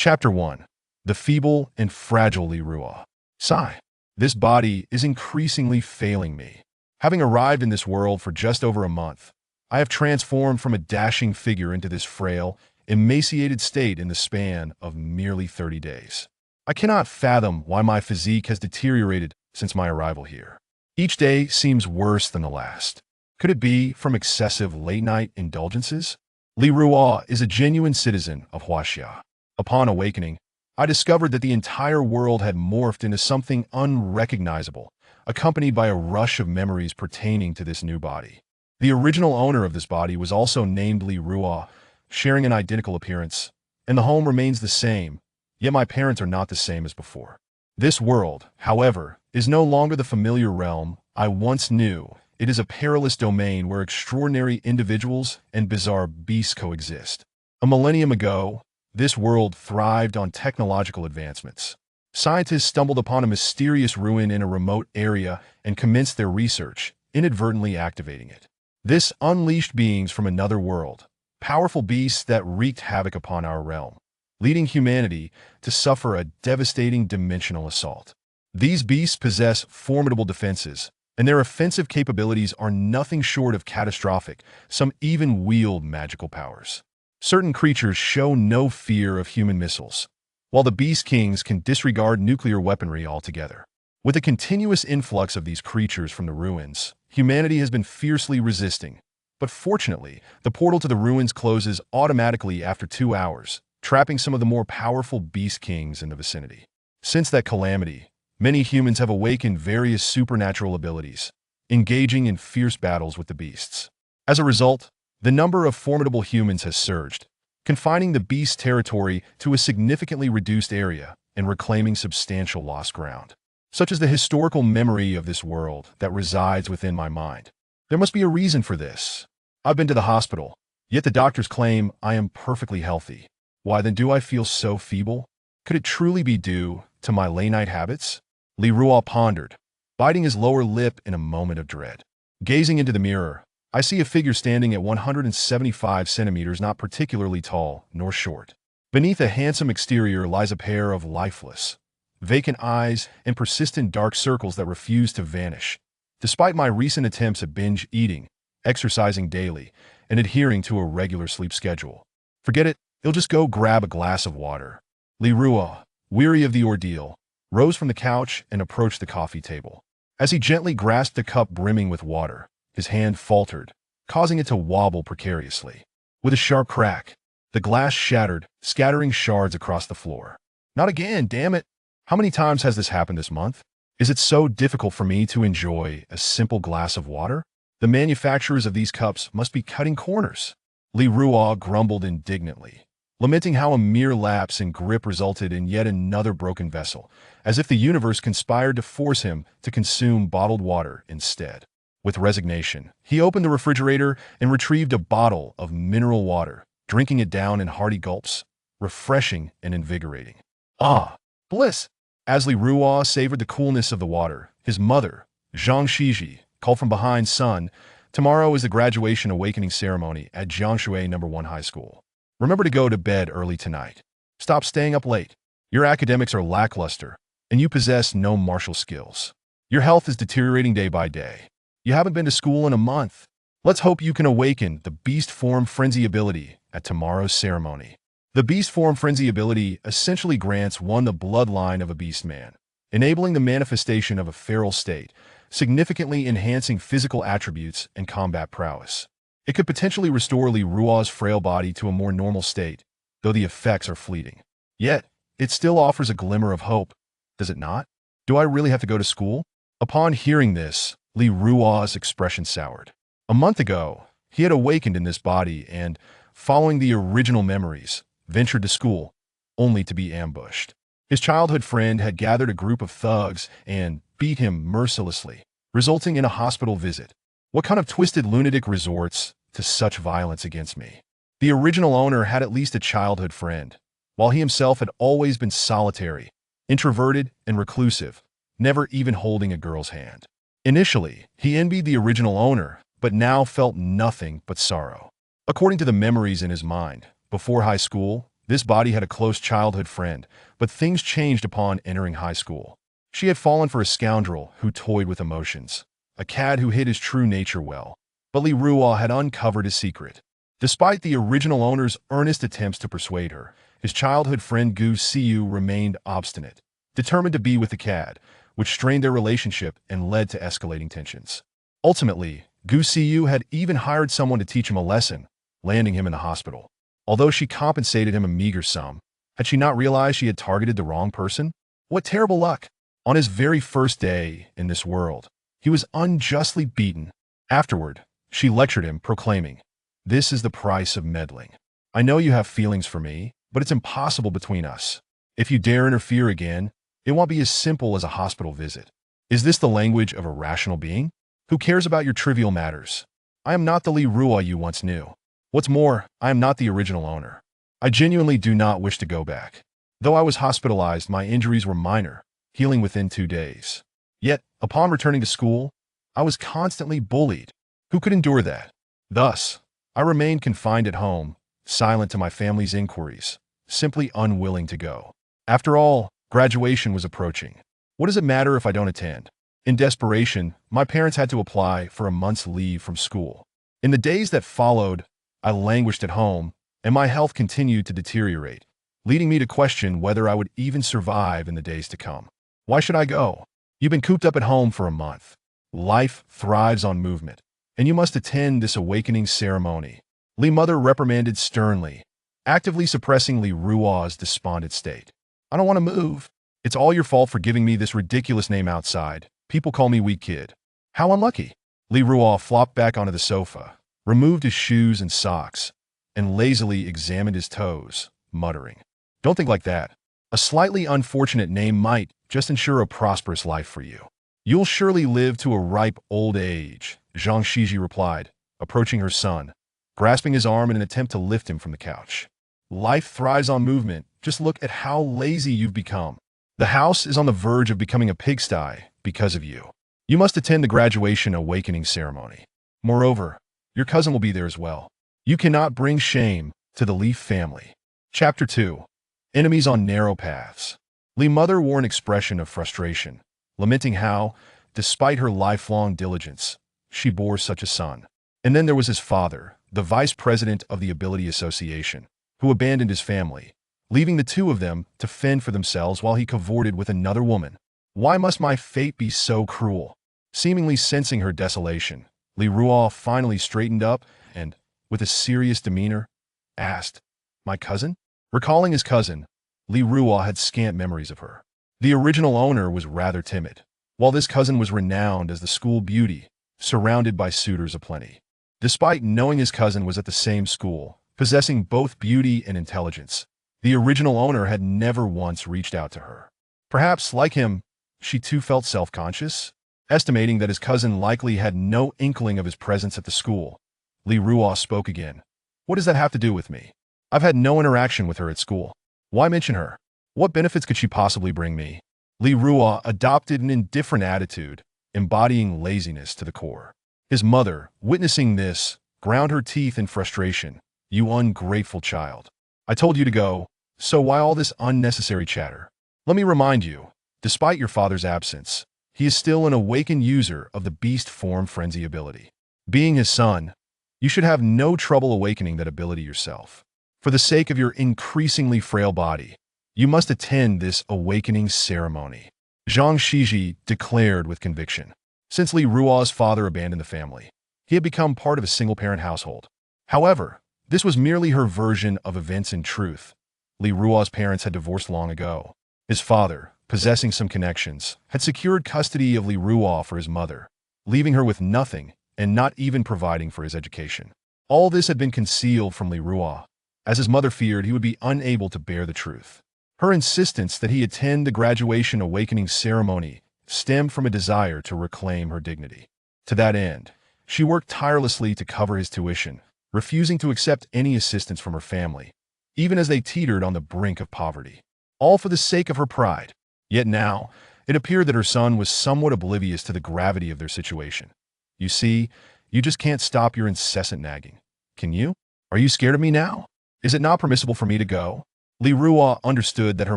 Chapter 1. The Feeble and Fragile Li Ruo. Sigh. This body is increasingly failing me. Having arrived in this world for just over a month, I have transformed from a dashing figure into this frail, emaciated state in the span of merely 30 days. I cannot fathom why my physique has deteriorated since my arrival here. Each day seems worse than the last. Could it be from excessive late-night indulgences? Li Ruo is a genuine citizen of Huaxia. Upon awakening, I discovered that the entire world had morphed into something unrecognizable, accompanied by a rush of memories pertaining to this new body. The original owner of this body was also named Li Ruo, sharing an identical appearance, and the home remains the same, yet my parents are not the same as before. This world, however, is no longer the familiar realm I once knew. It is a perilous domain where extraordinary individuals and bizarre beasts coexist. A millennium ago, this world thrived on technological advancements. Scientists stumbled upon a mysterious ruin in a remote area and commenced their research, inadvertently activating it. This unleashed beings from another world, powerful beasts that wreaked havoc upon our realm, leading humanity to suffer a devastating dimensional assault. These beasts possess formidable defenses, and their offensive capabilities are nothing short of catastrophic. Some even wield magical powers. Certain creatures show no fear of human missiles, while the Beast Kings can disregard nuclear weaponry altogether. With a continuous influx of these creatures from the ruins, humanity has been fiercely resisting. But fortunately, the portal to the ruins closes automatically after 2 hours, trapping some of the more powerful Beast Kings in the vicinity. Since that calamity, many humans have awakened various supernatural abilities, engaging in fierce battles with the beasts. As a result, the number of formidable humans has surged, confining the beast territory to a significantly reduced area and reclaiming substantial lost ground. Such is the historical memory of this world that resides within my mind. There must be a reason for this. I've been to the hospital, yet the doctors claim I am perfectly healthy. Why then do I feel so feeble? Could it truly be due to my late-night habits? Li Ruo pondered, biting his lower lip in a moment of dread. Gazing into the mirror, I see a figure standing at 175 centimeters, not particularly tall nor short. Beneath a handsome exterior lies a pair of lifeless, vacant eyes and persistent dark circles that refuse to vanish. Despite my recent attempts at binge eating, exercising daily, and adhering to a regular sleep schedule. Forget it, he'll just go grab a glass of water. Li Ruo, weary of the ordeal, rose from the couch and approached the coffee table. As he gently grasped the cup brimming with water, his hand faltered, causing it to wobble precariously. With a sharp crack, the glass shattered, scattering shards across the floor. Not again, damn it! How many times has this happened this month? Is it so difficult for me to enjoy a simple glass of water? The manufacturers of these cups must be cutting corners. Li Ruo grumbled indignantly, lamenting how a mere lapse in grip resulted in yet another broken vessel, as if the universe conspired to force him to consume bottled water instead. With resignation, he opened the refrigerator and retrieved a bottle of mineral water, drinking it down in hearty gulps, refreshing and invigorating. Ah, bliss! As Li Ruo savored the coolness of the water, his mother, Zhang Shiji, called from behind, "Son, tomorrow is the graduation awakening ceremony at Jiangshui No. 1 High School. Remember to go to bed early tonight. Stop staying up late. Your academics are lackluster, and you possess no martial skills. Your health is deteriorating day by day. You haven't been to school in a month. Let's hope you can awaken the Beast Form Frenzy ability at tomorrow's ceremony." The Beast Form Frenzy ability essentially grants one the bloodline of a beast man, enabling the manifestation of a feral state, significantly enhancing physical attributes and combat prowess. It could potentially restore Li Ruo's frail body to a more normal state, though the effects are fleeting. Yet, it still offers a glimmer of hope, does it not? Do I really have to go to school? Upon hearing this, Li Ruo's expression soured. A month ago, he had awakened in this body and, following the original memories, ventured to school, only to be ambushed. His childhood friend had gathered a group of thugs and beat him mercilessly, resulting in a hospital visit. What kind of twisted lunatic resorts to such violence against me? The original owner had at least a childhood friend, while he himself had always been solitary, introverted, and reclusive, never even holding a girl's hand. Initially, he envied the original owner, but now felt nothing but sorrow. According to the memories in his mind, before high school, This body had a close childhood friend, but things changed upon entering high school. She had fallen for a scoundrel who toyed with emotions, a cad who hid his true nature well. But Li Ruo had uncovered his secret. Despite the original owner's earnest attempts to persuade her, his childhood friend Gu Siyu remained obstinate, determined to be with the cad, which strained their relationship and led to escalating tensions. Ultimately, Gu Siyu had even hired someone to teach him a lesson, landing him in the hospital. Although she compensated him a meager sum, had she not realized she had targeted the wrong person? What terrible luck! On his very first day in this world, he was unjustly beaten. Afterward, she lectured him, proclaiming, "This is the price of meddling. I know you have feelings for me, but it's impossible between us. If you dare interfere again, it won't be as simple as a hospital visit." Is this the language of a rational being? Who cares about your trivial matters? I am not the Li Ruo you once knew. What's more, I am not the original owner. I genuinely do not wish to go back. Though I was hospitalized, my injuries were minor, healing within 2 days. Yet, upon returning to school, I was constantly bullied. Who could endure that? Thus, I remained confined at home, silent to my family's inquiries, simply unwilling to go. After all, graduation was approaching. What does it matter if I don't attend? In desperation, my parents had to apply for a month's leave from school. In the days that followed, I languished at home, and my health continued to deteriorate, leading me to question whether I would even survive in the days to come. Why should I go? You've been cooped up at home for a month. Life thrives on movement, and you must attend this awakening ceremony. Li Mother reprimanded sternly, actively suppressing Li Ruo's despondent state. I don't want to move. It's all your fault for giving me this ridiculous name outside. People call me weak kid. How unlucky. Li Ruo flopped back onto the sofa, removed his shoes and socks, and lazily examined his toes, muttering, "Don't think like that. A slightly unfortunate name might just ensure a prosperous life for you. You'll surely live to a ripe old age," Zhang Shiji replied, approaching her son, grasping his arm in an attempt to lift him from the couch. "Life thrives on movement. Just look at how lazy you've become. The house is on the verge of becoming a pigsty because of you. You must attend the graduation awakening ceremony. Moreover, your cousin will be there as well. You cannot bring shame to the Li family." Chapter 2. Enemies on Narrow Paths. Li Mother wore an expression of frustration, lamenting how, despite her lifelong diligence, she bore such a son. And then there was his father, the vice president of the Ability Association, who abandoned his family, leaving the two of them to fend for themselves while he cavorted with another woman. Why must my fate be so cruel? Seemingly sensing her desolation, Li Ruo finally straightened up and, with a serious demeanor, asked, "My cousin?" Recalling his cousin, Li Ruo had scant memories of her. The original owner was rather timid, while this cousin was renowned as the school beauty, surrounded by suitors aplenty. Despite knowing his cousin was at the same school, possessing both beauty and intelligence, the original owner had never once reached out to her. Perhaps, like him, she too felt self-conscious. Estimating that his cousin likely had no inkling of his presence at the school, Li Ruo spoke again. "What does that have to do with me? I've had no interaction with her at school. Why mention her? What benefits could she possibly bring me?" Li Ruo adopted an indifferent attitude, embodying laziness to the core. His mother, witnessing this, ground her teeth in frustration. "You ungrateful child. I told you to go, so why all this unnecessary chatter? Let me remind you, despite your father's absence, he is still an awakened user of the beast form frenzy ability. Being his son, you should have no trouble awakening that ability yourself. For the sake of your increasingly frail body, you must attend this awakening ceremony," Zhang Shiji declared with conviction. Since Li Ruo's father abandoned the family, he had become part of a single-parent household. However, this was merely her version of events in truth. Li Ruo's parents had divorced long ago. His father, possessing some connections, had secured custody of Li Ruo for his mother, leaving her with nothing and not even providing for his education. All this had been concealed from Li Ruo, as his mother feared he would be unable to bear the truth. Her insistence that he attend the graduation awakening ceremony stemmed from a desire to reclaim her dignity. To that end, she worked tirelessly to cover his tuition, refusing to accept any assistance from her family, even as they teetered on the brink of poverty. All for the sake of her pride. Yet now, it appeared that her son was somewhat oblivious to the gravity of their situation. "You see, you just can't stop your incessant nagging. Can you? Are you scared of me now? Is it not permissible for me to go?" Li Ruo understood that her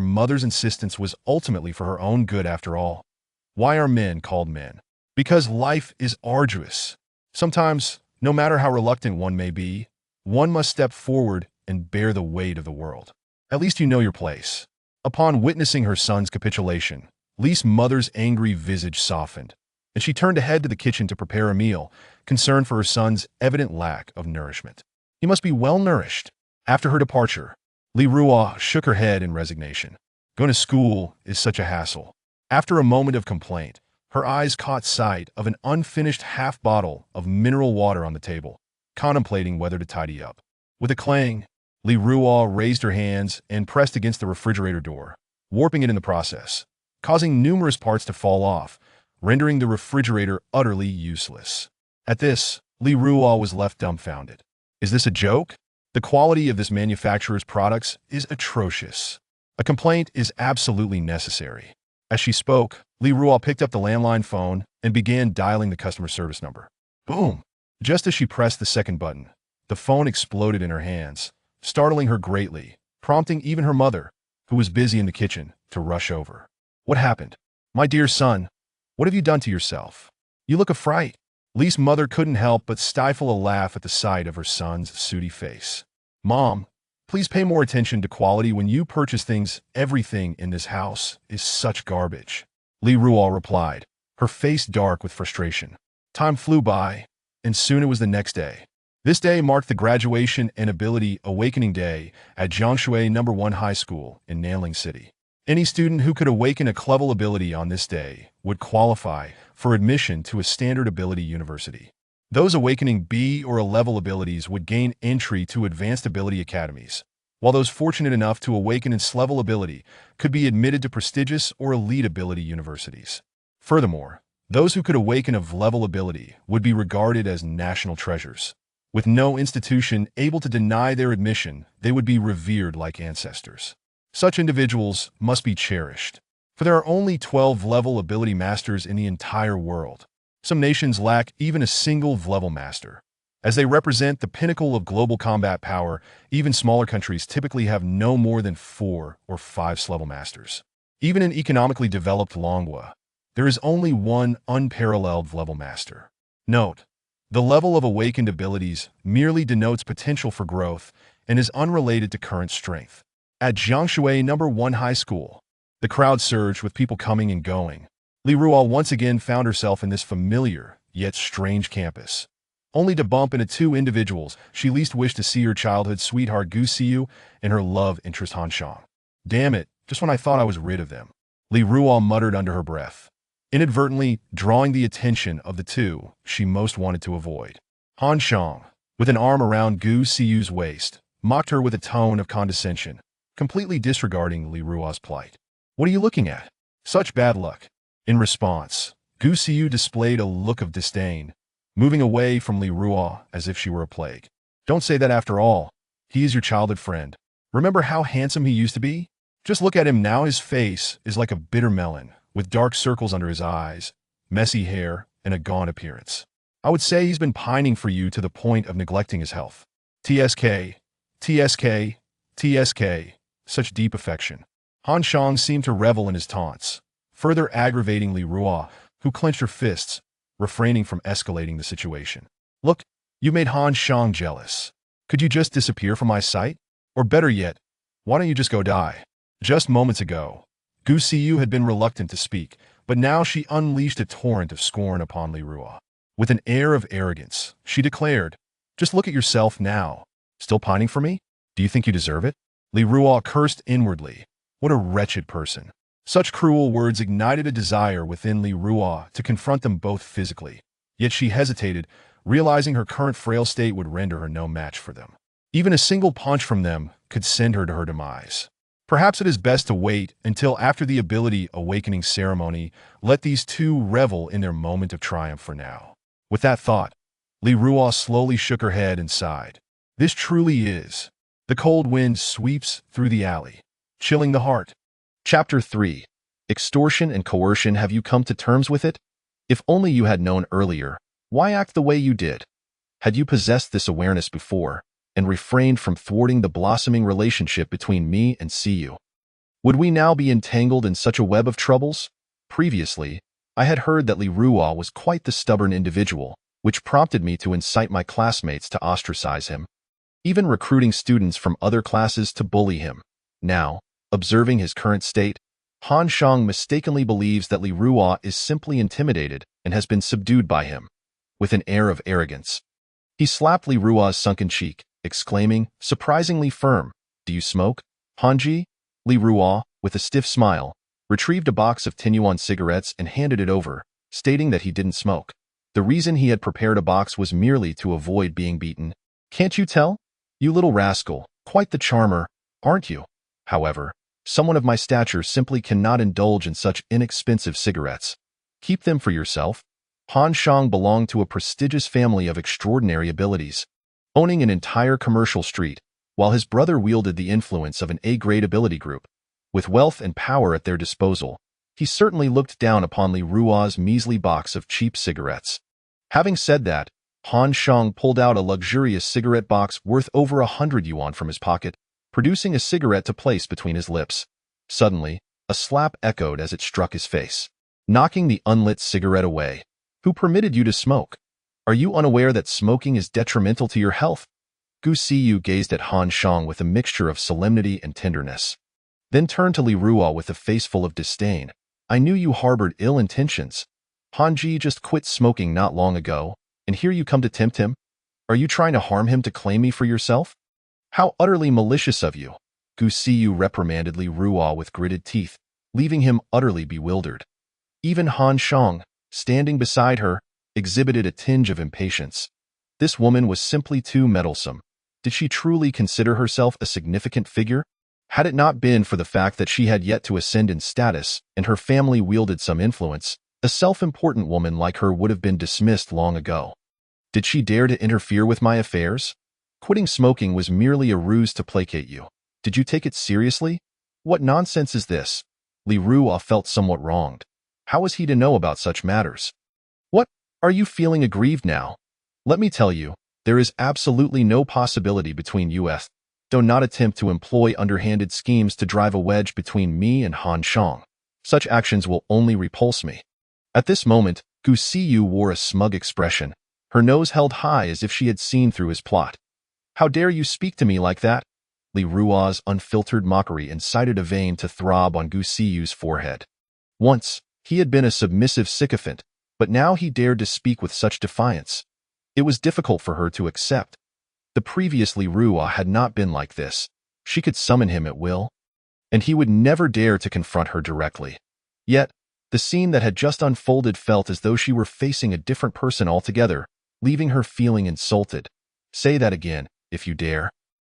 mother's insistence was ultimately for her own good after all. Why are men called men? Because life is arduous. Sometimes, no matter how reluctant one may be, one must step forward and bear the weight of the world. At least you know your place. Upon witnessing her son's capitulation, Li's mother's angry visage softened, and she turned to head to the kitchen to prepare a meal, concerned for her son's evident lack of nourishment. He must be well nourished. After her departure, Li Ruo shook her head in resignation. Going to school is such a hassle. After a moment of complaint, her eyes caught sight of an unfinished half bottle of mineral water on the table, contemplating whether to tidy up. With a clang, Li Ruo raised her hands and pressed against the refrigerator door, warping it in the process, causing numerous parts to fall off, rendering the refrigerator utterly useless. At this, Li Ruo was left dumbfounded. Is this a joke? The quality of this manufacturer's products is atrocious. A complaint is absolutely necessary. As she spoke, Li Ruo picked up the landline phone and began dialing the customer service number. Boom! Just as she pressed the second button, the phone exploded in her hands, startling her greatly, prompting even her mother, who was busy in the kitchen, to rush over. What happened? My dear son, what have you done to yourself? You look a fright. Li's mother couldn't help but stifle a laugh at the sight of her son's sooty face. Mom, please pay more attention to quality when you purchase things. Everything in this house is such garbage. Li Ruo replied, her face dark with frustration. Time flew by, and soon it was the next day. This day marked the graduation and ability awakening day at Jiangshui No. 1 High School in Nanling City. Any student who could awaken a clever ability on this day would qualify for admission to a standard ability university. Those awakening B or A level abilities would gain entry to advanced ability academies, while those fortunate enough to awaken in S-level ability could be admitted to prestigious or elite ability universities. Furthermore, those who could awaken of level ability would be regarded as national treasures. With no institution able to deny their admission, they would be revered like ancestors. Such individuals must be cherished, for there are only 12 level ability masters in the entire world. Some nations lack even a single level master. As they represent the pinnacle of global combat power, even smaller countries typically have no more than 4 or 5 level masters. Even in economically developed Longwa, there is only one unparalleled level master. Note, the level of awakened abilities merely denotes potential for growth and is unrelated to current strength. At Jiangshui No. 1 High School, the crowd surged with people coming and going. Li Ruo once again found herself in this familiar, yet strange campus, only to bump into two individuals she least wished to see: her childhood sweetheart Gu Xiu and her love interest Han Shang. Damn it, just when I thought I was rid of them, Li Ruo muttered under her breath, inadvertently drawing the attention of the two she most wanted to avoid. Han Shang, with an arm around Gu Xiu's waist, mocked her with a tone of condescension, completely disregarding Li Ruo's plight. What are you looking at? Such bad luck. In response, Gu Xiu displayed a look of disdain, moving away from Li Ruo as if she were a plague. Don't say that after all. He is your childhood friend. Remember how handsome he used to be? Just look at him now. His face is like a bitter melon, with dark circles under his eyes, messy hair, and a gaunt appearance. I would say he's been pining for you to the point of neglecting his health. TSK, TSK, TSK, such deep affection. Han Shang seemed to revel in his taunts, further aggravating Li Ruo, who clenched her fists, refraining from escalating the situation. Look, you made Han Shang jealous. Could you just disappear from my sight? Or better yet, why don't you just go die? Just moments ago, Gu Xiu had been reluctant to speak, but now she unleashed a torrent of scorn upon Li Ruo. With an air of arrogance, she declared, just look at yourself now. Still pining for me? Do you think you deserve it? Li Ruo cursed inwardly. What a wretched person. Such cruel words ignited a desire within Li Ruo to confront them both physically. Yet she hesitated, realizing her current frail state would render her no match for them. Even a single punch from them could send her to her demise. Perhaps it is best to wait until after the ability awakening ceremony. Let these two revel in their moment of triumph for now. With that thought, Li Ruo slowly shook her head and sighed. This truly is. The cold wind sweeps through the alley, chilling the heart. Chapter 3. Extortion and coercion. Have you come to terms with it? If only you had known earlier, why act the way you did? Had you possessed this awareness before, and refrained from thwarting the blossoming relationship between me and Siyu. Would we now be entangled in such a web of troubles? Previously, I had heard that Li Ruo was quite the stubborn individual, which prompted me to incite my classmates to ostracize him, even recruiting students from other classes to bully him. Now, observing his current state, Han Shang mistakenly believes that Li Ruo is simply intimidated and has been subdued by him. With an air of arrogance, he slapped Li Ruo's sunken cheek, exclaiming, surprisingly firm, "Do you smoke, Hanji?" Li Ruo, with a stiff smile, retrieved a box of Tinyuan cigarettes and handed it over, stating that he didn't smoke. The reason he had prepared a box was merely to avoid being beaten. "Can't you tell? You little rascal, quite the charmer, aren't you? However, someone of my stature simply cannot indulge in such inexpensive cigarettes. Keep them for yourself." Han Shang belonged to a prestigious family of extraordinary abilities, owning an entire commercial street, while his brother wielded the influence of an A-grade ability group. With wealth and power at their disposal, he certainly looked down upon Li Ruo's measly box of cheap cigarettes. Having said that, Han Shang pulled out a luxurious cigarette box worth over 100 yuan from his pocket, producing a cigarette to place between his lips. Suddenly, a slap echoed as it struck his face, knocking the unlit cigarette away. "Who permitted you to smoke? Are you unaware that smoking is detrimental to your health?" Gu Siyu gazed at Han Shang with a mixture of solemnity and tenderness, then turned to Li Ruo with a face full of disdain. "I knew you harbored ill intentions. Hanji just quit smoking not long ago, and here you come to tempt him? Are you trying to harm him to claim me for yourself? How utterly malicious of you!" Gu Siyu reprimanded Li Ruo with gritted teeth, leaving him utterly bewildered. Even Han Shang, standing beside her, exhibited a tinge of impatience. This woman was simply too meddlesome. Did she truly consider herself a significant figure? Had it not been for the fact that she had yet to ascend in status and her family wielded some influence, a self-important woman like her would have been dismissed long ago. Did she dare to interfere with my affairs? Quitting smoking was merely a ruse to placate you. Did you take it seriously? What nonsense is this? Li Ruo felt somewhat wronged. How was he to know about such matters? What? Are you feeling aggrieved now? Let me tell you, there is absolutely no possibility between us. Do not attempt to employ underhanded schemes to drive a wedge between me and Han Shang. Such actions will only repulse me. At this moment, Gu Siyu wore a smug expression, her nose held high as if she had seen through his plot. "How dare you speak to me like that?" Li Ruo's unfiltered mockery incited a vein to throb on Gu Siyu's forehead. Once, he had been a submissive sycophant, but now he dared to speak with such defiance. It was difficult for her to accept. The previous Li Ruo had not been like this. She could summon him at will, and he would never dare to confront her directly. Yet, the scene that had just unfolded felt as though she were facing a different person altogether, leaving her feeling insulted. "Say that again, if you dare."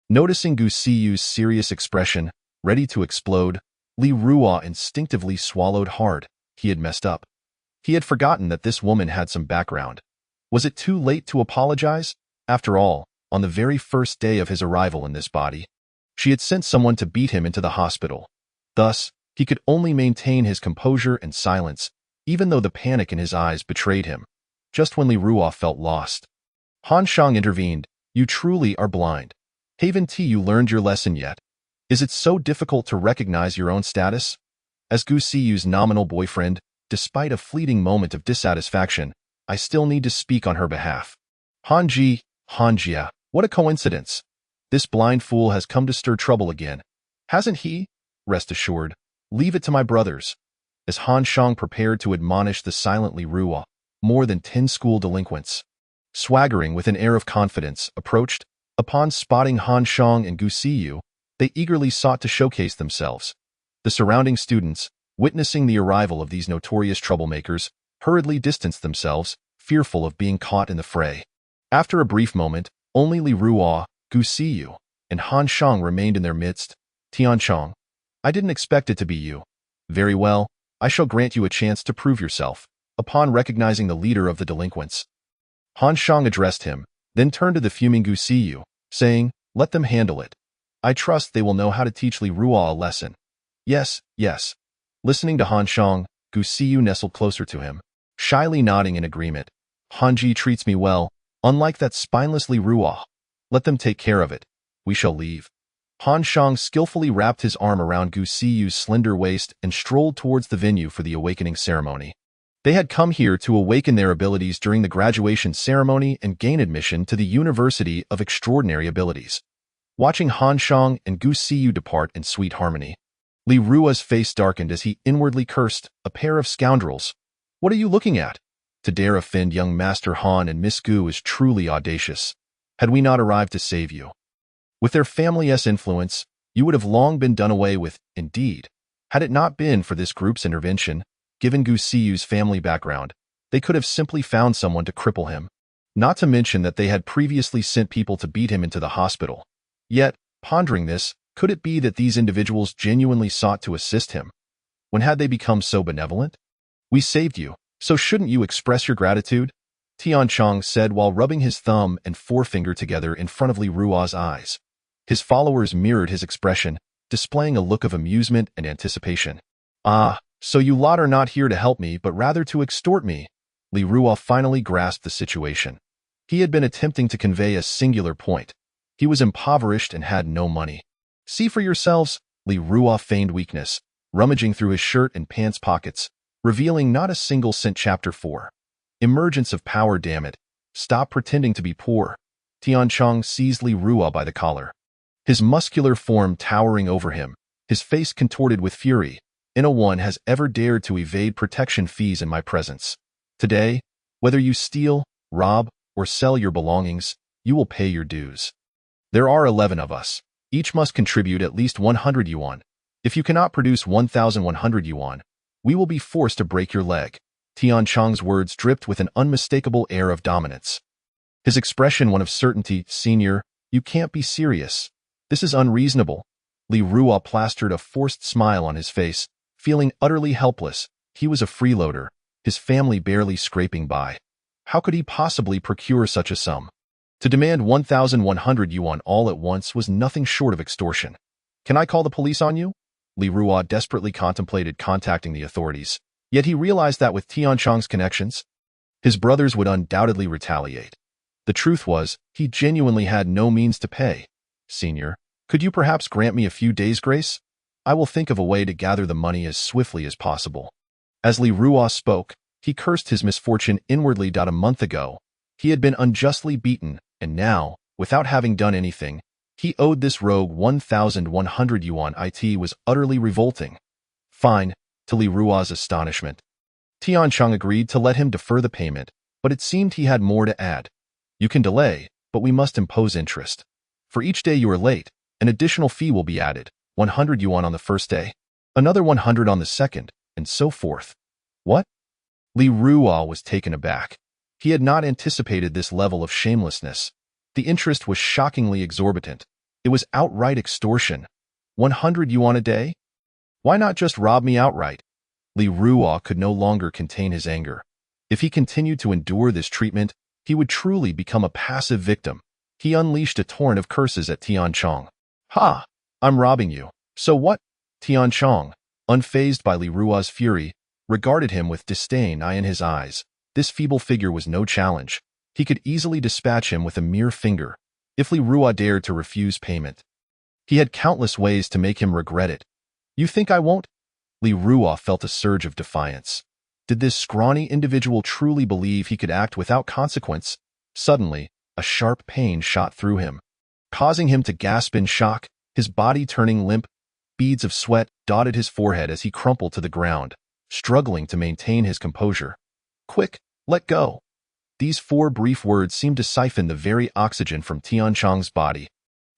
Noticing Gu Siyu's serious expression, ready to explode, Li Ruo instinctively swallowed hard. He had messed up. He had forgotten that this woman had some background. Was it too late to apologize? After all, on the very first day of his arrival in this body, she had sent someone to beat him into the hospital. Thus, he could only maintain his composure and silence, even though the panic in his eyes betrayed him. Just when Li Ruo felt lost, Han Shang intervened. "You truly are blind. Haven't you learned your lesson yet? Is it so difficult to recognize your own status?" As Gu Siyu's nominal boyfriend, despite a fleeting moment of dissatisfaction, I still need to speak on her behalf. Hanjia, what a coincidence. This blind fool has come to stir trouble again. Hasn't he? Rest assured, leave it to my brothers. As Han Shang prepared to admonish the silent Li Ruo, more than 10 school delinquents, swaggering with an air of confidence, approached. Upon spotting Han Shang and Gu Siyu, they eagerly sought to showcase themselves. The surrounding students, witnessing the arrival of these notorious troublemakers, hurriedly distanced themselves, fearful of being caught in the fray. After a brief moment, only Li Ruo, Gu Siyu, and Han Shang remained in their midst. "Tianchong, I didn't expect it to be you. Very well, I shall grant you a chance to prove yourself." Upon recognizing the leader of the delinquents, Han Shang addressed him, then turned to the fuming Gu Siyu, saying, "Let them handle it. I trust they will know how to teach Li Ruo a lesson." Yes. Listening to Han Shang, Gu Siyu nestled closer to him, shyly nodding in agreement. "Hanji treats me well, unlike that spineless Li Ruo." Let them take care of it. We shall leave. Han Shang skillfully wrapped his arm around Gu Siyu's slender waist and strolled towards the venue for the awakening ceremony. They had come here to awaken their abilities during the graduation ceremony and gain admission to the University of Extraordinary Abilities. Watching Han Shang and Gu Siyu depart in sweet harmony, Li Rua's face darkened as he inwardly cursed, a pair of scoundrels. What are you looking at? To dare offend young Master Han and Miss Gu is truly audacious. Had we not arrived to save you? With their family's influence, you would have long been done away with. Indeed, had it not been for this group's intervention, given Gu Siyu's family background, they could have simply found someone to cripple him. Not to mention that they had previously sent people to beat him into the hospital. Yet, pondering this, could it be that these individuals genuinely sought to assist him? When had they become so benevolent? We saved you, so shouldn't you express your gratitude? Tian Chong said while rubbing his thumb and forefinger together in front of Li Rua's eyes. His followers mirrored his expression, displaying a look of amusement and anticipation. Ah, so you lot are not here to help me but rather to extort me. Li Rua finally grasped the situation. He had been attempting to convey a singular point. He was impoverished and had no money. See for yourselves, Li Rua feigned weakness, rummaging through his shirt and pants pockets, revealing not a single cent. Chapter 4. Emergence of power. Damn it. Stop pretending to be poor. Tian Chong seized Li Rua by the collar. His muscular form towering over him, his face contorted with fury. No one has ever dared to evade protection fees in my presence. Today, whether you steal, rob, or sell your belongings, you will pay your dues. There are 11 of us. Each must contribute at least 100 yuan. If you cannot produce 1,100 yuan, we will be forced to break your leg. Tian Chong's words dripped with an unmistakable air of dominance. His expression one of certainty. Senior, you can't be serious. This is unreasonable. Li Rua plastered a forced smile on his face, feeling utterly helpless. He was a freeloader, his family barely scraping by. How could he possibly procure such a sum? To demand 1,100 yuan all at once was nothing short of extortion. Can I call the police on you? Li Rua desperately contemplated contacting the authorities, yet he realized that with Tian Chong's connections, his brothers would undoubtedly retaliate. The truth was, he genuinely had no means to pay. Senior, could you perhaps grant me a few days' grace? I will think of a way to gather the money as swiftly as possible. As Li Rua spoke, he cursed his misfortune inwardly. A month ago, he had been unjustly beaten, and now, without having done anything, he owed this rogue 1,100 yuan. It was utterly revolting. Fine, to Li Rua's astonishment. Tian Chong agreed to let him defer the payment, but it seemed he had more to add. You can delay, but we must impose interest. For each day you are late, an additional fee will be added, 100 yuan on the first day, another 100 on the second, and so forth. What? Li Rua was taken aback. He had not anticipated this level of shamelessness. The interest was shockingly exorbitant. It was outright extortion. 100 yuan a day? Why not just rob me outright? Li Rua could no longer contain his anger. If he continued to endure this treatment, he would truly become a passive victim. He unleashed a torrent of curses at Tian Chong. Ha! I'm robbing you. So what? Tian Chong, unfazed by Li Rua's fury, regarded him with disdain in his eyes. This feeble figure was no challenge. He could easily dispatch him with a mere finger, if Li Rua dared to refuse payment. He had countless ways to make him regret it. You think I won't? Li Rua felt a surge of defiance. Did this scrawny individual truly believe he could act without consequence? Suddenly, a sharp pain shot through him, causing him to gasp in shock, his body turning limp. Beads of sweat dotted his forehead as he crumpled to the ground, struggling to maintain his composure. Quick, let go. These 4 brief words seemed to siphon the very oxygen from Tian Chong's body,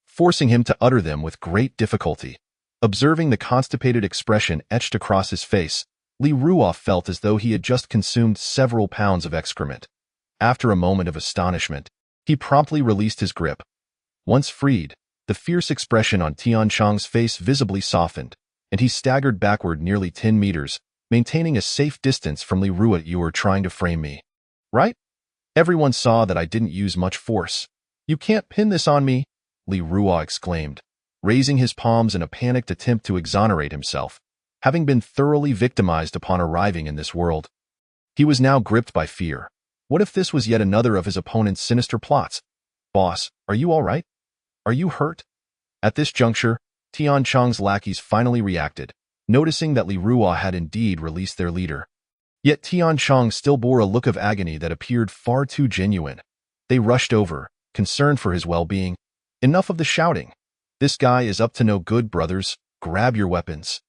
forcing him to utter them with great difficulty. Observing the constipated expression etched across his face, Li Rua felt as though he had just consumed several pounds of excrement. After a moment of astonishment, he promptly released his grip. Once freed, the fierce expression on Tian Chong's face visibly softened, and he staggered backward nearly 10 meters, maintaining a safe distance from Li Rua. You were trying to frame me, right? Everyone saw that I didn't use much force. You can't pin this on me, Li Rua exclaimed, raising his palms in a panicked attempt to exonerate himself. Having been thoroughly victimized upon arriving in this world, he was now gripped by fear. What if this was yet another of his opponent's sinister plots? Boss, are you all right? Are you hurt? At this juncture, Tian Chang's lackeys finally reacted, noticing that Li Ruo had indeed released their leader. Yet Tian Chang still bore a look of agony that appeared far too genuine. They rushed over, concerned for his well-being. Enough of the shouting. This guy is up to no good, brothers. Grab your weapons.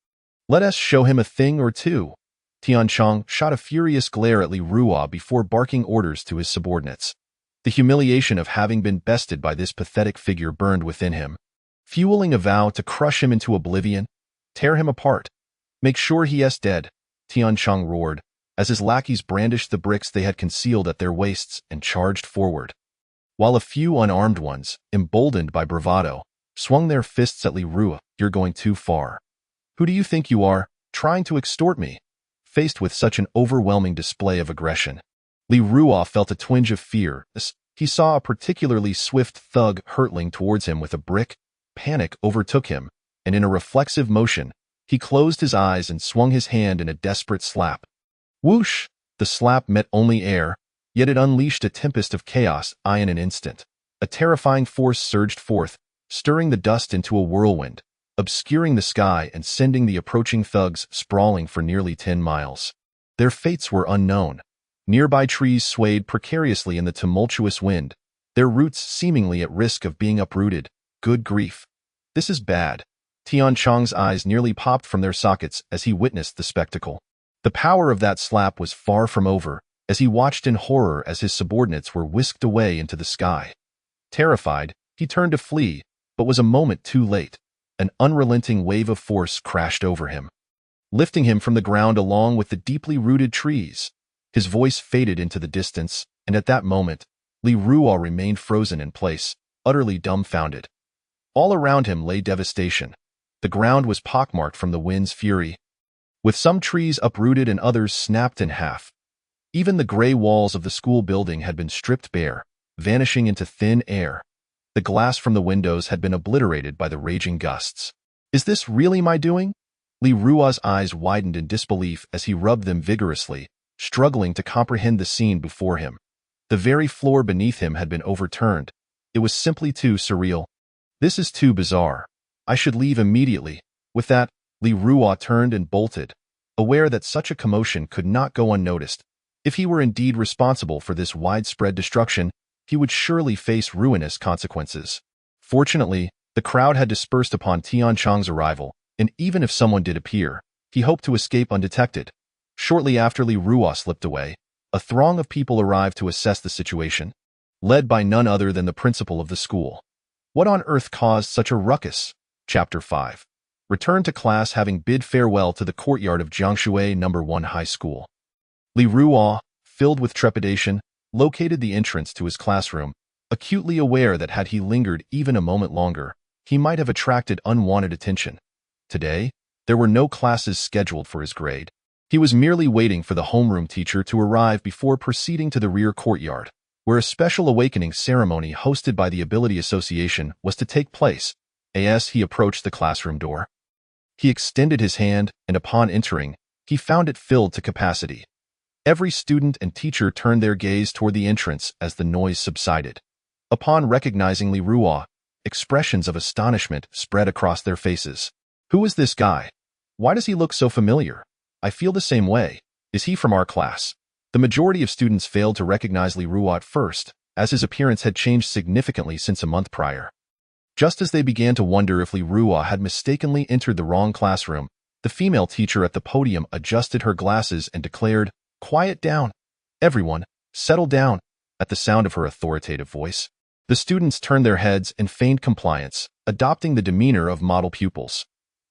Let us show him a thing or two. Tian Chang shot a furious glare at Li Ruo before barking orders to his subordinates. The humiliation of having been bested by this pathetic figure burned within him, fueling a vow to crush him into oblivion, tear him apart. Make sure he is dead, Tian Chang roared, as his lackeys brandished the bricks they had concealed at their waists and charged forward. While a few unarmed ones, emboldened by bravado, swung their fists at Li Ruo. You're going too far. Who do you think you are, trying to extort me? Faced with such an overwhelming display of aggression, Li Ruo felt a twinge of fear as he saw a particularly swift thug hurtling towards him with a brick. Panic overtook him, and in a reflexive motion, he closed his eyes and swung his hand in a desperate slap. Whoosh! The slap met only air, yet it unleashed a tempest of chaos in an instant. A terrifying force surged forth, stirring the dust into a whirlwind, obscuring the sky and sending the approaching thugs sprawling for nearly 10 miles. Their fates were unknown. Nearby trees swayed precariously in the tumultuous wind, their roots seemingly at risk of being uprooted. Good grief. This is bad. Tian Chang's eyes nearly popped from their sockets as he witnessed the spectacle. The power of that slap was far from over, as he watched in horror as his subordinates were whisked away into the sky. Terrified, he turned to flee, but was a moment too late. An unrelenting wave of force crashed over him, lifting him from the ground along with the deeply rooted trees. His voice faded into the distance, and at that moment, Li Ruo remained frozen in place, utterly dumbfounded. All around him lay devastation. The ground was pockmarked from the wind's fury, with some trees uprooted and others snapped in half. Even the gray walls of the school building had been stripped bare, vanishing into thin air. The glass from the windows had been obliterated by the raging gusts. Is this really my doing? Li Ruo's eyes widened in disbelief as he rubbed them vigorously, struggling to comprehend the scene before him. The very floor beneath him had been overturned. It was simply too surreal. This is too bizarre. I should leave immediately. With that, Li Ruo turned and bolted, aware that such a commotion could not go unnoticed. If he were indeed responsible for this widespread destruction, he would surely face ruinous consequences. Fortunately, the crowd had dispersed upon Tian Chang's arrival, and even if someone did appear, he hoped to escape undetected. Shortly after Li Ruo slipped away, a throng of people arrived to assess the situation, led by none other than the principal of the school. What on earth caused such a ruckus? Chapter 5. Returned to class having bid farewell to the courtyard of Jiangshui No. 1 High School. Li Ruo, filled with trepidation, located the entrance to his classroom, acutely aware that had he lingered even a moment longer, he might have attracted unwanted attention. Today, there were no classes scheduled for his grade. He was merely waiting for the homeroom teacher to arrive before proceeding to the rear courtyard, where a special awakening ceremony hosted by the Ability Association was to take place. As he approached the classroom door, he extended his hand, and upon entering, he found it filled to capacity. Every student and teacher turned their gaze toward the entrance as the noise subsided. Upon recognizing Li Ruo, expressions of astonishment spread across their faces. Who is this guy? Why does he look so familiar? I feel the same way. Is he from our class? The majority of students failed to recognize Li Ruo at first, as his appearance had changed significantly since a month prior. Just as they began to wonder if Li Ruo had mistakenly entered the wrong classroom, the female teacher at the podium adjusted her glasses and declared, "Quiet down. Everyone, settle down." At the sound of her authoritative voice, the students turned their heads and feigned compliance, adopting the demeanor of model pupils.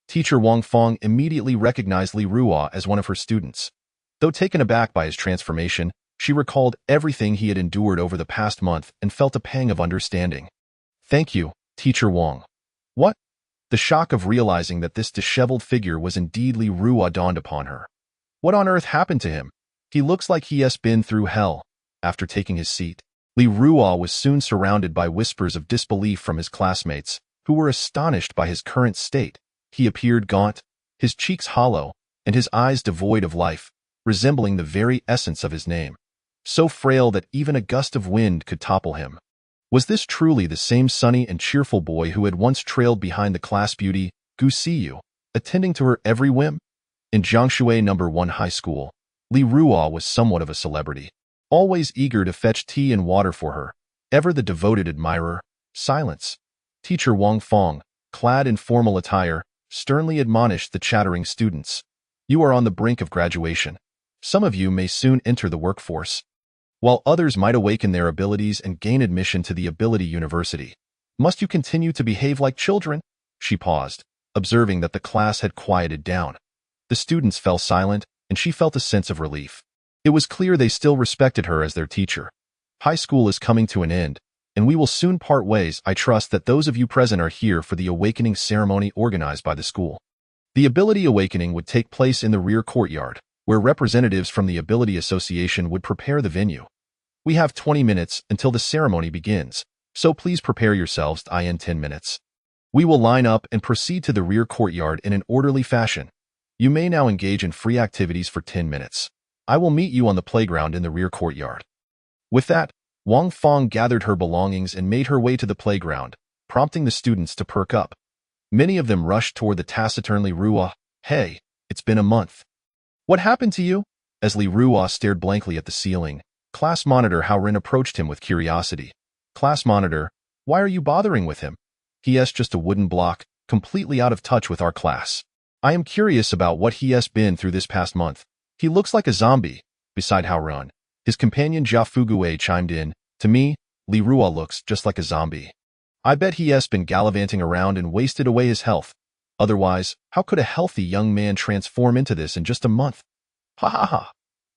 Teacher Wang Fong immediately recognized Li Ruo as one of her students. Though taken aback by his transformation, she recalled everything he had endured over the past month and felt a pang of understanding. "Thank you, Teacher Wang." What? The shock of realizing that this disheveled figure was indeed Li Ruo dawned upon her. What on earth happened to him? He looks like he has been through hell. After taking his seat, Li Ruo was soon surrounded by whispers of disbelief from his classmates, who were astonished by his current state. He appeared gaunt, his cheeks hollow, and his eyes devoid of life, resembling the very essence of his name. So frail that even a gust of wind could topple him. Was this truly the same sunny and cheerful boy who had once trailed behind the class beauty, Gu Siyu, attending to her every whim? In Jiangshui No. 1 High School, Li Ruo was somewhat of a celebrity, always eager to fetch tea and water for her, ever the devoted admirer. Silence. Teacher Wang Fong, clad in formal attire, sternly admonished the chattering students. You are on the brink of graduation. Some of you may soon enter the workforce, while others might awaken their abilities and gain admission to the Ability University. Must you continue to behave like children? She paused, observing that the class had quieted down. The students fell silent, and she felt a sense of relief. It was clear they still respected her as their teacher. High school is coming to an end, and we will soon part ways. I trust that those of you present are here for the awakening ceremony organized by the school. The Ability Awakening would take place in the rear courtyard, where representatives from the Ability Association would prepare the venue. We have 20 minutes until the ceremony begins, so please prepare yourselves in 10 minutes. We will line up and proceed to the rear courtyard in an orderly fashion. You may now engage in free activities for 10 minutes. I will meet you on the playground in the rear courtyard. With that, Wang Fong gathered her belongings and made her way to the playground, prompting the students to perk up. Many of them rushed toward the taciturn Li Ruo. Hey, it's been a month. What happened to you? As Li Ruo stared blankly at the ceiling, class monitor Hao Ren approached him with curiosity. Class monitor, why are you bothering with him? He's just a wooden block, completely out of touch with our class. I am curious about what he has been through this past month. He looks like a zombie. Beside Hao Ren, his companion Jia Fugui chimed in. To me, Li Ruo looks just like a zombie. I bet he has been gallivanting around and wasted away his health. Otherwise, how could a healthy young man transform into this in just a month? Ha ha ha.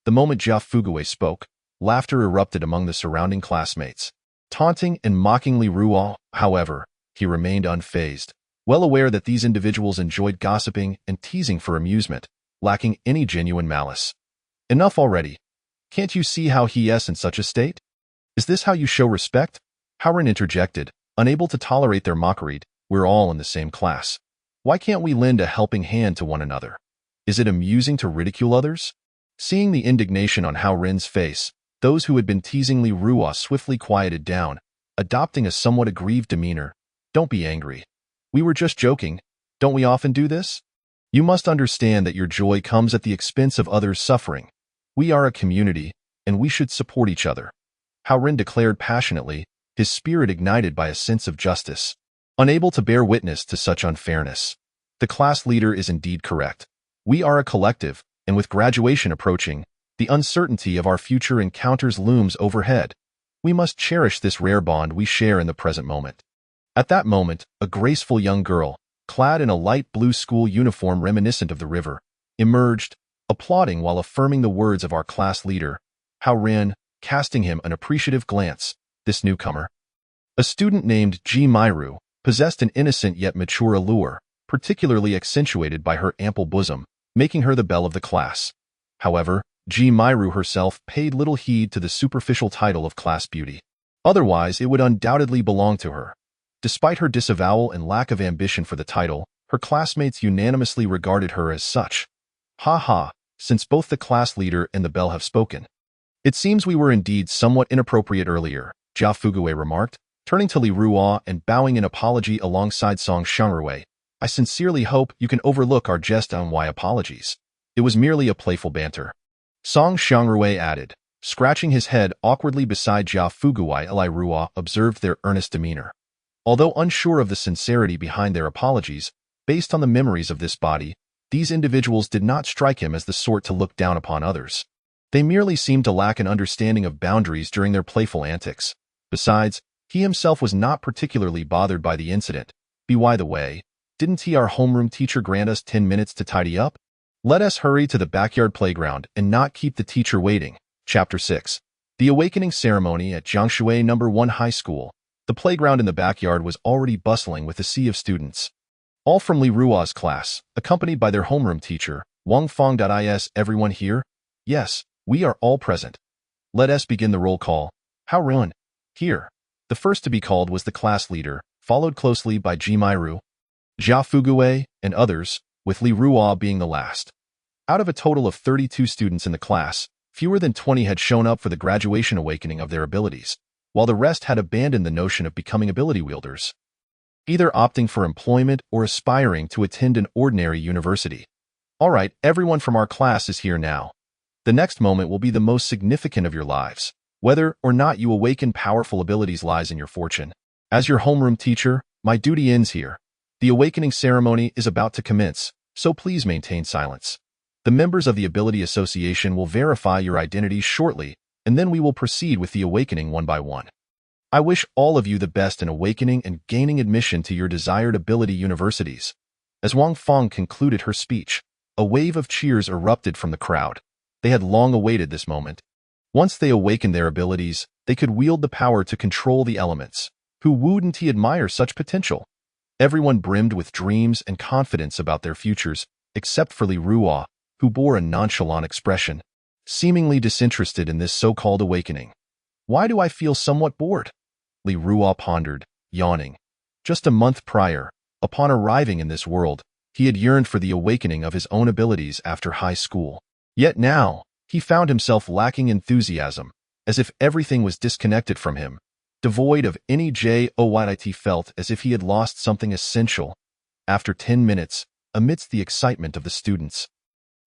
The moment Jia Fugui spoke, laughter erupted among the surrounding classmates. Taunting and mocking Li Ruo, however, he remained unfazed, well aware that these individuals enjoyed gossiping and teasing for amusement, lacking any genuine malice. Enough already. Can't you see how he is in such a state? Is this how you show respect? Hao Ren interjected, unable to tolerate their mockery. We're all in the same class. Why can't we lend a helping hand to one another? Is it amusing to ridicule others? Seeing the indignation on Hao Ren's face, those who had been teasing Li Ruo swiftly quieted down, adopting a somewhat aggrieved demeanor. Don't be angry. We were just joking. Don't we often do this? You must understand that your joy comes at the expense of others' suffering. We are a community, and we should support each other. Hao Ren declared passionately, his spirit ignited by a sense of justice. Unable to bear witness to such unfairness. The class leader is indeed correct. We are a collective, and with graduation approaching, the uncertainty of our future encounters looms overhead. We must cherish this rare bond we share in the present moment. At that moment, a graceful young girl, clad in a light blue school uniform reminiscent of the river, emerged, applauding while affirming the words of our class leader, Hao Ren, casting him an appreciative glance. This newcomer, a student named Ji Mairu, possessed an innocent yet mature allure, particularly accentuated by her ample bosom, making her the belle of the class. However, Ji Mairu herself paid little heed to the superficial title of class beauty. Otherwise, it would undoubtedly belong to her. Despite her disavowal and lack of ambition for the title, her classmates unanimously regarded her as such. Ha ha, since both the class leader and the belle have spoken. It seems we were indeed somewhat inappropriate earlier, Jia Fugui remarked, turning to Li Ruo and bowing in apology alongside Song Xiangrui. I sincerely hope you can overlook our jest on why apologies. It was merely a playful banter. Song Xiangrui added, scratching his head awkwardly beside Jia Fugui. Li Ruo observed their earnest demeanor. Although unsure of the sincerity behind their apologies, based on the memories of this body, these individuals did not strike him as the sort to look down upon others. They merely seemed to lack an understanding of boundaries during their playful antics. Besides, he himself was not particularly bothered by the incident. By the way, didn't our homeroom teacher grant us 10 minutes to tidy up? Let us hurry to the backyard playground and not keep the teacher waiting. Chapter 6. The Awakening Ceremony at Jiangshui No. 1 High School. The playground in the backyard was already bustling with a sea of students. All from Li Ruo's class, accompanied by their homeroom teacher, Wang Fong. Is everyone here? Yes, we are all present. Let us begin the roll call. Hao Ren. Here. The first to be called was the class leader, followed closely by Ji Mairu, Jia Fugui, and others, with Li Ruo being the last. Out of a total of 32 students in the class, fewer than 20 had shown up for the graduation awakening of their abilities. while the rest had abandoned the notion of becoming ability wielders, either opting for employment or aspiring to attend an ordinary university. All right, everyone from our class is here now. The next moment will be the most significant of your lives. Whether or not you awaken powerful abilities lies in your fortune. As your homeroom teacher, my duty ends here. The awakening ceremony is about to commence, so please maintain silence. The members of the Ability Association will verify your identity shortly, and then we will proceed with the awakening one by one. I wish all of you the best in awakening and gaining admission to your desired ability universities. As Wang Feng concluded her speech, a wave of cheers erupted from the crowd. They had long awaited this moment. Once they awakened their abilities, they could wield the power to control the elements. Who wouldn't he admire such potential? Everyone brimmed with dreams and confidence about their futures, except for Li Ruo, who bore a nonchalant expression, seemingly disinterested in this so-called awakening. Why do I feel somewhat bored? Li Ruo pondered, yawning. Just a month prior, upon arriving in this world, he had yearned for the awakening of his own abilities after high school. Yet now, he found himself lacking enthusiasm, as if everything was disconnected from him. Devoid of any joy, he felt as if he had lost something essential. After 10 minutes, amidst the excitement of the students,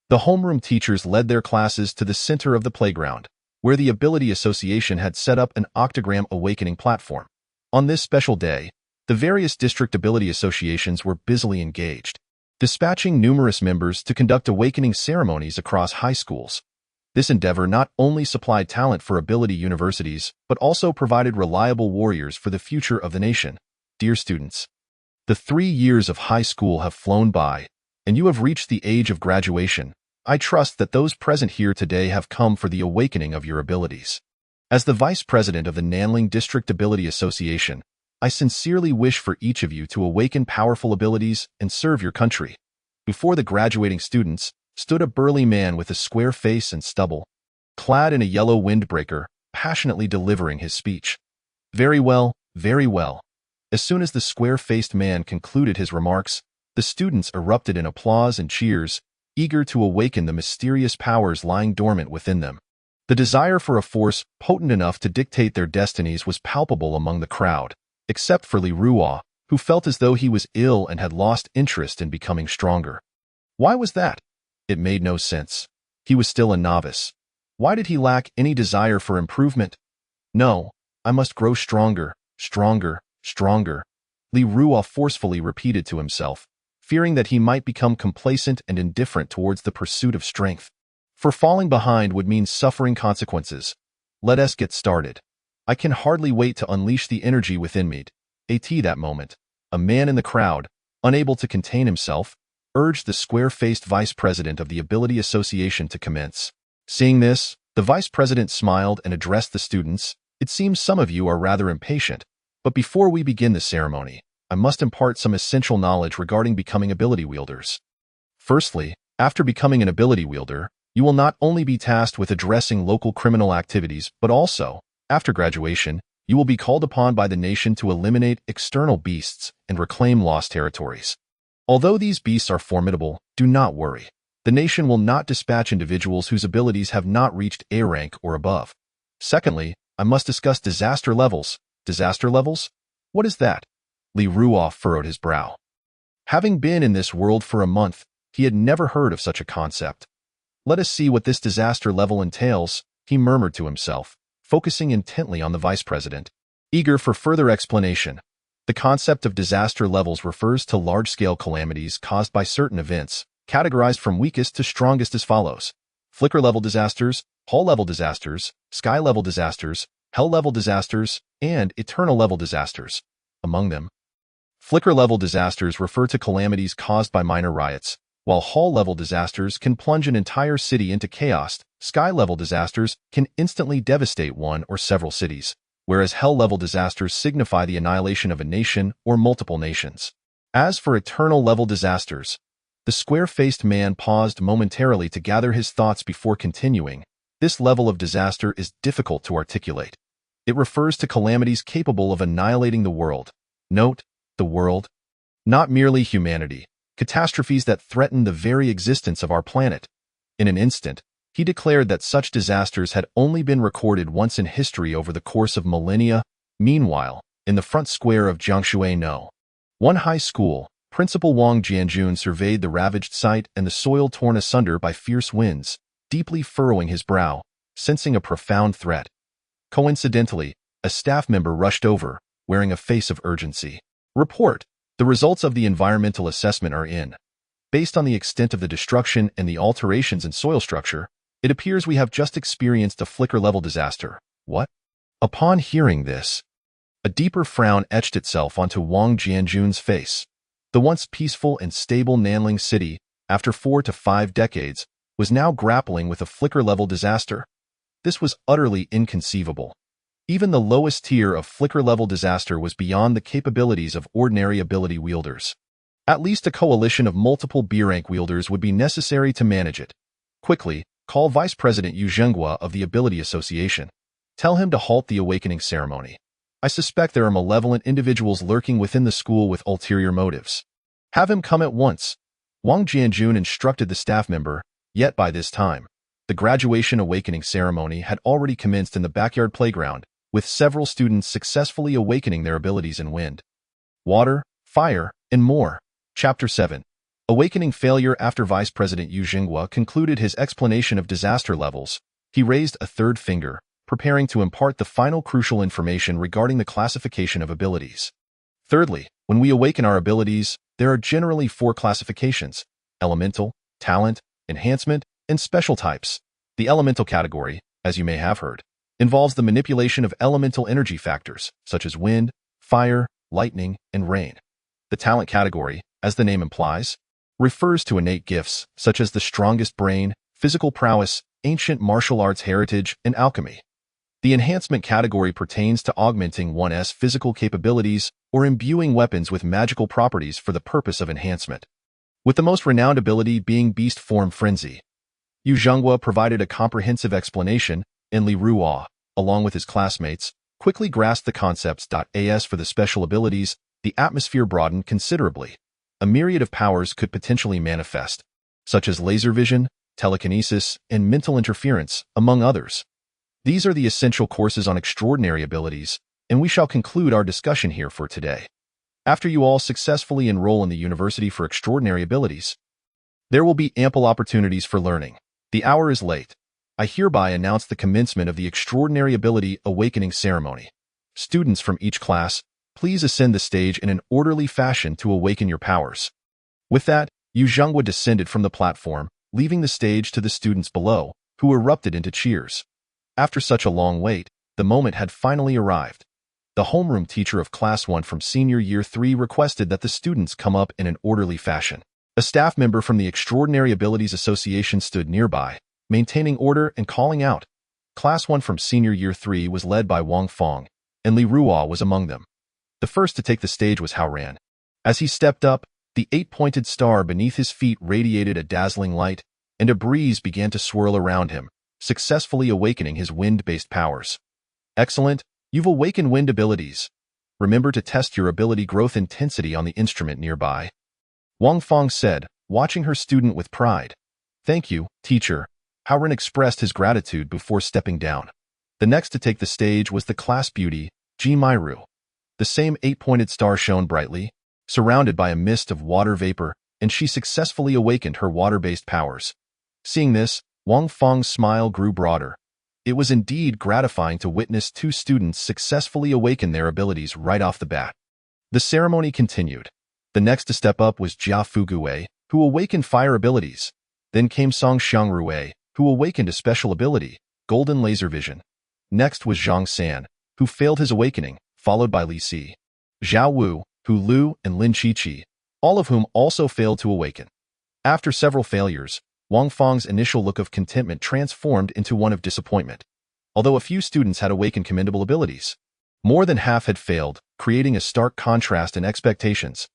the homeroom teachers led their classes to the center of the playground, where the Ability Association had set up an octagram awakening platform. On this special day, the various district ability associations were busily engaged, dispatching numerous members to conduct awakening ceremonies across high schools. This endeavor not only supplied talent for ability universities, but also provided reliable warriors for the future of the nation. Dear students, the 3 years of high school have flown by, and you have reached the age of graduation. I trust that those present here today have come for the awakening of your abilities. As the Vice President of the Nanling District Ability Association, I sincerely wish for each of you to awaken powerful abilities and serve your country. Before the graduating students stood a burly man with a square face and stubble, clad in a yellow windbreaker, passionately delivering his speech. Very well, very well. As soon as the square-faced man concluded his remarks, the students erupted in applause and cheers, eager to awaken the mysterious powers lying dormant within them. The desire for a force potent enough to dictate their destinies was palpable among the crowd, except for Li Ruo, who felt as though he was ill and had lost interest in becoming stronger. Why was that? It made no sense. He was still a novice. Why did he lack any desire for improvement? No, I must grow stronger, stronger, stronger, Li Ruo forcefully repeated to himself, fearing that he might become complacent and indifferent towards the pursuit of strength. For falling behind would mean suffering consequences. Let us get started. I can hardly wait to unleash the energy within me. At that moment, a man in the crowd, unable to contain himself, urged the square-faced vice president of the Ability Association to commence. Seeing this, the vice president smiled and addressed the students. It seems some of you are rather impatient, but before we begin the ceremony, I must impart some essential knowledge regarding becoming ability wielders. Firstly, after becoming an ability wielder, you will not only be tasked with addressing local criminal activities, but also, after graduation, you will be called upon by the nation to eliminate external beasts and reclaim lost territories. Although these beasts are formidable, do not worry. The nation will not dispatch individuals whose abilities have not reached A rank or above. Secondly, I must discuss disaster levels. Disaster levels? What is that? Li Ruo furrowed his brow. Having been in this world for a month, he had never heard of such a concept. Let us see what this disaster level entails, he murmured to himself, focusing intently on the vice president, eager for further explanation. The concept of disaster levels refers to large-scale calamities caused by certain events, categorized from weakest to strongest as follows: flicker-level disasters, hall-level disasters, sky-level disasters, hell-level disasters, and eternal-level disasters. Among them, flicker-level disasters refer to calamities caused by minor riots, while hall-level disasters can plunge an entire city into chaos. Sky-level disasters can instantly devastate one or several cities, whereas hell-level disasters signify the annihilation of a nation or multiple nations. As for eternal-level disasters, the square-faced man paused momentarily to gather his thoughts before continuing. This level of disaster is difficult to articulate. It refers to calamities capable of annihilating the world. Note, the world, not merely humanity, catastrophes that threaten the very existence of our planet. In an instant, He declared that such disasters had only been recorded once in history over the course of millennia. Meanwhile, in the front square of Jiangshui No. 1 High School, Principal Wang Jianjun surveyed the ravaged site and the soil torn asunder by fierce winds, deeply furrowing his brow, sensing a profound threat. Coincidentally, a staff member rushed over, wearing a face of urgency. Report: the results of the environmental assessment are in. Based on the extent of the destruction and the alterations in soil structure, it appears we have just experienced a flicker-level disaster. What? Upon hearing this, a deeper frown etched itself onto Wang Jianjun's face. The once peaceful and stable Nanling city, after 4 to 5 decades, was now grappling with a flicker-level disaster. This was utterly inconceivable. Even the lowest tier of flicker-level disaster was beyond the capabilities of ordinary ability wielders. At least a coalition of multiple B-rank wielders would be necessary to manage it. Quickly, call Vice President Yu Zhenghua of the Ability Association. Tell him to halt the awakening ceremony. I suspect there are malevolent individuals lurking within the school with ulterior motives. Have him come at once. Wang Jianjun instructed the staff member, yet by this time, the graduation awakening ceremony had already commenced in the backyard playground, with several students successfully awakening their abilities in wind, water, fire, and more. Chapter 7. Awakening failure. After Vice President Yu Zhenghua concluded his explanation of disaster levels, he raised a third finger, preparing to impart the final crucial information regarding the classification of abilities. Thirdly, when we awaken our abilities, there are generally 4 classifications: elemental, talent, enhancement, and special types. The elemental category, as you may have heard, involves the manipulation of elemental energy factors, such as wind, fire, lightning, and rain. The talent category, as the name implies, refers to innate gifts, such as the strongest brain, physical prowess, ancient martial arts heritage, and alchemy. The enhancement category pertains to augmenting one's physical capabilities or imbuing weapons with magical properties for the purpose of enhancement, with the most renowned ability being Beast Form Frenzy. Yu Zhenghua provided a comprehensive explanation, and Li Ruo, along with his classmates, quickly grasped the concepts. As for the special abilities, the atmosphere broadened considerably. A myriad of powers could potentially manifest, such as laser vision, telekinesis, and mental interference, among others. These are the essential courses on extraordinary abilities, and we shall conclude our discussion here for today. After you all successfully enroll in the University for Extraordinary Abilities, there will be ample opportunities for learning. The hour is late. I hereby announce the commencement of the Extraordinary Ability Awakening Ceremony. Students from each class, please ascend the stage in an orderly fashion to awaken your powers. With that, Yu Zhenghua descended from the platform, leaving the stage to the students below, who erupted into cheers. After such a long wait, the moment had finally arrived. The homeroom teacher of Class 1 from Senior Year 3 requested that the students come up in an orderly fashion. A staff member from the Extraordinary Abilities Association stood nearby, maintaining order and calling out. Class 1 from Senior Year 3 was led by Wang Fong, and Li Ruo was among them. The first to take the stage was Hao Ran. As he stepped up, the 8-pointed star beneath his feet radiated a dazzling light, and a breeze began to swirl around him, successfully awakening his wind-based powers. Excellent, you've awakened wind abilities. Remember to test your ability growth intensity on the instrument nearby. Wang Fong said, watching her student with pride. Thank you, teacher. Hao Ran expressed his gratitude before stepping down. The next to take the stage was the class beauty, Ji Mairu. The same 8-pointed star shone brightly, surrounded by a mist of water vapor, and she successfully awakened her water-based powers. Seeing this, Wang Fong's smile grew broader. It was indeed gratifying to witness 2 students successfully awaken their abilities right off the bat. The ceremony continued. The next to step up was Jia Fuguwei, who awakened fire abilities. Then came Song Xiangrui, who awakened a special ability, Golden Laser Vision. Next was Zhang San, who failed his awakening, followed by Li Si, Zhao Wu, Hu Lu, and Lin Qiqi, all of whom also failed to awaken. After several failures, Wang Fong's initial look of contentment transformed into one of disappointment. Although a few students had awakened commendable abilities, more than half had failed, creating a stark contrast in expectations.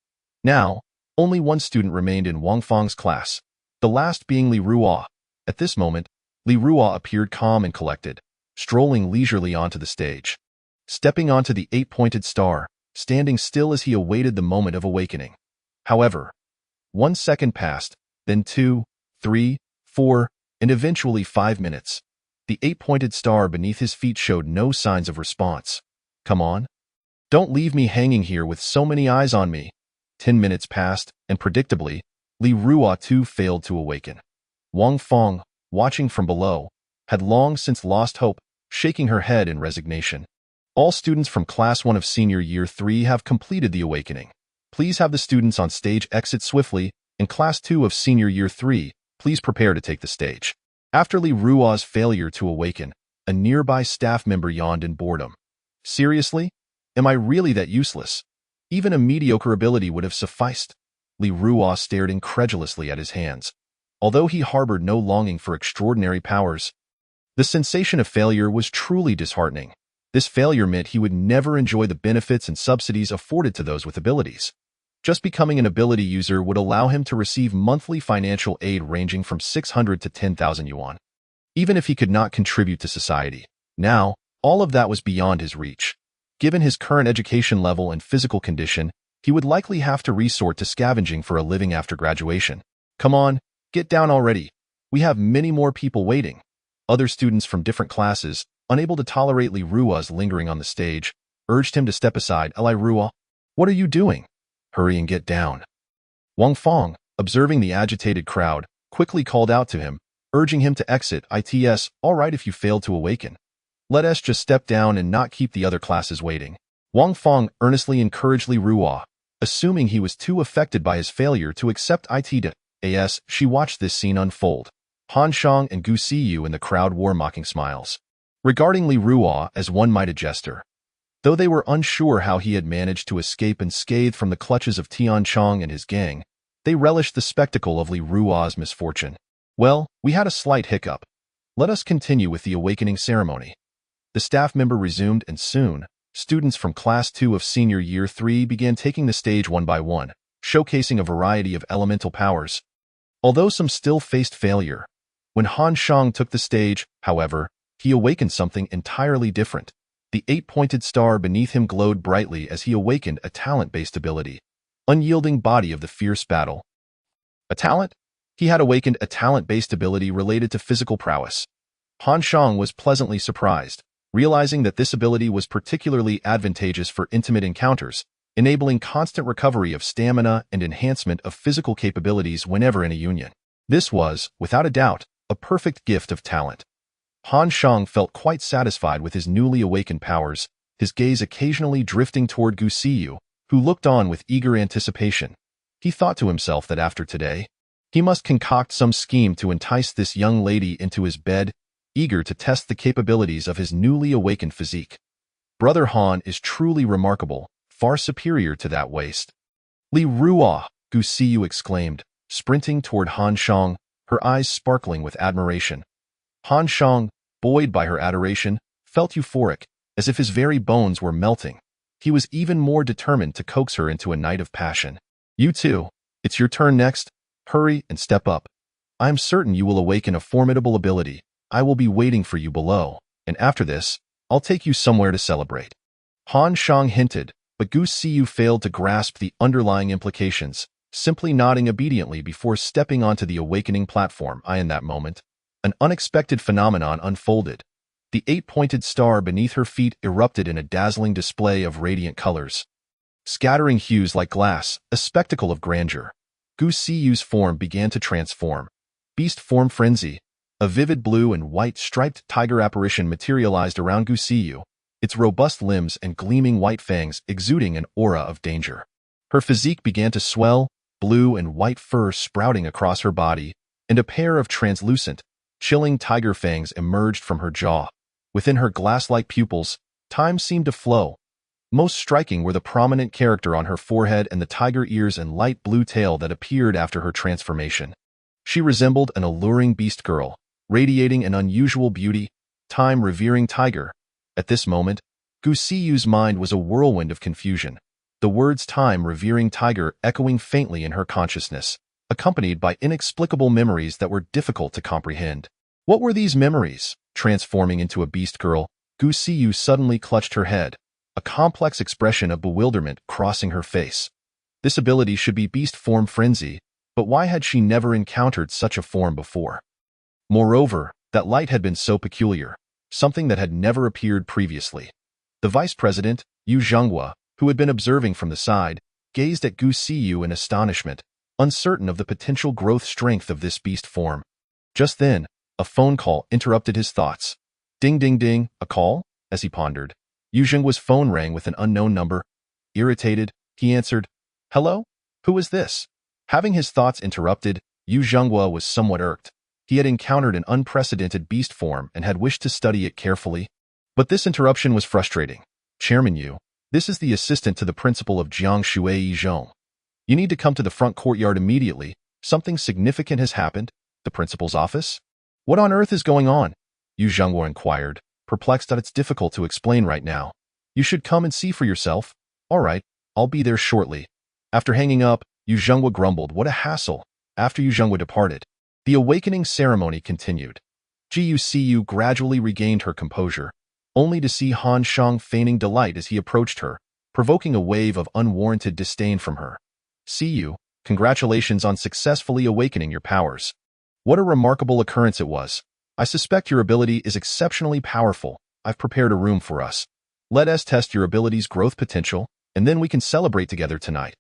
Now, only 1 student remained in Wang Fong's class, the last being Li Ruo. At this moment, Li Ruo appeared calm and collected, strolling leisurely onto the stage. Stepping onto the 8-pointed star, standing still as he awaited the moment of awakening. However, 1 second passed, then 2, 3, 4, and eventually 5 minutes. The 8-pointed star beneath his feet showed no signs of response. Come on. Don't leave me hanging here with so many eyes on me. 10 minutes passed, and predictably, Li Ruo too failed to awaken. Wang Feng, watching from below, had long since lost hope, shaking her head in resignation. All students from Class 1 of Senior Year 3 have completed the awakening. Please have the students on stage exit swiftly. In Class 2 of Senior Year 3, please prepare to take the stage. After Li Ruo's failure to awaken, a nearby staff member yawned in boredom. Seriously? Am I really that useless? Even a mediocre ability would have sufficed. Li Ruo stared incredulously at his hands. Although he harbored no longing for extraordinary powers, the sensation of failure was truly disheartening. This failure meant he would never enjoy the benefits and subsidies afforded to those with abilities. Just becoming an ability user would allow him to receive monthly financial aid ranging from 600 to 10,000 yuan, even if he could not contribute to society. Now, all of that was beyond his reach. Given his current education level and physical condition, he would likely have to resort to scavenging for a living after graduation. Come on, get down already. We have many more people waiting. Other students from different classes, unable to tolerate Li Ruo's lingering on the stage, urged him to step aside. Li Ruo, what are you doing? Hurry and get down. Wang Feng, observing the agitated crowd, quickly called out to him, urging him to exit. It's all right if you fail to awaken. Let us just step down and not keep the other classes waiting. Wang Feng earnestly encouraged Li Ruo, assuming he was too affected by his failure to accept it. As she watched this scene unfold, Han Shang and Gu Siyu in the crowd wore mocking smiles, regarding Li Ruo as one might a jester. Though they were unsure how he had managed to escape unscathed from the clutches of Tian Chong and his gang, they relished the spectacle of Li Ruo's misfortune. Well, we had a slight hiccup. Let us continue with the awakening ceremony. The staff member resumed, and soon, students from Class 2 of Senior Year 3 began taking the stage one by one, showcasing a variety of elemental powers. Although some still faced failure, when Han Shang took the stage, however, he awakened something entirely different. The 8-pointed star beneath him glowed brightly as he awakened a talent-based ability, unyielding body of the fierce battle. A talent? He had awakened a talent-based ability related to physical prowess. Han Shang was pleasantly surprised, realizing that this ability was particularly advantageous for intimate encounters, enabling constant recovery of stamina and enhancement of physical capabilities whenever in a union. This was, without a doubt, a perfect gift of talent. Han Shang felt quite satisfied with his newly awakened powers, his gaze occasionally drifting toward Gu Siyu, who looked on with eager anticipation. He thought to himself that after today, he must concoct some scheme to entice this young lady into his bed, eager to test the capabilities of his newly awakened physique. Brother Han is truly remarkable, far superior to that waste. Li Ruo, Gu Siyu exclaimed, sprinting toward Han Shang, her eyes sparkling with admiration. Han Shang, buoyed by her adoration, felt euphoric, as if his very bones were melting. He was even more determined to coax her into a night of passion. You too, it's your turn next. Hurry and step up. I am certain you will awaken a formidable ability. I will be waiting for you below, and after this, I'll take you somewhere to celebrate. Han Shang hinted, but Gu Siyu failed to grasp the underlying implications, simply nodding obediently before stepping onto the awakening platform. In that moment, an unexpected phenomenon unfolded. The 8-pointed star beneath her feet erupted in a dazzling display of radiant colors, scattering hues like glass, a spectacle of grandeur. Gu Siyu's form began to transform. Beast form frenzy. A vivid blue and white striped tiger apparition materialized around Gu Siyu, its robust limbs and gleaming white fangs exuding an aura of danger. Her physique began to swell, blue and white fur sprouting across her body, and a pair of translucent, chilling tiger fangs emerged from her jaw. Within her glass-like pupils, time seemed to flow. Most striking were the prominent character on her forehead and the tiger ears and light blue tail that appeared after her transformation. She resembled an alluring beast girl, radiating an unusual beauty, time-revering tiger. At this moment, Gu Siyu's mind was a whirlwind of confusion, the words time-revering tiger echoing faintly in her consciousness, accompanied by inexplicable memories that were difficult to comprehend. What were these memories? Transforming into a beast girl, Gu Siyu suddenly clutched her head, a complex expression of bewilderment crossing her face. This ability should be beast form frenzy, but why had she never encountered such a form before? Moreover, that light had been so peculiar, something that had never appeared previously. The vice president, Yu Zhenghua, who had been observing from the side, gazed at Gu Siyu in astonishment, uncertain of the potential growth strength of this beast form. Just then, a phone call interrupted his thoughts. Ding ding ding, a call? As he pondered, Yu Zhenghua's phone rang with an unknown number. Irritated, he answered, "Hello? Who is this?" Having his thoughts interrupted, Yu Zhenghua was somewhat irked. He had encountered an unprecedented beast form and had wished to study it carefully. But this interruption was frustrating. "Chairman Yu, this is the assistant to the principal of Jiangshui Zhong. You need to come to the front courtyard immediately. Something significant has happened." "The principal's office? What on earth is going on?" Yu Zhenghua inquired, perplexed that it's difficult to explain right now. "You should come and see for yourself." "All right, I'll be there shortly." After hanging up, Yu Zhenghua grumbled, "What a hassle." After Yu Zhenghua departed, the awakening ceremony continued. Gu Siyu gradually regained her composure, only to see Han Shang feigning delight as he approached her, provoking a wave of unwarranted disdain from her. "Siyu, congratulations on successfully awakening your powers. What a remarkable occurrence it was. I suspect your ability is exceptionally powerful. I've prepared a room for us. Let us test your ability's growth potential, and then we can celebrate together tonight."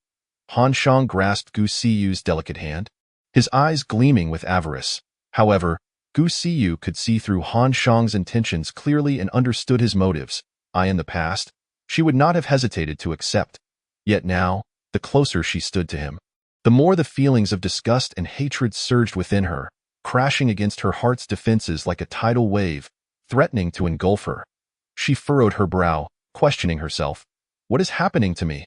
Han Shang grasped Gu Siyu's delicate hand, his eyes gleaming with avarice. However, Gu Siyu could see through Han Shang's intentions clearly and understood his motives. In the past, she would not have hesitated to accept. Yet now, the closer she stood to him, the more the feelings of disgust and hatred surged within her, crashing against her heart's defenses like a tidal wave, threatening to engulf her. She furrowed her brow, questioning herself. "What is happening to me?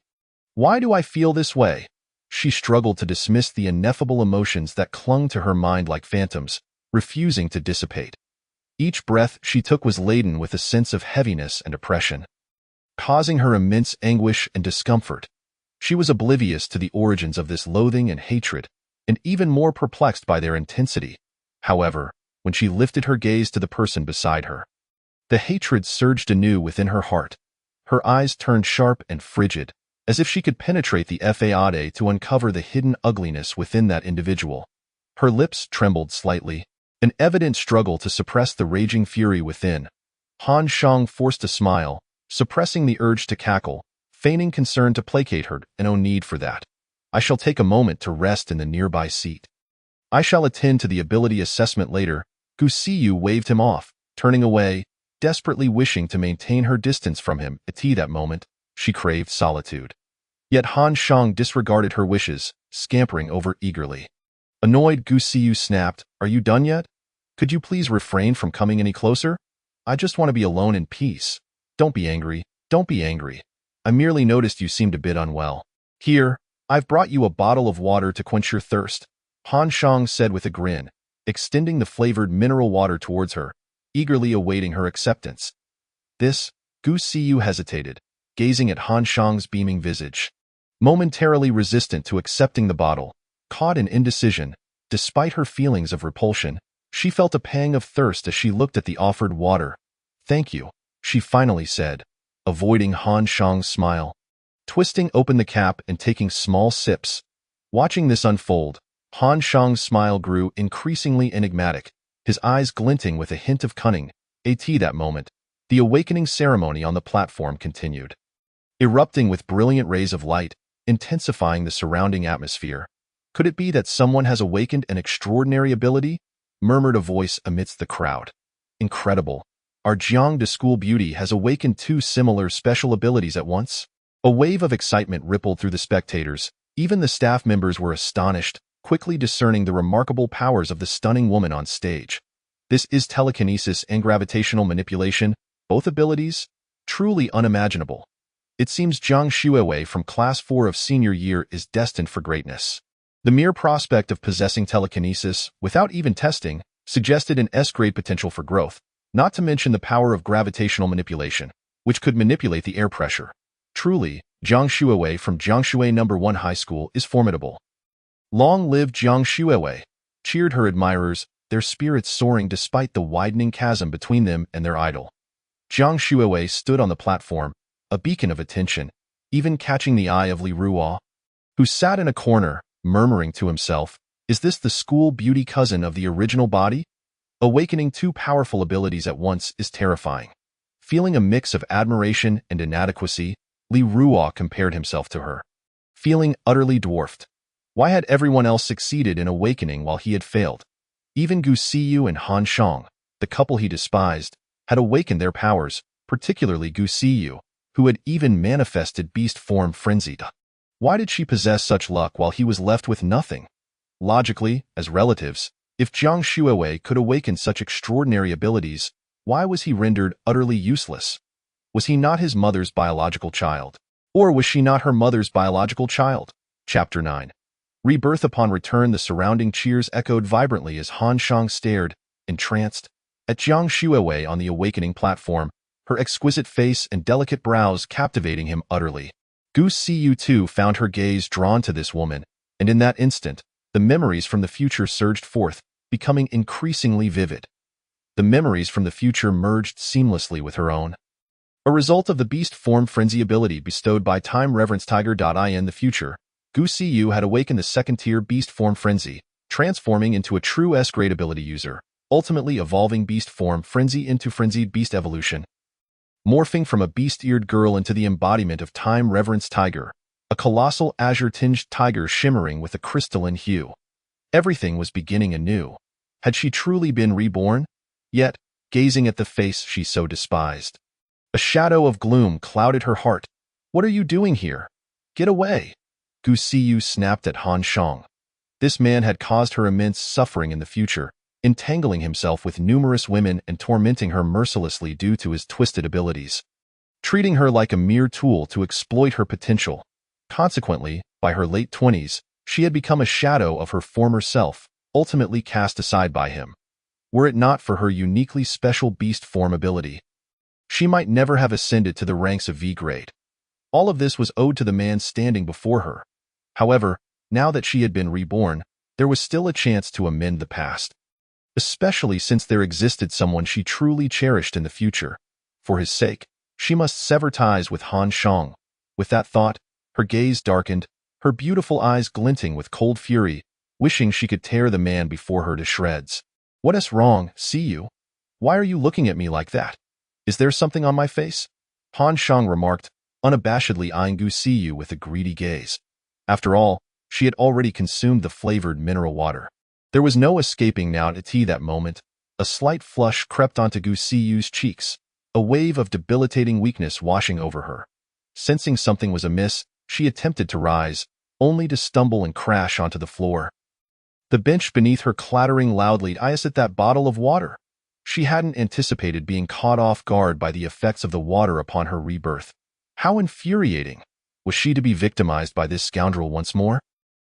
Why do I feel this way?" She struggled to dismiss the ineffable emotions that clung to her mind like phantoms, refusing to dissipate. Each breath she took was laden with a sense of heaviness and oppression, causing her immense anguish and discomfort. She was oblivious to the origins of this loathing and hatred, and even more perplexed by their intensity. However, when she lifted her gaze to the person beside her, the hatred surged anew within her heart. Her eyes turned sharp and frigid, as if she could penetrate the fade to uncover the hidden ugliness within that individual. Her lips trembled slightly, an evident struggle to suppress the raging fury within. Han Shang forced a smile, suppressing the urge to cackle, feigning concern to placate her, and no need for that. "I shall take a moment to rest in the nearby seat. I shall attend to the ability assessment later." Gu Siyu waved him off, turning away, desperately wishing to maintain her distance from him. At that moment, she craved solitude. Yet Han Shang disregarded her wishes, scampering over eagerly. Annoyed, Gu Siyu snapped, "Are you done yet? Could you please refrain from coming any closer? I just want to be alone in peace." "Don't be angry, don't be angry. I merely noticed you seemed a bit unwell. Here, I've brought you a bottle of water to quench your thirst," Han Shang said with a grin, extending the flavored mineral water towards her, eagerly awaiting her acceptance. This, Gu Siyu hesitated, gazing at Han Shang's beaming visage. Momentarily resistant to accepting the bottle, caught in indecision, despite her feelings of repulsion, she felt a pang of thirst as she looked at the offered water. "Thank you," she finally said, avoiding Han Shang's smile. Twisting open the cap and taking small sips. Watching this unfold, Han Shang's smile grew increasingly enigmatic, his eyes glinting with a hint of cunning. At that moment, the awakening ceremony on the platform continued, erupting with brilliant rays of light, intensifying the surrounding atmosphere. "Could it be that someone has awakened an extraordinary ability?" murmured a voice amidst the crowd. "Incredible. Our Jiang school beauty has awakened two similar special abilities at once." A wave of excitement rippled through the spectators. Even the staff members were astonished, quickly discerning the remarkable powers of the stunning woman on stage. This is telekinesis and gravitational manipulation, both abilities? Truly unimaginable. It seems Jiang Shuiwei from Class 4 of senior year is destined for greatness. The mere prospect of possessing telekinesis, without even testing, suggested an S-grade potential for growth, not to mention the power of gravitational manipulation, which could manipulate the air pressure. Truly, Jiang Shuiwei from Jiangshui No. 1 High School is formidable. "Long live Jiang Shuiwei," cheered her admirers, their spirits soaring despite the widening chasm between them and their idol. Jiang Shuiwei stood on the platform, a beacon of attention, even catching the eye of Li Ruo, who sat in a corner, murmuring to himself, "Is this the school beauty cousin of the original body?" Awakening two powerful abilities at once is terrifying. Feeling a mix of admiration and inadequacy, Li Ruo compared himself to her. Feeling utterly dwarfed. Why had everyone else succeeded in awakening while he had failed? Even Gu Siyu and Han Shang, the couple he despised, had awakened their powers, particularly Gu Siyu, who had even manifested beast form frenzied. Why did she possess such luck while he was left with nothing? Logically, as relatives, if Jiang Shuiwei could awaken such extraordinary abilities, why was he rendered utterly useless? Was he not his mother's biological child? Or was she not her mother's biological child? Chapter 9. Rebirth. Upon return, the surrounding cheers echoed vibrantly as Han Shang stared, entranced, at Jiang Shuiwei on the awakening platform, her exquisite face and delicate brows captivating him utterly. Gu Siyu too found her gaze drawn to this woman, and in that instant, the memories from the future surged forth, becoming increasingly vivid. The memories from the future merged seamlessly with her own. A result of the beast form frenzy ability bestowed by Time Reverence Tiger.in the future, Gu Siyu had awakened the second-tier beast form frenzy, transforming into a true S-grade ability user, ultimately evolving beast form frenzy into frenzied beast evolution. Morphing from a beast-eared girl into the embodiment of Time Reverence Tiger, a colossal azure-tinged tiger shimmering with a crystalline hue. Everything was beginning anew. Had she truly been reborn? Yet, gazing at the face she so despised, a shadow of gloom clouded her heart. What are you doing here? Get away! Gu Siyu snapped at Han Shang. This man had caused her immense suffering in the future, entangling himself with numerous women and tormenting her mercilessly due to his twisted abilities, treating her like a mere tool to exploit her potential. Consequently, by her late 20s, she had become a shadow of her former self, ultimately cast aside by him. Were it not for her uniquely special beast form ability, she might never have ascended to the ranks of V-grade. All of this was owed to the man standing before her. However, now that she had been reborn, there was still a chance to amend the past. Especially since there existed someone she truly cherished in the future. For his sake, she must sever ties with Han Shang. With that thought, her gaze darkened, her beautiful eyes glinting with cold fury, wishing she could tear the man before her to shreds. What is wrong, Siyu? Why are you looking at me like that? Is there something on my face? Han Shang remarked, unabashedly eyeing Gu Siyu with a greedy gaze. After all, she had already consumed the flavored mineral water. There was no escaping now to tea that moment. A slight flush crept onto Gu Siyu's cheeks, a wave of debilitating weakness washing over her. Sensing something was amiss, she attempted to rise, only to stumble and crash onto the floor. The bench beneath her clattering loudly at that bottle of water. She hadn't anticipated being caught off guard by the effects of the water upon her rebirth. How infuriating! Was she to be victimized by this scoundrel once more?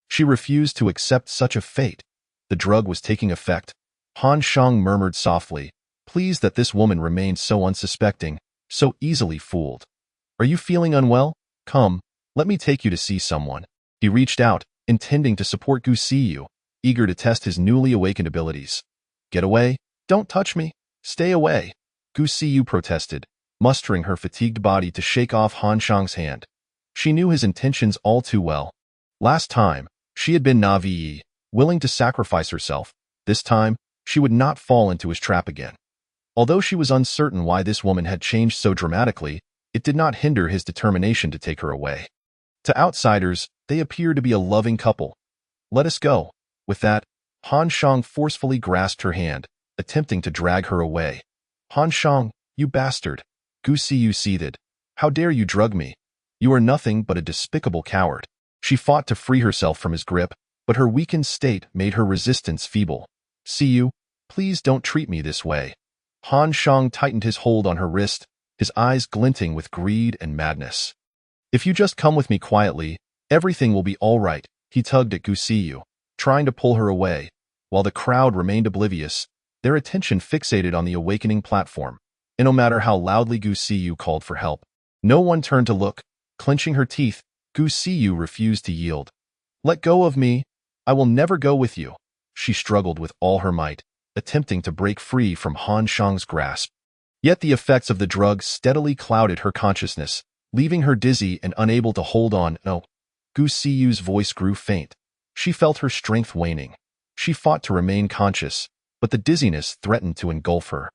She refused to accept such a fate. The drug was taking effect. Han Shang murmured softly, pleased that this woman remained so unsuspecting, so easily fooled. Are you feeling unwell? Come, let me take you to see someone. He reached out, intending to support Gu Siyu, eager to test his newly awakened abilities. Get away! Don't touch me! Stay away! Gu Siyu protested, mustering her fatigued body to shake off Han Shang's hand. She knew his intentions all too well. Last time, she had been Navi, willing to sacrifice herself. This time, she would not fall into his trap again. Although she was uncertain why this woman had changed so dramatically, it did not hinder his determination to take her away. To outsiders, they appeared to be a loving couple. Let us go. With that, Han Shang forcefully grasped her hand, attempting to drag her away. Han Shang, you bastard! Gu Siyu seethed. How dare you drug me? You are nothing but a despicable coward. She fought to free herself from his grip, but her weakened state made her resistance feeble. Siyu, please don't treat me this way. Han Shang tightened his hold on her wrist, his eyes glinting with greed and madness. If you just come with me quietly, everything will be all right. He tugged at Gu Siyu, trying to pull her away, while the crowd remained oblivious, their attention fixated on the awakening platform. And no matter how loudly Gu Siyu called for help, no one turned to look. Clenching her teeth, Gu Siyu refused to yield. Let go of me. I will never go with you. She struggled with all her might, attempting to break free from Han Shang's grasp. Yet the effects of the drug steadily clouded her consciousness, leaving her dizzy and unable to hold on. No. Gu Siyu's voice grew faint. She felt her strength waning. She fought to remain conscious, but the dizziness threatened to engulf her.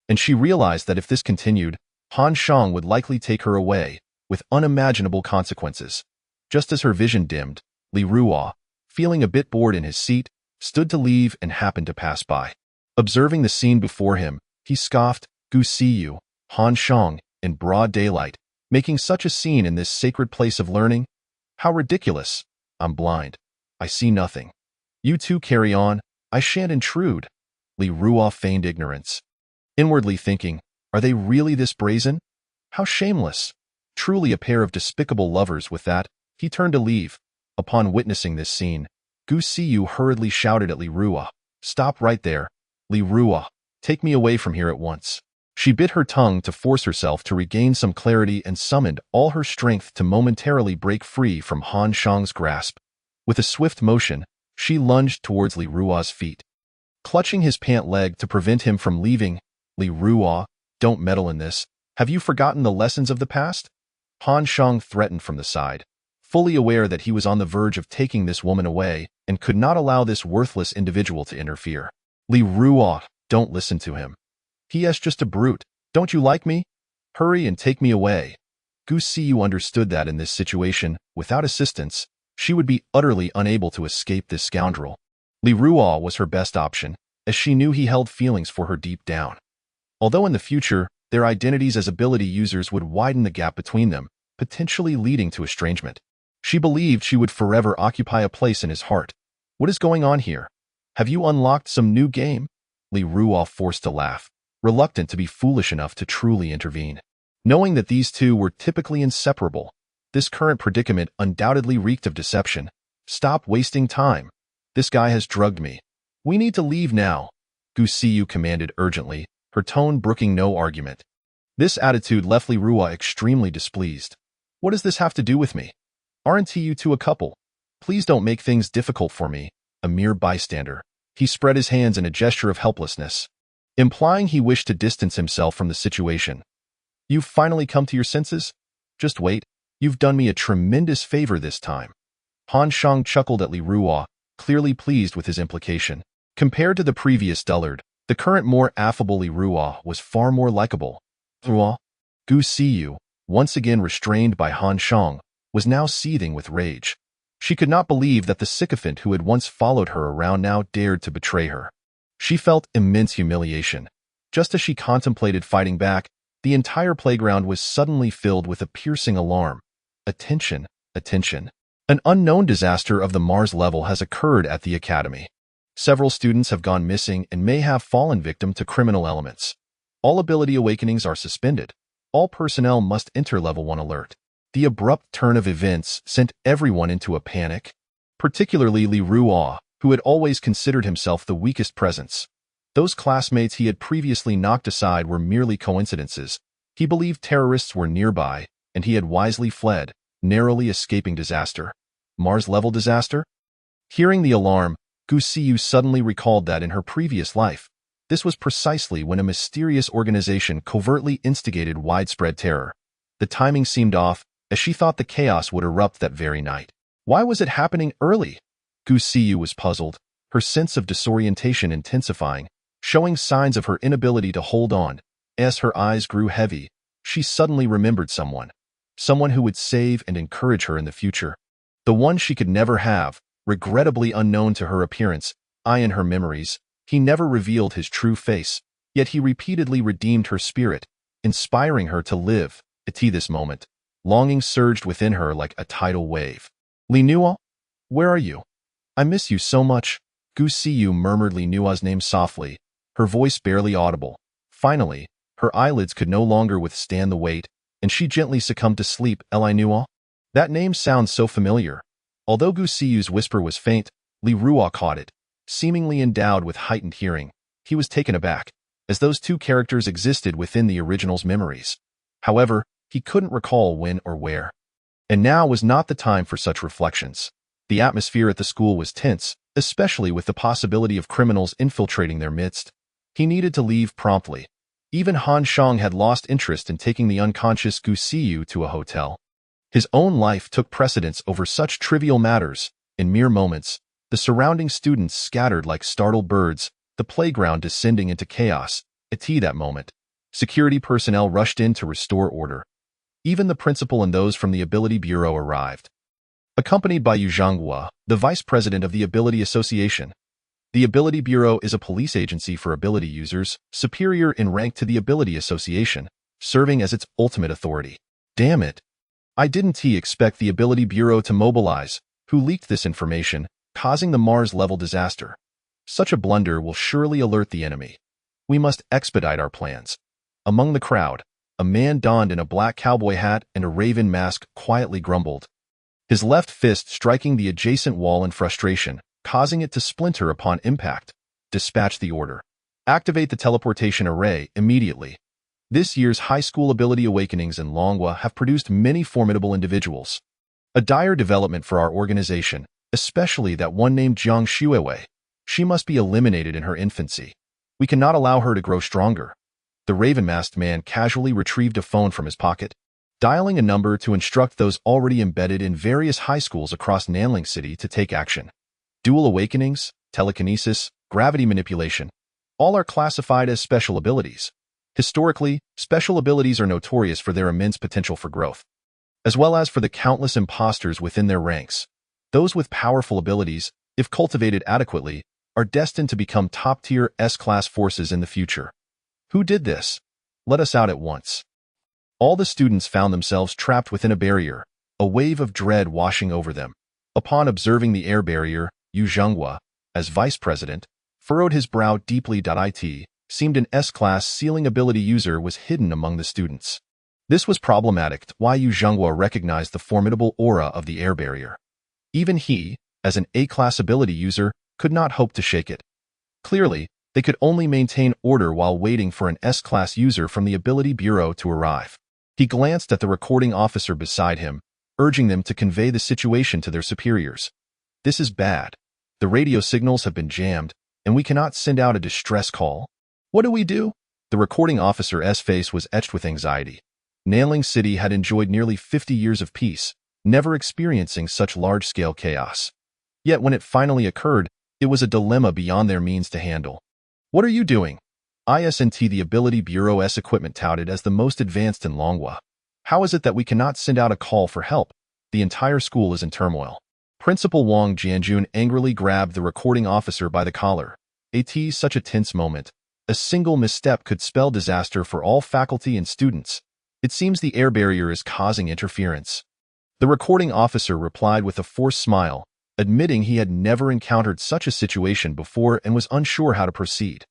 And she realized that if this continued, Han Shang would likely take her away, with unimaginable consequences. Just as her vision dimmed, Li Ruo, feeling a bit bored in his seat, stood to leave and happened to pass by. Observing the scene before him, he scoffed, "Gu Siyu, Han Shang, in broad daylight, making such a scene in this sacred place of learning? How ridiculous! I'm blind. I see nothing. You two carry on, I shan't intrude." Li Ruo feigned ignorance, inwardly thinking, are they really this brazen? How shameless! Truly a pair of despicable lovers. With that, he turned to leave. Upon witnessing this scene, Gu Siyu hurriedly shouted at Li Ruo, "Stop right there. Li Ruo, take me away from here at once." She bit her tongue to force herself to regain some clarity and summoned all her strength to momentarily break free from Han Shang's grasp. With a swift motion, she lunged towards Li Ruo's feet. Clutching his pant leg to prevent him from leaving, "Li Ruo, don't meddle in this. Have you forgotten the lessons of the past?" Han Shang threatened from the side, fully aware that he was on the verge of taking this woman away and could not allow this worthless individual to interfere. "Li Ruo, don't listen to him. He is just a brute. Don't you like me? Hurry and take me away." Gu Siyu understood that in this situation, without assistance, she would be utterly unable to escape this scoundrel. Li Ruo was her best option, as she knew he held feelings for her deep down. Although in the future, their identities as ability users would widen the gap between them, potentially leading to estrangement. She believed she would forever occupy a place in his heart. "What is going on here? Have you unlocked some new game?" Li Ruo forced to laugh, reluctant to be foolish enough to truly intervene. Knowing that these two were typically inseparable, this current predicament undoubtedly reeked of deception. "Stop wasting time. This guy has drugged me. We need to leave now," Gu Siyu commanded urgently, her tone brooking no argument. This attitude left Li Ruo extremely displeased. "What does this have to do with me? Aren't you two a couple? Please don't make things difficult for me, a mere bystander." He spread his hands in a gesture of helplessness, implying he wished to distance himself from the situation. "You've finally come to your senses? Just wait. You've done me a tremendous favor this time." Han Shang chuckled at Li Ruo, clearly pleased with his implication. Compared to the previous dullard, the current more affable Li Ruo was far more likable. Ruo, Gu Siyu, once again restrained by Han Shang, was now seething with rage. She could not believe that the sycophant who had once followed her around now dared to betray her. She felt immense humiliation. Just as she contemplated fighting back, the entire playground was suddenly filled with a piercing alarm. "Attention, attention. An unknown disaster of the Mars level has occurred at the Academy. Several students have gone missing and may have fallen victim to criminal elements. All ability awakenings are suspended. All personnel must enter Level 1 alert." The abrupt turn of events sent everyone into a panic, particularly Li Ruo, who had always considered himself the weakest presence. Those classmates he had previously knocked aside were merely coincidences. He believed terrorists were nearby, and he had wisely fled, narrowly escaping disaster. Mars-level disaster? Hearing the alarm, Gu Siyu suddenly recalled that in her previous life, this was precisely when a mysterious organization covertly instigated widespread terror. The timing seemed off, as she thought the chaos would erupt that very night. Why was it happening early? Gu Siyu was puzzled, her sense of disorientation intensifying, showing signs of her inability to hold on. As her eyes grew heavy, she suddenly remembered someone who would save and encourage her in the future. The one she could never have, regrettably unknown to her appearance, in her memories. He never revealed his true face, yet he repeatedly redeemed her spirit, inspiring her to live. At this moment, longing surged within her like a tidal wave. "Li Nuo, where are you? I miss you so much." Gu Siyu murmured Li Nuo's name softly, her voice barely audible. Finally, her eyelids could no longer withstand the weight, and she gently succumbed to sleep. "Li Nuo?" That name sounds so familiar. Although Gu Siyu's whisper was faint, Li Ruo caught it. Seemingly endowed with heightened hearing, he was taken aback, as those two characters existed within the original's memories. However, he couldn't recall when or where. And now was not the time for such reflections. The atmosphere at the school was tense, especially with the possibility of criminals infiltrating their midst. He needed to leave promptly. Even Han Shang had lost interest in taking the unconscious Gu Siyu to a hotel. His own life took precedence over such trivial matters. In mere moments, the surrounding students scattered like startled birds, the playground descending into chaos. At that moment, security personnel rushed in to restore order. Even the principal and those from the Ability Bureau arrived, accompanied by Yu Zhonghua, the vice president of the Ability Association. The Ability Bureau is a police agency for ability users, superior in rank to the Ability Association, serving as its ultimate authority. Damn it! I didn't expect the Ability Bureau to mobilize, who leaked this information, causing the Mars-level disaster. Such a blunder will surely alert the enemy. We must expedite our plans. Among the crowd, a man donned in a black cowboy hat and a raven mask quietly grumbled, his left fist striking the adjacent wall in frustration, causing it to splinter upon impact. Dispatch the order. Activate the teleportation array immediately. This year's high school ability awakenings in Longhua have produced many formidable individuals. A dire development for our organization, especially that one named Jiang Shuiwei. She must be eliminated in her infancy. We cannot allow her to grow stronger. The raven-masked man casually retrieved a phone from his pocket, dialing a number to instruct those already embedded in various high schools across Nanling City to take action. Dual awakenings, telekinesis, gravity manipulation, all are classified as special abilities. Historically, special abilities are notorious for their immense potential for growth, as well as for the countless imposters within their ranks. Those with powerful abilities, if cultivated adequately, are destined to become top-tier S-class forces in the future. Who did this? Let us out at once. All the students found themselves trapped within a barrier, a wave of dread washing over them. Upon observing the air barrier, Yu Zhonghua, as vice president, furrowed his brow deeply. It seemed an S-class sealing ability user was hidden among the students. This was problematic. Why Yu Zhonghua recognized the formidable aura of the air barrier. Even he, as an A-class ability user, could not hope to shake it. Clearly, they could only maintain order while waiting for an S-class user from the Ability Bureau to arrive. He glanced at the recording officer beside him, urging them to convey the situation to their superiors. This is bad. The radio signals have been jammed, and we cannot send out a distress call. What do we do? The recording officer's face was etched with anxiety. Nanling City had enjoyed nearly 50 years of peace, never experiencing such large-scale chaos. Yet when it finally occurred, it was a dilemma beyond their means to handle. What are you doing? ISNT, the Ability Bureau's equipment touted as the most advanced in Longhua. How is it that we cannot send out a call for help? The entire school is in turmoil. Principal Wang Jianjun angrily grabbed the recording officer by the collar. Such a tense moment. A single misstep could spell disaster for all faculty and students. It seems the air barrier is causing interference. The recording officer replied with a forced smile, admitting he had never encountered such a situation before and was unsure how to proceed.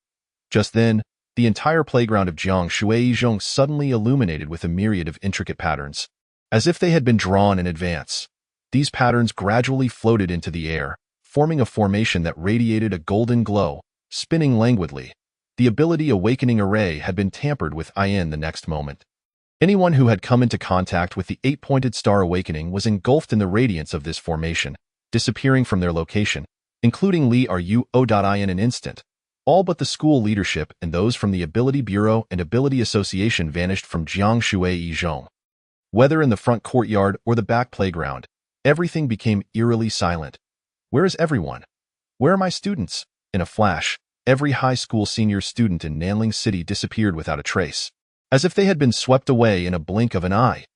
Just then, the entire playground of Jiang Shuizhong suddenly illuminated with a myriad of intricate patterns, as if they had been drawn in advance. These patterns gradually floated into the air, forming a formation that radiated a golden glow, spinning languidly. The Ability Awakening Array had been tampered with the next moment. Anyone who had come into contact with the 8-pointed star awakening was engulfed in the radiance of this formation, disappearing from their location, including Li Ru in an instant. All but the school leadership and those from the Ability Bureau and Ability Association vanished from Jiang Shuizhong. Whether in the front courtyard or the back playground, everything became eerily silent. Where is everyone? Where are my students? In a flash, every high school senior student in Nanling City disappeared without a trace, as if they had been swept away in a blink of an eye.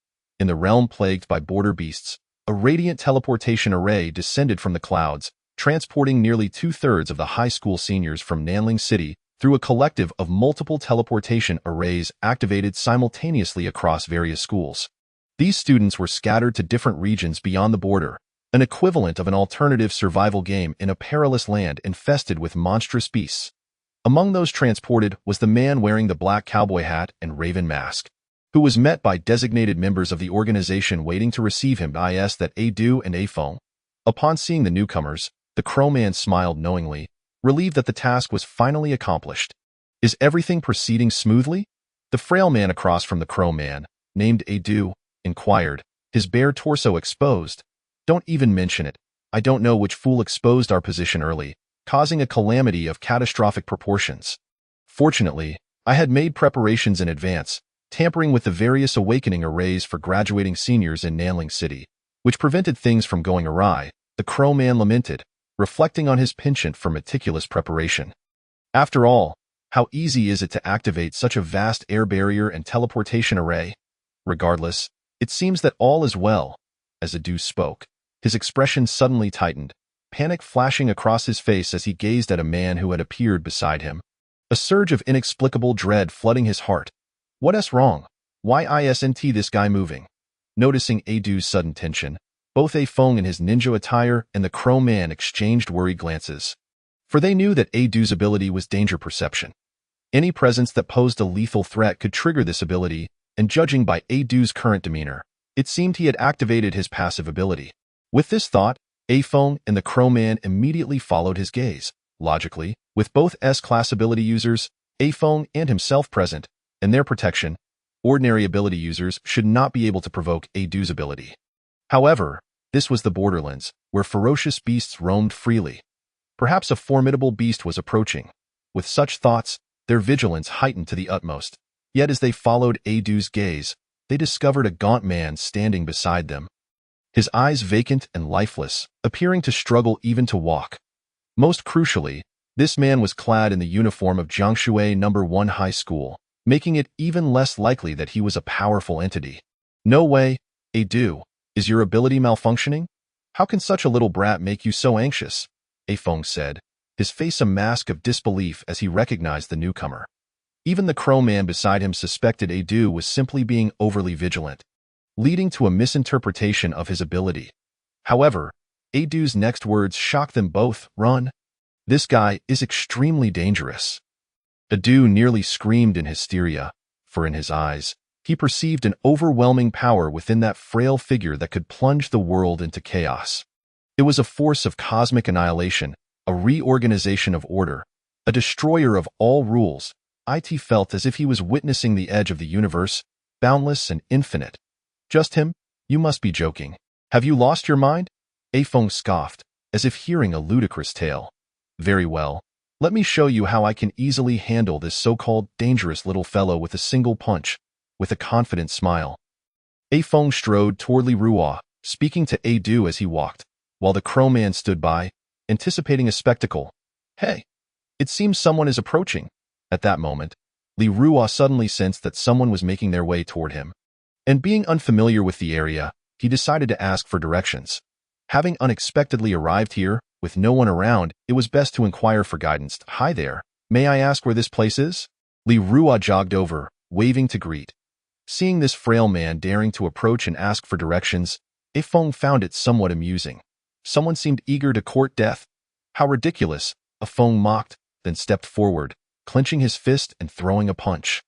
In the realm plagued by border beasts, a radiant teleportation array descended from the clouds, transporting nearly 2/3 of the high school seniors from Nanling City through a collective of multiple teleportation arrays activated simultaneously across various schools. These students were scattered to different regions beyond the border, an equivalent of an alternative survival game in a perilous land infested with monstrous beasts. Among those transported was the man wearing the black cowboy hat and raven mask, who was met by designated members of the organization waiting to receive him. That Adu and Afong. Upon seeing the newcomers, the Crow Man smiled knowingly, relieved that the task was finally accomplished. Is everything proceeding smoothly? The frail man across from the Crow Man, named Adu, inquired, his bare torso exposed. Don't even mention it. I don't know which fool exposed our position early, causing a calamity of catastrophic proportions. Fortunately, I had made preparations in advance, tampering with the various awakening arrays for graduating seniors in Nanling City, which prevented things from going awry, the Crow Man lamented, reflecting on his penchant for meticulous preparation. After all, how easy is it to activate such a vast air barrier and teleportation array? Regardless, it seems that all is well. As Adu spoke, his expression suddenly tightened, panic flashing across his face as he gazed at a man who had appeared beside him. A surge of inexplicable dread flooding his heart. What's wrong? Why isn't this guy moving? Noticing Adu's sudden tension, both A Feng in his ninja attire and the Crow Man exchanged worried glances. For they knew that Adu's ability was danger perception. Any presence that posed a lethal threat could trigger this ability, and judging by Adu's current demeanor, it seemed he had activated his passive ability. With this thought, A Feng and the Crow Man immediately followed his gaze. Logically, with both S-class ability users, A Feng and himself present, and their protection, ordinary ability users should not be able to provoke Adu's ability. However, this was the Borderlands, where ferocious beasts roamed freely. Perhaps a formidable beast was approaching. With such thoughts, their vigilance heightened to the utmost. Yet as they followed Adu's gaze, they discovered a gaunt man standing beside them. His eyes vacant and lifeless, appearing to struggle even to walk. Most crucially, this man was clad in the uniform of Jiangshui No. 1 High School, making it even less likely that he was a powerful entity. No way, Adu, is your ability malfunctioning? How can such a little brat make you so anxious? A Feng said, his face a mask of disbelief as he recognized the newcomer. Even the Crow Man beside him suspected Adu was simply being overly vigilant, leading to a misinterpretation of his ability. However, Adu's next words shocked them both. Run. This guy is extremely dangerous. Adu nearly screamed in hysteria, for in his eyes, he perceived an overwhelming power within that frail figure that could plunge the world into chaos. It was a force of cosmic annihilation, a reorganization of order, a destroyer of all rules. It felt as if he was witnessing the edge of the universe, boundless and infinite. Just him? You must be joking. Have you lost your mind? A Feng scoffed, as if hearing a ludicrous tale. Very well. Let me show you how I can easily handle this so-called dangerous little fellow with a single punch, with a confident smile. A Feng strode toward Li Ruo, speaking to Adu as he walked, while the Crow Man stood by, anticipating a spectacle. Hey, it seems someone is approaching. At that moment, Li Ruo suddenly sensed that someone was making their way toward him. And being unfamiliar with the area, he decided to ask for directions. Having unexpectedly arrived here, with no one around, it was best to inquire for guidance. Hi there, may I ask where this place is? Li Ruo jogged over, waving to greet. Seeing this frail man daring to approach and ask for directions, A Feng found it somewhat amusing. Someone seemed eager to court death. How ridiculous, A Feng mocked, then stepped forward, clenching his fist and throwing a punch.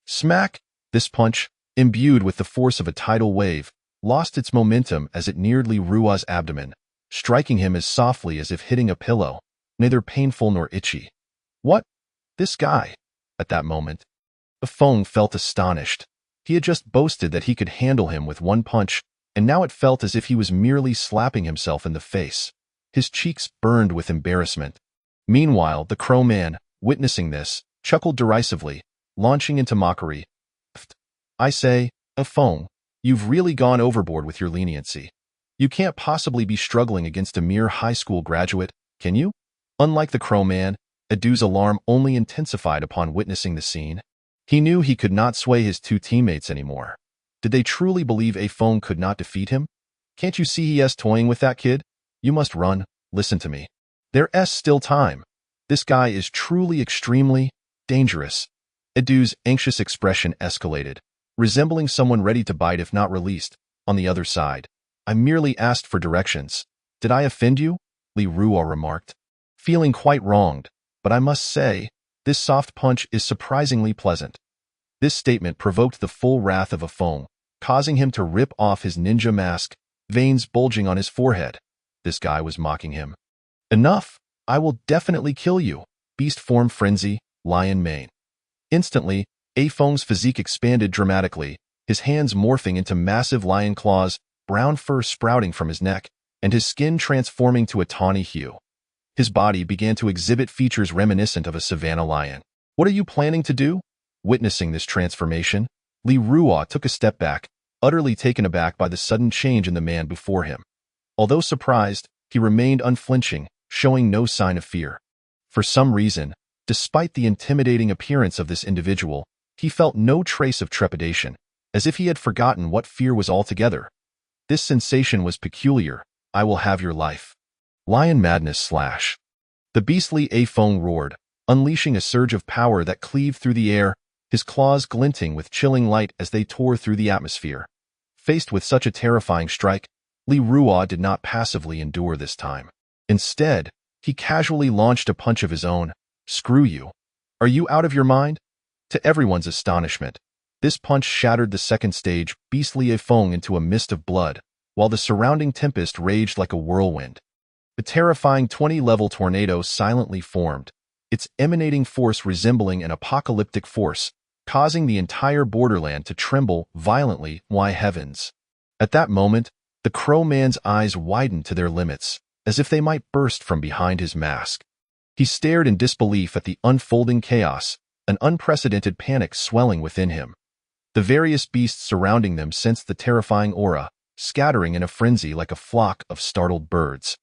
Smack! This punch, imbued with the force of a tidal wave, lost its momentum as it neared Li Ruo's abdomen, striking him as softly as if hitting a pillow, neither painful nor itchy. What? This guy? At that moment, A Feng felt astonished. He had just boasted that he could handle him with one punch, and now it felt as if he was merely slapping himself in the face. His cheeks burned with embarrassment. Meanwhile, the Crow Man, witnessing this, chuckled derisively, launching into mockery. I say, A Feng, you've really gone overboard with your leniency. You can't possibly be struggling against a mere high school graduate, can you? Unlike the Crow Man, Adu's alarm only intensified upon witnessing the scene. He knew he could not sway his two teammates anymore. Did they truly believe A Feng could not defeat him? Can't you see he is toying with that kid? You must run, listen to me. There's still time. This guy is truly extremely dangerous. Adu's anxious expression escalated, resembling someone ready to bite if not released. On the other side, I merely asked for directions. Did I offend you? Li Ruo remarked, feeling quite wronged, but I must say, this soft punch is surprisingly pleasant. This statement provoked the full wrath of A Feng, causing him to rip off his ninja mask, veins bulging on his forehead. This guy was mocking him. Enough! I will definitely kill you. Beast form frenzy, lion mane. Instantly, A Feng's physique expanded dramatically, his hands morphing into massive lion claws, brown fur sprouting from his neck, and his skin transforming to a tawny hue. His body began to exhibit features reminiscent of a savanna lion. What are you planning to do? Witnessing this transformation, Li Ruo took a step back, utterly taken aback by the sudden change in the man before him. Although surprised, he remained unflinching, showing no sign of fear. For some reason, Despite the intimidating appearance of this individual, he felt no trace of trepidation, as if he had forgotten what fear was altogether. This sensation was peculiar. I will have your life. Lion madness slash. The beastly Afong roared, unleashing a surge of power that cleaved through the air, his claws glinting with chilling light as they tore through the atmosphere. Faced with such a terrifying strike, Li Ruo did not passively endure this time. Instead, he casually launched a punch of his own. Screw you. Are you out of your mind? To everyone's astonishment, this punch shattered the second stage beastly Afong into a mist of blood, while the surrounding tempest raged like a whirlwind. The terrifying 20-level tornado silently formed, its emanating force resembling an apocalyptic force, causing the entire borderland to tremble violently. Why heavens! At that moment, the Crow Man's eyes widened to their limits, as if they might burst from behind his mask. He stared in disbelief at the unfolding chaos, an unprecedented panic swelling within him. The various beasts surrounding them sensed the terrifying aura, scattering in a frenzy like a flock of startled birds.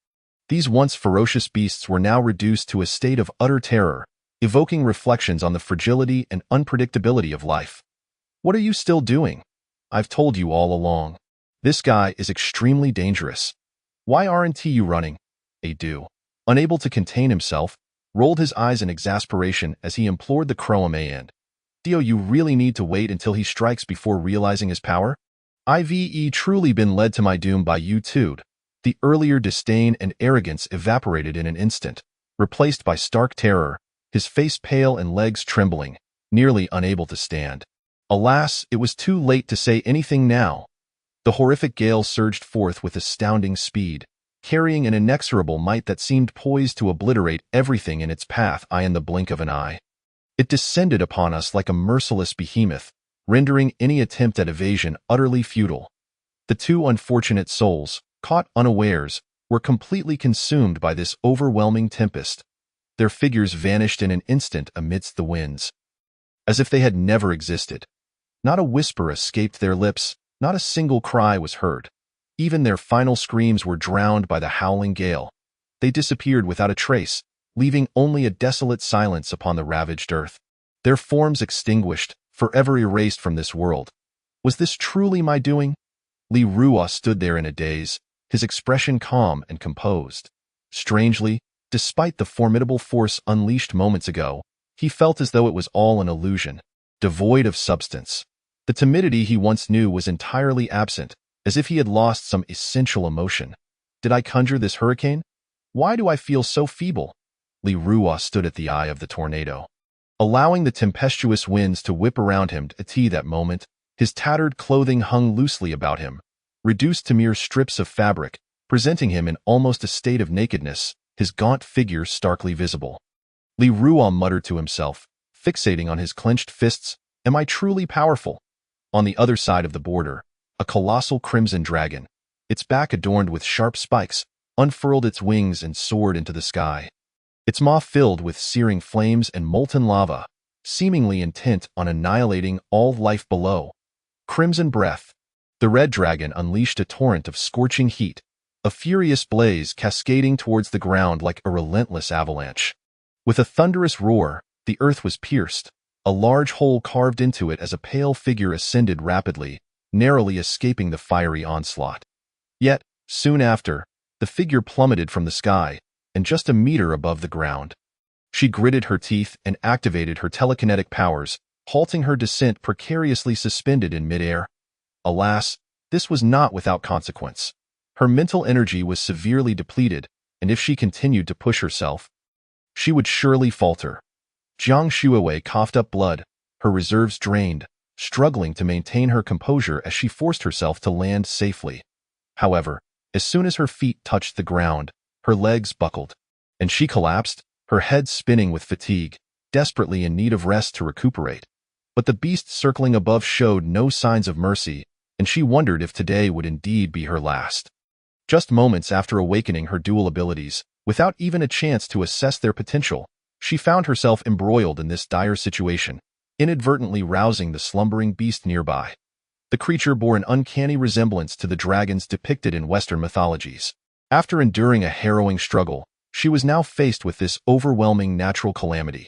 These once ferocious beasts were now reduced to a state of utter terror, evoking reflections on the fragility and unpredictability of life. What are you still doing? I've told you all along. This guy is extremely dangerous. Why aren't you running? Adu, unable to contain himself, rolled his eyes in exasperation as he implored the Crow-Man. Dio, you really need to wait until he strikes before realizing his power? I've truly been led to my doom by you too. The earlier disdain and arrogance evaporated in an instant, replaced by stark terror, his face pale and legs trembling, nearly unable to stand. Alas, it was too late to say anything now. The horrific gale surged forth with astounding speed, carrying an inexorable might that seemed poised to obliterate everything in its path in the blink of an eye. It descended upon us like a merciless behemoth, rendering any attempt at evasion utterly futile. The two unfortunate souls, caught unawares, were completely consumed by this overwhelming tempest. Their figures vanished in an instant amidst the winds, as if they had never existed. Not a whisper escaped their lips, not a single cry was heard. Even their final screams were drowned by the howling gale. They disappeared without a trace, leaving only a desolate silence upon the ravaged earth. Their forms extinguished, forever erased from this world. Was this truly my doing? Li Ruo stood there in a daze, his expression calm and composed. Strangely, despite the formidable force unleashed moments ago, he felt as though it was all an illusion, devoid of substance. The timidity he once knew was entirely absent, as if he had lost some essential emotion. Did I conjure this hurricane? Why do I feel so feeble? Li Ruo stood at the eye of the tornado, allowing the tempestuous winds to whip around him at that moment. His tattered clothing hung loosely about him, reduced to mere strips of fabric, presenting him in almost a state of nakedness, his gaunt figure starkly visible. Li Ruo muttered to himself, fixating on his clenched fists, am I truly powerful? On the other side of the border, a colossal crimson dragon, its back adorned with sharp spikes, unfurled its wings and soared into the sky. Its maw filled with searing flames and molten lava, seemingly intent on annihilating all life below. Crimson breath. The red dragon unleashed a torrent of scorching heat, a furious blaze cascading towards the ground like a relentless avalanche. With a thunderous roar, the earth was pierced, a large hole carved into it as a pale figure ascended rapidly, narrowly escaping the fiery onslaught. Yet, soon after, the figure plummeted from the sky, and just a meter above the ground. She gritted her teeth and activated her telekinetic powers, halting her descent precariously suspended in midair. Alas, this was not without consequence. Her mental energy was severely depleted, and if she continued to push herself, she would surely falter. Jiang Shuiwei coughed up blood, her reserves drained, struggling to maintain her composure as she forced herself to land safely. However, as soon as her feet touched the ground, her legs buckled, and she collapsed, her head spinning with fatigue, desperately in need of rest to recuperate. But the beast circling above showed no signs of mercy, and she wondered if today would indeed be her last. Just moments after awakening her dual abilities, without even a chance to assess their potential, she found herself embroiled in this dire situation, inadvertently rousing the slumbering beast nearby. The creature bore an uncanny resemblance to the dragons depicted in Western mythologies. After enduring a harrowing struggle, she was now faced with this overwhelming natural calamity.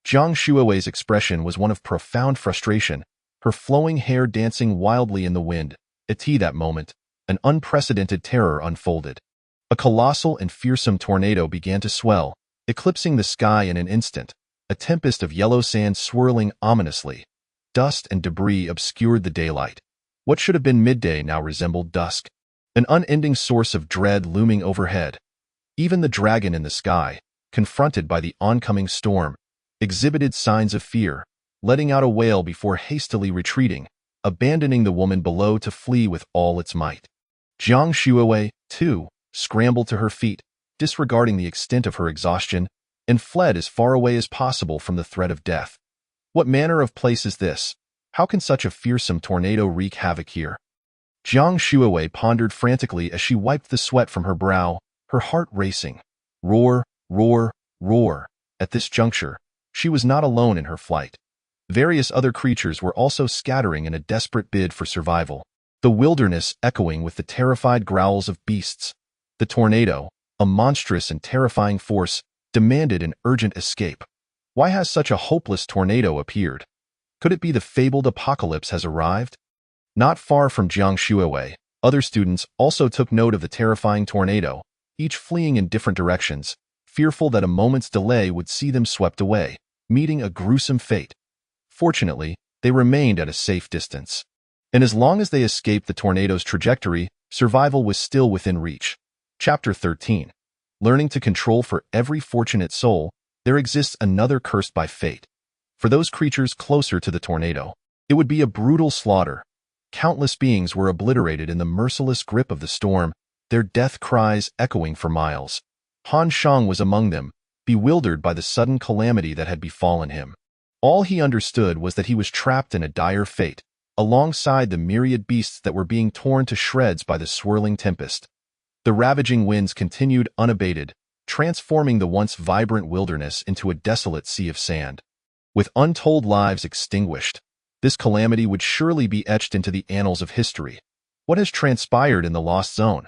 Jiang Shuiwei's expression was one of profound frustration, her flowing hair dancing wildly in the wind. At that moment, an unprecedented terror unfolded. A colossal and fearsome tornado began to swell, eclipsing the sky in an instant, a tempest of yellow sand swirling ominously. Dust and debris obscured the daylight. What should have been midday now resembled dusk, an unending source of dread looming overhead. Even the dragon in the sky, confronted by the oncoming storm, exhibited signs of fear, letting out a wail before hastily retreating, abandoning the woman below to flee with all its might. Jiang Shuiwei, too, scrambled to her feet, disregarding the extent of her exhaustion, and fled as far away as possible from the threat of death. What manner of place is this? How can such a fearsome tornado wreak havoc here? Jiang Shuiwei pondered frantically as she wiped the sweat from her brow, her heart racing. Roar, roar, roar. At this juncture, she was not alone in her flight. Various other creatures were also scattering in a desperate bid for survival, the wilderness echoing with the terrified growls of beasts. The tornado, a monstrous and terrifying force, demanded an urgent escape. Why has such a hopeless tornado appeared? Could it be the fabled apocalypse has arrived? Not far from Jiang Shuiwei, other students also took note of the terrifying tornado, each fleeing in different directions, fearful that a moment's delay would see them swept away, meeting a gruesome fate. Fortunately, they remained at a safe distance. And as long as they escaped the tornado's trajectory, survival was still within reach. Chapter 13. Learning to control. For every fortunate soul, there exists another cursed by fate. For those creatures closer to the tornado, it would be a brutal slaughter. Countless beings were obliterated in the merciless grip of the storm, their death cries echoing for miles. Han Shang was among them, bewildered by the sudden calamity that had befallen him. All he understood was that he was trapped in a dire fate, alongside the myriad beasts that were being torn to shreds by the swirling tempest. The ravaging winds continued unabated, transforming the once vibrant wilderness into a desolate sea of sand. With untold lives extinguished, this calamity would surely be etched into the annals of history. What has transpired in the Lost Zone?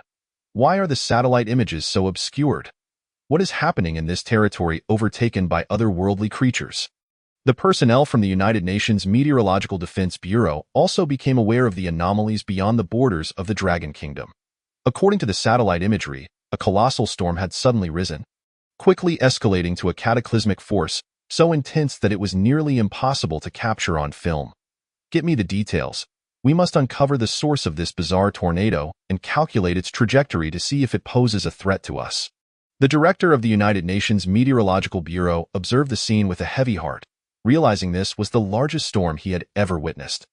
Why are the satellite images so obscured? What is happening in this territory overtaken by otherworldly creatures? The personnel from the United Nations Meteorological Defense Bureau also became aware of the anomalies beyond the borders of the Dragon Kingdom. According to the satellite imagery, a colossal storm had suddenly risen, quickly escalating to a cataclysmic force so intense that it was nearly impossible to capture on film. Get me the details. We must uncover the source of this bizarre tornado and calculate its trajectory to see if it poses a threat to us. The director of the United Nations Meteorological Bureau observed the scene with a heavy heart, realizing this was the largest storm he had ever witnessed.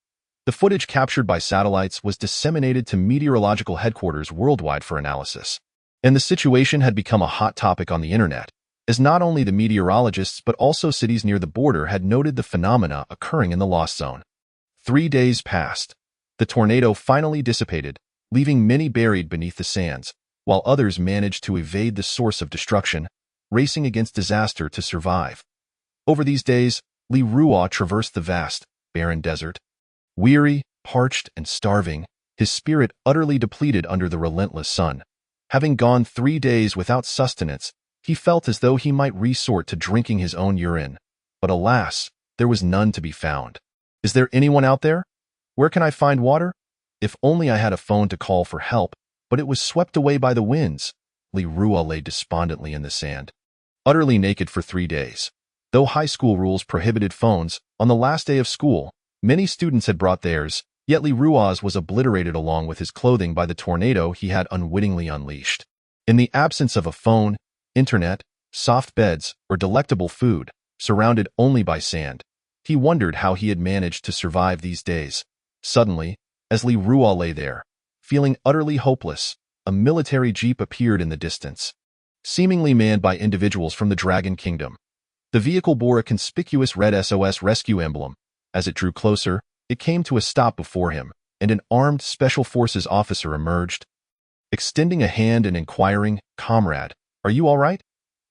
The footage captured by satellites was disseminated to meteorological headquarters worldwide for analysis, and the situation had become a hot topic on the internet, as not only the meteorologists but also cities near the border had noted the phenomena occurring in the Lost Zone. 3 days passed. The tornado finally dissipated, leaving many buried beneath the sands, while others managed to evade the source of destruction, racing against disaster to survive. Over these days, Li Ruo traversed the vast, barren desert. Weary, parched, and starving, his spirit utterly depleted under the relentless sun. Having gone 3 days without sustenance, he felt as though he might resort to drinking his own urine. But alas, there was none to be found. Is there anyone out there? Where can I find water? If only I had a phone to call for help, but it was swept away by the winds. Li Ruo lay despondently in the sand, utterly naked for 3 days. Though high school rules prohibited phones, on the last day of school, many students had brought theirs, yet Li Ruo's was obliterated along with his clothing by the tornado he had unwittingly unleashed. In the absence of a phone, internet, soft beds, or delectable food, surrounded only by sand, he wondered how he had managed to survive these days. Suddenly, as Li Ruo lay there, feeling utterly hopeless, a military jeep appeared in the distance, seemingly manned by individuals from the Dragon Kingdom. The vehicle bore a conspicuous red SOS rescue emblem. As it drew closer, it came to a stop before him, and an armed Special Forces officer emerged. Extending a hand and inquiring, "Comrade, are you all right?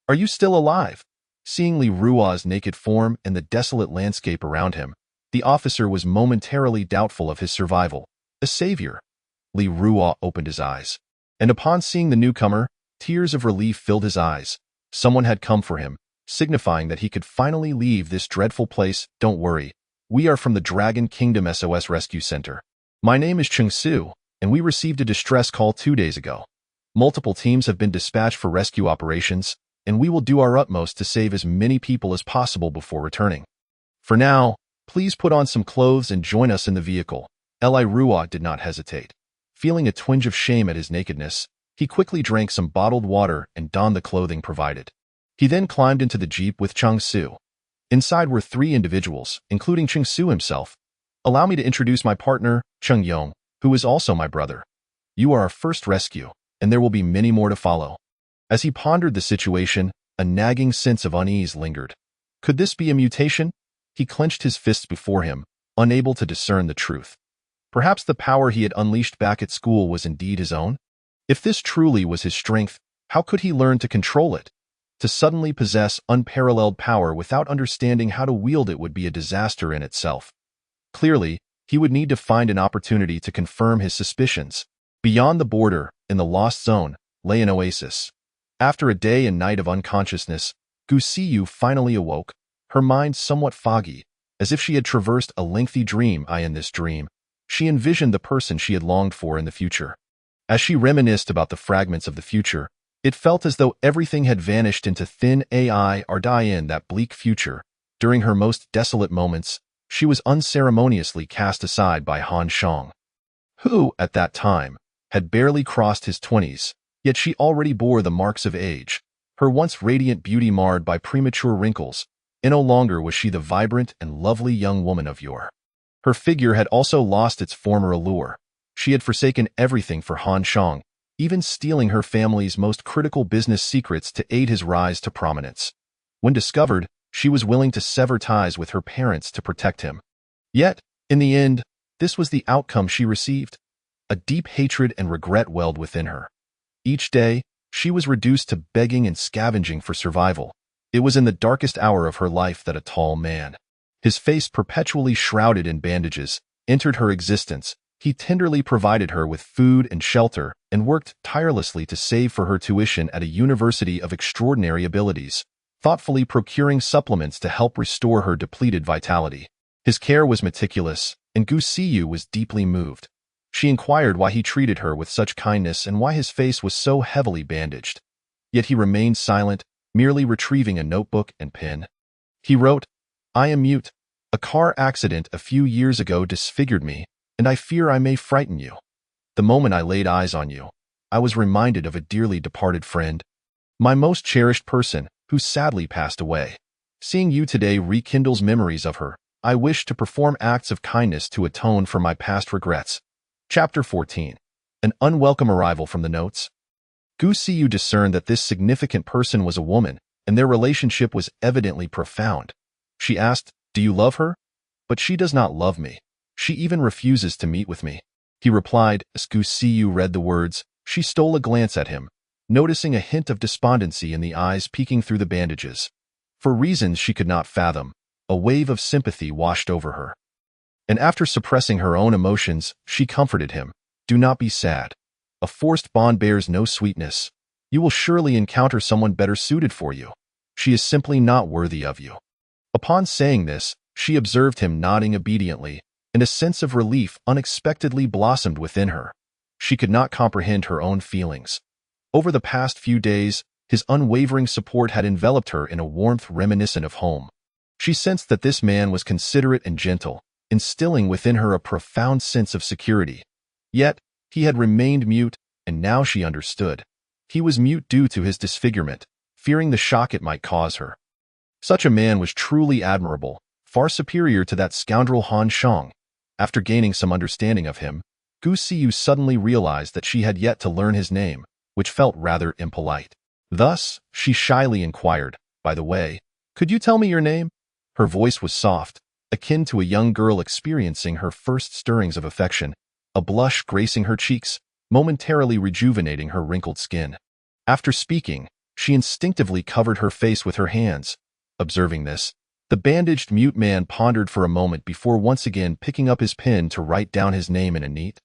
Are you still alive?" Seeing Li Ruo's naked form and the desolate landscape around him, the officer was momentarily doubtful of his survival. A savior. Li Ruo opened his eyes, and upon seeing the newcomer, tears of relief filled his eyes. Someone had come for him, signifying that he could finally leave this dreadful place. Don't worry. We are from the Dragon Kingdom SOS Rescue Center. My name is Chung Su, and we received a distress call 2 days ago. Multiple teams have been dispatched for rescue operations, and we will do our utmost to save as many people as possible before returning. For now, please put on some clothes and join us in the vehicle. Eli Ruah did not hesitate. Feeling a twinge of shame at his nakedness, he quickly drank some bottled water and donned the clothing provided. He then climbed into the jeep with Chung Su. Inside were 3 individuals, including Chung Su himself. Allow me to introduce my partner, Chung Yong, who is also my brother. You are our first rescue, and there will be many more to follow. As he pondered the situation, a nagging sense of unease lingered. Could this be a mutation? He clenched his fists before him, unable to discern the truth. Perhaps the power he had unleashed back at school was indeed his own? If this truly was his strength, how could he learn to control it? To suddenly possess unparalleled power without understanding how to wield it would be a disaster in itself. Clearly, he would need to find an opportunity to confirm his suspicions. Beyond the border, in the Lost Zone, lay an oasis. After a day and night of unconsciousness, Gu Siyu finally awoke, her mind somewhat foggy, as if she had traversed a lengthy dream. In this dream, she envisioned the person she had longed for in the future. As she reminisced about the fragments of the future, it felt as though everything had vanished into thin air or die in that bleak future. During her most desolate moments, she was unceremoniously cast aside by Han Shang, who, at that time, had barely crossed his 20s, yet she already bore the marks of age, her once radiant beauty marred by premature wrinkles, and no longer was she the vibrant and lovely young woman of yore. Her figure had also lost its former allure. She had forsaken everything for Han Shang, even stealing her family's most critical business secrets to aid his rise to prominence. When discovered, she was willing to sever ties with her parents to protect him. Yet, in the end, this was the outcome she received. A deep hatred and regret welled within her. Each day, she was reduced to begging and scavenging for survival. It was in the darkest hour of her life that a tall man, his face perpetually shrouded in bandages, entered her existence. He tenderly provided her with food and shelter and worked tirelessly to save for her tuition at a university of extraordinary abilities, thoughtfully procuring supplements to help restore her depleted vitality. His care was meticulous, and Gu Siyu was deeply moved. She inquired why he treated her with such kindness and why his face was so heavily bandaged. Yet he remained silent, merely retrieving a notebook and pen. He wrote, "I am mute. A car accident a few years ago disfigured me, and I fear I may frighten you. The moment I laid eyes on you, I was reminded of a dearly departed friend, my most cherished person, who sadly passed away. Seeing you today rekindles memories of her. I wish to perform acts of kindness to atone for my past regrets." Chapter 14. An unwelcome arrival from the notes. Gu Siyu discerned that this significant person was a woman, and their relationship was evidently profound. She asked, "Do you love her?" "But she does not love me. She even refuses to meet with me." He replied. As Gu Siyu read the words, she stole a glance at him, noticing a hint of despondency in the eyes peeking through the bandages. For reasons she could not fathom, a wave of sympathy washed over her. And after suppressing her own emotions, she comforted him. "Do not be sad. A forced bond bears no sweetness. You will surely encounter someone better suited for you. She is simply not worthy of you." Upon saying this, she observed him nodding obediently, and a sense of relief unexpectedly blossomed within her. She could not comprehend her own feelings. Over the past few days, his unwavering support had enveloped her in a warmth reminiscent of home. She sensed that this man was considerate and gentle, instilling within her a profound sense of security. Yet, he had remained mute, and now she understood. He was mute due to his disfigurement, fearing the shock it might cause her. Such a man was truly admirable, far superior to that scoundrel Han Shang. After gaining some understanding of him, Gu Siyu suddenly realized that she had yet to learn his name, which felt rather impolite. Thus, she shyly inquired, "By the way, could you tell me your name?" Her voice was soft, akin to a young girl experiencing her first stirrings of affection, a blush gracing her cheeks, momentarily rejuvenating her wrinkled skin. After speaking, she instinctively covered her face with her hands. Observing this, the bandaged mute man pondered for a moment before once again picking up his pen to write down his name in a neat,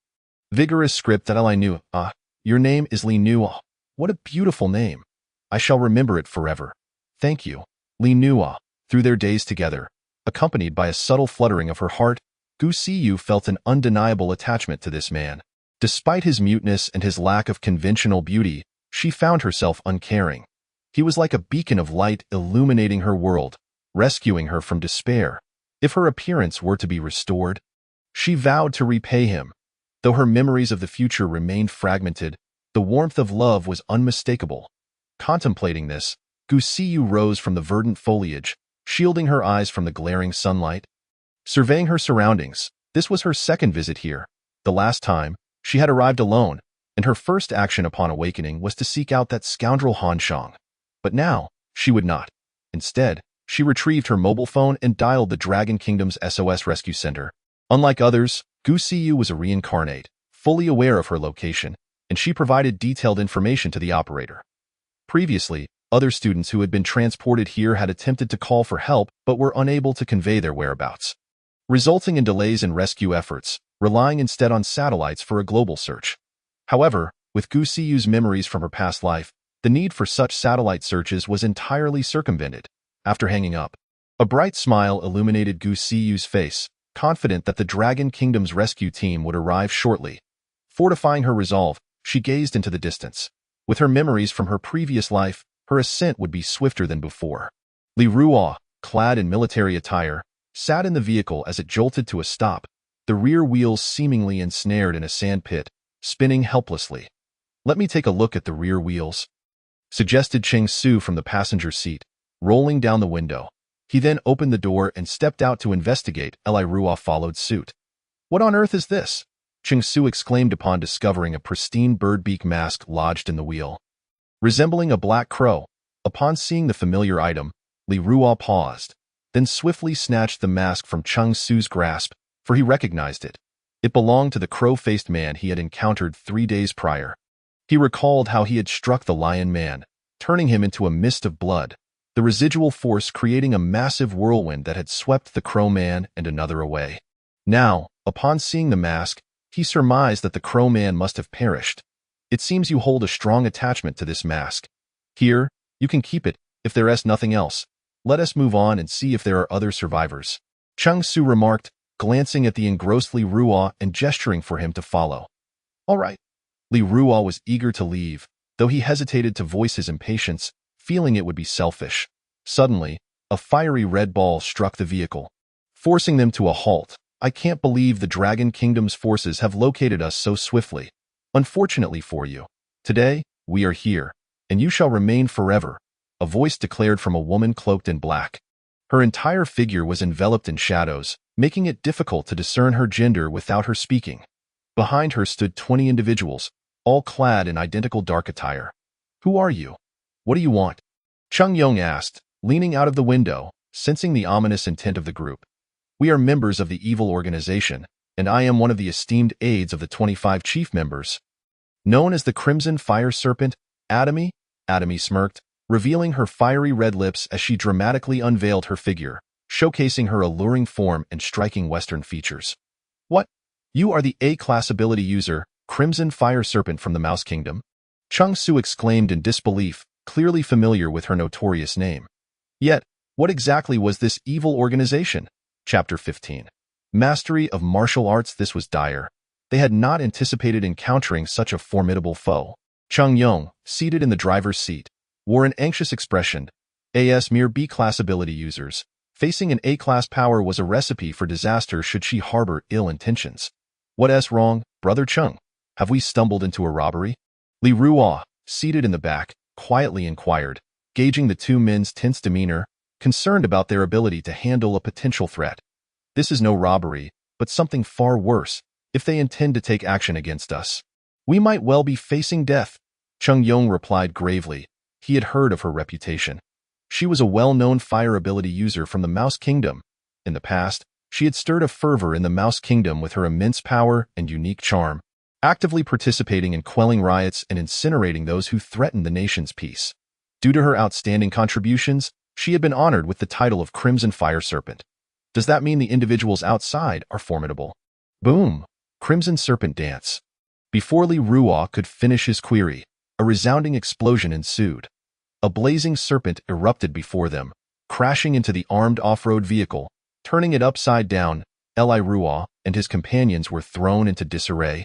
vigorous script that I knew. "Ah, your name is Li Nu. What a beautiful name. I shall remember it forever. Thank you." Li Nua. Through their days together, accompanied by a subtle fluttering of her heart, Gu Siyu felt an undeniable attachment to this man. Despite his muteness and his lack of conventional beauty, she found herself uncaring. He was like a beacon of light illuminating her world, rescuing her from despair. If her appearance were to be restored, she vowed to repay him. Though her memories of the future remained fragmented, the warmth of love was unmistakable. Contemplating this, Gu Siyu rose from the verdant foliage, shielding her eyes from the glaring sunlight. Surveying her surroundings, this was her second visit here. The last time, she had arrived alone, and her first action upon awakening was to seek out that scoundrel Han Shang. But now, she would not. Instead, she retrieved her mobile phone and dialed the Dragon Kingdom's SOS Rescue Center. Unlike others, Gu Siyu was a reincarnate, fully aware of her location, and she provided detailed information to the operator. Previously, other students who had been transported here had attempted to call for help but were unable to convey their whereabouts, resulting in delays in rescue efforts, relying instead on satellites for a global search. However, with Gu Siyu's memories from her past life, the need for such satellite searches was entirely circumvented. After hanging up, a bright smile illuminated Gu Siyu's face, confident that the Dragon Kingdom's rescue team would arrive shortly. Fortifying her resolve, she gazed into the distance. With her memories from her previous life, her ascent would be swifter than before. Li Ruo, clad in military attire, sat in the vehicle as it jolted to a stop, the rear wheels seemingly ensnared in a sand pit, spinning helplessly. "Let me take a look at the rear wheels," suggested Cheng Su from the passenger seat, rolling down the window. He then opened the door and stepped out to investigate. Li Ruo followed suit. "What on earth is this?" Cheng Su exclaimed upon discovering a pristine birdbeak mask lodged in the wheel. Resembling a black crow, upon seeing the familiar item, Li Ruo paused, then swiftly snatched the mask from Cheng Su's grasp, for he recognized it. It belonged to the crow-faced man he had encountered 3 days prior. He recalled how he had struck the lion man, turning him into a mist of blood, the residual force creating a massive whirlwind that had swept the crow man and another away. Now, upon seeing the mask, he surmised that the crow man must have perished. "It seems you hold a strong attachment to this mask. Here, you can keep it, if there is nothing else. Let us move on and see if there are other survivors," Cheng Su remarked, glancing at the engrossed Li Ruo and gesturing for him to follow. "All right." Li Ruo was eager to leave, though he hesitated to voice his impatience, feeling it would be selfish. Suddenly, a fiery red ball struck the vehicle, forcing them to a halt. "I can't believe the Dragon Kingdom's forces have located us so swiftly. Unfortunately for you, today, we are here, and you shall remain forever," a voice declared from a woman cloaked in black. Her entire figure was enveloped in shadows, making it difficult to discern her gender without her speaking. Behind her stood 20 individuals, all clad in identical dark attire. "Who are you? What do you want?" Chung Yong asked, leaning out of the window, sensing the ominous intent of the group. "We are members of the evil organization, and I am one of the esteemed aides of the 25 chief members." Known as the Crimson Fire Serpent, Atomy smirked, revealing her fiery red lips as she dramatically unveiled her figure, showcasing her alluring form and striking Western features. "What? You are the A-class ability user, Crimson Fire Serpent from the Mouse Kingdom?" Cheng Su exclaimed in disbelief, clearly familiar with her notorious name. Yet, what exactly was this evil organization? Chapter 15. Mastery of martial arts. This was dire. They had not anticipated encountering such a formidable foe. Chung Yong, seated in the driver's seat, wore an anxious expression. As mere B-class ability users, facing an A-class power was a recipe for disaster should she harbor ill intentions. "What's wrong, Brother Chung? Have we stumbled into a robbery?" Li Ruo, seated in the back, quietly inquired, gauging the two men's tense demeanor, concerned about their ability to handle a potential threat. "This is no robbery, but something far worse. If they intend to take action against us, we might well be facing death," Chung Yong replied gravely. He had heard of her reputation. She was a well-known fire ability user from the Mouse Kingdom. In the past, she had stirred a fervor in the Mouse Kingdom with her immense power and unique charm, actively participating in quelling riots and incinerating those who threatened the nation's peace. Due to her outstanding contributions, she had been honored with the title of Crimson Fire Serpent. Does that mean the individuals outside are formidable? Boom! Crimson Serpent Dance. Before Li Ruo could finish his query, a resounding explosion ensued. A blazing serpent erupted before them, crashing into the armed off-road vehicle, turning it upside down. Li Ruo and his companions were thrown into disarray,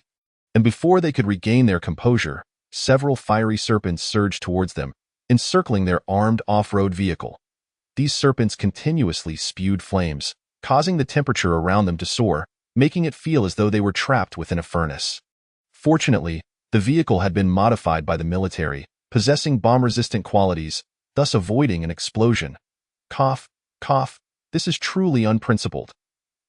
and before they could regain their composure, several fiery serpents surged towards them, encircling their armed off-road vehicle. These serpents continuously spewed flames, causing the temperature around them to soar, making it feel as though they were trapped within a furnace. Fortunately, the vehicle had been modified by the military, possessing bomb-resistant qualities, thus avoiding an explosion. Cough, cough, this is truly unprincipled.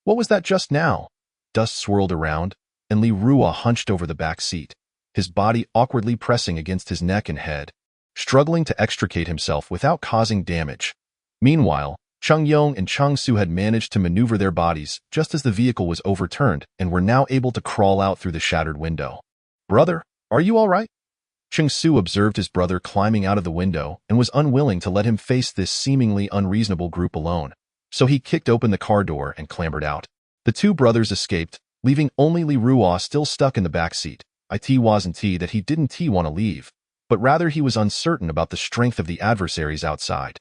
What was that just now? Dust swirled around, and Li Ruo hunched over the back seat, his body awkwardly pressing against his neck and head, struggling to extricate himself without causing damage. Meanwhile, Cheng Yong and Cheng Su had managed to maneuver their bodies just as the vehicle was overturned and were now able to crawl out through the shattered window. "Brother, are you all right?" Cheng Su observed his brother climbing out of the window and was unwilling to let him face this seemingly unreasonable group alone, so he kicked open the car door and clambered out. The two brothers escaped, leaving only Li Ruo still stuck in the back seat. It wasn't that he didn't want to leave, but rather he was uncertain about the strength of the adversaries outside.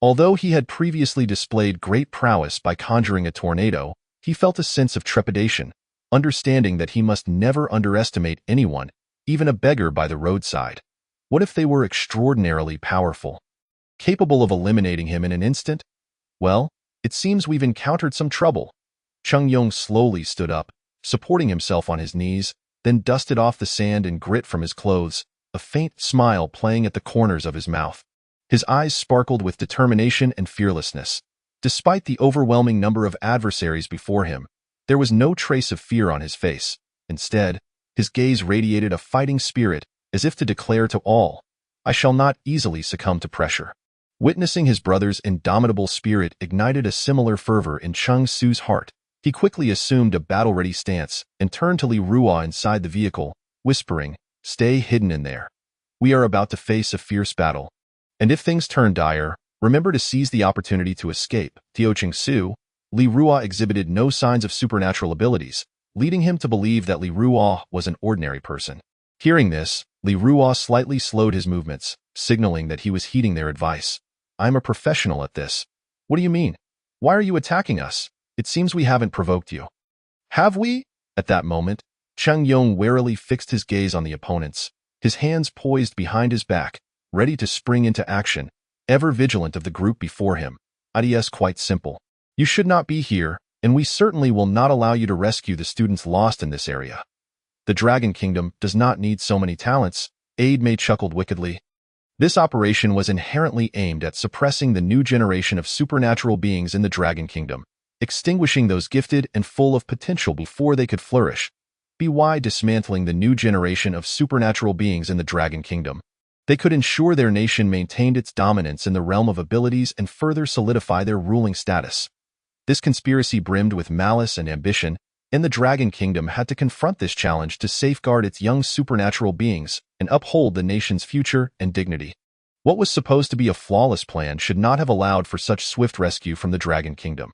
Although he had previously displayed great prowess by conjuring a tornado, he felt a sense of trepidation, understanding that he must never underestimate anyone, even a beggar by the roadside. What if they were extraordinarily powerful, capable of eliminating him in an instant? Well, it seems we've encountered some trouble. Cheng Yong slowly stood up, supporting himself on his knees, then dusted off the sand and grit from his clothes, a faint smile playing at the corners of his mouth. His eyes sparkled with determination and fearlessness. Despite the overwhelming number of adversaries before him, there was no trace of fear on his face. Instead, his gaze radiated a fighting spirit, as if to declare to all, "I shall not easily succumb to pressure." Witnessing his brother's indomitable spirit ignited a similar fervor in Cheng Su's heart. He quickly assumed a battle-ready stance and turned to Li Ruo inside the vehicle, whispering, "Stay hidden in there. We are about to face a fierce battle. And if things turn dire, remember to seize the opportunity to escape." To Cheng Su, Li Ruo exhibited no signs of supernatural abilities, leading him to believe that Li Ruo was an ordinary person. Hearing this, Li Ruo slightly slowed his movements, signaling that he was heeding their advice. "I'm a professional at this." "What do you mean? Why are you attacking us? It seems we haven't provoked you." "Have we?" At that moment, Cheng Yong warily fixed his gaze on the opponents, his hands poised behind his back, ready to spring into action, ever vigilant of the group before him. "It's quite simple. You should not be here, and we certainly will not allow you to rescue the students lost in this area. The Dragon Kingdom does not need so many talents." May chuckled wickedly. This operation was inherently aimed at suppressing the new generation of supernatural beings in the Dragon Kingdom, extinguishing those gifted and full of potential before they could flourish. By dismantling the new generation of supernatural beings in the Dragon Kingdom, they could ensure their nation maintained its dominance in the realm of abilities and further solidify their ruling status. This conspiracy brimmed with malice and ambition, and the Dragon Kingdom had to confront this challenge to safeguard its young supernatural beings and uphold the nation's future and dignity. What was supposed to be a flawless plan should not have allowed for such swift rescue from the Dragon Kingdom.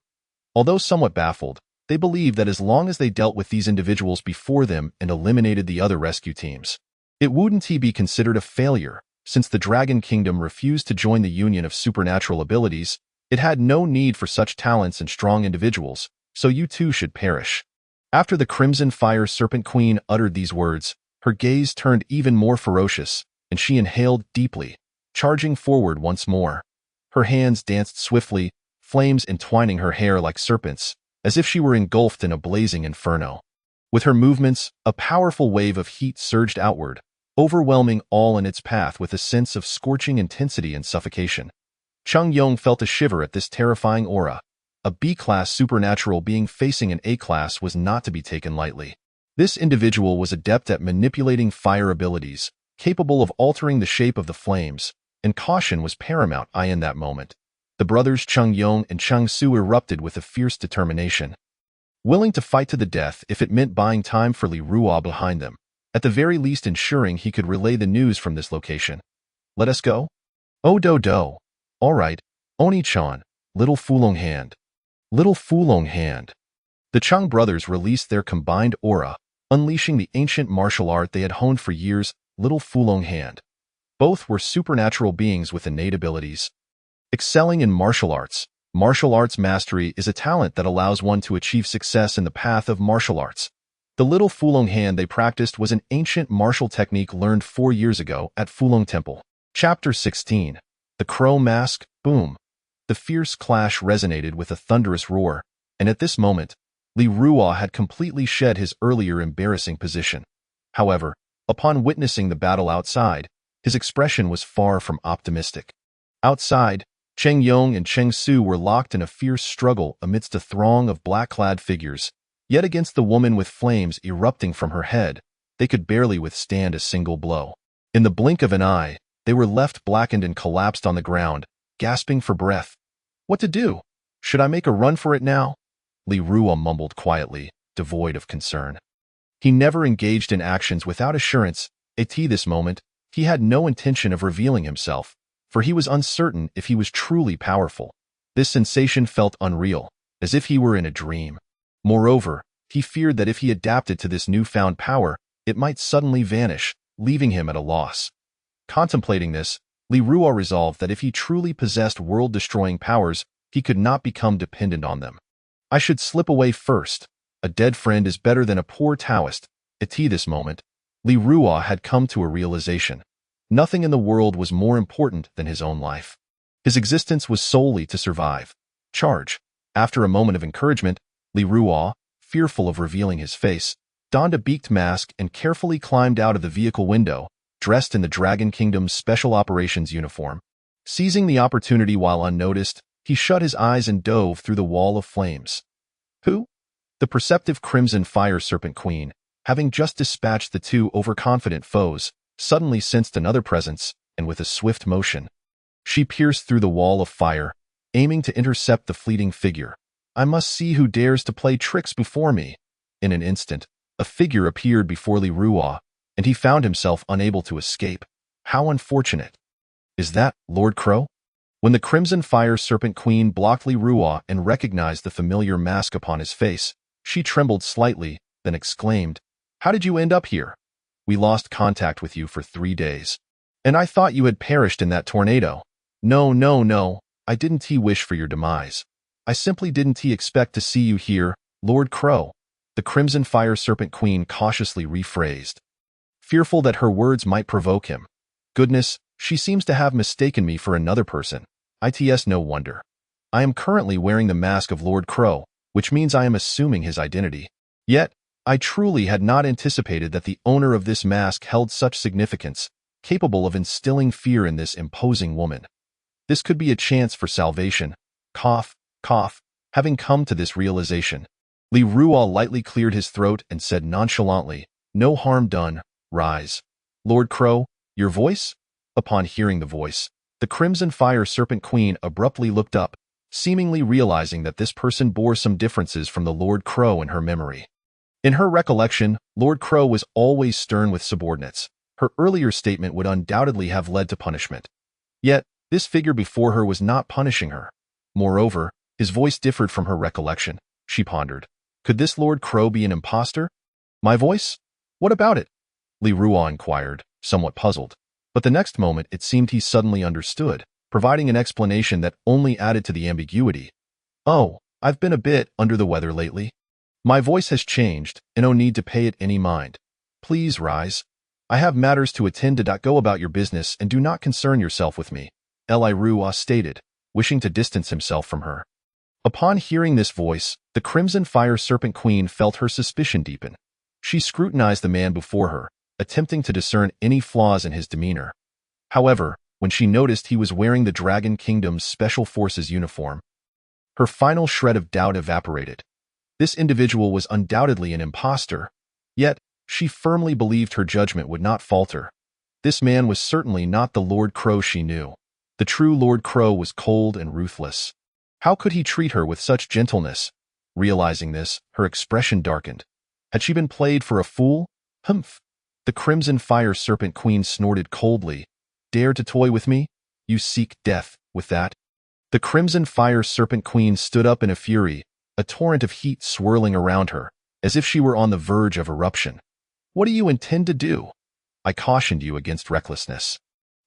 Although somewhat baffled, they believed that as long as they dealt with these individuals before them and eliminated the other rescue teams, it wouldn't be considered a failure. Since the Dragon Kingdom refused to join the union of supernatural abilities, it had no need for such talents and strong individuals, so you too should perish. After the Crimson Fire Serpent Queen uttered these words, her gaze turned even more ferocious, and she inhaled deeply, charging forward once more. Her hands danced swiftly, flames entwining her hair like serpents, as if she were engulfed in a blazing inferno. With her movements, a powerful wave of heat surged outward, overwhelming all in its path with a sense of scorching intensity and suffocation. Cheng Yong felt a shiver at this terrifying aura. A B-class supernatural being facing an A-class was not to be taken lightly. This individual was adept at manipulating fire abilities, capable of altering the shape of the flames, and caution was paramount in that moment. The brothers Cheng Yong and Cheng Su erupted with a fierce determination, willing to fight to the death if it meant buying time for Li Ruo behind them, at the very least ensuring he could relay the news from this location. "Let us go?" "Oh do. All right, Oni-chan, little Fulong hand." Little Fulong hand. The Cheng brothers released their combined aura, unleashing the ancient martial art they had honed for years, Little Fulong hand. Both were supernatural beings with innate abilities. Excelling in martial arts. Martial arts mastery is a talent that allows one to achieve success in the path of martial arts. The little Fulong hand they practiced was an ancient martial technique learned 4 years ago at Fulong Temple. Chapter 16. The Crow Mask. Boom. The fierce clash resonated with a thunderous roar, and at this moment, Li Ruo had completely shed his earlier embarrassing position. However, upon witnessing the battle outside, his expression was far from optimistic. Outside, Cheng Yong and Cheng Su were locked in a fierce struggle amidst a throng of black-clad figures. Yet against the woman with flames erupting from her head, they could barely withstand a single blow. In the blink of an eye, they were left blackened and collapsed on the ground, gasping for breath. What to do? Should I make a run for it now? Li Ruo mumbled quietly, devoid of concern. He never engaged in actions without assurance. At this moment, he had no intention of revealing himself, for he was uncertain if he was truly powerful. This sensation felt unreal, as if he were in a dream. Moreover, he feared that if he adapted to this newfound power, it might suddenly vanish, leaving him at a loss. Contemplating this, Li Ruo resolved that if he truly possessed world-destroying powers, he could not become dependent on them. I should slip away first. A dead friend is better than a poor Taoist. At this moment, Li Ruo had come to a realization. Nothing in the world was more important than his own life. His existence was solely to survive. Charge. After a moment of encouragement, Li Ruo, fearful of revealing his face, donned a beaked mask and carefully climbed out of the vehicle window, dressed in the Dragon Kingdom's Special Operations uniform. Seizing the opportunity while unnoticed, he shut his eyes and dove through the wall of flames. Who? The perceptive Crimson Fire Serpent Queen, having just dispatched the two overconfident foes, suddenly sensed another presence, and with a swift motion, she pierced through the wall of fire, aiming to intercept the fleeting figure. I must see who dares to play tricks before me. In an instant, a figure appeared before Li Ruo, and he found himself unable to escape. How unfortunate. Is that Lord Crow? When the Crimson Fire Serpent Queen blocked Li Ruo and recognized the familiar mask upon his face, she trembled slightly, then exclaimed, How did you end up here? We lost contact with you for 3 days. And I thought you had perished in that tornado. No, I didn't wish for your demise. I simply didn't expect to see you here, Lord Crow. The Crimson Fire Serpent Queen cautiously rephrased, fearful that her words might provoke him. Goodness, she seems to have mistaken me for another person. It's no wonder. I am currently wearing the mask of Lord Crow, which means I am assuming his identity. Yet, I truly had not anticipated that the owner of this mask held such significance, capable of instilling fear in this imposing woman. This could be a chance for salvation. Cough, cough. Having come to this realization, Li Ruo lightly cleared his throat and said nonchalantly, No harm done, rise. Lord Crow, your voice? Upon hearing the voice, the Crimson Fire Serpent Queen abruptly looked up, seemingly realizing that this person bore some differences from the Lord Crow in her memory. In her recollection, Lord Crow was always stern with subordinates. Her earlier statement would undoubtedly have led to punishment. Yet, this figure before her was not punishing her. Moreover, his voice differed from her recollection. She pondered. Could this Lord Crow be an impostor? My voice? What about it? Li Ruo inquired, somewhat puzzled. But the next moment it seemed he suddenly understood, providing an explanation that only added to the ambiguity. Oh, I've been a bit under the weather lately. My voice has changed, and no need to pay it any mind. Please rise. I have matters to attend to. Go about your business and do not concern yourself with me, Li Ruo stated, wishing to distance himself from her. Upon hearing this voice, the Crimson Fire Serpent Queen felt her suspicion deepen. She scrutinized the man before her, attempting to discern any flaws in his demeanor. However, when she noticed he was wearing the Dragon Kingdom's Special Forces uniform, her final shred of doubt evaporated. This individual was undoubtedly an impostor, yet she firmly believed her judgment would not falter. This man was certainly not the Lord Crow she knew. The true Lord Crow was cold and ruthless. How could he treat her with such gentleness? Realizing this, her expression darkened. Had she been played for a fool? Humph! The Crimson Fire Serpent Queen snorted coldly. Dare to toy with me? You seek death with that? The Crimson Fire Serpent Queen stood up in a fury, a torrent of heat swirling around her, as if she were on the verge of eruption. What do you intend to do? I cautioned you against recklessness.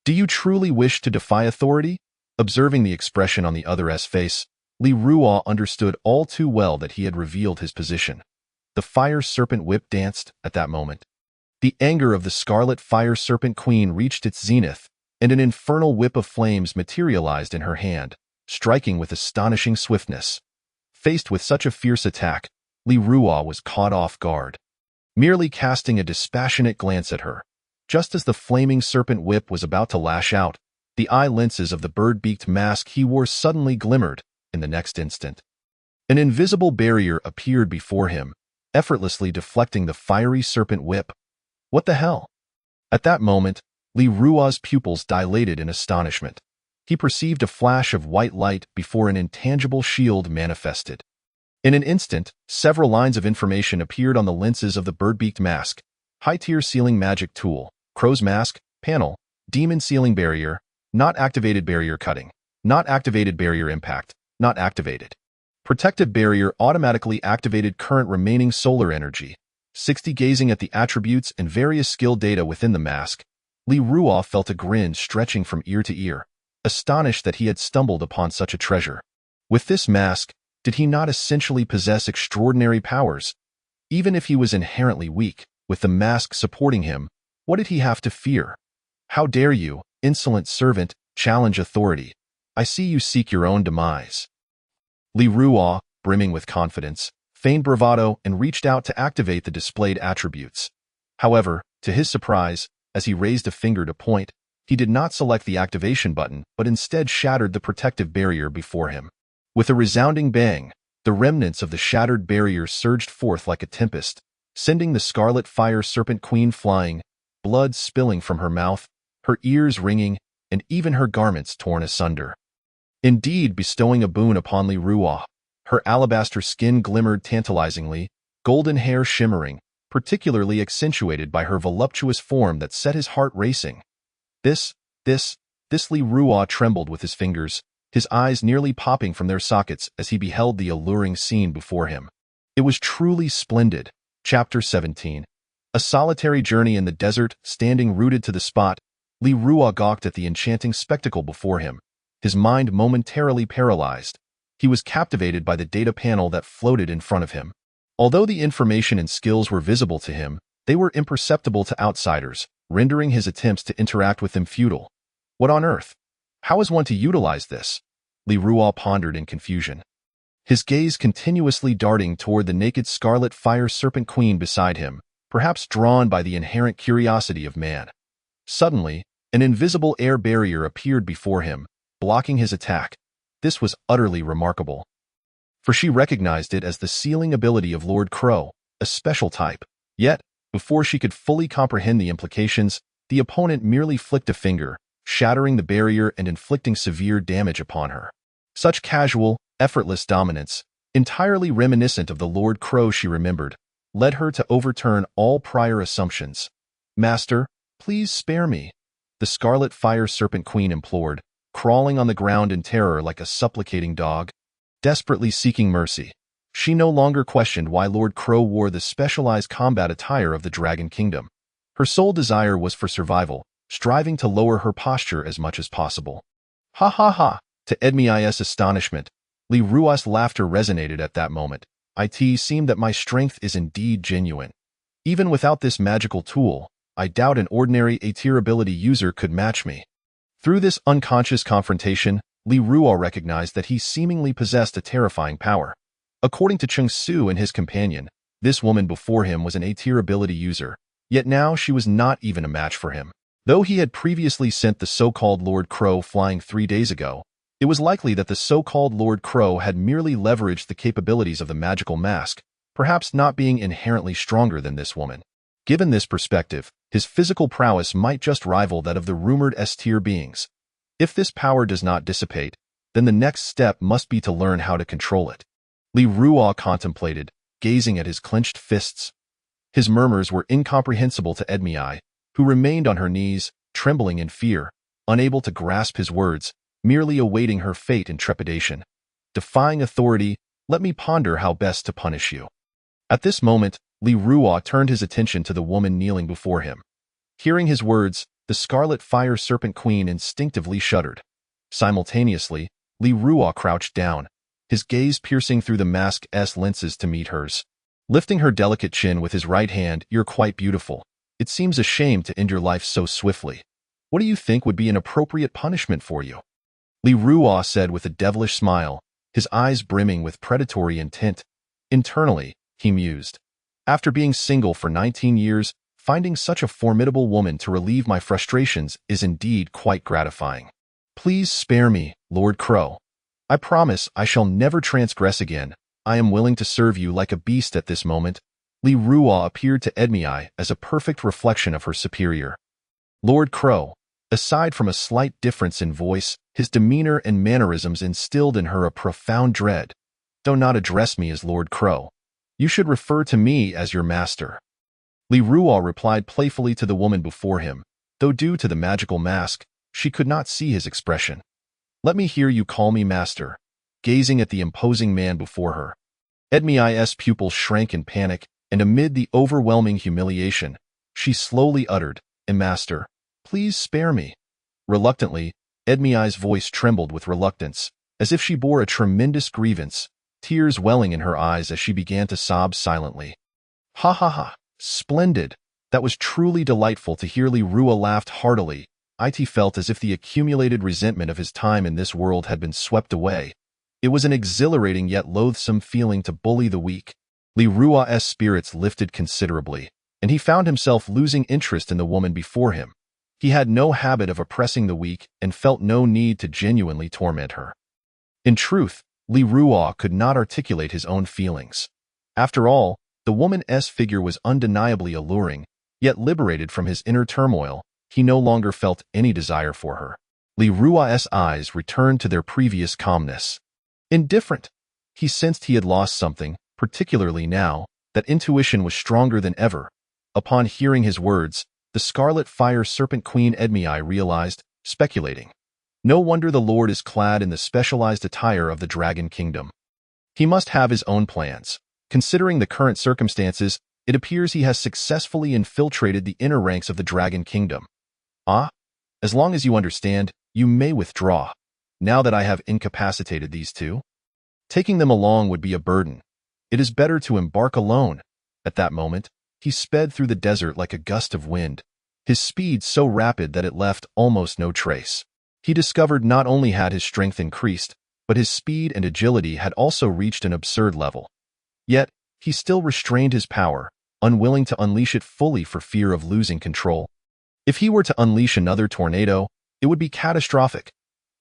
Do you truly wish to defy authority? Observing the expression on the other's face, Li Ruo understood all too well that he had revealed his position. The fire serpent whip danced at that moment. The anger of the scarlet fire serpent queen reached its zenith, and an infernal whip of flames materialized in her hand, striking with astonishing swiftness. Faced with such a fierce attack, Li Ruo was caught off guard. Merely casting a dispassionate glance at her, just as the flaming serpent whip was about to lash out, the eye lenses of the bird-beaked mask he wore suddenly glimmered in the next instant. An invisible barrier appeared before him, effortlessly deflecting the fiery serpent whip. What the hell? At that moment, Li Ruo's pupils dilated in astonishment. He perceived a flash of white light before an intangible shield manifested. In an instant, several lines of information appeared on the lenses of the bird-beaked mask. High-tier sealing magic tool, crow's mask, panel, demon sealing barrier, not activated barrier cutting, not activated barrier impact, not activated. Protective barrier automatically activated current remaining solar energy. 60 Gazing at the attributes and various skill data within the mask, Li Ruo felt a grin stretching from ear to ear, astonished that he had stumbled upon such a treasure. With this mask, did he not essentially possess extraordinary powers? Even if he was inherently weak, with the mask supporting him, what did he have to fear? How dare you, insolent servant, challenge authority? I see you seek your own demise. Li Ruo, brimming with confidence, feigned bravado and reached out to activate the displayed attributes. However, to his surprise, as he raised a finger to point, he did not select the activation button but instead shattered the protective barrier before him. With a resounding bang, the remnants of the shattered barrier surged forth like a tempest, sending the scarlet fire serpent queen flying, blood spilling from her mouth, her ears ringing, and even her garments torn asunder. Indeed, bestowing a boon upon Li Ruo, her alabaster skin glimmered tantalizingly, golden hair shimmering, particularly accentuated by her voluptuous form that set his heart racing. This Li Ruo trembled with his fingers, his eyes nearly popping from their sockets as he beheld the alluring scene before him. It was truly splendid. Chapter 17. A solitary journey in the desert, standing rooted to the spot, Li Ruo gawked at the enchanting spectacle before him, his mind momentarily paralyzed. He was captivated by the data panel that floated in front of him. Although the information and skills were visible to him, they were imperceptible to outsiders, rendering his attempts to interact with them futile. What on earth? How is one to utilize this? Li Ruo pondered in confusion, his gaze continuously darting toward the naked scarlet fire serpent queen beside him, perhaps drawn by the inherent curiosity of man. Suddenly, an invisible air barrier appeared before him, blocking his attack. This was utterly remarkable, for she recognized it as the sealing ability of Lord Crow, a special type. Yet, before she could fully comprehend the implications, the opponent merely flicked a finger, shattering the barrier and inflicting severe damage upon her. Such casual, effortless dominance, entirely reminiscent of the Lord Crow she remembered, led her to overturn all prior assumptions. "Master, please spare me," the scarlet fire serpent queen implored, crawling on the ground in terror like a supplicating dog. Desperately seeking mercy, she no longer questioned why Lord Crow wore the specialized combat attire of the Dragon Kingdom. Her sole desire was for survival, striving to lower her posture as much as possible. Ha ha ha! To Edmi's astonishment, Li Ruo's laughter resonated at that moment. It seemed that my strength is indeed genuine. Even without this magical tool, I doubt an ordinary A-tier ability user could match me. Through this unconscious confrontation, Li Ruo recognized that he seemingly possessed a terrifying power. According to Chung Su and his companion, this woman before him was an A-tier ability user, yet now she was not even a match for him. Though he had previously sent the so-called Lord Crow flying 3 days ago, it was likely that the so-called Lord Crow had merely leveraged the capabilities of the magical mask, perhaps not being inherently stronger than this woman. Given this perspective, his physical prowess might just rival that of the rumored S-tier beings. If this power does not dissipate, then the next step must be to learn how to control it. Li Ruo contemplated, gazing at his clenched fists. His murmurs were incomprehensible to Edmi, who remained on her knees, trembling in fear, unable to grasp his words, merely awaiting her fate in trepidation. Defying authority, let me ponder how best to punish you. At this moment, Li Ruo turned his attention to the woman kneeling before him. Hearing his words, the scarlet fire serpent queen instinctively shuddered. Simultaneously, Li Ruo crouched down, his gaze piercing through the mask's lenses to meet hers. Lifting her delicate chin with his right hand, "You're quite beautiful. It seems a shame to end your life so swiftly. What do you think would be an appropriate punishment for you?" Li Ruo said with a devilish smile, his eyes brimming with predatory intent. Internally, he mused. After being single for 19 years, finding such a formidable woman to relieve my frustrations is indeed quite gratifying. "Please spare me, Lord Crow. I promise I shall never transgress again. I am willing to serve you like a beast at this moment." Li Ruo appeared to Edmei as a perfect reflection of her superior. Lord Crow, aside from a slight difference in voice, his demeanor and mannerisms instilled in her a profound dread. "Do not address me as Lord Crow. You should refer to me as your master." Li Ruo replied playfully to the woman before him, though due to the magical mask, she could not see his expression. "Let me hear you call me master," gazing at the imposing man before her. Edmei's pupils shrank in panic, and amid the overwhelming humiliation, she slowly uttered, "Master, please spare me." Reluctantly, Edmei's voice trembled with reluctance, as if she bore a tremendous grievance, tears welling in her eyes as she began to sob silently. "Ha ha ha, splendid. That was truly delightful to hear." Li Ruo laughed heartily. It felt as if the accumulated resentment of his time in this world had been swept away. It was an exhilarating yet loathsome feeling to bully the weak. Li Ruo's spirits lifted considerably, and he found himself losing interest in the woman before him. He had no habit of oppressing the weak and felt no need to genuinely torment her. In truth, Li Ruo could not articulate his own feelings. After all, the woman's figure was undeniably alluring, yet liberated from his inner turmoil, he no longer felt any desire for her. Li Ruo's eyes returned to their previous calmness. Indifferent. He sensed he had lost something, particularly now that intuition was stronger than ever. Upon hearing his words, the Scarlet Fire Serpent Queen Edmei realized, speculating. No wonder the Lord is clad in the specialized attire of the Dragon Kingdom. He must have his own plans. Considering the current circumstances, it appears he has successfully infiltrated the inner ranks of the Dragon Kingdom. "Ah, as long as you understand, you may withdraw. Now that I have incapacitated these two, taking them along would be a burden. It is better to embark alone." At that moment, he sped through the desert like a gust of wind, his speed so rapid that it left almost no trace. He discovered not only had his strength increased, but his speed and agility had also reached an absurd level. Yet, he still restrained his power, unwilling to unleash it fully for fear of losing control. If he were to unleash another tornado, it would be catastrophic.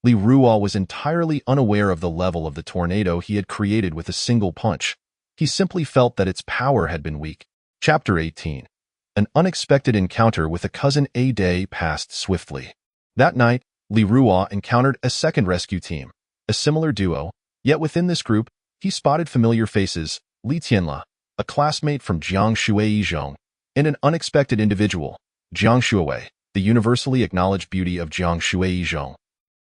Li Ruo was entirely unaware of the level of the tornado he had created with a single punch. He simply felt that its power had been weak. Chapter 18. An unexpected encounter with a cousin. A day passed swiftly. That night, Li Ruo encountered a second rescue team, a similar duo, yet within this group, he spotted familiar faces: Li Tianla, a classmate from Jiangshuizhong, and an unexpected individual, Jiang Shuowei, the universally acknowledged beauty of Jiangshuizhong,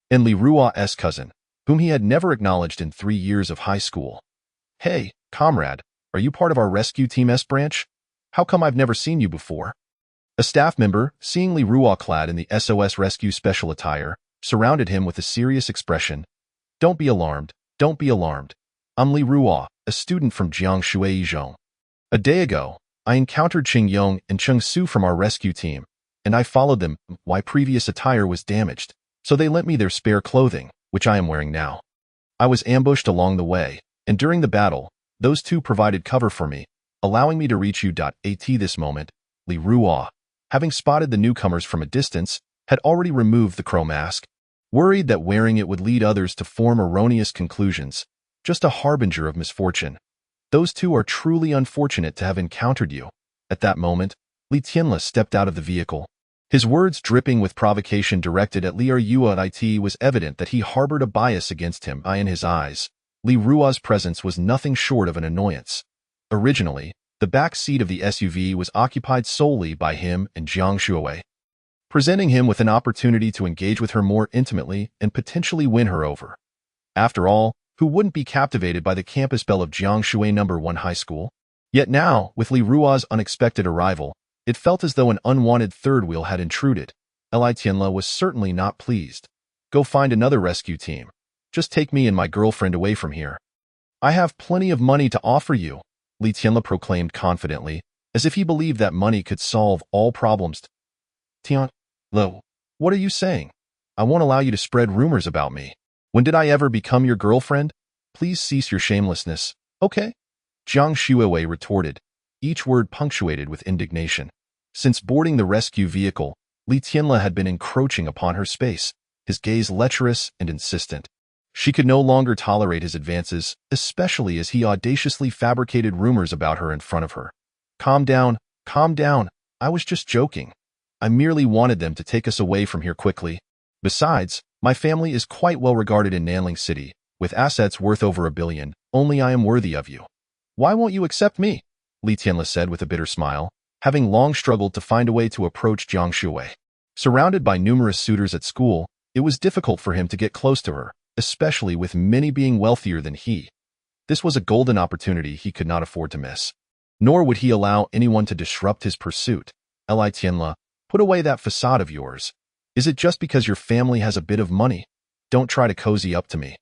and Li Ruo's cousin, whom he had never acknowledged in 3 years of high school. "Hey, comrade, are you part of our rescue team's branch? How come I've never seen you before?" A staff member, seeing Li Ruo clad in the SOS Rescue special attire, surrounded him with a serious expression. Don't be alarmed. I'm Li Ruo, a student from Jiangshuizhong. A day ago, I encountered Qing Yong and Cheng Su from our rescue team, and I followed them. My previous attire was damaged, so they lent me their spare clothing, which I am wearing now. I was ambushed along the way, and during the battle, those two provided cover for me, allowing me to reach you. At this moment, Li Ruo, having spotted the newcomers from a distance, had already removed the crow mask, worried that wearing it would lead others to form erroneous conclusions, just a harbinger of misfortune. Those two are truly unfortunate to have encountered you. At that moment, Li Tianla stepped out of the vehicle. His words dripping with provocation directed at Li Ruo. It was evident that he harbored a bias against him. In his eyes, Li Ruo's presence was nothing short of an annoyance. Originally, the back seat of the SUV was occupied solely by him and Jiang Shuowei, presenting him with an opportunity to engage with her more intimately and potentially win her over. After all, who wouldn't be captivated by the campus belle of Jiangshui No. 1 High School? Yet now, with Li Ruo's unexpected arrival, it felt as though an unwanted third wheel had intruded. Li Tianla was certainly not pleased. Go find another rescue team. Just take me and my girlfriend away from here. I have plenty of money to offer you, Li Tianle proclaimed confidently, as if he believed that money could solve all problems. Tianle, what are you saying? I won't allow you to spread rumors about me. When did I ever become your girlfriend? Please cease your shamelessness, okay? Jiang Shuiwei retorted, each word punctuated with indignation. Since boarding the rescue vehicle, Li Tianle had been encroaching upon her space, his gaze lecherous and insistent. She could no longer tolerate his advances, especially as he audaciously fabricated rumors about her in front of her. Calm down, I was just joking. I merely wanted them to take us away from here quickly. Besides, my family is quite well regarded in Nanling City, with assets worth over $1 billion. Only I am worthy of you. Why won't you accept me? Li Tianle said with a bitter smile, having long struggled to find a way to approach Jiang Shuiwei. Surrounded by numerous suitors at school, it was difficult for him to get close to her, especially with many being wealthier than he. This was a golden opportunity he could not afford to miss. Nor would he allow anyone to disrupt his pursuit. Li Tianle, put away that facade of yours. Is it just because your family has a bit of money? Don't try to cozy up to me.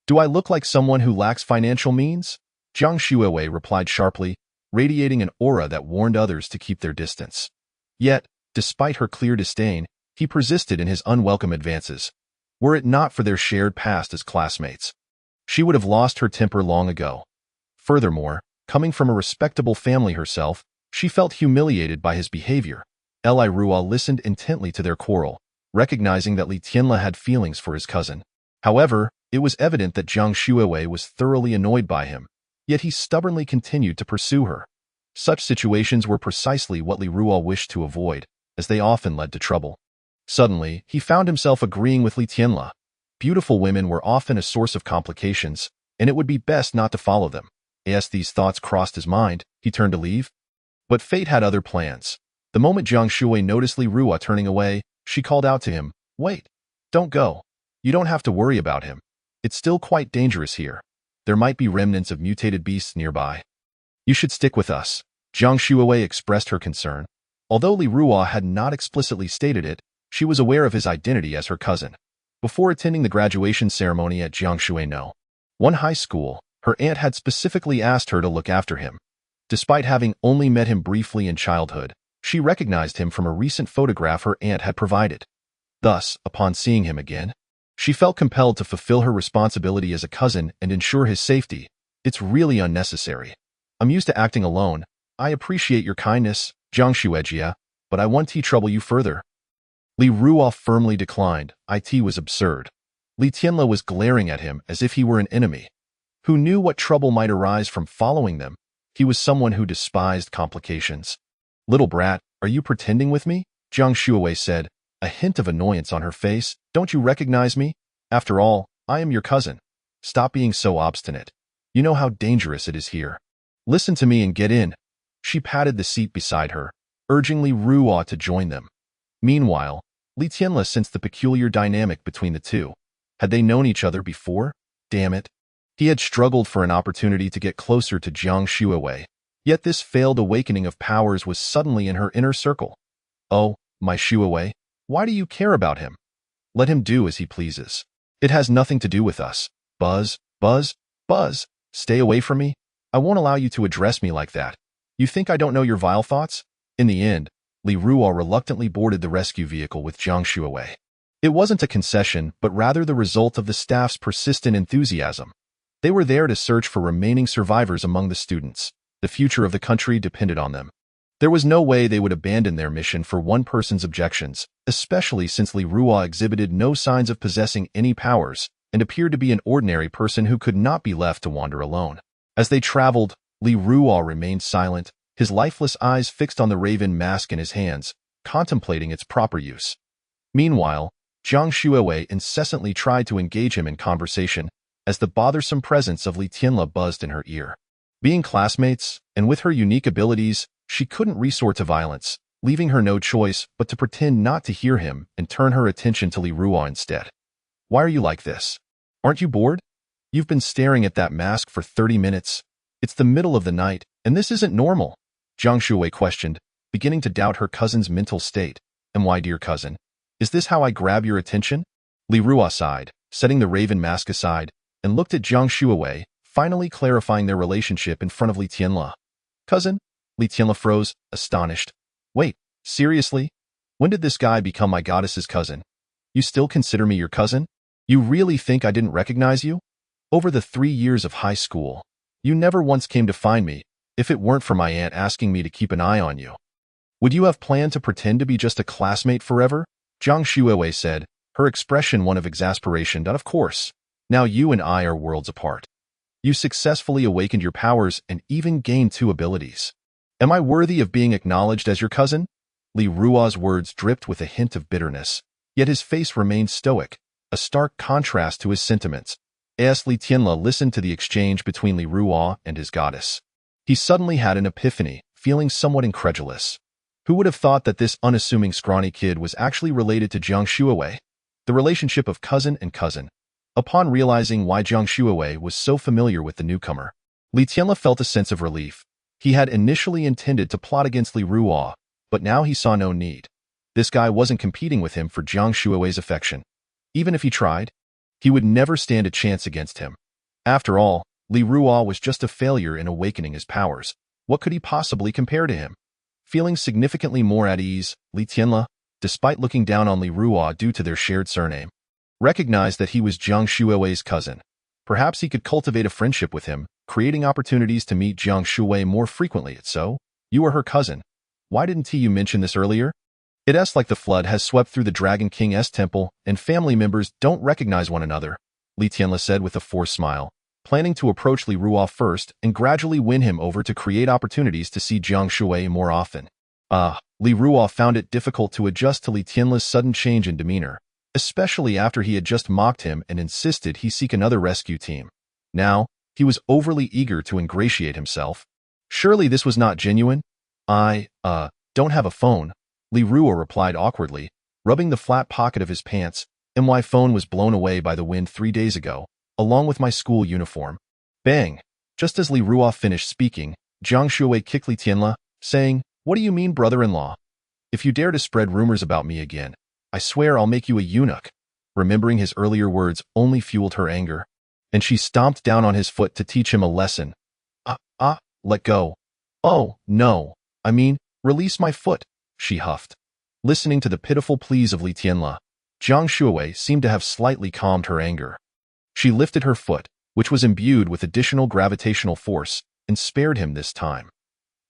Do I look like someone who lacks financial means? Jiang Shuiwei replied sharply, radiating an aura that warned others to keep their distance. Yet, despite her clear disdain, he persisted in his unwelcome advances. Were it not for their shared past as classmates, she would have lost her temper long ago. Furthermore, coming from a respectable family herself, she felt humiliated by his behavior. Li Ruo listened intently to their quarrel, recognizing that Li Tianle had feelings for his cousin. However, it was evident that Jiang Shuiwei was thoroughly annoyed by him, yet he stubbornly continued to pursue her. Such situations were precisely what Li Ruo wished to avoid, as they often led to trouble. Suddenly, he found himself agreeing with Li Tianle. Beautiful women were often a source of complications, and it would be best not to follow them. As these thoughts crossed his mind, he turned to leave. But fate had other plans. The moment Jiang Shuiwei noticed Li Ruo turning away, she called out to him, "Wait, don't go. You don't have to worry about him. It's still quite dangerous here. There might be remnants of mutated beasts nearby. You should stick with us." Jiang Shuiwei expressed her concern. Although Li Ruo had not explicitly stated it, she was aware of his identity as her cousin. Before attending the graduation ceremony at Jiangshui one high school, her aunt had specifically asked her to look after him. Despite having only met him briefly in childhood, she recognized him from a recent photograph her aunt had provided. Thus, upon seeing him again, she felt compelled to fulfill her responsibility as a cousin and ensure his safety. It's really unnecessary. I'm used to acting alone. I appreciate your kindness, Jiang Shuijia, but I won't trouble you further. Li Ruo firmly declined. It was absurd. Li Tianle was glaring at him as if he were an enemy. Who knew what trouble might arise from following them? He was someone who despised complications. Little brat, are you pretending with me? Jiang Shuiwei said, a hint of annoyance on her face. Don't you recognize me? After all, I am your cousin. Stop being so obstinate. You know how dangerous it is here. Listen to me and get in. She patted the seat beside her, urging Li Ruo to join them. Meanwhile, Li Tianle sensed the peculiar dynamic between the two. Had they known each other before? Damn it. He had struggled for an opportunity to get closer to Jiang Shuiwei, yet this failed awakening of powers was suddenly in her inner circle. Oh, my Shuiwei, why do you care about him? Let him do as he pleases. It has nothing to do with us. Buzz, buzz, buzz, stay away from me. I won't allow you to address me like that. You think I don't know your vile thoughts? In the end, Li Ruo reluctantly boarded the rescue vehicle with Jiang Shuiwei. It wasn't a concession, but rather the result of the staff's persistent enthusiasm. They were there to search for remaining survivors among the students. The future of the country depended on them. There was no way they would abandon their mission for one person's objections, especially since Li Ruo exhibited no signs of possessing any powers and appeared to be an ordinary person who could not be left to wander alone. As they traveled, Li Ruo remained silent, his lifeless eyes fixed on the raven mask in his hands, contemplating its proper use. Meanwhile, Jiang Shuiwei incessantly tried to engage him in conversation, as the bothersome presence of Li Tianle buzzed in her ear. Being classmates, and with her unique abilities, she couldn't resort to violence, leaving her no choice but to pretend not to hear him and turn her attention to Li Ruo instead. Why are you like this? Aren't you bored? You've been staring at that mask for 30 minutes. It's the middle of the night, and this isn't normal. Jiang Shuiwei questioned, beginning to doubt her cousin's mental state. And why, dear cousin? Is this how I grab your attention? Li Ruo sighed, setting the raven mask aside, and looked at Jiang Shuawei, finally clarifying their relationship in front of Li Tianla. Cousin? Li Tianla froze, astonished. Wait, seriously? When did this guy become my goddess's cousin? You still consider me your cousin? You really think I didn't recognize you? Over the 3 years of high school, you never once came to find me, if it weren't for my aunt asking me to keep an eye on you. Would you have planned to pretend to be just a classmate forever? Jiang Shuawei said, her expression one of exasperation. Of course. Now you and I are worlds apart. You successfully awakened your powers and even gained 2 abilities. Am I worthy of being acknowledged as your cousin? Li Ruo's words dripped with a hint of bitterness, yet his face remained stoic, a stark contrast to his sentiments. As Li Tianla listened to the exchange between Li Ruo and his goddess, he suddenly had an epiphany, feeling somewhat incredulous. Who would have thought that this unassuming scrawny kid was actually related to Jiang Shuawei? The relationship of cousin and cousin. Upon realizing why Jiang Shuawei was so familiar with the newcomer, Li Tianla felt a sense of relief. He had initially intended to plot against Li Ruo, but now he saw no need. This guy wasn't competing with him for Jiang Shuawei's affection. Even if he tried, he would never stand a chance against him. After all, Li Ruo was just a failure in awakening his powers. What could he possibly compare to him? Feeling significantly more at ease, Li Tianla, despite looking down on Li Ruo due to their shared surname, recognized that he was Jiang Shuawei's cousin. Perhaps he could cultivate a friendship with him, creating opportunities to meet Jiang Shuawei more frequently. So, you are her cousin. Why didn't you mention this earlier? It's like the flood has swept through the Dragon King's temple, and family members don't recognize one another, Li Tianla said with a forced smile, planning to approach Li Ruo first and gradually win him over to create opportunities to see Jiang Shuawei more often. Li Ruo found it difficult to adjust to Li Tianla's sudden change in demeanor, especially after he had just mocked him and insisted he seek another rescue team. Now, he was overly eager to ingratiate himself. Surely this was not genuine? I don't have a phone, Li Ruo replied awkwardly, rubbing the flat pocket of his pants. My phone was blown away by the wind 3 days ago, along with my school uniform. Bang! Just as Li Ruo finished speaking, Jiang Shuawei kicked Li Tianla, saying, What do you mean, brother-in-law? If you dare to spread rumors about me again, I swear I'll make you a eunuch. Remembering his earlier words only fueled her anger, and she stomped down on his foot to teach him a lesson. Let go. Oh, no. I mean, release my foot, she huffed. Listening to the pitiful pleas of Li Tianla, Jiang Shuawei seemed to have slightly calmed her anger. She lifted her foot, which was imbued with additional gravitational force, and spared him this time.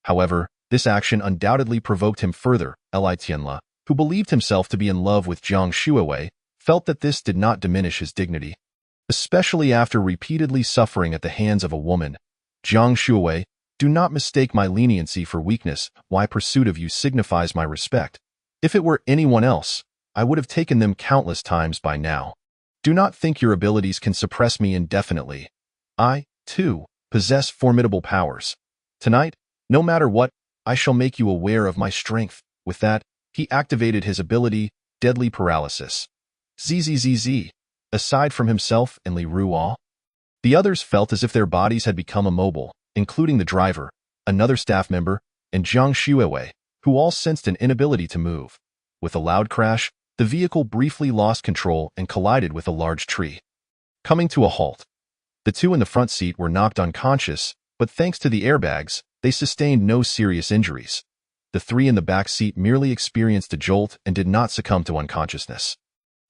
However, this action undoubtedly provoked him further. Li Tianla, who believed himself to be in love with Jiang Shuawei, felt that this did not diminish his dignity. Especially after repeatedly suffering at the hands of a woman. Jiang Shuawei, do not mistake my leniency for weakness. My pursuit of you signifies my respect. If it were anyone else, I would have taken them countless times by now. Do not think your abilities can suppress me indefinitely. I, too, possess formidable powers. Tonight, no matter what, I shall make you aware of my strength. With that, he activated his ability, Deadly Paralysis. Zzz. Aside from himself and Li Ruo, the others felt as if their bodies had become immobile, including the driver, another staff member, and Jiang Shuawei, who all sensed an inability to move. With a loud crash, the vehicle briefly lost control and collided with a large tree, coming to a halt. The 2 in the front seat were knocked unconscious, but thanks to the airbags, they sustained no serious injuries. The 3 in the back seat merely experienced a jolt and did not succumb to unconsciousness.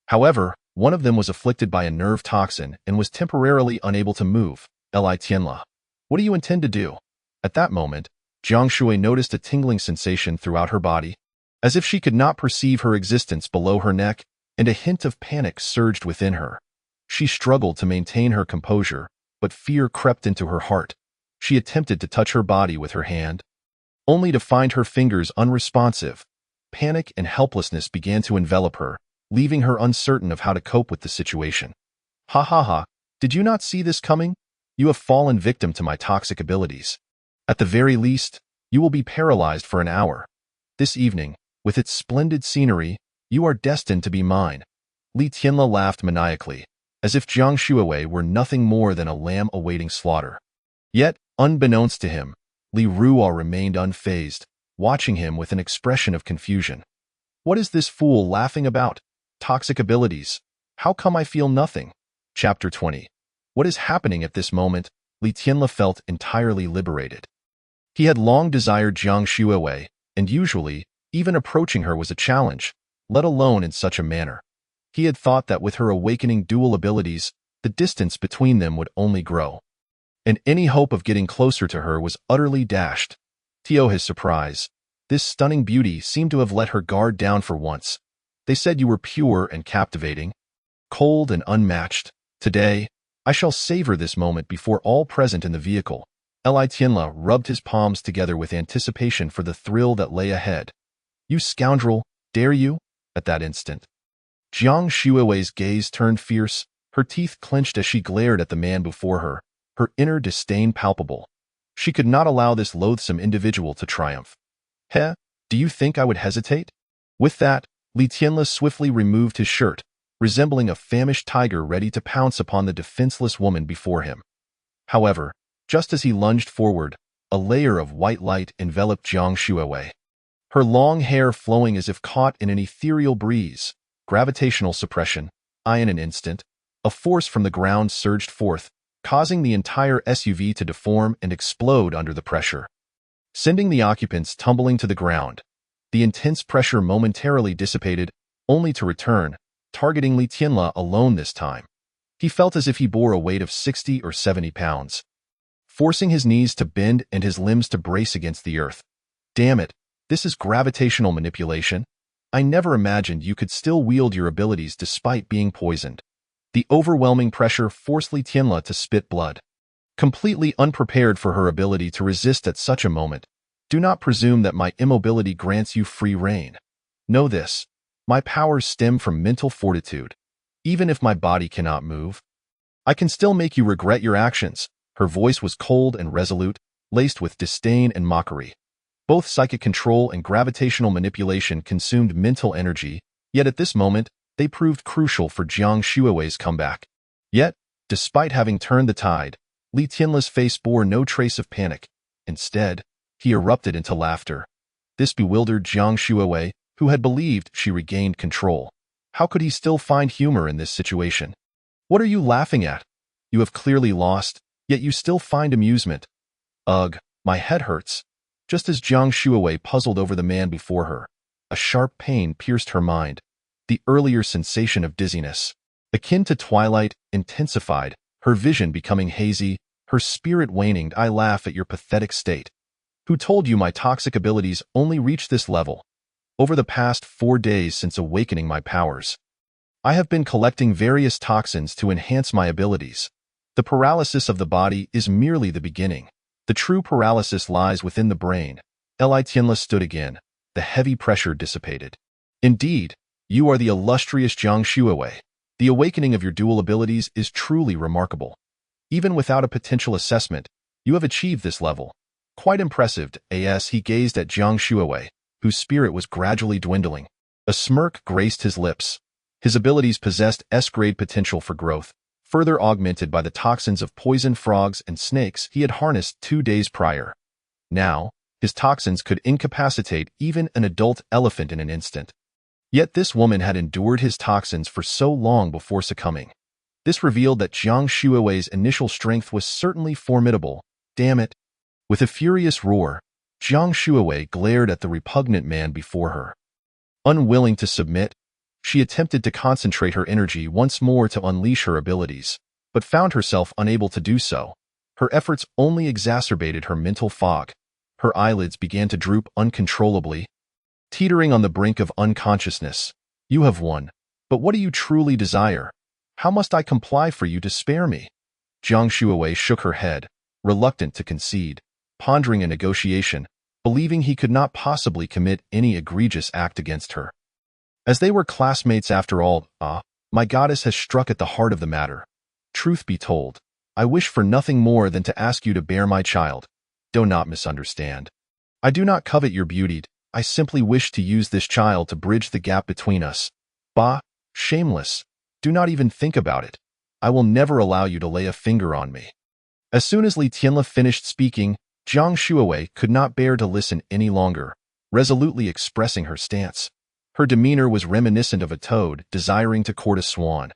However, one of them was afflicted by a nerve toxin and was temporarily unable to move. Li Tianla, what do you intend to do? At that moment, Jiang Shuawei noticed a tingling sensation throughout her body, as if she could not perceive her existence below her neck, and a hint of panic surged within her. She struggled to maintain her composure, but fear crept into her heart. She attempted to touch her body with her hand, only to find her fingers unresponsive. Panic and helplessness began to envelop her, leaving her uncertain of how to cope with the situation. Ha, did you not see this coming? You have fallen victim to my toxic abilities. At the very least, you will be paralyzed for an hour. This evening, with its splendid scenery, you are destined to be mine. Li Tianla laughed maniacally, as if Jiang Shuawei were nothing more than a lamb awaiting slaughter. Yet, unbeknownst to him, Li Ruo remained unfazed, watching him with an expression of confusion. What is this fool laughing about? Toxic abilities. How come I feel nothing? Chapter 20. What is happening at this moment? Li Tianle felt entirely liberated. He had long desired Jiang Shuiwei, and usually, even approaching her was a challenge, let alone in such a manner. He had thought that with her awakening dual abilities, the distance between them would only grow, and any hope of getting closer to her was utterly dashed. To his surprise, this stunning beauty seemed to have let her guard down for once. They said you were pure and captivating, cold and unmatched. Today, I shall savor this moment before all present in the vehicle. Li Tianle rubbed his palms together with anticipation for the thrill that lay ahead. You scoundrel, dare you? At that instant, Jiang Shuiwei's gaze turned fierce, her teeth clenched as she glared at the man before her, her inner disdain palpable. She could not allow this loathsome individual to triumph. Heh, do you think I would hesitate? With that, Li Tianle swiftly removed his shirt, resembling a famished tiger ready to pounce upon the defenseless woman before him. However, just as he lunged forward, a layer of white light enveloped Jiang Shuiwei. Her long hair flowing as if caught in an ethereal breeze. Gravitational suppression. In an instant, a force from the ground surged forth, causing the entire SUV to deform and explode under the pressure, sending the occupants tumbling to the ground. The intense pressure momentarily dissipated, only to return, targeting Li Tianle alone this time. He felt as if he bore a weight of 60 or 70 pounds, forcing his knees to bend and his limbs to brace against the earth. Damn it, this is gravitational manipulation. I never imagined you could still wield your abilities despite being poisoned. The overwhelming pressure forced Li Tianle to spit blood. Completely unprepared for her ability to resist at such a moment, do not presume that my immobility grants you free rein. Know this, my powers stem from mental fortitude. Even if my body cannot move, I can still make you regret your actions. Her voice was cold and resolute, laced with disdain and mockery. Both psychic control and gravitational manipulation consumed mental energy, yet at this moment, they proved crucial for Jiang Shuiwei's comeback. Yet, despite having turned the tide, Li Tianle's face bore no trace of panic. Instead, he erupted into laughter. This bewildered Jiang Shuiwei, who had believed she regained control. How could he still find humor in this situation? What are you laughing at? You have clearly lost, yet you still find amusement. Ugh, my head hurts. Just as Jiang Shuiwei puzzled over the man before her, a sharp pain pierced her mind. The earlier sensation of dizziness, akin to twilight, intensified, her vision becoming hazy, her spirit waning. I laugh at your pathetic state. Who told you my toxic abilities only reach this level? Over the past 4 days since awakening my powers, I have been collecting various toxins to enhance my abilities. The paralysis of the body is merely the beginning. The true paralysis lies within the brain. Li Tianle stood again. The heavy pressure dissipated. Indeed, you are the illustrious Jiang Shuiwei. The awakening of your dual abilities is truly remarkable. Even without a potential assessment, you have achieved this level. Quite impressive. As he gazed at Jiang Shuiwei, whose spirit was gradually dwindling. A smirk graced his lips. His abilities possessed S-grade potential for growth, further augmented by the toxins of poison frogs and snakes he had harnessed 2 days prior. Now, his toxins could incapacitate even an adult elephant in an instant. Yet this woman had endured his toxins for so long before succumbing. This revealed that Jiang Shuiwei's initial strength was certainly formidable. Damn it! With a furious roar, Jiang Shuiwei glared at the repugnant man before her. Unwilling to submit, she attempted to concentrate her energy once more to unleash her abilities, but found herself unable to do so. Her efforts only exacerbated her mental fog. Her eyelids began to droop uncontrollably, teetering on the brink of unconsciousness. You have won, but what do you truly desire? How must I comply for you to spare me? Jiang Shuiwei shook her head, reluctant to concede, pondering a negotiation, believing he could not possibly commit any egregious act against her. As they were classmates after all, my goddess has struck at the heart of the matter. Truth be told, I wish for nothing more than to ask you to bear my child. Do not misunderstand. I do not covet your beauty, I simply wish to use this child to bridge the gap between us. Bah, shameless. Do not even think about it. I will never allow you to lay a finger on me. As soon as Li Tianle finished speaking, Jiang Shuiwei could not bear to listen any longer, resolutely expressing her stance. Her demeanor was reminiscent of a toad desiring to court a swan.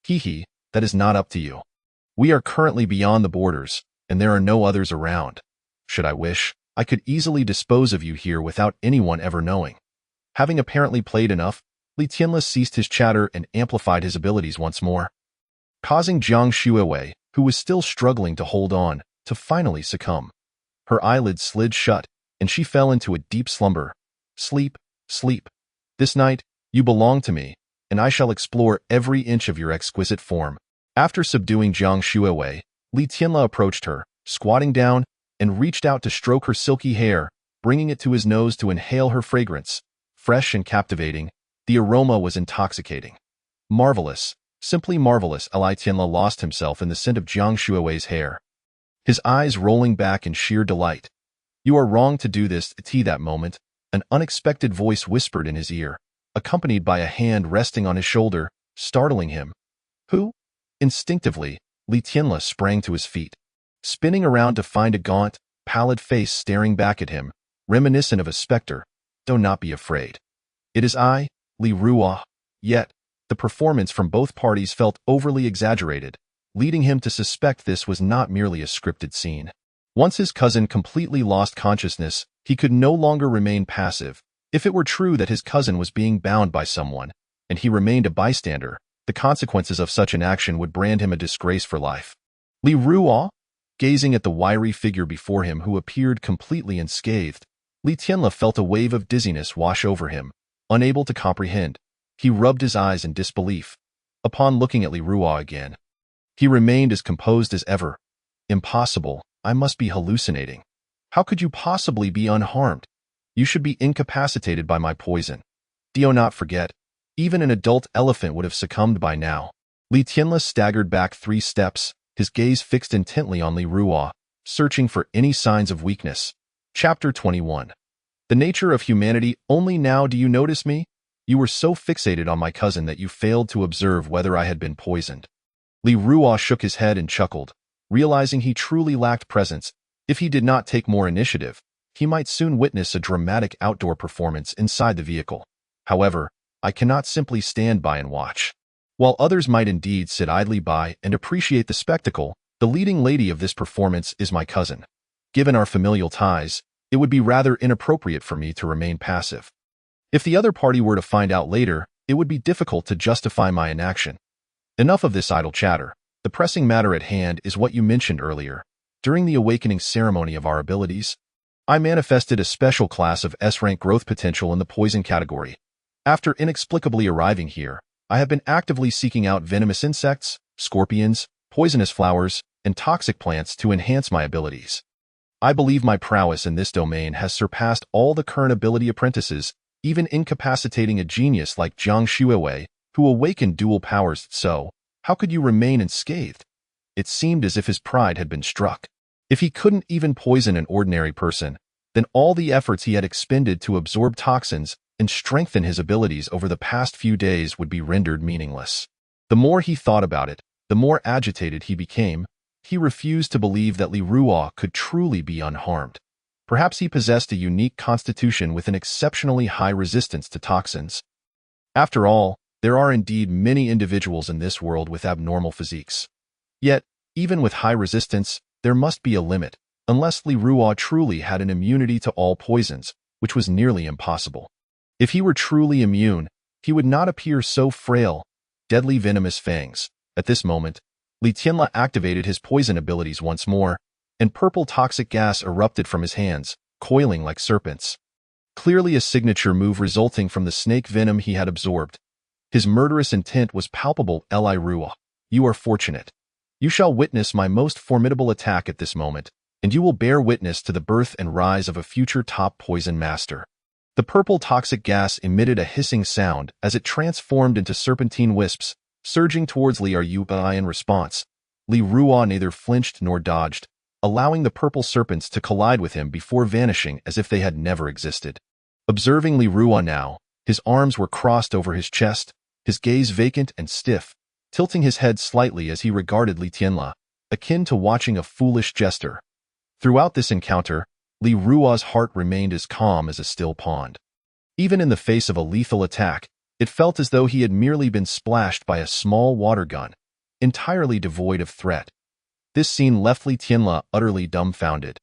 Hee, that is not up to you. We are currently beyond the borders, and there are no others around. Should I wish, I could easily dispose of you here without anyone ever knowing. Having apparently played enough, Li Tianle ceased his chatter and amplified his abilities once more, causing Jiang Shuiwei, who was still struggling to hold on, to finally succumb. Her eyelids slid shut, and she fell into a deep slumber. Sleep, sleep. This night, you belong to me, and I shall explore every inch of your exquisite form. After subduing Jiang Shuiwei, Li Tianle approached her, squatting down, and reached out to stroke her silky hair, bringing it to his nose to inhale her fragrance. Fresh and captivating, the aroma was intoxicating. Marvelous, simply marvelous. Li Tianle lost himself in the scent of Jiang Shuiwei's hair, his eyes rolling back in sheer delight. You are wrong to do this. At that moment, an unexpected voice whispered in his ear, accompanied by a hand resting on his shoulder, startling him. Who? Instinctively, Li Tianle sprang to his feet, spinning around to find a gaunt, pallid face staring back at him, reminiscent of a specter. Do not be afraid. It is I, Li Ruo. Yet, the performance from both parties felt overly exaggerated, leading him to suspect this was not merely a scripted scene. Once his cousin completely lost consciousness, he could no longer remain passive. If it were true that his cousin was being bound by someone, and he remained a bystander, the consequences of such an action would brand him a disgrace for life. Li Ruo, gazing at the wiry figure before him who appeared completely unscathed, Li Tianle felt a wave of dizziness wash over him. Unable to comprehend, he rubbed his eyes in disbelief. Upon looking at Li Ruo again, he remained as composed as ever. Impossible, I must be hallucinating. How could you possibly be unharmed? You should be incapacitated by my poison. Do not forget, even an adult elephant would have succumbed by now. Li Tianle staggered back 3 steps, his gaze fixed intently on Li Ruo, searching for any signs of weakness. Chapter 21. The nature of humanity. Only now do you notice me? You were so fixated on my cousin that you failed to observe whether I had been poisoned. Li Ruo shook his head and chuckled, realizing he truly lacked presence. If he did not take more initiative, he might soon witness a dramatic outdoor performance inside the vehicle. However, I cannot simply stand by and watch. While others might indeed sit idly by and appreciate the spectacle, the leading lady of this performance is my cousin. Given our familial ties, it would be rather inappropriate for me to remain passive. If the other party were to find out later, it would be difficult to justify my inaction. Enough of this idle chatter. The pressing matter at hand is what you mentioned earlier. During the awakening ceremony of our abilities, I manifested a special class of S-rank growth potential in the poison category. After inexplicably arriving here, I have been actively seeking out venomous insects, scorpions, poisonous flowers, and toxic plants to enhance my abilities. I believe my prowess in this domain has surpassed all the current ability apprentices, even incapacitating a genius like Jiang Shuiwei, who awakened dual powers. So, how could you remain unscathed? It seemed as if his pride had been struck. If he couldn't even poison an ordinary person, then all the efforts he had expended to absorb toxins and strengthen his abilities over the past few days would be rendered meaningless. The more he thought about it, the more agitated he became. He refused to believe that Li Ruo could truly be unharmed. Perhaps he possessed a unique constitution with an exceptionally high resistance to toxins. After all, there are indeed many individuals in this world with abnormal physiques. Yet, even with high resistance, there must be a limit, unless Li Ruo truly had an immunity to all poisons, which was nearly impossible. If he were truly immune, he would not appear so frail. Deadly venomous fangs. At this moment, Li Tianle activated his poison abilities once more, and purple toxic gas erupted from his hands, coiling like serpents. Clearly a signature move resulting from the snake venom he had absorbed. His murderous intent was palpable. Li Ruo, you are fortunate. You shall witness my most formidable attack at this moment, and you will bear witness to the birth and rise of a future top poison master. The purple toxic gas emitted a hissing sound as it transformed into serpentine wisps, surging towards Li Ruo in response. Li Ruo neither flinched nor dodged, allowing the purple serpents to collide with him before vanishing as if they had never existed. Observing Li Ruo now, his arms were crossed over his chest, his gaze vacant and stiff, tilting his head slightly as he regarded Li Tianle, akin to watching a foolish jester. Throughout this encounter, Li Ruo's heart remained as calm as a still pond. Even in the face of a lethal attack, It felt as though he had merely been splashed by a small water gun, entirely devoid of threat. This scene left Li Tianle utterly dumbfounded,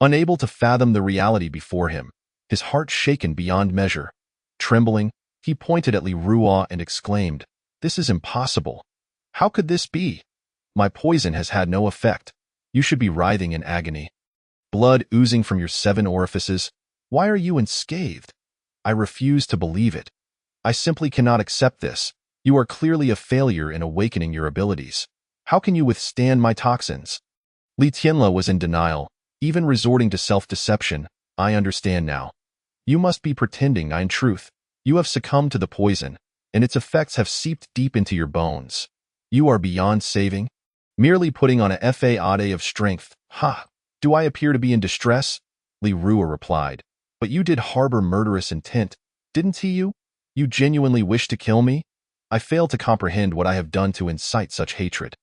unable to fathom the reality before him, his heart shaken beyond measure. Trembling, he pointed at Li Ruo and exclaimed, "This is impossible. How could this be? My poison has had no effect. You should be writhing in agony. Blood oozing from your 7 orifices. Why are you unscathed? I refuse to believe it. I simply cannot accept this. You are clearly a failure in awakening your abilities. How can you withstand my toxins?" Li Tianle was in denial, even resorting to self-deception. "I understand now. You must be pretending. In truth, you have succumbed to the poison, and its effects have seeped deep into your bones. You are beyond saving. Merely putting on a fade of strength. Ha! Do I appear to be in distress?" Li Ruo replied. "But you did harbor murderous intent, didn't you? You genuinely wish to kill me? I fail to comprehend what I have done to incite such hatred.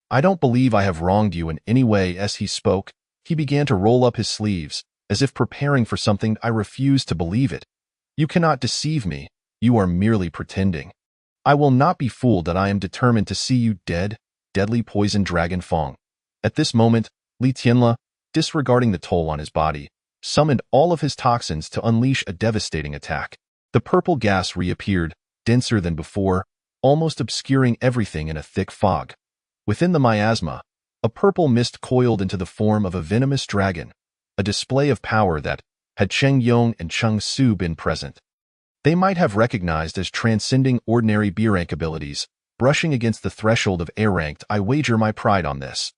I don't believe I have wronged you in any way." As he spoke, he began to roll up his sleeves, as if preparing for something. "I refuse to believe it. You cannot deceive me. You are merely pretending. I will not be fooled. That I am determined to see you dead." Deadly poison dragon Fong. At this moment, Li Tianle, disregarding the toll on his body, summoned all of his toxins to unleash a devastating attack. The purple gas reappeared, denser than before, almost obscuring everything in a thick fog. Within the miasma, a purple mist coiled into the form of a venomous dragon, a display of power that, had Cheng Yong and Cheng Su been present, they might have recognized as transcending ordinary B-rank abilities, brushing against the threshold of A-ranked. "I wager my pride on this.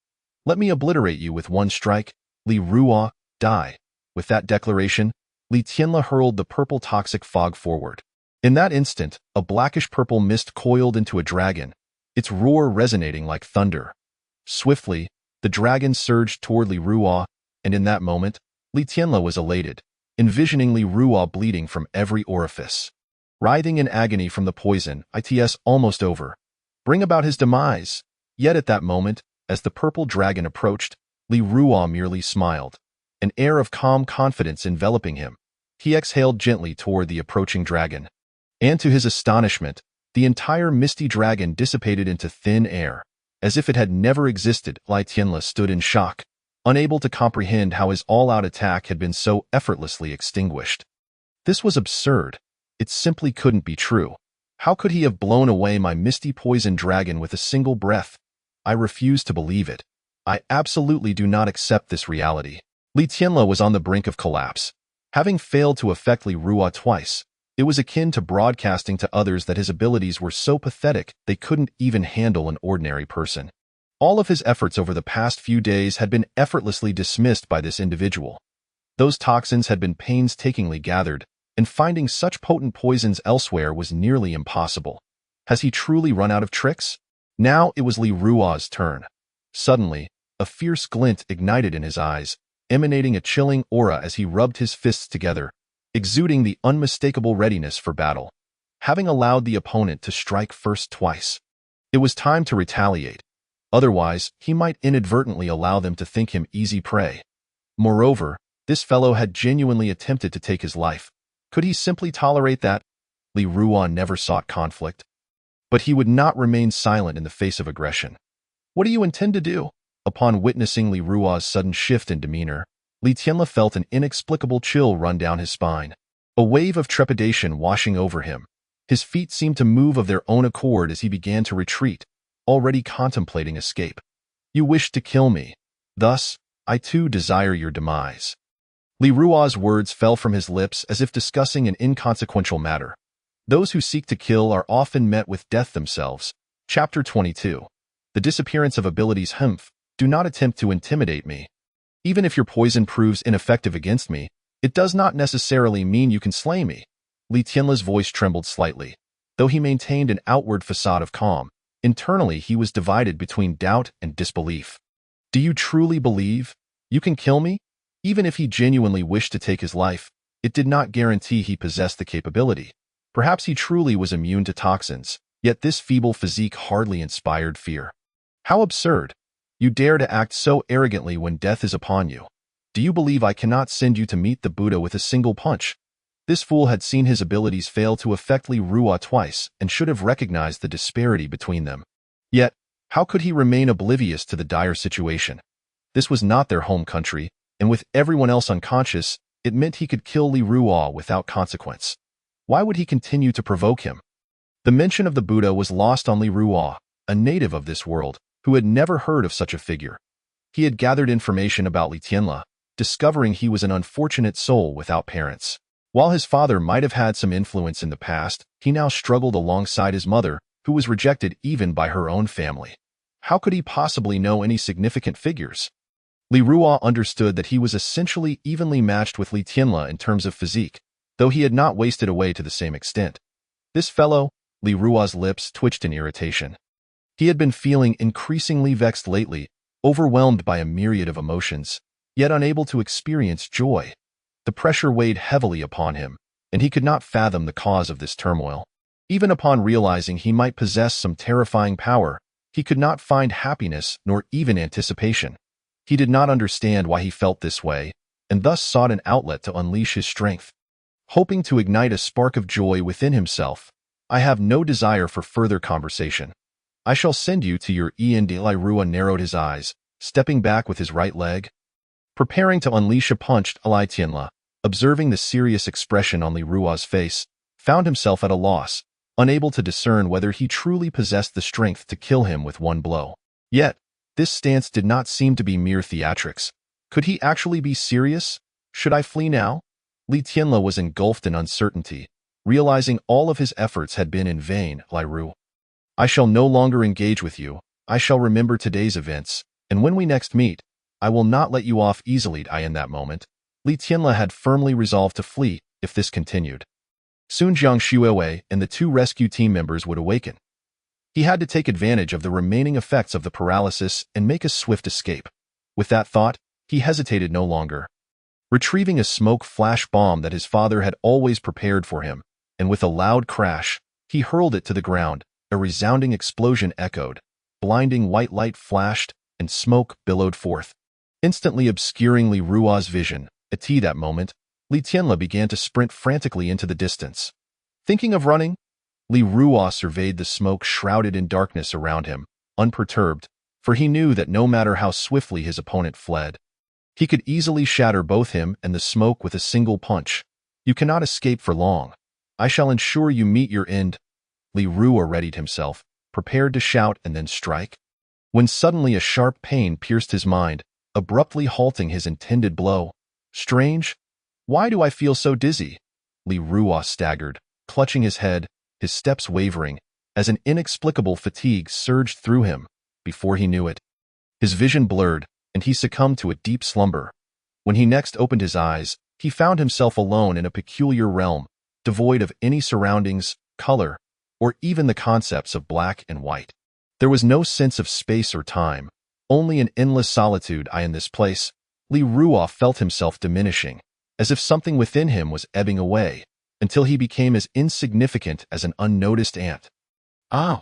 Let me obliterate you with one strike. Li Ruo, die." With that declaration, Li Tianle hurled the purple toxic fog forward. In that instant, a blackish-purple mist coiled into a dragon, its roar resonating like thunder. Swiftly, the dragon surged toward Li Ruo, and in that moment, Li Tianle was elated, envisioning Li Ruo bleeding from every orifice, writhing in agony from the poison. It's almost over. Bring about his demise. Yet at that moment, as the purple dragon approached, Li Ruo merely smiled, an air of calm confidence enveloping him. He exhaled gently toward the approaching dragon, and to his astonishment, the entire misty dragon dissipated into thin air, as if it had never existed. Li Tianle stood in shock, unable to comprehend how his all-out attack had been so effortlessly extinguished. This was absurd. It simply couldn't be true. How could he have blown away my misty poison dragon with a single breath? I refuse to believe it. I absolutely do not accept this reality. Li Tianle was on the brink of collapse. Having failed to affect Li Ruo twice, it was akin to broadcasting to others that his abilities were so pathetic they couldn't even handle an ordinary person. All of his efforts over the past few days had been effortlessly dismissed by this individual. Those toxins had been painstakingly gathered, and finding such potent poisons elsewhere was nearly impossible. Has he truly run out of tricks? Now it was Li Ruo's turn. Suddenly, a fierce glint ignited in his eyes, emanating a chilling aura as he rubbed his fists together, exuding the unmistakable readiness for battle. Having allowed the opponent to strike first twice, it was time to retaliate. Otherwise, he might inadvertently allow them to think him easy prey. Moreover, this fellow had genuinely attempted to take his life. Could he simply tolerate that? Li Ruo never sought conflict, but he would not remain silent in the face of aggression. "What do you intend to do?" Upon witnessing Li Ruo's sudden shift in demeanor, Li Tianle felt an inexplicable chill run down his spine, a wave of trepidation washing over him. His feet seemed to move of their own accord as he began to retreat, already contemplating escape. "You wished to kill me. Thus, I too desire your demise." Li Ruo's words fell from his lips as if discussing an inconsequential matter. Those who seek to kill are often met with death themselves. Chapter 22. The disappearance of abilities. Do not attempt to intimidate me. Even if your poison proves ineffective against me, it does not necessarily mean you can slay me. Li Tianle's voice trembled slightly. Though he maintained an outward facade of calm, internally he was divided between doubt and disbelief. "Do you truly believe you can kill me?" Even if he genuinely wished to take his life, it did not guarantee he possessed the capability. Perhaps he truly was immune to toxins, yet this feeble physique hardly inspired fear. How absurd! You dare to act so arrogantly when death is upon you. Do you believe I cannot send you to meet the Buddha with a single punch? This fool had seen his abilities fail to affect Li Ruo twice and should have recognized the disparity between them. Yet, how could he remain oblivious to the dire situation? This was not their home country, and with everyone else unconscious, it meant he could kill Li Ruo without consequence. Why would he continue to provoke him? The mention of the Buddha was lost on Li Ruo, a native of this world, who had never heard of such a figure. He had gathered information about Li Tianla, discovering he was an unfortunate soul without parents. While his father might have had some influence in the past, he now struggled alongside his mother, who was rejected even by her own family. How could he possibly know any significant figures? Li Ruo understood that he was essentially evenly matched with Li Tianla in terms of physique, though he had not wasted away to the same extent. This fellow, Li Ruo's lips twitched in irritation. He had been feeling increasingly vexed lately, overwhelmed by a myriad of emotions, yet unable to experience joy. The pressure weighed heavily upon him, and he could not fathom the cause of this turmoil. Even upon realizing he might possess some terrifying power, he could not find happiness nor even anticipation. He did not understand why he felt this way, and thus sought an outlet to unleash his strength. Hoping to ignite a spark of joy within himself, I have no desire for further conversation. I shall send you to your end. Li Ruo narrowed his eyes, stepping back with his right leg. Preparing to unleash a punch, Li Tianla, observing the serious expression on Li Ruo's face, found himself at a loss, unable to discern whether he truly possessed the strength to kill him with one blow. Yet, this stance did not seem to be mere theatrics. Could he actually be serious? Should I flee now? Li Tianla was engulfed in uncertainty, realizing all of his efforts had been in vain. Li Ruo, I shall no longer engage with you. I shall remember today's events, and when we next meet, I will not let you off easily. In that moment, Li Tianla had firmly resolved to flee if this continued. Soon Jiang Shuiwei and the two rescue team members would awaken. He had to take advantage of the remaining effects of the paralysis and make a swift escape. With that thought, he hesitated no longer. Retrieving a smoke flash bomb that his father had always prepared for him, and with a loud crash, he hurled it to the ground. A resounding explosion echoed, blinding white light flashed, and smoke billowed forth, instantly obscuring Li Ruo's vision. At that moment, Li Tianla began to sprint frantically into the distance. Thinking of running, Li Ruo surveyed the smoke shrouded in darkness around him, unperturbed, for he knew that no matter how swiftly his opponent fled, he could easily shatter both him and the smoke with a single punch. You cannot escape for long. I shall ensure you meet your end. Li Ruo readied himself, prepared to shout and then strike, when suddenly a sharp pain pierced his mind, abruptly halting his intended blow. Strange. Why do I feel so dizzy? Li Ruo staggered, clutching his head, his steps wavering, as an inexplicable fatigue surged through him. Before he knew it, his vision blurred, and he succumbed to a deep slumber. When he next opened his eyes, he found himself alone in a peculiar realm, devoid of any surroundings, color, or even the concepts of black and white. There was no sense of space or time, only an endless solitude. In this place, Li Ruo felt himself diminishing, as if something within him was ebbing away, until he became as insignificant as an unnoticed ant. Ah!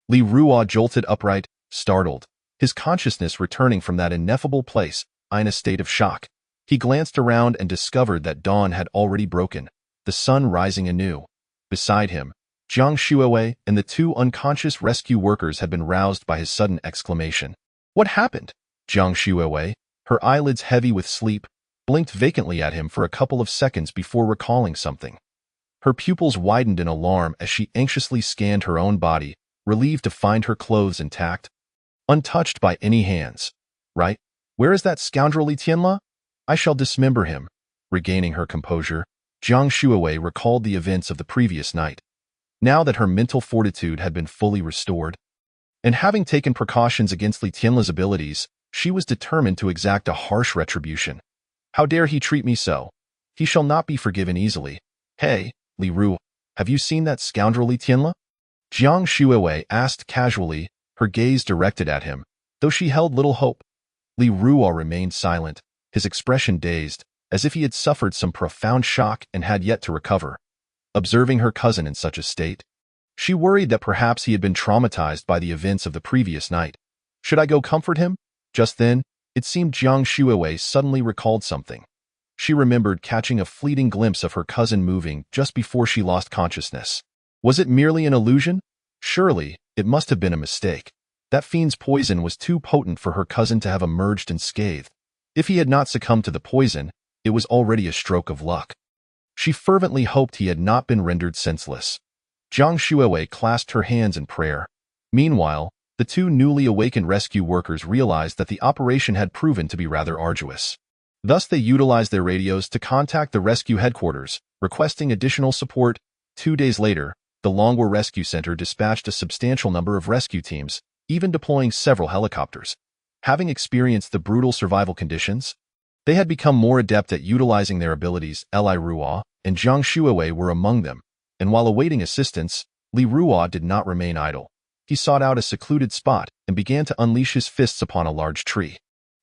Li Ruo jolted upright, startled, his consciousness returning from that ineffable place, in a state of shock. He glanced around and discovered that dawn had already broken, the sun rising anew. Beside him, Jiang Shuiwei and the two unconscious rescue workers had been roused by his sudden exclamation. What happened? Jiang Shuiwei, her eyelids heavy with sleep, blinked vacantly at him for a couple of seconds before recalling something. Her pupils widened in alarm as she anxiously scanned her own body, relieved to find her clothes intact, untouched by any hands. Right? Where is that scoundrel Li Tianla? I shall dismember him. Regaining her composure, Jiang Shuiwei recalled the events of the previous night. Now that her mental fortitude had been fully restored, and having taken precautions against Li Tianla's abilities, she was determined to exact a harsh retribution. How dare he treat me so? He shall not be forgiven easily. Hey, Li Ruo, have you seen that scoundrel Li Tianla? Jiang Shuiwei asked casually, her gaze directed at him, though she held little hope. Li Ruo remained silent, his expression dazed, as if he had suffered some profound shock and had yet to recover. Observing her cousin in such a state, she worried that perhaps he had been traumatized by the events of the previous night. Should I go comfort him? Just then, it seemed Jiang Shuiwei suddenly recalled something. She remembered catching a fleeting glimpse of her cousin moving just before she lost consciousness. Was it merely an illusion? Surely, it must have been a mistake. That fiend's poison was too potent for her cousin to have emerged unscathed. If he had not succumbed to the poison, it was already a stroke of luck. She fervently hoped he had not been rendered senseless. Jiang Shuiwei clasped her hands in prayer. Meanwhile, the two newly awakened rescue workers realized that the operation had proven to be rather arduous. Thus they utilized their radios to contact the rescue headquarters, requesting additional support. 2 days later, the Longwar Rescue Center dispatched a substantial number of rescue teams, even deploying several helicopters. Having experienced the brutal survival conditions, they had become more adept at utilizing their abilities. Li Ruo and Jiang Shuiwei were among them, and while awaiting assistance, Li Ruo did not remain idle. He sought out a secluded spot and began to unleash his fists upon a large tree.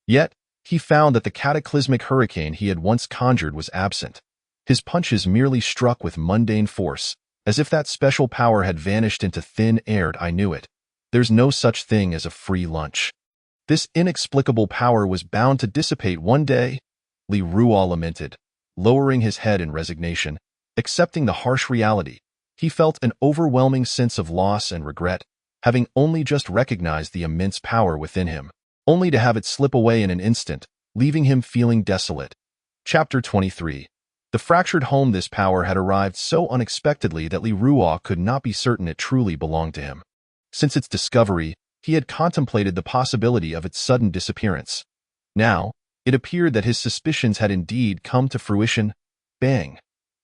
Yet, he found that the cataclysmic hurricane he had once conjured was absent. His punches merely struck with mundane force, as if that special power had vanished into thin air. I knew it. There's no such thing as a free lunch. This inexplicable power was bound to dissipate one day, Li Ruo lamented, lowering his head in resignation. Accepting the harsh reality, he felt an overwhelming sense of loss and regret, having only just recognized the immense power within him, only to have it slip away in an instant, leaving him feeling desolate. Chapter 23. The fractured home. This power had arrived so unexpectedly that Li Ruo could not be certain it truly belonged to him. Since its discovery, he had contemplated the possibility of its sudden disappearance. Now, it appeared that his suspicions had indeed come to fruition. Bang!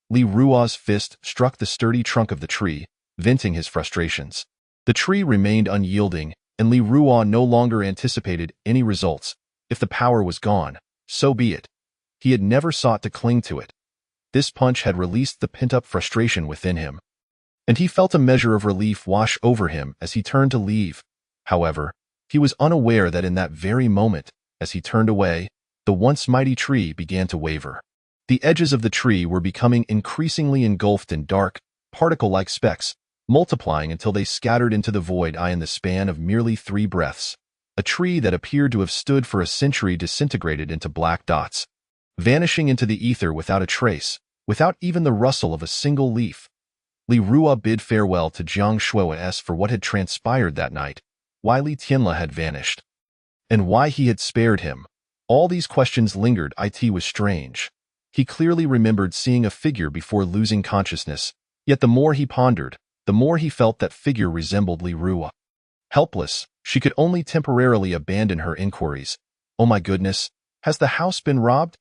Li Ruo's fist struck the sturdy trunk of the tree, venting his frustrations. The tree remained unyielding, and Li Ruo no longer anticipated any results. If the power was gone, so be it. He had never sought to cling to it. This punch had released the pent-up frustration within him, and he felt a measure of relief wash over him as he turned to leave. However, he was unaware that in that very moment, as he turned away, the once mighty tree began to waver. The edges of the tree were becoming increasingly engulfed in dark, particle-like specks, multiplying until they scattered into the void in the span of merely 3 breaths. A tree that appeared to have stood for a century disintegrated into black dots, vanishing into the ether without a trace, without even the rustle of a single leaf. Li Ruo bid farewell to Jiang Shuiwei for what had transpired that night, why Li Tianle had vanished, and why he had spared him. All these questions lingered. It was strange. He clearly remembered seeing a figure before losing consciousness, yet the more he pondered, the more he felt that figure resembled Li Ruo. Helpless, she could only temporarily abandon her inquiries. Oh my goodness, has the house been robbed?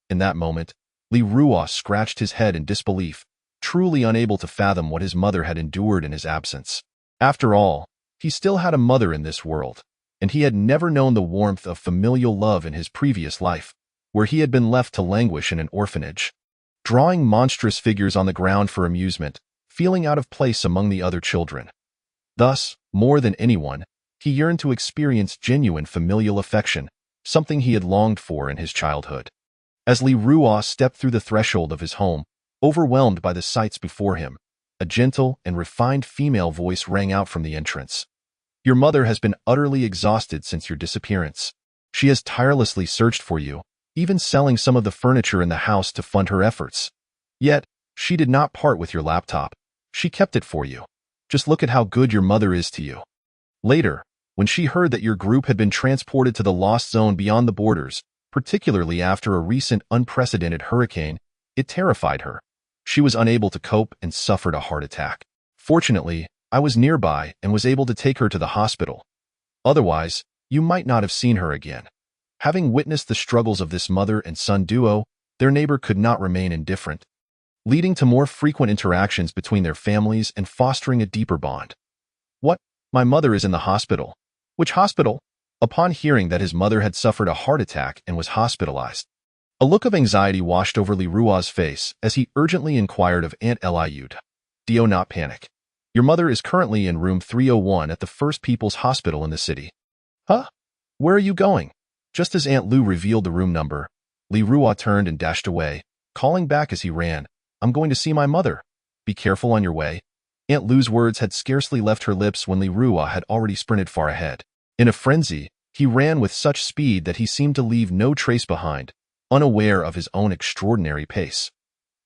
In that moment, Li Ruo scratched his head in disbelief, truly unable to fathom what his mother had endured in his absence. After all, he still had a mother in this world, and he had never known the warmth of familial love in his previous life, where he had been left to languish in an orphanage, drawing monstrous figures on the ground for amusement, feeling out of place among the other children. Thus, more than anyone, he yearned to experience genuine familial affection, something he had longed for in his childhood. As Li Ruo stepped through the threshold of his home, overwhelmed by the sights before him, a gentle and refined female voice rang out from the entrance. Your mother has been utterly exhausted since your disappearance. She has tirelessly searched for you, even selling some of the furniture in the house to fund her efforts. Yet, she did not part with your laptop. She kept it for you. Just look at how good your mother is to you. Later, when she heard that your group had been transported to the lost zone beyond the borders, particularly after a recent unprecedented hurricane, it terrified her. She was unable to cope and suffered a heart attack. Fortunately, I was nearby and was able to take her to the hospital. Otherwise, you might not have seen her again. Having witnessed the struggles of this mother and son duo, their neighbor could not remain indifferent, leading to more frequent interactions between their families and fostering a deeper bond. What? My mother is in the hospital. Which hospital? Upon hearing that his mother had suffered a heart attack and was hospitalized, a look of anxiety washed over Li Ruo's face as he urgently inquired of Aunt Eliud. Do not panic. Your mother is currently in room 301 at the First People's Hospital in the city. Huh? Where are you going? Just as Aunt Lu revealed the room number, Li Ruo turned and dashed away, calling back as he ran, I'm going to see my mother. Be careful on your way. Aunt Lu's words had scarcely left her lips when Li Ruo had already sprinted far ahead. In a frenzy, he ran with such speed that he seemed to leave no trace behind, unaware of his own extraordinary pace.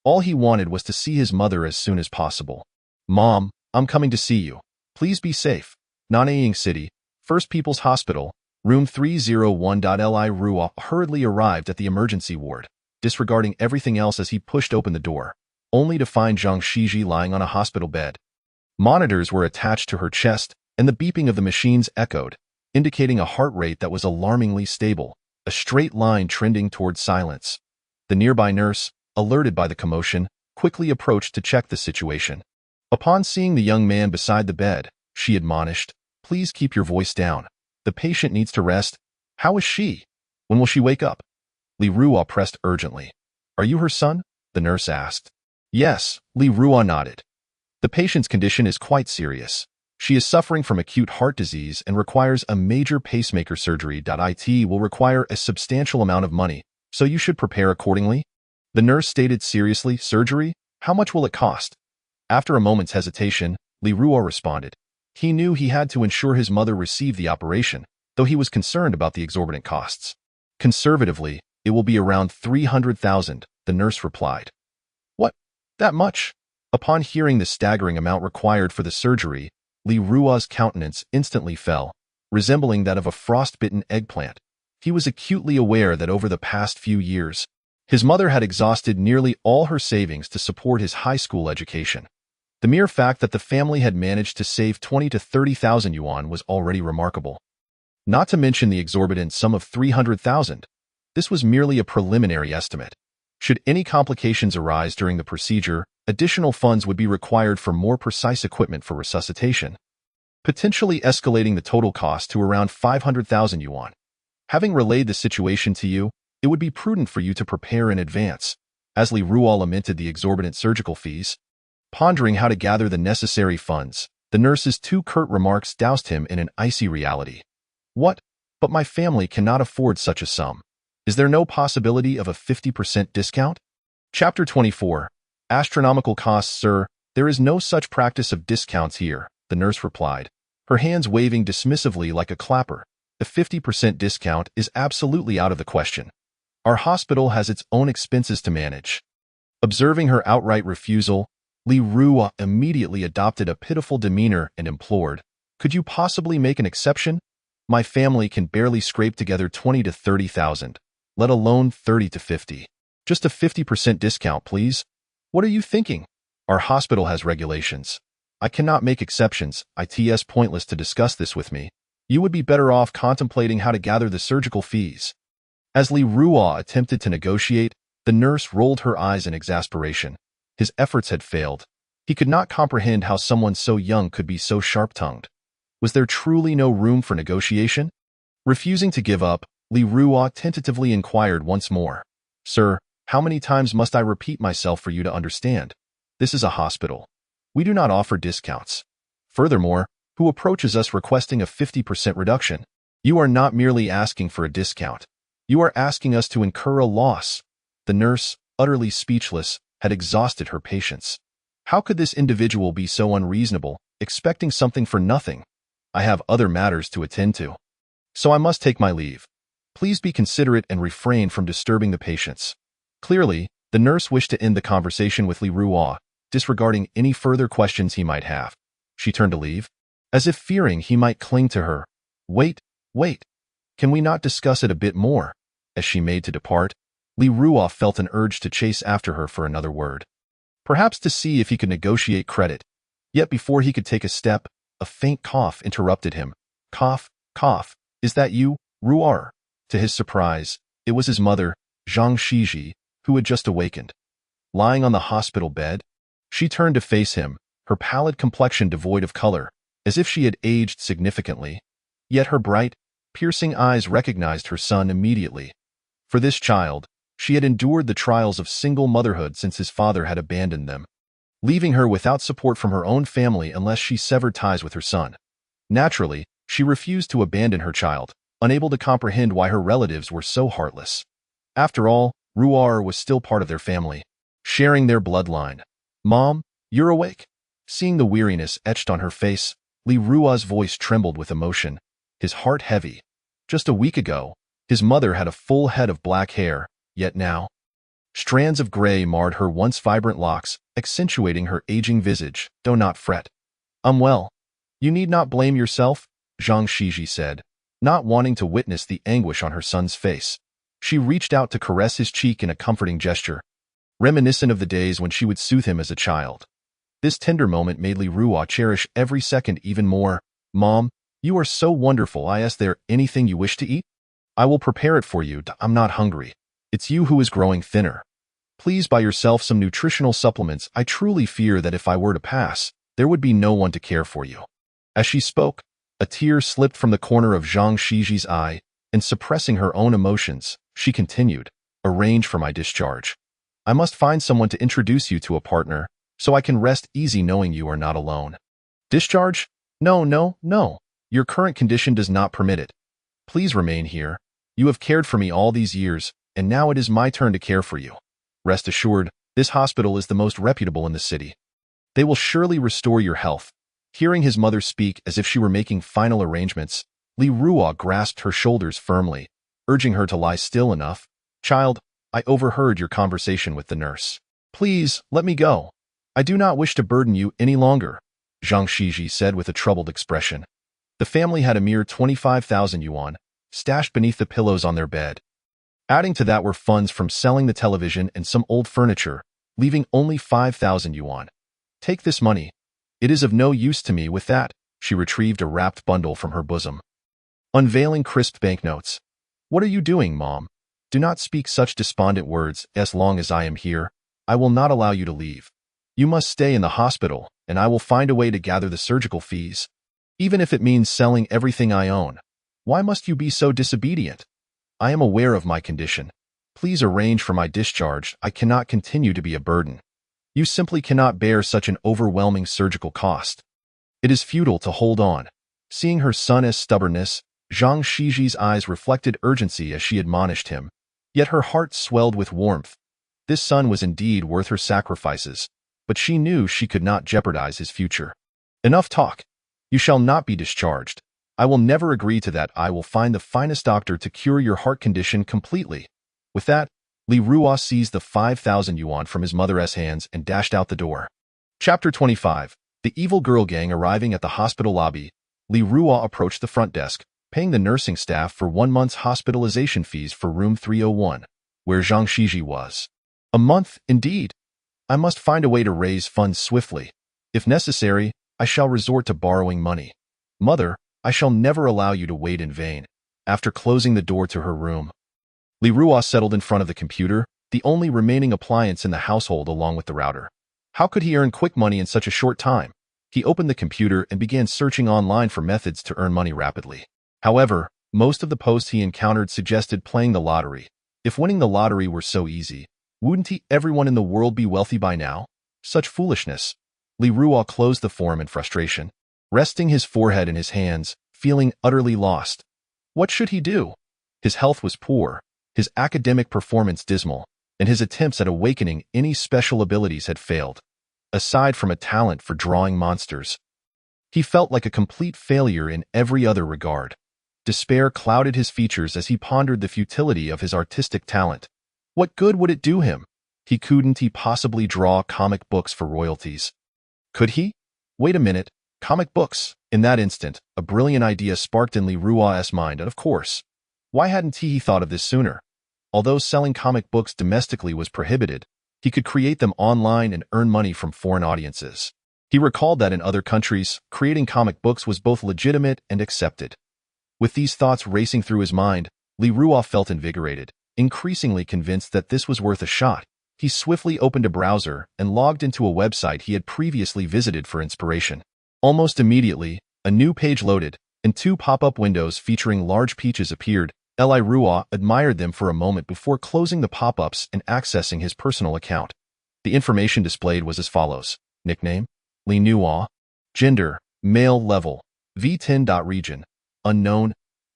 All he wanted was to see his mother as soon as possible. "Mom, I'm coming to see you. Please be safe." Nanyang City, First People's Hospital, room 301.Li Rua hurriedly arrived at the emergency ward, disregarding everything else as he pushed open the door, only to find Zhang Shiji lying on a hospital bed. Monitors were attached to her chest, and the beeping of the machines echoed, indicating a heart rate that was alarmingly stable, a straight line trending toward silence. The nearby nurse, alerted by the commotion, quickly approached to check the situation. Upon seeing the young man beside the bed, she admonished, "Please keep your voice down. The patient needs to rest." "How is she? When will she wake up?" Li Rua pressed urgently. "Are you her son?" the nurse asked. "Yes," Li Rua nodded. "The patient's condition is quite serious. She is suffering from acute heart disease and requires a major pacemaker surgery. It will require a substantial amount of money, so you should prepare accordingly." The nurse stated seriously. "Surgery? How much will it cost?" After a moment's hesitation, Li Rua responded. He knew he had to ensure his mother received the operation, though he was concerned about the exorbitant costs. "Conservatively, it will be around 300,000, the nurse replied. "What? That much?" Upon hearing the staggering amount required for the surgery, Li Rua's countenance instantly fell, resembling that of a frostbitten eggplant. He was acutely aware that over the past few years, his mother had exhausted nearly all her savings to support his high school education. The mere fact that the family had managed to save 20 to 30,000 yuan was already remarkable. Not to mention the exorbitant sum of 300,000. This was merely a preliminary estimate. Should any complications arise during the procedure, additional funds would be required for more precise equipment for resuscitation, potentially escalating the total cost to around 500,000 yuan. Having relayed the situation to you, it would be prudent for you to prepare in advance. As Li Rua lamented the exorbitant surgical fees, pondering how to gather the necessary funds, the nurse's two curt remarks doused him in an icy reality. "What? But my family cannot afford such a sum. Is there no possibility of a 50% discount?" Chapter 24. Astronomical costs. "Sir, there is no such practice of discounts here," the nurse replied, her hands waving dismissively like a clapper. "The 50% discount is absolutely out of the question. Our hospital has its own expenses to manage." Observing her outright refusal, Li Rua immediately adopted a pitiful demeanor and implored, "Could you possibly make an exception? My family can barely scrape together 20 to 30,000, let alone 30 to 50. Just a 50% discount, please." "What are you thinking? Our hospital has regulations. I cannot make exceptions. It's pointless to discuss this with me. You would be better off contemplating how to gather the surgical fees." As Li Rua attempted to negotiate, the nurse rolled her eyes in exasperation. His efforts had failed. He could not comprehend how someone so young could be so sharp-tongued. Was there truly no room for negotiation? Refusing to give up, Li Rua tentatively inquired once more. "Sir, how many times must I repeat myself for you to understand? This is a hospital. We do not offer discounts. Furthermore, who approaches us requesting a 50% reduction? You are not merely asking for a discount. You are asking us to incur a loss." The nurse, utterly speechless, had exhausted her patience. How could this individual be so unreasonable, expecting something for nothing? "I have other matters to attend to, so I must take my leave. Please be considerate and refrain from disturbing the patients." Clearly, the nurse wished to end the conversation with Li Rua, disregarding any further questions he might have. She turned to leave, as if fearing he might cling to her. Wait. Can we not discuss it a bit more?" As she made to depart, Li Rua felt an urge to chase after her for another word, perhaps to see if he could negotiate credit. Yet before he could take a step, a faint cough interrupted him. "Cough. Is that you, Ruar?" To his surprise, it was his mother, Zhang Shiji, who had just awakened. Lying on the hospital bed, she turned to face him, her pallid complexion devoid of color, as if she had aged significantly. Yet her bright, piercing eyes recognized her son immediately. For this child, she had endured the trials of single motherhood since his father had abandoned them, leaving her without support from her own family unless she severed ties with her son. Naturally, she refused to abandon her child, unable to comprehend why her relatives were so heartless. After all, Ruar was still part of their family, sharing their bloodline. "Mom, you're awake?" Seeing the weariness etched on her face, Li Rua's voice trembled with emotion, his heart heavy. Just a week ago, his mother had a full head of black hair, yet now, strands of gray marred her once vibrant locks, accentuating her aging visage. "Do not fret. I'm well. You need not blame yourself," Zhang Shiji said, not wanting to witness the anguish on her son's face. She reached out to caress his cheek in a comforting gesture, reminiscent of the days when she would soothe him as a child. This tender moment made Li Ruo cherish every second even more. "Mom, you are so wonderful. Is there anything you wish to eat? I will prepare it for you. I'm not hungry. It's you who is growing thinner. Please buy yourself some nutritional supplements. I truly fear that if I were to pass, there would be no one to care for you." As she spoke, a tear slipped from the corner of Zhang Shiji's eye, and suppressing her own emotions, she continued, "Arrange for my discharge. I must find someone to introduce you to a partner, so I can rest easy knowing you are not alone." "Discharge? No, no, no. Your current condition does not permit it. Please remain here. You have cared for me all these years, and now it is my turn to care for you. Rest assured, this hospital is the most reputable in the city. They will surely restore your health." Hearing his mother speak as if she were making final arrangements, Li Ruo grasped her shoulders firmly, urging her to lie still enough. "Child, I overheard your conversation with the nurse. Please, let me go. I do not wish to burden you any longer," Zhang Shiji said with a troubled expression. The family had a mere 25,000 yuan, stashed beneath the pillows on their bed. Adding to that were funds from selling the television and some old furniture, leaving only 5,000 yuan. "Take this money. It is of no use to me." With that, she retrieved a wrapped bundle from her bosom, unveiling crisp banknotes. "What are you doing, Mom? Do not speak such despondent words. As long as I am here, I will not allow you to leave. You must stay in the hospital, and I will find a way to gather the surgical fees, even if it means selling everything I own. Why must you be so disobedient? I am aware of my condition. Please arrange for my discharge. I cannot continue to be a burden. You simply cannot bear such an overwhelming surgical cost. It is futile to hold on." Seeing her son's stubbornness, Zhang Shiji's eyes reflected urgency as she admonished him, yet her heart swelled with warmth. This son was indeed worth her sacrifices, but she knew she could not jeopardize his future. "Enough talk. You shall not be discharged. I will never agree to that. I will find the finest doctor to cure your heart condition completely." With that, Li Ruo seized the 5,000 yuan from his mother's hands and dashed out the door. Chapter 25. The evil girl gang. Arriving at the hospital lobby, Li Ruo approached the front desk, paying the nursing staff for 1 month's hospitalization fees for room 301, where Zhang Shiji was. "A month, indeed. I must find a way to raise funds swiftly. If necessary, I shall resort to borrowing money. Mother, I shall never allow you to wait in vain." After closing the door to her room, Li Ruo settled in front of the computer, the only remaining appliance in the household along with the router. How could he earn quick money in such a short time? He opened the computer and began searching online for methods to earn money rapidly. However, most of the posts he encountered suggested playing the lottery. If winning the lottery were so easy, wouldn't everyone in the world be wealthy by now? Such foolishness. Li Ruo closed the forum in frustration, resting his forehead in his hands, feeling utterly lost. What should he do? His health was poor, his academic performance dismal, and his attempts at awakening any special abilities had failed. Aside from a talent for drawing monsters, he felt like a complete failure in every other regard. Despair clouded his features as he pondered the futility of his artistic talent. What good would it do him? Couldn't he possibly draw comic books for royalties? Could he? Wait a minute, comic books. In that instant, a brilliant idea sparked in Li Ruo's mind, and of course, why hadn't he thought of this sooner? Although selling comic books domestically was prohibited, he could create them online and earn money from foreign audiences. He recalled that in other countries, creating comic books was both legitimate and accepted. With these thoughts racing through his mind, Li Ruo felt invigorated, increasingly convinced that this was worth a shot. He swiftly opened a browser and logged into a website he had previously visited for inspiration. Almost immediately, a new page loaded, and 2 pop-up windows featuring large peaches appeared. Li Ruo admired them for a moment before closing the pop-ups and accessing his personal account. The information displayed was as follows. Nickname: Li Nuo. Gender: male. Level: V10. Region: unknown.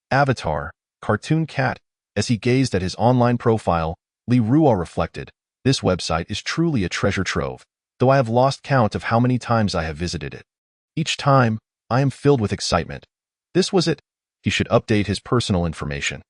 Avatar: cartoon cat. As he gazed at his online profile, Li Ruo reflected, this website is truly a treasure trove, though I have lost count of how many times I have visited it. Each time, I am filled with excitement. This was it. He should update his personal information.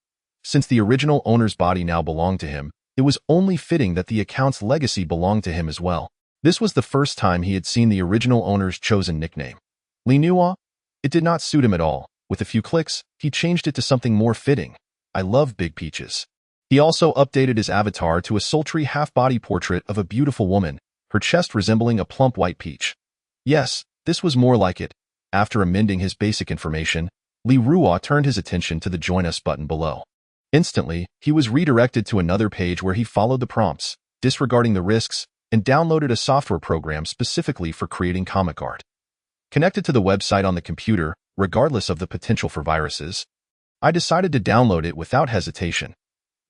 Since the original owner's body now belonged to him, It was only fitting that the account's legacy belonged to him as well. This was the first time he had seen the original owner's chosen nickname. Li Nua? It did not suit him at all. With a few clicks, he changed it to something more fitting. I love big peaches. He also updated his avatar to a sultry half-body portrait of a beautiful woman, her chest resembling a plump white peach. Yes, this was more like it. After amending his basic information, Li Rua turned his attention to the Join Us button below. Instantly, he was redirected to another page where he followed the prompts, disregarding the risks, and downloaded a software program specifically for creating comic art. Connected to the website on the computer, regardless of the potential for viruses, I decided to download it without hesitation.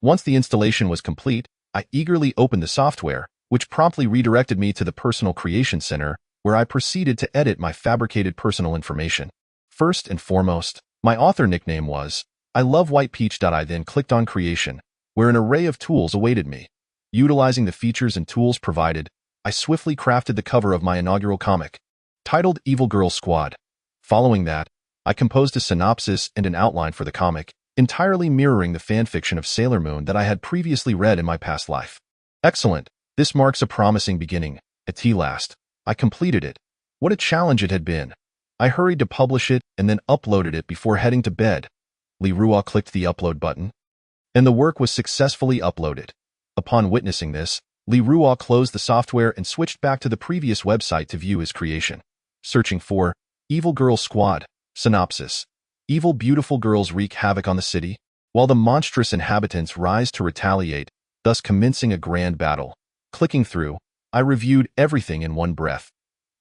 Once the installation was complete, I eagerly opened the software, which promptly redirected me to the Personal Creation Center, where I proceeded to edit my fabricated personal information. First and foremost, my author nickname was I Love White Peach. I then clicked on Creation, where an array of tools awaited me. Utilizing the features and tools provided, I swiftly crafted the cover of my inaugural comic, titled Evil Girl Squad. Following that, I composed a synopsis and an outline for the comic, entirely mirroring the fanfiction of Sailor Moon that I had previously read in my past life. Excellent. This marks a promising beginning. At last, I completed it. What a challenge it had been. I hurried to publish it and then uploaded it before heading to bed. Li Rua clicked the upload button, and the work was successfully uploaded. Upon witnessing this, Li Rua closed the software and switched back to the previous website to view his creation. Searching for Evil Girl Squad. Synopsis. Evil beautiful girls wreak havoc on the city, while the monstrous inhabitants rise to retaliate, thus commencing a grand battle. Clicking through, I reviewed everything in one breath.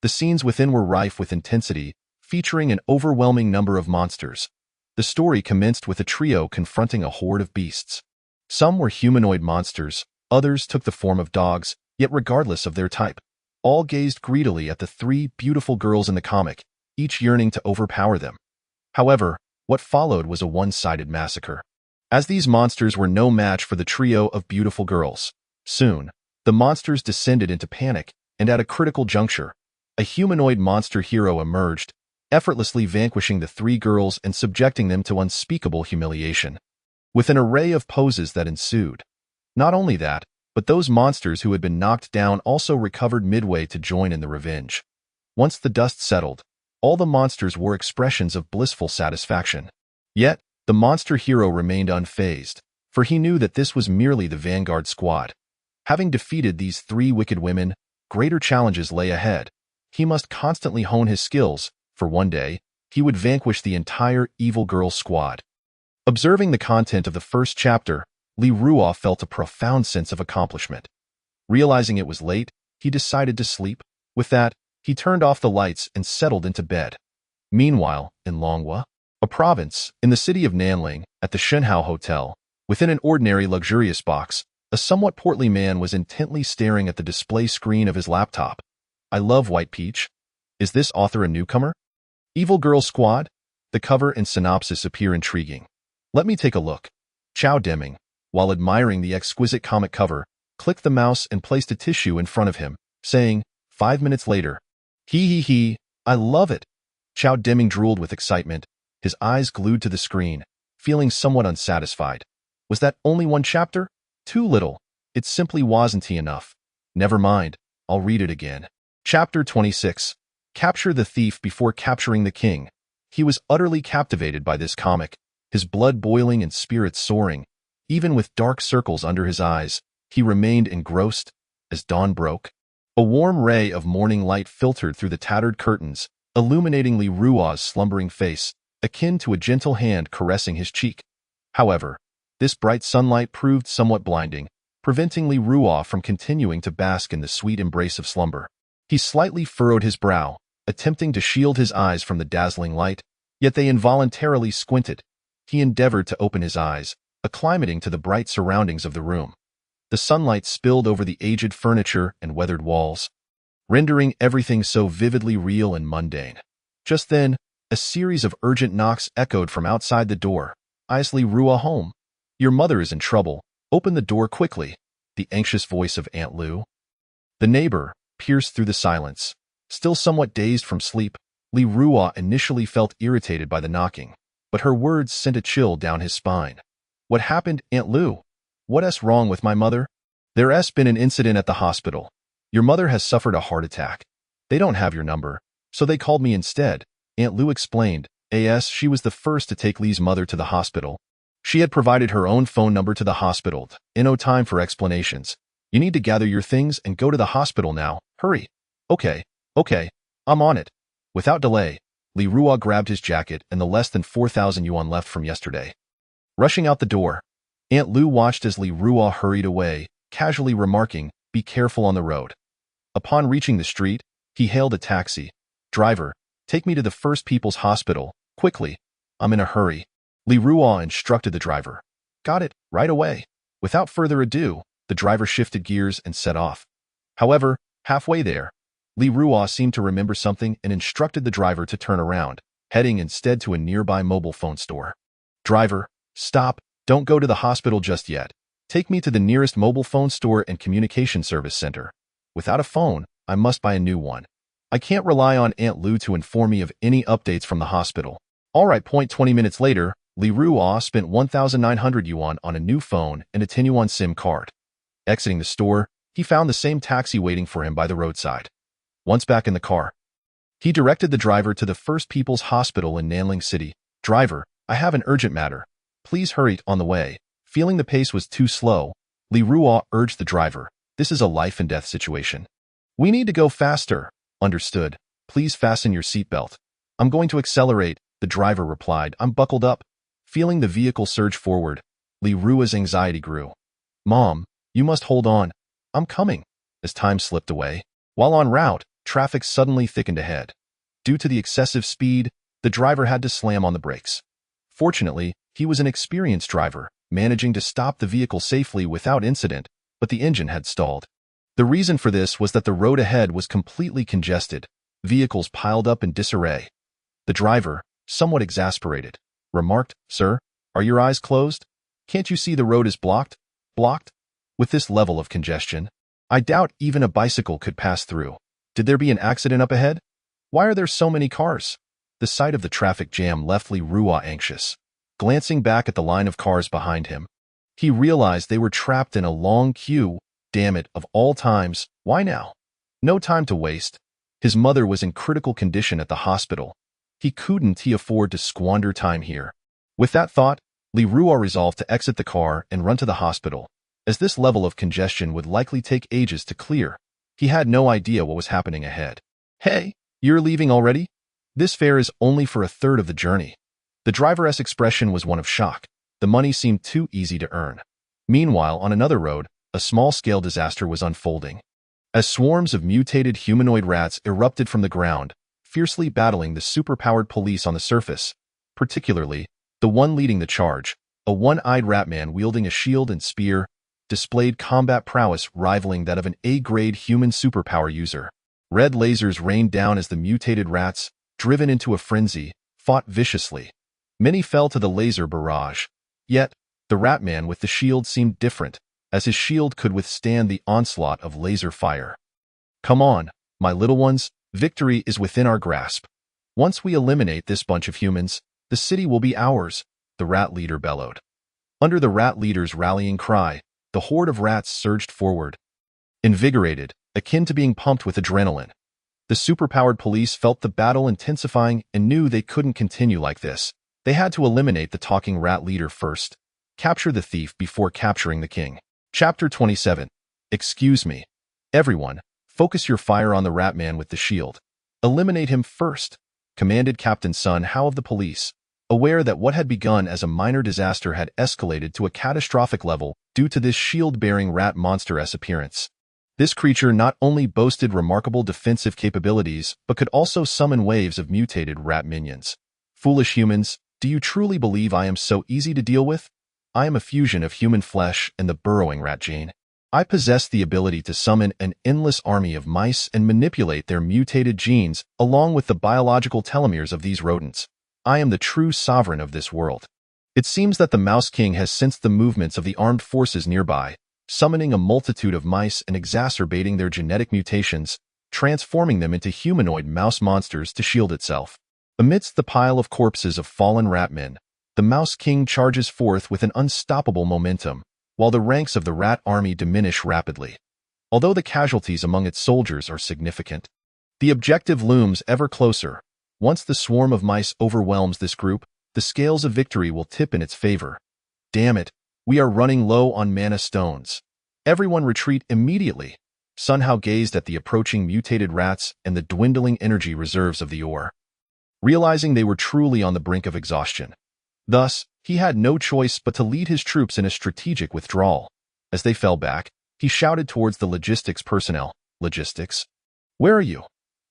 The scenes within were rife with intensity, featuring an overwhelming number of monsters. The story commenced with a trio confronting a horde of beasts. Some were humanoid monsters, others took the form of dogs, yet regardless of their type. All gazed greedily at the three beautiful girls in the comic, each yearning to overpower them. However, what followed was a one-sided massacre, as these monsters were no match for the trio of beautiful girls. Soon, the monsters descended into panic, and at a critical juncture, a humanoid monster hero emerged, effortlessly vanquishing the three girls and subjecting them to unspeakable humiliation. With an array of poses that ensued. Not only that, but those monsters who had been knocked down also recovered midway to join in the revenge. Once the dust settled, all the monsters wore expressions of blissful satisfaction. Yet, the monster hero remained unfazed, for he knew that this was merely the vanguard squad. Having defeated these three wicked women, greater challenges lay ahead. He must constantly hone his skills, for one day, he would vanquish the entire Evil Girl Squad. Observing the content of the first chapter, Li Rua felt a profound sense of accomplishment. Realizing it was late, he decided to sleep. With that, he turned off the lights and settled into bed. Meanwhile, in Longhua, a province, in the city of Nanling, at the Shenhao Hotel, within an ordinary luxurious box, a somewhat portly man was intently staring at the display screen of his laptop. I love White Peach. Is this author a newcomer? Evil Girl Squad? The cover and synopsis appear intriguing. Let me take a look. Chow Deming, while admiring the exquisite comic cover, clicked the mouse and placed a tissue in front of him, saying, 5 minutes later, He, I love it. Chow Deming drooled with excitement, his eyes glued to the screen, feeling somewhat unsatisfied. Was that only one chapter? Too little. It simply wasn't enough. Never mind, I'll read it again. Chapter 26. Capture the thief before capturing the king. He was utterly captivated by this comic, his blood boiling and spirits soaring. Even with dark circles under his eyes, he remained engrossed. As dawn broke, a warm ray of morning light filtered through the tattered curtains, illuminating Li Rua's slumbering face, akin to a gentle hand caressing his cheek. However, this bright sunlight proved somewhat blinding, preventing Li Rua from continuing to bask in the sweet embrace of slumber. He slightly furrowed his brow, attempting to shield his eyes from the dazzling light, yet they involuntarily squinted. He endeavored to open his eyes, acclimating to the bright surroundings of the room. The sunlight spilled over the aged furniture and weathered walls, rendering everything so vividly real and mundane. Just then, a series of urgent knocks echoed from outside the door. Is Li Rua home? Your mother is in trouble. Open the door quickly. The anxious voice of Aunt Lu. The neighbor pierced through the silence. Still somewhat dazed from sleep, Li Rua initially felt irritated by the knocking, but her words sent a chill down his spine. What happened, Aunt Lu? What's wrong with my mother? There's been an incident at the hospital. Your mother has suffered a heart attack. They don't have your number, so they called me instead, Aunt Lou explained. She was the first to take Lee's mother to the hospital. She had provided her own phone number to the hospital. No time for explanations. You need to gather your things and go to the hospital now. Hurry. Okay, I'm on it. Without delay, Li Ruo grabbed his jacket and the less than 4,000 yuan left from yesterday. Rushing out the door, Aunt Lou watched as Li Ruo hurried away, casually remarking, "Be careful on the road." Upon reaching the street, he hailed a taxi. "Driver, take me to the First People's Hospital, quickly. I'm in a hurry." Li Ruo instructed the driver. "Got it, right away." Without further ado, the driver shifted gears and set off. However, halfway there, Li Ruo seemed to remember something and instructed the driver to turn around, heading instead to a nearby mobile phone store. "Driver, stop, don't go to the hospital just yet. Take me to the nearest mobile phone store and communication service center. Without a phone, I must buy a new one. I can't rely on Aunt Lou to inform me of any updates from the hospital." All right. 20 minutes later, Li Ruo spent 1,900 yuan on a new phone and a 10 yuan SIM card. Exiting the store, he found the same taxi waiting for him by the roadside. Once back in the car, he directed the driver to the First People's Hospital in Nanling City. "Driver, I have an urgent matter. Please hurry on the way." Feeling the pace was too slow, Li Ruo urged the driver. "This is a life-and-death situation. We need to go faster." "Understood. Please fasten your seatbelt." "I'm going to accelerate," the driver replied. "I'm buckled up." Feeling the vehicle surge forward, Li Ruo's anxiety grew. "Mom, you must hold on. I'm coming." As time slipped away, while en route, traffic suddenly thickened ahead. Due to the excessive speed, the driver had to slam on the brakes. Fortunately, he was an experienced driver, managing to stop the vehicle safely without incident, but the engine had stalled. The reason for this was that the road ahead was completely congested, vehicles piled up in disarray. The driver, somewhat exasperated, remarked, "Sir, are your eyes closed? Can't you see the road is blocked?" "Blocked? With this level of congestion, I doubt even a bicycle could pass through. Did there be an accident up ahead? Why are there so many cars?" The sight of the traffic jam left Li Ruo anxious. Glancing back at the line of cars behind him, he realized they were trapped in a long queue. Damn it, of all times, why now? No time to waste. His mother was in critical condition at the hospital. He couldn't afford to squander time here. With that thought, Li Ruo resolved to exit the car and run to the hospital, as this level of congestion would likely take ages to clear. He had no idea what was happening ahead. "Hey, you're leaving already? This fare is only for a third of the journey." The driver's expression was one of shock. The money seemed too easy to earn. Meanwhile, on another road, a small-scale disaster was unfolding. As swarms of mutated humanoid rats erupted from the ground, fiercely battling the superpowered police on the surface, particularly the one leading the charge, a one-eyed rat man wielding a shield and spear, displayed combat prowess rivaling that of an A-grade human superpower user. Red lasers rained down as the mutated rats, driven into a frenzy, fought viciously. Many fell to the laser barrage. Yet, the rat man with the shield seemed different, as his shield could withstand the onslaught of laser fire. "Come on, my little ones, victory is within our grasp. Once we eliminate this bunch of humans, the city will be ours," the rat leader bellowed. Under the rat leader's rallying cry, the horde of rats surged forward. Invigorated, akin to being pumped with adrenaline, the superpowered police felt the battle intensifying and knew they couldn't continue like this. They had to eliminate the talking rat leader first, capture the thief before capturing the king. Chapter 27. Excuse me. Everyone, focus your fire on the rat man with the shield. Eliminate him first, commanded Captain Sun Hao of the police, aware that what had begun as a minor disaster had escalated to a catastrophic level due to this shield-bearing rat monster's appearance. This creature not only boasted remarkable defensive capabilities, but could also summon waves of mutated rat minions. "Foolish humans, do you truly believe I am so easy to deal with? I am a fusion of human flesh and the burrowing rat gene. I possess the ability to summon an endless army of mice and manipulate their mutated genes along with the biological telomeres of these rodents. I am the true sovereign of this world." It seems that the Mouse King has sensed the movements of the armed forces nearby, summoning a multitude of mice and exacerbating their genetic mutations, transforming them into humanoid mouse monsters to shield itself. Amidst the pile of corpses of fallen rat men, the Mouse King charges forth with an unstoppable momentum, while the ranks of the rat army diminish rapidly. Although the casualties among its soldiers are significant, the objective looms ever closer. Once the swarm of mice overwhelms this group, the scales of victory will tip in its favor. Damn it, we are running low on mana stones. Everyone retreat immediately. Sun Hao gazed at the approaching mutated rats and the dwindling energy reserves of the ore, realizing they were truly on the brink of exhaustion. Thus, he had no choice but to lead his troops in a strategic withdrawal. As they fell back, he shouted towards the logistics personnel, "Logistics? Where are you?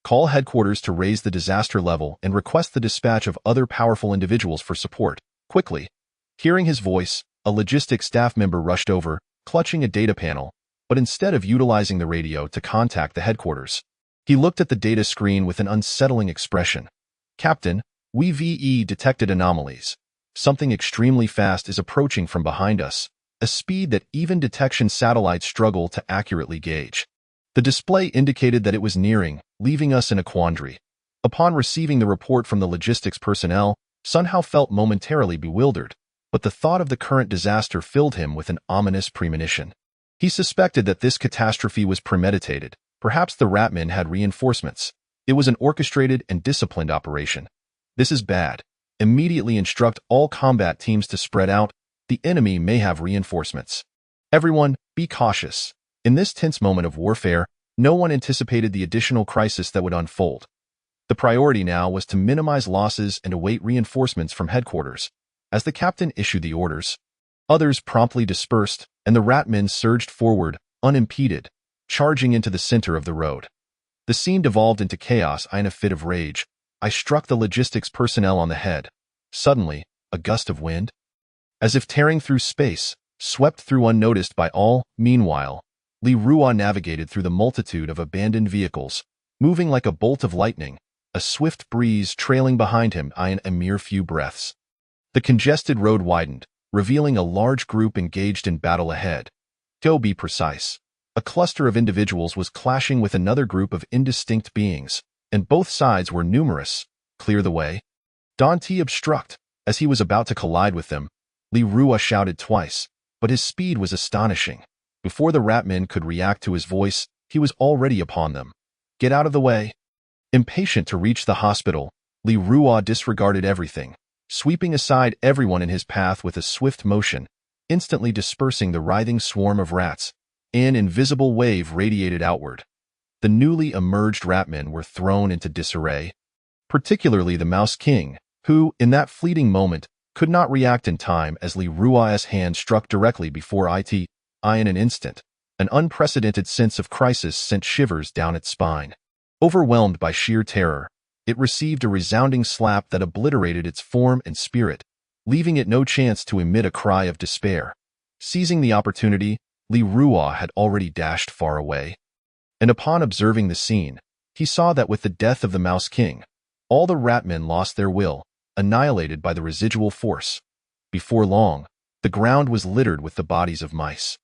Call headquarters to raise the disaster level and request the dispatch of other powerful individuals for support, quickly." Hearing his voice, a logistics staff member rushed over, clutching a data panel, but instead of utilizing the radio to contact the headquarters, he looked at the data screen with an unsettling expression. "Captain, we detected anomalies. Something extremely fast is approaching from behind us, a speed that even detection satellites struggle to accurately gauge." The display indicated that it was nearing, leaving us in a quandary. Upon receiving the report from the logistics personnel, Sun Hao felt momentarily bewildered, but the thought of the current disaster filled him with an ominous premonition. He suspected that this catastrophe was premeditated. Perhaps the Ratmen had reinforcements. It was an orchestrated and disciplined operation. "This is bad. Immediately instruct all combat teams to spread out. The enemy may have reinforcements. Everyone, be cautious." In this tense moment of warfare, no one anticipated the additional crisis that would unfold. The priority now was to minimize losses and await reinforcements from headquarters. As the captain issued the orders, others promptly dispersed, and the Ratmen surged forward, unimpeded, charging into the center of the road. The scene devolved into chaos. In a fit of rage, I struck the logistics personnel on the head. Suddenly, a gust of wind, as if tearing through space, swept through unnoticed by all. Meanwhile, Li Ruo navigated through the multitude of abandoned vehicles, moving like a bolt of lightning, a swift breeze trailing behind him in a mere few breaths. The congested road widened, revealing a large group engaged in battle ahead. To be precise, a cluster of individuals was clashing with another group of indistinct beings, and both sides were numerous. "Clear the way. Dante obstruct." As he was about to collide with them, Li Ruo shouted twice, but his speed was astonishing. Before the Ratmen could react to his voice, he was already upon them. "Get out of the way." Impatient to reach the hospital, Li Ruo disregarded everything, sweeping aside everyone in his path with a swift motion, instantly dispersing the writhing swarm of rats. An invisible wave radiated outward. The newly emerged Ratmen were thrown into disarray, particularly the Mouse King, who, in that fleeting moment, could not react in time as Li Ruo's hand struck directly before it. In an instant, an unprecedented sense of crisis sent shivers down its spine. Overwhelmed by sheer terror, it received a resounding slap that obliterated its form and spirit, leaving it no chance to emit a cry of despair. Seizing the opportunity, Li Ruo had already dashed far away. And upon observing the scene, he saw that with the death of the Mouse King, all the Ratmen lost their will, annihilated by the residual force. Before long, the ground was littered with the bodies of mice.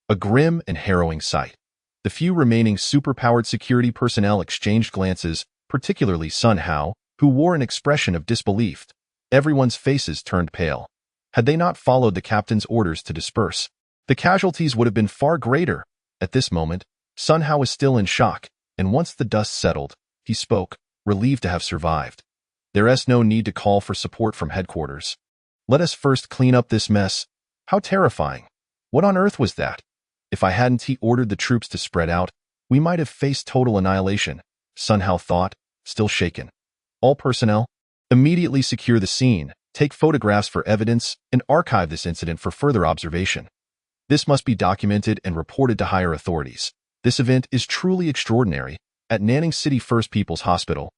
A grim and harrowing sight. The few remaining superpowered security personnel exchanged glances, particularly Sun Hao, who wore an expression of disbelief. Everyone's faces turned pale. Had they not followed the captain's orders to disperse, the casualties would have been far greater. At this moment, Sun Hao was still in shock, and once the dust settled, he spoke, relieved to have survived. "There is no need to call for support from headquarters. Let us first clean up this mess." How terrifying. What on earth was that? If I hadn't ordered the troops to spread out, we might have faced total annihilation, Sun Hao thought, still shaken. "All personnel, immediately secure the scene, take photographs for evidence, and archive this incident for further observation. This must be documented and reported to higher authorities. This event is truly extraordinary." At Nanning City First People's Hospital,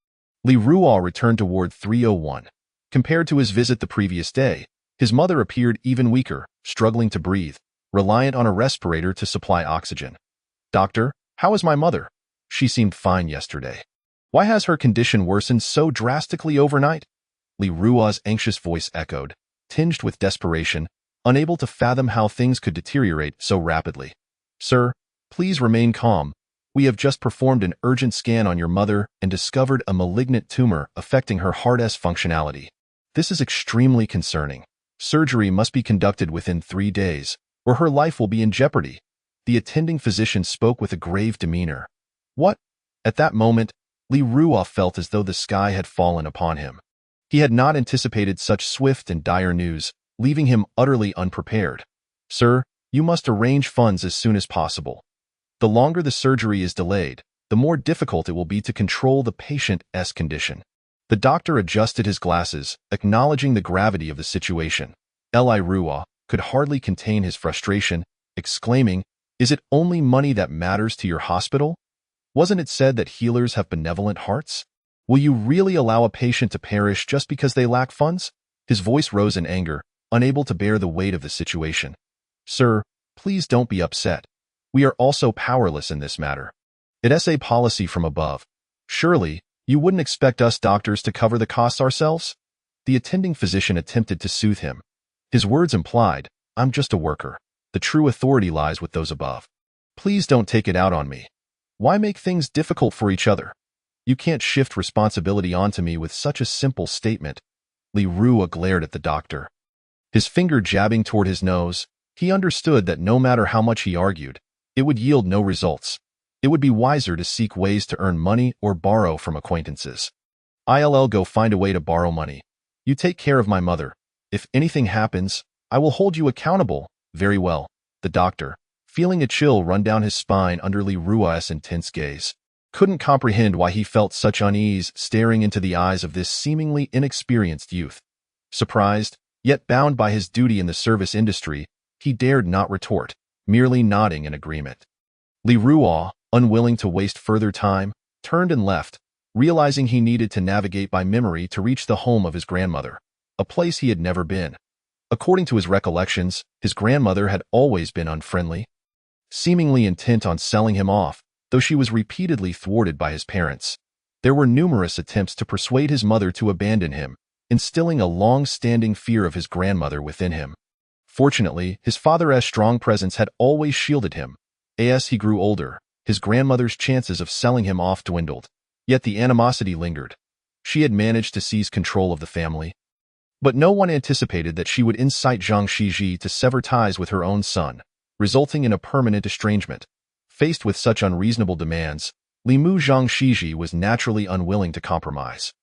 Li Ruo returned to Ward 301. Compared to his visit the previous day, his mother appeared even weaker, struggling to breathe, reliant on a respirator to supply oxygen. "Doctor, how is my mother? She seemed fine yesterday. Why has her condition worsened so drastically overnight?" Li Ruo's anxious voice echoed, tinged with desperation, unable to fathom how things could deteriorate so rapidly. "Sir, please remain calm. We have just performed an urgent scan on your mother and discovered a malignant tumor affecting her heart's functionality. This is extremely concerning. Surgery must be conducted within 3 days. or her life will be in jeopardy. The attending physician spoke with a grave demeanor. What? At that moment, Li Ruo felt as though the sky had fallen upon him. He had not anticipated such swift and dire news, leaving him utterly unprepared. Sir, you must arrange funds as soon as possible. The longer the surgery is delayed, the more difficult it will be to control the patient's condition. The doctor adjusted his glasses, acknowledging the gravity of the situation. Li Ruo could hardly contain his frustration, exclaiming, "Is it only money that matters to your hospital? Wasn't it said that healers have benevolent hearts? Will you really allow a patient to perish just because they lack funds?" His voice rose in anger, unable to bear the weight of the situation. "Sir, please don't be upset. We are also powerless in this matter. It's a policy from above. Surely, you wouldn't expect us doctors to cover the costs ourselves?" The attending physician attempted to soothe him. His words implied, "I'm just a worker. The true authority lies with those above. Please don't take it out on me. Why make things difficult for each other? You can't shift responsibility onto me with such a simple statement." Li Ruo glared at the doctor. His finger jabbing toward his nose, he understood that no matter how much he argued, it would yield no results. It would be wiser to seek ways to earn money or borrow from acquaintances. "I'll go find a way to borrow money. You take care of my mother. If anything happens, I will hold you accountable." "Very well." The doctor, feeling a chill run down his spine under Li Ruo's intense gaze, couldn't comprehend why he felt such unease staring into the eyes of this seemingly inexperienced youth. Surprised, yet bound by his duty in the service industry, he dared not retort, merely nodding in agreement. Li Ruo, unwilling to waste further time, turned and left, realizing he needed to navigate by memory to reach the home of his grandmother, a place he had never been. According to his recollections, his grandmother had always been unfriendly, seemingly intent on selling him off, though she was repeatedly thwarted by his parents. There were numerous attempts to persuade his mother to abandon him, instilling a long-standing fear of his grandmother within him. Fortunately, his father's strong presence had always shielded him. As he grew older, his grandmother's chances of selling him off dwindled, yet the animosity lingered. She had managed to seize control of the family, but no one anticipated that she would incite Zhang Shiji to sever ties with her own son, resulting in a permanent estrangement. Faced with such unreasonable demands, Limu Zhang Shiji was naturally unwilling to compromise,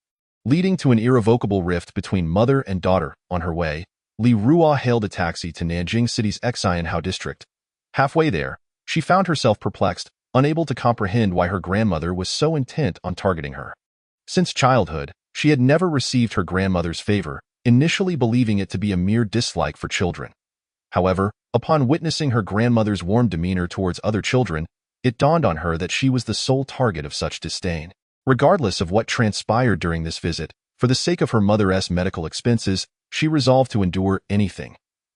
leading to an irrevocable rift between mother and daughter. On her way, Li Ruo hailed a taxi to Nanjing City's Xianhao district. Halfway there, she found herself perplexed, unable to comprehend why her grandmother was so intent on targeting her. Since childhood, she had never received her grandmother's favor, initially believing it to be a mere dislike for children. However, upon witnessing her grandmother's warm demeanor towards other children, it dawned on her that she was the sole target of such disdain. Regardless of what transpired during this visit, for the sake of her mother's medical expenses, she resolved to endure anything.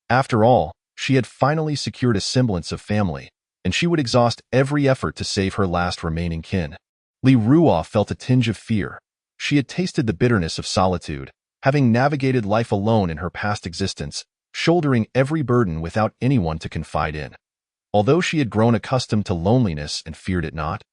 After all, she had finally secured a semblance of family, and she would exhaust every effort to save her last remaining kin. Li Ruo felt a tinge of fear. She had tasted the bitterness of solitude, having navigated life alone in her past existence, shouldering every burden without anyone to confide in. Although she had grown accustomed to loneliness and feared it not,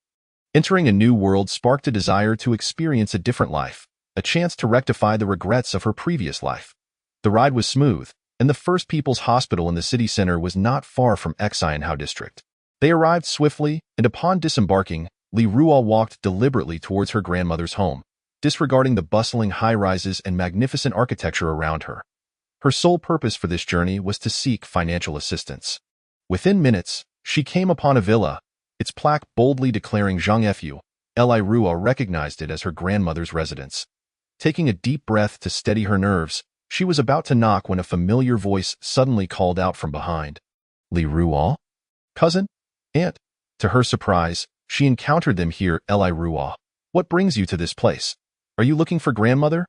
entering a new world sparked a desire to experience a different life, a chance to rectify the regrets of her previous life. The ride was smooth, and the First People's Hospital in the city center was not far from Xianhao district. They arrived swiftly, and upon disembarking, Li Ruo walked deliberately towards her grandmother's home, disregarding the bustling high-rises and magnificent architecture around her. Her sole purpose for this journey was to seek financial assistance. Within minutes, she came upon a villa, its plaque boldly declaring Zhang Fu. Li Ruo recognized it as her grandmother's residence. Taking a deep breath to steady her nerves, she was about to knock when a familiar voice suddenly called out from behind. "Li Ruo? Cousin? Aunt?" To her surprise, she encountered them here. "Li Ruo, what brings you to this place? Are you looking for grandmother?"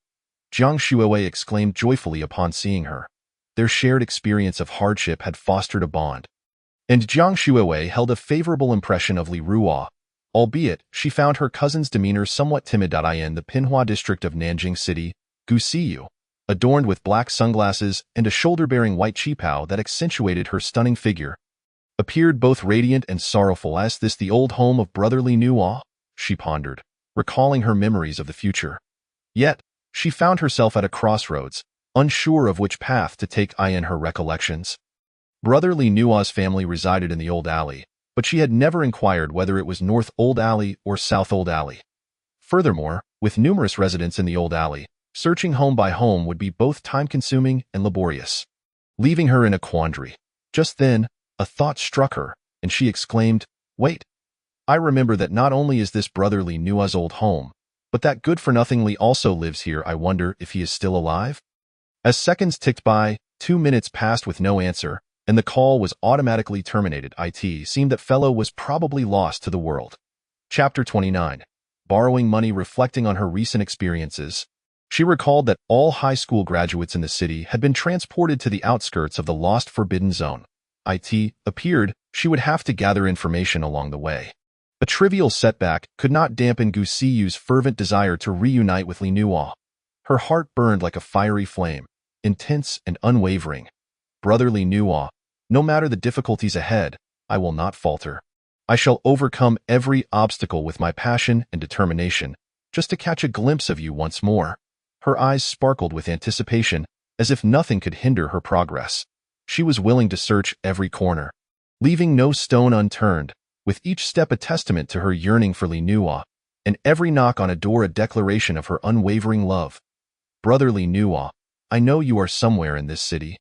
Jiang Shuiwei exclaimed joyfully upon seeing her. Their shared experience of hardship had fostered a bond, and Jiang Shuiwei held a favorable impression of Li Ruo, albeit she found her cousin's demeanor somewhat timid. In the Pinhua district of Nanjing City, Gusiyu, adorned with black sunglasses and a shoulder-bearing white qipao that accentuated her stunning figure, appeared both radiant and sorrowful. "Is this the old home of brotherly Nuo?" she pondered, recalling her memories of the future. Yet, she found herself at a crossroads, unsure of which path to take in her recollections. Brother Li Nua's family resided in the Old Alley, but she had never inquired whether it was North Old Alley or South Old Alley. Furthermore, with numerous residents in the Old Alley, searching home by home would be both time-consuming and laborious, leaving her in a quandary. Just then, a thought struck her, and she exclaimed, "Wait! I remember that not only is this Brother Li Nua's old home, but that good-for-nothing Li also lives here. I wonder if he is still alive?" As seconds ticked by, 2 minutes passed with no answer, and the call was automatically terminated. It seemed that fellow was probably lost to the world. Chapter 29. Borrowing money. Reflecting on her recent experiences, she recalled that all high school graduates in the city had been transported to the outskirts of the lost forbidden zone. It appeared she would have to gather information along the way. A trivial setback could not dampen Gu Siyu's fervent desire to reunite with Li Nua. Her heart burned like a fiery flame, intense and unwavering. Brother Li Nua, no matter the difficulties ahead, I will not falter. I shall overcome every obstacle with my passion and determination, just to catch a glimpse of you once more. Her eyes sparkled with anticipation, as if nothing could hinder her progress. She was willing to search every corner, leaving no stone unturned, with each step a testament to her yearning for Li Nua, and every knock on a door a declaration of her unwavering love. Brother Li Nua, I know you are somewhere in this city,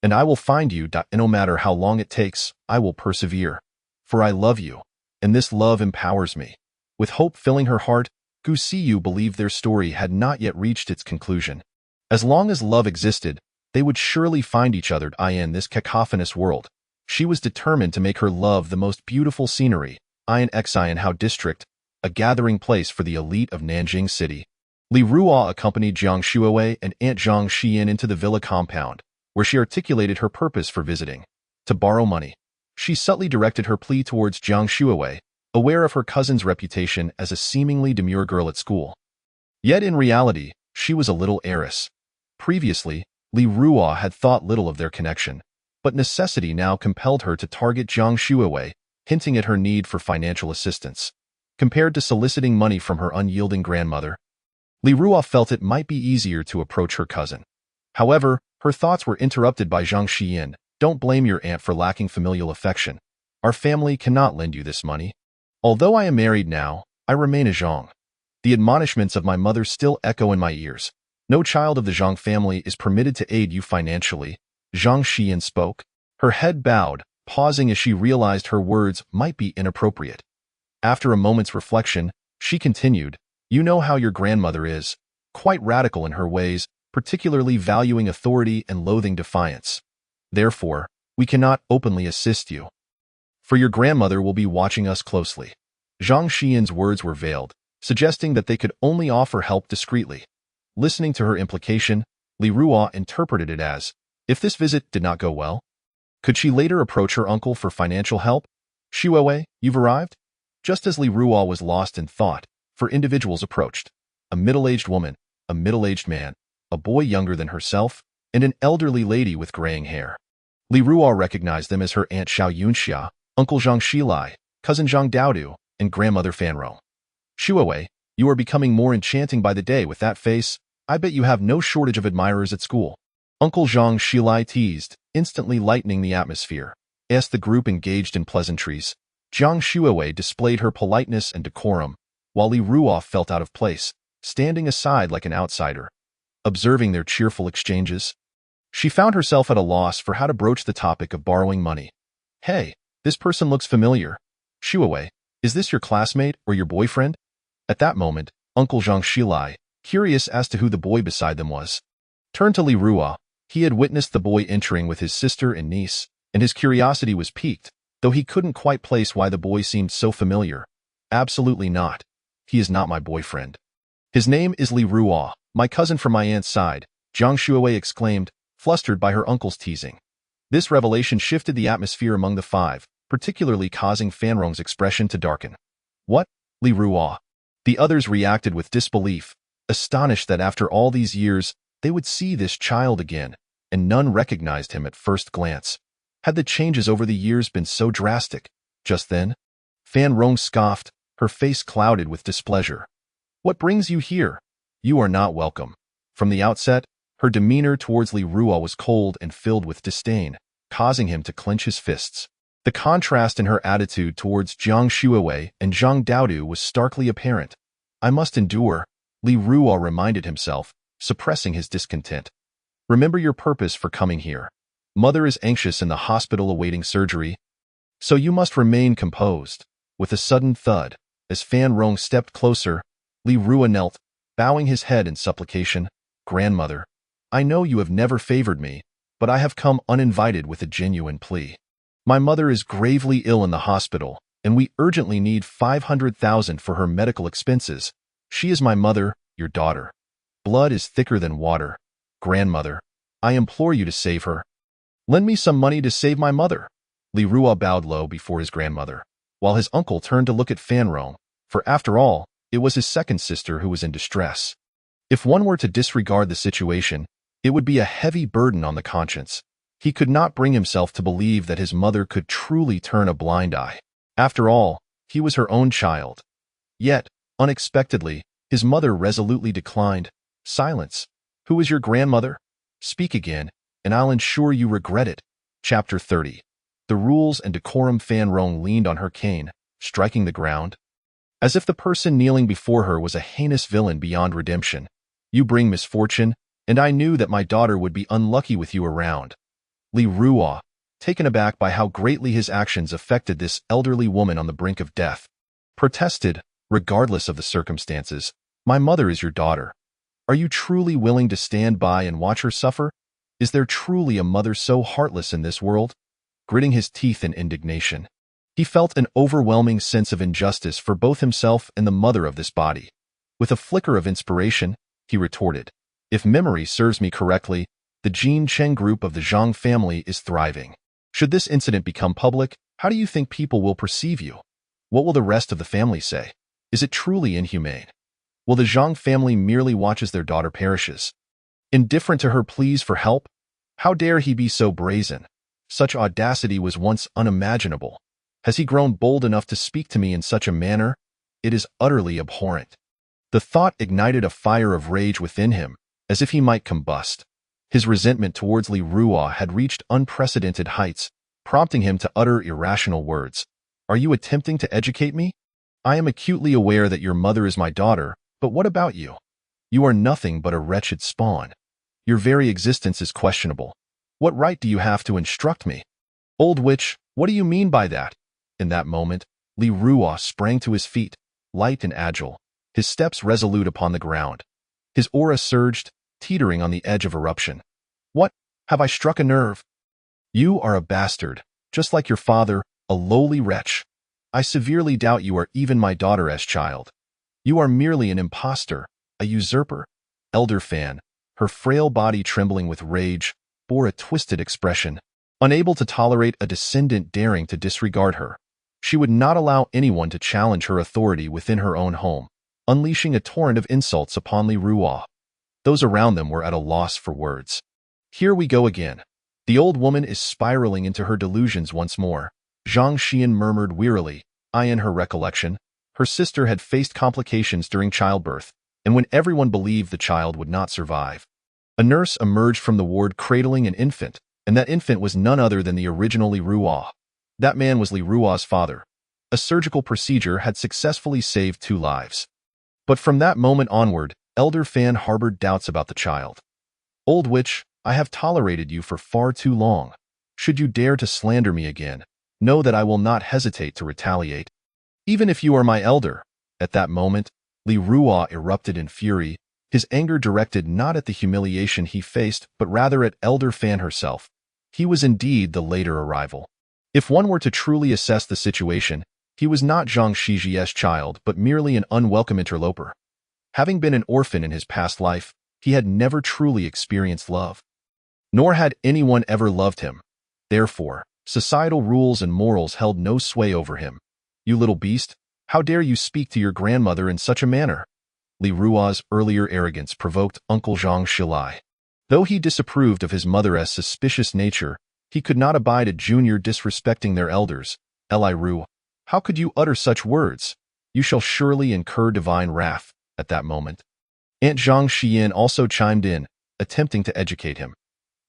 and I will find you. No matter how long it takes, I will persevere. For I love you, and this love empowers me. With hope filling her heart, Gu Siyu believed their story had not yet reached its conclusion. As long as love existed, they would surely find each other in this cacophonous world. She was determined to make her love the most beautiful scenery, in Xianhao district, a gathering place for the elite of Nanjing City. Li Ruo accompanied Jiang Shuowei and Aunt Zhang Xian into the villa compound, where she articulated her purpose for visiting: to borrow money. She subtly directed her plea towards Jiang Shuowei, aware of her cousin's reputation as a seemingly demure girl at school. Yet in reality, she was a little heiress. Previously, Li Ruo had thought little of their connection, but necessity now compelled her to target Jiang Shuowei, hinting at her need for financial assistance. Compared to soliciting money from her unyielding grandmother, Li Ruo felt it might be easier to approach her cousin. However, her thoughts were interrupted by Zhang Xian. Don't blame your aunt for lacking familial affection. Our family cannot lend you this money. Although I am married now, I remain a Zhang. The admonishments of my mother still echo in my ears. No child of the Zhang family is permitted to aid you financially. Zhang Xian spoke, her head bowed, pausing as she realized her words might be inappropriate. After a moment's reflection, she continued, you know how your grandmother is, quite radical in her ways, particularly valuing authority and loathing defiance. Therefore, we cannot openly assist you, for your grandmother will be watching us closely. Zhang Xian's words were veiled, suggesting that they could only offer help discreetly. Listening to her implication, Li Ruo interpreted it as, if this visit did not go well, could she later approach her uncle for financial help? Shuowei, you've arrived? Just as Li Ruo was lost in thought, four individuals approached: a middle-aged woman, a middle-aged man, a boy younger than herself, and an elderly lady with graying hair. Li Ruo recognized them as her Aunt Xiao Yunxia, Uncle Zhang Xilai, Cousin Zhang Daodu, and Grandmother Fanrong. Shuowei, you are becoming more enchanting by the day with that face. I bet you have no shortage of admirers at school. Uncle Zhang Xilai teased, instantly lightening the atmosphere. As the group engaged in pleasantries, Jiang Shuowei displayed her politeness and decorum, while Li Ruo felt out of place, standing aside like an outsider. Observing their cheerful exchanges, she found herself at a loss for how to broach the topic of borrowing money. Hey, this person looks familiar. Shuowei, is this your classmate or your boyfriend? At that moment, Uncle Zhang Xilai, curious as to who the boy beside them was, turned to Li Ruo. He had witnessed the boy entering with his sister and niece, and his curiosity was piqued, though he couldn't quite place why the boy seemed so familiar. Absolutely not. He is not my boyfriend. His name is Li Ruo, my cousin from my aunt's side, Jiang Shuowei exclaimed, flustered by her uncle's teasing. This revelation shifted the atmosphere among the five, particularly causing Fanrong's expression to darken. What? Li Ruo? The others reacted with disbelief, astonished that after all these years, they would see this child again, and none recognized him at first glance. Had the changes over the years been so drastic? Just then, Fanrong scoffed, her face clouded with displeasure. What brings you here? You are not welcome. From the outset, her demeanor towards Li Ruo was cold and filled with disdain. causing him to clench his fists. The contrast in her attitude towards Jiang Shuiwei and Zhang Daodu was starkly apparent. I must endure, Li Ruo reminded himself, suppressing his discontent. Remember your purpose for coming here. Mother is anxious in the hospital awaiting surgery, so you must remain composed. With a sudden thud, as Fan Rong stepped closer, Li Ruo knelt, bowing his head in supplication. Grandmother, I know you have never favored me, but I have come uninvited with a genuine plea. My mother is gravely ill in the hospital, and we urgently need 500,000 for her medical expenses. She is my mother, your daughter. Blood is thicker than water. Grandmother, I implore you to save her. Lend me some money to save my mother. Li Ruo bowed low before his grandmother, while his uncle turned to look at Fan Rong, for after all, it was his second sister who was in distress. If one were to disregard the situation, it would be a heavy burden on the conscience. He could not bring himself to believe that his mother could truly turn a blind eye. After all, he was her own child. Yet, unexpectedly, his mother resolutely declined. Silence. Who is your grandmother? Speak again, and I'll ensure you regret it. Chapter 30. The rules and decorum. Fan Rong leaned on her cane, striking the ground, as if the person kneeling before her was a heinous villain beyond redemption. You bring misfortune, and I knew that my daughter would be unlucky with you around. Li Ruo, taken aback by how greatly his actions affected this elderly woman on the brink of death, protested, regardless of the circumstances, my mother is your daughter. Are you truly willing to stand by and watch her suffer? Is there truly a mother so heartless in this world? Gritting his teeth in indignation, he felt an overwhelming sense of injustice for both himself and the mother of this body. With a flicker of inspiration, he retorted, if memory serves me correctly, the Jin Cheng group of the Zhang family is thriving. Should this incident become public, how do you think people will perceive you? What will the rest of the family say? Is it truly inhumane? Will the Zhang family merely watch as their daughter perishes, indifferent to her pleas for help? How dare he be so brazen? Such audacity was once unimaginable. Has he grown bold enough to speak to me in such a manner? It is utterly abhorrent. The thought ignited a fire of rage within him, as if he might combust. His resentment towards Li Ruo had reached unprecedented heights, prompting him to utter irrational words. Are you attempting to educate me? I am acutely aware that your mother is my daughter, but what about you? You are nothing but a wretched spawn. Your very existence is questionable. What right do you have to instruct me? Old witch, what do you mean by that? In that moment, Li Ruo sprang to his feet, light and agile, his steps resolute upon the ground. His aura surged, teetering on the edge of eruption. What? Have I struck a nerve? You are a bastard, just like your father, a lowly wretch. I severely doubt you are even my daughter-as child. You are merely an impostor, a usurper. Elder Fan, her frail body trembling with rage, bore a twisted expression. Unable to tolerate a descendant daring to disregard her, she would not allow anyone to challenge her authority within her own home, unleashing a torrent of insults upon Li Ruo. Those around them were at a loss for words. Here we go again. The old woman is spiraling into her delusions once more. Zhang Xian murmured wearily, in her recollection, her sister had faced complications during childbirth, and when everyone believed the child would not survive, a nurse emerged from the ward cradling an infant, and that infant was none other than the original Li Ruo. That man was Li Ruo's father. A surgical procedure had successfully saved 2 lives. But from that moment onward, Elder Fan harbored doubts about the child. Old witch, I have tolerated you for far too long. Should you dare to slander me again, know that I will not hesitate to retaliate. Even if you are my elder. At that moment, Li Ruo erupted in fury, his anger directed not at the humiliation he faced, but rather at Elder Fan herself. He was indeed the later arrival. If one were to truly assess the situation, he was not Zhang Shiji's child, but merely an unwelcome interloper. Having been an orphan in his past life, he had never truly experienced love. Nor had anyone ever loved him. Therefore, societal rules and morals held no sway over him. You little beast, how dare you speak to your grandmother in such a manner? Li Ruo's earlier arrogance provoked Uncle Zhang Shilai. Though he disapproved of his mother's suspicious nature, he could not abide a junior disrespecting their elders. Li Ru, how could you utter such words? You shall surely incur divine wrath. At that moment, Aunt Zhang Xian also chimed in, attempting to educate him.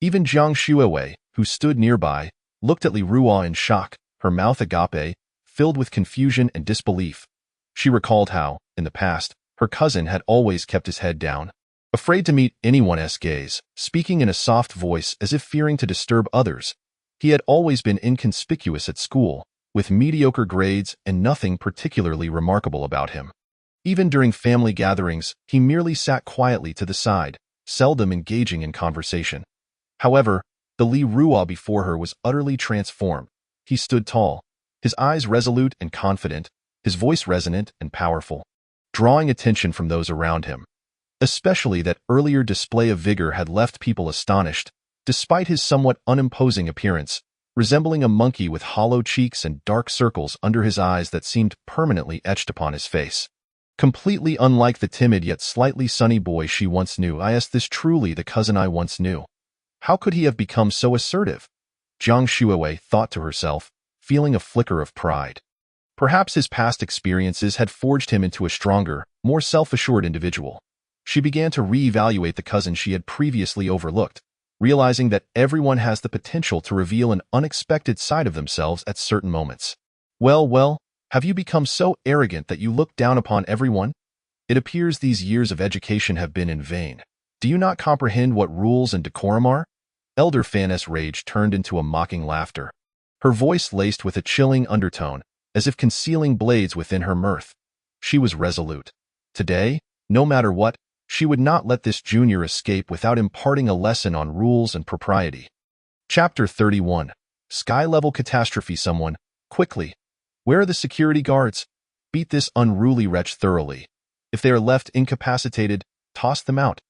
Even Jiang Shuiwei, who stood nearby, looked at Li Ruo in shock, her mouth agape, filled with confusion and disbelief. She recalled how, in the past, her cousin had always kept his head down, afraid to meet anyone's gaze, speaking in a soft voice as if fearing to disturb others. He had always been inconspicuous at school, with mediocre grades and nothing particularly remarkable about him. Even during family gatherings, he merely sat quietly to the side, seldom engaging in conversation. However, the Li Ruo before her was utterly transformed. He stood tall, his eyes resolute and confident, his voice resonant and powerful, drawing attention from those around him. Especially that earlier display of vigor had left people astonished, despite his somewhat unimposing appearance, resembling a monkey with hollow cheeks and dark circles under his eyes that seemed permanently etched upon his face. Completely unlike the timid yet slightly sunny boy she once knew. Is this truly the cousin I once knew? How could he have become so assertive? Jiang Shuiwei thought to herself, feeling a flicker of pride. Perhaps his past experiences had forged him into a stronger, more self-assured individual. She began to re-evaluate the cousin she had previously overlooked, realizing that everyone has the potential to reveal an unexpected side of themselves at certain moments. Well, have you become so arrogant that you look down upon everyone? It appears these years of education have been in vain. Do you not comprehend what rules and decorum are? Elder Fan's rage turned into a mocking laughter, her voice laced with a chilling undertone, as if concealing blades within her mirth. She was resolute. Today, no matter what, she would not let this junior escape without imparting a lesson on rules and propriety. Chapter 31. Sky-level catastrophe. Someone, quickly. Where are the security guards? Beat this unruly wretch thoroughly. If they are left incapacitated, toss them out.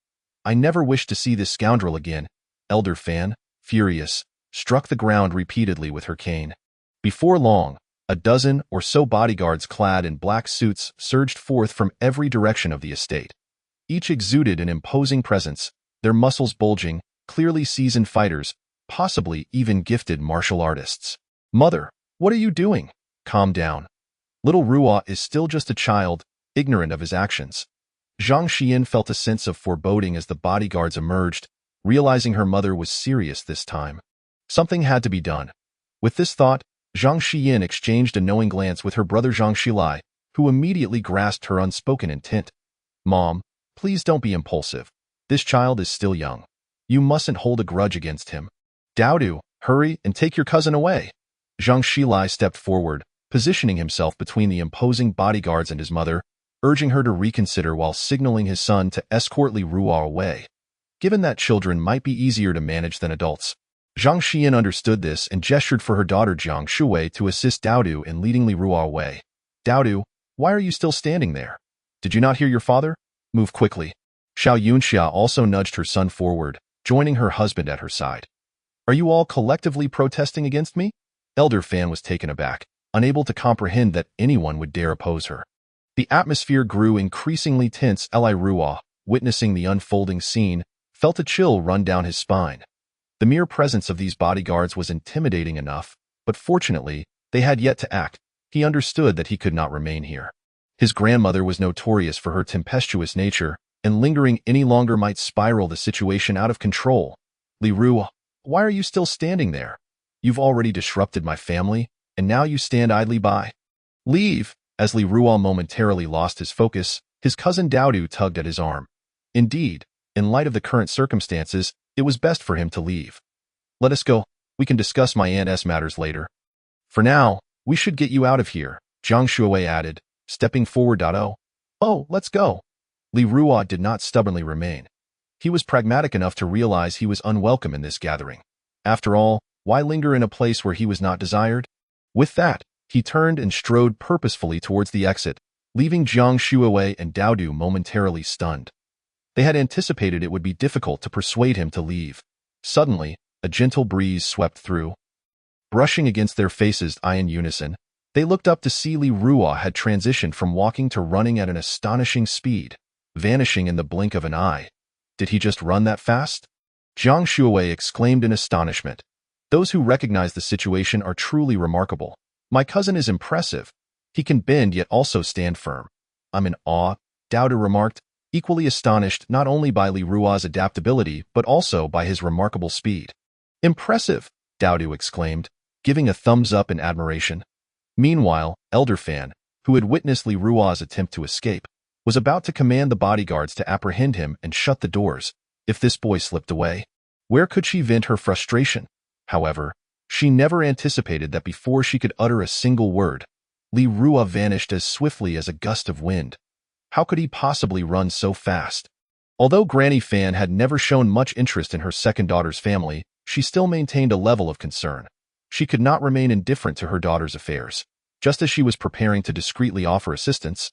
I never wish to see this scoundrel again. Elder Fan, furious, struck the ground repeatedly with her cane. Before long, a dozen or so bodyguards clad in black suits surged forth from every direction of the estate. Each exuded an imposing presence, their muscles bulging, clearly seasoned fighters, possibly even gifted martial artists. Mother, what are you doing? Calm down. Little Ruo is still just a child, ignorant of his actions. Zhang Xian felt a sense of foreboding as the bodyguards emerged, realizing her mother was serious this time. Something had to be done. With this thought, Zhang Xian exchanged a knowing glance with her brother Zhang Xilai, who immediately grasped her unspoken intent. Mom, please don't be impulsive. This child is still young. You mustn't hold a grudge against him. Daodu, hurry and take your cousin away. Zhang Xilai stepped forward, positioning himself between the imposing bodyguards and his mother, urging her to reconsider while signaling his son to escort Li Ruo away. Given that children might be easier to manage than adults, Zhang Xian understood this and gestured for her daughter Jiang Shuwei to assist Daodu in leading Li Ruo away. Daodu, why are you still standing there? Did you not hear your father? Move quickly. Xiao Yunxia also nudged her son forward, joining her husband at her side. Are you all collectively protesting against me? Elder Fan was taken aback, unable to comprehend that anyone would dare oppose her. The atmosphere grew increasingly tense. Li Ruo, witnessing the unfolding scene, felt a chill run down his spine. The mere presence of these bodyguards was intimidating enough, but fortunately, they had yet to act. He understood that he could not remain here. His grandmother was notorious for her tempestuous nature, and lingering any longer might spiral the situation out of control. Li Ruo, why are you still standing there? You've already disrupted my family, and now you stand idly by. Leave! As Li Ruo momentarily lost his focus, his cousin Daodu tugged at his arm. Indeed, in light of the current circumstances, it was best for him to leave. Let us go. We can discuss my aunt's matters later. For now, we should get you out of here, Jiang Shuiwei added, stepping forward. Oh, let's go. Li Ruo did not stubbornly remain. He was pragmatic enough to realize he was unwelcome in this gathering. After all, why linger in a place where he was not desired? With that, he turned and strode purposefully towards the exit, leaving Jiang Shuiwei and Daodu momentarily stunned. They had anticipated it would be difficult to persuade him to leave. Suddenly, a gentle breeze swept through. Brushing against their faces in unison, they looked up to see Li Ruo had transitioned from walking to running at an astonishing speed, vanishing in the blink of an eye. Did he just run that fast? Jiang Shuiwei exclaimed in astonishment. Those who recognize the situation are truly remarkable. My cousin is impressive. He can bend yet also stand firm. I'm in awe, Daodu remarked, equally astonished not only by Li Ruo's adaptability but also by his remarkable speed. Impressive, Dowdu exclaimed, giving a thumbs up in admiration. Meanwhile, Elder Fan, who had witnessed Li Rua's attempt to escape, was about to command the bodyguards to apprehend him and shut the doors if this boy slipped away. Where could she vent her frustration? However, she never anticipated that before she could utter a single word, Li Rua vanished as swiftly as a gust of wind. How could he possibly run so fast? Although Granny Fan had never shown much interest in her second daughter's family, she still maintained a level of concern. She could not remain indifferent to her daughter's affairs. Just as she was preparing to discreetly offer assistance,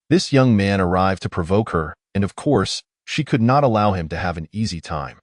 this young man arrived to provoke her, and of course, she could not allow him to have an easy time.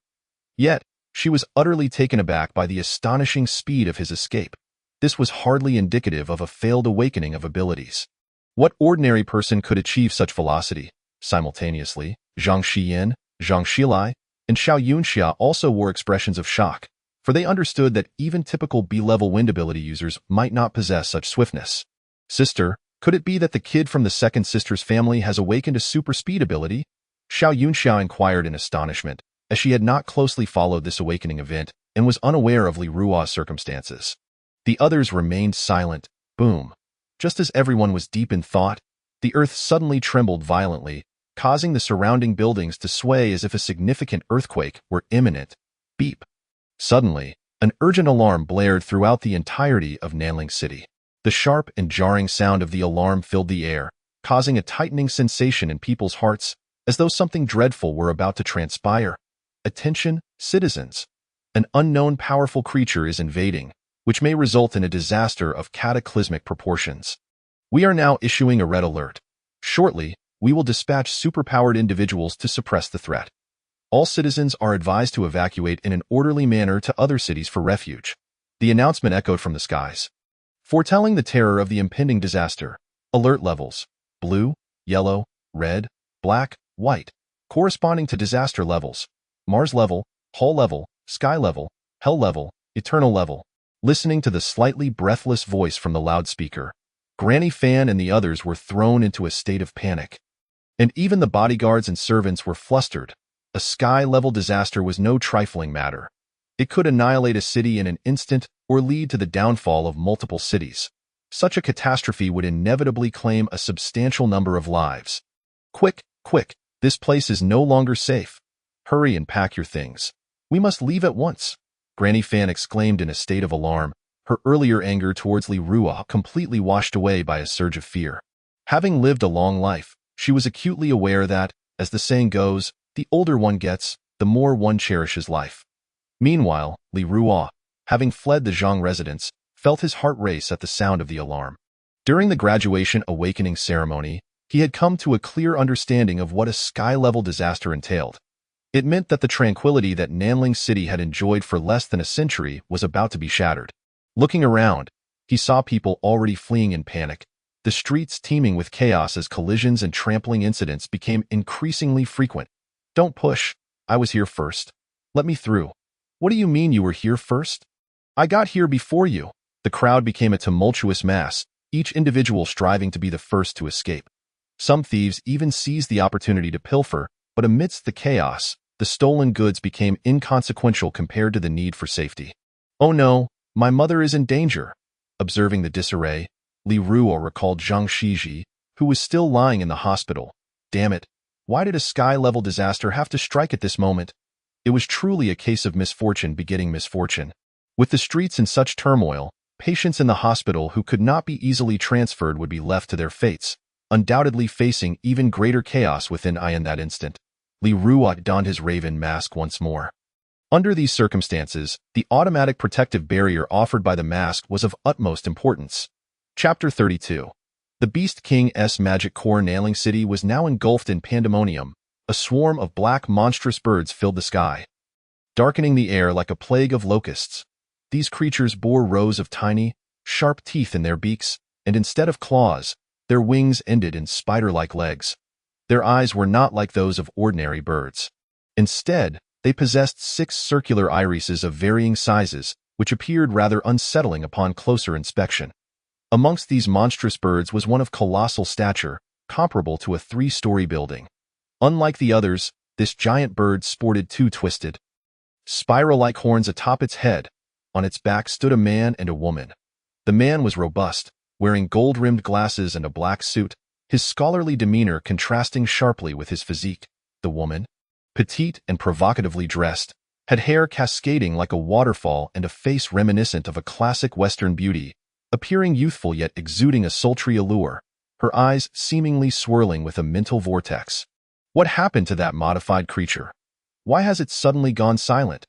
Yet, she was utterly taken aback by the astonishing speed of his escape. This was hardly indicative of a failed awakening of abilities. What ordinary person could achieve such velocity? Simultaneously, Zhang Xiyan, Zhang Xilai, and Xiao Yunxia also wore expressions of shock, for they understood that even typical B-level wind ability users might not possess such swiftness. Sister, could it be that the kid from the second sister's family has awakened a super speed ability? Xiao Yunxia inquired in astonishment, as she had not closely followed this awakening event and was unaware of Li Rua's circumstances. The others remained silent. Boom. Just as everyone was deep in thought, the earth suddenly trembled violently, causing the surrounding buildings to sway as if a significant earthquake were imminent. Beep. Suddenly, an urgent alarm blared throughout the entirety of Nanling City. The sharp and jarring sound of the alarm filled the air, causing a tightening sensation in people's hearts, as though something dreadful were about to transpire. Attention, citizens! An unknown powerful creature is invading, which may result in a disaster of cataclysmic proportions. We are now issuing a red alert. Shortly, we will dispatch superpowered individuals to suppress the threat. All citizens are advised to evacuate in an orderly manner to other cities for refuge. The announcement echoed from the skies, foretelling the terror of the impending disaster. Alert levels: blue, yellow, red, black, white, corresponding to disaster levels: Mars level, Hull level, Sky level, Hell level, Eternal level. Listening to the slightly breathless voice from the loudspeaker, Granny Fan and the others were thrown into a state of panic. And even the bodyguards and servants were flustered. A sky-level disaster was no trifling matter. It could annihilate a city in an instant or lead to the downfall of multiple cities. Such a catastrophe would inevitably claim a substantial number of lives. Quick, quick, this place is no longer safe. Hurry and pack your things. We must leave at once. Granny Fan exclaimed in a state of alarm, her earlier anger towards Li Rua completely washed away by a surge of fear. Having lived a long life, she was acutely aware that, as the saying goes, the older one gets, the more one cherishes life. Meanwhile, Li Rua, having fled the Zhang residence, felt his heart race at the sound of the alarm. During the graduation awakening ceremony, he had come to a clear understanding of what a sky-level disaster entailed. It meant that the tranquility that Nanling City had enjoyed for less than a century was about to be shattered. Looking around, he saw people already fleeing in panic, the streets teeming with chaos as collisions and trampling incidents became increasingly frequent. Don't push. I was here first. Let me through. What do you mean you were here first? I got here before you. The crowd became a tumultuous mass, each individual striving to be the first to escape. Some thieves even seized the opportunity to pilfer, but amidst the chaos, the stolen goods became inconsequential compared to the need for safety. Oh no, my mother is in danger. Observing the disarray, Li Rua recalled Zhang Shiji, who was still lying in the hospital. Damn it, why did a sky-level disaster have to strike at this moment? It was truly a case of misfortune begetting misfortune. With the streets in such turmoil, patients in the hospital who could not be easily transferred would be left to their fates, undoubtedly facing even greater chaos within in that instant. Li Rua donned his raven mask once more. Under these circumstances, the automatic protective barrier offered by the mask was of utmost importance. Chapter 32. The Beast King's magic core Nanling City was now engulfed in pandemonium. A swarm of black monstrous birds filled the sky, darkening the air like a plague of locusts. These creatures bore rows of tiny, sharp teeth in their beaks, and instead of claws, their wings ended in spider-like legs. Their eyes were not like those of ordinary birds. Instead, they possessed 6 circular irises of varying sizes, which appeared rather unsettling upon closer inspection. Amongst these monstrous birds was one of colossal stature, comparable to a 3-story building. Unlike the others, this giant bird sported 2 twisted, spiral-like horns atop its head. On its back stood a man and a woman. The man was robust, wearing gold-rimmed glasses and a black suit, his scholarly demeanor contrasting sharply with his physique. The woman, petite and provocatively dressed, had hair cascading like a waterfall and a face reminiscent of a classic Western beauty, appearing youthful yet exuding a sultry allure, her eyes seemingly swirling with a mental vortex. What happened to that modified creature? Why has it suddenly gone silent?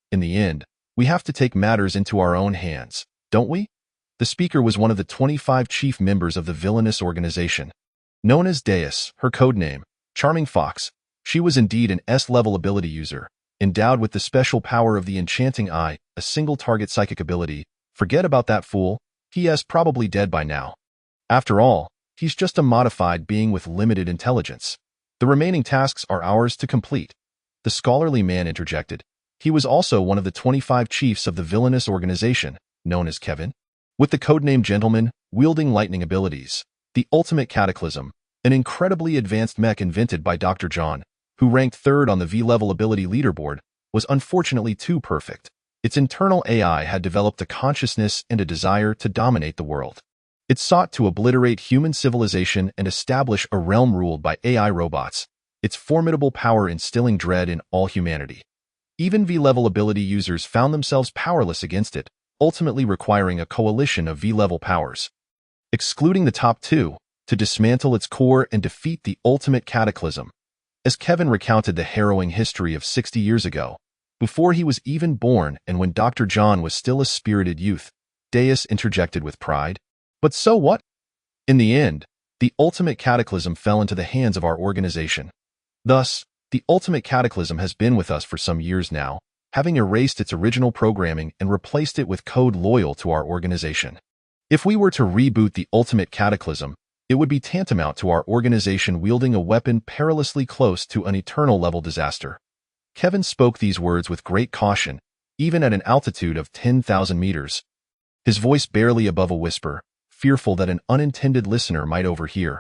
In the end, we have to take matters into our own hands, don't we? The speaker was one of the 25 chief members of the villainous organization. Known as Deus, her codename, Charming Fox, she was indeed an S-level ability user, endowed with the special power of the Enchanting Eye, a single-target psychic ability. Forget about that fool, he is probably dead by now. After all, he's just a modified being with limited intelligence. The remaining tasks are ours to complete. The scholarly man interjected. He was also one of the 25 chiefs of the villainous organization, known as Kevin, with the codename Gentleman, wielding lightning abilities. The ultimate cataclysm, an incredibly advanced mech invented by Dr. John, who ranked third on the V-level ability leaderboard, was unfortunately too perfect. Its internal AI had developed a consciousness and a desire to dominate the world. It sought to obliterate human civilization and establish a realm ruled by AI robots, its formidable power instilling dread in all humanity. Even V-level ability users found themselves powerless against it, ultimately requiring a coalition of V-level powers, excluding the top two, to dismantle its core and defeat the ultimate cataclysm. As Kevin recounted the harrowing history of 60 years ago, before he was even born and when Dr. John was still a spirited youth, Deus interjected with pride. But so what? In the end, the ultimate cataclysm fell into the hands of our organization. Thus, the ultimate cataclysm has been with us for some years now, having erased its original programming and replaced it with code loyal to our organization. If we were to reboot the ultimate cataclysm, it would be tantamount to our organization wielding a weapon perilously close to an eternal-level disaster. Kevin spoke these words with great caution, even at an altitude of 10,000 meters. His voice barely above a whisper, fearful that an unintended listener might overhear.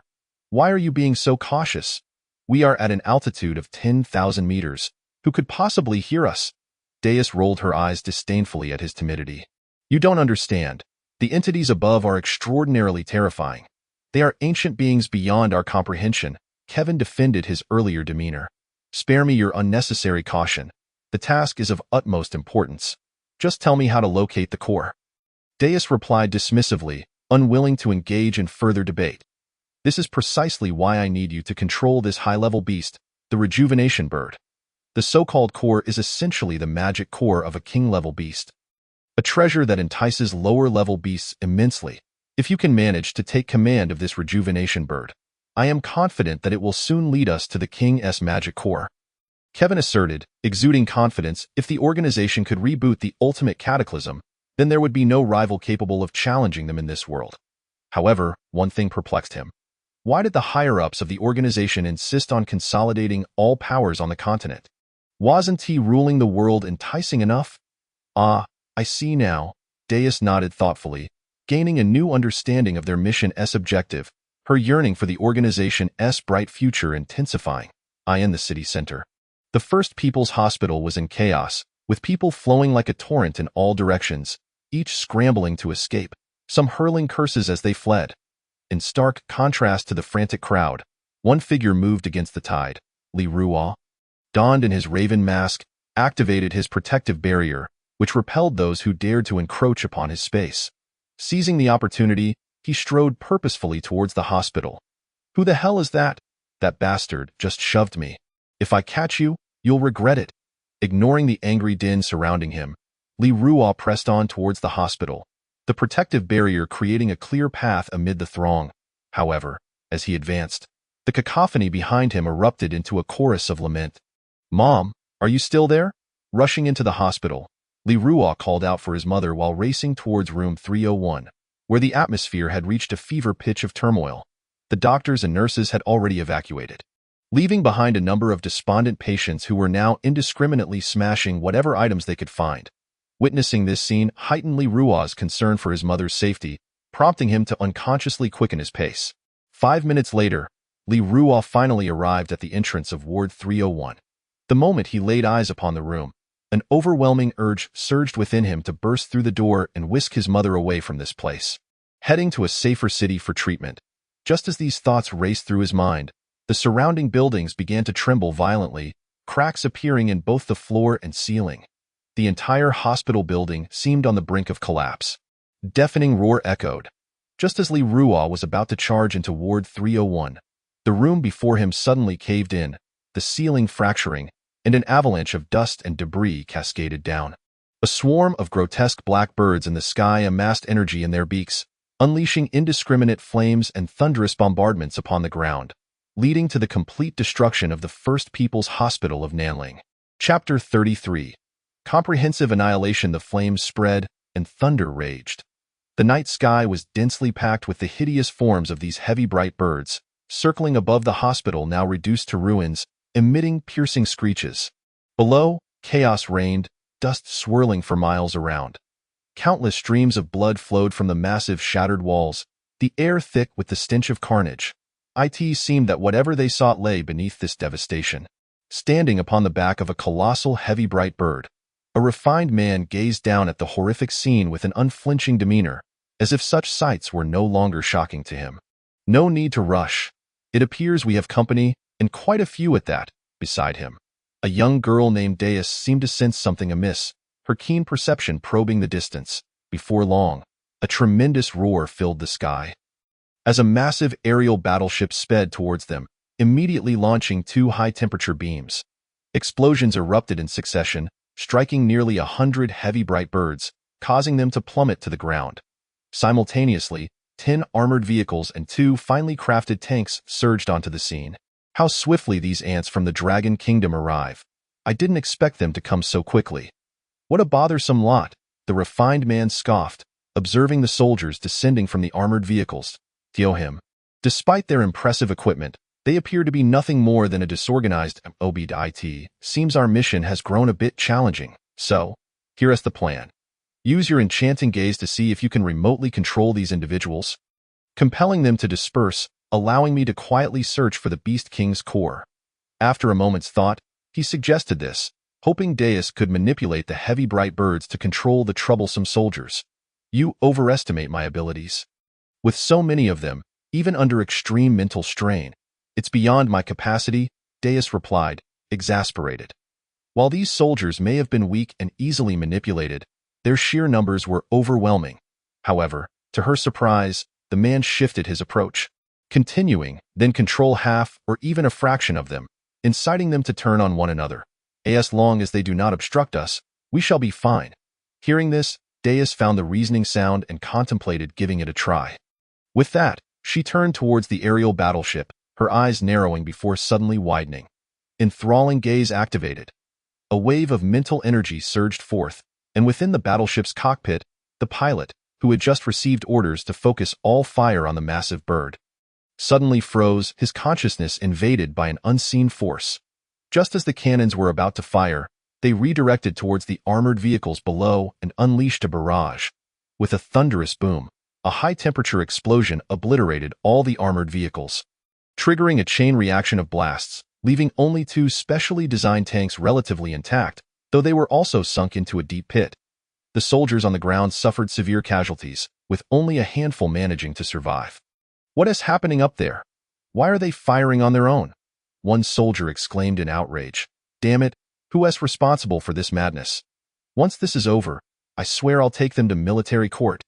Why are you being so cautious? We are at an altitude of 10,000 meters. Who could possibly hear us? Deus rolled her eyes disdainfully at his timidity. You don't understand. The entities above are extraordinarily terrifying. They are ancient beings beyond our comprehension. Kevin defended his earlier demeanor. Spare me your unnecessary caution. The task is of utmost importance. Just tell me how to locate the core. Deus replied dismissively, unwilling to engage in further debate. This is precisely why I need you to control this high-level beast, the rejuvenation bird. The so-called core is essentially the magic core of a king-level beast, a treasure that entices lower-level beasts immensely. If you can manage to take command of this rejuvenation bird, I am confident that it will soon lead us to the King's magic core. Kevin asserted, exuding confidence. If the organization could reboot the ultimate cataclysm, then there would be no rival capable of challenging them in this world. However, one thing perplexed him. Why did the higher-ups of the organization insist on consolidating all powers on the continent? Wasn't he ruling the world enticing enough? Ah, I see now. Deus nodded thoughtfully, gaining a new understanding of their mission's objective, her yearning for the organization's bright future intensifying. In the city center, the First People's Hospital was in chaos, with people flowing like a torrent in all directions, each scrambling to escape, some hurling curses as they fled. In stark contrast to the frantic crowd, one figure moved against the tide. Li Ruo, donned in his raven mask, activated his protective barrier, which repelled those who dared to encroach upon his space. Seizing the opportunity, he strode purposefully towards the hospital. Who the hell is that? That bastard just shoved me. If I catch you, you'll regret it. Ignoring the angry din surrounding him, Li Ruo pressed on towards the hospital, the protective barrier creating a clear path amid the throng. However, as he advanced, the cacophony behind him erupted into a chorus of lament. Mom, are you still there? Rushing into the hospital, Li Ruo called out for his mother while racing towards room 301, where the atmosphere had reached a fever pitch of turmoil. The doctors and nurses had already evacuated, leaving behind a number of despondent patients who were now indiscriminately smashing whatever items they could find. Witnessing this scene heightened Li Ruo's concern for his mother's safety, prompting him to unconsciously quicken his pace. 5 minutes later, Li Ruo finally arrived at the entrance of Ward 301. The moment he laid eyes upon the room, An overwhelming urge surged within him to burst through the door and whisk his mother away from this place, heading to a safer city for treatment. Just as these thoughts raced through his mind, the surrounding buildings began to tremble violently, cracks appearing in both the floor and ceiling. The entire hospital building seemed on the brink of collapse. Deafening roar echoed. Just as Li Ruo was about to charge into Ward 301, the room before him suddenly caved in, the ceiling fracturing, and an avalanche of dust and debris cascaded down. A swarm of grotesque black birds in the sky amassed energy in their beaks, unleashing indiscriminate flames and thunderous bombardments upon the ground, leading to the complete destruction of the First People's Hospital of Nanling. Chapter 33. Comprehensive annihilation. The flames spread, and thunder raged. The night sky was densely packed with the hideous forms of these heavy bright birds, circling above the hospital now reduced to ruins, emitting piercing screeches. Below, chaos reigned, dust swirling for miles around. Countless streams of blood flowed from the massive shattered walls, the air thick with the stench of carnage. It seemed that whatever they sought lay beneath this devastation. Standing upon the back of a colossal heavy bright bird, a refined man gazed down at the horrific scene with an unflinching demeanor, as if such sights were no longer shocking to him. No need to rush. It appears we have company, and quite a few at that. Beside him, a young girl named Deus seemed to sense something amiss, her keen perception probing the distance. Before long, a tremendous roar filled the sky, as a massive aerial battleship sped towards them, immediately launching two high-temperature beams. Explosions erupted in succession, striking nearly 100 heavy bright birds, causing them to plummet to the ground. Simultaneously, 10 armored vehicles and 2 finely crafted tanks surged onto the scene. How swiftly these ants from the Dragon Kingdom arrive. I didn't expect them to come so quickly. What a bothersome lot, the refined man scoffed, observing the soldiers descending from the armored vehicles. Him. Despite their impressive equipment, they appear to be nothing more than a disorganized OBIT. Seems our mission has grown a bit challenging, so, here is the plan. Use your enchanting gaze to see if you can remotely control these individuals, compelling them to disperse, allowing me to quietly search for the Beast King's core. After a moment's thought, he suggested this, hoping Deus could manipulate the heavy bright birds to control the troublesome soldiers. You overestimate my abilities. With so many of them, even under extreme mental strain, it's beyond my capacity, Deus replied, exasperated. While these soldiers may have been weak and easily manipulated, their sheer numbers were overwhelming. However, to her surprise, the man shifted his approach, continuing, then control half or even a fraction of them, inciting them to turn on one another. As long as they do not obstruct us, we shall be fine. Hearing this, Deus found the reasoning sound and contemplated giving it a try. With that, she turned towards the aerial battleship, her eyes narrowing before suddenly widening. Enthralling gaze activated. A wave of mental energy surged forth, and within the battleship's cockpit, the pilot, who had just received orders to focus all fire on the massive bird, suddenly froze, his consciousness invaded by an unseen force. Just as the cannons were about to fire, they redirected towards the armored vehicles below and unleashed a barrage. With a thunderous boom, a high-temperature explosion obliterated all the armored vehicles, triggering a chain reaction of blasts, leaving only 2 specially designed tanks relatively intact, though they were also sunk into a deep pit. The soldiers on the ground suffered severe casualties, with only a handful managing to survive. What is happening up there? Why are they firing on their own? One soldier exclaimed in outrage. Damn it, who is responsible for this madness? Once this is over, I swear I'll take them to military court.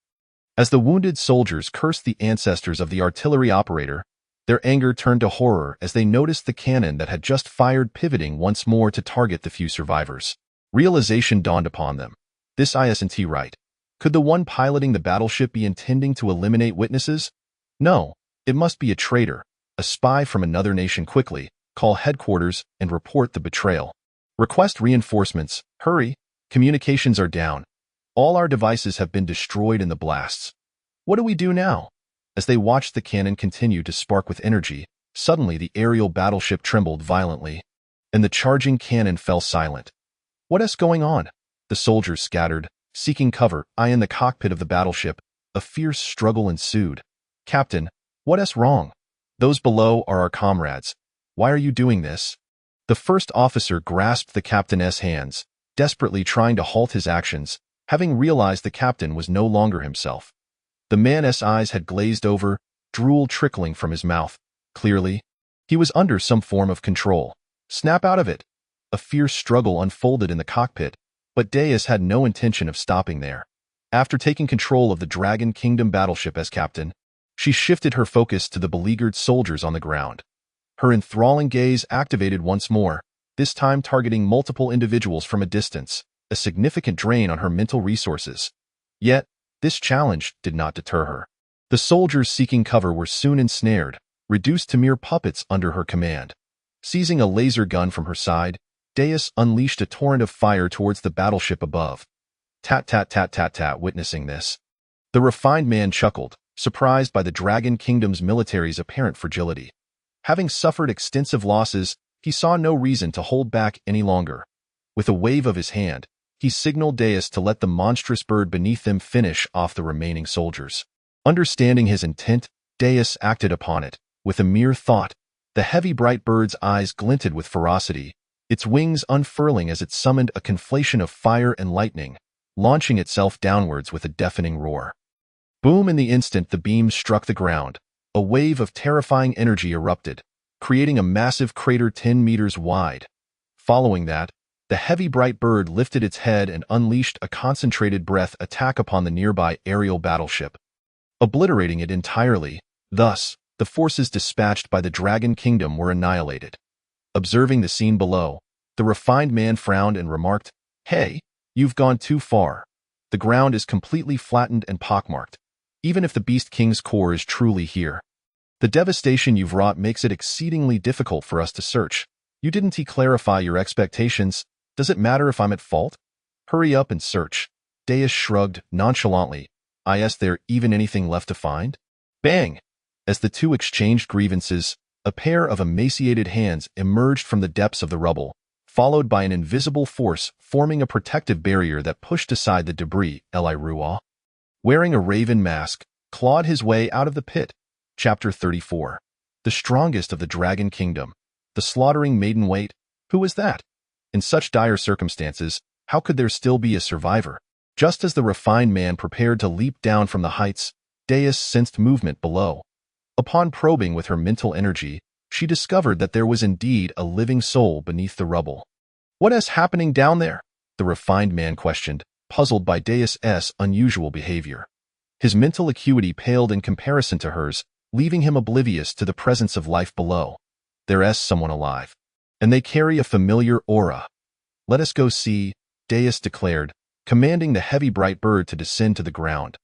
As the wounded soldiers cursed the ancestors of the artillery operator, their anger turned to horror as they noticed the cannon that had just fired pivoting once more to target the few survivors. Realization dawned upon them. This isn't right. Could the one piloting the battleship be intending to eliminate witnesses? No, it must be a traitor, a spy from another nation. Quickly, call headquarters and report the betrayal. Request reinforcements, hurry, communications are down. All our devices have been destroyed in the blasts. What do we do now? As they watched the cannon continue to spark with energy, suddenly the aerial battleship trembled violently, and the charging cannon fell silent. What is going on? The soldiers scattered, seeking cover. In the cockpit of the battleship, a fierce struggle ensued. Captain, what is wrong? Those below are our comrades. Why are you doing this? The first officer grasped the captain's hands, desperately trying to halt his actions, having realized the captain was no longer himself. The man's eyes had glazed over, drool trickling from his mouth. Clearly, he was under some form of control. Snap out of it! A fierce struggle unfolded in the cockpit, but Deus had no intention of stopping there. After taking control of the Dragon Kingdom battleship as captain, she shifted her focus to the beleaguered soldiers on the ground. Her enthralling gaze activated once more, this time targeting multiple individuals from a distance, a significant drain on her mental resources. Yet, this challenge did not deter her. The soldiers seeking cover were soon ensnared, reduced to mere puppets under her command. Seizing a laser gun from her side, Deus unleashed a torrent of fire towards the battleship above. Tat tat tat tat tat. Witnessing this, the refined man chuckled, surprised by the Dragon Kingdom's military's apparent fragility. Having suffered extensive losses, he saw no reason to hold back any longer. With a wave of his hand, he signaled Deus to let the monstrous bird beneath them finish off the remaining soldiers. Understanding his intent, Deus acted upon it. With a mere thought, the heavy bright bird's eyes glinted with ferocity, its wings unfurling as it summoned a conflation of fire and lightning, launching itself downwards with a deafening roar. Boom! In the instant the beam struck the ground, a wave of terrifying energy erupted, creating a massive crater 10 meters wide. Following that, the heavy bright bird lifted its head and unleashed a concentrated breath attack upon the nearby aerial battleship, obliterating it entirely. Thus, the forces dispatched by the Dragon Kingdom were annihilated. Observing the scene below, the refined man frowned and remarked, "Hey, you've gone too far. The ground is completely flattened and pockmarked, even if the Beast King's core is truly here. The devastation you've wrought makes it exceedingly difficult for us to search. You didn't clarify your expectations. Does it matter if I'm at fault? Hurry up and search." Deus shrugged nonchalantly. Is there even anything left to find? Bang! As the two exchanged grievances, a pair of emaciated hands emerged from the depths of the rubble, followed by an invisible force forming a protective barrier that pushed aside the debris. Eli Ruah, wearing a raven mask, clawed his way out of the pit. Chapter 34. The strongest of the Dragon Kingdom. The slaughtering maiden. Wait, who was that? In such dire circumstances, how could there still be a survivor? Just as the refined man prepared to leap down from the heights, Deus sensed movement below. Upon probing with her mental energy, she discovered that there was indeed a living soul beneath the rubble. What is happening down there? The refined man questioned, puzzled by Deus's unusual behavior. His mental acuity paled in comparison to hers, leaving him oblivious to the presence of life below. There's someone alive, and they carry a familiar aura. Let us go see, Deus declared, commanding the heavy bright bird to descend to the ground.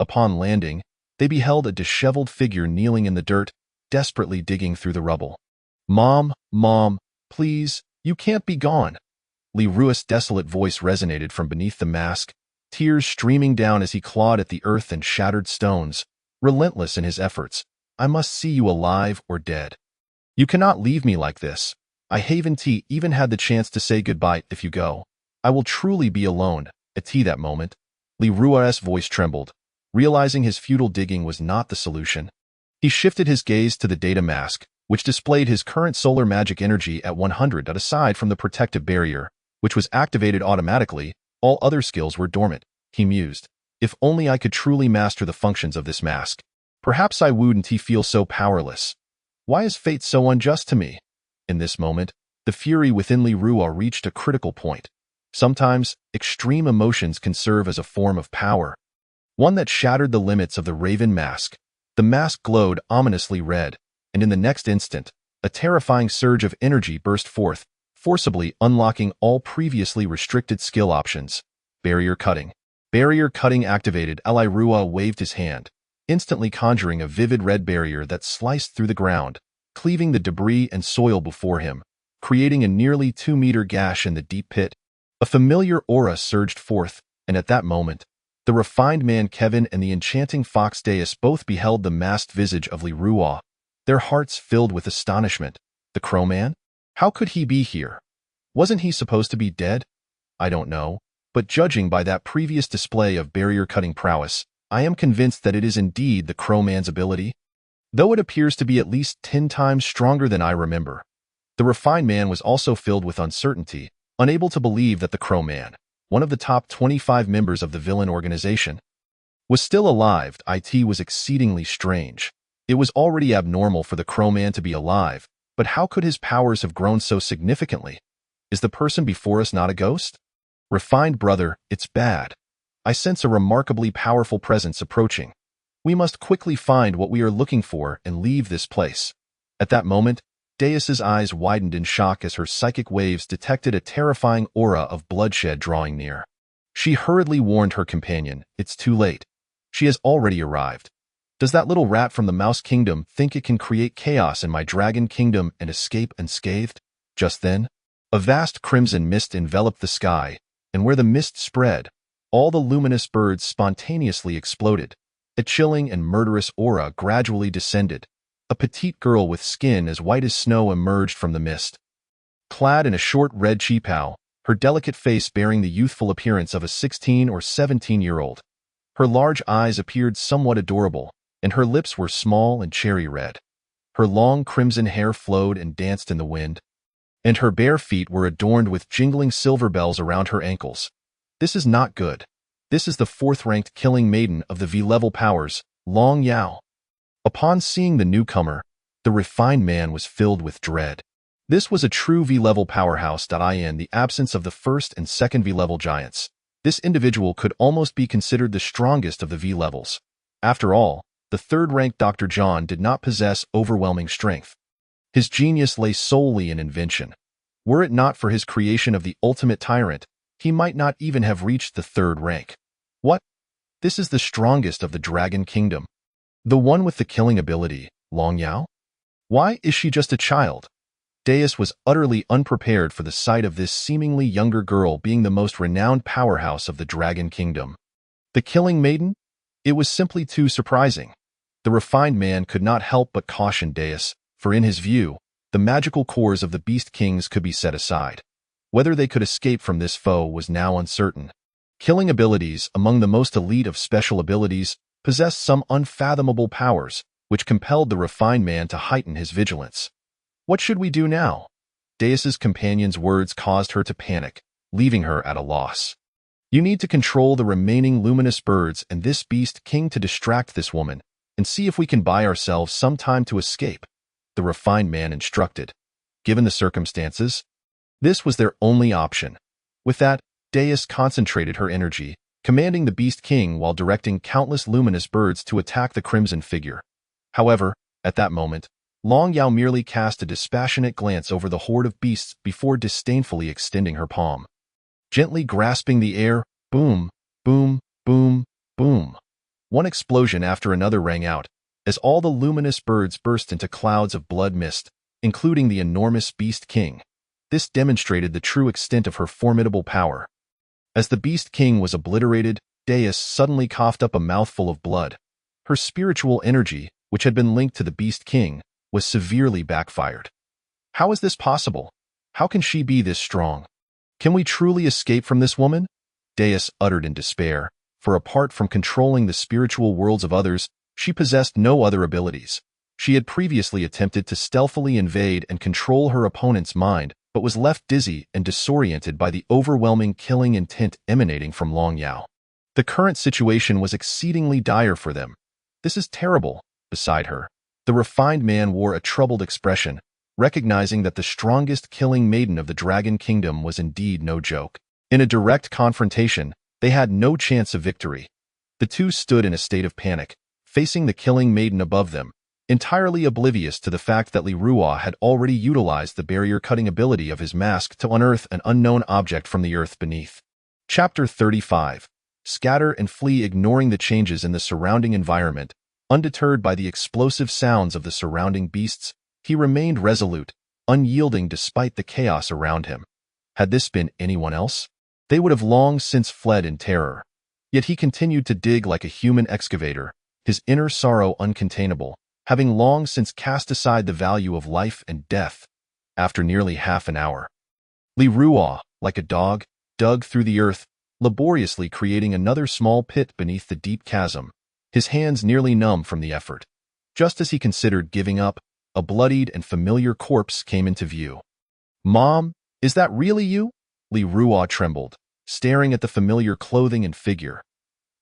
Upon landing, they beheld a disheveled figure kneeling in the dirt, desperately digging through the rubble. Mom, please, you can't be gone." Li Rua's desolate voice resonated from beneath the mask, tears streaming down as he clawed at the earth and shattered stones, relentless in his efforts. "I must see you alive or dead. You cannot leave me like this. I haven't even had the chance to say goodbye. If you go, I will truly be alone." At that moment, Li Rua's voice trembled. Realizing his futile digging was not the solution, he shifted his gaze to the data mask, which displayed his current solar magic energy at 100. Aside from the protective barrier, which was activated automatically, all other skills were dormant. He mused, "If only I could truly master the functions of this mask. Perhaps I wouldn't feel so powerless. Why is fate so unjust to me?" In this moment, the fury within Li Rua reached a critical point. Sometimes, extreme emotions can serve as a form of power. One that shattered the limits of the raven mask. The mask glowed ominously red, and in the next instant, a terrifying surge of energy burst forth, forcibly unlocking all previously restricted skill options. Barrier cutting. Barrier cutting activated. Eli Rua waved his hand, instantly conjuring a vivid red barrier that sliced through the ground, cleaving the debris and soil before him, creating a nearly 2-meter gash in the deep pit. A familiar aura surged forth, and at that moment, the refined man Kevin and the enchanting fox Deus both beheld the masked visage of Li Rua, their hearts filled with astonishment. The Crow Man? How could he be here? Wasn't he supposed to be dead? I don't know, but judging by that previous display of barrier-cutting prowess, I am convinced that it is indeed the Crow Man's ability, though it appears to be at least 10 times stronger than I remember. The refined man was also filled with uncertainty, unable to believe that the Crow Man, one of the top 25 members of the villain organization, was still alive. It was exceedingly strange. It was already abnormal for the Crow Man to be alive, but how could his powers have grown so significantly? Is the person before us not a ghost? Refined brother, it's bad. I sense a remarkably powerful presence approaching. We must quickly find what we are looking for and leave this place. At that moment, Deus's eyes widened in shock as her psychic waves detected a terrifying aura of bloodshed drawing near. She hurriedly warned her companion, "It's too late. She has already arrived. Does that little rat from the Mouse Kingdom think it can create chaos in my Dragon Kingdom and escape unscathed?" Just then, a vast crimson mist enveloped the sky, and where the mist spread, all the luminous birds spontaneously exploded. A chilling and murderous aura gradually descended. A petite girl with skin as white as snow emerged from the mist. Clad in a short red cheapao, her delicate face bearing the youthful appearance of a 16 or 17-year-old. Her large eyes appeared somewhat adorable, and her lips were small and cherry red. Her long crimson hair flowed and danced in the wind, and her bare feet were adorned with jingling silver bells around her ankles. This is not good. This is the fourth-ranked killing maiden of the V-level powers, Long Yao. Upon seeing the newcomer, the refined man was filled with dread. This was a true V-level powerhouse. In the absence of the first and second V-level giants, this individual could almost be considered the strongest of the V-levels. After all, the third-ranked Dr. John did not possess overwhelming strength. His genius lay solely in invention. Were it not for his creation of the ultimate tyrant, he might not even have reached the third rank. What? This is the strongest of the Dragon Kingdom. The one with the killing ability, Long Yao? Why is she just a child? Deus was utterly unprepared for the sight of this seemingly younger girl being the most renowned powerhouse of the Dragon Kingdom. The killing maiden? It was simply too surprising. The refined man could not help but caution Deus, for in his view, the magical cores of the Beast Kings could be set aside. Whether they could escape from this foe was now uncertain. Killing abilities, among the most elite of special abilities, possessed some unfathomable powers, which compelled the refined man to heighten his vigilance. What should we do now? Deus's companion's words caused her to panic, leaving her at a loss. You need to control the remaining luminous birds and this Beast King to distract this woman, and see if we can buy ourselves some time to escape, the refined man instructed. Given the circumstances, this was their only option. With that, Deus concentrated her energy, commanding the Beast King while directing countless luminous birds to attack the crimson figure. However, at that moment, Long Yao merely cast a dispassionate glance over the horde of beasts before disdainfully extending her palm. Gently grasping the air, boom, boom, boom, boom. One explosion after another rang out, as all the luminous birds burst into clouds of blood mist, including the enormous Beast King. This demonstrated the true extent of her formidable power. As the Beast King was obliterated, Deus suddenly coughed up a mouthful of blood. Her spiritual energy, which had been linked to the Beast King, was severely backfired. How is this possible? How can she be this strong? Can we truly escape from this woman? Deus uttered in despair, for apart from controlling the spiritual worlds of others, she possessed no other abilities. She had previously attempted to stealthily invade and control her opponent's mind, but was left dizzy and disoriented by the overwhelming killing intent emanating from Long Yao. The current situation was exceedingly dire for them. This is terrible. Beside her, the refined man wore a troubled expression, recognizing that the strongest killing maiden of the Dragon Kingdom was indeed no joke. In a direct confrontation, they had no chance of victory. The two stood in a state of panic, facing the killing maiden above them, entirely oblivious to the fact that Li Ruo had already utilized the barrier-cutting ability of his mask to unearth an unknown object from the earth beneath. Chapter 35. Scatter and flee. Ignoring the changes in the surrounding environment, undeterred by the explosive sounds of the surrounding beasts, he remained resolute, unyielding despite the chaos around him. Had this been anyone else, they would have long since fled in terror. Yet he continued to dig like a human excavator, his inner sorrow uncontainable, having long since cast aside the value of life and death. After nearly half an hour, Li Ruo, like a dog, dug through the earth, laboriously creating another small pit beneath the deep chasm, his hands nearly numb from the effort. Just as he considered giving up, a bloodied and familiar corpse came into view. "Mom, is that really you?" Li Ruo trembled, staring at the familiar clothing and figure.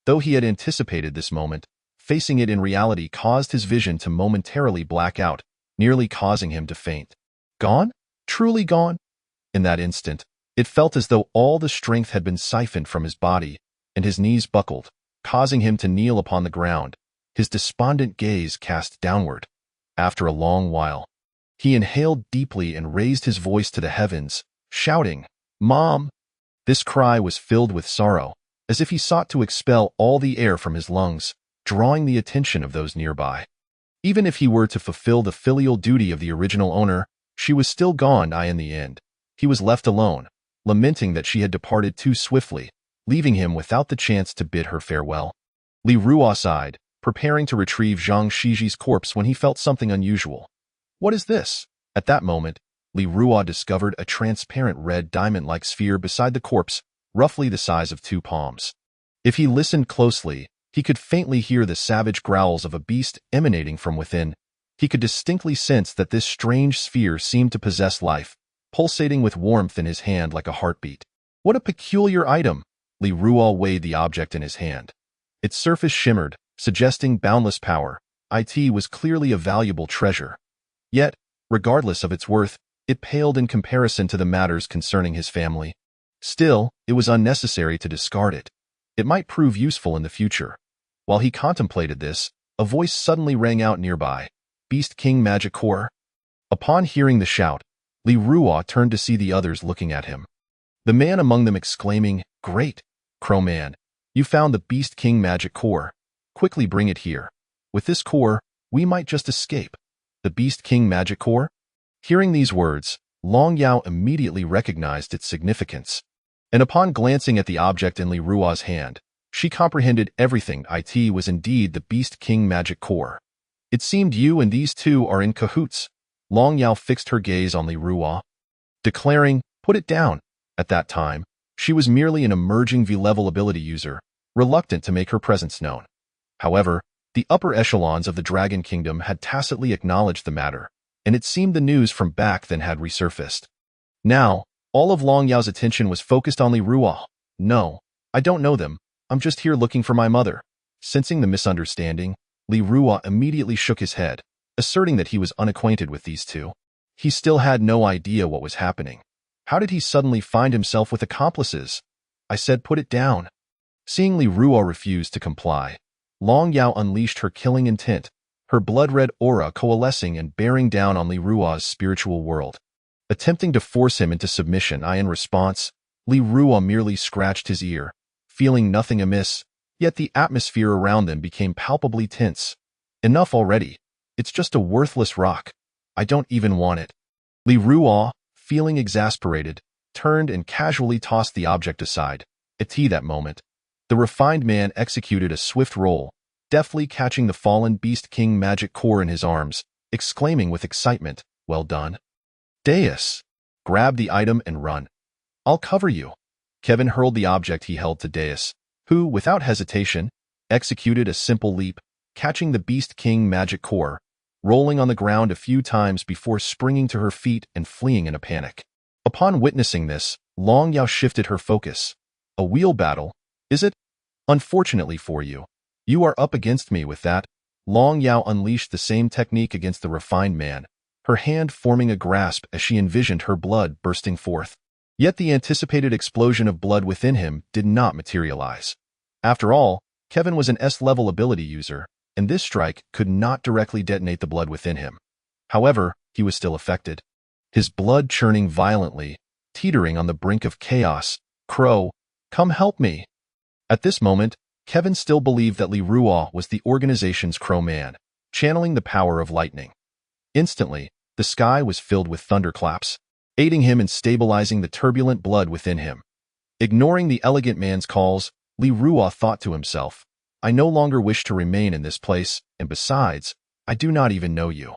Though he had anticipated this moment, facing it in reality caused his vision to momentarily black out, nearly causing him to faint. Gone? Truly gone? In that instant, it felt as though all the strength had been siphoned from his body, and his knees buckled, causing him to kneel upon the ground, his despondent gaze cast downward. After a long while, he inhaled deeply and raised his voice to the heavens, shouting, "Mom!" This cry was filled with sorrow, as if he sought to expel all the air from his lungs, drawing the attention of those nearby. Even if he were to fulfill the filial duty of the original owner, she was still gone in the end. He was left alone, lamenting that she had departed too swiftly, leaving him without the chance to bid her farewell. Li Ruo sighed, preparing to retrieve Zhang Shiji's corpse when he felt something unusual. What is this? At that moment, Li Ruo discovered a transparent red diamond-like sphere beside the corpse, roughly the size of 2 palms. If he listened closely, he could faintly hear the savage growls of a beast emanating from within. He could distinctly sense that this strange sphere seemed to possess life, pulsating with warmth in his hand like a heartbeat. What a peculiar item! Li Ruo weighed the object in his hand. Its surface shimmered, suggesting boundless power. It was clearly a valuable treasure. Yet, regardless of its worth, it paled in comparison to the matters concerning his family. Still, it was unnecessary to discard it. It might prove useful in the future. While he contemplated this, a voice suddenly rang out nearby. "Beast King Magic Core?" Upon hearing the shout, Li Ruo turned to see the others looking at him. The man among them exclaiming, "Great, Crow Man, you found the Beast King Magic Core. Quickly bring it here. With this core, we might just escape." The Beast King Magic Core? Hearing these words, Long Yao immediately recognized its significance. And upon glancing at the object in Li Ruo's hand, she comprehended everything. It was indeed the Beast King Magic Core. "It seemed you and these two are in cahoots." Long Yao fixed her gaze on Li Ruo, declaring, "Put it down." At that time, she was merely an emerging V-level ability user, reluctant to make her presence known. However, the upper echelons of the Dragon Kingdom had tacitly acknowledged the matter, and it seemed the news from back then had resurfaced. Now, all of Long Yao's attention was focused on Li Ruo. "No, I don't know them. I'm just here looking for my mother." Sensing the misunderstanding, Li Ruo immediately shook his head, asserting that he was unacquainted with these two. He still had no idea what was happening. How did he suddenly find himself with accomplices? "I said put it down." Seeing Li Ruo refuse to comply, Long Yao unleashed her killing intent, her blood-red aura coalescing and bearing down on Li Ruo's spiritual world. Attempting to force him into submission, in response, Li Ruo merely scratched his ear, feeling nothing amiss, yet the atmosphere around them became palpably tense. "Enough already. It's just a worthless rock. I don't even want it." Li Ruo, feeling exasperated, turned and casually tossed the object aside. At that moment, the refined man executed a swift roll, deftly catching the fallen Beast King Magic Core in his arms, exclaiming with excitement, "Well done. Deus, grab the item and run. I'll cover you." Kevin hurled the object he held to Deus, who, without hesitation, executed a simple leap, catching the Beast King Magic Core, rolling on the ground a few times before springing to her feet and fleeing in a panic. Upon witnessing this, Long Yao shifted her focus. "A wheel battle, is it? Unfortunately for you, you are up against me with that." Long Yao unleashed the same technique against the refined man, her hand forming a grasp as she envisioned her blood bursting forth. Yet the anticipated explosion of blood within him did not materialize. After all, Kevin was an S-level ability user, and this strike could not directly detonate the blood within him. However, he was still affected, his blood churning violently, teetering on the brink of chaos. "Crow, come help me." At this moment, Kevin still believed that Li Ruo was the organization's Crow Man, channeling the power of lightning. Instantly, the sky was filled with thunderclaps, aiding him in stabilizing the turbulent blood within him. Ignoring the elegant man's calls, Li Ruo thought to himself, "I no longer wish to remain in this place, and besides, I do not even know you.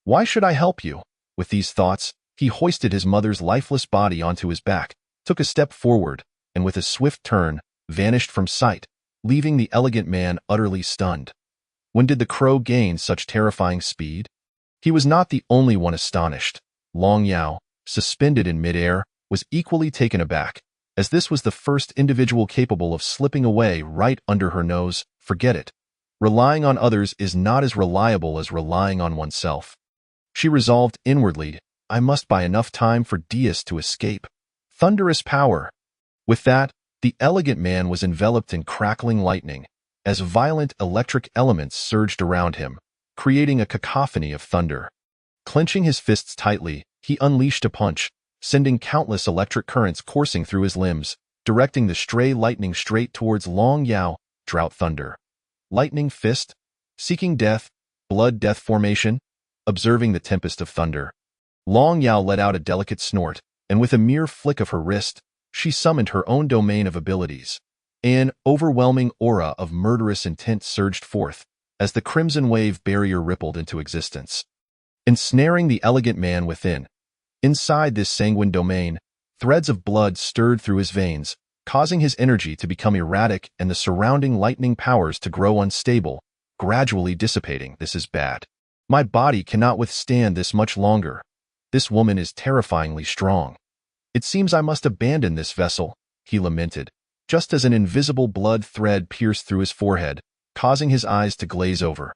Why should I help you?" With these thoughts, he hoisted his mother's lifeless body onto his back, took a step forward, and with a swift turn, vanished from sight, leaving the elegant man utterly stunned. When did the crow gain such terrifying speed? He was not the only one astonished. Long Yao, suspended in midair, was equally taken aback, as this was the first individual capable of slipping away right under her nose. Forget it. Relying on others is not as reliable as relying on oneself. She resolved inwardly, I must buy enough time for Diaz to escape. Thunderous power. With that, the elegant man was enveloped in crackling lightning, as violent electric elements surged around him, creating a cacophony of thunder. Clenching his fists tightly, he unleashed a punch, sending countless electric currents coursing through his limbs, directing the stray lightning straight towards Long Yao. Drought thunder. Lightning fist? Seeking death? Blood death formation? Observing the tempest of thunder, Long Yao let out a delicate snort, and with a mere flick of her wrist, she summoned her own domain of abilities. An overwhelming aura of murderous intent surged forth, as the crimson wave barrier rippled into existence, ensnaring the elegant man within. Inside this sanguine domain, threads of blood stirred through his veins, causing his energy to become erratic and the surrounding lightning powers to grow unstable, gradually dissipating. This is bad. My body cannot withstand this much longer. This woman is terrifyingly strong. It seems I must abandon this vessel, he lamented, just as an invisible blood thread pierced through his forehead, causing his eyes to glaze over.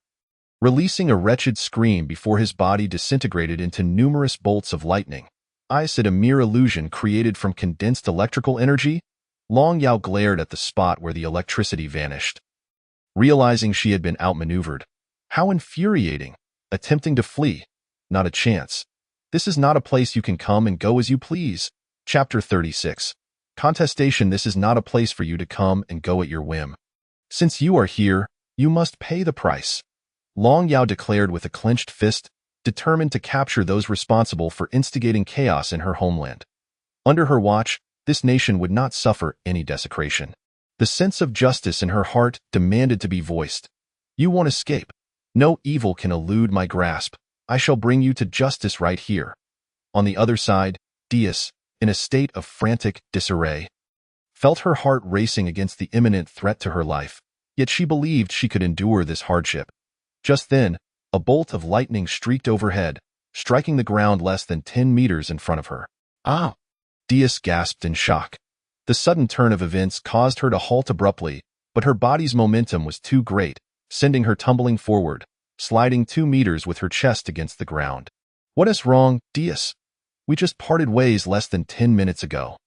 Releasing a wretched scream before his body disintegrated into numerous bolts of lightning. Is it a mere illusion created from condensed electrical energy? Long Yao glared at the spot where the electricity vanished. Realizing she had been outmaneuvered. How infuriating! Attempting to flee. Not a chance. This is not a place you can come and go as you please. Chapter 36. Contestation. This is not a place for you to come and go at your whim. Since you are here, you must pay the price. Long Yao declared with a clenched fist, determined to capture those responsible for instigating chaos in her homeland. Under her watch, this nation would not suffer any desecration. The sense of justice in her heart demanded to be voiced. You won't escape. No evil can elude my grasp. I shall bring you to justice right here. On the other side, Diaz, in a state of frantic disarray, felt her heart racing against the imminent threat to her life, yet she believed she could endure this hardship. Just then, a bolt of lightning streaked overhead, striking the ground less than 10 meters in front of her. Ah! Diaz gasped in shock. The sudden turn of events caused her to halt abruptly, but her body's momentum was too great, sending her tumbling forward, sliding 2 meters with her chest against the ground. What is wrong, Diaz? We just parted ways less than 10 minutes ago.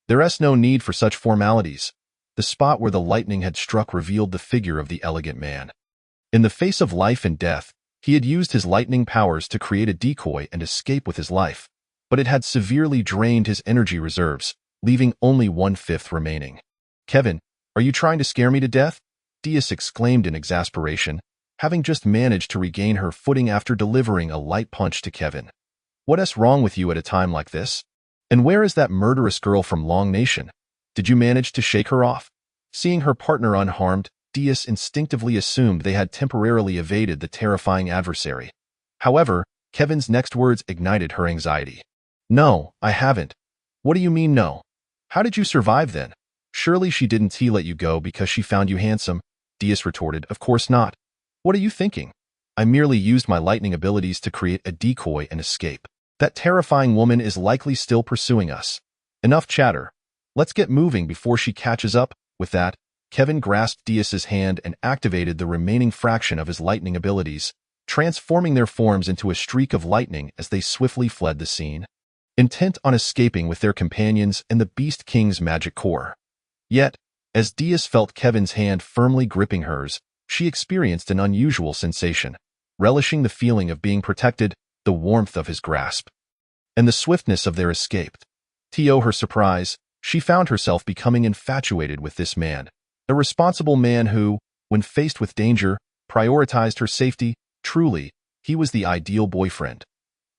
There's no need for such formalities. The spot where the lightning had struck revealed the figure of the elegant man. In the face of life and death, he had used his lightning powers to create a decoy and escape with his life, but it had severely drained his energy reserves, leaving only 1/5 remaining. Kevin, are you trying to scare me to death? Diaz exclaimed in exasperation, having just managed to regain her footing after delivering a light punch to Kevin. What's wrong with you at a time like this? And where is that murderous girl from Long Nation? Did you manage to shake her off? Seeing her partner unharmed, Diaz instinctively assumed they had temporarily evaded the terrifying adversary. However, Kevin's next words ignited her anxiety. No, I haven't. What do you mean no? How did you survive then? Surely she didn't let you go because she found you handsome, Diaz retorted. Of course not. What are you thinking? I merely used my lightning abilities to create a decoy and escape. That terrifying woman is likely still pursuing us. Enough chatter. Let's get moving before she catches up. With that, Kevin grasped Diaz's hand and activated the remaining fraction of his lightning abilities, transforming their forms into a streak of lightning as they swiftly fled the scene, intent on escaping with their companions and the Beast King's magic core. Yet, as Diaz felt Kevin's hand firmly gripping hers, she experienced an unusual sensation, relishing the feeling of being protected, the warmth of his grasp, and the swiftness of their escape. To her surprise, she found herself becoming infatuated with this man, a responsible man who, when faced with danger, prioritized her safety. Truly, he was the ideal boyfriend.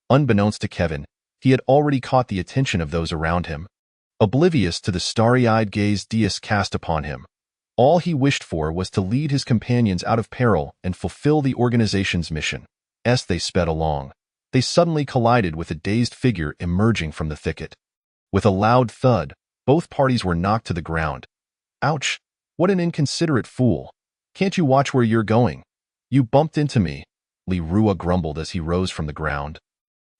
Unbeknownst to Kevin, he had already caught the attention of those around him. Oblivious to the starry-eyed gaze Diaz cast upon him, all he wished for was to lead his companions out of peril and fulfill the organization's mission. As they sped along, they suddenly collided with a dazed figure emerging from the thicket. With a loud thud, both parties were knocked to the ground. Ouch! What an inconsiderate fool! Can't you watch where you're going? You bumped into me, Li Rua grumbled as he rose from the ground.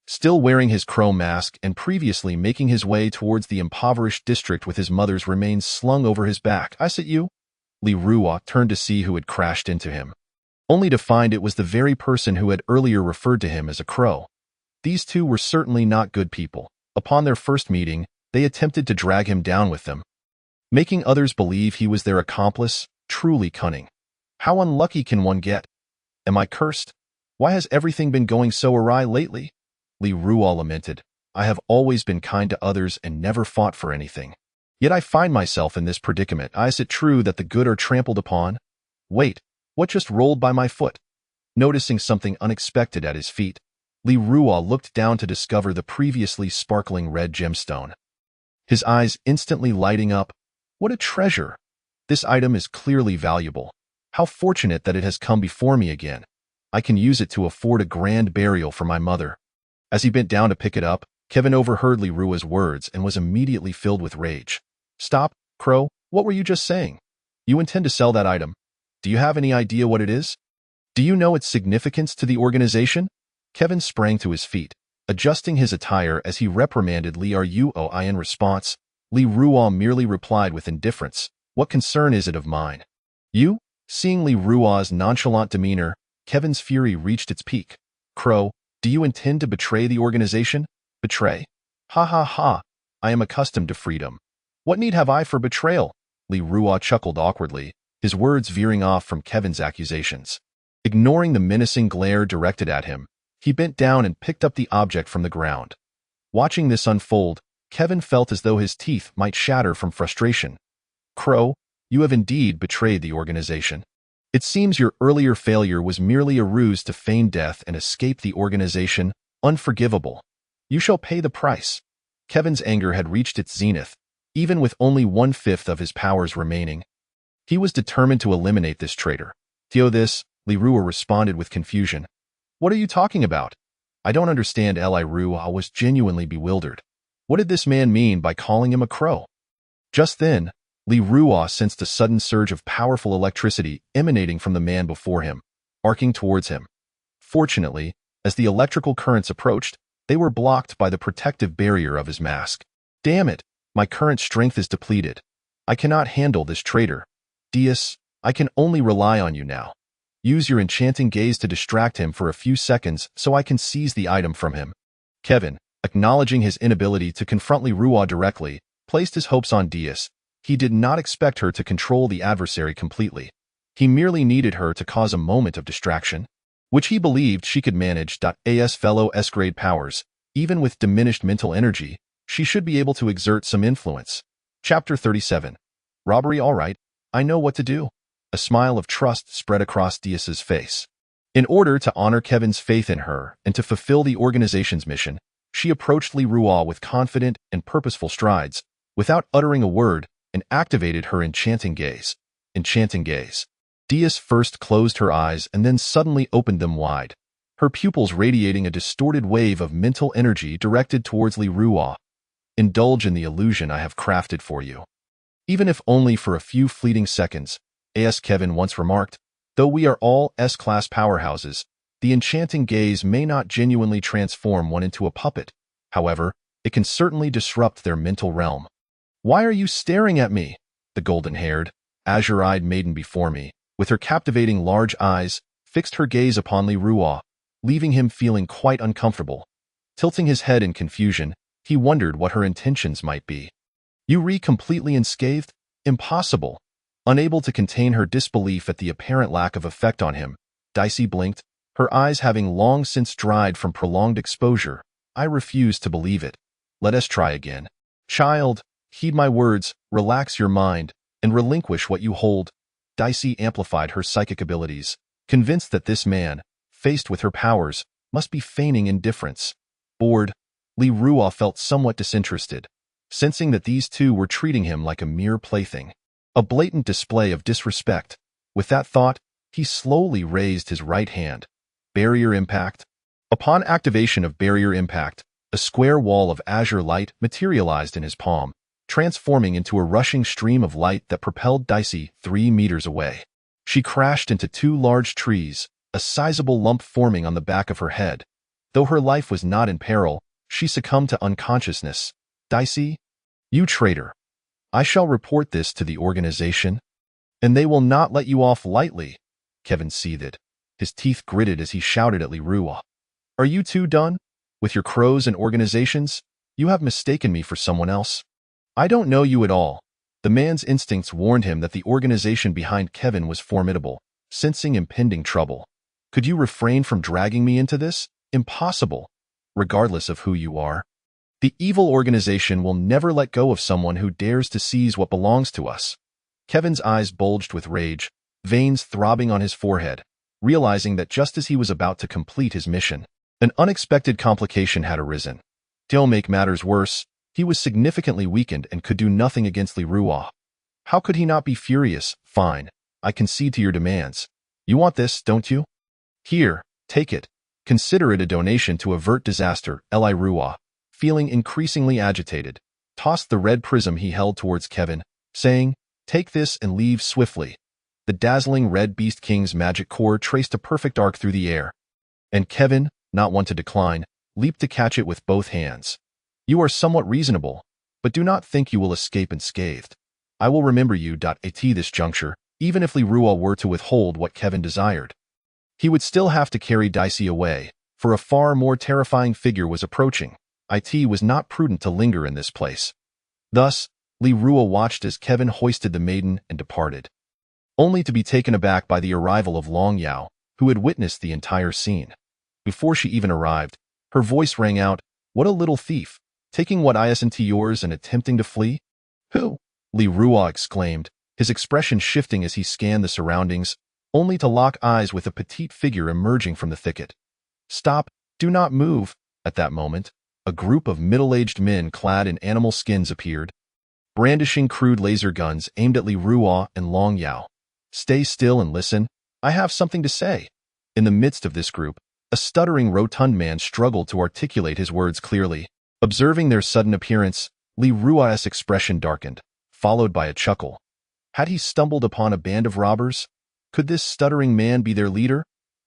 Still wearing his crow mask and previously making his way towards the impoverished district with his mother's remains slung over his back. "I sit you?" Li Ruo turned to see who had crashed into him, only to find it was the very person who had earlier referred to him as a crow. These two were certainly not good people. Upon their first meeting, they attempted to drag him down with them, making others believe he was their accomplice. Truly cunning. How unlucky can one get? Am I cursed? Why has everything been going so awry lately? Li Ruo lamented. I have always been kind to others and never fought for anything. Yet I find myself in this predicament. Is it true that the good are trampled upon? Wait, what just rolled by my foot? Noticing something unexpected at his feet, Li Ruo looked down to discover the previously sparkling red gemstone. His eyes instantly lighting up. What a treasure! This item is clearly valuable. How fortunate that it has come before me again. I can use it to afford a grand burial for my mother. As he bent down to pick it up, Kevin overheard Li Ruo's words and was immediately filled with rage. Stop, Crow, what were you just saying? You intend to sell that item. Do you have any idea what it is? Do you know its significance to the organization? Kevin sprang to his feet, adjusting his attire as he reprimanded Li Ruo. In response, Li Ruo merely replied with indifference, What concern is it of mine? You? Seeing Li Ruo's nonchalant demeanor, Kevin's fury reached its peak. Crow, do you intend to betray the organization? Betray? Ha ha ha, I am accustomed to freedom. What need have I for betrayal? Li Ruo chuckled awkwardly, his words veering off from Kevin's accusations. Ignoring the menacing glare directed at him, he bent down and picked up the object from the ground. Watching this unfold, Kevin felt as though his teeth might shatter from frustration. Crow, you have indeed betrayed the organization. It seems your earlier failure was merely a ruse to feign death and escape the organization. Unforgivable. You shall pay the price. Kevin's anger had reached its zenith, even with only 1/5 of his powers remaining. He was determined to eliminate this traitor. This, Li Ruo responded with confusion. What are you talking about? I don't understand. Li Ruo was genuinely bewildered. What did this man mean by calling him a crow? Just then, Li Ruo sensed a sudden surge of powerful electricity emanating from the man before him, arcing towards him. Fortunately, as the electrical currents approached, they were blocked by the protective barrier of his mask. Damn it, my current strength is depleted. I cannot handle this traitor. Dias, I can only rely on you now. Use your enchanting gaze to distract him for a few seconds so I can seize the item from him. Kevin, acknowledging his inability to confront Li Ruo directly, placed his hopes on Dias. He did not expect her to control the adversary completely. He merely needed her to cause a moment of distraction, which he believed she could manage. As fellow S-grade powers, even with diminished mental energy, she should be able to exert some influence. Chapter 37. Robbery. All right, I know what to do. A smile of trust spread across Dias's face. In order to honor Kevin's faith in her and to fulfill the organization's mission, she approached Li Ruo with confident and purposeful strides, without uttering a word, and activated her enchanting gaze. Enchanting gaze. Dias first closed her eyes and then suddenly opened them wide, her pupils radiating a distorted wave of mental energy directed towards Li Ruo. Indulge in the illusion I have crafted for you. Even if only for a few fleeting seconds, as Kevin once remarked, though we are all S-class powerhouses, the enchanting gaze may not genuinely transform one into a puppet. However, it can certainly disrupt their mental realm. Why are you staring at me? The golden-haired, azure-eyed maiden before me, with her captivating large eyes, fixed her gaze upon Li Ruo, leaving him feeling quite uncomfortable. Tilting his head in confusion, he wondered what her intentions might be. You completely unscathed? Impossible. Unable to contain her disbelief at the apparent lack of effect on him, Dicey blinked, her eyes having long since dried from prolonged exposure. I refuse to believe it. Let us try again. Child, heed my words, relax your mind, and relinquish what you hold. Dicey amplified her psychic abilities, convinced that this man, faced with her powers, must be feigning indifference. Bored, Li Ruo felt somewhat disinterested, sensing that these two were treating him like a mere plaything. A blatant display of disrespect. With that thought, he slowly raised his right hand. Barrier impact. Upon activation of barrier impact, a square wall of azure light materialized in his palm, transforming into a rushing stream of light that propelled Dicey 3 meters away. She crashed into 2 large trees, a sizable lump forming on the back of her head. Though her life was not in peril, she succumbed to unconsciousness. Dicey, you traitor. I shall report this to the organization, and they will not let you off lightly. Kevin seethed. His teeth gritted as he shouted at Li Ruo. Are you two done? With your crows and organizations? You have mistaken me for someone else. I don't know you at all. The man's instincts warned him that the organization behind Kevin was formidable, sensing impending trouble. Could you refrain from dragging me into this? Impossible. Regardless of who you are. The evil organization will never let go of someone who dares to seize what belongs to us. Kevin's eyes bulged with rage, veins throbbing on his forehead, realizing that just as he was about to complete his mission, an unexpected complication had arisen. To make matters worse, he was significantly weakened and could do nothing against Li Ruo. How could he not be furious? Fine, I concede to your demands. You want this, don't you? Here, take it. Consider it a donation to avert disaster. Li Ruo, feeling increasingly agitated, tossed the red prism he held towards Kevin, saying, Take this and leave swiftly. The dazzling red Beast King's magic core traced a perfect arc through the air, and Kevin, not one to decline, leaped to catch it with both hands. You are somewhat reasonable, but do not think you will escape unscathed. I will remember you. At this juncture, even if Li Ruo were to withhold what Kevin desired, he would still have to carry Dicey away, for a far more terrifying figure was approaching. It was not prudent to linger in this place. Thus, Li Ruo watched as Kevin hoisted the maiden and departed, only to be taken aback by the arrival of Long Yao, who had witnessed the entire scene. Before she even arrived, her voice rang out, What a little thief, taking what isn't yours and attempting to flee? Who? Li Ruo exclaimed, his expression shifting as he scanned the surroundings, only to lock eyes with a petite figure emerging from the thicket. Stop, do not move. At that moment, a group of middle-aged men clad in animal skins appeared, brandishing crude laser guns aimed at Li Ruo and Long Yao. Stay still and listen, I have something to say. In the midst of this group, a stuttering rotund man struggled to articulate his words clearly. Observing their sudden appearance, Li Ruo's expression darkened, followed by a chuckle. Had he stumbled upon a band of robbers? Could this stuttering man be their leader?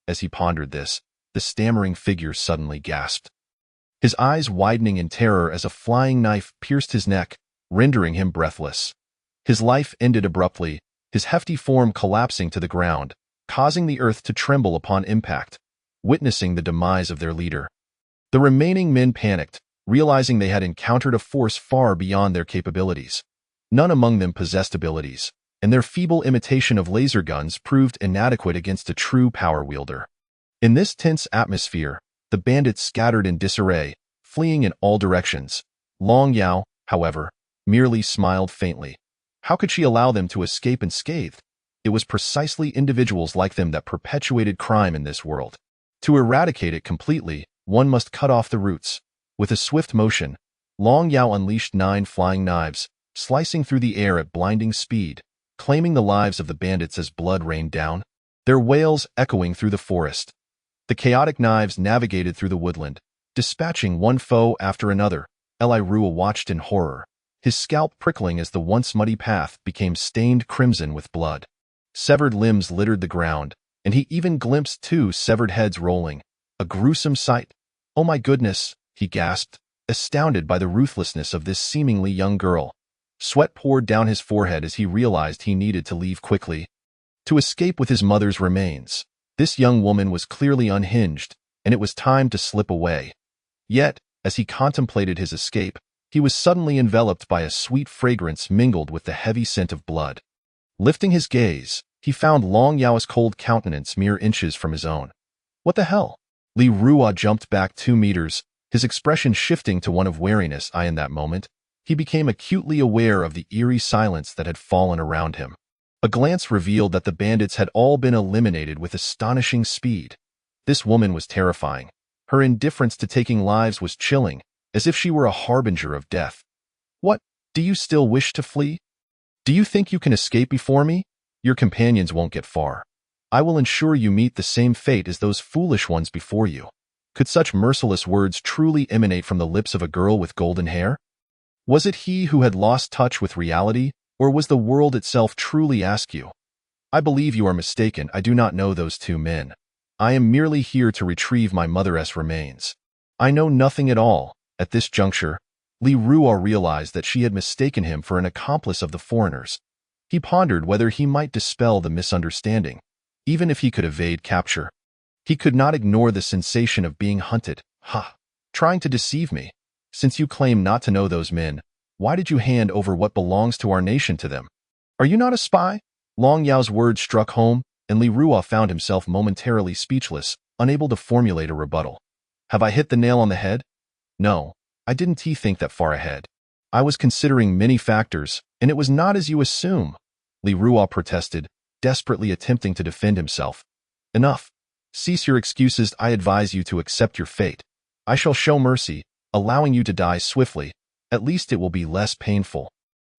As he pondered this, the stammering figure suddenly gasped, his eyes widening in terror as a flying knife pierced his neck, rendering him breathless. His life ended abruptly, his hefty form collapsing to the ground, causing the earth to tremble upon impact, witnessing the demise of their leader. The remaining men panicked, realizing they had encountered a force far beyond their capabilities. None among them possessed abilities, and their feeble imitation of laser guns proved inadequate against a true power wielder. In this tense atmosphere, the bandits scattered in disarray, fleeing in all directions. Long Yao, however, merely smiled faintly. How could she allow them to escape unscathed? It was precisely individuals like them that perpetuated crime in this world. To eradicate it completely, one must cut off the roots. With a swift motion, Long Yao unleashed 9 flying knives, slicing through the air at blinding speed, claiming the lives of the bandits as blood rained down, their wails echoing through the forest. The chaotic knives navigated through the woodland, dispatching one foe after another. Li Ruo watched in horror, his scalp prickling as the once muddy path became stained crimson with blood. Severed limbs littered the ground, and he even glimpsed 2 severed heads rolling. A gruesome sight. Oh my goodness, he gasped, astounded by the ruthlessness of this seemingly young girl. Sweat poured down his forehead as he realized he needed to leave quickly, to escape with his mother's remains. This young woman was clearly unhinged, and it was time to slip away. Yet, as he contemplated his escape, he was suddenly enveloped by a sweet fragrance mingled with the heavy scent of blood. Lifting his gaze, he found Long Yao's cold countenance mere inches from his own. What the hell? Li Ruo jumped back 2 meters, his expression shifting to one of wariness. In that moment, he became acutely aware of the eerie silence that had fallen around him. A glance revealed that the bandits had all been eliminated with astonishing speed. This woman was terrifying. Her indifference to taking lives was chilling, as if she were a harbinger of death. What? Do you still wish to flee? Do you think you can escape before me? Your companions won't get far. I will ensure you meet the same fate as those foolish ones before you. Could such merciless words truly emanate from the lips of a girl with golden hair? Was it he who had lost touch with reality, or was the world itself truly askew? I believe you are mistaken. I do not know those 2 men. I am merely here to retrieve my mother's remains. I know nothing at all. At this juncture, Li Ruo realized that she had mistaken him for an accomplice of the foreigners. He pondered whether he might dispel the misunderstanding, even if he could evade capture. He could not ignore the sensation of being hunted. Ha! Trying to deceive me. Since you claim not to know those men, why did you hand over what belongs to our nation to them? Are you not a spy? Long Yao's words struck home, and Li Ruo found himself momentarily speechless, unable to formulate a rebuttal. Have I hit the nail on the head? No, I didn't think that far ahead. I was considering many factors, and it was not as you assume. Li Ruo protested, desperately attempting to defend himself. Enough. Cease your excuses. I advise you to accept your fate. I shall show mercy, allowing you to die swiftly. At least it will be less painful.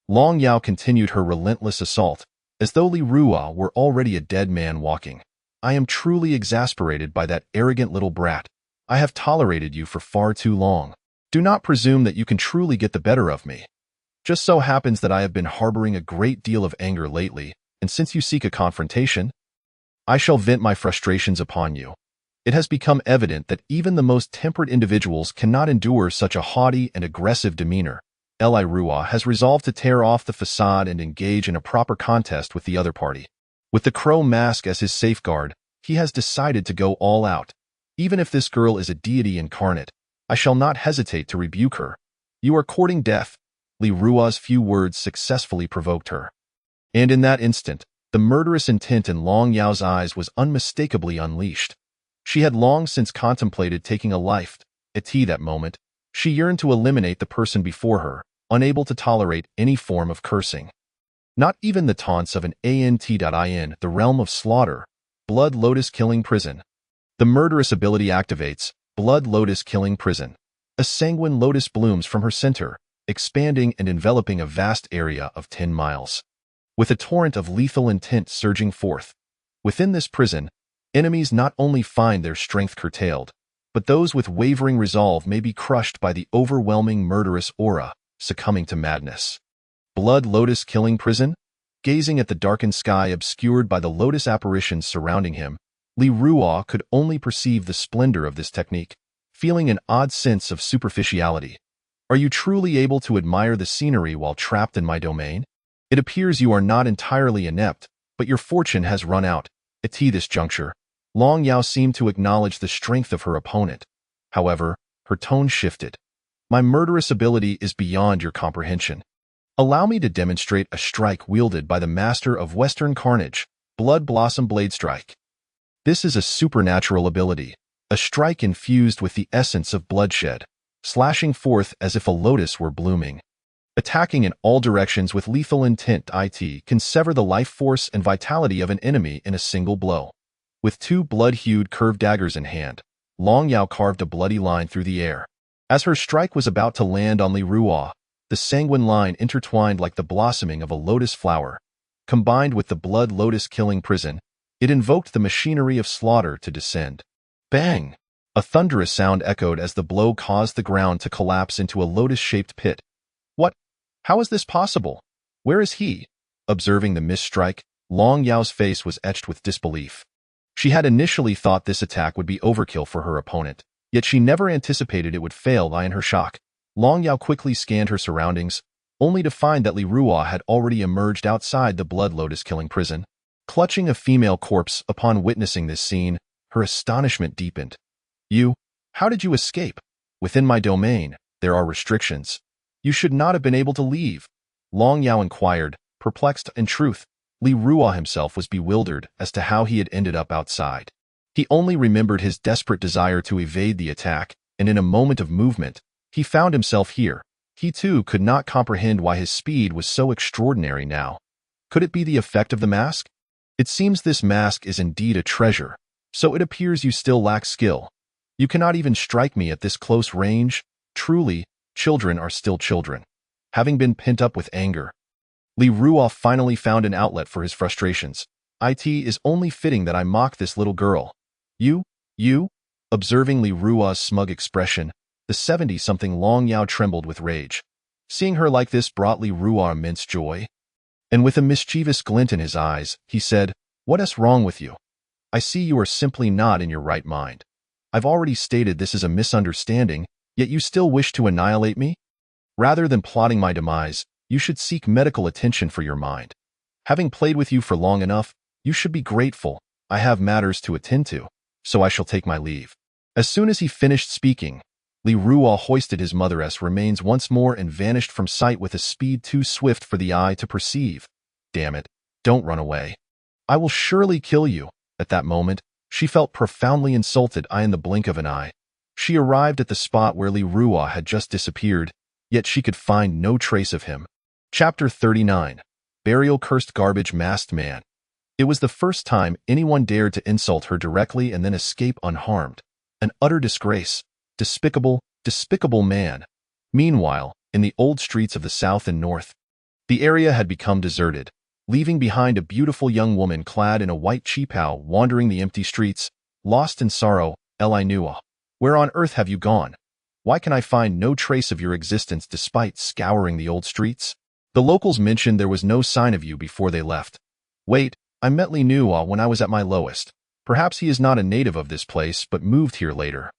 Long Yao continued her relentless assault, as though Li Ruo were already a dead man walking. I am truly exasperated by that arrogant little brat. I have tolerated you for far too long. Do not presume that you can truly get the better of me. Just so happens that I have been harboring a great deal of anger lately, and since you seek a confrontation, I shall vent my frustrations upon you. It has become evident that even the most temperate individuals cannot endure such a haughty and aggressive demeanor. Li Ruo has resolved to tear off the facade and engage in a proper contest with the other party. With the crow mask as his safeguard, he has decided to go all out. Even if this girl is a deity incarnate, I shall not hesitate to rebuke her. You are courting death. Li Ruo's few words successfully provoked her. And in that instant, the murderous intent in Long Yao's eyes was unmistakably unleashed. She had long since contemplated taking a life. At that moment, she yearned to eliminate the person before her, unable to tolerate any form of cursing. Not even the taunts of an ant.in, the realm of slaughter, Blood Lotus Killing Prison. The murderous ability activates, Blood Lotus Killing Prison. A sanguine lotus blooms from her center, expanding and enveloping a vast area of 10 miles. With a torrent of lethal intent surging forth. Within this prison, enemies not only find their strength curtailed, but those with wavering resolve may be crushed by the overwhelming murderous aura, succumbing to madness. Blood Lotus Killing Prison? Gazing at the darkened sky obscured by the lotus apparitions surrounding him, Li Ruo could only perceive the splendor of this technique, feeling an odd sense of superficiality. Are you truly able to admire the scenery while trapped in my domain? It appears you are not entirely inept, but your fortune has run out. At this juncture, Long Yao seemed to acknowledge the strength of her opponent. However, her tone shifted. My murderous ability is beyond your comprehension. Allow me to demonstrate a strike wielded by the master of Western Carnage, Blood Blossom Blade Strike. This is a supernatural ability, a strike infused with the essence of bloodshed, slashing forth as if a lotus were blooming. Attacking in all directions with lethal intent, it can sever the life force and vitality of an enemy in a single blow. With two blood-hued curved daggers in hand, Long Yao carved a bloody line through the air. As her strike was about to land on Li Ruo, the sanguine line intertwined like the blossoming of a lotus flower. Combined with the Blood Lotus Killing Prison, it invoked the machinery of slaughter to descend. Bang! A thunderous sound echoed as the blow caused the ground to collapse into a lotus-shaped pit. What? How is this possible? Where is he? Observing the misstrike, Long Yao's face was etched with disbelief. She had initially thought this attack would be overkill for her opponent, yet she never anticipated it would fail. In her shock, Long Yao quickly scanned her surroundings, only to find that Li Ruo had already emerged outside the Blood Lotus Killing Prison. Clutching a female corpse upon witnessing this scene, her astonishment deepened. How did you escape? Within my domain, there are restrictions. You should not have been able to leave. Long Yao inquired, perplexed. In truth, Li Ruo himself was bewildered as to how he had ended up outside. He only remembered his desperate desire to evade the attack, and in a moment of movement, he found himself here. He too could not comprehend why his speed was so extraordinary now. Could it be the effect of the mask? It seems this mask is indeed a treasure, so it appears you still lack skill. You cannot even strike me at this close range. Truly, children are still children. Having been pent up with anger, Li Ruo finally found an outlet for his frustrations. It is only fitting that I mock this little girl. You? Observing Li Ruo's smug expression, the 70-something Long Yao trembled with rage. Seeing her like this brought Li Ruo immense joy. And with a mischievous glint in his eyes, he said, "What is wrong with you? I see you are simply not in your right mind. I've already stated this is a misunderstanding, yet you still wish to annihilate me? Rather than plotting my demise, you should seek medical attention for your mind. Having played with you for long enough, you should be grateful. I have matters to attend to, so I shall take my leave. As soon as he finished speaking, Li Ruo hoisted his mother's remains once more and vanished from sight with a speed too swift for the eye to perceive. Damn it, don't run away. I will surely kill you. At that moment, she felt profoundly insulted in the blink of an eye. She arrived at the spot where Li Ruo had just disappeared, yet she could find no trace of him. Chapter 39. Burial Cursed Garbage Masked Man. It was the first time anyone dared to insult her directly and then escape unharmed. An utter disgrace. Despicable, despicable man. Meanwhile, in the old streets of the south and north, the area had become deserted, leaving behind a beautiful young woman clad in a white qipao wandering the empty streets, lost in sorrow. Eli Nua, where on earth have you gone? Why can I find no trace of your existence despite scouring the old streets? The locals mentioned there was no sign of you before they left. Wait, I met Li Nua when I was at my lowest. Perhaps he is not a native of this place but moved here later.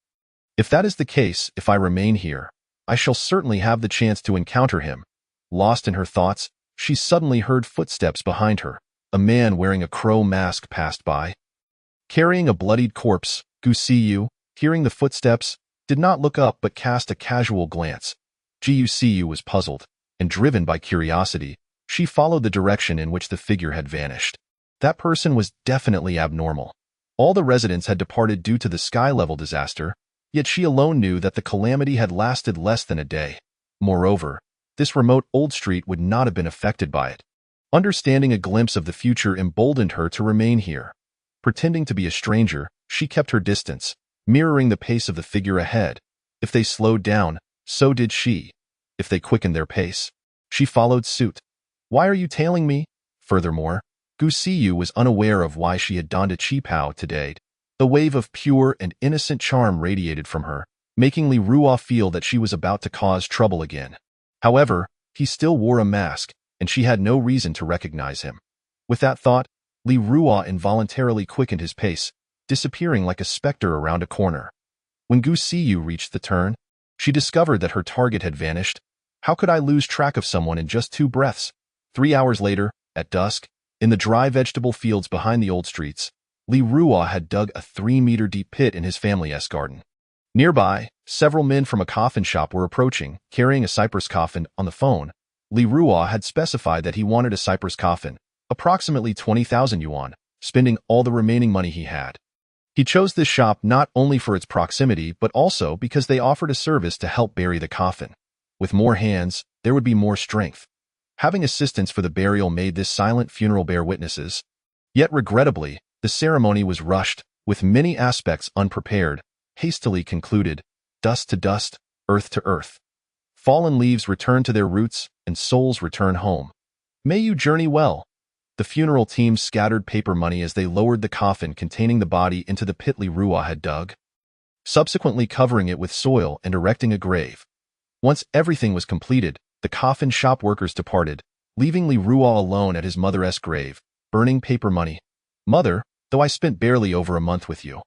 If that is the case, if I remain here, I shall certainly have the chance to encounter him. Lost in her thoughts, she suddenly heard footsteps behind her. A man wearing a crow mask passed by. Carrying a bloodied corpse, Gu Siyu, hearing the footsteps, did not look up but cast a casual glance. Gu Siyu was puzzled, and driven by curiosity, she followed the direction in which the figure had vanished. That person was definitely abnormal. All the residents had departed due to the sky-level disaster, yet she alone knew that the calamity had lasted less than a day. Moreover, this remote old street would not have been affected by it. Understanding a glimpse of the future emboldened her to remain here. Pretending to be a stranger, she kept her distance, mirroring the pace of the figure ahead. If they slowed down, so did she. If they quickened their pace, she followed suit. Why are you tailing me? Furthermore, Gu Siyu was unaware of why she had donned a qipao today. The wave of pure and innocent charm radiated from her, making Li Ruo feel that she was about to cause trouble again. However, he still wore a mask, and she had no reason to recognize him. With that thought, Li Ruo involuntarily quickened his pace, disappearing like a specter around a corner. When Gu Siyu reached the turn, she discovered that her target had vanished. How could I lose track of someone in just 2 breaths? 3 hours later, at dusk, in the dry vegetable fields behind the old streets, Li Ruo had dug a 3-meter-deep pit in his family's garden. Nearby, several men from a coffin shop were approaching, carrying a cypress coffin. On the phone, Li Ruo had specified that he wanted a cypress coffin, approximately 20,000 yuan, spending all the remaining money he had. He chose this shop not only for its proximity but also because they offered a service to help bury the coffin. With more hands, there would be more strength. Having assistance for the burial made this silent funeral bear witnesses. Yet regrettably, the ceremony was rushed, with many aspects unprepared, hastily concluded, dust to dust, earth to earth. Fallen leaves return to their roots, and souls return home. May you journey well. The funeral team scattered paper money as they lowered the coffin containing the body into the pit Li Ruo had dug, subsequently covering it with soil and erecting a grave. Once everything was completed, the coffin shop workers departed, leaving Li Ruo alone at his mother's grave, burning paper money. Mother, though I spent barely over a month with you,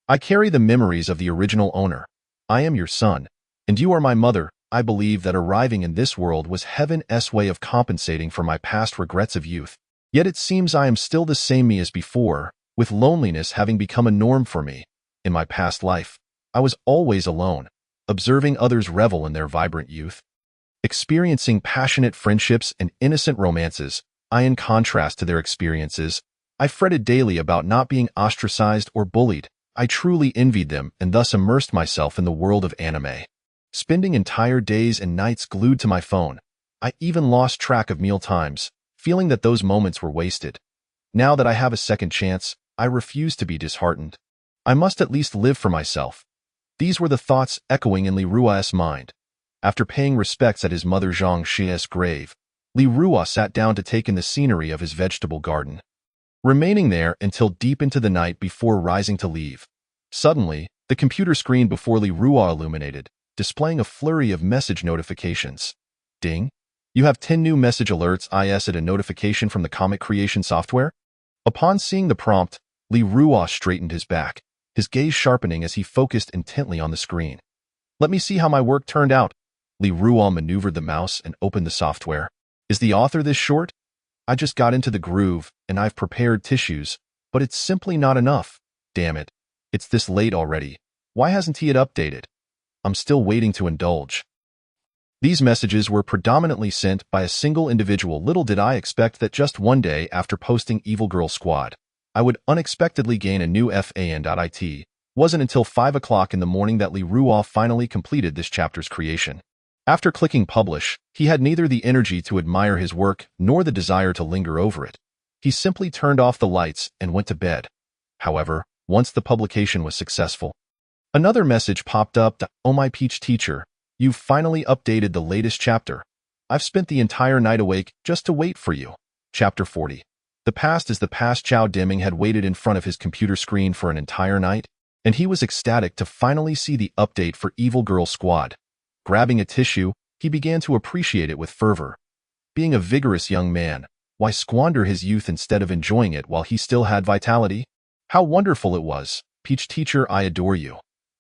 I carry the memories of the original owner. I am your son, and you are my mother. I believe that arriving in this world was heaven's way of compensating for my past regrets of youth. Yet it seems I am still the same me as before, with loneliness having become a norm for me. In my past life, I was always alone, observing others revel in their vibrant youth, experiencing passionate friendships and innocent romances. In contrast to their experiences, I fretted daily about not being ostracized or bullied. I truly envied them and thus immersed myself in the world of anime, spending entire days and nights glued to my phone. I even lost track of meal times, feeling that those moments were wasted. Now that I have a second chance, I refuse to be disheartened. I must at least live for myself. These were the thoughts echoing in Li Ruo's mind. After paying respects at his mother Zhang Xi's grave, Li Ruo sat down to take in the scenery of his vegetable garden, remaining there until deep into the night before rising to leave. Suddenly, the computer screen before Li Ruo illuminated, displaying a flurry of message notifications. Ding! You have 10 new message alerts. Is it a notification from the comic creation software? Upon seeing the prompt, Li Ruo straightened his back, his gaze sharpening as he focused intently on the screen. Let me see how my work turned out. Li Ruo maneuvered the mouse and opened the software. Is the author this short? I just got into the groove, and I've prepared tissues, but it's simply not enough. Damn it. It's this late already. Why hasn't he updated? I'm still waiting to indulge. These messages were predominantly sent by a single individual. Little did I expect that just one day after posting Evil Girl Squad, I would unexpectedly gain a new fan.it. Wasn't until 5 o'clock in the morning that Li Ruo finally completed this chapter's creation. After clicking publish, he had neither the energy to admire his work nor the desire to linger over it. He simply turned off the lights and went to bed. However, once the publication was successful, another message popped up. Oh my peach teacher, you've finally updated the latest chapter. I've spent the entire night awake just to wait for you. Chapter 40. The past is the past. Chao Deming had waited in front of his computer screen for an entire night, and he was ecstatic to finally see the update for Evil Girl Squad. Grabbing a tissue, he began to appreciate it with fervor. Being a vigorous young man, why squander his youth instead of enjoying it while he still had vitality? How wonderful it was. Peach teacher, I adore you.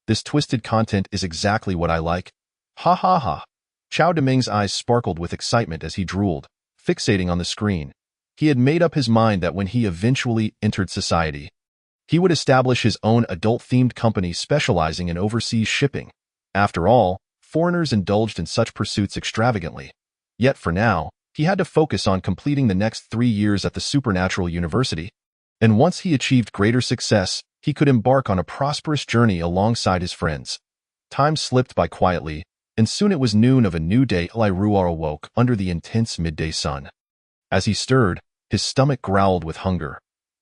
This twisted content is exactly what I like. Ha ha ha. Chao Deming's eyes sparkled with excitement as he drooled, fixating on the screen. He had made up his mind that when he eventually entered society, he would establish his own adult-themed company specializing in overseas shipping. After all, foreigners indulged in such pursuits extravagantly. Yet for now, he had to focus on completing the next 3 years at the Supernatural University. And once he achieved greater success, he could embark on a prosperous journey alongside his friends. Time slipped by quietly, and soon it was noon of a new day. Li Ruo awoke under the intense midday sun. As he stirred, his stomach growled with hunger.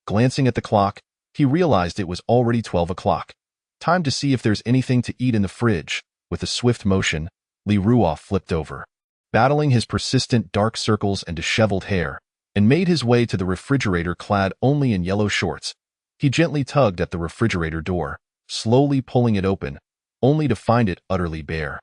Glancing at the clock, he realized it was already 12 o'clock. Time to see if there's anything to eat in the fridge. With a swift motion, Li Ruo flipped over, battling his persistent dark circles and disheveled hair, and made his way to the refrigerator clad only in yellow shorts. He gently tugged at the refrigerator door, slowly pulling it open, only to find it utterly bare.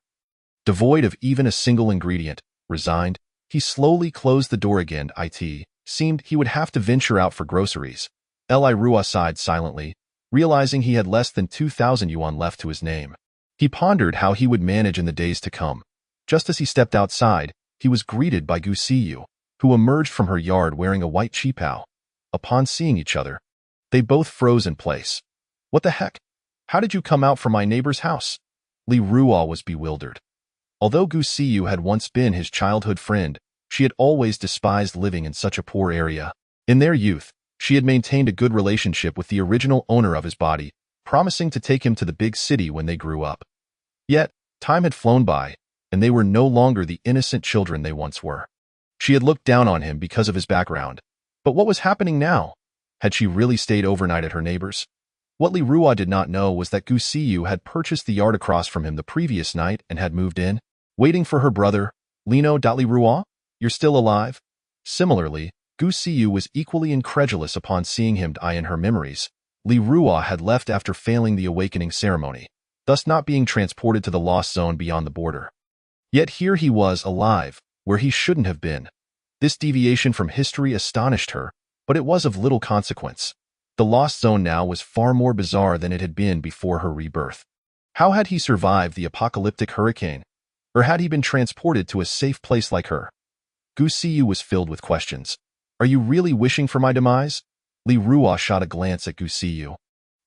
Devoid of even a single ingredient, resigned, he slowly closed the door again. It seemed he would have to venture out for groceries. Li Ruo sighed silently, realizing he had less than 2,000 yuan left to his name. He pondered how he would manage in the days to come. Just as he stepped outside, he was greeted by Gu Siyu, who emerged from her yard wearing a white qipao. Upon seeing each other, they both froze in place. What the heck? How did you come out from my neighbor's house? Li Ruo was bewildered. Although Gu Siyu had once been his childhood friend, she had always despised living in such a poor area. In their youth, she had maintained a good relationship with the original owner of his body, promising to take him to the big city when they grew up. Yet, time had flown by, and they were no longer the innocent children they once were. She had looked down on him because of his background. But what was happening now? Had she really stayed overnight at her neighbor's? What Li Ruo did not know was that Gu Siyu had purchased the yard across from him the previous night and had moved in, waiting for her brother. Lino. Li Ruo, you're still alive? Similarly, Gu Siyu was equally incredulous upon seeing him die in her memories. Li Ruo had left after failing the awakening ceremony, thus not being transported to the lost zone beyond the border. Yet here he was alive, where he shouldn't have been. This deviation from history astonished her, but it was of little consequence. The lost zone now was far more bizarre than it had been before her rebirth. How had he survived the apocalyptic hurricane? Or had he been transported to a safe place like her? Gu Siyu was filled with questions. Are you really wishing for my demise? Li Ruo shot a glance at Gu Siyu,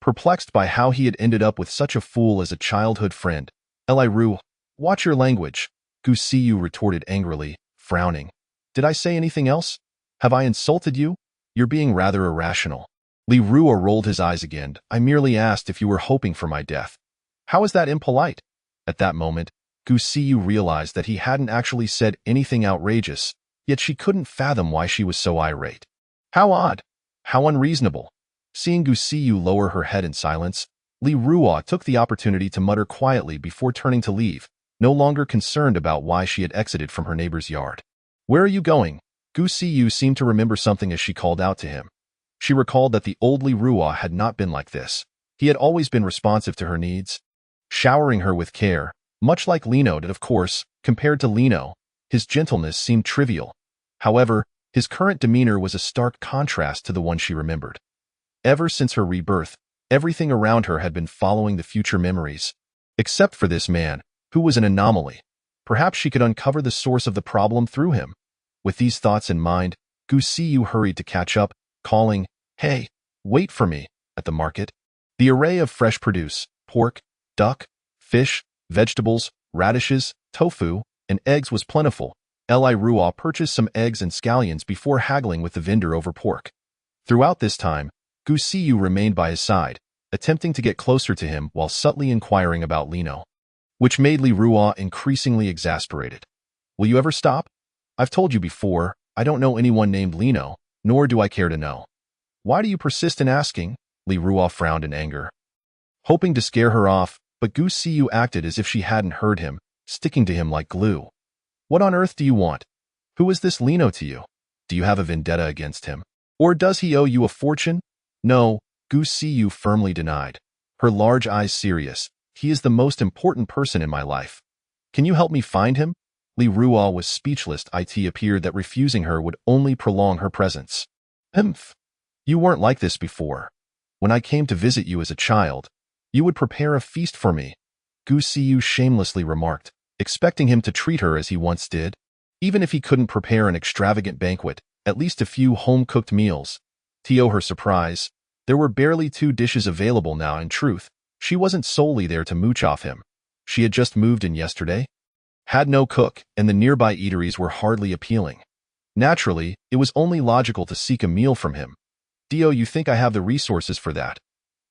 perplexed by how he had ended up with such a fool as a childhood friend. Li Ruo, watch your language, Gu Siyu retorted angrily, frowning. Did I say anything else? Have I insulted you? You're being rather irrational. Li Ruo rolled his eyes again. I merely asked if you were hoping for my death. How is that impolite? At that moment, Gu Siyu realized that he hadn't actually said anything outrageous, yet she couldn't fathom why she was so irate. How odd. How unreasonable. Seeing Gu Siyu lower her head in silence, Li Ruo took the opportunity to mutter quietly before turning to leave, no longer concerned about why she had exited from her neighbor's yard. Where are you going? Gu Siyu seemed to remember something as she called out to him. She recalled that the old Li Ruo had not been like this. He had always been responsive to her needs, showering her with care, much like Lino did. Of course, compared to Lino, his gentleness seemed trivial. However, his current demeanor was a stark contrast to the one she remembered. Ever since her rebirth, everything around her had been following the future memories. Except for this man, who was an anomaly. Perhaps she could uncover the source of the problem through him. With these thoughts in mind, Gu Siyu hurried to catch up, calling, "Hey, wait for me," at the market. The array of fresh produce, pork, duck, fish, vegetables, radishes, tofu, and eggs was plentiful. Li Ruo purchased some eggs and scallions before haggling with the vendor over pork. Throughout this time, Gu Siyu remained by his side, attempting to get closer to him while subtly inquiring about Lino, which made Li Ruo increasingly exasperated. "Will you ever stop? I've told you before, I don't know anyone named Lino, nor do I care to know." "Why do you persist in asking?" Li Ruo frowned in anger, hoping to scare her off, but Gu Siyu acted as if she hadn't heard him, sticking to him like glue. "What on earth do you want? Who is this Lino to you? Do you have a vendetta against him? Or does he owe you a fortune?" "No," Gu Siyu firmly denied, her large eyes serious. "He is the most important person in my life. Can you help me find him?" Li Ruo was speechless. It appeared that refusing her would only prolong her presence. "Humph. You weren't like this before. When I came to visit you as a child, you would prepare a feast for me," Gu Siyu shamelessly remarked, expecting him to treat her as he once did. Even if he couldn't prepare an extravagant banquet, at least a few home-cooked meals. To her surprise, there were barely 2 dishes available now. In truth, she wasn't solely there to mooch off him. She had just moved in yesterday, had no cook, and the nearby eateries were hardly appealing. Naturally, it was only logical to seek a meal from him. "Dio, you think I have the resources for that?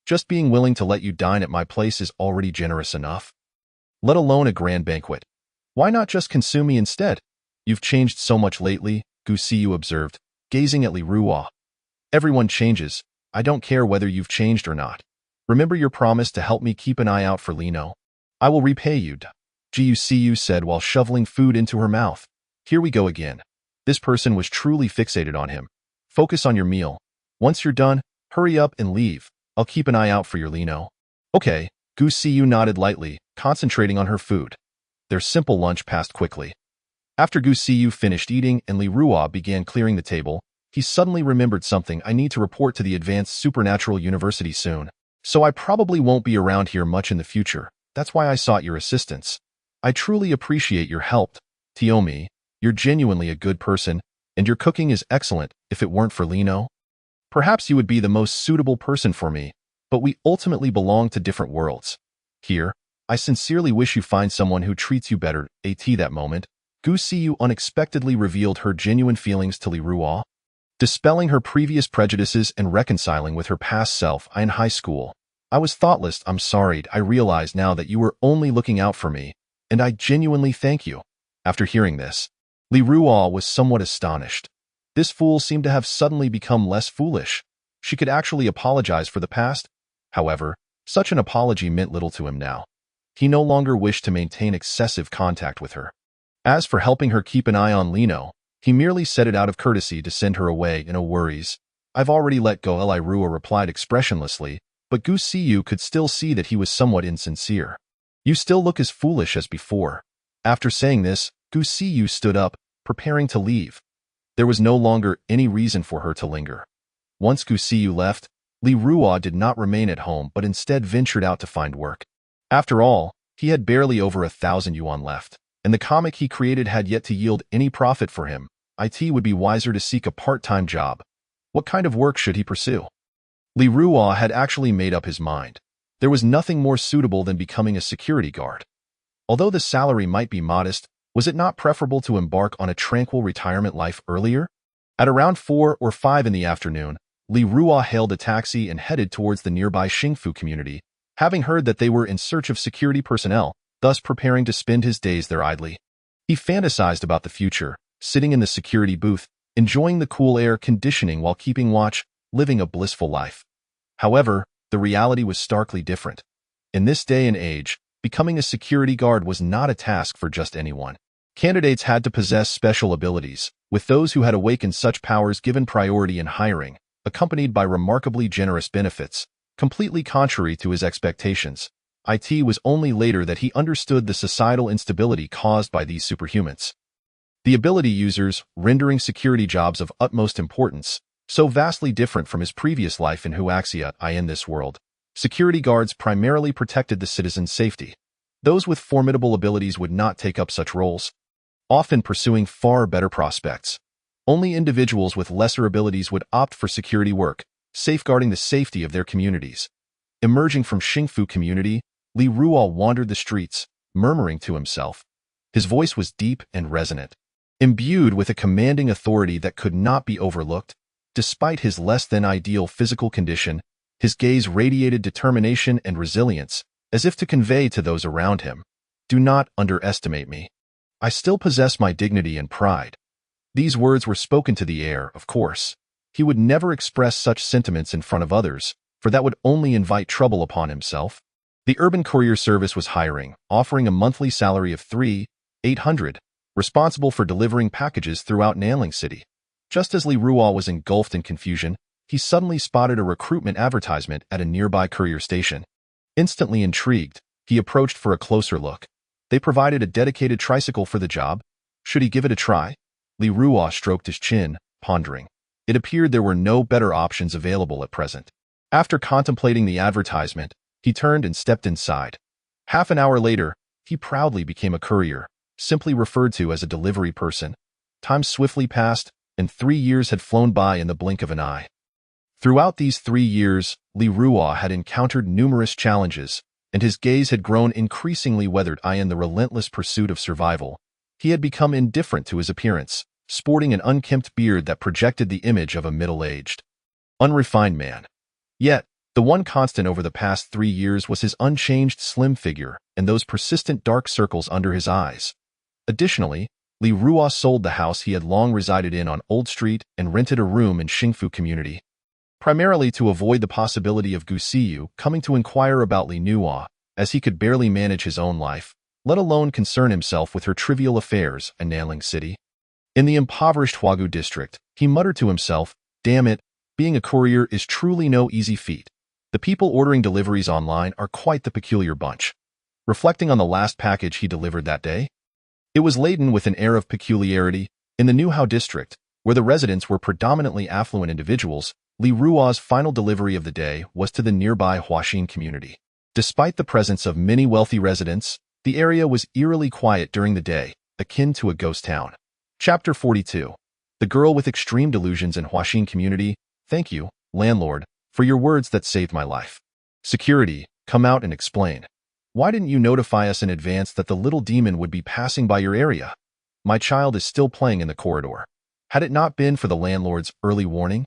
Just being willing to let you dine at my place is already generous enough. Let alone a grand banquet. Why not just consume me instead?" "You've changed so much lately," Gu Siyu observed, gazing at Li Ruo. "Everyone changes. I don't care whether you've changed or not. Remember your promise to help me keep an eye out for Lino. I will repay you," Gu Siyu said while shoveling food into her mouth. Here we go again. This person was truly fixated on him. "Focus on your meal. Once you're done, hurry up and leave. I'll keep an eye out for your Lino." "Okay," Gu Siyu nodded lightly, concentrating on her food. Their simple lunch passed quickly. After Gu Siyu finished eating and Li Ruo began clearing the table, he suddenly remembered something. "I need to report to the Advanced Supernatural University soon, so I probably won't be around here much in the future. That's why I sought your assistance. I truly appreciate your help, Tiomi. You're genuinely a good person, and your cooking is excellent. If it weren't for Lino, perhaps you would be the most suitable person for me, but we ultimately belong to different worlds. Here, I sincerely wish you find someone who treats you better." At that moment, Gu Siyu unexpectedly revealed her genuine feelings to Li Ruo, dispelling her previous prejudices and reconciling with her past self. "In high school, I was thoughtless. I'm sorry. I realize now that you were only looking out for me, and I genuinely thank you." After hearing this, Li Ruo was somewhat astonished. This fool seemed to have suddenly become less foolish. She could actually apologize for the past. However, such an apology meant little to him now. He no longer wished to maintain excessive contact with her. As for helping her keep an eye on Lino, he merely said it out of courtesy to send her away. "No worries. I've already let go," Li Ruo replied expressionlessly, but Gu Siyu could still see that he was somewhat insincere. "You still look as foolish as before." After saying this, Gu Siyu stood up, preparing to leave. There was no longer any reason for her to linger. Once Gu Siyu left, Li Ruo did not remain at home but instead ventured out to find work. After all, he had barely over 1,000 yuan left, and the comic he created had yet to yield any profit for him. It would be wiser to seek a part-time job. What kind of work should he pursue? Li Ruo had actually made up his mind. There was nothing more suitable than becoming a security guard. Although the salary might be modest, was it not preferable to embark on a tranquil retirement life earlier? At around 4 or 5 in the afternoon, Li Ruo hailed a taxi and headed towards the nearby Xingfu community, having heard that they were in search of security personnel, thus preparing to spend his days there idly. He fantasized about the future, sitting in the security booth, enjoying the cool air conditioning while keeping watch, living a blissful life. However, the reality was starkly different. In this day and age, becoming a security guard was not a task for just anyone. Candidates had to possess special abilities, with those who had awakened such powers given priority in hiring, accompanied by remarkably generous benefits, completely contrary to his expectations. It was only later that he understood the societal instability caused by these superhumans. The ability users, rendering security jobs of utmost importance, So vastly different from his previous life in Huaxia. In this world, security guards primarily protected the citizens' safety. Those with formidable abilities would not take up such roles, often pursuing far better prospects. Only individuals with lesser abilities would opt for security work, safeguarding the safety of their communities. Emerging from Xingfu community, Li Ruo wandered the streets, murmuring to himself. His voice was deep and resonant, imbued with a commanding authority that could not be overlooked. Despite his less-than-ideal physical condition, his gaze radiated determination and resilience, as if to convey to those around him, "Do not underestimate me. I still possess my dignity and pride." These words were spoken to the air, of course. He would never express such sentiments in front of others, for that would only invite trouble upon himself. The urban courier service was hiring, offering a monthly salary of 3,800, responsible for delivering packages throughout Nanling City. Just as Li Ruo was engulfed in confusion, he suddenly spotted a recruitment advertisement at a nearby courier station. Instantly intrigued, he approached for a closer look. They provided a dedicated tricycle for the job. Should he give it a try? Li Ruo stroked his chin, pondering. It appeared there were no better options available at present. After contemplating the advertisement, he turned and stepped inside. Half an hour later, he proudly became a courier, simply referred to as a delivery person. Time swiftly passed, and 3 years had flown by in the blink of an eye. Throughout these 3 years, Li Ruo had encountered numerous challenges, and his gaze had grown increasingly weathered in the relentless pursuit of survival. He had become indifferent to his appearance, sporting an unkempt beard that projected the image of a middle-aged, unrefined man. Yet, the one constant over the past 3 years was his unchanged slim figure and those persistent dark circles under his eyes. Additionally, Li Ruo sold the house he had long resided in on Old Street and rented a room in Xingfu community, primarily to avoid the possibility of Gu Xiyu coming to inquire about Li Nuo, as he could barely manage his own life, let alone concern himself with her trivial affairs in Nanling City. In the impoverished Huagu district, he muttered to himself, "Damn it, being a courier is truly no easy feat. The people ordering deliveries online are quite the peculiar bunch." Reflecting on the last package he delivered that day, it was laden with an air of peculiarity. In the Nuhao district, where the residents were predominantly affluent individuals, Li Ruo's final delivery of the day was to the nearby Huaxin community. Despite the presence of many wealthy residents, the area was eerily quiet during the day, akin to a ghost town. Chapter 42. The Girl with Extreme Delusions in Huaxin Community. Thank you, landlord, for your words that saved my life. Security, come out and explain. Why didn't you notify us in advance that the little demon would be passing by your area? My child is still playing in the corridor. Had it not been for the landlord's early warning,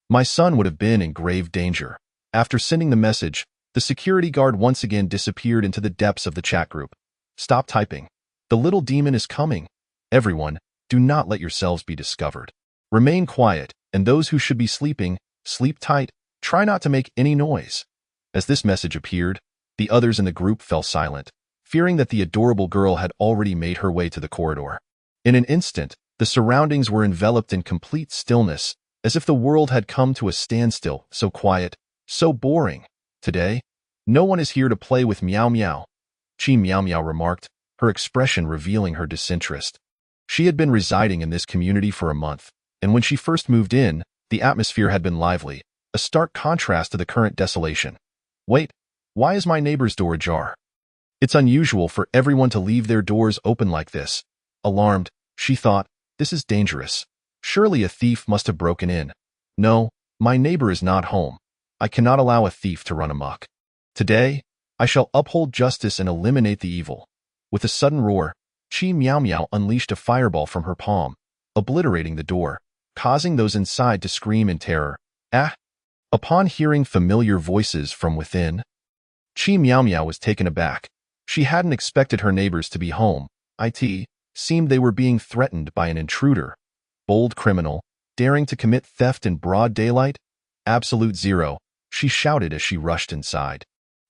my son would have been in grave danger. After sending the message, the security guard once again disappeared into the depths of the chat group. Stop typing. The little demon is coming. Everyone, do not let yourselves be discovered. Remain quiet, and those who should be sleeping, sleep tight. Try not to make any noise. As this message appeared, the others in the group fell silent, fearing that the adorable girl had already made her way to the corridor. In an instant, the surroundings were enveloped in complete stillness, as if the world had come to a standstill, so quiet, so boring. Today, no one is here to play with Meow Meow, Chi Meow Meow remarked, her expression revealing her disinterest. She had been residing in this community for a month, and when she first moved in, the atmosphere had been lively, a stark contrast to the current desolation. Wait, why is my neighbor's door ajar? It's unusual for everyone to leave their doors open like this. Alarmed, she thought, this is dangerous. Surely a thief must have broken in. No, my neighbor is not home. I cannot allow a thief to run amok. Today, I shall uphold justice and eliminate the evil. With a sudden roar, Chi Meow Meow unleashed a fireball from her palm, obliterating the door, causing those inside to scream in terror. Ah! Upon hearing familiar voices from within, Chi Meow Meow was taken aback. She hadn't expected her neighbors to be home. It seemed they were being threatened by an intruder. Bold criminal, daring to commit theft in broad daylight? Absolute zero, she shouted as she rushed inside.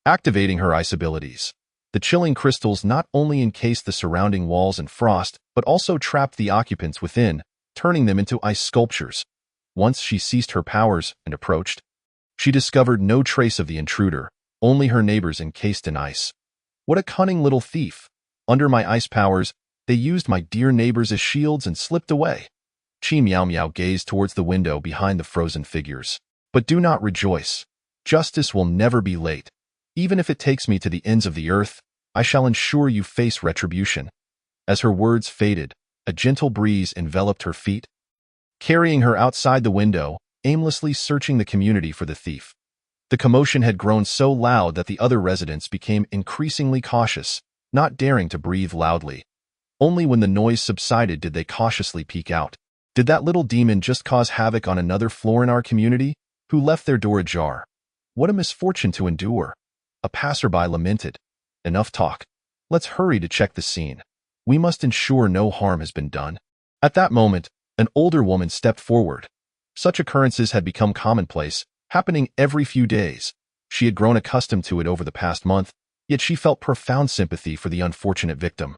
Activating her ice abilities, the chilling crystals not only encased the surrounding walls in frost, but also trapped the occupants within, turning them into ice sculptures. Once she ceased her powers and approached, she discovered no trace of the intruder, only her neighbors encased in ice. What a cunning little thief! Under my ice powers, they used my dear neighbors as shields and slipped away. Chi Miao Miao gazed towards the window behind the frozen figures. But do not rejoice. Justice will never be late. Even if it takes me to the ends of the earth, I shall ensure you face retribution. As her words faded, a gentle breeze enveloped her feet, carrying her outside the window, aimlessly searching the community for the thief. The commotion had grown so loud that the other residents became increasingly cautious, not daring to breathe loudly. Only when the noise subsided did they cautiously peek out. Did that little demon just cause havoc on another floor in our community, who left their door ajar? What a misfortune to endure. A passerby lamented. Enough talk. Let's hurry to check the scene. We must ensure no harm has been done. At that moment, an older woman stepped forward. Such occurrences had become commonplace, happening every few days. She had grown accustomed to it over the past month, yet she felt profound sympathy for the unfortunate victim.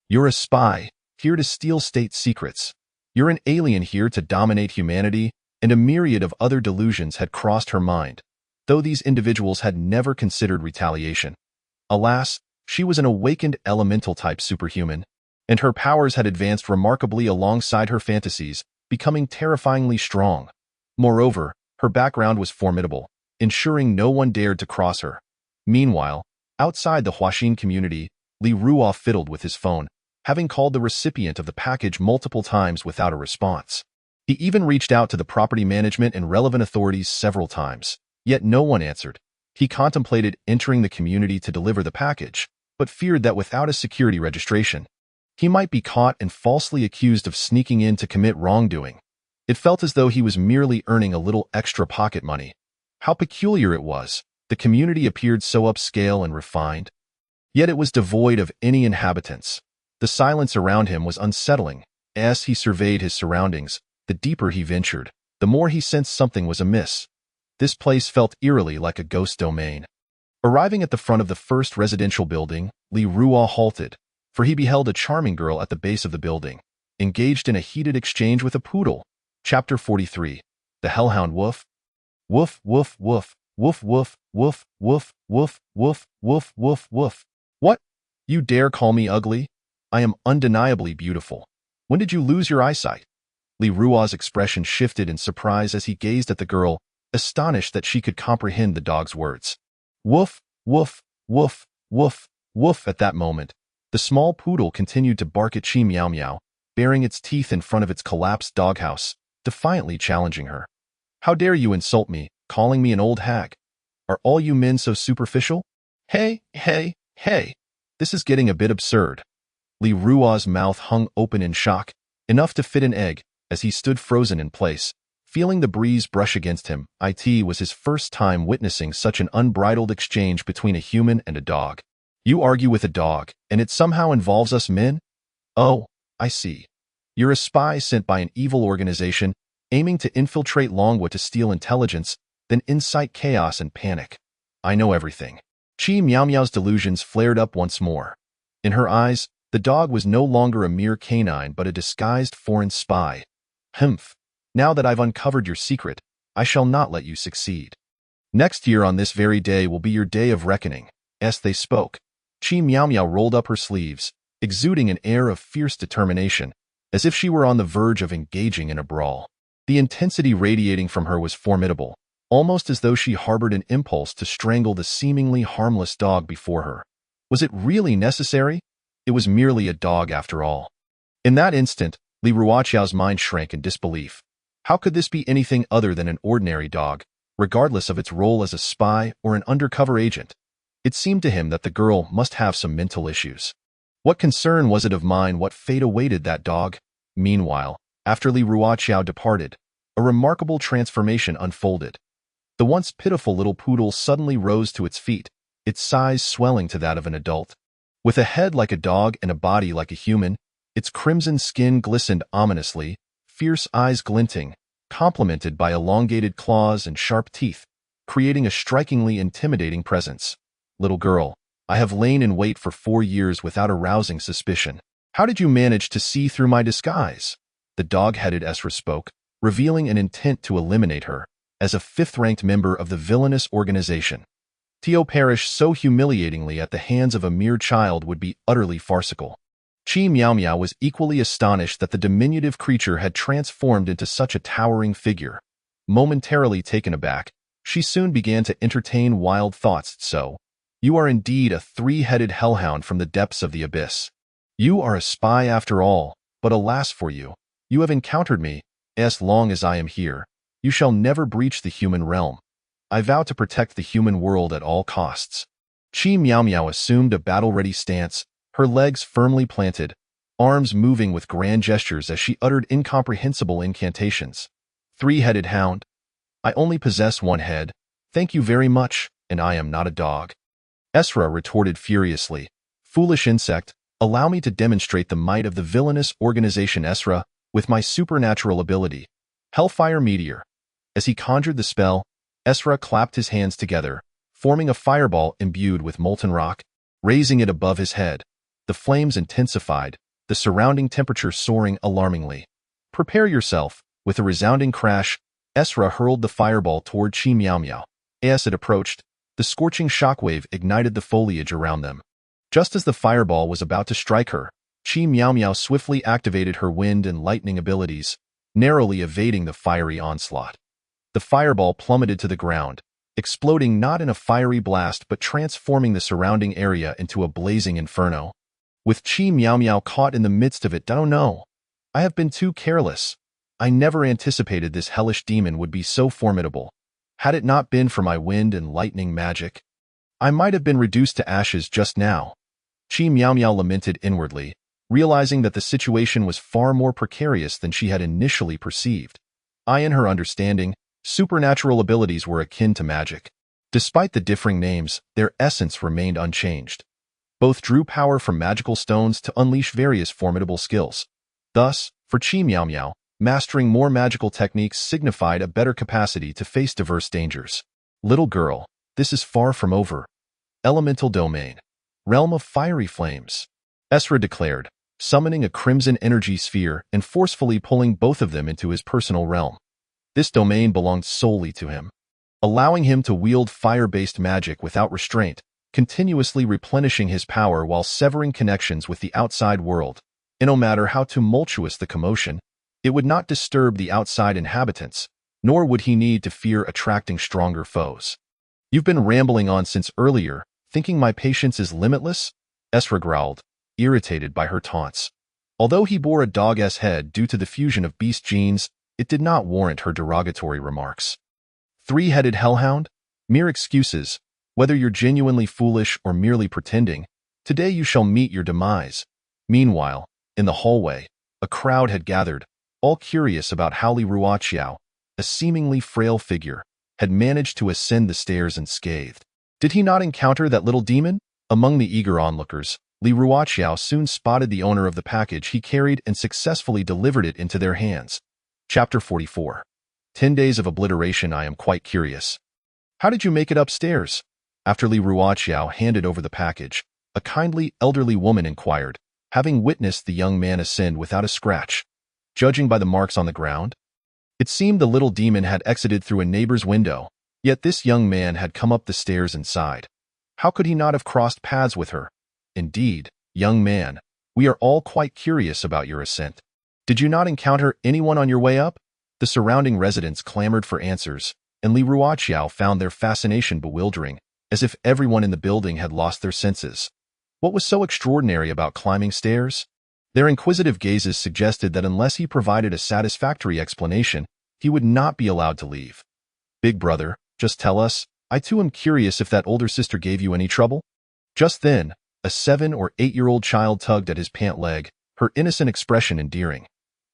You're a spy, here to steal state secrets. You're an alien here to dominate humanity, and a myriad of other delusions had crossed her mind, though these individuals had never considered retaliation. Alas, she was an awakened elemental-type superhuman, and her powers had advanced remarkably alongside her fantasies, becoming terrifyingly strong. Moreover, her background was formidable, ensuring no one dared to cross her. Meanwhile, outside the Huaxin community, Li Ruo fiddled with his phone, having called the recipient of the package multiple times without a response. He even reached out to the property management and relevant authorities several times, yet no one answered. He contemplated entering the community to deliver the package, but feared that without a security registration, he might be caught and falsely accused of sneaking in to commit wrongdoing. It felt as though he was merely earning a little extra pocket money. How peculiar it was. The community appeared so upscale and refined, yet it was devoid of any inhabitants. The silence around him was unsettling. As he surveyed his surroundings, the deeper he ventured, the more he sensed something was amiss. This place felt eerily like a ghost domain. Arriving at the front of the first residential building, Li Ruo halted, for he beheld a charming girl at the base of the building, engaged in a heated exchange with a poodle. Chapter 43. The Hellhound Woof. Woof, woof, woof, woof, woof, woof, woof, woof, woof, woof, woof, woof. What? You dare call me ugly? I am undeniably beautiful. When did you lose your eyesight? Li Ruo's expression shifted in surprise as he gazed at the girl, astonished that she could comprehend the dog's words. Woof, woof, woof, woof, woof. At that moment, the small poodle continued to bark at Chi Miao Miao, baring its teeth in front of its collapsed doghouse, defiantly challenging her. How dare you insult me, calling me an old hag? Are all you men so superficial? Hey, hey, hey. This is getting a bit absurd. Li Ruo's mouth hung open in shock, enough to fit an egg, as he stood frozen in place, feeling the breeze brush against him. It was his first time witnessing such an unbridled exchange between a human and a dog. You argue with a dog, and it somehow involves us men? Oh, I see. You're a spy sent by an evil organization, aiming to infiltrate Longwood to steal intelligence, then incite chaos and panic. I know everything. Chi Miao Miao's delusions flared up once more. In her eyes, the dog was no longer a mere canine but a disguised foreign spy. Humph. Now that I've uncovered your secret, I shall not let you succeed. Next year on this very day will be your day of reckoning. As they spoke, Chi Miao Miao rolled up her sleeves, exuding an air of fierce determination, as if she were on the verge of engaging in a brawl. The intensity radiating from her was formidable, almost as though she harbored an impulse to strangle the seemingly harmless dog before her. Was it really necessary? It was merely a dog after all. In that instant, Li Ruoqiao's mind shrank in disbelief. How could this be anything other than an ordinary dog, regardless of its role as a spy or an undercover agent? It seemed to him that the girl must have some mental issues. What concern was it of mine what fate awaited that dog? Meanwhile, after Li Ruoqiao departed, a remarkable transformation unfolded. The once pitiful little poodle suddenly rose to its feet, its size swelling to that of an adult. With a head like a dog and a body like a human, its crimson skin glistened ominously, fierce eyes glinting, complemented by elongated claws and sharp teeth, creating a strikingly intimidating presence. Little girl, I have lain in wait for 4 years without arousing suspicion. How did you manage to see through my disguise? The dog-headed Esra spoke, revealing an intent to eliminate her, as a fifth-ranked member of the villainous organization. To perish so humiliatingly at the hands of a mere child would be utterly farcical. Chi Miao Miao was equally astonished that the diminutive creature had transformed into such a towering figure. Momentarily taken aback, she soon began to entertain wild thoughts. So, you are indeed a three-headed hellhound from the depths of the abyss. You are a spy after all, but alas for you, you have encountered me. As long as I am here, you shall never breach the human realm. I vow to protect the human world at all costs. Chi Miao Miao assumed a battle-ready stance, her legs firmly planted, arms moving with grand gestures as she uttered incomprehensible incantations. Three-headed hound. I only possess one head. Thank you very much, and I am not a dog. Esra retorted furiously. Foolish insect, allow me to demonstrate the might of the villainous organization Esra with my supernatural ability. Hellfire Meteor. As he conjured the spell, Esra clapped his hands together, forming a fireball imbued with molten rock, raising it above his head. The flames intensified, the surrounding temperature soaring alarmingly. Prepare yourself. With a resounding crash, Esra hurled the fireball toward Chi Miao Miao. As it approached, the scorching shockwave ignited the foliage around them. Just as the fireball was about to strike her, Chi Miao Miao swiftly activated her wind and lightning abilities, narrowly evading the fiery onslaught. The fireball plummeted to the ground, exploding not in a fiery blast but transforming the surrounding area into a blazing inferno. With Chi Miao Miao caught in the midst of it, oh no, I have been too careless. I never anticipated this hellish demon would be so formidable. Had it not been for my wind and lightning magic, I might have been reduced to ashes just now. Chi Miao Miao lamented inwardly, realizing that the situation was far more precarious than she had initially perceived. In her understanding, supernatural abilities were akin to magic. Despite the differing names, their essence remained unchanged. Both drew power from magical stones to unleash various formidable skills. Thus, for Chi Miao Miao, mastering more magical techniques signified a better capacity to face diverse dangers. Little girl, this is far from over. Elemental domain. Realm of fiery flames. Esra declared, summoning a crimson energy sphere and forcefully pulling both of them into his personal realm. This domain belonged solely to him, allowing him to wield fire-based magic without restraint, continuously replenishing his power while severing connections with the outside world. And no matter how tumultuous the commotion, it would not disturb the outside inhabitants, nor would he need to fear attracting stronger foes. You've been rambling on since earlier, thinking my patience is limitless? Esra growled, irritated by her taunts. Although he bore a dog's head due to the fusion of beast genes, it did not warrant her derogatory remarks. Three-headed hellhound? Mere excuses. Whether you're genuinely foolish or merely pretending, today you shall meet your demise. Meanwhile, in the hallway, a crowd had gathered, all curious about how Li Ruoqiao, a seemingly frail figure, had managed to ascend the stairs unscathed. Did he not encounter that little demon? Among the eager onlookers, Li Ruoqiao soon spotted the owner of the package he carried and successfully delivered it into their hands. Chapter 44. 10 Days of Obliteration. I am quite curious. How did you make it upstairs? After Li Ruoqiao handed over the package, a kindly, elderly woman inquired, having witnessed the young man ascend without a scratch. Judging by the marks on the ground, it seemed the little demon had exited through a neighbor's window, yet this young man had come up the stairs inside. How could he not have crossed paths with her? Indeed, young man, we are all quite curious about your ascent. Did you not encounter anyone on your way up? The surrounding residents clamored for answers, and Li Ruoqiao found their fascination bewildering, as if everyone in the building had lost their senses. What was so extraordinary about climbing stairs? Their inquisitive gazes suggested that unless he provided a satisfactory explanation, he would not be allowed to leave. Big brother, just tell us. I too am curious if that older sister gave you any trouble. Just then, a 7- or 8-year-old child tugged at his pant leg, her innocent expression endearing.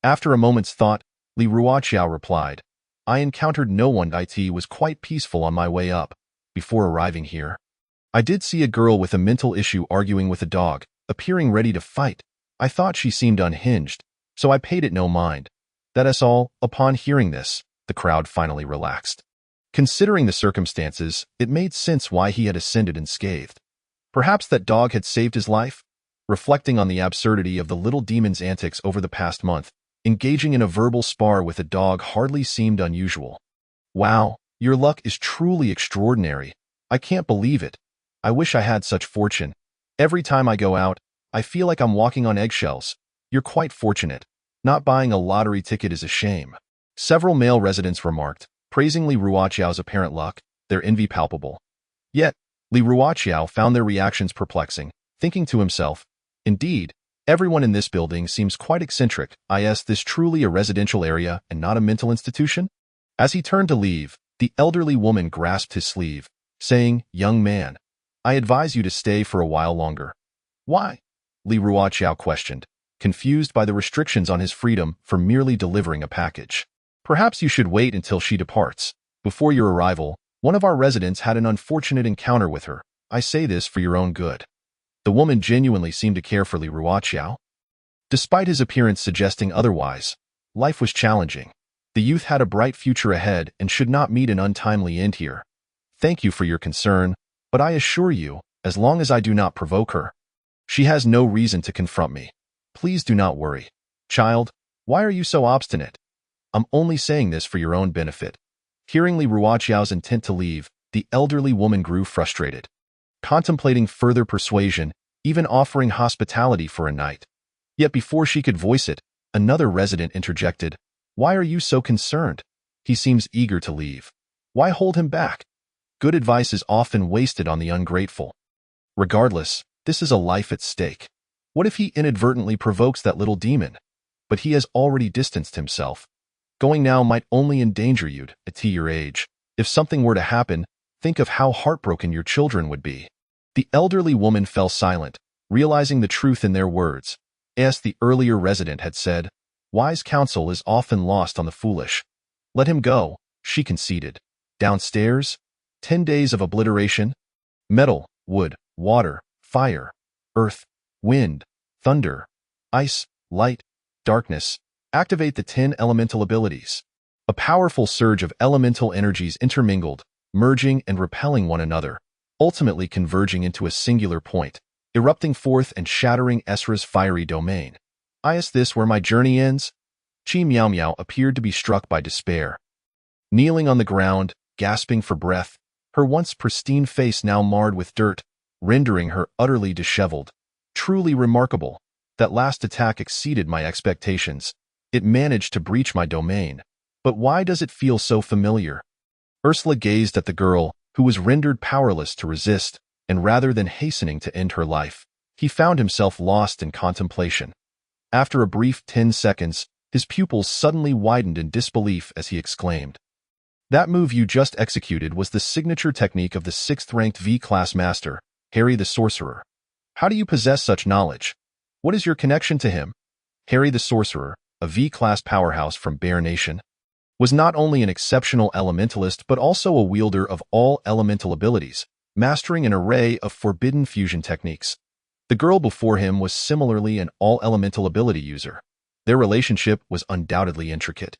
After a moment's thought, Li Ruoqiao replied, I encountered no one. It was quite peaceful on my way up. Before arriving here, I did see a girl with a mental issue arguing with a dog, appearing ready to fight. I thought she seemed unhinged, so I paid it no mind. That is all. Upon hearing this, the crowd finally relaxed. Considering the circumstances, it made sense why he had ascended unscathed. Perhaps that dog had saved his life? Reflecting on the absurdity of the little demon's antics over the past month, engaging in a verbal spar with a dog hardly seemed unusual. Wow, your luck is truly extraordinary. I can't believe it. I wish I had such fortune. Every time I go out, I feel like I'm walking on eggshells. You're quite fortunate. Not buying a lottery ticket is a shame. Several male residents remarked, praising Li Ruoqiao's apparent luck, their envy palpable. Yet, Li Ruoqiao found their reactions perplexing, thinking to himself, indeed, everyone in this building seems quite eccentric. Is this truly a residential area and not a mental institution? As he turned to leave, the elderly woman grasped his sleeve, saying, young man, I advise you to stay for a while longer. Why? Li Ruoqiao questioned, confused by the restrictions on his freedom for merely delivering a package. Perhaps you should wait until she departs. Before your arrival, one of our residents had an unfortunate encounter with her. I say this for your own good. The woman genuinely seemed to care for Li Ruoqiao. Despite his appearance suggesting otherwise, life was challenging. The youth had a bright future ahead and should not meet an untimely end here. Thank you for your concern, but I assure you, as long as I do not provoke her, she has no reason to confront me. Please do not worry. Child, why are you so obstinate? I'm only saying this for your own benefit. Hearing Li Ruoqiao's intent to leave, the elderly woman grew frustrated, contemplating further persuasion, even offering hospitality for a night. Yet before she could voice it, another resident interjected, why are you so concerned? He seems eager to leave. Why hold him back? Good advice is often wasted on the ungrateful. Regardless, this is a life at stake. What if he inadvertently provokes that little demon? But he has already distanced himself. Going now might only endanger you at your age. If something were to happen, think of how heartbroken your children would be. The elderly woman fell silent, realizing the truth in their words. As the earlier resident had said, wise counsel is often lost on the foolish. Let him go, she conceded. Downstairs, 10 days of obliteration. Metal, wood, water, fire, earth, wind, thunder, ice, light, darkness. Activate the 10 elemental abilities. A powerful surge of elemental energies intermingled, merging and repelling one another, ultimately converging into a singular point, erupting forth and shattering Esra's fiery domain. Is this where my journey ends? Chi Miao Miao appeared to be struck by despair. Kneeling on the ground, gasping for breath, her once pristine face now marred with dirt, rendering her utterly disheveled. Truly remarkable. That last attack exceeded my expectations. It managed to breach my domain. But why does it feel so familiar? Ursula gazed at the girl, who was rendered powerless to resist, and rather than hastening to end her life, he found himself lost in contemplation. After a brief 10 seconds, his pupils suddenly widened in disbelief as he exclaimed, that move you just executed was the signature technique of the 6th-ranked V-class master, Harry the Sorcerer. How do you possess such knowledge? What is your connection to him? Harry the Sorcerer, a V-class powerhouse from Bear Nation, was not only an exceptional elementalist but also a wielder of all elemental abilities, mastering an array of forbidden fusion techniques. The girl before him was similarly an all-elemental ability user. Their relationship was undoubtedly intricate.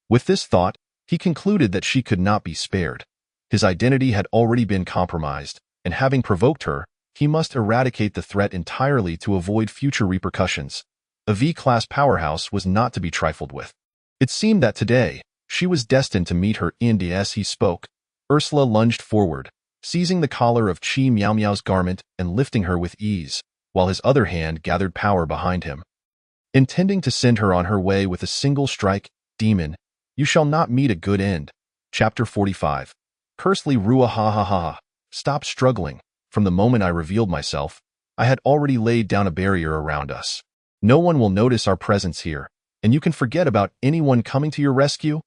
With this thought, he concluded that she could not be spared. His identity had already been compromised, and having provoked her, he must eradicate the threat entirely to avoid future repercussions. A V-class powerhouse was not to be trifled with. It seemed that today, she was destined to meet her end. As he spoke, Ursula lunged forward, seizing the collar of Chi Miao Miao's garment and lifting her with ease, while his other hand gathered power behind him. Intending to send her on her way with a single strike, demon, you shall not meet a good end. Chapter 45. Curse Li Rua ha ha ha. Stop struggling. From the moment I revealed myself, I had already laid down a barrier around us. No one will notice our presence here, and you can forget about anyone coming to your rescue.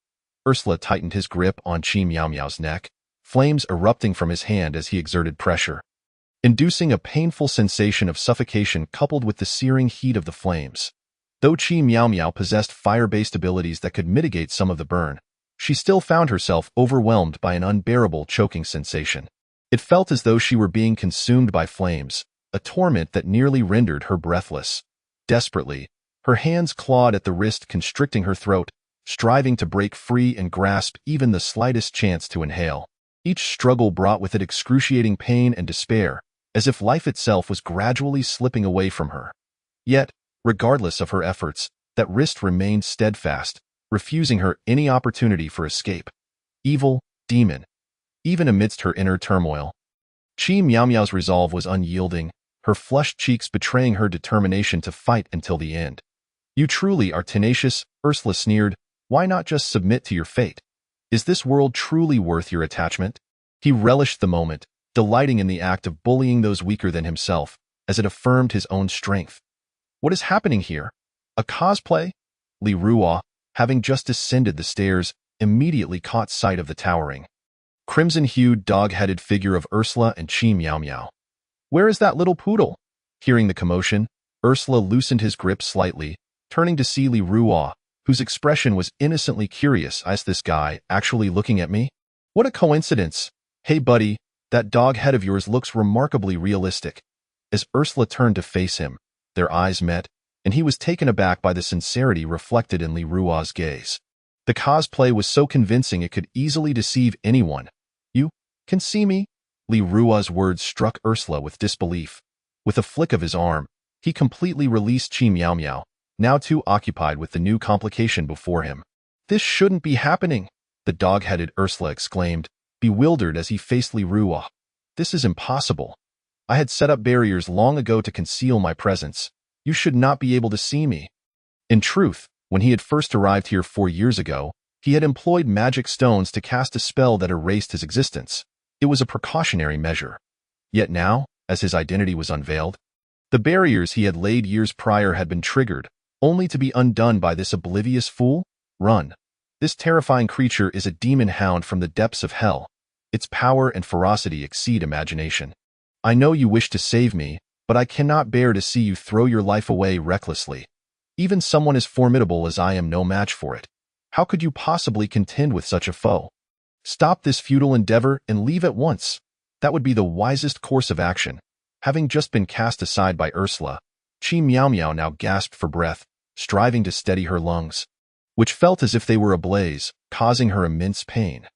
Ursula tightened his grip on Chi Miao Miao's neck, flames erupting from his hand as he exerted pressure, inducing a painful sensation of suffocation coupled with the searing heat of the flames. Though Chi Miao Miao possessed fire-based abilities that could mitigate some of the burn, she still found herself overwhelmed by an unbearable choking sensation. It felt as though she were being consumed by flames, a torment that nearly rendered her breathless. Desperately, her hands clawed at the wrist, constricting her throat, striving to break free and grasp even the slightest chance to inhale. Each struggle brought with it excruciating pain and despair, as if life itself was gradually slipping away from her. Yet, regardless of her efforts, that wrist remained steadfast, refusing her any opportunity for escape. Evil, demon. Even amidst her inner turmoil, Chi Miao Miao's resolve was unyielding, her flushed cheeks betraying her determination to fight until the end. You truly are tenacious, Ursula sneered. Why not just submit to your fate? Is this world truly worth your attachment? He relished the moment, delighting in the act of bullying those weaker than himself, as it affirmed his own strength. What is happening here? A cosplay? Li Ruo, having just descended the stairs, immediately caught sight of the towering, crimson-hued, dog-headed figure of Ursula and Qi Miao Miao. Where is that little poodle? Hearing the commotion, Ursula loosened his grip slightly, turning to see Li Ruo, whose expression was innocently curious. Is this guy actually looking at me? What a coincidence. Hey buddy, that dog head of yours looks remarkably realistic. As Ursula turned to face him, their eyes met, and he was taken aback by the sincerity reflected in Li Ruo's gaze. The cosplay was so convincing it could easily deceive anyone. You can see me? Li Ruo's words struck Ursula with disbelief. With a flick of his arm, he completely released Qi Miao Miao, now too occupied with the new complication before him. This shouldn't be happening, the dog-headed Ursula exclaimed, bewildered as he faced Li Ruo. This is impossible. I had set up barriers long ago to conceal my presence. You should not be able to see me. In truth, when he had first arrived here 4 years ago, he had employed magic stones to cast a spell that erased his existence. It was a precautionary measure. Yet now, as his identity was unveiled, the barriers he had laid years prior had been triggered, only to be undone by this oblivious fool? Run. This terrifying creature is a demon hound from the depths of hell. Its power and ferocity exceed imagination. I know you wish to save me, but I cannot bear to see you throw your life away recklessly. Even someone as formidable as I am no match for it. How could you possibly contend with such a foe? Stop this futile endeavor and leave at once. That would be the wisest course of action. Having just been cast aside by Ursula, Qi Miao Miao now gasped for breath, striving to steady her lungs, which felt as if they were ablaze, causing her immense pain.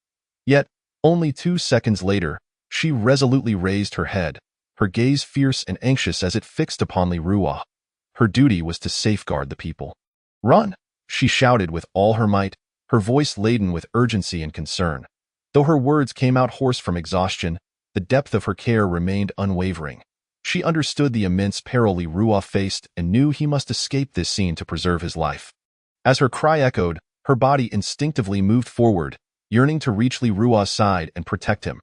Yet, only 2 seconds later, she resolutely raised her head, her gaze fierce and anxious as it fixed upon Li Ruo. Her duty was to safeguard the people. Run! She shouted with all her might, her voice laden with urgency and concern. Though her words came out hoarse from exhaustion, the depth of her care remained unwavering. She understood the immense peril Li Ruo faced and knew he must escape this scene to preserve his life. As her cry echoed, her body instinctively moved forward, yearning to reach Li Ruo's side and protect him.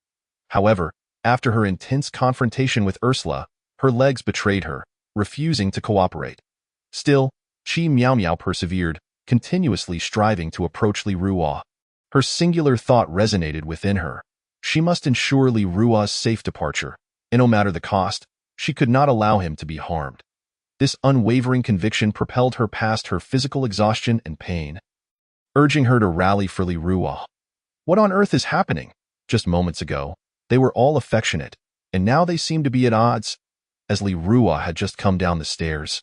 However, after her intense confrontation with Ursula, her legs betrayed her, refusing to cooperate. Still, Qi Miao Miao persevered, continuously striving to approach Li Ruo. Her singular thought resonated within her. She must ensure Li Ruo's safe departure, and no matter the cost, she could not allow him to be harmed. This unwavering conviction propelled her past her physical exhaustion and pain, urging her to rally for Li Ruo. What on earth is happening? Just moments ago, they were all affectionate, and now they seemed to be at odds. As Li Ruo had just come down the stairs,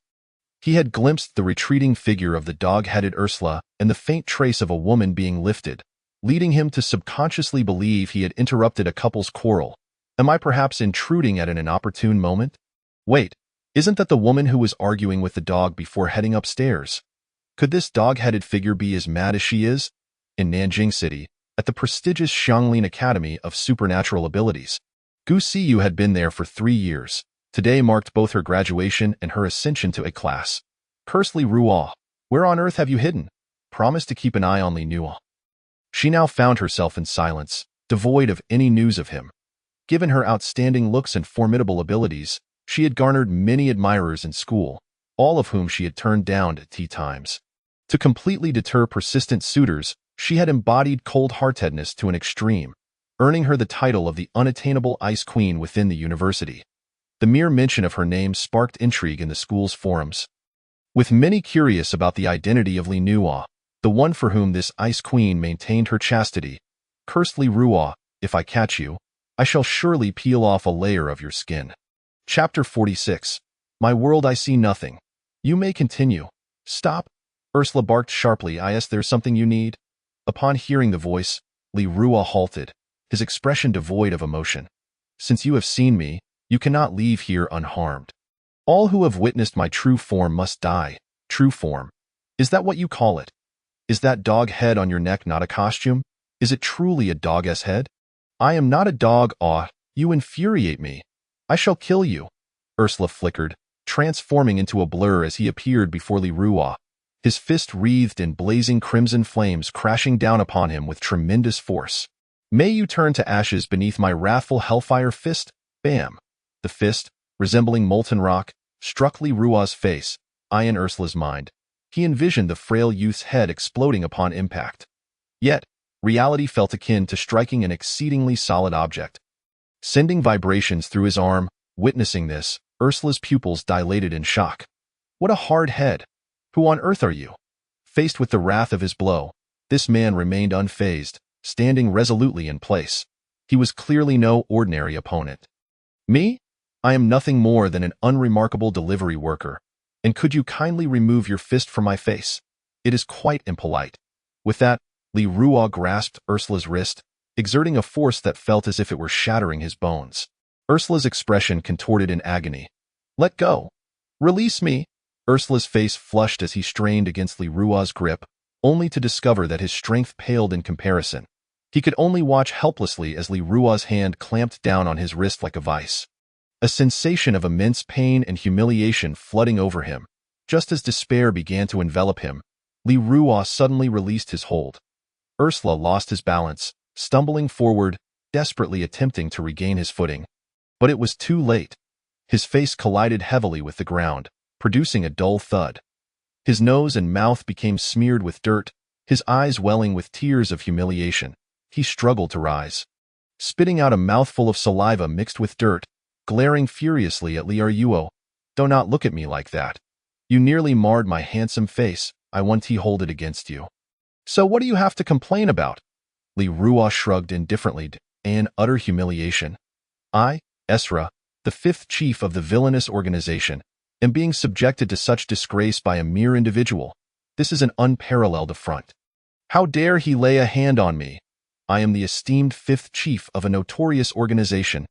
he had glimpsed the retreating figure of the dog-headed Ursula and the faint trace of a woman being lifted, leading him to subconsciously believe he had interrupted a couple's quarrel. Am I perhaps intruding at an inopportune moment? Wait, isn't that the woman who was arguing with the dog before heading upstairs? Could this dog-headed figure be as mad as she is? In Nanjing City, at the prestigious Xianglin Academy of Supernatural Abilities, Gu Siyu had been there for 3 years. Today marked both her graduation and her ascension to a class. Curse Li Ruo, where on earth have you hidden? Promise to keep an eye on Li Nuo. She now found herself in silence, devoid of any news of him. Given her outstanding looks and formidable abilities, she had garnered many admirers in school, all of whom she had turned down at tea times. To completely deter persistent suitors, she had embodied cold-heartedness to an extreme, earning her the title of the unattainable Ice Queen within the university. The mere mention of her name sparked intrigue in the school's forums, with many curious about the identity of Li Nuo, the one for whom this Ice Queen maintained her chastity. Cursed Li Ruo, if I catch you, I shall surely peel off a layer of your skin. Chapter 46. My world, I see nothing. You may continue. Stop. Ursula barked sharply. There's something you need? Upon hearing the voice, Li Ruo halted, his expression devoid of emotion. Since you have seen me, you cannot leave here unharmed. All who have witnessed my true form must die. True form. Is that what you call it? Is that dog head on your neck not a costume? Is it truly a dog's head? I am not a dog. You infuriate me. I shall kill you. Ursula flickered, transforming into a blur as he appeared before Li Ruo, his fist wreathed in blazing crimson flames crashing down upon him with tremendous force. May you turn to ashes beneath my wrathful hellfire fist? Bam! The fist, resembling molten rock, struck Li Ruo's face, in Ursula's mind. He envisioned the frail youth's head exploding upon impact. Yet, reality felt akin to striking an exceedingly solid object. Sending vibrations through his arm, witnessing this, Ursula's pupils dilated in shock. What a hard head! Who on earth are you? Faced with the wrath of his blow, this man remained unfazed, standing resolutely in place. He was clearly no ordinary opponent. Me? I am nothing more than an unremarkable delivery worker. And could you kindly remove your fist from my face? It is quite impolite. With that, Li Ruo grasped Ursula's wrist, exerting a force that felt as if it were shattering his bones. Ursula's expression contorted in agony. Let go. Release me. Ursula's face flushed as he strained against Li Ruo's grip, only to discover that his strength paled in comparison. He could only watch helplessly as Li Ruo's hand clamped down on his wrist like a vice. A sensation of immense pain and humiliation flooding over him. Just as despair began to envelop him, Li Ruo suddenly released his hold. Ursula lost his balance, stumbling forward, desperately attempting to regain his footing. But it was too late. His face collided heavily with the ground, producing a dull thud. His nose and mouth became smeared with dirt, his eyes welling with tears of humiliation. He struggled to rise. Spitting out a mouthful of saliva mixed with dirt, glaring furiously at Li Ruo. Do not look at me like that. You nearly marred my handsome face. I want to hold it against you. So what do you have to complain about? Li Ruo shrugged indifferently in utter humiliation. I, Esra, the fifth chief of the villainous organization, am being subjected to such disgrace by a mere individual. This is an unparalleled affront. How dare he lay a hand on me? I am the esteemed fifth chief of a notorious organization.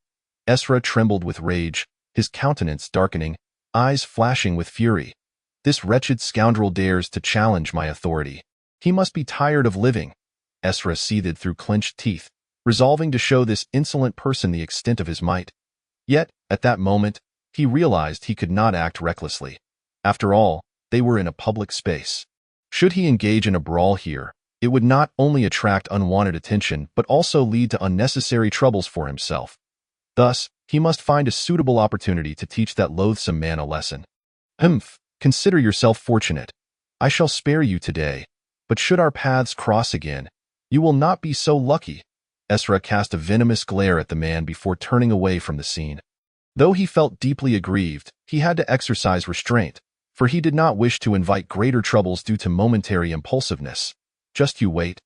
Esra trembled with rage, his countenance darkening, eyes flashing with fury. This wretched scoundrel dares to challenge my authority. He must be tired of living. Esra seethed through clenched teeth, resolving to show this insolent person the extent of his might. Yet, at that moment, he realized he could not act recklessly. After all, they were in a public space. Should he engage in a brawl here, it would not only attract unwanted attention but also lead to unnecessary troubles for himself. Thus, he must find a suitable opportunity to teach that loathsome man a lesson. Consider yourself fortunate. I shall spare you today, but should our paths cross again, you will not be so lucky. Esra cast a venomous glare at the man before turning away from the scene. Though he felt deeply aggrieved, he had to exercise restraint, for he did not wish to invite greater troubles due to momentary impulsiveness. Just you wait.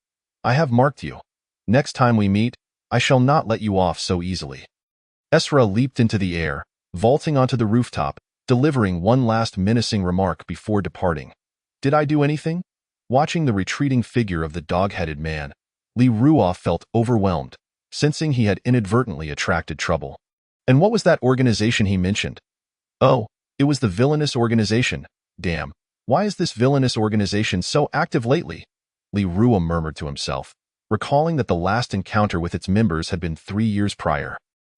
I have marked you. Next time we meet, I shall not let you off so easily. Esra leaped into the air, vaulting onto the rooftop, delivering one last menacing remark before departing. Did I do anything? Watching the retreating figure of the dog-headed man, Li Ruo felt overwhelmed, sensing he had inadvertently attracted trouble. And what was that organization he mentioned? Oh, it was the villainous organization. Damn, why is this villainous organization so active lately? Li Ruo murmured to himself, recalling that the last encounter with its members had been 3 years prior.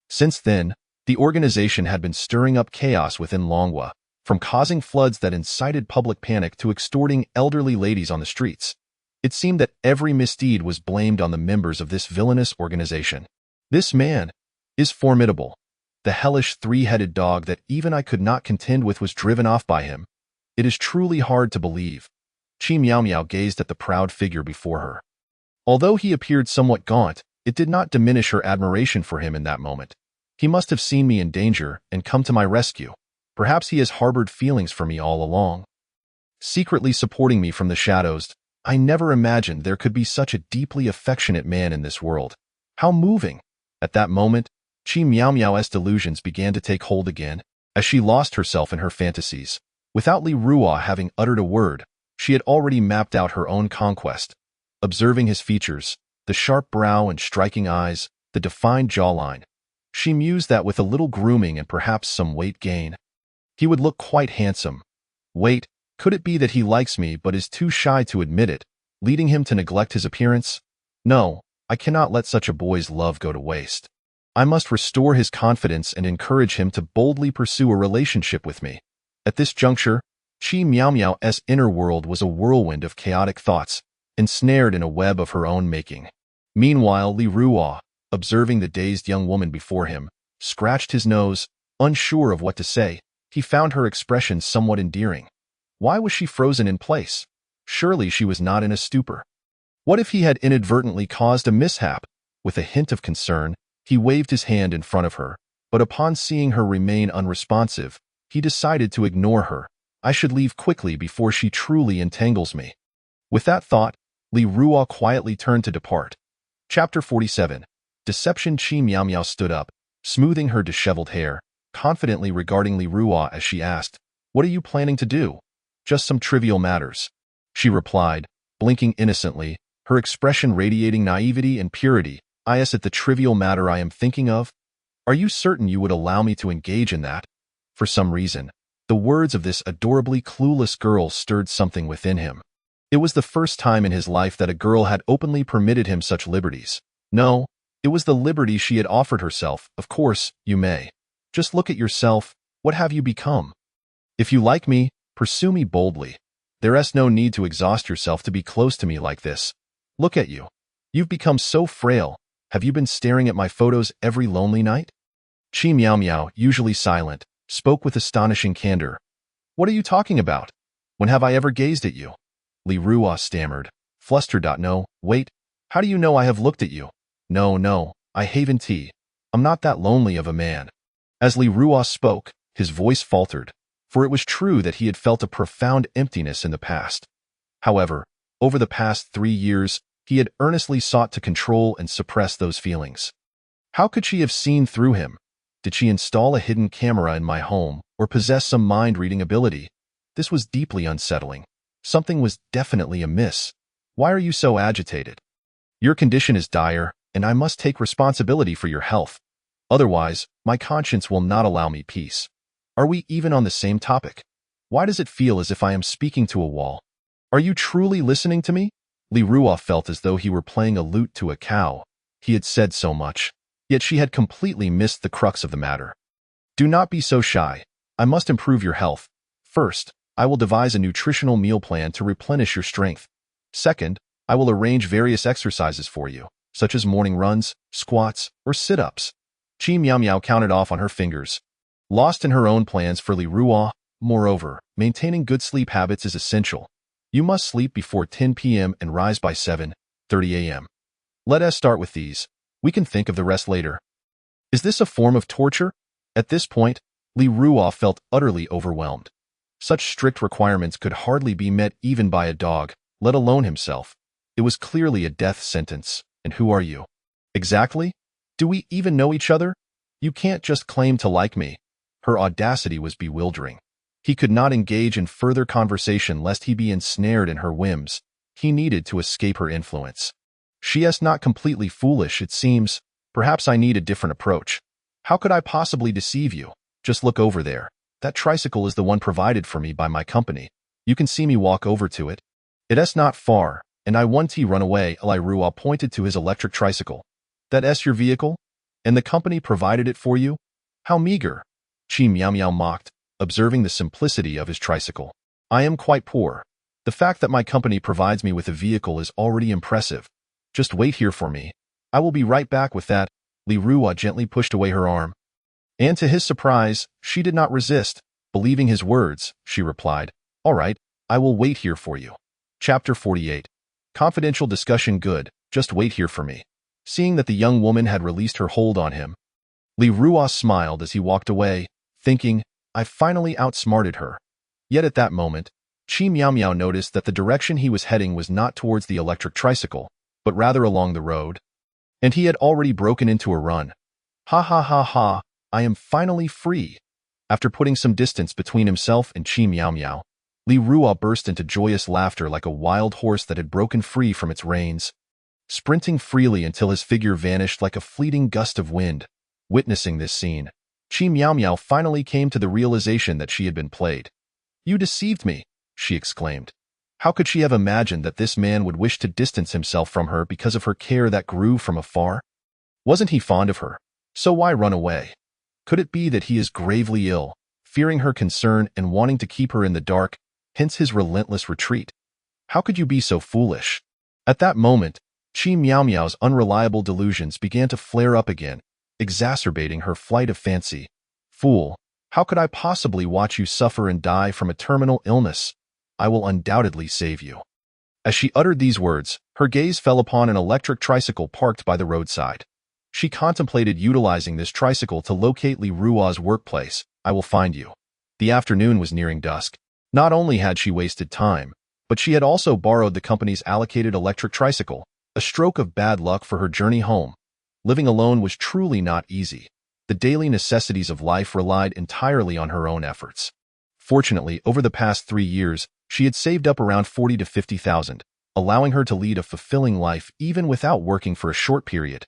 Since then, the organization had been stirring up chaos within Longhua, from causing floods that incited public panic to extorting elderly ladies on the streets. It seemed that every misdeed was blamed on the members of this villainous organization. This man is formidable. The hellish three-headed dog that even I could not contend with was driven off by him. It is truly hard to believe. Chi Miao Miao gazed at the proud figure before her. Although he appeared somewhat gaunt, it did not diminish her admiration for him in that moment. He must have seen me in danger and come to my rescue. Perhaps he has harbored feelings for me all along. Secretly supporting me from the shadows, I never imagined there could be such a deeply affectionate man in this world. How moving! At that moment, Chi Miao Miao's delusions began to take hold again, as she lost herself in her fantasies. Without Li Ruo having uttered a word, she had already mapped out her own conquest. Observing his features, the sharp brow and striking eyes, the defined jawline, she mused that with a little grooming and perhaps some weight gain, he would look quite handsome. Wait, could it be that he likes me but is too shy to admit it, leading him to neglect his appearance? No, I cannot let such a boy's love go to waste. I must restore his confidence and encourage him to boldly pursue a relationship with me. At this juncture, Chi Miao Miao's inner world was a whirlwind of chaotic thoughts, ensnared in a web of her own making. Meanwhile, Li Ruo, observing the dazed young woman before him, scratched his nose, unsure of what to say. He found her expression somewhat endearing. Why was she frozen in place? Surely she was not in a stupor. What if he had inadvertently caused a mishap? With a hint of concern, he waved his hand in front of her, but upon seeing her remain unresponsive, he decided to ignore her. I should leave quickly before she truly entangles me. With that thought, Li Ruo quietly turned to depart. Chapter 47. Deception. Chi Miao Miao stood up, smoothing her disheveled hair, confidently regarding Li Ruo as she asked, "What are you planning to do?" "Just some trivial matters," she replied, blinking innocently, her expression radiating naivety and purity. "Is it the trivial matter I am thinking of? Are you certain you would allow me to engage in that?" For some reason, the words of this adorably clueless girl stirred something within him. It was the first time in his life that a girl had openly permitted him such liberties. No, it was the liberty she had offered herself. "Of course, you may. Just look at yourself. What have you become? If you like me, pursue me boldly. There's no need to exhaust yourself to be close to me like this. Look at you. You've become so frail. Have you been staring at my photos every lonely night?" Chi Miao Miao, usually silent, spoke with astonishing candor. "What are you talking about? When have I ever gazed at you?" Li Ruo stammered, flustered. "No, wait. How do you know I have looked at you?" No, I haven't. I'm not that lonely of a man." As Li Ruo spoke, his voice faltered, for it was true that he had felt a profound emptiness in the past. However, over the past 3 years, he had earnestly sought to control and suppress those feelings. How could she have seen through him? Did she install a hidden camera in my home, or possess some mind-reading ability? This was deeply unsettling. Something was definitely amiss. "Why are you so agitated? Your condition is dire, and I must take responsibility for your health. Otherwise, my conscience will not allow me peace. Are we even on the same topic? Why does it feel as if I am speaking to a wall? Are you truly listening to me?" Li Ruo felt as though he were playing a lute to a cow. He had said so much, yet she had completely missed the crux of the matter. "Do not be so shy. I must improve your health. First, I will devise a nutritional meal plan to replenish your strength. Second, I will arrange various exercises for you, such as morning runs, squats, or sit-ups." Chi Miao Miao counted off on her fingers, lost in her own plans for Li Ruo. "Moreover, maintaining good sleep habits is essential. You must sleep before 10 p.m. and rise by 7:30 a.m. Let us start with these. We can think of the rest later." Is this a form of torture? At this point, Li Ruo felt utterly overwhelmed. Such strict requirements could hardly be met even by a dog, let alone himself. It was clearly a death sentence. "And who are you? Exactly? Do we even know each other? You can't just claim to like me." Her audacity was bewildering. He could not engage in further conversation lest he be ensnared in her whims. He needed to escape her influence. "She is not completely foolish, it seems. Perhaps I need a different approach. How could I possibly deceive you? Just look over there. That tricycle is the one provided for me by my company. You can see me walk over to it. It is not far, and I want to run away." Li Ruo pointed to his electric tricycle. "That is your vehicle? And the company provided it for you? How meager." Chi Miao Miao mocked, observing the simplicity of his tricycle. "I am quite poor. The fact that my company provides me with a vehicle is already impressive. Just wait here for me. I will be right back with that." Li Ruo gently pushed away her arm. And to his surprise, she did not resist. Believing his words, she replied, "All right, I will wait here for you." Chapter 48. Confidential discussion. "Good, just wait here for me." Seeing that the young woman had released her hold on him, Li Ruo smiled as he walked away, thinking, "I finally outsmarted her." Yet at that moment, Chi Miao Miao noticed that the direction he was heading was not towards the electric tricycle, but rather along the road. And he had already broken into a run. "Ha ha ha ha, I am finally free." After putting some distance between himself and Chi Miao Miao, Li Ruo burst into joyous laughter like a wild horse that had broken free from its reins, sprinting freely until his figure vanished like a fleeting gust of wind. Witnessing this scene, Chi Miao Miao finally came to the realization that she had been played. "You deceived me," she exclaimed. How could she have imagined that this man would wish to distance himself from her because of her care that grew from afar? Wasn't he fond of her? So why run away? Could it be that he is gravely ill, fearing her concern and wanting to keep her in the dark, hence his relentless retreat? How could you be so foolish? At that moment, Chi Miao Miao's unreliable delusions began to flare up again, exacerbating her flight of fancy. Fool, how could I possibly watch you suffer and die from a terminal illness? I will undoubtedly save you. As she uttered these words, her gaze fell upon an electric tricycle parked by the roadside. She contemplated utilizing this tricycle to locate Li Ruo's workplace. I will find you. The afternoon was nearing dusk. Not only had she wasted time, but she had also borrowed the company's allocated electric tricycle, a stroke of bad luck for her journey home. Living alone was truly not easy. The daily necessities of life relied entirely on her own efforts. Fortunately, over the past 3 years, she had saved up around 40 to 50,000, allowing her to lead a fulfilling life even without working for a short period.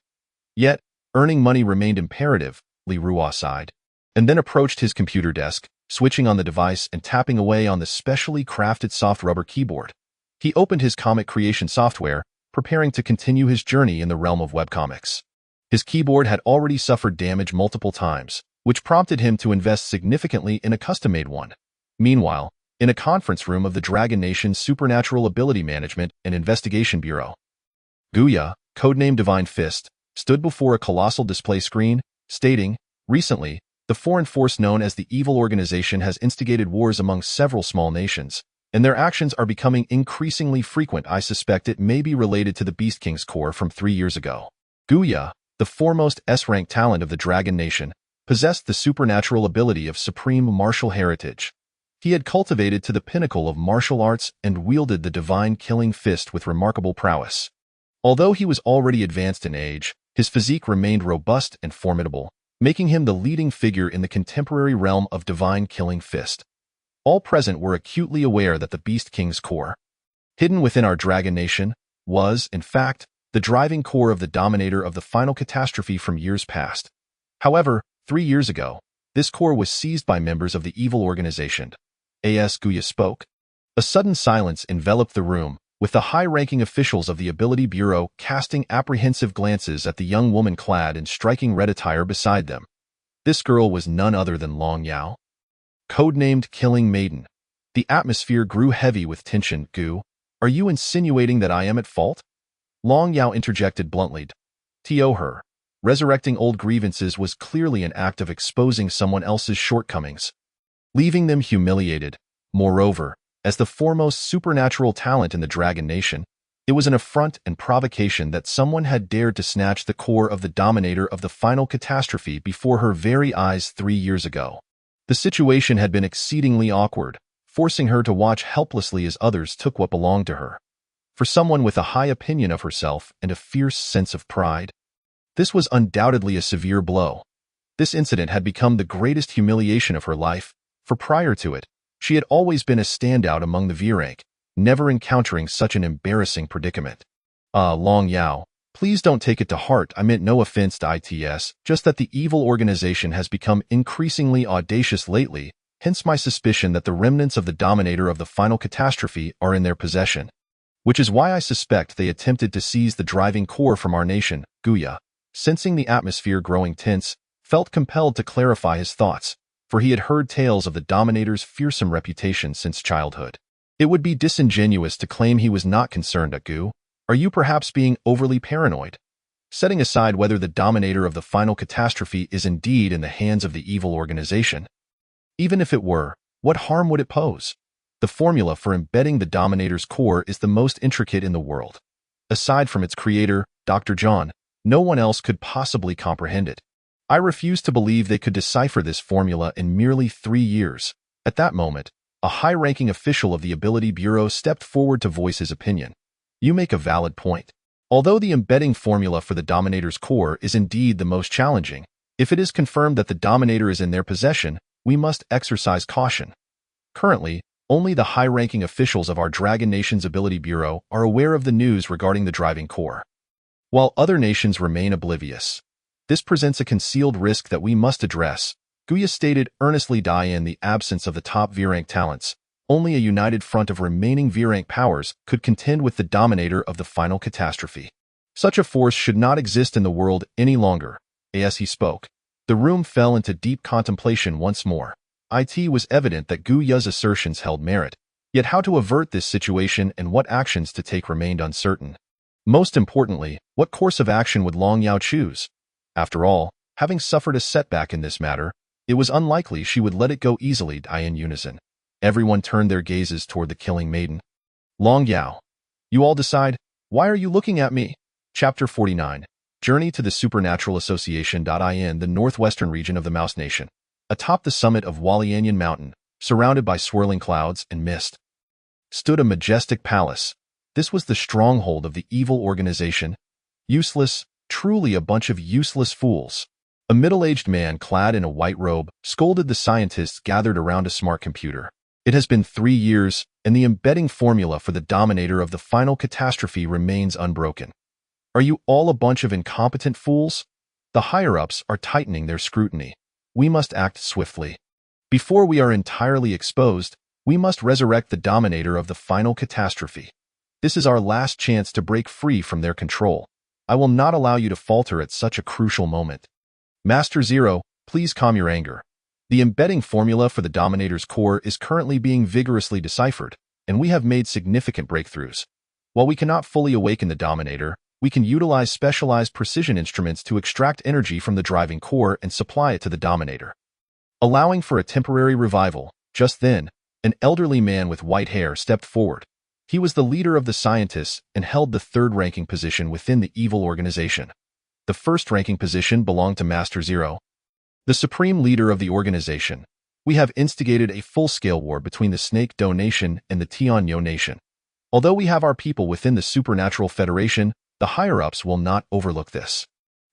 Yet, earning money remained imperative, Li Ruo sighed, and then approached his computer desk, switching on the device and tapping away on the specially crafted soft rubber keyboard. He opened his comic creation software, preparing to continue his journey in the realm of webcomics. His keyboard had already suffered damage multiple times, which prompted him to invest significantly in a custom-made one. Meanwhile, in a conference room of the Dragon Nation's Supernatural Ability Management and Investigation Bureau, Guya, codenamed Divine Fist, stood before a colossal display screen, stating, "Recently, the foreign force known as the Evil Organization has instigated wars among several small nations, and their actions are becoming increasingly frequent. I suspect it may be related to the Beast King's core from 3 years ago." Guya, the foremost S-rank talent of the Dragon Nation, possessed the supernatural ability of supreme martial heritage. He had cultivated to the pinnacle of martial arts and wielded the divine killing fist with remarkable prowess. Although he was already advanced in age, his physique remained robust and formidable, making him the leading figure in the contemporary realm of divine killing fist. All present were acutely aware that the Beast King's core, hidden within our Dragon Nation, was, in fact, the driving core of the dominator of the final catastrophe from years past. However, 3 years ago, this core was seized by members of the Evil Organization. As Guya spoke, a sudden silence enveloped the room, with the high-ranking officials of the Ability Bureau casting apprehensive glances at the young woman clad in striking red attire beside them. This girl was none other than Long Yao, codenamed Killing Maiden. The atmosphere grew heavy with tension. "Gu, are you insinuating that I am at fault?" Long Yao interjected bluntly. "To her, resurrecting old grievances was clearly an act of exposing someone else's shortcomings, leaving them humiliated. Moreover, as the foremost supernatural talent in the Dragon Nation, it was an affront and provocation that someone had dared to snatch the core of the dominator of the final catastrophe before her very eyes 3 years ago. The situation had been exceedingly awkward, forcing her to watch helplessly as others took what belonged to her. For someone with a high opinion of herself and a fierce sense of pride, this was undoubtedly a severe blow. This incident had become the greatest humiliation of her life, for prior to it, she had always been a standout among the V-rank, never encountering such an embarrassing predicament. Long Yao, please don't take it to heart. I meant no offense to ITS, just that the Evil Organization has become increasingly audacious lately, hence my suspicion that the remnants of the dominator of the final catastrophe are in their possession. Which is why I suspect they attempted to seize the driving core from our nation." Guya, sensing the atmosphere growing tense, felt compelled to clarify his thoughts, for he had heard tales of the dominator's fearsome reputation since childhood. It would be disingenuous to claim he was not concerned. Gu, are you perhaps being overly paranoid? Setting aside whether the dominator of the final catastrophe is indeed in the hands of the Evil Organization, even if it were, what harm would it pose? The formula for embedding the dominator's core is the most intricate in the world. Aside from its creator, Dr. John, no one else could possibly comprehend it. I refuse to believe they could decipher this formula in merely 3 years. At that moment, a high-ranking official of the Ability Bureau stepped forward to voice his opinion. "You make a valid point. Although the embedding formula for the dominator's core is indeed the most challenging, if it is confirmed that the dominator is in their possession, we must exercise caution. Currently, only the high-ranking officials of our Dragon Nation's Ability Bureau are aware of the news regarding the driving core, while other nations remain oblivious. This presents a concealed risk that we must address," Guya stated earnestly. In the absence of the top V-rank talents, only a united front of remaining V-rank powers could contend with the dominator of the final catastrophe. Such a force should not exist in the world any longer. As he spoke, the room fell into deep contemplation once more. It was evident that Gu Ya's assertions held merit, yet how to avert this situation and what actions to take remained uncertain. Most importantly, what course of action would Long Yao choose? After all, having suffered a setback in this matter, it was unlikely she would let it go easily. In unison, everyone turned their gazes toward the killing maiden. Long Yao. You all decide. Why are you looking at me? Chapter 49. Journey to the Supernatural Association. In the northwestern region of the Mouse Nation, atop the summit of Walianyan Mountain, surrounded by swirling clouds and mist, stood a majestic palace. This was the stronghold of the evil organization. Useless, truly a bunch of useless fools. A middle-aged man clad in a white robe scolded the scientists gathered around a smart computer. It has been 3 years, and the embedding formula for the dominator of the final catastrophe remains unbroken. Are you all a bunch of incompetent fools? The higher-ups are tightening their scrutiny. We must act swiftly. Before we are entirely exposed, we must resurrect the dominator of the final catastrophe. This is our last chance to break free from their control. I will not allow you to falter at such a crucial moment. Master Zero, please calm your anger. The embedding formula for the Dominator's core is currently being vigorously deciphered, and we have made significant breakthroughs. While we cannot fully awaken the Dominator, we can utilize specialized precision instruments to extract energy from the driving core and supply it to the Dominator, allowing for a temporary revival. Just then, an elderly man with white hair stepped forward. He was the leader of the scientists and held the third-ranking position within the evil organization. The first-ranking position belonged to Master Zero, the supreme leader of the organization. We have instigated a full-scale war between the Snake Do Nation and the Tianyo Nation. Although we have our people within the Supernatural Federation, the higher-ups will not overlook this.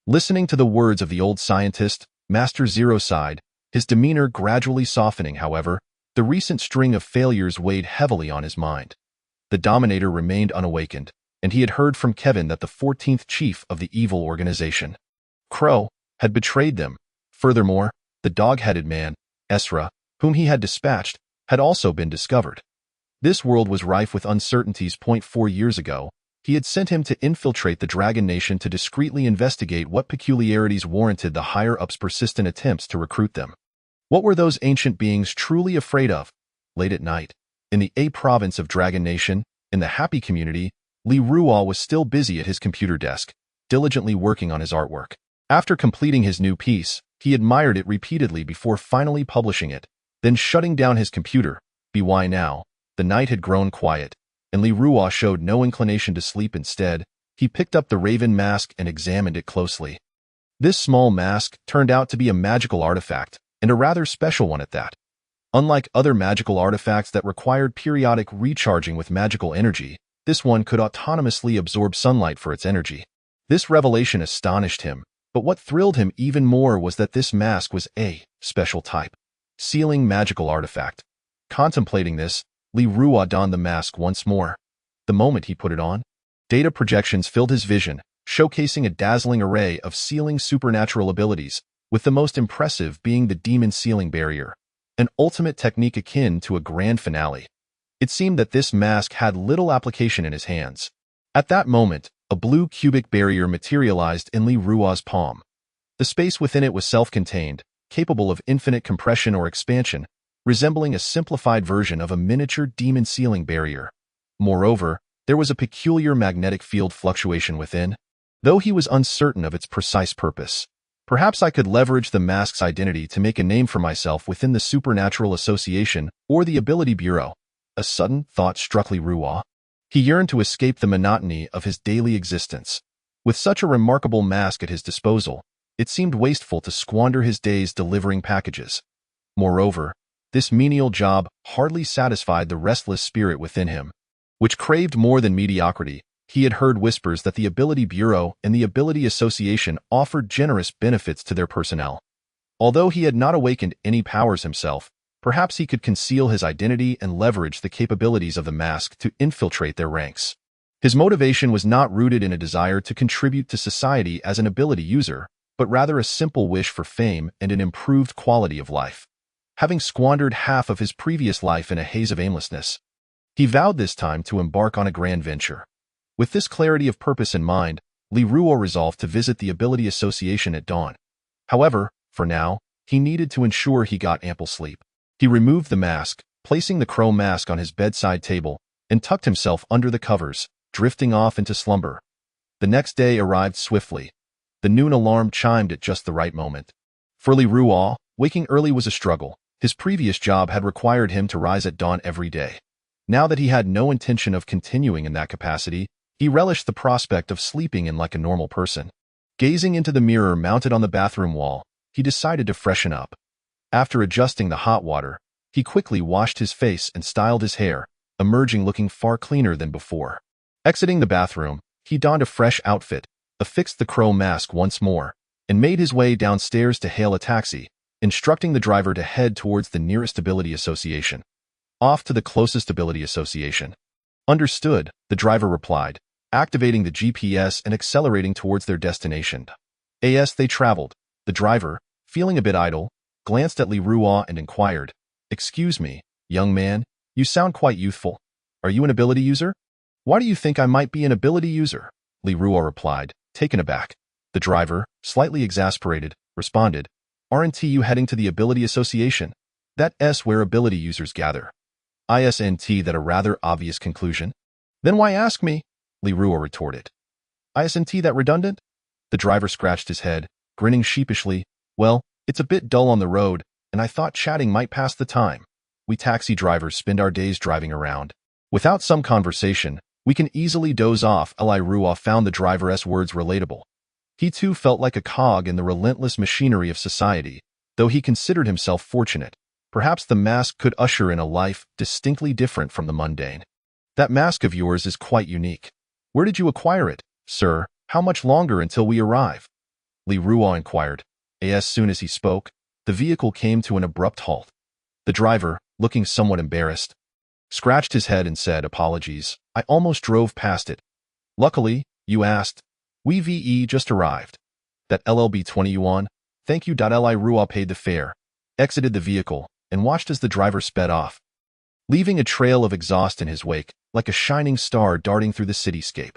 Listening to the words of the old scientist, Master Zero sighed, his demeanor gradually softening. However, the recent string of failures weighed heavily on his mind. The Dominator remained unawakened, and he had heard from Kevin that the 14th chief of the evil organization, Crow, had betrayed them. Furthermore, the dog-headed man, Esra, whom he had dispatched, had also been discovered. This world was rife with uncertainties. 4 years ago, he had sent him to infiltrate the Dragon Nation to discreetly investigate what peculiarities warranted the higher-ups' persistent attempts to recruit them. What were those ancient beings truly afraid of? Late at night, in the A province of Dragon Nation, in the Happy Community, Li Ruo was still busy at his computer desk, diligently working on his artwork. After completing his new piece, he admired it repeatedly before finally publishing it, then shutting down his computer. By now, the night had grown quiet, and Li Ruo showed no inclination to sleep. Instead, he picked up the raven mask and examined it closely. This small mask turned out to be a magical artifact, and a rather special one at that. Unlike other magical artifacts that required periodic recharging with magical energy, this one could autonomously absorb sunlight for its energy. This revelation astonished him, but what thrilled him even more was that this mask was a special type, sealing magical artifact. Contemplating this, Li Ruo donned the mask once more. The moment he put it on, data projections filled his vision, showcasing a dazzling array of sealing supernatural abilities, with the most impressive being the demon sealing barrier, an ultimate technique akin to a grand finale. It seemed that this mask had little application in his hands. At that moment, a blue cubic barrier materialized in Li Ruo's palm. The space within it was self-contained, capable of infinite compression or expansion, resembling a simplified version of a miniature demon sealing barrier. Moreover, there was a peculiar magnetic field fluctuation within, though he was uncertain of its precise purpose. Perhaps I could leverage the mask's identity to make a name for myself within the Supernatural Association or the Ability Bureau. A sudden thought struck Li Ruo. He yearned to escape the monotony of his daily existence. With such a remarkable mask at his disposal, it seemed wasteful to squander his days delivering packages. Moreover, this menial job hardly satisfied the restless spirit within him, which craved more than mediocrity. He had heard whispers that the Ability Bureau and the Ability Association offered generous benefits to their personnel. Although he had not awakened any powers himself, perhaps he could conceal his identity and leverage the capabilities of the mask to infiltrate their ranks. His motivation was not rooted in a desire to contribute to society as an ability user, but rather a simple wish for fame and an improved quality of life. Having squandered half of his previous life in a haze of aimlessness, he vowed this time to embark on a grand venture. With this clarity of purpose in mind, Li Ruo resolved to visit the Ability Association at dawn. However, for now, he needed to ensure he got ample sleep. He removed the mask, placing the crow mask on his bedside table, and tucked himself under the covers, drifting off into slumber. The next day arrived swiftly. The noon alarm chimed at just the right moment. For Li Ruo, waking early was a struggle. His previous job had required him to rise at dawn every day. Now that he had no intention of continuing in that capacity, he relished the prospect of sleeping in like a normal person. Gazing into the mirror mounted on the bathroom wall, he decided to freshen up. After adjusting the hot water, he quickly washed his face and styled his hair, emerging looking far cleaner than before. Exiting the bathroom, he donned a fresh outfit, affixed the crow mask once more, and made his way downstairs to hail a taxi, instructing the driver to head towards the nearest ability association. Off to the closest ability association. Understood, the driver replied, activating the GPS and accelerating towards their destination. As they traveled, the driver, feeling a bit idle, glanced at Li Ruo and inquired, "Excuse me, young man, you sound quite youthful. Are you an ability user?" "Why do you think I might be an ability user?" Li Ruo replied, taken aback. The driver, slightly exasperated, responded, "Aren't you heading to the ability association? That's where ability users gather." Isn't that a rather obvious conclusion? "Then why ask me?" Li Ruo retorted. "Isn't that redundant?" The driver scratched his head, grinning sheepishly. "Well, it's a bit dull on the road, and I thought chatting might pass the time. We taxi drivers spend our days driving around. Without some conversation, we can easily doze off." Li Ruo found the driver's words relatable. He too felt like a cog in the relentless machinery of society, though he considered himself fortunate. Perhaps the mask could usher in a life distinctly different from the mundane. "That mask of yours is quite unique. Where did you acquire it, sir? How much longer until we arrive?" Li Ruo inquired. As soon as he spoke, the vehicle came to an abrupt halt. The driver, looking somewhat embarrassed, scratched his head and said, "Apologies, I almost drove past it." "Luckily, you asked. We've just arrived. That LLB 20 yuan? Thank you." Li Ruo paid the fare, exited the vehicle, and watched as the driver sped off, leaving a trail of exhaust in his wake, like a shining star darting through the cityscape.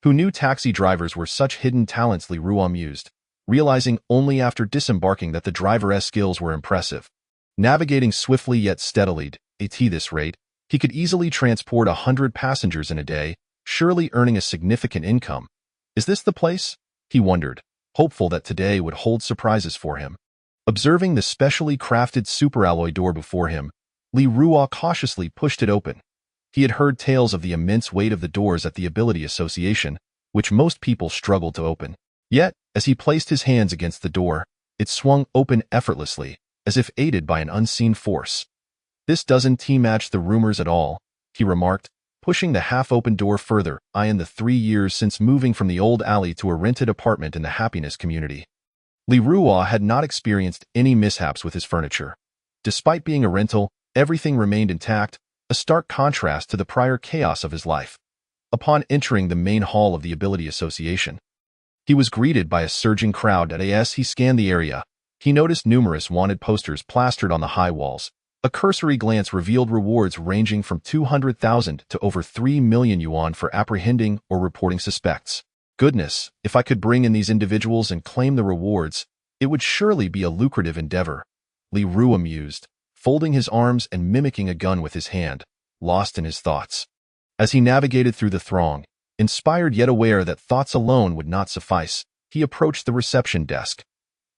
Who knew taxi drivers were such hidden talents? Li Ruo mused, realizing only after disembarking that the driver's skills were impressive. Navigating swiftly yet steadily, at this rate, he could easily transport 100 passengers in a day, surely earning a significant income. Is this the place? He wondered, hopeful that today would hold surprises for him. Observing the specially crafted superalloy door before him, Li Ruo cautiously pushed it open. He had heard tales of the immense weight of the doors at the Ability Association, which most people struggled to open. Yet, as he placed his hands against the door, it swung open effortlessly, as if aided by an unseen force. "This doesn't match the rumors at all," he remarked, pushing the half-open door further. In the 3 years since moving from the old alley to a rented apartment in the happiness community, Li Ruo had not experienced any mishaps with his furniture. Despite being a rental, everything remained intact, a stark contrast to the prior chaos of his life. Upon entering the main hall of the Ability Association, he was greeted by a surging crowd. As he scanned the area, he noticed numerous wanted posters plastered on the high walls. A cursory glance revealed rewards ranging from 200,000 to over 3 million yuan for apprehending or reporting suspects. Goodness, if I could bring in these individuals and claim the rewards, it would surely be a lucrative endeavor. Li Ruo mused, folding his arms and mimicking a gun with his hand, lost in his thoughts. As he navigated through the throng, inspired yet aware that thoughts alone would not suffice, he approached the reception desk.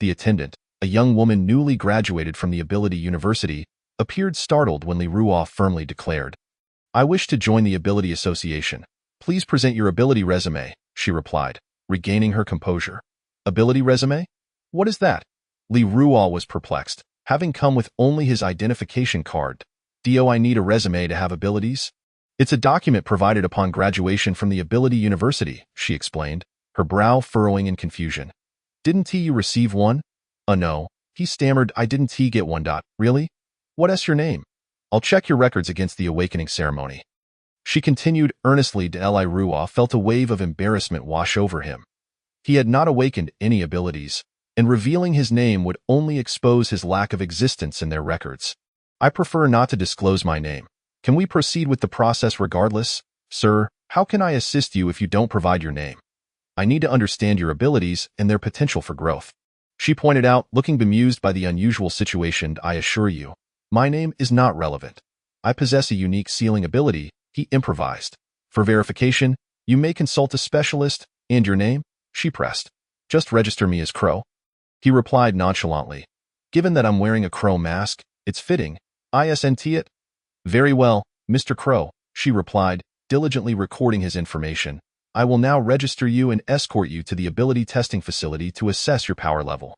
The attendant, a young woman newly graduated from the Ability University, appeared startled when Li Ruo firmly declared, "I wish to join the Ability Association. Please present your ability resume," she replied, regaining her composure. "Ability resume? What is that?" Li Ruo was perplexed, having come with only his identification card. "Do I need a resume to have abilities?" "It's a document provided upon graduation from the Ability University," she explained, her brow furrowing in confusion. "Didn't you receive one?" No," he stammered. "I didn't get one. Really? What's your name? I'll check your records against the awakening ceremony." She continued earnestly. Li Ruo felt a wave of embarrassment wash over him. He had not awakened any abilities, and revealing his name would only expose his lack of existence in their records. "I prefer not to disclose my name. Can we proceed with the process regardless? Sir, how can I assist you if you don't provide your name? I need to understand your abilities and their potential for growth." She pointed out, looking bemused by the unusual situation. I assure you, my name is not relevant. I possess a unique sealing ability, he improvised. For verification, you may consult a specialist. And your name? She pressed. Just register me as Crow. He replied nonchalantly. Given that I'm wearing a crow mask, it's fitting. Isn't it? Very well, Mr. Crow, she replied, diligently recording his information. I will now register you and escort you to the ability testing facility to assess your power level.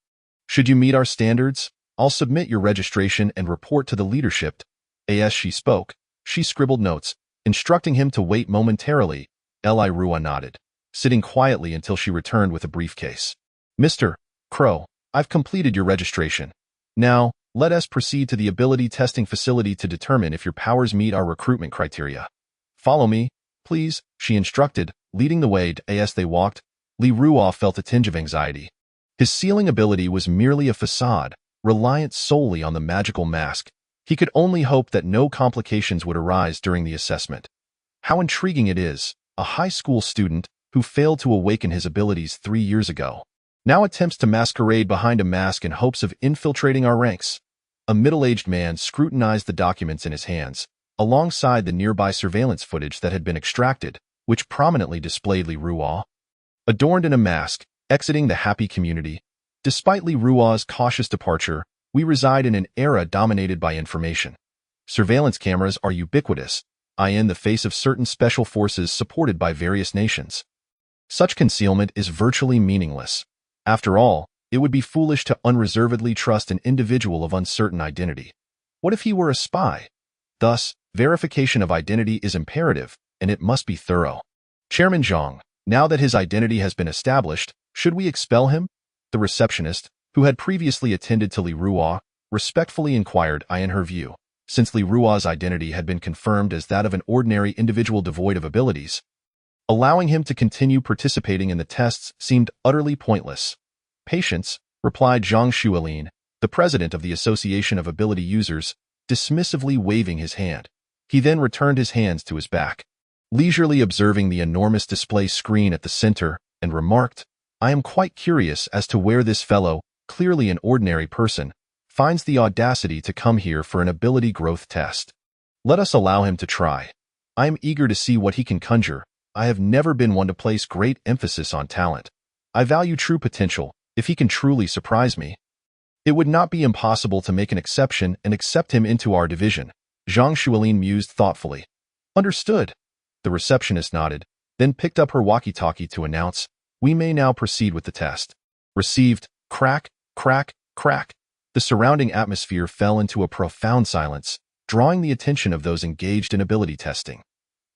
Should you meet our standards, I'll submit your registration and report to the leadership. As she spoke, she scribbled notes, instructing him to wait momentarily. Rua nodded, sitting quietly until she returned with a briefcase. Mr. Crow, I've completed your registration. Now, let us proceed to the ability testing facility to determine if your powers meet our recruitment criteria. Follow me, please, she instructed, leading the way. As they walked, Rua felt a tinge of anxiety. His sealing ability was merely a facade, reliant solely on the magical mask. He could only hope that no complications would arise during the assessment. How intriguing it is, a high school student who failed to awaken his abilities 3 years ago now attempts to masquerade behind a mask in hopes of infiltrating our ranks. A middle-aged man scrutinized the documents in his hands, alongside the nearby surveillance footage that had been extracted, which prominently displayed Rua, adorned in a mask, exiting the happy community. Despite Rua's cautious departure, we reside in an era dominated by information. Surveillance cameras are ubiquitous, in the face of certain special forces supported by various nations. Such concealment is virtually meaningless. After all, it would be foolish to unreservedly trust an individual of uncertain identity. What if he were a spy? Thus, verification of identity is imperative, and it must be thorough. Chairman Zhang, now that his identity has been established, should we expel him? The receptionist, who had previously attended to Rua, respectfully inquired. In her view, since Rua's identity had been confirmed as that of an ordinary individual devoid of abilities, allowing him to continue participating in the tests seemed utterly pointless. Patience, replied Zhang Xuelin, the president of the Association of Ability Users, dismissively waving his hand. He then returned his hands to his back, leisurely observing the enormous display screen at the center, and remarked, I am quite curious as to where this fellow, clearly an ordinary person, finds the audacity to come here for an ability growth test. Let us allow him to try. I am eager to see what he can conjure. I have never been one to place great emphasis on talent. I value true potential. If he can truly surprise me, it would not be impossible to make an exception and accept him into our division. Zhang Xuelin mused thoughtfully. Understood. The receptionist nodded, then picked up her walkie-talkie to announce, we may now proceed with the test. Received. Crack, crack, crack. The surrounding atmosphere fell into a profound silence, drawing the attention of those engaged in ability testing.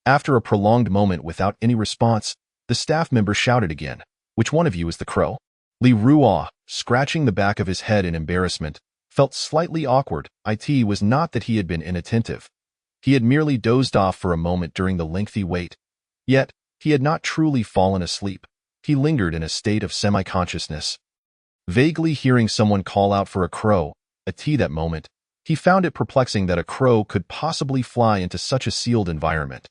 After a prolonged moment without any response, the staff member shouted again, which one of you is the Crow? Rua, scratching the back of his head in embarrassment, felt slightly awkward. It was not that he had been inattentive. He had merely dozed off for a moment during the lengthy wait. Yet, he had not truly fallen asleep. He lingered in a state of semi-consciousness. Vaguely hearing someone call out for a crow, that moment, he found it perplexing that a crow could possibly fly into such a sealed environment.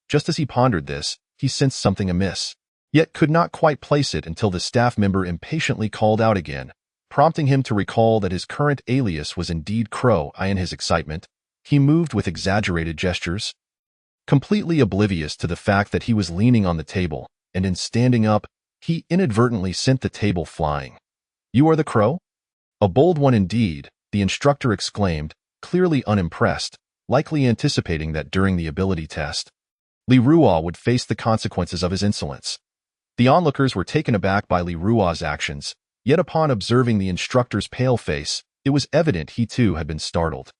Just as he pondered this, he sensed something amiss, yet could not quite place it until the staff member impatiently called out again, prompting him to recall that his current alias was indeed Crow. In his excitement, he moved with exaggerated gestures, completely oblivious to the fact that he was leaning on the table, and in standing up, he inadvertently sent the table flying. You are the Crow? A bold one indeed, the instructor exclaimed, clearly unimpressed, likely anticipating that during the ability test, Rua would face the consequences of his insolence. The onlookers were taken aback by Rua's actions, yet upon observing the instructor's pale face, it was evident he too had been startled.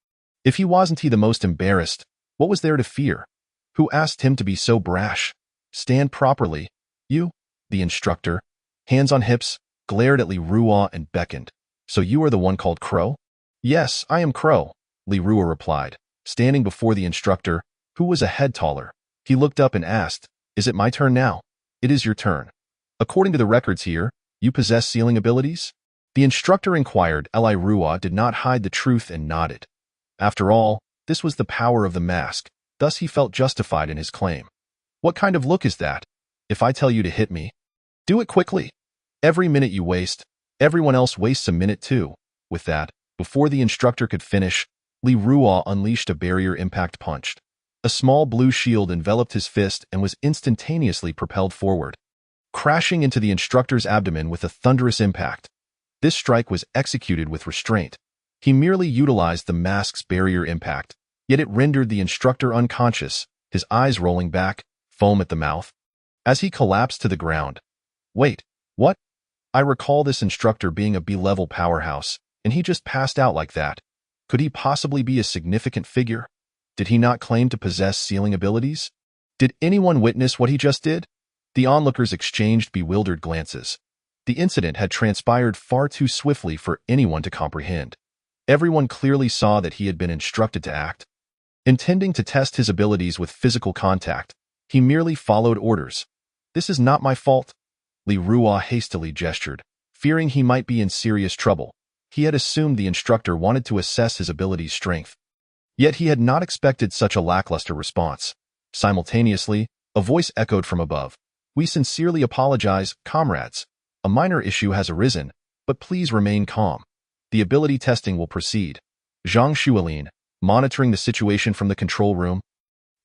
If he wasn't the most embarrassed, what was there to fear? Who asked him to be so brash? Stand properly. You, the instructor, hands on hips, glared at Rua and beckoned. So you are the one called Crow? Yes, I am Crow, Rua replied, standing before the instructor, who was a head taller. He looked up and asked, is it my turn now? It is your turn. According to the records here, you possess sealing abilities? The instructor inquired. Rua did not hide the truth and nodded. After all, this was the power of the mask, thus he felt justified in his claim. What kind of look is that? If I tell you to hit me, do it quickly. Every minute you waste, Everyone else wastes a minute too. With that, before the instructor could finish, Li Ruo unleashed a barrier impact punch. A small blue shield enveloped his fist and was instantaneously propelled forward, crashing into the instructor's abdomen with a thunderous impact. This strike was executed with restraint. He merely utilized the mask's barrier impact, yet it rendered the instructor unconscious, his eyes rolling back, foam at the mouth. As he collapsed to the ground. Wait, what? I recall this instructor being a B-level powerhouse, and he just passed out like that. Could he possibly be a significant figure? Did he not claim to possess sealing abilities? Did anyone witness what he just did? The onlookers exchanged bewildered glances. The incident had transpired far too swiftly for anyone to comprehend. Everyone clearly saw that he had been instructed to act. Intending to test his abilities with physical contact, he merely followed orders. This is not my fault. Li Ruo hastily gestured, fearing he might be in serious trouble. He had assumed the instructor wanted to assess his ability's strength. Yet he had not expected such a lackluster response. Simultaneously, a voice echoed from above. We sincerely apologize, comrades. A minor issue has arisen, but please remain calm. The ability testing will proceed. Zhang Xuelin, monitoring the situation from the control room,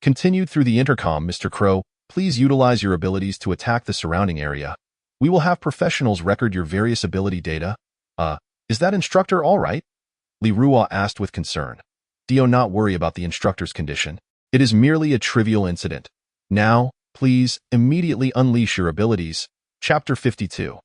continued through the intercom. Mr. Crow, please utilize your abilities to attack the surrounding area. We will have professionals record your various ability data. Is that instructor all right? Li Ruo asked with concern. Do not worry about the instructor's condition. It is merely a trivial incident. Now, please, immediately unleash your abilities. Chapter 52.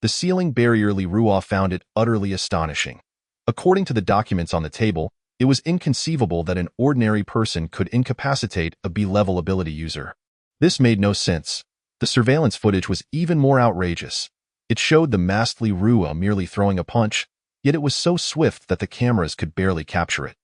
The sealing barrier. Li Ruo found it utterly astonishing. According to the documents on the table, it was inconceivable that an ordinary person could incapacitate a B-level ability user. This made no sense. The surveillance footage was even more outrageous. It showed the masked Li Ruo merely throwing a punch, yet it was so swift that the cameras could barely capture it.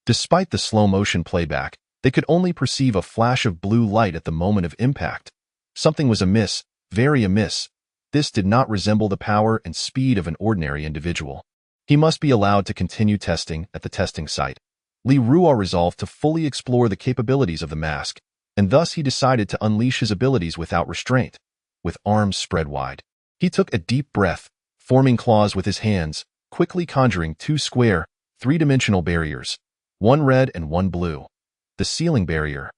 Despite the slow-motion playback, they could only perceive a flash of blue light at the moment of impact. Something was amiss, very amiss. This did not resemble the power and speed of an ordinary individual. He must be allowed to continue testing at the testing site. Li Ruo resolved to fully explore the capabilities of the mask, and thus he decided to unleash his abilities without restraint. With arms spread wide, he took a deep breath, forming claws with his hands, quickly conjuring two square, three-dimensional barriers, one red and one blue. The sealing barrier.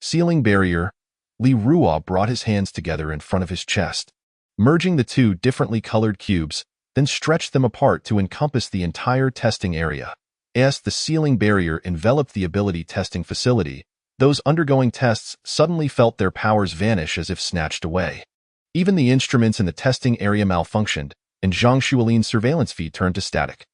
Sealing barrier. Li Ruo brought his hands together in front of his chest, merging the two differently colored cubes, then stretched them apart to encompass the entire testing area. As the sealing barrier enveloped the ability testing facility, those undergoing tests suddenly felt their powers vanish as if snatched away. Even the instruments in the testing area malfunctioned, and Zhang Xuelin's surveillance feed turned to static.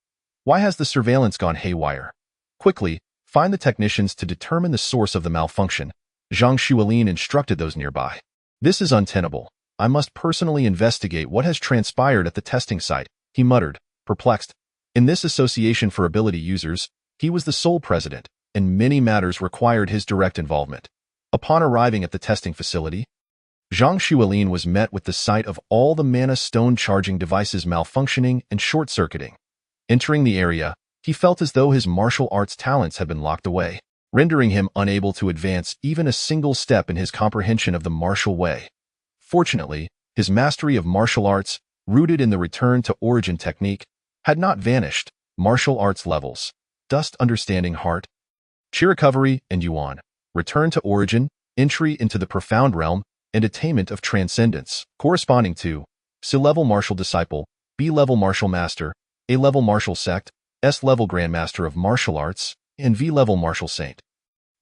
Why has the surveillance gone haywire? Quickly, find the technicians to determine the source of the malfunction. Zhang Xuelin instructed those nearby. This is untenable. I must personally investigate what has transpired at the testing site, he muttered, perplexed. In this association for ability users, he was the sole president, and many matters required his direct involvement. Upon arriving at the testing facility, Zhang Xuelin was met with the sight of all the mana stone charging devices malfunctioning and short-circuiting. Entering the area, he felt as though his martial arts talents had been locked away, rendering him unable to advance even a single step in his comprehension of the martial way. Fortunately, his mastery of martial arts, rooted in the return to origin technique, had not vanished. Martial arts levels. Dust understanding heart. Chi recovery and yuan. Return to origin, entry into the profound realm, and attainment of transcendence, corresponding to C-level martial disciple, B-level martial master, A-level martial sect, S-level grandmaster of martial arts, and V-level martial saint.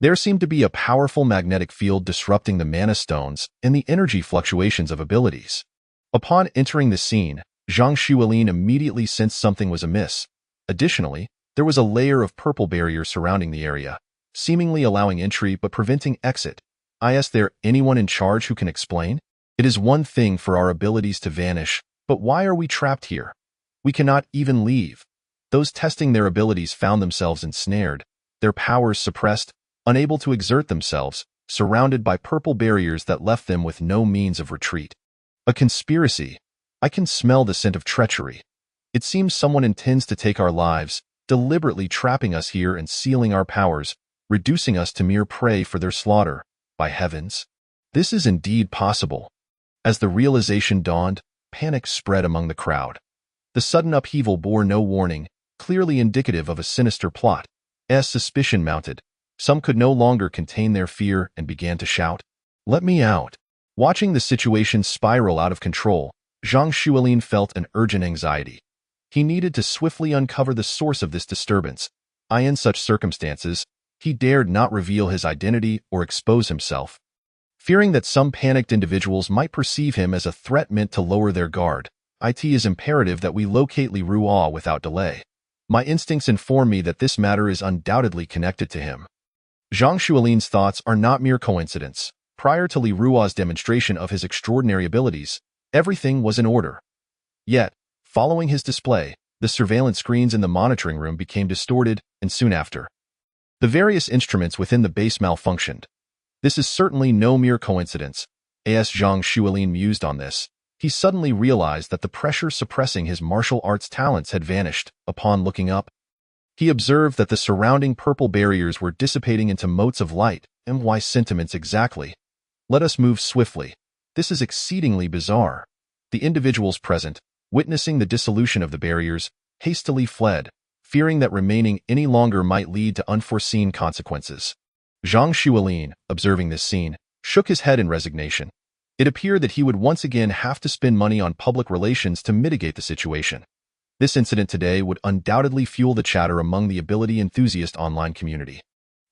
There seemed to be a powerful magnetic field disrupting the mana stones and the energy fluctuations of abilities. Upon entering the scene, Zhang Xuelin immediately sensed something was amiss. Additionally, there was a layer of purple barrier surrounding the area, seemingly allowing entry but preventing exit. Is there anyone in charge who can explain? It is one thing for our abilities to vanish, but why are we trapped here? We cannot even leave. Those testing their abilities found themselves ensnared, their powers suppressed, unable to exert themselves, surrounded by purple barriers that left them with no means of retreat. A conspiracy. I can smell the scent of treachery. It seems someone intends to take our lives, deliberately trapping us here and sealing our powers, reducing us to mere prey for their slaughter. By heavens, this is indeed possible. As the realization dawned, panic spread among the crowd. The sudden upheaval bore no warning, clearly indicative of a sinister plot. As suspicion mounted, some could no longer contain their fear and began to shout, "Let me out!" Watching the situation spiral out of control, Zhang Xuelin felt an urgent anxiety. He needed to swiftly uncover the source of this disturbance. In such circumstances, he dared not reveal his identity or expose himself, fearing that some panicked individuals might perceive him as a threat meant to lower their guard. It is imperative that we locate Li Ruo without delay. My instincts inform me that this matter is undoubtedly connected to him. Zhang Xuelin's thoughts are not mere coincidence. Prior to Li Ruo's demonstration of his extraordinary abilities, everything was in order. Yet, following his display, the surveillance screens in the monitoring room became distorted, and soon after, the various instruments within the base malfunctioned. This is certainly no mere coincidence. As Zhang Xuelin mused on this, he suddenly realized that the pressure suppressing his martial arts talents had vanished. Upon looking up, he observed that the surrounding purple barriers were dissipating into motes of light. And why sentiments exactly? Let us move swiftly. This is exceedingly bizarre. The individuals present, witnessing the dissolution of the barriers, hastily fled, fearing that remaining any longer might lead to unforeseen consequences. Zhang Xuelin, observing this scene, shook his head in resignation. It appeared that he would once again have to spend money on public relations to mitigate the situation. This incident today would undoubtedly fuel the chatter among the ability enthusiast online community.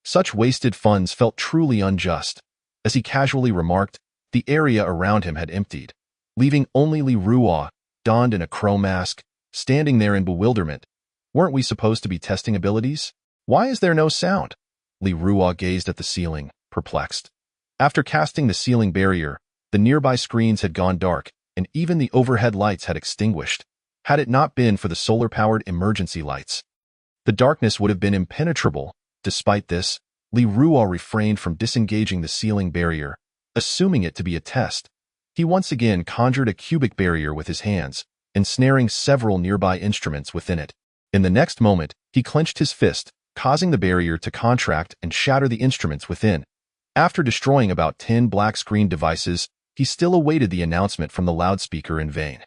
Such wasted funds felt truly unjust. As he casually remarked, the area around him had emptied, leaving only Li Ruo, donned in a crow mask, standing there in bewilderment. Weren't we supposed to be testing abilities? Why is there no sound? Li Ruo gazed at the ceiling, perplexed. After casting the ceiling barrier, the nearby screens had gone dark, and even the overhead lights had extinguished. Had it not been for the solar-powered emergency lights, the darkness would have been impenetrable. Despite this, Li Ruo refrained from disengaging the ceiling barrier, assuming it to be a test. He once again conjured a cubic barrier with his hands, ensnaring several nearby instruments within it. In the next moment, he clenched his fist, causing the barrier to contract and shatter the instruments within. After destroying about 10 black screen devices, he still awaited the announcement from the loudspeaker in vain.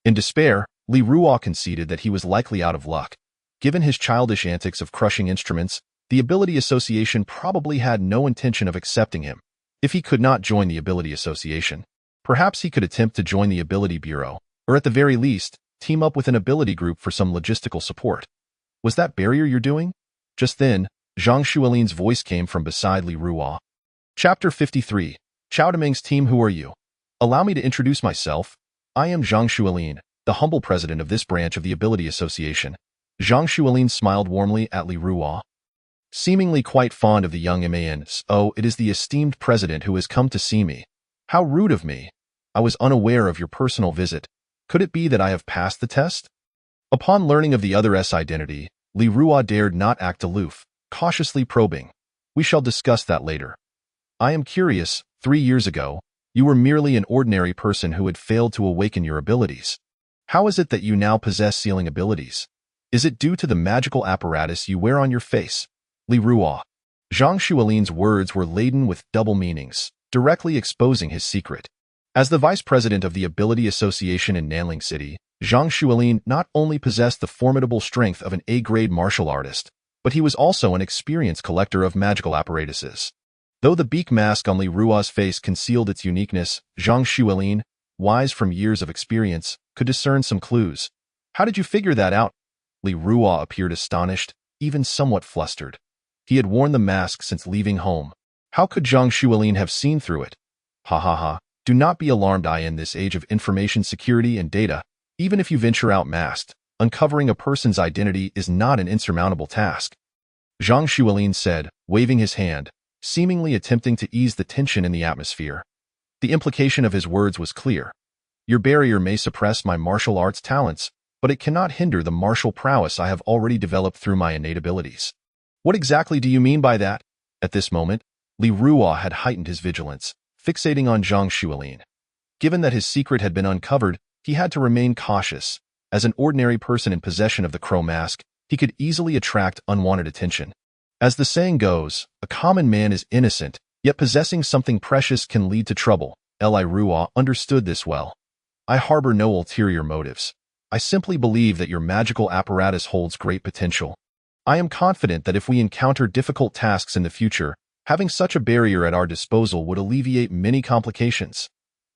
In despair, Li Ruo conceded that he was likely out of luck. Given his childish antics of crushing instruments, the Ability Association probably had no intention of accepting him. If he could not join the Ability Association, perhaps he could attempt to join the Ability Bureau, or at the very least, team up with an ability group for some logistical support. Was that barrier you're doing? Just then, Zhang Xuelin's voice came from beside Li Ruo. Chapter 53. Chao Deming's team. Who are you? Allow me to introduce myself. I am Zhang Xuelin, the humble president of this branch of the Ability Association. Zhang Xuelin smiled warmly at Li Ruo, seemingly quite fond of the young man. "Oh, it is the esteemed president who has come to see me. How rude of me. I was unaware of your personal visit. Could it be that I have passed the test?" Upon learning of the other's identity, Li Ruo dared not act aloof, cautiously probing. "We shall discuss that later. I am curious, 3 years ago, you were merely an ordinary person who had failed to awaken your abilities. How is it that you now possess sealing abilities? Is it due to the magical apparatus you wear on your face?" Li Ruo. Zhang Xuelin's words were laden with double meanings, directly exposing his secret. As the vice president of the Ability Association in Nanling City, Zhang Xuelin not only possessed the formidable strength of an A-grade martial artist, but he was also an experienced collector of magical apparatuses. Though the beak mask on Li Ruo's face concealed its uniqueness, Zhang Xuelin, wise from years of experience, could discern some clues. "How did you figure that out?" Li Ruo appeared astonished, even somewhat flustered. He had worn the mask since leaving home. How could Zhang Xuelin have seen through it? Ha ha ha. Do not be alarmed. In this age of information security and data, even if you venture out masked, uncovering a person's identity is not an insurmountable task. Zhang Xuelin said, waving his hand, seemingly attempting to ease the tension in the atmosphere. The implication of his words was clear. Your barrier may suppress my martial arts talents, but it cannot hinder the martial prowess I have already developed through my innate abilities. What exactly do you mean by that? At this moment, Li Ruo had heightened his vigilance, fixating on Zhang Xuelin. Given that his secret had been uncovered, he had to remain cautious. As an ordinary person in possession of the crow mask, he could easily attract unwanted attention. As the saying goes, a common man is innocent, yet possessing something precious can lead to trouble. Li Ruo understood this well. I harbor no ulterior motives. I simply believe that your magical apparatus holds great potential. I am confident that if we encounter difficult tasks in the future, having such a barrier at our disposal would alleviate many complications.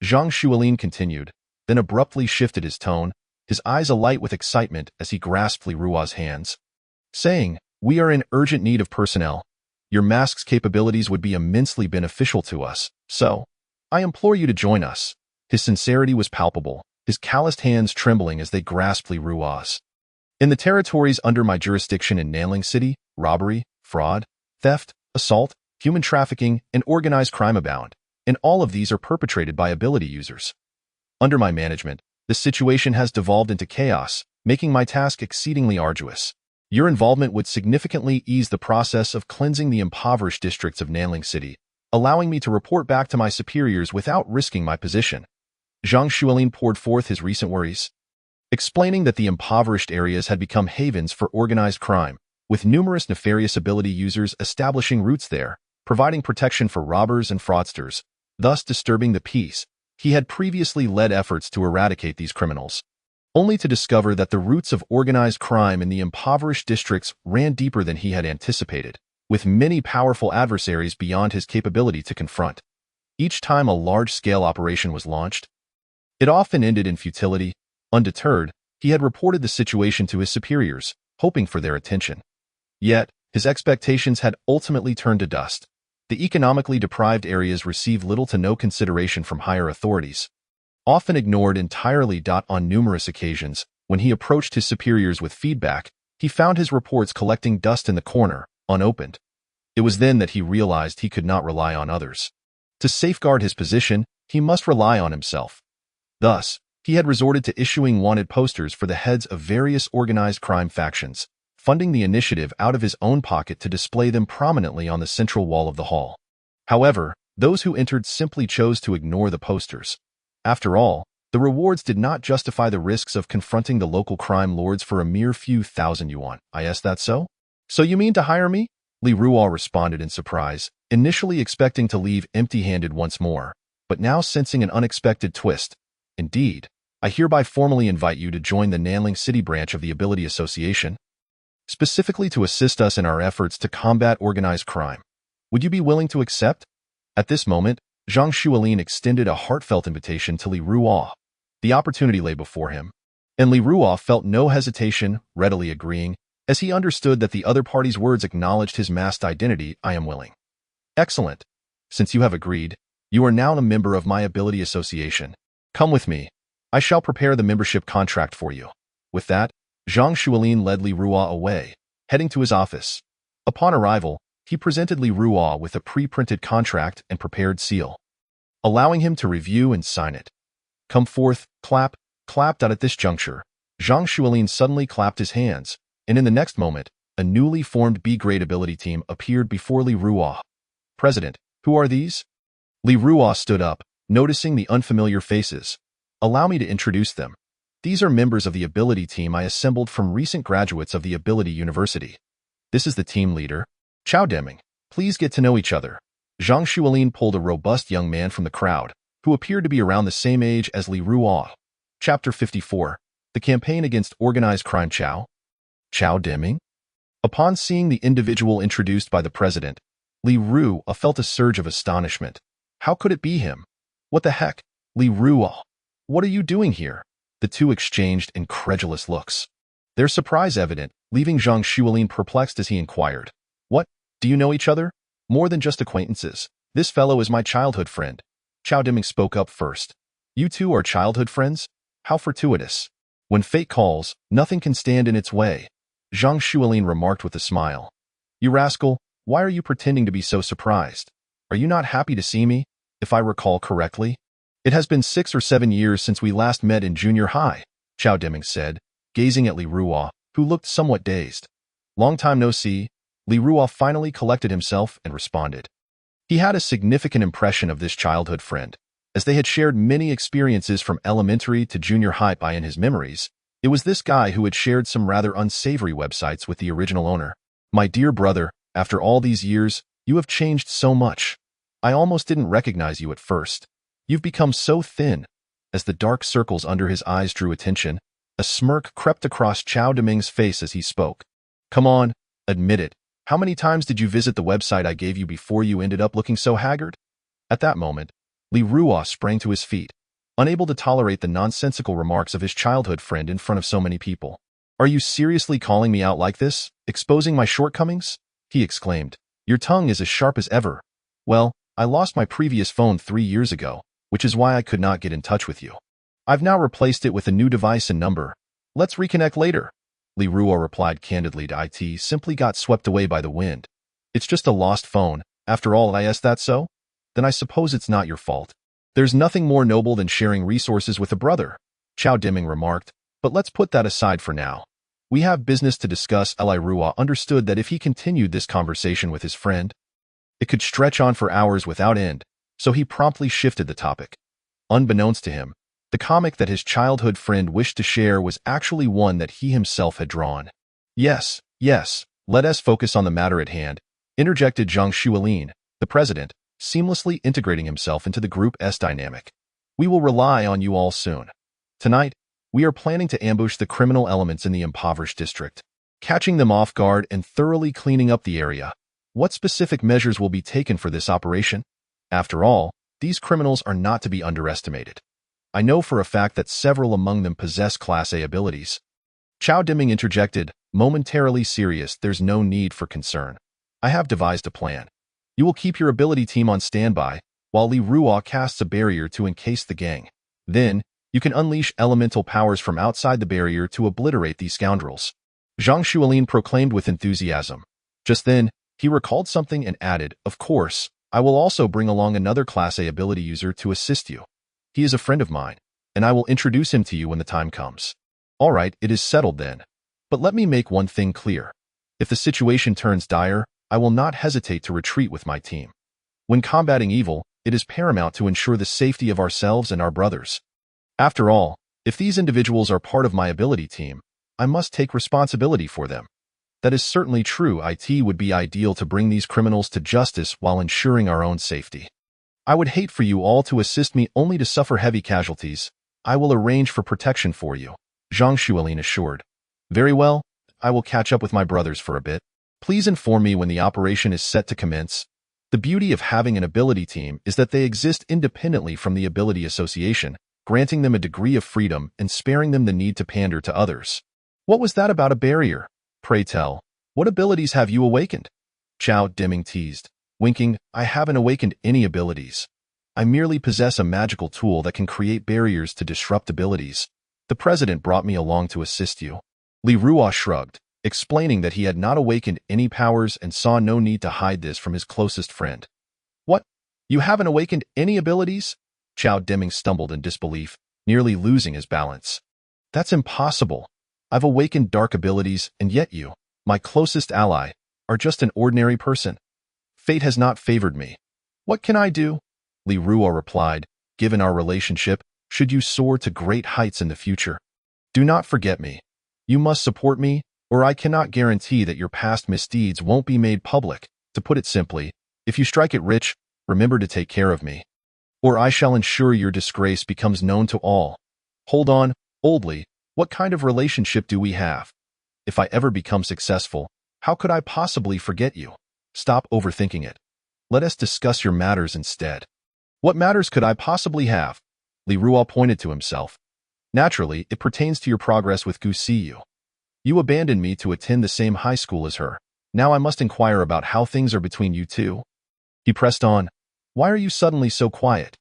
Zhang Xuelin continued, then abruptly shifted his tone, his eyes alight with excitement as he grasped Li Ruo's hands, saying, "We are in urgent need of personnel. Your mask's capabilities would be immensely beneficial to us, so I implore you to join us." His sincerity was palpable, his calloused hands trembling as they grasped Li Ruo's. "In the territories under my jurisdiction in Nanling City, robbery, fraud, theft, assault, human trafficking, and organized crime abound, and all of these are perpetrated by ability users. Under my management, the situation has devolved into chaos, making my task exceedingly arduous. Your involvement would significantly ease the process of cleansing the impoverished districts of Nanling City, allowing me to report back to my superiors without risking my position." Zhang Xuelin poured forth his recent worries, explaining that the impoverished areas had become havens for organized crime, with numerous nefarious ability users establishing roots there, providing protection for robbers and fraudsters, thus disturbing the peace. He had previously led efforts to eradicate these criminals, only to discover that the roots of organized crime in the impoverished districts ran deeper than he had anticipated, with many powerful adversaries beyond his capability to confront. Each time a large-scale operation was launched, it often ended in futility. Undeterred, he had reported the situation to his superiors, hoping for their attention. Yet, his expectations had ultimately turned to dust. The economically deprived areas received little to no consideration from higher authorities, often ignored entirely. On numerous occasions, when he approached his superiors with feedback, he found his reports collecting dust in the corner, unopened. It was then that he realized he could not rely on others. To safeguard his position, he must rely on himself. Thus, he had resorted to issuing wanted posters for the heads of various organized crime factions, funding the initiative out of his own pocket to display them prominently on the central wall of the hall. However, those who entered simply chose to ignore the posters. After all, the rewards did not justify the risks of confronting the local crime lords for a mere few thousand yuan. "Is that so? So you mean to hire me?" Li Ruo responded in surprise, initially expecting to leave empty-handed once more, but now sensing an unexpected twist. "Indeed, I hereby formally invite you to join the Nanling City branch of the Ability Association, specifically to assist us in our efforts to combat organized crime. Would you be willing to accept?" At this moment, Zhang Xuelin extended a heartfelt invitation to Li Ruo. The opportunity lay before him, and Li Ruo felt no hesitation, readily agreeing, as he understood that the other party's words acknowledged his masked identity. "I am willing." "Excellent. Since you have agreed, you are now a member of my Ability Association. Come with me. I shall prepare the membership contract for you." With that, Zhang Xuelin led Li Ruo away, heading to his office. Upon arrival, he presented Li Ruo with a pre-printed contract and prepared seal, allowing him to review and sign it. "Come forth, clap." At this juncture, Zhang Xuelin suddenly clapped his hands, and in the next moment, a newly formed B-grade ability team appeared before Li Ruo. "President, who are these?" Li Ruo stood up, noticing the unfamiliar faces. "Allow me to introduce them. These are members of the ability team I assembled from recent graduates of the Ability University. This is the team leader, Chao Deming. Please get to know each other." Zhang Xuelin pulled a robust young man from the crowd, who appeared to be around the same age as Li Ruo. Chapter 54. The Campaign Against Organized Crime. Chao Deming? Upon seeing the individual introduced by the president, Li Ruo felt a surge of astonishment. How could it be him? "What the heck? Li Ruo, what are you doing here?" The two exchanged incredulous looks, their surprise evident, leaving Zhang Xuelin perplexed as he inquired, "What? Do you know each other? More than just acquaintances. This fellow is my childhood friend." Chao Deming spoke up first. "You two are childhood friends? How fortuitous. When fate calls, nothing can stand in its way," Zhang Xuelin remarked with a smile. "You rascal, why are you pretending to be so surprised? Are you not happy to see me? If I recall correctly, it has been 6 or 7 years since we last met in junior high," Chao Deming said, gazing at Li Ruo, who looked somewhat dazed. "Long time no see." Li Ruo finally collected himself and responded. He had a significant impression of this childhood friend, as they had shared many experiences from elementary to junior high. In his memories, it was this guy who had shared some rather unsavory websites with the original owner. "My dear brother, after all these years, you have changed so much. I almost didn't recognize you at first. You've become so thin." As the dark circles under his eyes drew attention, A smirk crept across Chao Deming's face as he spoke. Come on, admit it. How many times did you visit the website I gave you before you ended up looking so haggard? At that moment, Li Ruo sprang to his feet, unable to tolerate the nonsensical remarks of his childhood friend in front of so many people. Are you seriously calling me out like this, exposing my shortcomings? He exclaimed. Your tongue is as sharp as ever. Well, I lost my previous phone 3 years ago, which is why I could not get in touch with you. I've now replaced it with a new device and number. Let's reconnect later. Li Ruo replied candidly to it, simply got swept away by the wind. It's just a lost phone. After all, is that so? Then I suppose it's not your fault. There's nothing more noble than sharing resources with a brother, Chao Deming remarked, but let's put that aside for now. We have business to discuss. Li Ruo understood that if he continued this conversation with his friend, it could stretch on for hours without end, so he promptly shifted the topic. Unbeknownst to him, the comic that his childhood friend wished to share was actually one that he himself had drawn. Yes, let us focus on the matter at hand, interjected Zhang Xuelin, the president, seamlessly integrating himself into the group's dynamic. We will rely on you all soon. Tonight, we are planning to ambush the criminal elements in the impoverished district, catching them off guard and thoroughly cleaning up the area. What specific measures will be taken for this operation? After all, these criminals are not to be underestimated. I know for a fact that several among them possess Class A abilities. Chao Deming interjected, momentarily serious. There's no need for concern. I have devised a plan. You will keep your ability team on standby, while Li Ruo casts a barrier to encase the gang. Then, you can unleash elemental powers from outside the barrier to obliterate these scoundrels. Zhang Xuelin proclaimed with enthusiasm. Just then, he recalled something and added, of course, I will also bring along another Class A ability user to assist you. He is a friend of mine, and I will introduce him to you when the time comes. All right, it is settled then. But let me make one thing clear. If the situation turns dire, I will not hesitate to retreat with my team. When combating evil, it is paramount to ensure the safety of ourselves and our brothers. After all, if these individuals are part of my ability team, I must take responsibility for them. That is certainly true. It would be ideal to bring these criminals to justice while ensuring our own safety. I would hate for you all to assist me only to suffer heavy casualties. I will arrange for protection for you, Zhang Xuelin assured. Very well, I will catch up with my brothers for a bit. Please inform me when the operation is set to commence. The beauty of having an ability team is that they exist independently from the ability association, granting them a degree of freedom and sparing them the need to pander to others. What was that about a barrier? Pray tell, what abilities have you awakened? Chao Deming teased. Winking, I haven't awakened any abilities. I merely possess a magical tool that can create barriers to disrupt abilities. The president brought me along to assist you. Li Ruo shrugged, explaining that he had not awakened any powers and saw no need to hide this from his closest friend. What? You haven't awakened any abilities? Chao Deming stumbled in disbelief, nearly losing his balance. That's impossible. I've awakened dark abilities, and yet you, my closest ally, are just an ordinary person. Fate has not favored me. What can I do? Li Ruo replied, given our relationship, should you soar to great heights in the future, do not forget me. You must support me, or I cannot guarantee that your past misdeeds won't be made public. To put it simply, if you strike it rich, remember to take care of me, or I shall ensure your disgrace becomes known to all. Hold on, old Li, what kind of relationship do we have? If I ever become successful, how could I possibly forget you? Stop overthinking it. Let us discuss your matters instead. What matters could I possibly have? Li Ruo pointed to himself. Naturally, it pertains to your progress with Gu Siyu. You abandoned me to attend the same high school as her. Now I must inquire about how things are between you two. He pressed on. Why are you suddenly so quiet?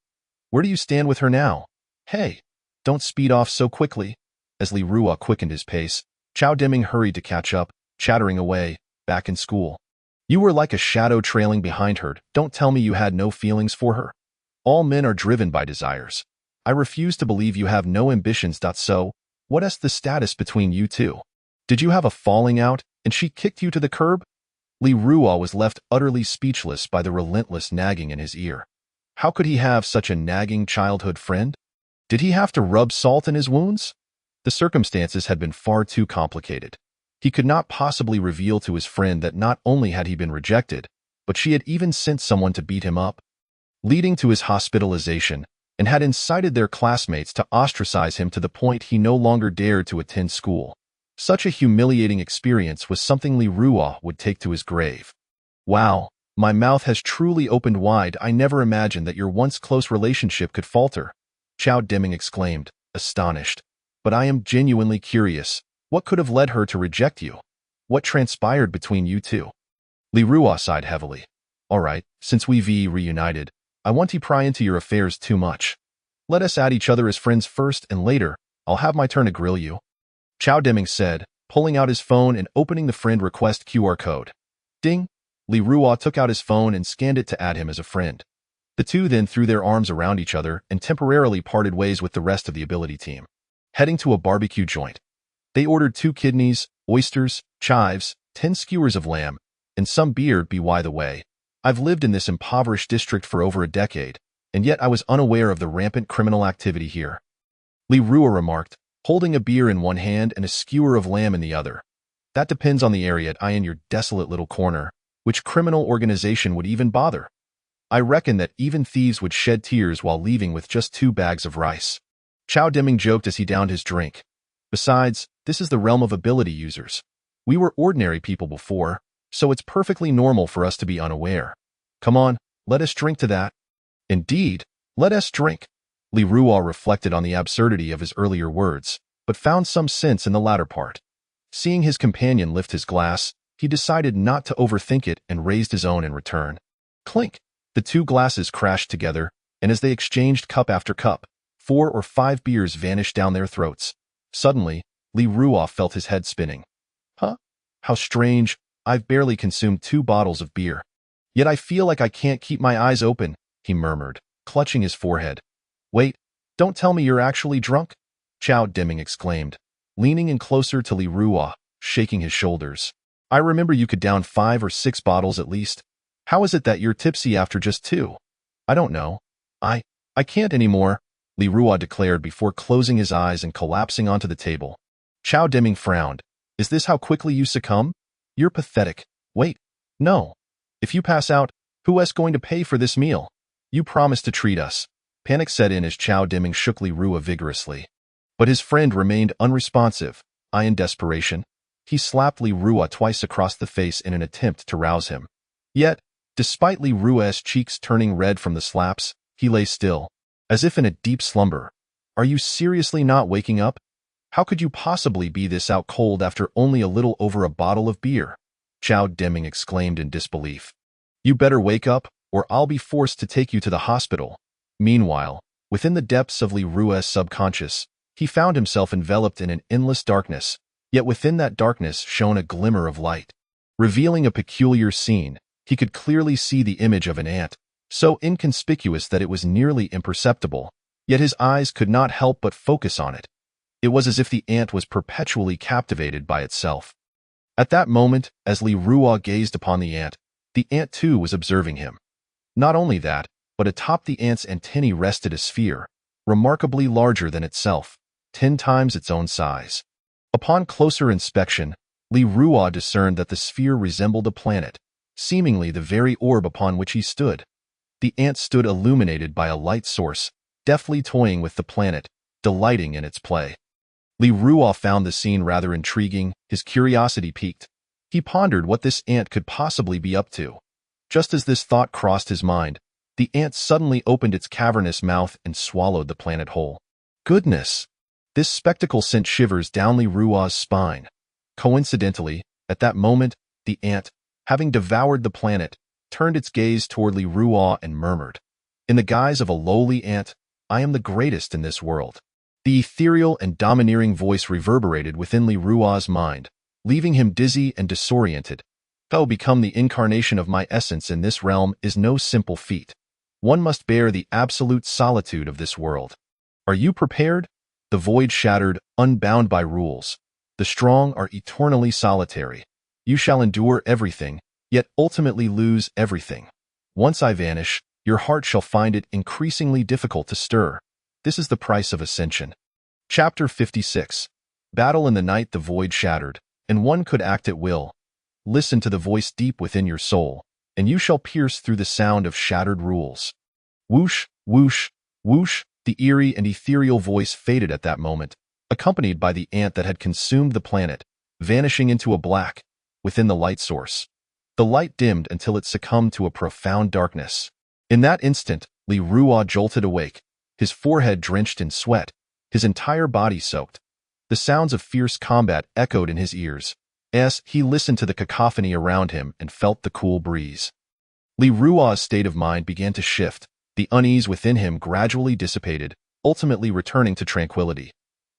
Where do you stand with her now? Hey, don't speed off so quickly. As Li Ruo quickened his pace, Chao Deming hurried to catch up, chattering away, back in school. You were like a shadow trailing behind her. Don't tell me you had no feelings for her. All men are driven by desires. I refuse to believe you have no ambitions. So, what is the status between you two? Did you have a falling out, and she kicked you to the curb? Li Ruo was left utterly speechless by the relentless nagging in his ear. How could he have such a nagging childhood friend? Did he have to rub salt in his wounds? The circumstances had been far too complicated. He could not possibly reveal to his friend that not only had he been rejected, but she had even sent someone to beat him up. Leading to his hospitalization, and had incited their classmates to ostracize him to the point he no longer dared to attend school. Such a humiliating experience was something Li Ruo would take to his grave. Wow, my mouth has truly opened wide. I never imagined that your once close relationship could falter, Chao Deming exclaimed, astonished. But I am genuinely curious. What could have led her to reject you? What transpired between you two? Li Ruo sighed heavily. All right, since we've reunited, I want to pry into your affairs too much. Let us add each other as friends first, and later, I'll have my turn to grill you. Chao Deming said, pulling out his phone and opening the friend request QR code. Ding! Li Ruo took out his phone and scanned it to add him as a friend. The two then threw their arms around each other and temporarily parted ways with the rest of the ability team. Heading to a barbecue joint, they ordered 2 kidneys, oysters, chives, 10 skewers of lamb, and some beer. By the way, I've lived in this impoverished district for over a decade, and yet I was unaware of the rampant criminal activity here. Li Ruo remarked, holding a beer in one hand and a skewer of lamb in the other. That depends on the area in your desolate little corner. Which criminal organization would even bother? I reckon that even thieves would shed tears while leaving with just 2 bags of rice. Chao Deming joked as he downed his drink. Besides, this is the realm of ability users. We were ordinary people before, so it's perfectly normal for us to be unaware. Come on, let us drink to that. Indeed, let us drink. Li Ruo reflected on the absurdity of his earlier words, but found some sense in the latter part. Seeing his companion lift his glass, he decided not to overthink it and raised his own in return. Clink! The 2 glasses crashed together, and as they exchanged cup after cup, 4 or 5 beers vanished down their throats. Suddenly, Li Ruo felt his head spinning. Huh? How strange, I've barely consumed 2 bottles of beer. Yet I feel like I can't keep my eyes open, he murmured, clutching his forehead. Wait, don't tell me you're actually drunk? Chao Deming exclaimed, leaning in closer to Li Ruo, shaking his shoulders. I remember you could down 5 or 6 bottles at least. How is it that you're tipsy after just 2? I don't know. I can't anymore, Li Ruo declared before closing his eyes and collapsing onto the table. Chao Deming frowned. Is this how quickly you succumb? You're pathetic. Wait, no. If you pass out, who is going to pay for this meal? You promised to treat us. Panic set in as Chao Deming shook Li Ruo vigorously. But his friend remained unresponsive. In desperation, he slapped Li Ruo twice across the face in an attempt to rouse him. Yet, despite Li Ruo's cheeks turning red from the slaps, he lay still, as if in a deep slumber. Are you seriously not waking up? How could you possibly be this out cold after only a little over a bottle of beer? Chao Deming exclaimed in disbelief. You better wake up, or I'll be forced to take you to the hospital. Meanwhile, within the depths of Li Ruo's subconscious, he found himself enveloped in an endless darkness, yet within that darkness shone a glimmer of light. Revealing a peculiar scene, he could clearly see the image of an ant, so inconspicuous that it was nearly imperceptible, yet his eyes could not help but focus on it. It was as if the ant was perpetually captivated by itself. At that moment, as Li Ruo gazed upon the ant too was observing him. Not only that, but atop the ant's antennae rested a sphere, remarkably larger than itself, 10 times its own size. Upon closer inspection, Li Ruo discerned that the sphere resembled a planet, seemingly the very orb upon which he stood. The ant stood illuminated by a light source, deftly toying with the planet, delighting in its play. Li Ruo found the scene rather intriguing, his curiosity piqued. He pondered what this ant could possibly be up to. Just as this thought crossed his mind, the ant suddenly opened its cavernous mouth and swallowed the planet whole. Goodness! This spectacle sent shivers down Li Ruo's spine. Coincidentally, at that moment, the ant, having devoured the planet, turned its gaze toward Li Ruo and murmured, in the guise of a lowly ant, I am the greatest in this world. The ethereal and domineering voice reverberated within Li Ruo's mind, leaving him dizzy and disoriented. To become the incarnation of my essence in this realm is no simple feat. One must bear the absolute solitude of this world. Are you prepared? The void shattered, unbound by rules. The strong are eternally solitary. You shall endure everything, yet ultimately lose everything. Once I vanish, your heart shall find it increasingly difficult to stir. This is the price of ascension. Chapter 56. Battle in the night. The void shattered, and one could act at will. Listen to the voice deep within your soul, and you shall pierce through the sound of shattered rules. Whoosh, whoosh, Whoosh, the eerie and ethereal voice faded at that moment, accompanied by the ant that had consumed the planet, vanishing into a black within the light source. The light dimmed until it succumbed to a profound darkness. In that instant, Li Ruo jolted awake, his forehead drenched in sweat, his entire body soaked. The sounds of fierce combat echoed in his ears, as he listened to the cacophony around him and felt the cool breeze. Li Ruo's state of mind began to shift. The unease within him gradually dissipated, ultimately returning to tranquility.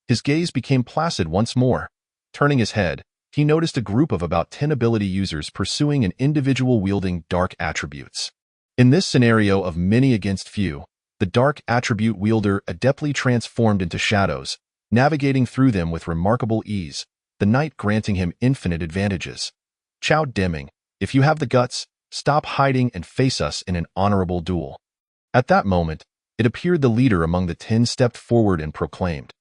His gaze became placid once more. Turning his head, he noticed a group of about 10 ability users pursuing an individual wielding dark attributes. In this scenario of many against few, the dark attribute wielder adeptly transformed into shadows, navigating through them with remarkable ease, the night granting him infinite advantages. Chao Deming, if you have the guts, stop hiding and face us in an honorable duel. At that moment, it appeared the leader among the 10 stepped forward and proclaimed,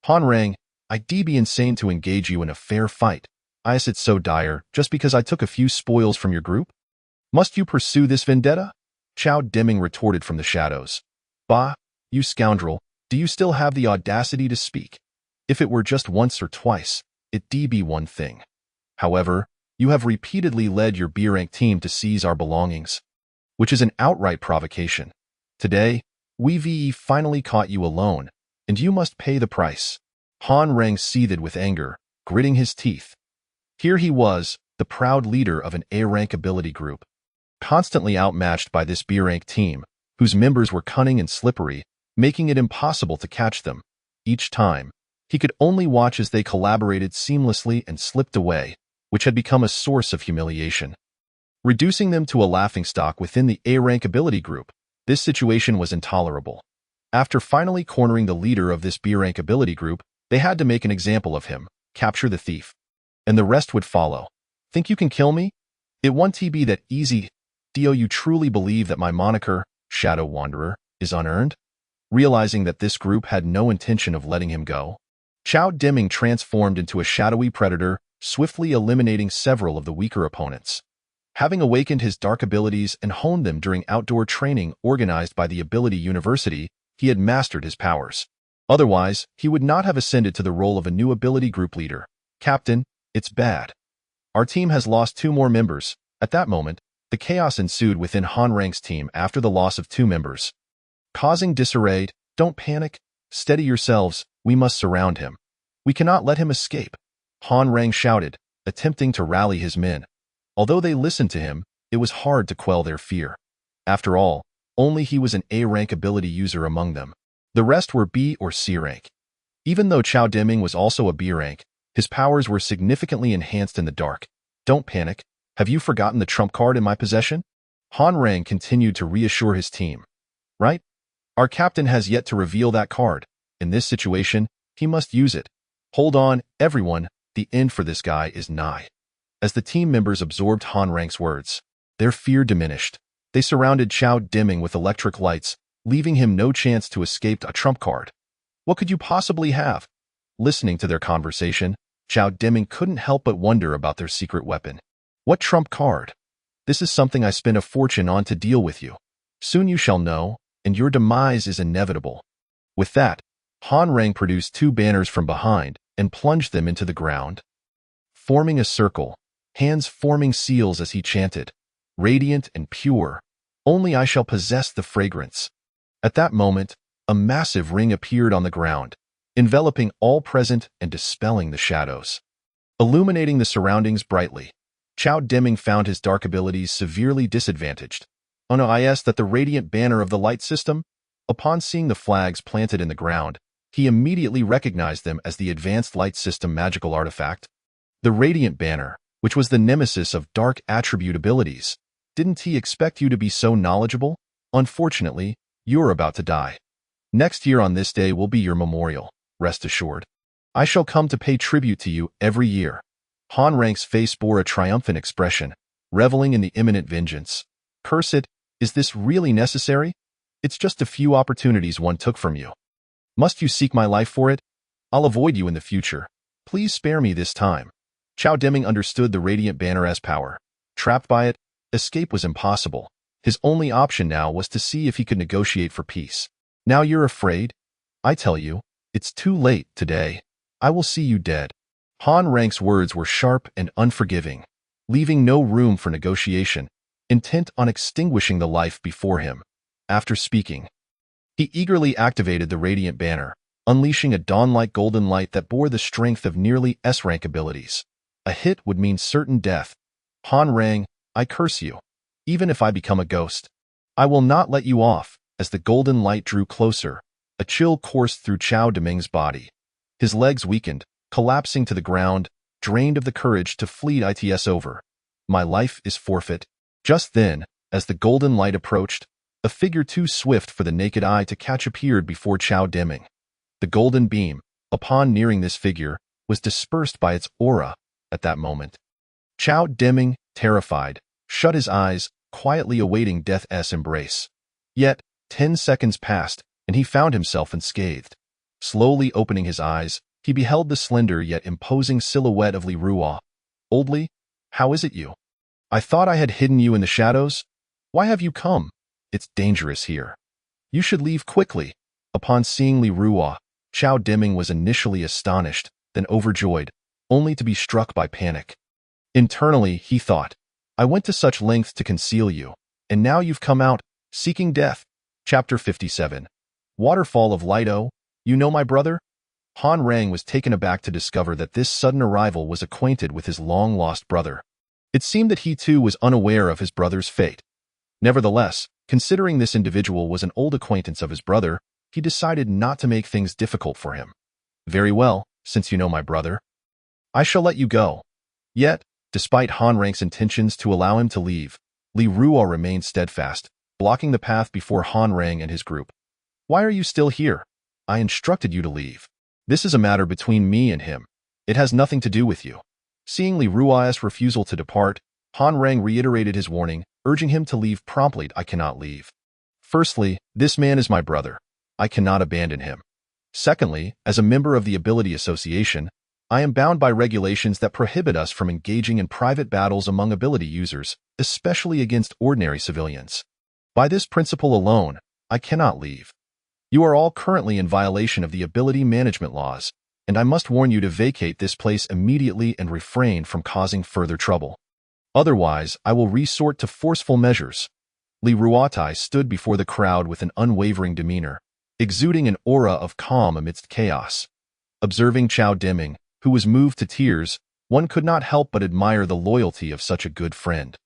Han Rang, I'd be insane to engage you in a fair fight. Is it so dire just because I took a few spoils from your group? Must you pursue this vendetta? Chao Deming retorted from the shadows. Bah, you scoundrel, do you still have the audacity to speak? If it were just once or twice, it'd be one thing. However, you have repeatedly led your B-rank team to seize our belongings, which is an outright provocation. Today, we finally caught you alone, and you must pay the price. Han Rang seethed with anger, gritting his teeth. Here he was, the proud leader of an A-rank ability group, constantly outmatched by this B-rank team, whose members were cunning and slippery, making it impossible to catch them. Each time, he could only watch as they collaborated seamlessly and slipped away, which had become a source of humiliation. Reducing them to a laughingstock within the A-rank ability group, this situation was intolerable. After finally cornering the leader of this B-rank ability group, they had to make an example of him, capture the thief, and the rest would follow. Think you can kill me? It won't be that easy. Do you truly believe that my moniker, Shadow Wanderer, is unearned? Realizing that this group had no intention of letting him go, Chao Deming transformed into a shadowy predator, swiftly eliminating several of the weaker opponents. Having awakened his dark abilities and honed them during outdoor training organized by the Ability University, he had mastered his powers. Otherwise, he would not have ascended to the role of a new ability group leader. Captain, it's bad. Our team has lost 2 more members. At that moment, the chaos ensued within Han Rang's team after the loss of 2 members. Causing disarray, don't panic, steady yourselves, we must surround him. We cannot let him escape. Han Rang shouted, attempting to rally his men. Although they listened to him, it was hard to quell their fear. After all, only he was an A-rank ability user among them. The rest were B or C rank. Even though Chao Deming was also a B rank, his powers were significantly enhanced in the dark. Don't panic. Have you forgotten the trump card in my possession? Han Rang continued to reassure his team. Right? Our captain has yet to reveal that card. In this situation, he must use it. Hold on, everyone, the end for this guy is nigh. As the team members absorbed Han Rang's words, their fear diminished. They surrounded Chao Deming with electric lights, leaving him no chance to escape a trump card. What could you possibly have? Listening to their conversation, Chao Deming couldn't help but wonder about their secret weapon. What trump card? This is something I spent a fortune on to deal with you. Soon you shall know, and your demise is inevitable. With that, Han Rang produced 2 banners from behind and plunged them into the ground. Forming a circle, hands forming seals as he chanted, radiant and pure, only I shall possess the fragrance. At that moment, a massive ring appeared on the ground, enveloping all present and dispelling the shadows. Illuminating the surroundings brightly, Chao Deming found his dark abilities severely disadvantaged. Is that the radiant banner of the light system? Upon seeing the flags planted in the ground, he immediately recognized them as the advanced light system magical artifact. The radiant banner, which was the nemesis of dark attribute abilities. Didn't he expect you to be so knowledgeable? Unfortunately, you're about to die. Next year on this day will be your memorial, rest assured. I shall come to pay tribute to you every year. Han Rang's face bore a triumphant expression, reveling in the imminent vengeance. Curse it, is this really necessary? It's just a few opportunities one took from you. Must you seek my life for it? I'll avoid you in the future. Please spare me this time. Chao Deming understood the radiant banner as power. Trapped by it, escape was impossible. His only option now was to see if he could negotiate for peace. Now you're afraid? I tell you, it's too late today. I will see you dead. Han Rang's words were sharp and unforgiving, leaving no room for negotiation, intent on extinguishing the life before him. After speaking, he eagerly activated the radiant banner, unleashing a dawn-like golden light that bore the strength of nearly S-rank abilities. A hit would mean certain death. Han Rang, I curse you. Even if I become a ghost, I will not let you off. As the golden light drew closer, a chill coursed through Chao Deming's body. His legs weakened, collapsing to the ground, drained of the courage to flee. It's over. My life is forfeit. Just then, as the golden light approached, a figure too swift for the naked eye to catch appeared before Chao Deming. The golden beam, upon nearing this figure, was dispersed by its aura. At that moment, Chao Deming, terrified, shut his eyes, quietly awaiting death's embrace. Yet, 10 seconds passed, and he found himself unscathed. Slowly opening his eyes, he beheld the slender yet imposing silhouette of Li Ruo. Old Li, how is it you? I thought I had hidden you in the shadows. Why have you come? It's dangerous here. You should leave quickly. Upon seeing Li Ruo, Chao Deming was initially astonished, then overjoyed, only to be struck by panic. Internally, he thought, I went to such lengths to conceal you, and now you've come out, seeking death. Chapter 57. Waterfall of Light. Oh, you know my brother? Han Rang was taken aback to discover that this sudden arrival was acquainted with his long-lost brother. It seemed that he too was unaware of his brother's fate. Nevertheless, considering this individual was an old acquaintance of his brother, he decided not to make things difficult for him. Very well, since you know my brother, I shall let you go. Yet, despite Han Rang's intentions to allow him to leave, Li Ruo remained steadfast, blocking the path before Han Rang and his group. Why are you still here? I instructed you to leave. This is a matter between me and him. It has nothing to do with you. Seeing Li Ruo's refusal to depart, Han Rang reiterated his warning, urging him to leave promptly. I cannot leave. Firstly, this man is my brother. I cannot abandon him. Secondly, as a member of the Ability Association, I am bound by regulations that prohibit us from engaging in private battles among ability users, especially against ordinary civilians. By this principle alone, I cannot leave. You are all currently in violation of the ability management laws, and I must warn you to vacate this place immediately and refrain from causing further trouble. Otherwise, I will resort to forceful measures. Li Ruotai stood before the crowd with an unwavering demeanor, exuding an aura of calm amidst chaos. Observing Chao Deming, who was moved to tears, one could not help but admire the loyalty of such a good friend.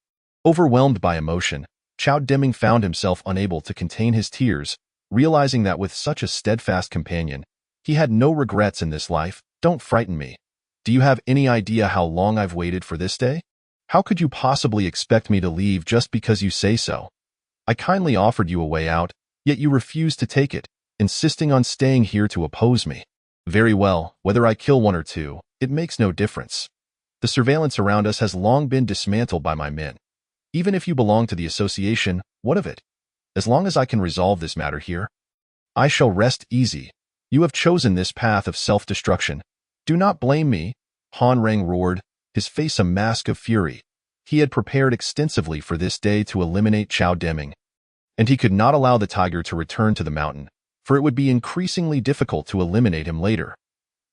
Overwhelmed by emotion, Chao Deming found himself unable to contain his tears, realizing that with such a steadfast companion, he had no regrets in this life. Don't frighten me. Do you have any idea how long I've waited for this day? How could you possibly expect me to leave just because you say so? I kindly offered you a way out, yet you refused to take it, insisting on staying here to oppose me. Very well, whether I kill one or two, it makes no difference. The surveillance around us has long been dismantled by my men. Even if you belong to the association, what of it? As long as I can resolve this matter here, I shall rest easy. You have chosen this path of self-destruction. Do not blame me, Han Rang roared, his face a mask of fury. He had prepared extensively for this day to eliminate Chao Deming, and he could not allow the tiger to return to the mountain, for it would be increasingly difficult to eliminate him later.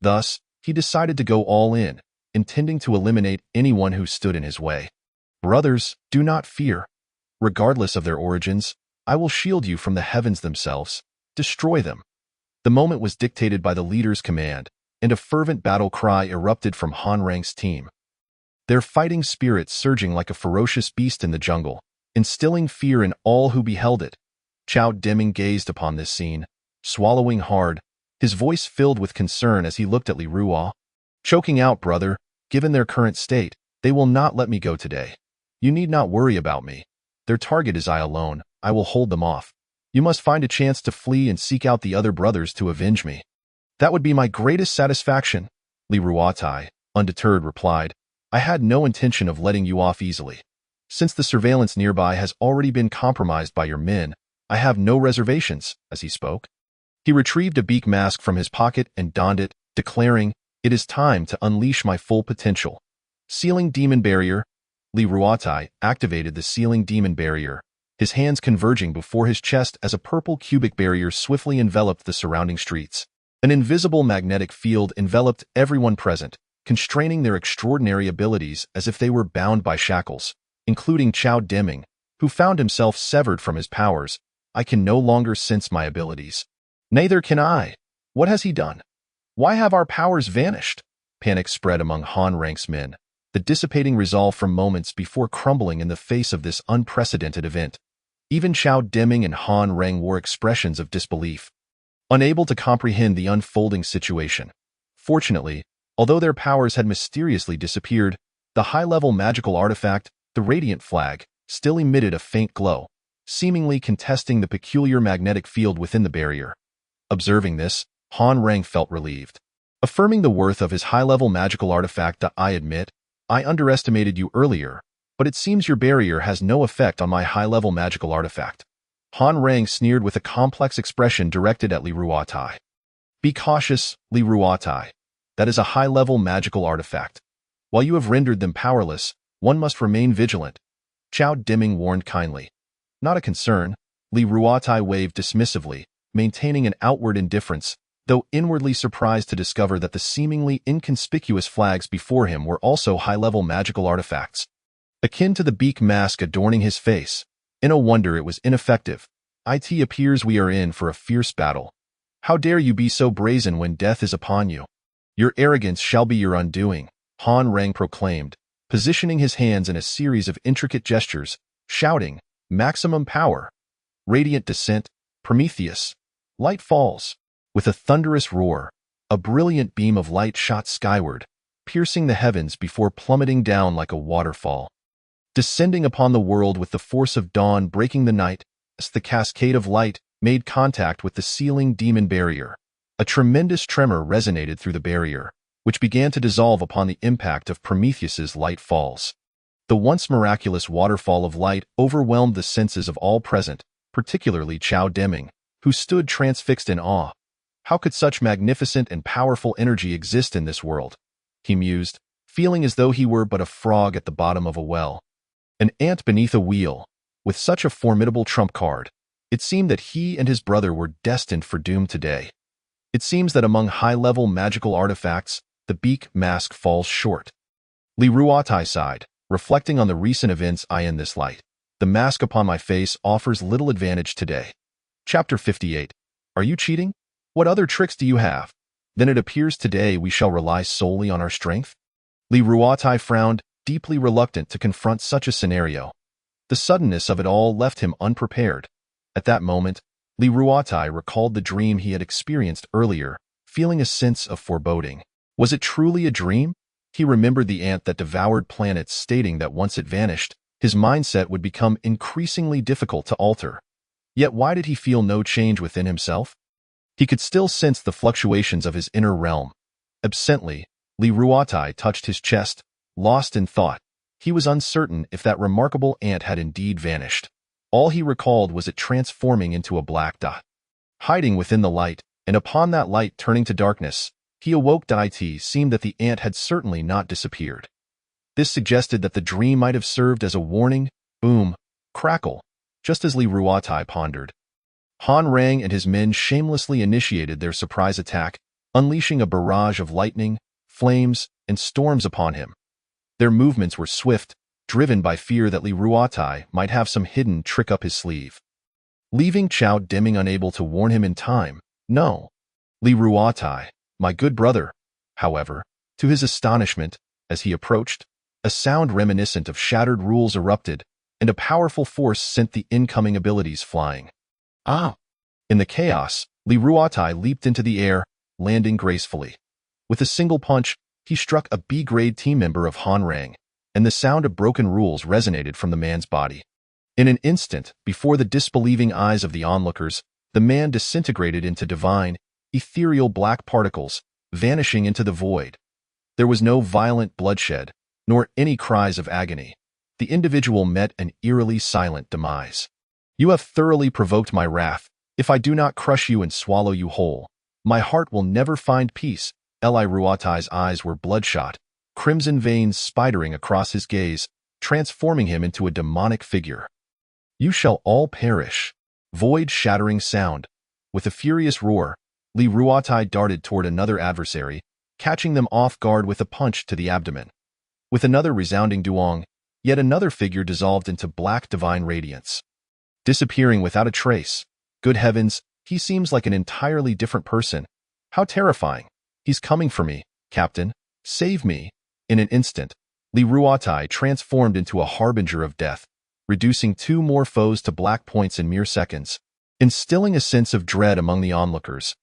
Thus, he decided to go all in, intending to eliminate anyone who stood in his way. Brothers, do not fear. Regardless of their origins, I will shield you from the heavens themselves. Destroy them. The moment was dictated by the leader's command, and a fervent battle cry erupted from Han Rang's team. Their fighting spirit surging like a ferocious beast in the jungle, instilling fear in all who beheld it. Chao Deming gazed upon this scene, swallowing hard, his voice filled with concern as he looked at Li Ruo. Choking out, brother, given their current state, they will not let me go today. You need not worry about me. Their target is I alone. I will hold them off. You must find a chance to flee and seek out the other brothers to avenge me. That would be my greatest satisfaction, Li Ruotai, undeterred, replied. I had no intention of letting you off easily. Since the surveillance nearby has already been compromised by your men, I have no reservations. As he spoke, he retrieved a beak mask from his pocket and donned it, declaring, it is time to unleash my full potential. Sealing Demon Barrier. Li Ruotai activated the Sealing Demon Barrier, his hands converging before his chest as a purple cubic barrier swiftly enveloped the surrounding streets. An invisible magnetic field enveloped everyone present, constraining their extraordinary abilities as if they were bound by shackles, including Chao Deming, who found himself severed from his powers. I can no longer sense my abilities. Neither can I. What has he done? Why have our powers vanished? Panic spread among Han Rang's men, the dissipating resolve from moments before crumbling in the face of this unprecedented event. Even Chao Deming and Han Rang wore expressions of disbelief, unable to comprehend the unfolding situation. Fortunately, although their powers had mysteriously disappeared, the high-level magical artifact, the Radiant Flag, still emitted a faint glow, seemingly contesting the peculiar magnetic field within the barrier. Observing this, Han Rang felt relieved, affirming the worth of his high-level magical artifact. I admit, I underestimated you earlier, but it seems your barrier has no effect on my high-level magical artifact. Han Rang sneered with a complex expression directed at Li Ruatai. Be cautious, Li Ruatai. That is a high-level magical artifact. While you have rendered them powerless, one must remain vigilant. Chao Deming warned kindly. Not a concern, Li Ruatai waved dismissively, maintaining an outward indifference, though inwardly surprised to discover that the seemingly inconspicuous flags before him were also high-level magical artifacts. Akin to the beak mask adorning his face, in a wonder it was ineffective. It appears we are in for a fierce battle. How dare you be so brazen when death is upon you? Your arrogance shall be your undoing, Han Rang proclaimed, positioning his hands in a series of intricate gestures, shouting, maximum power. Radiant descent, Prometheus. Light falls. With a thunderous roar, a brilliant beam of light shot skyward, piercing the heavens before plummeting down like a waterfall. Descending upon the world with the force of dawn breaking the night, as the cascade of light made contact with the sealing demon barrier. A tremendous tremor resonated through the barrier, which began to dissolve upon the impact of Prometheus's light falls. The once miraculous waterfall of light overwhelmed the senses of all present, particularly Chao Deming, who stood transfixed in awe. How could such magnificent and powerful energy exist in this world? He mused, feeling as though he were but a frog at the bottom of a well. An ant beneath a wheel. With such a formidable trump card, it seemed that he and his brother were destined for doom today. It seems that among high-level magical artifacts, the beak mask falls short. Li Ruatai sighed, reflecting on the recent events. In this light, the mask upon my face offers little advantage today. Chapter 58. Are you cheating? What other tricks do you have? Then it appears today we shall rely solely on our strength? Li Ruatai frowned, deeply reluctant to confront such a scenario. The suddenness of it all left him unprepared. At that moment, Li Ruatai recalled the dream he had experienced earlier, feeling a sense of foreboding. Was it truly a dream? He remembered the ant that devoured planets, stating that once it vanished, his mindset would become increasingly difficult to alter. Yet why did he feel no change within himself? He could still sense the fluctuations of his inner realm. Absently, Li Ruatai touched his chest, lost in thought. He was uncertain if that remarkable ant had indeed vanished. All he recalled was it transforming into a black dot, hiding within the light, and upon that light turning to darkness, he awoke. It seemed that the ant had certainly not disappeared. This suggested that the dream might have served as a warning. Boom, crackle, just as Li Ruatai pondered. Han Rang and his men shamelessly initiated their surprise attack, unleashing a barrage of lightning, flames, and storms upon him. Their movements were swift, driven by fear that Li Ruatai might have some hidden trick up his sleeve. Leaving Chao Deming unable to warn him in time. No. Li Ruatai, my good brother. However, to his astonishment, as he approached, a sound reminiscent of shattered rules erupted, and a powerful force sent the incoming abilities flying. Ah! In the chaos, Li Ruatai leaped into the air, landing gracefully. With a single punch, he struck a B-grade team member of Han Rang, and the sound of broken rules resonated from the man's body. In an instant, before the disbelieving eyes of the onlookers, the man disintegrated into divine, ethereal black particles, vanishing into the void. There was no violent bloodshed, nor any cries of agony. The individual met an eerily silent demise. You have thoroughly provoked my wrath. If I do not crush you and swallow you whole, my heart will never find peace. Li Ruatai's eyes were bloodshot, crimson veins spidering across his gaze, transforming him into a demonic figure. You shall all perish. Void-shattering sound. With a furious roar, Li Ruatai darted toward another adversary, catching them off guard with a punch to the abdomen. With another resounding duong, yet another figure dissolved into black divine radiance, disappearing without a trace. Good heavens, he seems like an entirely different person. How terrifying. He's coming for me, Captain. Save me. In an instant, Li Ruatai transformed into a harbinger of death, reducing 2 more foes to black points in mere seconds, instilling a sense of dread among the onlookers.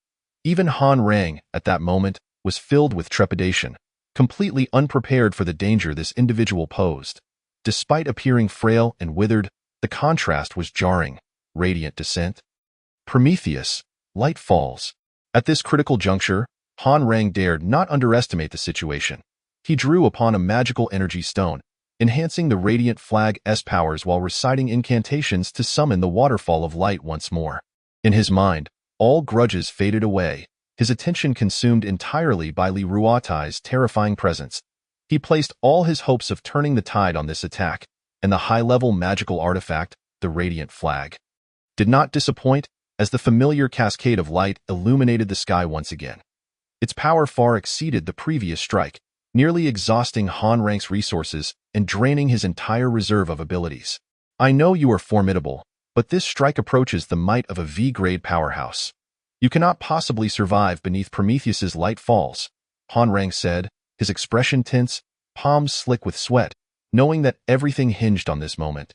Even Han Rang, at that moment, was filled with trepidation, completely unprepared for the danger this individual posed. Despite appearing frail and withered, the contrast was jarring. Radiant descent. Prometheus, light falls. At this critical juncture, Han Rang dared not underestimate the situation. He drew upon a magical energy stone, enhancing the radiant flag's powers while reciting incantations to summon the waterfall of light once more. In his mind, all grudges faded away, his attention consumed entirely by Li Ruatai's terrifying presence. He placed all his hopes of turning the tide on this attack, and the high-level magical artifact, the radiant flag, did not disappoint as the familiar cascade of light illuminated the sky once again. Its power far exceeded the previous strike, nearly exhausting Han Rang's resources and draining his entire reserve of abilities. I know you are formidable, but this strike approaches the might of a V-grade powerhouse. You cannot possibly survive beneath Prometheus's light falls, Han Rang said, his expression tense, palms slick with sweat, knowing that everything hinged on this moment.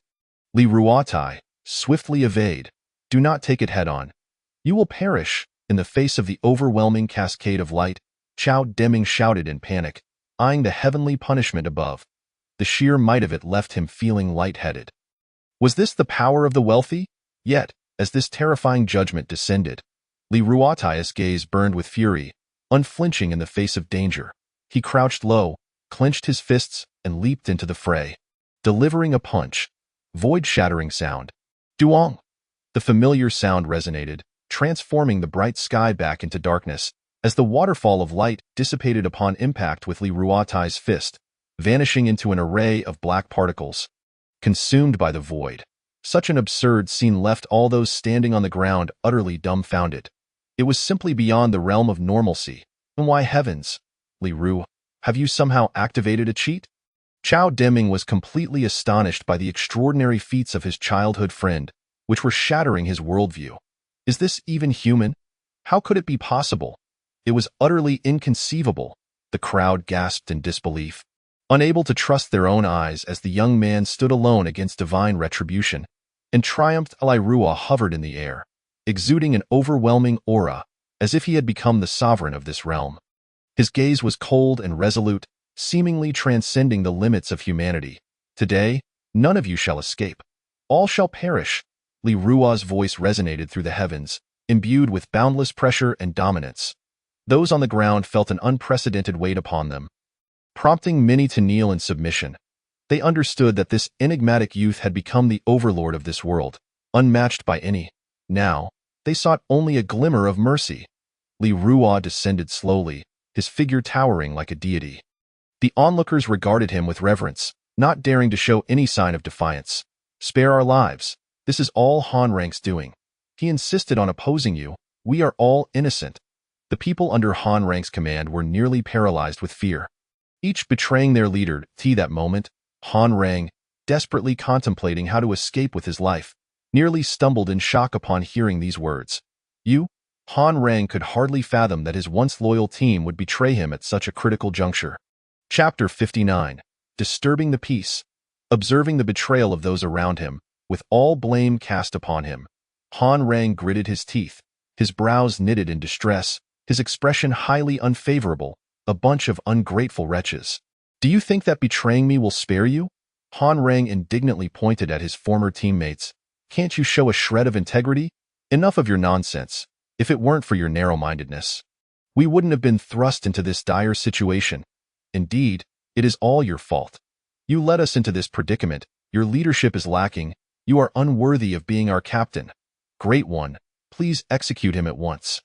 Li Ruatai, swiftly evade. Do not take it head-on. You will perish. In the face of the overwhelming cascade of light, Chao Deming shouted in panic, eyeing the heavenly punishment above. The sheer might of it left him feeling lightheaded. Was this the power of the wealthy? Yet, as this terrifying judgment descended, Li Ruatai's gaze burned with fury, unflinching in the face of danger. He crouched low, clenched his fists, and leaped into the fray, delivering a punch. Void-shattering sound. Duong! The familiar sound resonated, transforming the bright sky back into darkness, as the waterfall of light dissipated upon impact with Li Ruatai's fist, vanishing into an array of black particles, consumed by the void. Such an absurd scene left all those standing on the ground utterly dumbfounded. It was simply beyond the realm of normalcy. And why heavens, Li Ru, have you somehow activated a cheat? Chao Deming was completely astonished by the extraordinary feats of his childhood friend, which were shattering his worldview. Is this even human? How could it be possible? It was utterly inconceivable. The crowd gasped in disbelief, unable to trust their own eyes as the young man stood alone against divine retribution. And triumphed, Li Rua hovered in the air, exuding an overwhelming aura, as if he had become the sovereign of this realm. His gaze was cold and resolute, seemingly transcending the limits of humanity. Today, none of you shall escape. All shall perish. Li Rua's voice resonated through the heavens, imbued with boundless pressure and dominance. Those on the ground felt an unprecedented weight upon them, prompting many to kneel in submission. They understood that this enigmatic youth had become the overlord of this world, unmatched by any. Now, they sought only a glimmer of mercy. Li Rua descended slowly, his figure towering like a deity. The onlookers regarded him with reverence, not daring to show any sign of defiance. Spare our lives. This is all Han Rang's doing. He insisted on opposing you. We are all innocent. The people under Han Rang's command were nearly paralyzed with fear, each betraying their leader. That moment, Han Rang, desperately contemplating how to escape with his life, nearly stumbled in shock upon hearing these words. Han Rang could hardly fathom that his once loyal team would betray him at such a critical juncture. Chapter 59. Disturbing the peace. Observing the betrayal of those around him, with all blame cast upon him, Han Rang gritted his teeth, his brows knitted in distress, his expression highly unfavorable. A bunch of ungrateful wretches. Do you think that betraying me will spare you? Han Rang indignantly pointed at his former teammates. Can't you show a shred of integrity? Enough of your nonsense. If it weren't for your narrow-mindedness, we wouldn't have been thrust into this dire situation. Indeed, it is all your fault. You led us into this predicament. Your leadership is lacking. You are unworthy of being our captain. Great One, please execute him at once.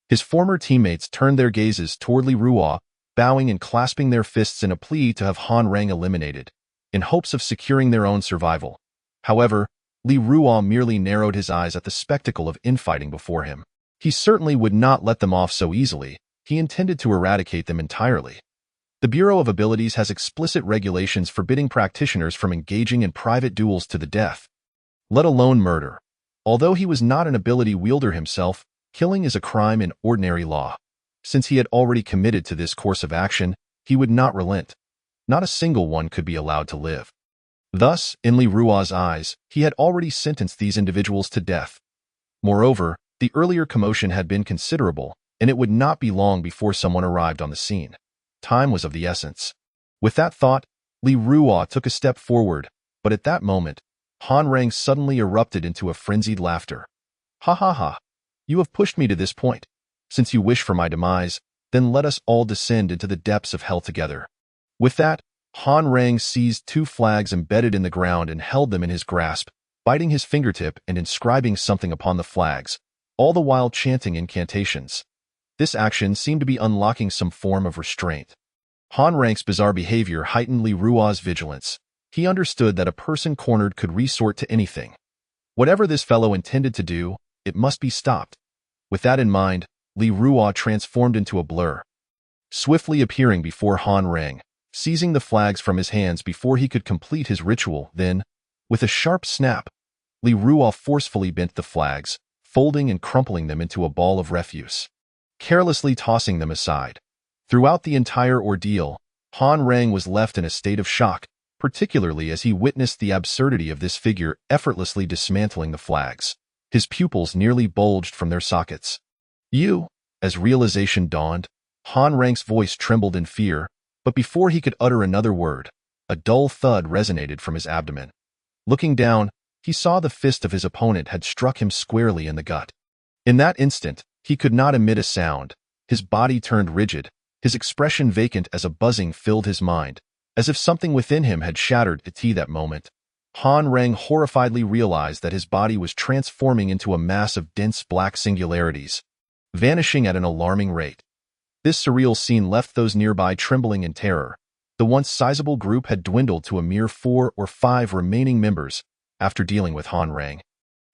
His former teammates turned their gazes toward Li Rua, bowing and clasping their fists in a plea to have Han Rang eliminated, in hopes of securing their own survival. However, Li Ruo merely narrowed his eyes at the spectacle of infighting before him. He certainly would not let them off so easily. He intended to eradicate them entirely. The Bureau of Abilities has explicit regulations forbidding practitioners from engaging in private duels to the death, let alone murder. Although he was not an ability wielder himself, killing is a crime in ordinary law. Since he had already committed to this course of action, he would not relent. Not a single one could be allowed to live. Thus, in Li Ruo's eyes, he had already sentenced these individuals to death. Moreover, the earlier commotion had been considerable, and it would not be long before someone arrived on the scene. Time was of the essence. With that thought, Li Ruo took a step forward, but at that moment, Han Rang suddenly erupted into a frenzied laughter. Ha ha ha! You have pushed me to this point. Since you wish for my demise, then let us all descend into the depths of hell together. With that, Han Rang seized 2 flags embedded in the ground and held them in his grasp, biting his fingertip and inscribing something upon the flags, all the while chanting incantations. This action seemed to be unlocking some form of restraint. Han Rang's bizarre behavior heightened Li Ruo's vigilance. He understood that a person cornered could resort to anything. Whatever this fellow intended to do, it must be stopped. With that in mind, Li Ruo transformed into a blur, swiftly appearing before Han Rang, seizing the flags from his hands before he could complete his ritual. Then, with a sharp snap, Li Ruo forcefully bent the flags, folding and crumpling them into a ball of refuse, carelessly tossing them aside. Throughout the entire ordeal, Han Rang was left in a state of shock, particularly as he witnessed the absurdity of this figure effortlessly dismantling the flags. His pupils nearly bulged from their sockets. You, as realization dawned, Han Rang's voice trembled in fear, but before he could utter another word, a dull thud resonated from his abdomen. Looking down, he saw the fist of his opponent had struck him squarely in the gut. In that instant, he could not emit a sound. His body turned rigid, his expression vacant as a buzzing filled his mind, as if something within him had shattered. At that moment, Han Rang horrifiedly realized that his body was transforming into a mass of dense black singularities, vanishing at an alarming rate. This surreal scene left those nearby trembling in terror. The once sizable group had dwindled to a mere 4 or 5 remaining members after dealing with Han Rang.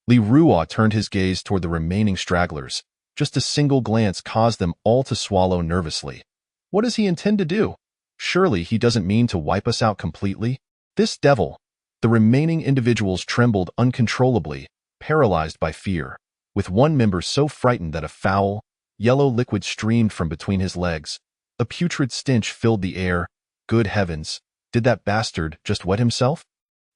Li Ruo turned his gaze toward the remaining stragglers. Just a single glance caused them all to swallow nervously. What does he intend to do? Surely he doesn't mean to wipe us out completely? This devil! The remaining individuals trembled uncontrollably, paralyzed by fear, with one member so frightened that a foul, yellow liquid streamed from between his legs. A putrid stench filled the air. Good heavens, did that bastard just wet himself?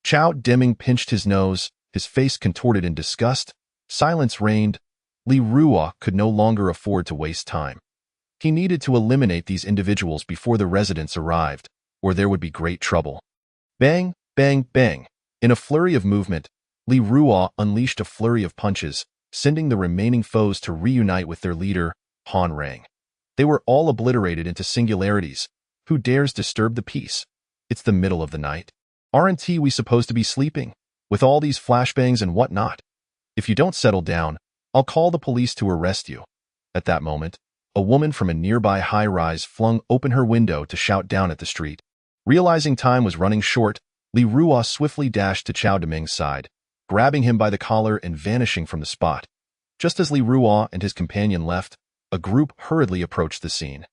Chao Deming pinched his nose, his face contorted in disgust. Silence reigned. Li Ruo could no longer afford to waste time. He needed to eliminate these individuals before the residents arrived, or there would be great trouble. Bang, bang, bang. In a flurry of movement, Li Ruo unleashed a flurry of punches, sending the remaining foes to reunite with their leader, Han Rang. They were all obliterated into singularities. Who dares disturb the peace? It's the middle of the night. Aren't we supposed to be sleeping? With all these flashbangs and whatnot? If you don't settle down, I'll call the police to arrest you. At that moment, a woman from a nearby high-rise flung open her window to shout down at the street. Realizing time was running short, Li Ruo swiftly dashed to Chao Deming's side, grabbing him by the collar and vanishing from the spot. Just as Li Ruo and his companion left, a group hurriedly approached the scene.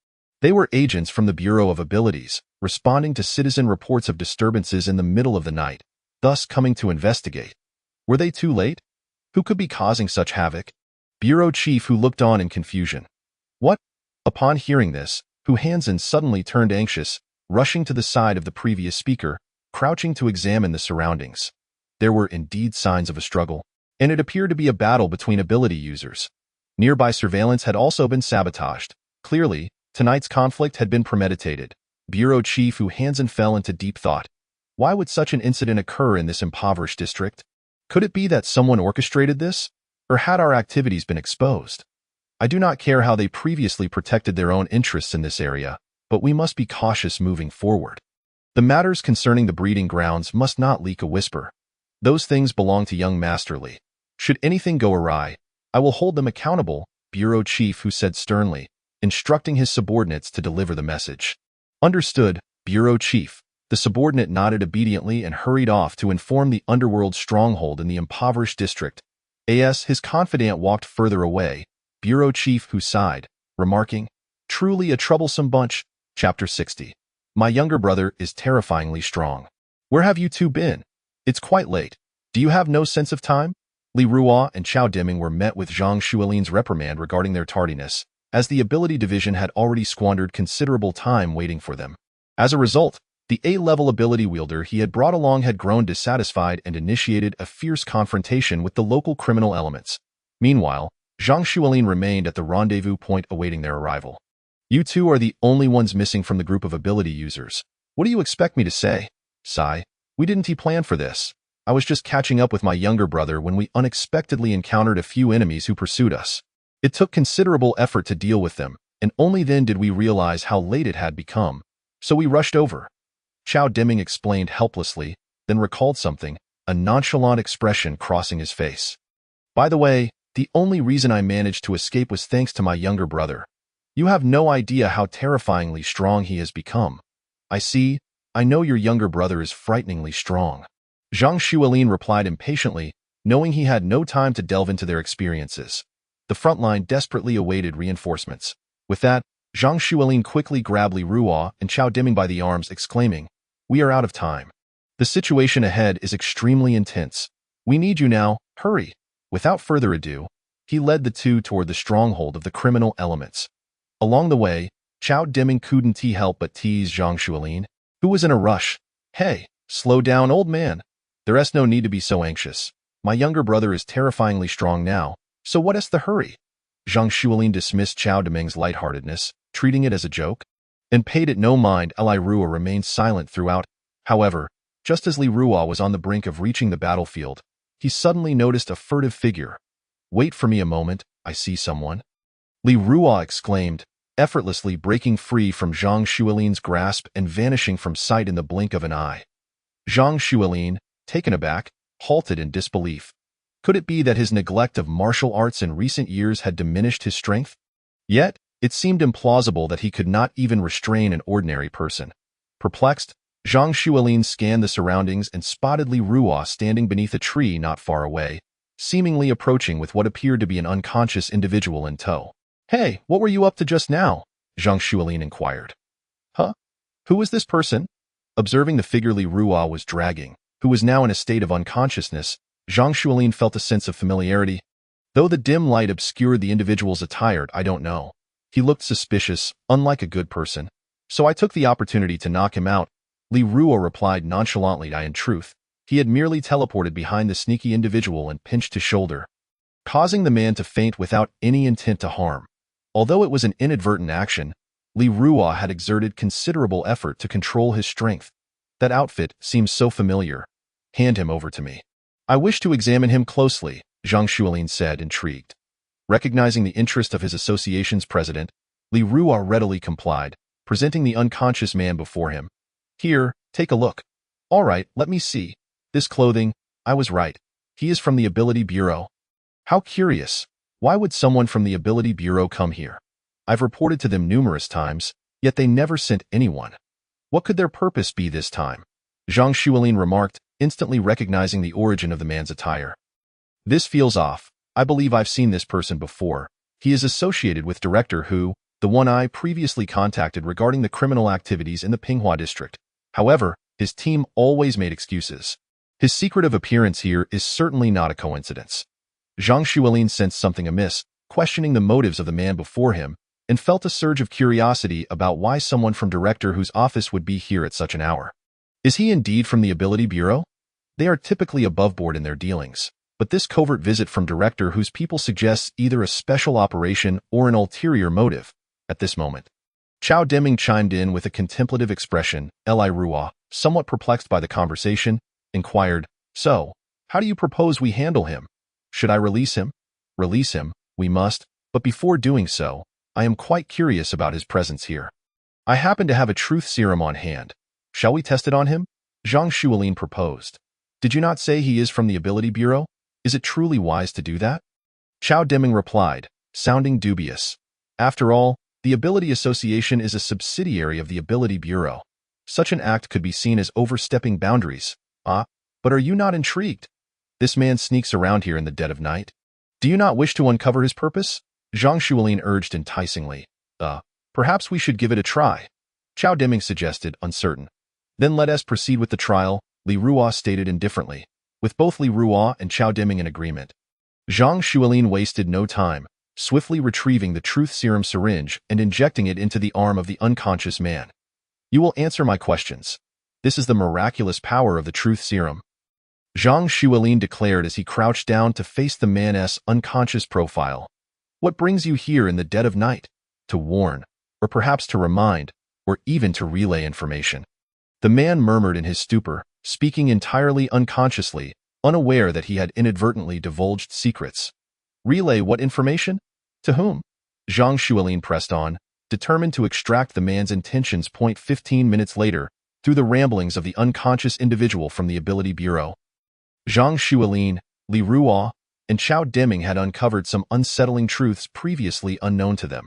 They were agents from the Bureau of Abilities, responding to citizen reports of disturbances in the middle of the night, thus coming to investigate. Were they too late? Who could be causing such havoc? Bureau chief who looked on in confusion. What? Upon hearing this, Hu Hansen suddenly turned anxious, rushing to the side of the previous speaker, crouching to examine the surroundings. There were indeed signs of a struggle, and it appeared to be a battle between ability users. Nearby surveillance had also been sabotaged. Clearly, tonight's conflict had been premeditated. Bureau Chief Hu Hansen fell into deep thought. Why would such an incident occur in this impoverished district? Could it be that someone orchestrated this? Or had our activities been exposed? I do not care how they previously protected their own interests in this area, but we must be cautious moving forward. The matters concerning the breeding grounds must not leak a whisper. Those things belong to young Master Li. Should anything go awry, I will hold them accountable, Bureau Chief Hu said sternly, instructing his subordinates to deliver the message. Understood, Bureau Chief, The subordinate nodded obediently and hurried off to inform the underworld stronghold in the impoverished district. As his confidant walked further away, bureau chief who sighed, remarking, "Truly a troublesome bunch." Chapter 60. My younger brother is terrifyingly strong. Where have you two been? It's quite late. Do you have no sense of time? Li Ruo and Chao Deming were met with Zhang Xuelin's reprimand regarding their tardiness, as the ability division had already squandered considerable time waiting for them. As a result, the A-level ability wielder he had brought along had grown dissatisfied and initiated a fierce confrontation with the local criminal elements. Meanwhile, Zhang Xuelin remained at the rendezvous point awaiting their arrival. You two are the only ones missing from the group of ability users. What do you expect me to say? Sigh. We didn't plan for this. I was just catching up with my younger brother when we unexpectedly encountered a few enemies who pursued us. It took considerable effort to deal with them, and only then did we realize how late it had become. So we rushed over. Chao Deming explained helplessly, then recalled something, a nonchalant expression crossing his face. By the way, the only reason I managed to escape was thanks to my younger brother. You have no idea how terrifyingly strong he has become. I know your younger brother is frighteningly strong. Zhang Xuelin replied impatiently, knowing he had no time to delve into their experiences. The front line desperately awaited reinforcements. With that, Zhang Xuelin quickly grabbed Li Ruo and Chao Deming by the arms, exclaiming, "We are out of time. The situation ahead is extremely intense. We need you now, hurry." Without further ado, he led the two toward the stronghold of the criminal elements. Along the way, Chao Deming couldn't help but tease Zhang Xuelin, who was in a rush. "Hey, slow down, old man. There's no need to be so anxious. My younger brother is terrifyingly strong now, so what is the hurry?" Zhang Xuelin dismissed Chao Deming's lightheartedness, treating it as a joke, and paid it no mind. Li Ruo remained silent throughout. However, just as Li Ruo was on the brink of reaching the battlefield, he suddenly noticed a furtive figure. "Wait for me a moment, I see someone." Li Ruo exclaimed, effortlessly breaking free from Zhang Xuelin's grasp and vanishing from sight in the blink of an eye. Zhang Xuelin, taken aback, halted in disbelief. Could it be that his neglect of martial arts in recent years had diminished his strength? Yet, it seemed implausible that he could not even restrain an ordinary person. Perplexed, Zhang Xuelin scanned the surroundings and spotted Li Ruo standing beneath a tree not far away, seemingly approaching with what appeared to be an unconscious individual in tow. "Hey, what were you up to just now?" Zhang Xuelin inquired. "Huh? Who is this person?" Observing the figure Li Ruo was dragging, who was now in a state of unconsciousness, Zhang Xuelin felt a sense of familiarity. Though the dim light obscured the individual's attire, I don't know. He looked suspicious, unlike a good person. So I took the opportunity to knock him out. Li Ruo replied nonchalantly. In truth, he had merely teleported behind the sneaky individual and pinched his shoulder, causing the man to faint without any intent to harm. Although it was an inadvertent action, Li Ruo had exerted considerable effort to control his strength. "That outfit seems so familiar. Hand him over to me." "I wish to examine him closely," Zhang Xuelin said, intrigued. Recognizing the interest of his association's president, Li Ruo readily complied, presenting the unconscious man before him. "Here, take a look." "All right, let me see. This clothing, I was right. He is from the Ability Bureau." "How curious. Why would someone from the Ability Bureau come here? I've reported to them numerous times, yet they never sent anyone. What could their purpose be this time?" Zhang Xuelin remarked, instantly recognizing the origin of the man's attire. "This feels off. I believe I've seen this person before. He is associated with Director Hu, the one I previously contacted regarding the criminal activities in the Pinghua district. However, his team always made excuses. His secretive appearance here is certainly not a coincidence." Zhang Xuelin sensed something amiss, questioning the motives of the man before him, and felt a surge of curiosity about why someone from Director Hu's office would be here at such an hour. Is he indeed from the Ability Bureau? They are typically above board in their dealings, but this covert visit from Director Hu's people suggests either a special operation or an ulterior motive. At this moment, Chao Deming chimed in with a contemplative expression. Li Ruo, somewhat perplexed by the conversation, inquired, "So, how do you propose we handle him? Should I release him?" "Release him, we must, but before doing so, I am quite curious about his presence here. I happen to have a truth serum on hand. Shall we test it on him?" Zhang Xuelin proposed. "Did you not say he is from the Ability Bureau? Is it truly wise to do that?" Chao Deming replied, sounding dubious. "After all, the Ability Association is a subsidiary of the Ability Bureau. Such an act could be seen as overstepping boundaries. Ah, but are you not intrigued? This man sneaks around here in the dead of night. Do you not wish to uncover his purpose? Zhang Xuelin urged enticingly. Perhaps we should give it a try, Chao Deming suggested, uncertain. Then let us proceed with the trial, Li Ruo stated indifferently, with both Li Ruo and Chao Deming in agreement. Zhang Xuelin wasted no time, swiftly retrieving the truth serum syringe and injecting it into the arm of the unconscious man. You will answer my questions. This is the miraculous power of the truth serum, Zhang Xuelin declared as he crouched down to face the man's unconscious profile. What brings you here in the dead of night? To warn, or perhaps to remind, or even to relay information. The man murmured in his stupor, speaking entirely unconsciously, unaware that he had inadvertently divulged secrets. Relay what information? To whom? Zhang Xuelin pressed on, determined to extract the man's intentions. 15 minutes later, through the ramblings of the unconscious individual from the Ability Bureau, Zhang Xuelin, Li Ruo, and Chao Deming had uncovered some unsettling truths previously unknown to them.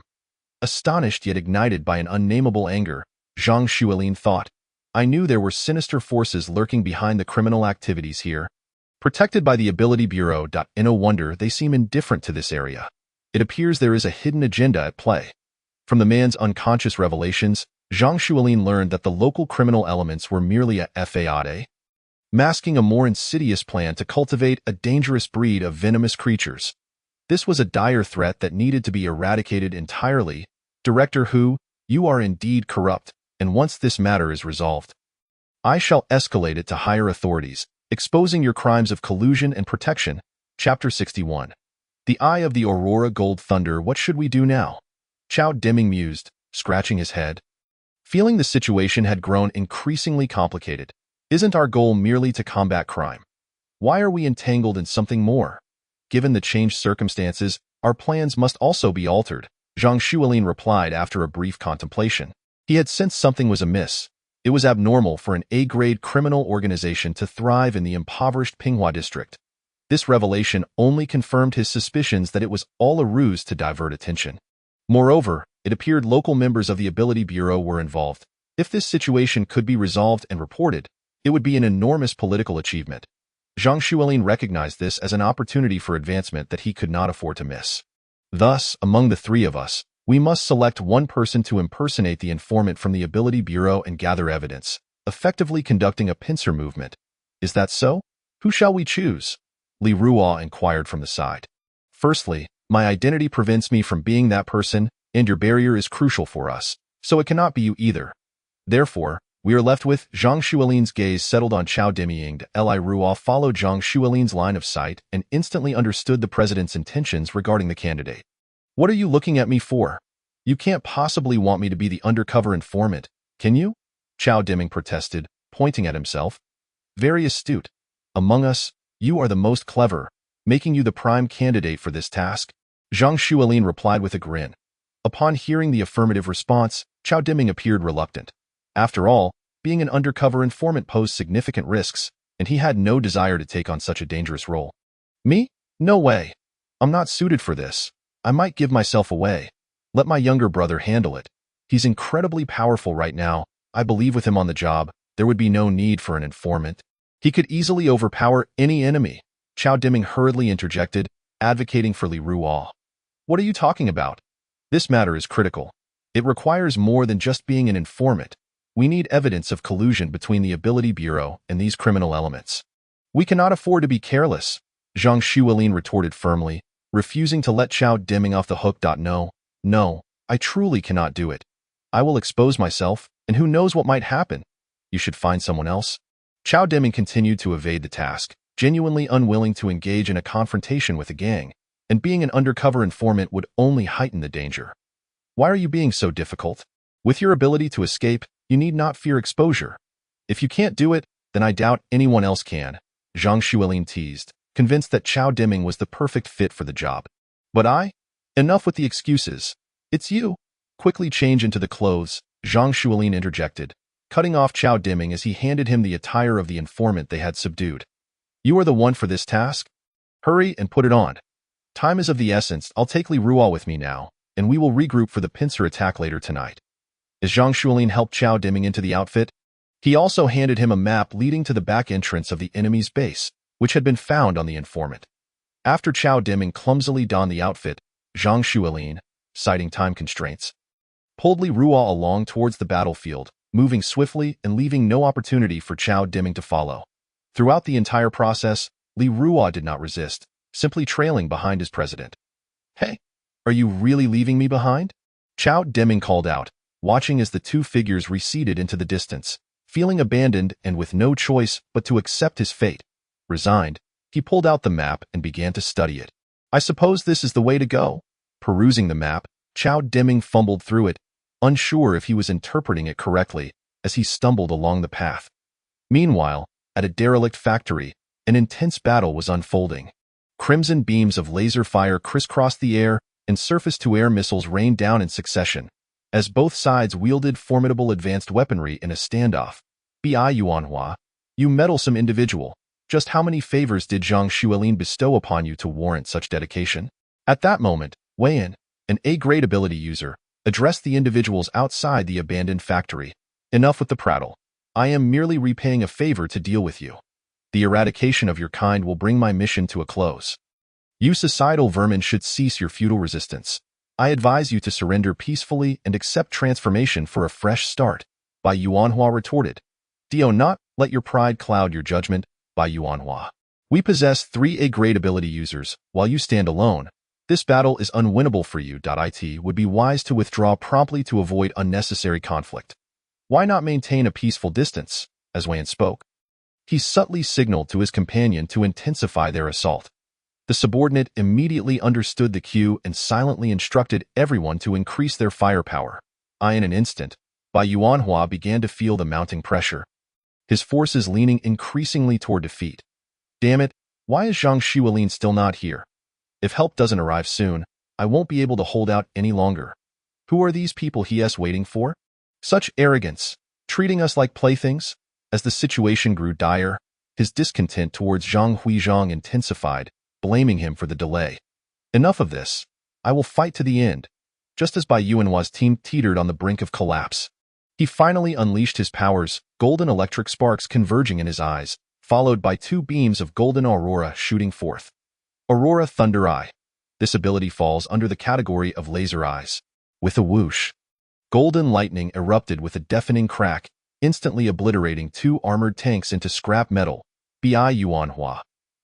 Astonished yet ignited by an unnamable anger, Zhang Xuelin thought, I knew there were sinister forces lurking behind the criminal activities here. Protected by the Ability Bureau. No wonder they seem indifferent to this area. It appears there is a hidden agenda at play. From the man's unconscious revelations, Zhang Xuelin learned that the local criminal elements were merely a fade, masking a more insidious plan to cultivate a dangerous breed of venomous creatures. This was a dire threat that needed to be eradicated entirely. Director Hu, you are indeed corrupt, and once this matter is resolved, I shall escalate it to higher authorities, exposing your crimes of collusion and protection. Chapter 61. The Eye of the Aurora Gold Thunder. What should we do now? Chao Deming mused, scratching his head. Feeling the situation had grown increasingly complicated. Isn't our goal merely to combat crime? Why are we entangled in something more? Given the changed circumstances, our plans must also be altered, Zhang Xuelin replied after a brief contemplation. He had sensed something was amiss. It was abnormal for an A-grade criminal organization to thrive in the impoverished Pinghua district. This revelation only confirmed his suspicions that it was all a ruse to divert attention. Moreover, it appeared local members of the Ability Bureau were involved. If this situation could be resolved and reported, it would be an enormous political achievement. Zhang Xuelin recognized this as an opportunity for advancement that he could not afford to miss. Thus, among the three of us, we must select one person to impersonate the informant from the Ability Bureau and gather evidence, effectively conducting a pincer movement. Is that so? Who shall we choose? Li Ruo inquired from the side. Firstly, my identity prevents me from being that person, and your barrier is crucial for us, so it cannot be you either. Therefore, we are left with Zhang Xuelin's gaze settled on Chao Deming. Li Ruo followed Zhang Xuelin's line of sight and instantly understood the president's intentions regarding the candidate. What are you looking at me for? You can't possibly want me to be the undercover informant, can you? Chao Deming protested, pointing at himself. Very astute. Among us, you are the most clever, making you the prime candidate for this task. Zhang Xuelin replied with a grin. Upon hearing the affirmative response, Chao Deming appeared reluctant. After all, being an undercover informant posed significant risks, and he had no desire to take on such a dangerous role. Me? No way. I'm not suited for this. I might give myself away. Let my younger brother handle it. He's incredibly powerful right now. I believe with him on the job, there would be no need for an informant. He could easily overpower any enemy. Chao Deming hurriedly interjected, advocating for Li Ruo. What are you talking about? This matter is critical. It requires more than just being an informant. We need evidence of collusion between the Ability Bureau and these criminal elements. We cannot afford to be careless, Zhang Xuelin retorted firmly, refusing to let Chao Deming off the hook. No, I truly cannot do it. I will expose myself, and who knows what might happen. You should find someone else. Chao Deming continued to evade the task, genuinely unwilling to engage in a confrontation with the gang, and being an undercover informant would only heighten the danger. Why are you being so difficult? With your ability to escape, you need not fear exposure. If you can't do it, then I doubt anyone else can, Zhang Xuelin teased, convinced that Chao Deming was the perfect fit for the job. But I? Enough with the excuses. It's you. Quickly change into the clothes, Zhang Xuelin interjected, cutting off Chao Deming as he handed him the attire of the informant they had subdued. You are the one for this task? Hurry and put it on. Time is of the essence. I'll take Li Ruo with me now, and we will regroup for the pincer attack later tonight. As Zhang Xuelin helped Chao Deming into the outfit, He also handed him a map leading to the back entrance of the enemy's base, which had been found on the informant. After Chao Deming clumsily donned the outfit, Zhang Xuelin, citing time constraints, pulled Li Ruo along towards the battlefield, moving swiftly and leaving no opportunity for Chao Deming to follow. Throughout the entire process, Li Ruo did not resist, simply trailing behind his president. "Hey, are you really leaving me behind?" Chao Deming called out, watching as the two figures receded into the distance. Feeling abandoned and with no choice but to accept his fate, resigned, he pulled out the map and began to study it. "I suppose this is the way to go." Perusing the map, Chao Deming fumbled through it, unsure if he was interpreting it correctly, as he stumbled along the path. Meanwhile, at a derelict factory, an intense battle was unfolding. Crimson beams of laser fire crisscrossed the air, and surface-to-air missiles rained down in succession, as both sides wielded formidable advanced weaponry in a standoff. "Bi Yuanhua, you meddlesome individual, just how many favors did Zhang Xuelin bestow upon you to warrant such dedication?" At that moment, Wei Yan, an A-grade ability user, addressed the individuals outside the abandoned factory. "Enough with the prattle. I am merely repaying a favor to deal with you. The eradication of your kind will bring my mission to a close. You societal vermin should cease your futile resistance. I advise you to surrender peacefully and accept transformation for a fresh start," Bai Yuanhua retorted. "Do not let your pride cloud your judgment, Bai Yuanhua. We possess 3 A-grade ability users, while you stand alone. This battle is unwinnable for you. It would be wise to withdraw promptly to avoid unnecessary conflict. Why not maintain a peaceful distance?" As Wei Yan spoke, he subtly signaled to his companion to intensify their assault. The subordinate immediately understood the cue and silently instructed everyone to increase their firepower. In an instant, Bai Yuanhua began to feel the mounting pressure, his forces leaning increasingly toward defeat. "Damn it, why is Zhang Xuelin still not here? If help doesn't arrive soon, I won't be able to hold out any longer. Who are these people he's waiting for? Such arrogance, treating us like playthings?" As the situation grew dire, his discontent towards Zhang Huizhang intensified, blaming him for the delay. "Enough of this. I will fight to the end." Just as Bai Yuanhua's team teetered on the brink of collapse, he finally unleashed his powers, golden electric sparks converging in his eyes, followed by 2 beams of golden aurora shooting forth. Aurora Thunder Eye. This ability falls under the category of laser eyes. With a whoosh, golden lightning erupted with a deafening crack, instantly obliterating 2 armored tanks into scrap metal. "Bi Yuanhua,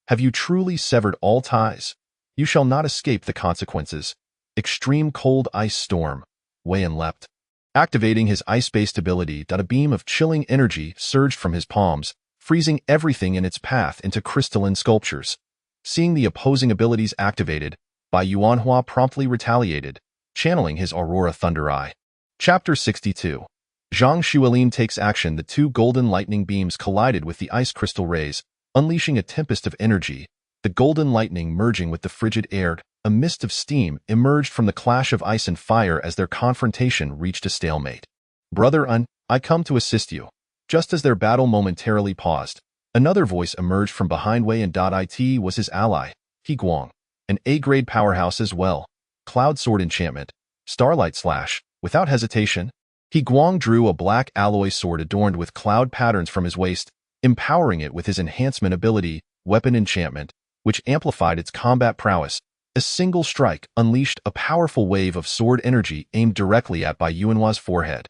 have you truly severed all ties? You shall not escape the consequences." Extreme cold ice storm. Wei Yan leapt, activating his ice-based ability. A beam of chilling energy surged from his palms, freezing everything in its path into crystalline sculptures. Seeing the opposing abilities activated, Bai Yuanhua promptly retaliated, channeling his Aurora Thunder Eye. Chapter 62. Zhang Xuelin takes action. The 2 golden lightning beams collided with the ice crystal rays, unleashing a tempest of energy. The golden lightning merging with the frigid air, a mist of steam emerged from the clash of ice and fire as their confrontation reached a stalemate. "Brother I come to assist you." Just as their battle momentarily paused, another voice emerged from behind Wei Yan. It was his ally, He Guang, an A-grade powerhouse as well. Cloud Sword Enchantment, Starlight Slash. Without hesitation, He Guang drew a black alloy sword adorned with cloud patterns from his waist, empowering it with his enhancement ability, Weapon Enchantment, which amplified its combat prowess. A single strike unleashed a powerful wave of sword energy aimed directly at Bai Yuanhua's forehead.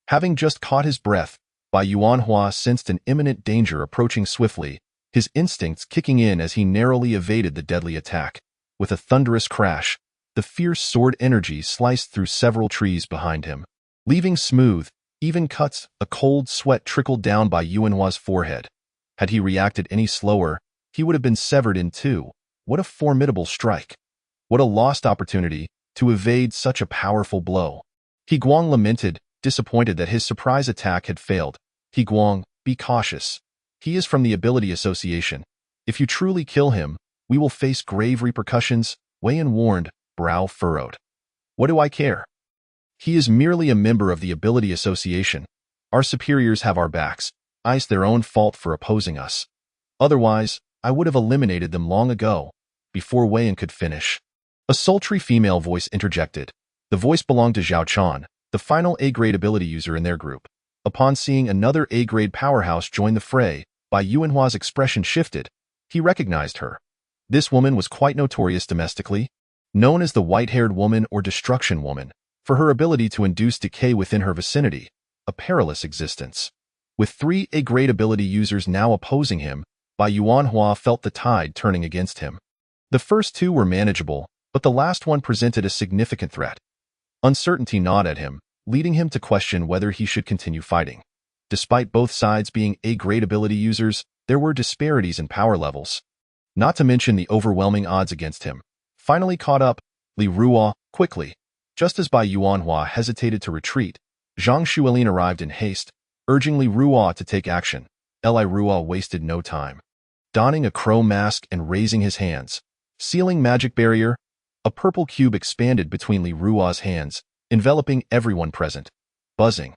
Having just caught his breath, Bai Yuanhua sensed an imminent danger approaching swiftly, his instincts kicking in as he narrowly evaded the deadly attack. With a thunderous crash, the fierce sword energy sliced through several trees behind him, leaving smooth, even cuts. A cold sweat trickled down Bai Yuanhua's forehead. Had he reacted any slower, he would have been severed in 2. What a formidable strike! What a lost opportunity to evade such a powerful blow. He Guang lamented, disappointed that his surprise attack had failed. "He Guang, be cautious. He is from the Ability Association. If you truly kill him, we will face grave repercussions," Wei Yan warned, brow furrowed. "What do I care? He is merely a member of the Ability Association. Our superiors have our backs. It's their own fault for opposing us. Otherwise, I would have eliminated them long ago." Before Wei Yan could finish, a sultry female voice interjected. The voice belonged to Zhao Chan, the final A-grade ability user in their group. Upon seeing another A-grade powerhouse join the fray, Bai Yuanhua's expression shifted. He recognized her. This woman was quite notorious domestically, known as the white-haired woman or destruction woman, for her ability to induce decay within her vicinity, a perilous existence. With 3 A-grade ability users now opposing him, Bai Yuanhua felt the tide turning against him. The first 2 were manageable, but the last one presented a significant threat. Uncertainty gnawed at him, leading him to question whether he should continue fighting. Despite both sides being A-grade ability users, there were disparities in power levels. Not to mention the overwhelming odds against him. Finally caught up, Li Ruo, quickly. Just as Bai Yuanhua hesitated to retreat, Zhang Xuelin arrived in haste, urging Li Ruo to take action. Li Ruo wasted no time. Donning a crow mask and raising his hands. Sealing magic barrier, a purple cube expanded between Li Ruo's hands, enveloping everyone present. Buzzing.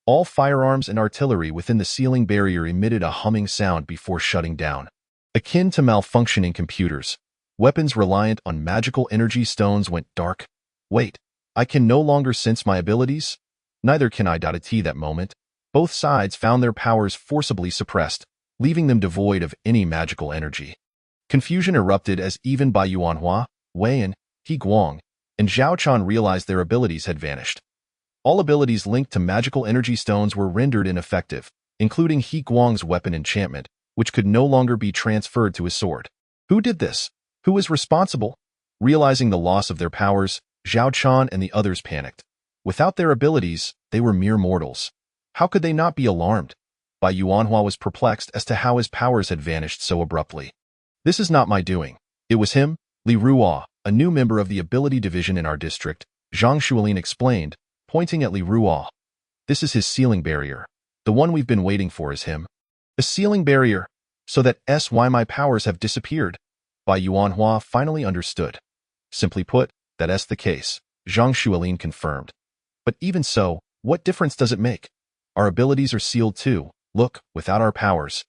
All firearms and artillery within the sealing barrier emitted a humming sound before shutting down. Akin to malfunctioning computers, weapons reliant on magical energy stones went dark. Wait, I can no longer sense my abilities? Neither can I. At that moment, both sides found their powers forcibly suppressed, leaving them devoid of any magical energy. Confusion erupted as even Bai Yuanhua, Wei Yan, He Guang, and Zhao Chan realized their abilities had vanished. All abilities linked to magical energy stones were rendered ineffective, including He Guang's weapon enchantment, which could no longer be transferred to his sword. Who did this? Who was responsible? Realizing the loss of their powers, Zhao Chan and the others panicked. Without their abilities, they were mere mortals. How could they not be alarmed? Bai Yuanhua was perplexed as to how his powers had vanished so abruptly. This is not my doing. It was him, Li Ruo, a new member of the ability division in our district, Zhang Xuelin explained, pointing at Li Ruo. This is his sealing barrier. The one we've been waiting for is him. A sealing barrier, so that why my powers have disappeared. Bai Yuanhua finally understood. Simply put, that's the case, Zhang Xuelin confirmed. But even so, what difference does it make? Our abilities are sealed too. Look, without our powers.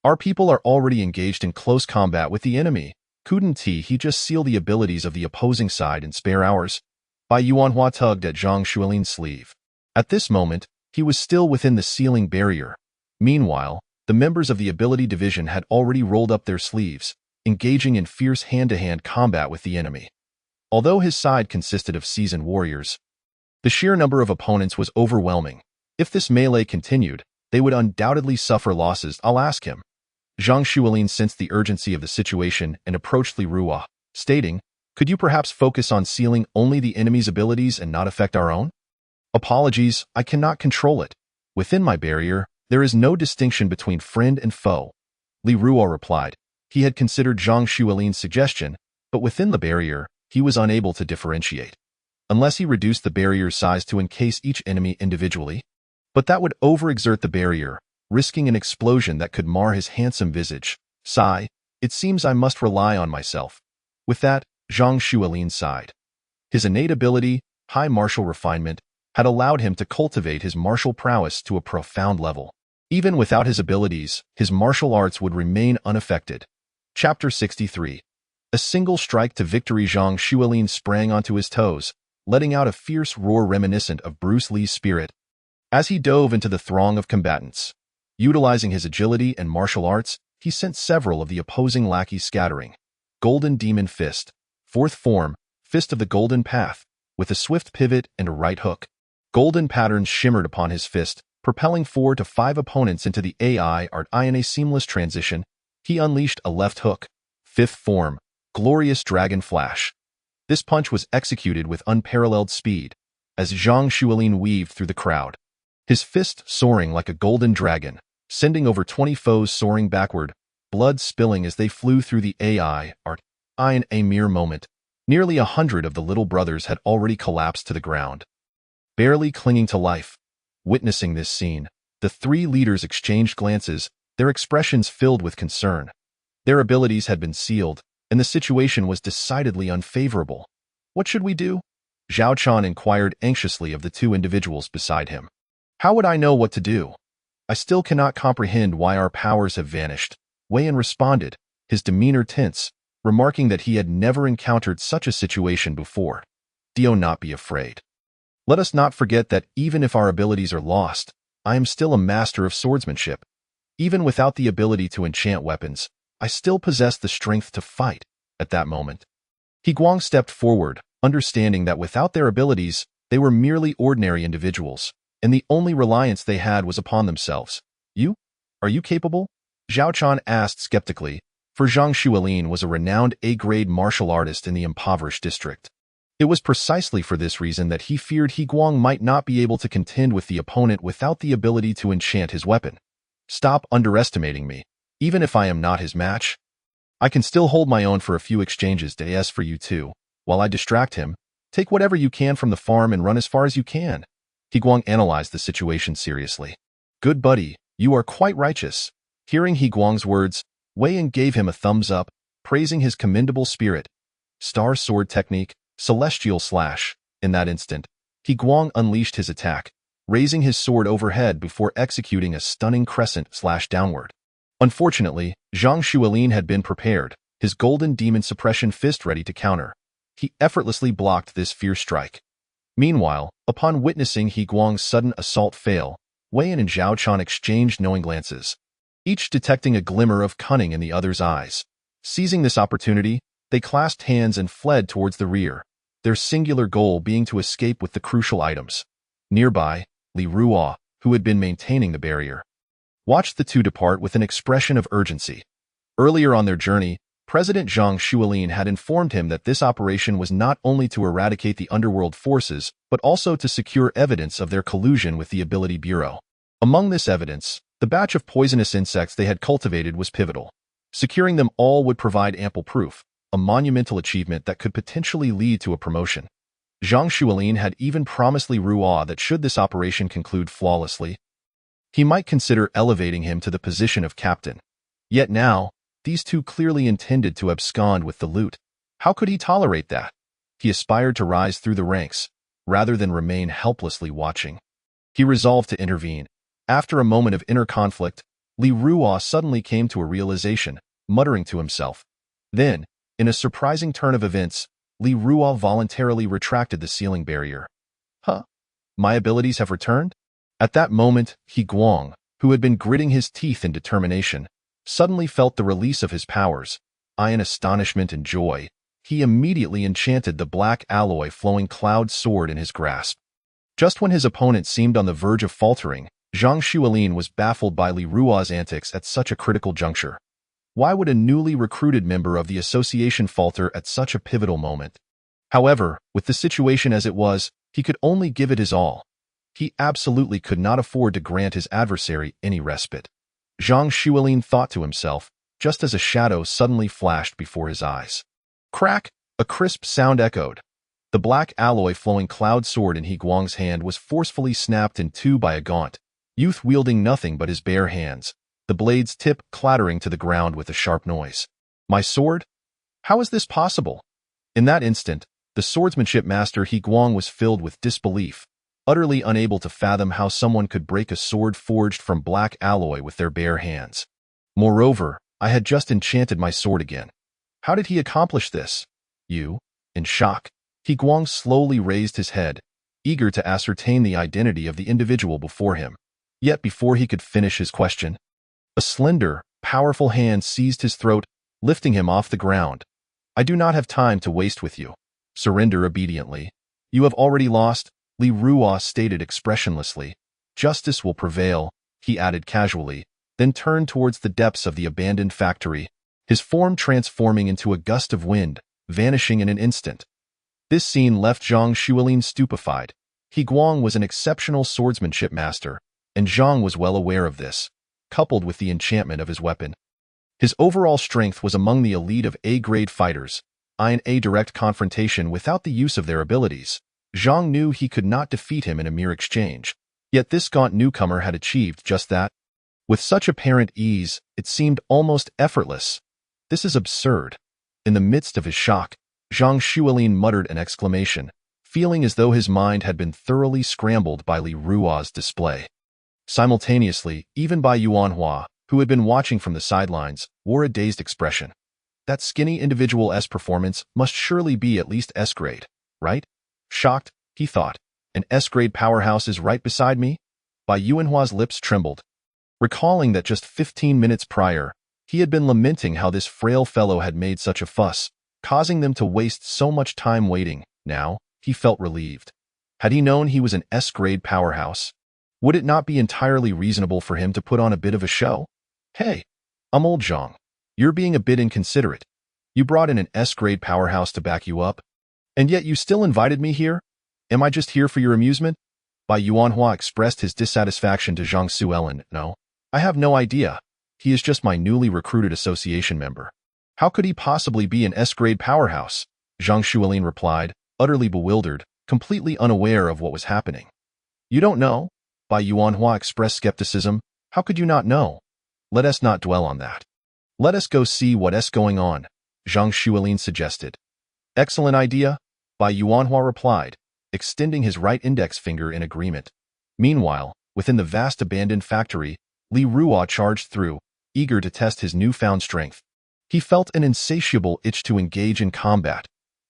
Our people are already engaged in close combat with the enemy. Couldn't he just seal the abilities of the opposing side and spare ours? Bai Yuanhua tugged at Zhang Xuelin's sleeve. At this moment, he was still within the sealing barrier. Meanwhile, the members of the ability division had already rolled up their sleeves, engaging in fierce hand-to-hand combat with the enemy. Although his side consisted of seasoned warriors, the sheer number of opponents was overwhelming. If this melee continued, they would undoubtedly suffer losses. I'll ask him. Zhang Xuelin sensed the urgency of the situation and approached Li Ruo, stating, could you perhaps focus on sealing only the enemy's abilities and not affect our own? Apologies, I cannot control it. Within my barrier, there is no distinction between friend and foe. Li Ruo replied. He had considered Zhang Xuelin's suggestion, but within the barrier, he was unable to differentiate. Unless he reduced the barrier's size to encase each enemy individually. But that would overexert the barrier, risking an explosion that could mar his handsome visage. Sigh, it seems I must rely on myself. With that, Zhang Xuelin sighed. His innate ability, high martial refinement, had allowed him to cultivate his martial prowess to a profound level. Even without his abilities, his martial arts would remain unaffected. Chapter 63. A single strike to victory. Zhang Xuelin sprang onto his toes, letting out a fierce roar reminiscent of Bruce Lee's spirit. As he dove into the throng of combatants, utilizing his agility and martial arts, he sent several of the opposing lackeys scattering. Golden Demon Fist. Fourth form, Fist of the Golden Path, with a swift pivot and a right hook. Golden patterns shimmered upon his fist, propelling 4 to 5 opponents into the AI art. In a seamless transition, he unleashed a left hook. Fifth form, Glorious Dragon Flash. This punch was executed with unparalleled speed, as Zhang Xuelin weaved through the crowd. His fist soaring like a golden dragon, sending over 20 foes soaring backward, blood spilling as they flew through the AI art. In a mere moment, nearly 100 of the little brothers had already collapsed to the ground, barely clinging to life. Witnessing this scene, the 3 leaders exchanged glances, their expressions filled with concern. Their abilities had been sealed, and the situation was decidedly unfavorable. What should we do? Zhao Chan inquired anxiously of the 2 individuals beside him. How would I know what to do? I still cannot comprehend why our powers have vanished. Wei Yan responded, his demeanor tense, remarking that he had never encountered such a situation before. Do not be afraid. Let us not forget that even if our abilities are lost, I am still a master of swordsmanship. Even without the ability to enchant weapons, I still possess the strength to fight. At that moment, He Guang stepped forward, understanding that without their abilities, they were merely ordinary individuals, and the only reliance they had was upon themselves. You? Are you capable? Zhao Chan asked skeptically, for Zhang Xuelin was a renowned A-grade martial artist in the impoverished district. It was precisely for this reason that he feared He Guang might not be able to contend with the opponent without the ability to enchant his weapon. Stop underestimating me, even if I am not his match. I can still hold my own for a few exchanges days for you too. While I distract him, take whatever you can from the farm and run as far as you can. He Guang analyzed the situation seriously. Good buddy, you are quite righteous. Hearing He Guang's words, Wei Yan gave him a thumbs up, praising his commendable spirit. Star sword technique, celestial slash. In that instant, He Guang unleashed his attack, raising his sword overhead before executing a stunning crescent slash downward. Unfortunately, Zhang Xuelin had been prepared, his golden demon suppression fist ready to counter. He effortlessly blocked this fierce strike. Meanwhile, upon witnessing He Guang's sudden assault fail, Wei Yan and Zhao Chan exchanged knowing glances, each detecting a glimmer of cunning in the other's eyes. Seizing this opportunity, they clasped hands and fled towards the rear, their singular goal being to escape with the crucial items. Nearby, Li Ruo, who had been maintaining the barrier, watched the two depart with an expression of urgency. Earlier on their journey, President Zhang Xuelin had informed him that this operation was not only to eradicate the underworld forces, but also to secure evidence of their collusion with the Ability Bureau. Among this evidence, the batch of poisonous insects they had cultivated was pivotal. Securing them all would provide ample proof, a monumental achievement that could potentially lead to a promotion. Zhang Xuelin had even promised Li Ruo that should this operation conclude flawlessly, he might consider elevating him to the position of captain. Yet now, these two clearly intended to abscond with the loot. How could he tolerate that? He aspired to rise through the ranks, rather than remain helplessly watching. He resolved to intervene. After a moment of inner conflict, Li Ruo suddenly came to a realization, muttering to himself. Then, in a surprising turn of events, Li Ruo voluntarily retracted the ceiling barrier. Huh? My abilities have returned? At that moment, He Guang, who had been gritting his teeth in determination, suddenly felt the release of his powers. In astonishment and joy, he immediately enchanted the black alloy flowing cloud sword in his grasp. Just when his opponent seemed on the verge of faltering, Zhang Xuelin was baffled by Li Ruo's antics at such a critical juncture. Why would a newly recruited member of the association falter at such a pivotal moment? However, with the situation as it was, he could only give it his all. He absolutely could not afford to grant his adversary any respite. Zhang Xuelin thought to himself, just as a shadow suddenly flashed before his eyes. Crack! A crisp sound echoed. The black alloy flowing cloud sword in He Guang's hand was forcefully snapped in two by a gaunt youth wielding nothing but his bare hands, the blade's tip clattering to the ground with a sharp noise. My sword? How is this possible? In that instant, the swordsmanship master He Guang was filled with disbelief, utterly unable to fathom how someone could break a sword forged from black alloy with their bare hands. Moreover, I had just enchanted my sword again. How did he accomplish this? In shock, He Guang slowly raised his head, eager to ascertain the identity of the individual before him. Yet before he could finish his question, a slender, powerful hand seized his throat, lifting him off the ground. I do not have time to waste with you. Surrender obediently. You have already lost, Li Ruo stated expressionlessly. Justice will prevail, he added casually, then turned towards the depths of the abandoned factory, his form transforming into a gust of wind, vanishing in an instant. This scene left Zhang Xuelin stupefied. He Guang was an exceptional swordsmanship master, and Zhang was well aware of this, coupled with the enchantment of his weapon. His overall strength was among the elite of A-grade fighters. In a direct confrontation without the use of their abilities, Zhang knew he could not defeat him in a mere exchange. Yet this gaunt newcomer had achieved just that. With such apparent ease, it seemed almost effortless. This is absurd. In the midst of his shock, Zhang Xuelin muttered an exclamation, feeling as though his mind had been thoroughly scrambled by Li Ruo's display. Simultaneously, even Bai Yuanhua, who had been watching from the sidelines, wore a dazed expression. That skinny individual's performance must surely be at least S-grade, right? Shocked, he thought, an S-grade powerhouse is right beside me? Bai Yuanhua's lips trembled, recalling that just 15 minutes prior, he had been lamenting how this frail fellow had made such a fuss, causing them to waste so much time waiting. Now, he felt relieved. Had he known he was an S-grade powerhouse, would it not be entirely reasonable for him to put on a bit of a show? Hey, I'm old Zhang. You're being a bit inconsiderate. You brought in an S-grade powerhouse to back you up, and yet you still invited me here? Am I just here for your amusement? Bai Yuanhua expressed his dissatisfaction to Zhang Suellen. No, I have no idea. He is just my newly recruited association member. How could he possibly be an S-grade powerhouse? Zhang Suellen replied, utterly bewildered, completely unaware of what was happening. You don't know? Bai Yuanhua expressed skepticism. How could you not know? Let us not dwell on that. Let us go see what's going on, Zhang Suellen suggested. Excellent idea, Bai Yuanhua replied, extending his right index finger in agreement. Meanwhile, within the vast abandoned factory, Li Ruo charged through, eager to test his newfound strength. He felt an insatiable itch to engage in combat.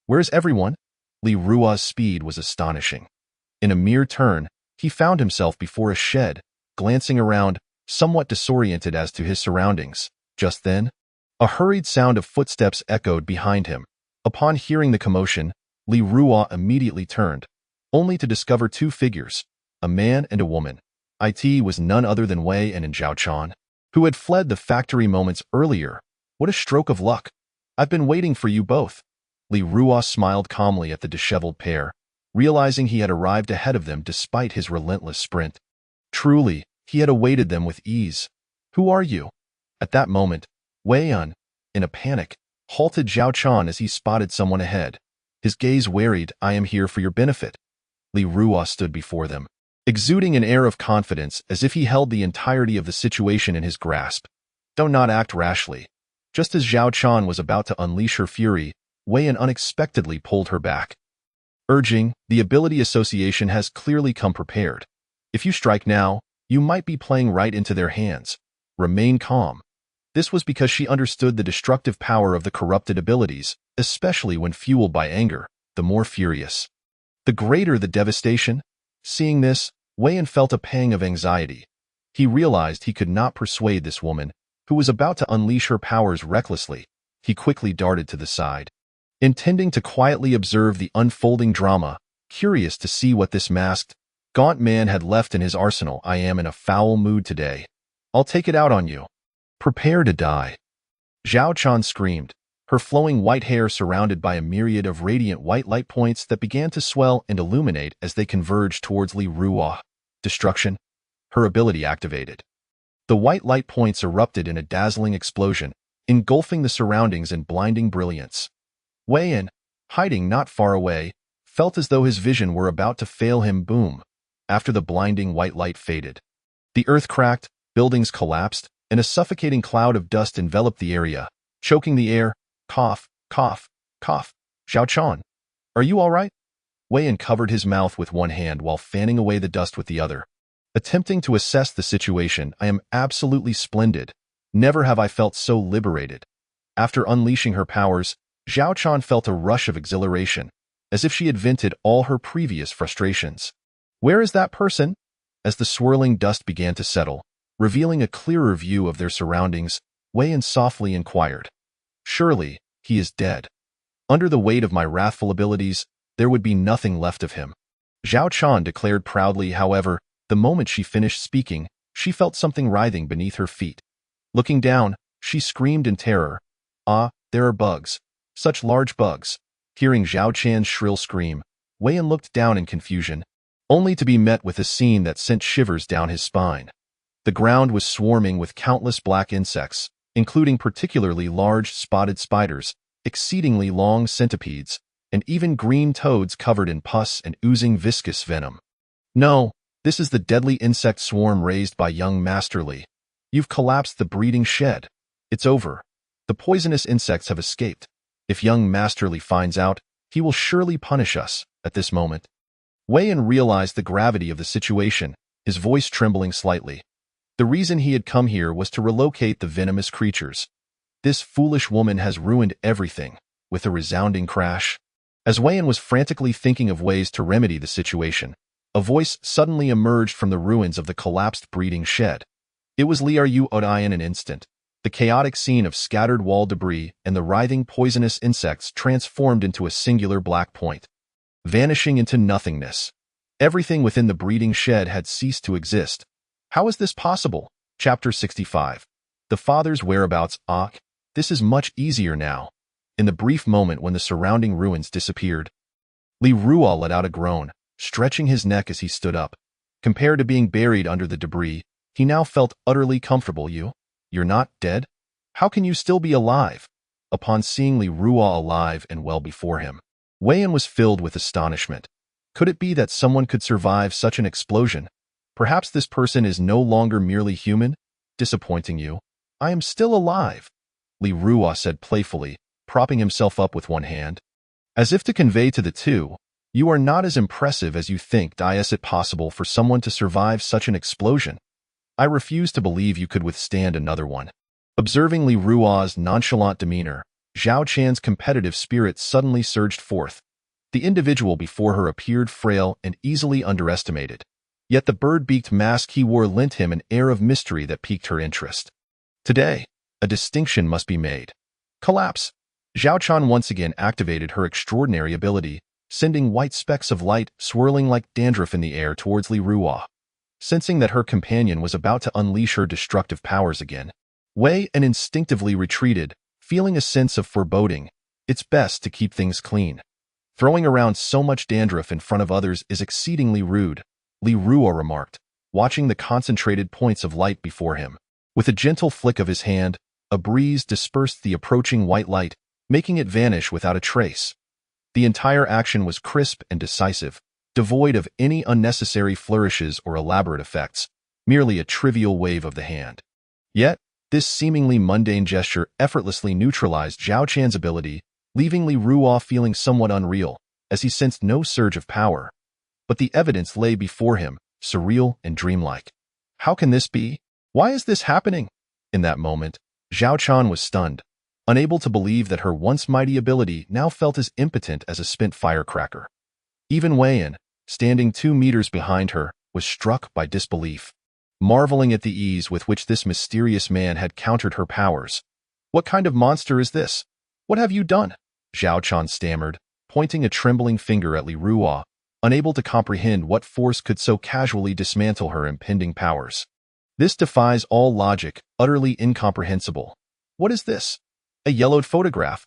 Where's everyone? Li Ruo's speed was astonishing. In a mere turn, he found himself before a shed, glancing around, somewhat disoriented as to his surroundings. Just then, a hurried sound of footsteps echoed behind him. Upon hearing the commotion, Li Ruo immediately turned, only to discover two figures, a man and a woman. It was none other than Wei and Zhao Chan, who had fled the factory moments earlier. What a stroke of luck. I've been waiting for you both. Li Ruo smiled calmly at the disheveled pair, realizing he had arrived ahead of them despite his relentless sprint. Truly, he had awaited them with ease. Who are you? At that moment, Wei Yun, in a panic, halted Zhao Chan as he spotted someone ahead. His gaze worried. I am here for your benefit. Li Ruo stood before them, exuding an air of confidence as if he held the entirety of the situation in his grasp. Do not act rashly. Just as Zhao Chan was about to unleash her fury, Wei Yun unexpectedly pulled her back, urging, the ability association has clearly come prepared. If you strike now, you might be playing right into their hands. Remain calm. This was because she understood the destructive power of the corrupted abilities, especially when fueled by anger, the more furious, the greater the devastation. Seeing this, Wei Yun felt a pang of anxiety. He realized he could not persuade this woman, who was about to unleash her powers recklessly. He quickly darted to the side, intending to quietly observe the unfolding drama, curious to see what this masked, gaunt man had left in his arsenal. I am in a foul mood today. I'll take it out on you. Prepare to die. Zhao Chan screamed, her flowing white hair surrounded by a myriad of radiant white light points that began to swell and illuminate as they converged towards Li Ruo. Destruction. Her ability activated. The white light points erupted in a dazzling explosion, engulfing the surroundings in blinding brilliance. Wei Yun, hiding not far away, felt as though his vision were about to fail him. Boom. After the blinding white light faded, the earth cracked, buildings collapsed, and a suffocating cloud of dust enveloped the area, choking the air. Cough, cough, cough. Zhao Chan, are you all right? Wei Yun covered his mouth with one hand while fanning away the dust with the other, attempting to assess the situation. I am absolutely splendid. Never have I felt so liberated. After unleashing her powers, Zhao Chan felt a rush of exhilaration, as if she had vented all her previous frustrations. Where is that person? As the swirling dust began to settle, revealing a clearer view of their surroundings, Wei Yun softly inquired. Surely, he is dead. Under the weight of my wrathful abilities, there would be nothing left of him. Zhao Chan declared proudly. However, the moment she finished speaking, she felt something writhing beneath her feet. Looking down, she screamed in terror. Ah, there are bugs. Such large bugs. Hearing Zhao Chan's shrill scream, Wei Yun looked down in confusion, only to be met with a scene that sent shivers down his spine. The ground was swarming with countless black insects, including particularly large spotted spiders, exceedingly long centipedes, and even green toads covered in pus and oozing viscous venom. No, this is the deadly insect swarm raised by young Master Li. You've collapsed the breeding shed. It's over. The poisonous insects have escaped. If young Master Li finds out, he will surely punish us. At this moment, Wei Yun realized the gravity of the situation, his voice trembling slightly. The reason he had come here was to relocate the venomous creatures. This foolish woman has ruined everything. With a resounding crash, as Wei Yun was frantically thinking of ways to remedy the situation, A voice suddenly emerged from the ruins of the collapsed breeding shed. It was Li Ru in an instant. The chaotic scene of scattered wall debris and the writhing poisonous insects transformed into a singular black point, vanishing into nothingness. Everything within the breeding shed had ceased to exist. How is this possible? Chapter 65. The father's whereabouts. This is much easier now. In the brief moment when the surrounding ruins disappeared, Li Ruo let out a groan, stretching his neck as he stood up. Compared to being buried under the debris, he now felt utterly comfortable. You're not dead? How can you still be alive? Upon seeing Li Ruo alive and well before him, Wei Yan was filled with astonishment. Could it be that someone could survive such an explosion? Perhaps this person is no longer merely human? Disappointing you. I am still alive, Li Ruo said playfully, propping himself up with one hand. As if to convey to the two, you are not as impressive as you think. Is it possible for someone to survive such an explosion? I refuse to believe you could withstand another one. Observing Li Ruo's nonchalant demeanor, Zhao Chan's competitive spirit suddenly surged forth. The individual before her appeared frail and easily underestimated. Yet the bird-beaked mask he wore lent him an air of mystery that piqued her interest. Today, a distinction must be made. Collapse. Zhao Chan once again activated her extraordinary ability, sending white specks of light swirling like dandruff in the air towards Li Ruo. Sensing that her companion was about to unleash her destructive powers again, Wei Yan instinctively retreated, feeling a sense of foreboding. It's best to keep things clean. Throwing around so much dandruff in front of others is exceedingly rude, Li Ruo remarked, watching the concentrated points of light before him. With a gentle flick of his hand, a breeze dispersed the approaching white light, making it vanish without a trace. The entire action was crisp and decisive, devoid of any unnecessary flourishes or elaborate effects, merely a trivial wave of the hand. Yet, this seemingly mundane gesture effortlessly neutralized Zhao Chan's ability, leaving Li Ruo feeling somewhat unreal, as he sensed no surge of power. But the evidence lay before him, surreal and dreamlike. How can this be? Why is this happening? In that moment, Zhao Chan was stunned, unable to believe that her once mighty ability now felt as impotent as a spent firecracker. Even Wei Yan, standing 2 meters behind her, was struck by disbelief, marveling at the ease with which this mysterious man had countered her powers. What kind of monster is this? What have you done? Zhao Chan stammered, pointing a trembling finger at Li Ruo, unable to comprehend what force could so casually dismantle her impending powers. This defies all logic, utterly incomprehensible. What is this? A yellowed photograph?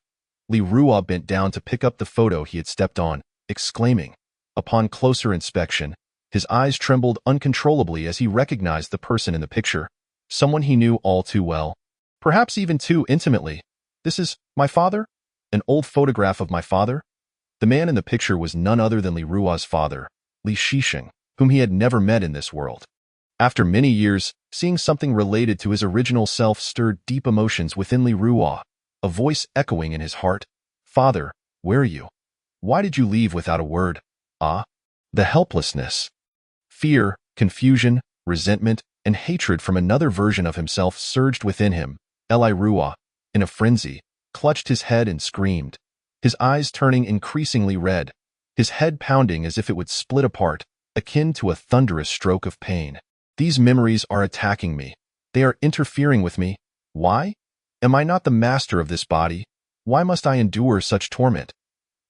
Li Ruo bent down to pick up the photo he had stepped on, exclaiming. Upon closer inspection, his eyes trembled uncontrollably as he recognized the person in the picture, someone he knew all too well, perhaps even too intimately. This is my father? An old photograph of my father? The man in the picture was none other than Li Ruo's father, Li Shisheng, whom he had never met in this world. After many years, seeing something related to his original self stirred deep emotions within Li Ruo, a voice echoing in his heart. Father, where are you? Why did you leave without a word? The helplessness. Fear, confusion, resentment, and hatred from another version of himself surged within him. Li Ruo, in a frenzy, clutched his head and screamed, his eyes turning increasingly red, his head pounding as if it would split apart, akin to a thunderous stroke of pain. These memories are attacking me. They are interfering with me. Why? Am I not the master of this body? Why must I endure such torment?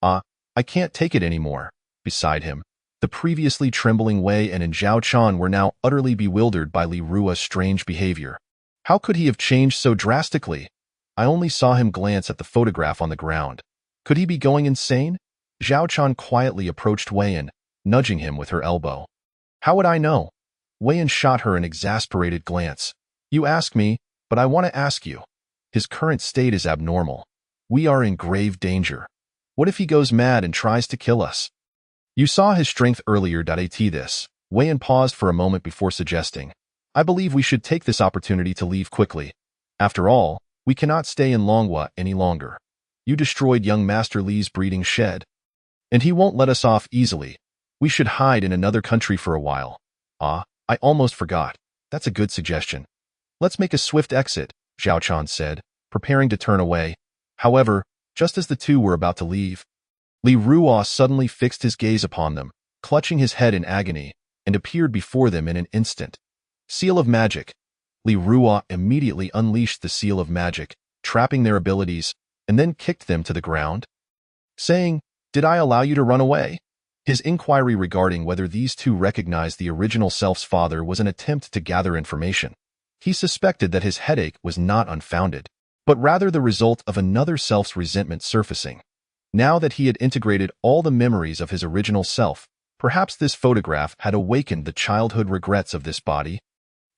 I can't take it anymore. Beside him, the previously trembling Wei Yan and Zhao Chan were now utterly bewildered by Li Ruo's strange behavior. How could he have changed so drastically? I only saw him glance at the photograph on the ground. Could he be going insane? Zhao Chan quietly approached Wei Yan, nudging him with her elbow. How would I know? Wei Yan shot her an exasperated glance. You ask me, but I want to ask you. His current state is abnormal. We are in grave danger. What if he goes mad and tries to kill us? You saw his strength earlier. This. Wei Yan paused for a moment before suggesting. I believe we should take this opportunity to leave quickly. After all, we cannot stay in Longhua any longer. You destroyed young Master Li's breeding shed, and he won't let us off easily. We should hide in another country for a while. I almost forgot. That's a good suggestion. Let's make a swift exit, Zhao Chan said, preparing to turn away. However, just as the two were about to leave, Li Ruo suddenly fixed his gaze upon them, clutching his head in agony, and appeared before them in an instant. Seal of Magic. Li Ruo immediately unleashed the Seal of Magic, trapping their abilities, and then kicked them to the ground, saying, "Did I allow you to run away?" His inquiry regarding whether these two recognized the original self's father was an attempt to gather information. He suspected that his headache was not unfounded, but rather the result of another self's resentment surfacing. Now that he had integrated all the memories of his original self, perhaps this photograph had awakened the childhood regrets of this body,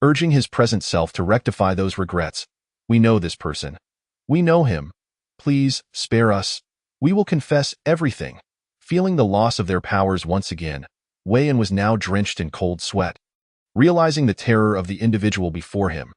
urging his present self to rectify those regrets. "We know this person. We know him. Please, spare us. We will confess everything." Feeling the loss of their powers once again, Wei Yan was now drenched in cold sweat. Realizing the terror of the individual before him,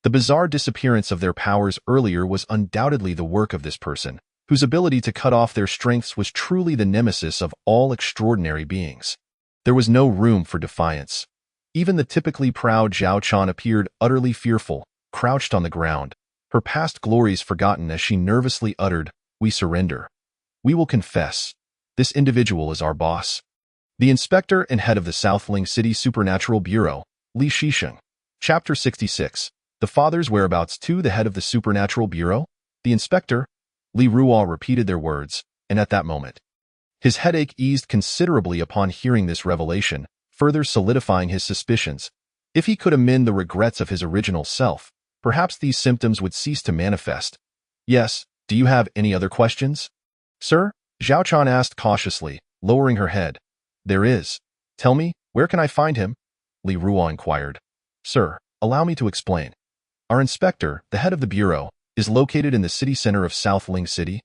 the bizarre disappearance of their powers earlier was undoubtedly the work of this person, whose ability to cut off their strengths was truly the nemesis of all extraordinary beings. There was no room for defiance. Even the typically proud Zhao Chan appeared utterly fearful, crouched on the ground, her past glories forgotten as she nervously uttered, "We surrender. We will confess. This individual is our boss." The inspector and head of the Southling City Supernatural Bureau, Li Shisheng. Chapter 66. The father's whereabouts. To the head of the Supernatural Bureau, the inspector, Li Ruo repeated their words, and at that moment, his headache eased considerably upon hearing this revelation, further solidifying his suspicions. If he could amend the regrets of his original self, perhaps these symptoms would cease to manifest. "Yes, do you have any other questions, sir?" Zhao Chan asked cautiously, lowering her head. "There is. Tell me, where can I find him?" Li Ruo inquired. "Sir, allow me to explain. Our inspector, the head of the bureau, is located in the city center of Southling City,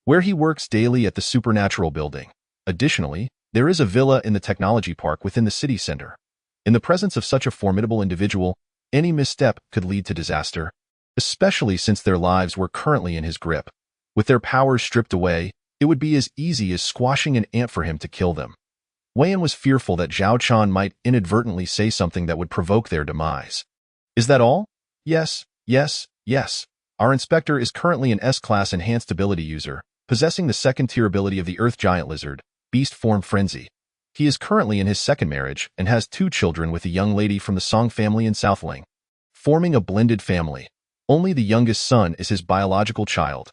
where he works daily at the Supernatural building. Additionally, there is a villa in the technology park within the city center. In the presence of such a formidable individual, any misstep could lead to disaster, especially since their lives were currently in his grip. With their powers stripped away, it would be as easy as squashing an ant for him to kill them." Wei Yan was fearful that Zhao Chan might inadvertently say something that would provoke their demise. "Is that all?" "Yes, yes, yes. Our inspector is currently an S-class enhanced ability user, possessing the second-tier ability of the Earth Giant Lizard, Beast Form Frenzy. He is currently in his second marriage and has 2 children with a young lady from the Song family in Southling, forming a blended family. Only the youngest son is his biological child."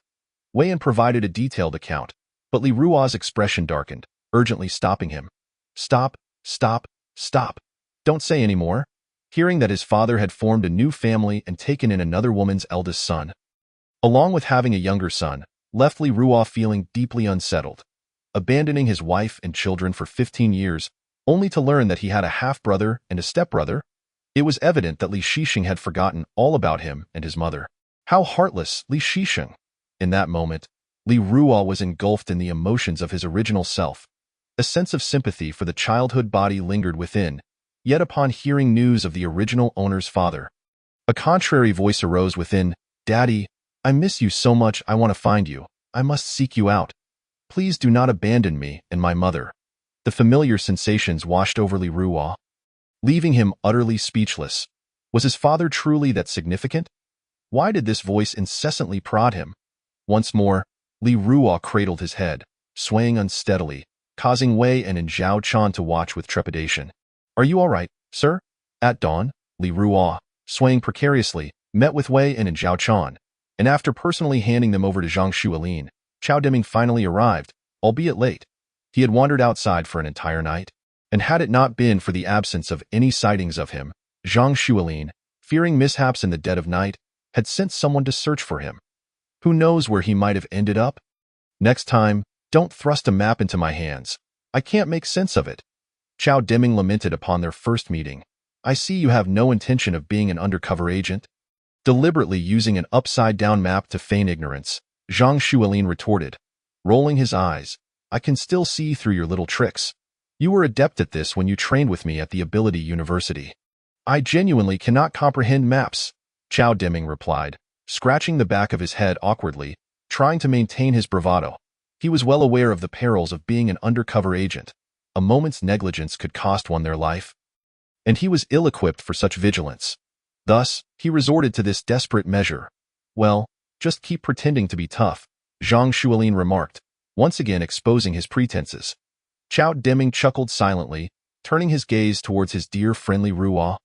Wei Yan provided a detailed account, but Li Ruo's expression darkened, urgently stopping him. "Stop, stop, stop. Don't say any more." Hearing that his father had formed a new family and taken in another woman's eldest son, along with having a younger son, left Li Ruo feeling deeply unsettled. Abandoning his wife and children for 15 years, only to learn that he had a half-brother and a stepbrother, it was evident that Li Shisheng had forgotten all about him and his mother. How heartless, Li Shisheng! In that moment, Li Ruo was engulfed in the emotions of his original self. A sense of sympathy for the childhood body lingered within, yet upon hearing news of the original owner's father, a contrary voice arose within. "Daddy, I miss you so much. I want to find you. I must seek you out. Please do not abandon me and my mother." The familiar sensations washed over Li Ruo, leaving him utterly speechless. Was his father truly that significant? Why did this voice incessantly prod him? Once more, Li Ruo cradled his head, swaying unsteadily, causing Wei Yan and Zhao Chan to watch with trepidation. "Are you all right, sir?" At dawn, Li Ruo, swaying precariously, met with Wei Yan and Zhao Chan, and after personally handing them over to Zhang Xuelin, Chao Deming finally arrived, albeit late. He had wandered outside for an entire night, and had it not been for the absence of any sightings of him, Zhang Xuelin, fearing mishaps in the dead of night, had sent someone to search for him. Who knows where he might have ended up? "Next time, don't thrust a map into my hands. I can't make sense of it." Chao Deming lamented upon their first meeting. "I see you have no intention of being an undercover agent." Deliberately using an upside-down map to feign ignorance, Zhang Xuelin retorted, rolling his eyes. "I can still see through your little tricks. You were adept at this when you trained with me at the Ability University." "I genuinely cannot comprehend maps," Chao Deming replied, scratching the back of his head awkwardly, trying to maintain his bravado. He was well aware of the perils of being an undercover agent. A moment's negligence could cost one their life, and he was ill-equipped for such vigilance. Thus, he resorted to this desperate measure. "Well, just keep pretending to be tough," Zhang Xuelin remarked, once again exposing his pretenses. Chao Deming chuckled silently, turning his gaze towards his dear friendly Ruo,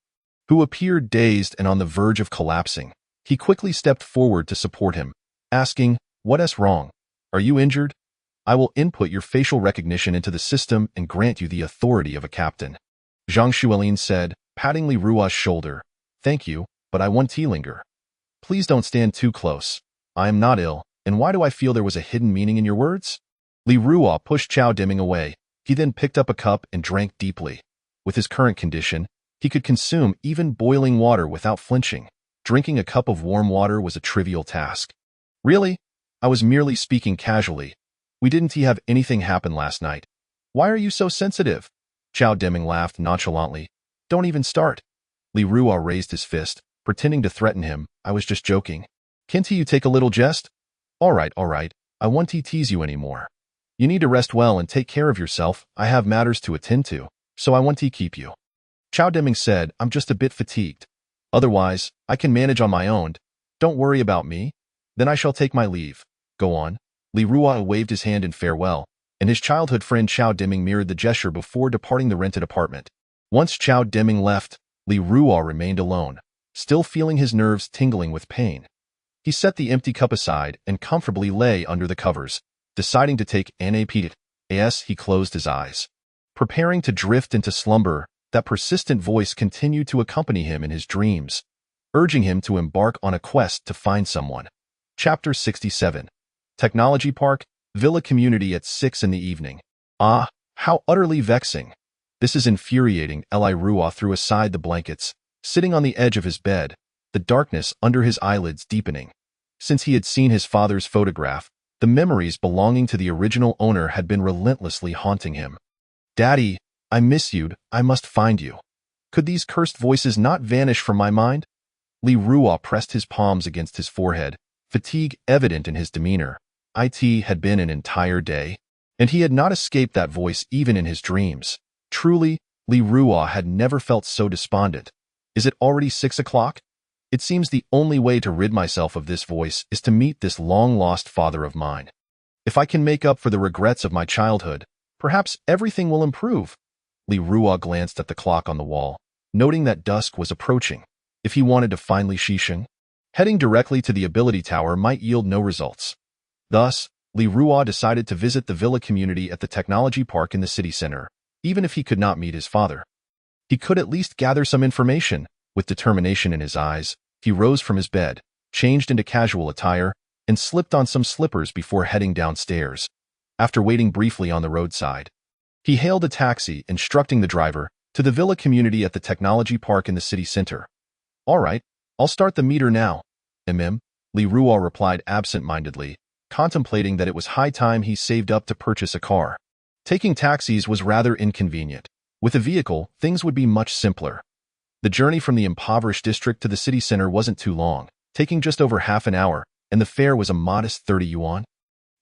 who appeared dazed and on the verge of collapsing. He quickly stepped forward to support him, asking, "What's wrong? Are you injured? I will input your facial recognition into the system and grant you the authority of a captain." Zhang Xuelin said, patting Li Ruo's shoulder. "Thank you, but I want to linger. Please don't stand too close. I am not ill, and why do I feel there was a hidden meaning in your words?" Li Ruo pushed Chao Deming away. He then picked up a cup and drank deeply. With his current condition, he could consume even boiling water without flinching. Drinking a cup of warm water was a trivial task. "Really? I was merely speaking casually. We didn't have anything happen last night. Why are you so sensitive?" Chao Deming laughed nonchalantly. "Don't even start." Li Ruo raised his fist, pretending to threaten him. "I was just joking. Can't you take a little jest?" All right. I won't tease you anymore. You need to rest well and take care of yourself. I have matters to attend to, so I want to keep you." Chao Deming said, "I'm just a bit fatigued. Otherwise, I can manage on my own. Don't worry about me. Then I shall take my leave. Go on." Li Ruo waved his hand in farewell, and his childhood friend Chao Deming mirrored the gesture before departing the rented apartment. Once Chao Deming left, Li Ruo remained alone, still feeling his nerves tingling with pain. He set the empty cup aside and comfortably lay under the covers, deciding to take a nap. As he closed his eyes, preparing to drift into slumber, that persistent voice continued to accompany him in his dreams, urging him to embark on a quest to find someone. Chapter 67. Technology Park, Villa Community at 6 in the evening. Ah, how utterly vexing. This is infuriating. Li Ruo threw aside the blankets, sitting on the edge of his bed, the darkness under his eyelids deepening. Since he had seen his father's photograph, the memories belonging to the original owner had been relentlessly haunting him. "Daddy, I miss you. I must find you. Could these cursed voices not vanish from my mind?" Li Ruo pressed his palms against his forehead, fatigue evident in his demeanor. It had been an entire day, and he had not escaped that voice even in his dreams. Truly, Li Ruo had never felt so despondent. Is it already 6 o'clock? It seems the only way to rid myself of this voice is to meet this long-lost father of mine. If I can make up for the regrets of my childhood, perhaps everything will improve. Li Ruo glanced at the clock on the wall, noting that dusk was approaching. If he wanted to find Li Shisheng, heading directly to the ability tower might yield no results. Thus, Li Ruo decided to visit the villa community at the technology park in the city center, even if he could not meet his father. He could at least gather some information. With determination in his eyes, he rose from his bed, changed into casual attire, and slipped on some slippers before heading downstairs. After waiting briefly on the roadside, he hailed a taxi, instructing the driver to the villa community at the technology park in the city center. "All right, I'll start the meter now." Li Ruo replied absent-mindedly, contemplating that it was high time he saved up to purchase a car. Taking taxis was rather inconvenient. With a vehicle, things would be much simpler. The journey from the impoverished district to the city center wasn't too long, taking just over half an hour, and the fare was a modest 30 yuan.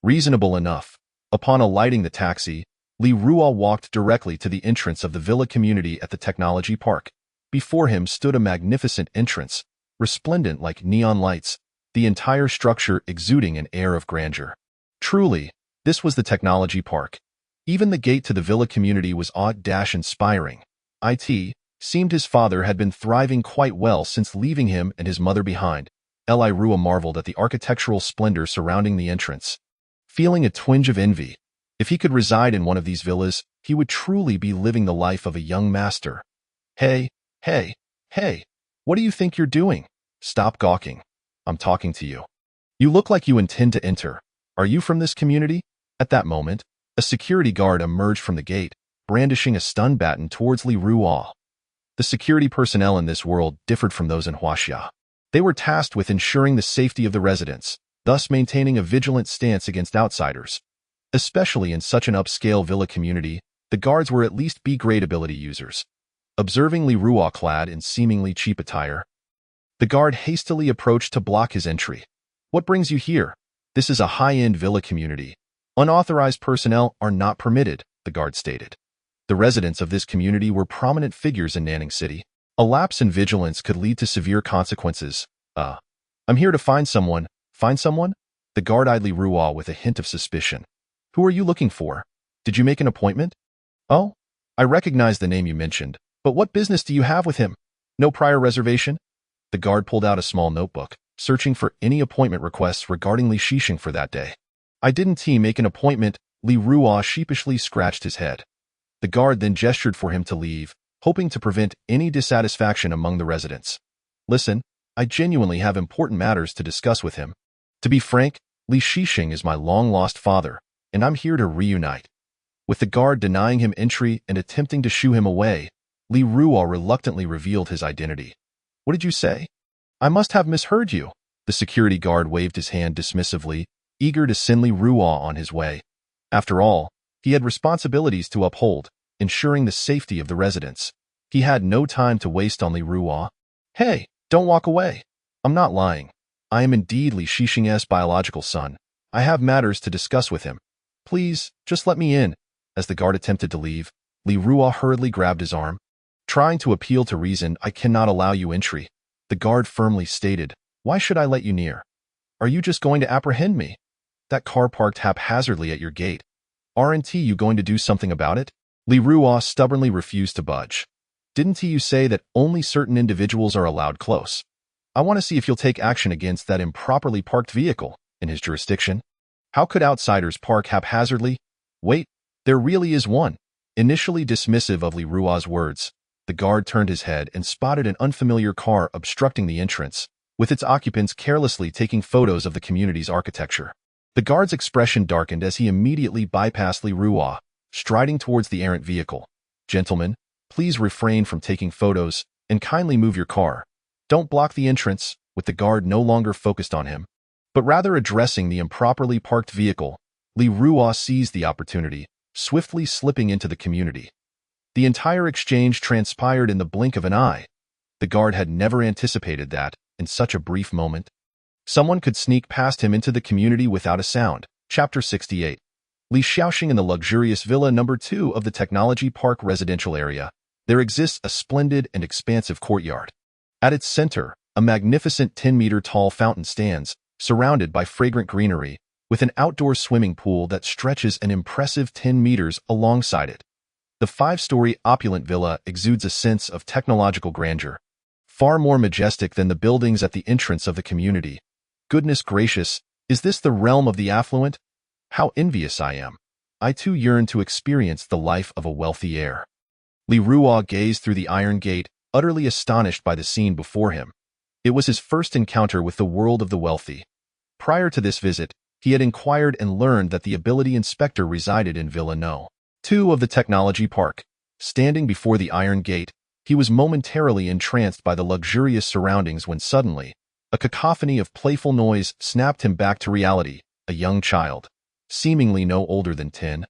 Reasonable enough. Upon alighting the taxi, Li Ruo walked directly to the entrance of the villa community at the technology park. Before him stood a magnificent entrance, resplendent like neon lights, the entire structure exuding an air of grandeur. Truly, this was the technology park. Even the gate to the villa community was awe-inspiring. It seemed his father had been thriving quite well since leaving him and his mother behind. Li Ruo marveled at the architectural splendor surrounding the entrance, feeling a twinge of envy. If he could reside in one of these villas, he would truly be living the life of a young master. Hey, what do you think you're doing? Stop gawking. I'm talking to you. You look like you intend to enter. Are you from this community? At that moment, a security guard emerged from the gate, brandishing a stun baton towards Li Ruo. The security personnel in this world differed from those in Huaxia. They were tasked with ensuring the safety of the residents, thus maintaining a vigilant stance against outsiders. Especially in such an upscale villa community, the guards were at least B-grade ability users. Observing Li Ruo clad in seemingly cheap attire, the guard hastily approached to block his entry. "What brings you here? This is a high-end villa community. Unauthorized personnel are not permitted," the guard stated. The residents of this community were prominent figures in Nanning City. A lapse in vigilance could lead to severe consequences. I'm here to find someone." "Find someone?" The guard eyed Li Ruo with a hint of suspicion. "Who are you looking for? Did you make an appointment?" Oh, I recognize the name you mentioned, but what business do you have with him? No prior reservation? The guard pulled out a small notebook, searching for any appointment requests regarding Li Shixing for that day. I didn't make an appointment. Li Ruo sheepishly scratched his head. The guard then gestured for him to leave, hoping to prevent any dissatisfaction among the residents. Listen, I genuinely have important matters to discuss with him. To be frank, Li Shixing is my long-lost father, and I'm here to reunite. With the guard denying him entry and attempting to shoo him away, Li Ruo reluctantly revealed his identity. What did you say? I must have misheard you. The security guard waved his hand dismissively, eager to send Li Ruo on his way. After all, he had responsibilities to uphold, ensuring the safety of the residents. He had no time to waste on Li Ruo. Hey, don't walk away. I'm not lying. I am indeed Li Shixing's biological son. I have matters to discuss with him. Please, just let me in. As the guard attempted to leave, Li Ruo hurriedly grabbed his arm. Trying to appeal to reason, I cannot allow you entry. The guard firmly stated, why should I let you near? Are you just going to apprehend me? That car parked haphazardly at your gate. Aren't you going to do something about it? Li Ruo stubbornly refused to budge. Didn't you say that only certain individuals are allowed close? I want to see if you'll take action against that improperly parked vehicle in his jurisdiction. How could outsiders park haphazardly? Wait, there really is one. Initially dismissive of Li Ruo's words, the guard turned his head and spotted an unfamiliar car obstructing the entrance, with its occupants carelessly taking photos of the community's architecture. The guard's expression darkened as he immediately bypassed Li Ruo, striding towards the errant vehicle. Gentlemen, please refrain from taking photos and kindly move your car. Don't block the entrance, with the guard no longer focused on him, but rather addressing the improperly parked vehicle. Li Ruo seized the opportunity, swiftly slipping into the community. The entire exchange transpired in the blink of an eye. The guard had never anticipated that, in such a brief moment, someone could sneak past him into the community without a sound. Chapter 68. Li Xiaoxing in the luxurious Villa No. 2 of the Technology Park residential area, there exists a splendid and expansive courtyard. At its center, a magnificent 10-meter-tall fountain stands, surrounded by fragrant greenery, with an outdoor swimming pool that stretches an impressive 10 meters alongside it. The 5-story opulent villa exudes a sense of technological grandeur, far more majestic than the buildings at the entrance of the community. Goodness gracious, is this the realm of the affluent? How envious I am. I too yearn to experience the life of a wealthy heir. Li Ruo gazed through the iron gate, utterly astonished by the scene before him. It was his first encounter with the world of the wealthy. Prior to this visit, he had inquired and learned that the ability inspector resided in Villa No. 2 of the Technology Park. Standing before the iron gate, he was momentarily entranced by the luxurious surroundings when suddenly, a cacophony of playful noise snapped him back to reality. A young child, seemingly no older than 10,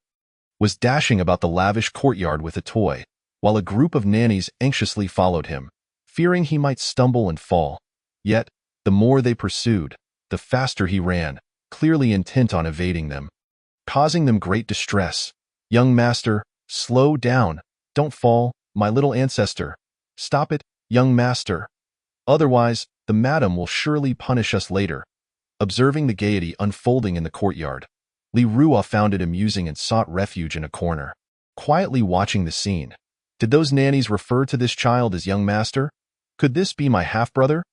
was dashing about the lavish courtyard with a toy, while a group of nannies anxiously followed him, fearing he might stumble and fall. Yet, the more they pursued, the faster he ran, clearly intent on evading them, causing them great distress. Young master, slow down. Don't fall, my little ancestor. Stop it, young master. Otherwise, the madam will surely punish us later. Observing the gaiety unfolding in the courtyard, Li Ruo found it amusing and sought refuge in a corner, quietly watching the scene. Did those nannies refer to this child as young master? Could this be my half-brother?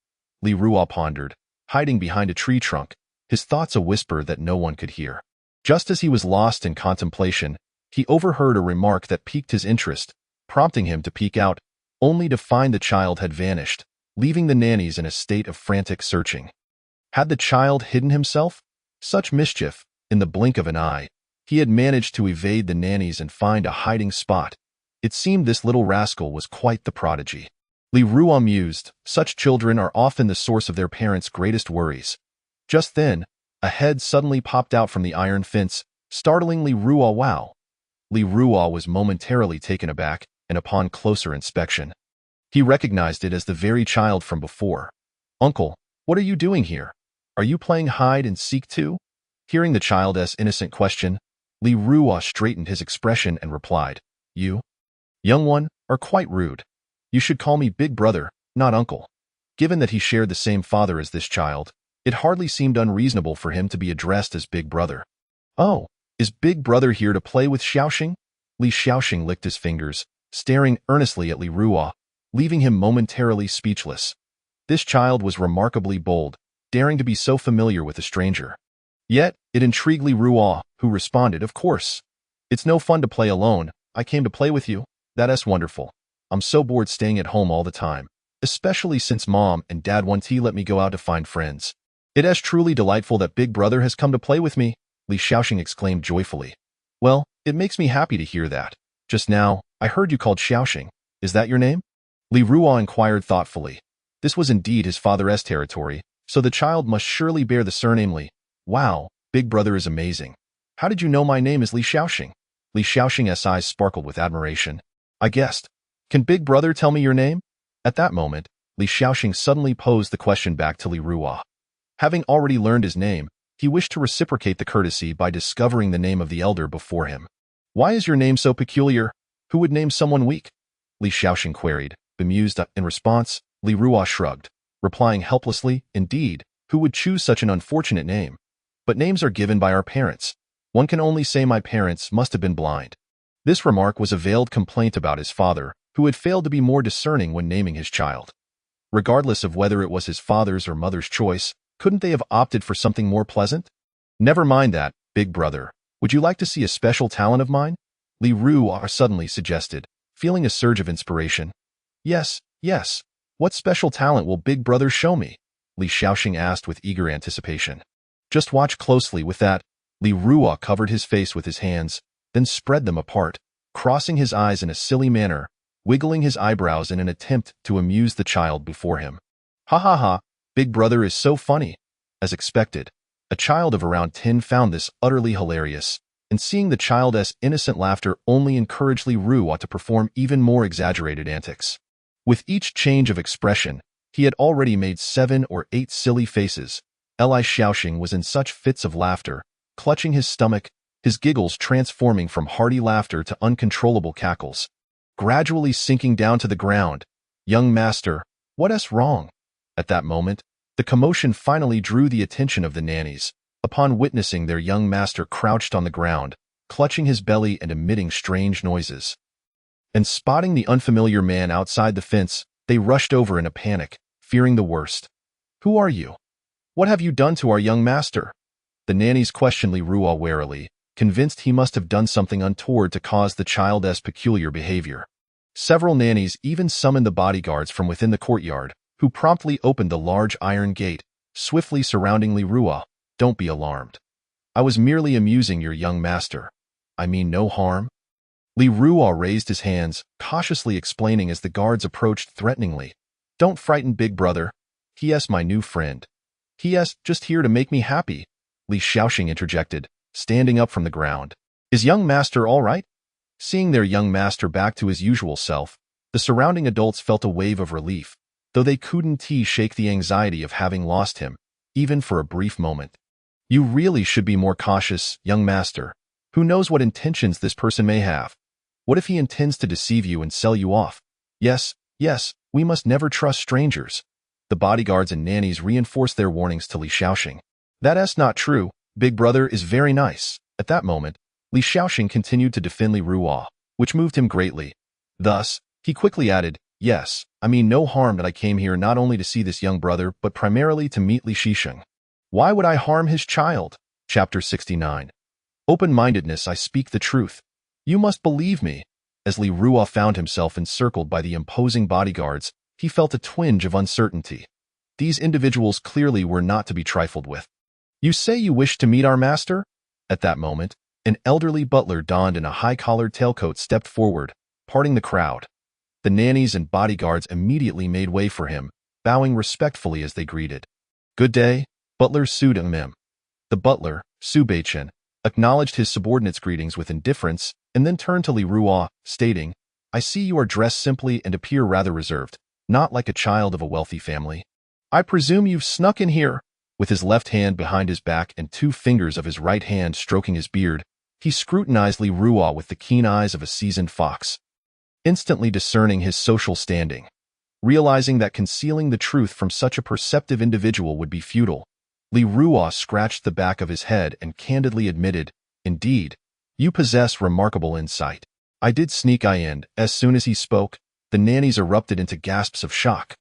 Li Ruo pondered, hiding behind a tree trunk, his thoughts a whisper that no one could hear. Just as he was lost in contemplation, he overheard a remark that piqued his interest, prompting him to peek out, only to find the child had vanished, leaving the nannies in a state of frantic searching. Had the child hidden himself? Such mischief! In the blink of an eye, he had managed to evade the nannies and find a hiding spot. It seemed this little rascal was quite the prodigy. Li Ruo mused, such children are often the source of their parents' greatest worries. Just then, a head suddenly popped out from the iron fence, startling Li Ruo. Wow! Li Ruo was momentarily taken aback, and upon closer inspection, he recognized it as the very child from before. Uncle, what are you doing here? Are you playing hide and seek too? Hearing the child's innocent question, Li Ruo straightened his expression and replied, You, young one, are quite rude. You should call me big brother, not uncle. Given that he shared the same father as this child, it hardly seemed unreasonable for him to be addressed as big brother. Oh, is big brother here to play with Xiaoxing? Li Xiaoxing licked his fingers, staring earnestly at Li Ruo, leaving him momentarily speechless. This child was remarkably bold, daring to be so familiar with a stranger. Yet, it intrigued Li Ruo, who responded, "Of course. It's no fun to play alone. I came to play with you. That's wonderful. I'm so bored staying at home all the time, especially since Mom and Dad won't let me go out to find friends. It is truly delightful that Big Brother has come to play with me," Li Xiaoxing exclaimed joyfully. "Well, it makes me happy to hear that. Just now, I heard you called Xiaoxing. Is that your name?" Li Ruo inquired thoughtfully. This was indeed his father's territory, so the child must surely bear the surname Li. "Wow, Big Brother is amazing. How did you know my name is Li Xiaoxing?" Li Xiaoxing's eyes sparkled with admiration. "I guessed. Can Big Brother tell me your name?" At that moment, Li Xiaoxing suddenly posed the question back to Li Ruo. Having already learned his name, he wished to reciprocate the courtesy by discovering the name of the elder before him. "Why is your name so peculiar? Who would name someone weak?" Li Xiaoxing queried, bemused. In response, Li Ruo shrugged, replying helplessly, "Indeed, who would choose such an unfortunate name? But names are given by our parents. One can only say my parents must have been blind." This remark was a veiled complaint about his father, who had failed to be more discerning when naming his child. Regardless of whether it was his father's or mother's choice, couldn't they have opted for something more pleasant? "Never mind that, Big Brother. Would you like to see a special talent of mine?" Li Ruo suddenly suggested, feeling a surge of inspiration. Yes. What special talent will Big Brother show me?" Li Xiaoxing asked with eager anticipation. "Just watch closely with that." Li Ruo covered his face with his hands, then spread them apart, crossing his eyes in a silly manner, wiggling his eyebrows in an attempt to amuse the child before him. "Ha ha ha, Big Brother is so funny." As expected, a child of around 10 found this utterly hilarious, and seeing the child's innocent laughter only encouraged Li Ruo to perform even more exaggerated antics. With each change of expression, he had already made 7 or 8 silly faces. Li Xiaoxing was in such fits of laughter, clutching his stomach, his giggles transforming from hearty laughter to uncontrollable cackles, gradually sinking down to the ground. "Young master, what's wrong?" At that moment, the commotion finally drew the attention of the nannies, upon witnessing their young master crouched on the ground, clutching his belly and emitting strange noises. And spotting the unfamiliar man outside the fence, they rushed over in a panic, fearing the worst. "Who are you? What have you done to our young master?" The nannies questioned Li Ruo warily, convinced he must have done something untoward to cause the child's peculiar behavior. Several nannies even summoned the bodyguards from within the courtyard, who promptly opened the large iron gate, swiftly surrounding Li Ruo. "Don't be alarmed. I was merely amusing your young master. I mean no harm." Li Ruo raised his hands, cautiously explaining as the guards approached threateningly. "Don't frighten Big Brother. He is my new friend. He is just here to make me happy," Li Xiaoxing interjected, standing up from the ground. "Is young master all right?" Seeing their young master back to his usual self, the surrounding adults felt a wave of relief, though they couldn't shake the anxiety of having lost him, even for a brief moment. "You really should be more cautious, young master. Who knows what intentions this person may have? What if he intends to deceive you and sell you off? Yes, we must never trust strangers." The bodyguards and nannies reinforced their warnings to Li Xiaoxing. "That's not true. Big Brother is very nice." At that moment, Li Xiaoxing continued to defend Li Ruo, which moved him greatly. Thus, he quickly added, "Yes, I mean no harm that I came here not only to see this young brother but primarily to meet Li Xiaoxing. Why would I harm his child?" Chapter 69. Open-mindedness. I speak the truth. You must believe me. As Li Ruo found himself encircled by the imposing bodyguards, he felt a twinge of uncertainty. These individuals clearly were not to be trifled with. "You say you wish to meet our master?" At that moment, an elderly butler donned in a high-collared tailcoat stepped forward, parting the crowd. The nannies and bodyguards immediately made way for him, bowing respectfully as they greeted. "Good day, Butler Su Mem." The butler, Su Beichen, acknowledged his subordinate's greetings with indifference, and then turned to Li Ruo, stating, "I see you are dressed simply and appear rather reserved, not like a child of a wealthy family. I presume you've snuck in here." With his left hand behind his back and 2 fingers of his right hand stroking his beard, he scrutinized Li Ruo with the keen eyes of a seasoned fox, instantly discerning his social standing. Realizing that concealing the truth from such a perceptive individual would be futile, Li Ruo scratched the back of his head and candidly admitted, "Indeed, you possess remarkable insight." I did sneak in. As soon as he spoke, the nannies erupted into gasps of shock.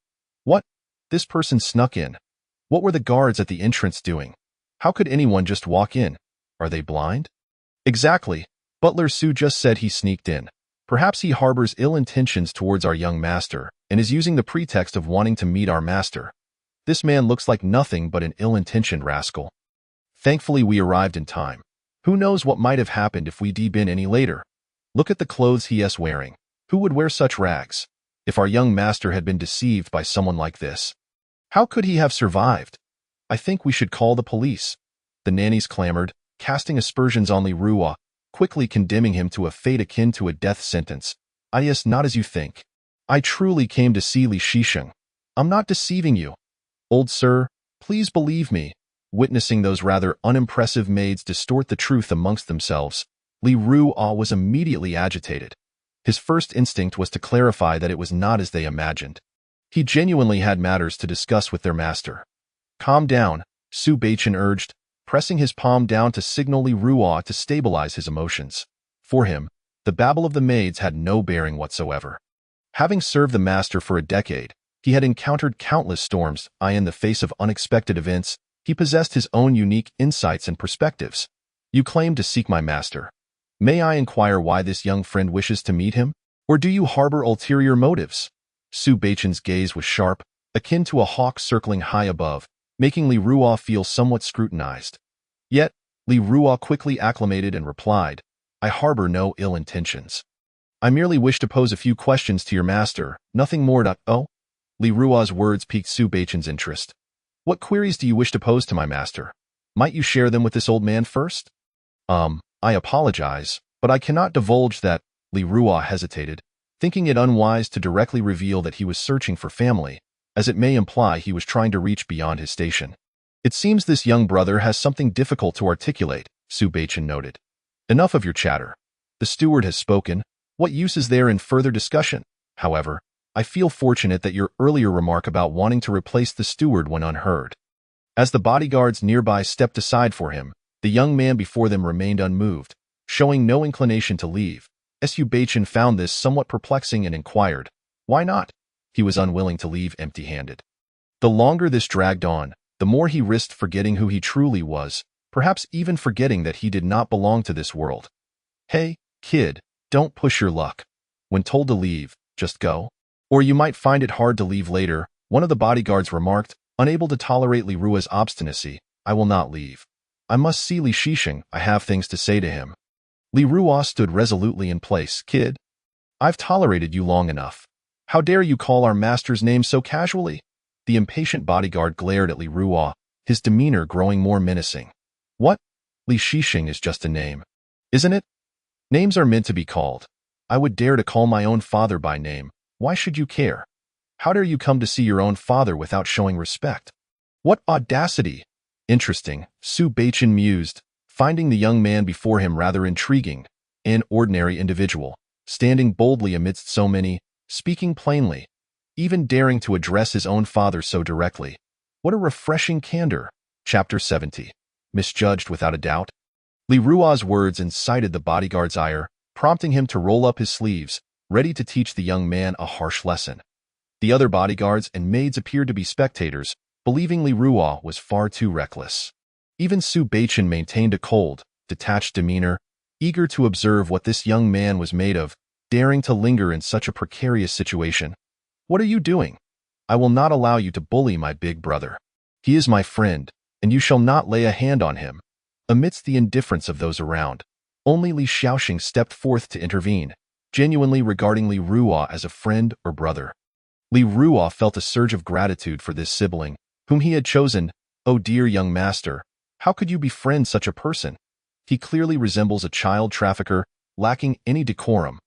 What? This person snuck in. What were the guards at the entrance doing? How could anyone just walk in? Are they blind? Exactly. Butler Sue just said he sneaked in. Perhaps he harbors ill intentions towards our young master and is using the pretext of wanting to meet our master. This man looks like nothing but an ill-intentioned rascal. Thankfully, we arrived in time. Who knows what might have happened if we'd been any later? Look at the clothes he is wearing. Who would wear such rags? If our young master had been deceived by someone like this, how could he have survived? I think we should call the police. The nannies clamored, casting aspersions on Li Ruo, quickly condemning him to a fate akin to a death sentence. Yes, not as you think. I truly came to see Li Shisheng. I'm not deceiving you. Old sir, please believe me. Witnessing those rather unimpressive maids distort the truth amongst themselves, Li Ruo was immediately agitated. His first instinct was to clarify that it was not as they imagined. He genuinely had matters to discuss with their master. Calm down, Su Beichen urged, pressing his palm down to signal Li Ruo to stabilize his emotions. For him, the babble of the maids had no bearing whatsoever. Having served the master for a decade, he had encountered countless storms. In the face of unexpected events, he possessed his own unique insights and perspectives. You claim to seek my master. May I inquire why this young friend wishes to meet him? Or do you harbor ulterior motives? Su Beichen's gaze was sharp, akin to a hawk circling high above, making Li Ruo feel somewhat scrutinized. Yet, Li Ruo quickly acclimated and replied, I harbor no ill intentions. I merely wish to pose a few questions to your master, nothing more. Oh? Li Ruo's words piqued Su Beichen's interest. What queries do you wish to pose to my master? Might you share them with this old man first? I apologize, but I cannot divulge that. Li Ruo hesitated, thinking it unwise to directly reveal that he was searching for family, as it may imply he was trying to reach beyond his station. It seems this young brother has something difficult to articulate, Su Beichen noted. Enough of your chatter. The steward has spoken. What use is there in further discussion? However, I feel fortunate that your earlier remark about wanting to replace the steward went unheard. As the bodyguards nearby stepped aside for him, the young man before them remained unmoved, showing no inclination to leave. Su Beichen found this somewhat perplexing and inquired, why not? He was unwilling to leave empty-handed. The longer this dragged on, the more he risked forgetting who he truly was, perhaps even forgetting that he did not belong to this world. Hey, kid, don't push your luck. When told to leave, just go. Or you might find it hard to leave later, one of the bodyguards remarked, unable to tolerate Li Ruo's obstinacy. I will not leave. I must see Li Shisheng. I have things to say to him. Li Ruo stood resolutely in place. Kid, I've tolerated you long enough. How dare you call our master's name so casually? The impatient bodyguard glared at Li Ruo, his demeanor growing more menacing. What? Li Shisheng is just a name. Isn't it? Names are meant to be called. I would dare to call my own father by name. Why should you care? How dare you come to see your own father without showing respect? What audacity! Interesting, Su Beichen mused, finding the young man before him rather intriguing. An ordinary individual, standing boldly amidst so many, speaking plainly, even daring to address his own father so directly. What a refreshing candor. Chapter 70. Misjudged without a doubt. Li Ruo's words incited the bodyguard's ire, prompting him to roll up his sleeves, ready to teach the young man a harsh lesson. The other bodyguards and maids appeared to be spectators, believing Li Ruo was far too reckless. Even Su Beichen maintained a cold, detached demeanor, eager to observe what this young man was made of, daring to linger in such a precarious situation. What are you doing? I will not allow you to bully my big brother. He is my friend, and you shall not lay a hand on him. Amidst the indifference of those around, only Li Shaoxing stepped forth to intervene, genuinely regarding Li Ruo as a friend or brother. Li Ruo felt a surge of gratitude for this sibling, whom he had chosen. Oh dear young master, how could you befriend such a person? He clearly resembles a child trafficker, lacking any decorum.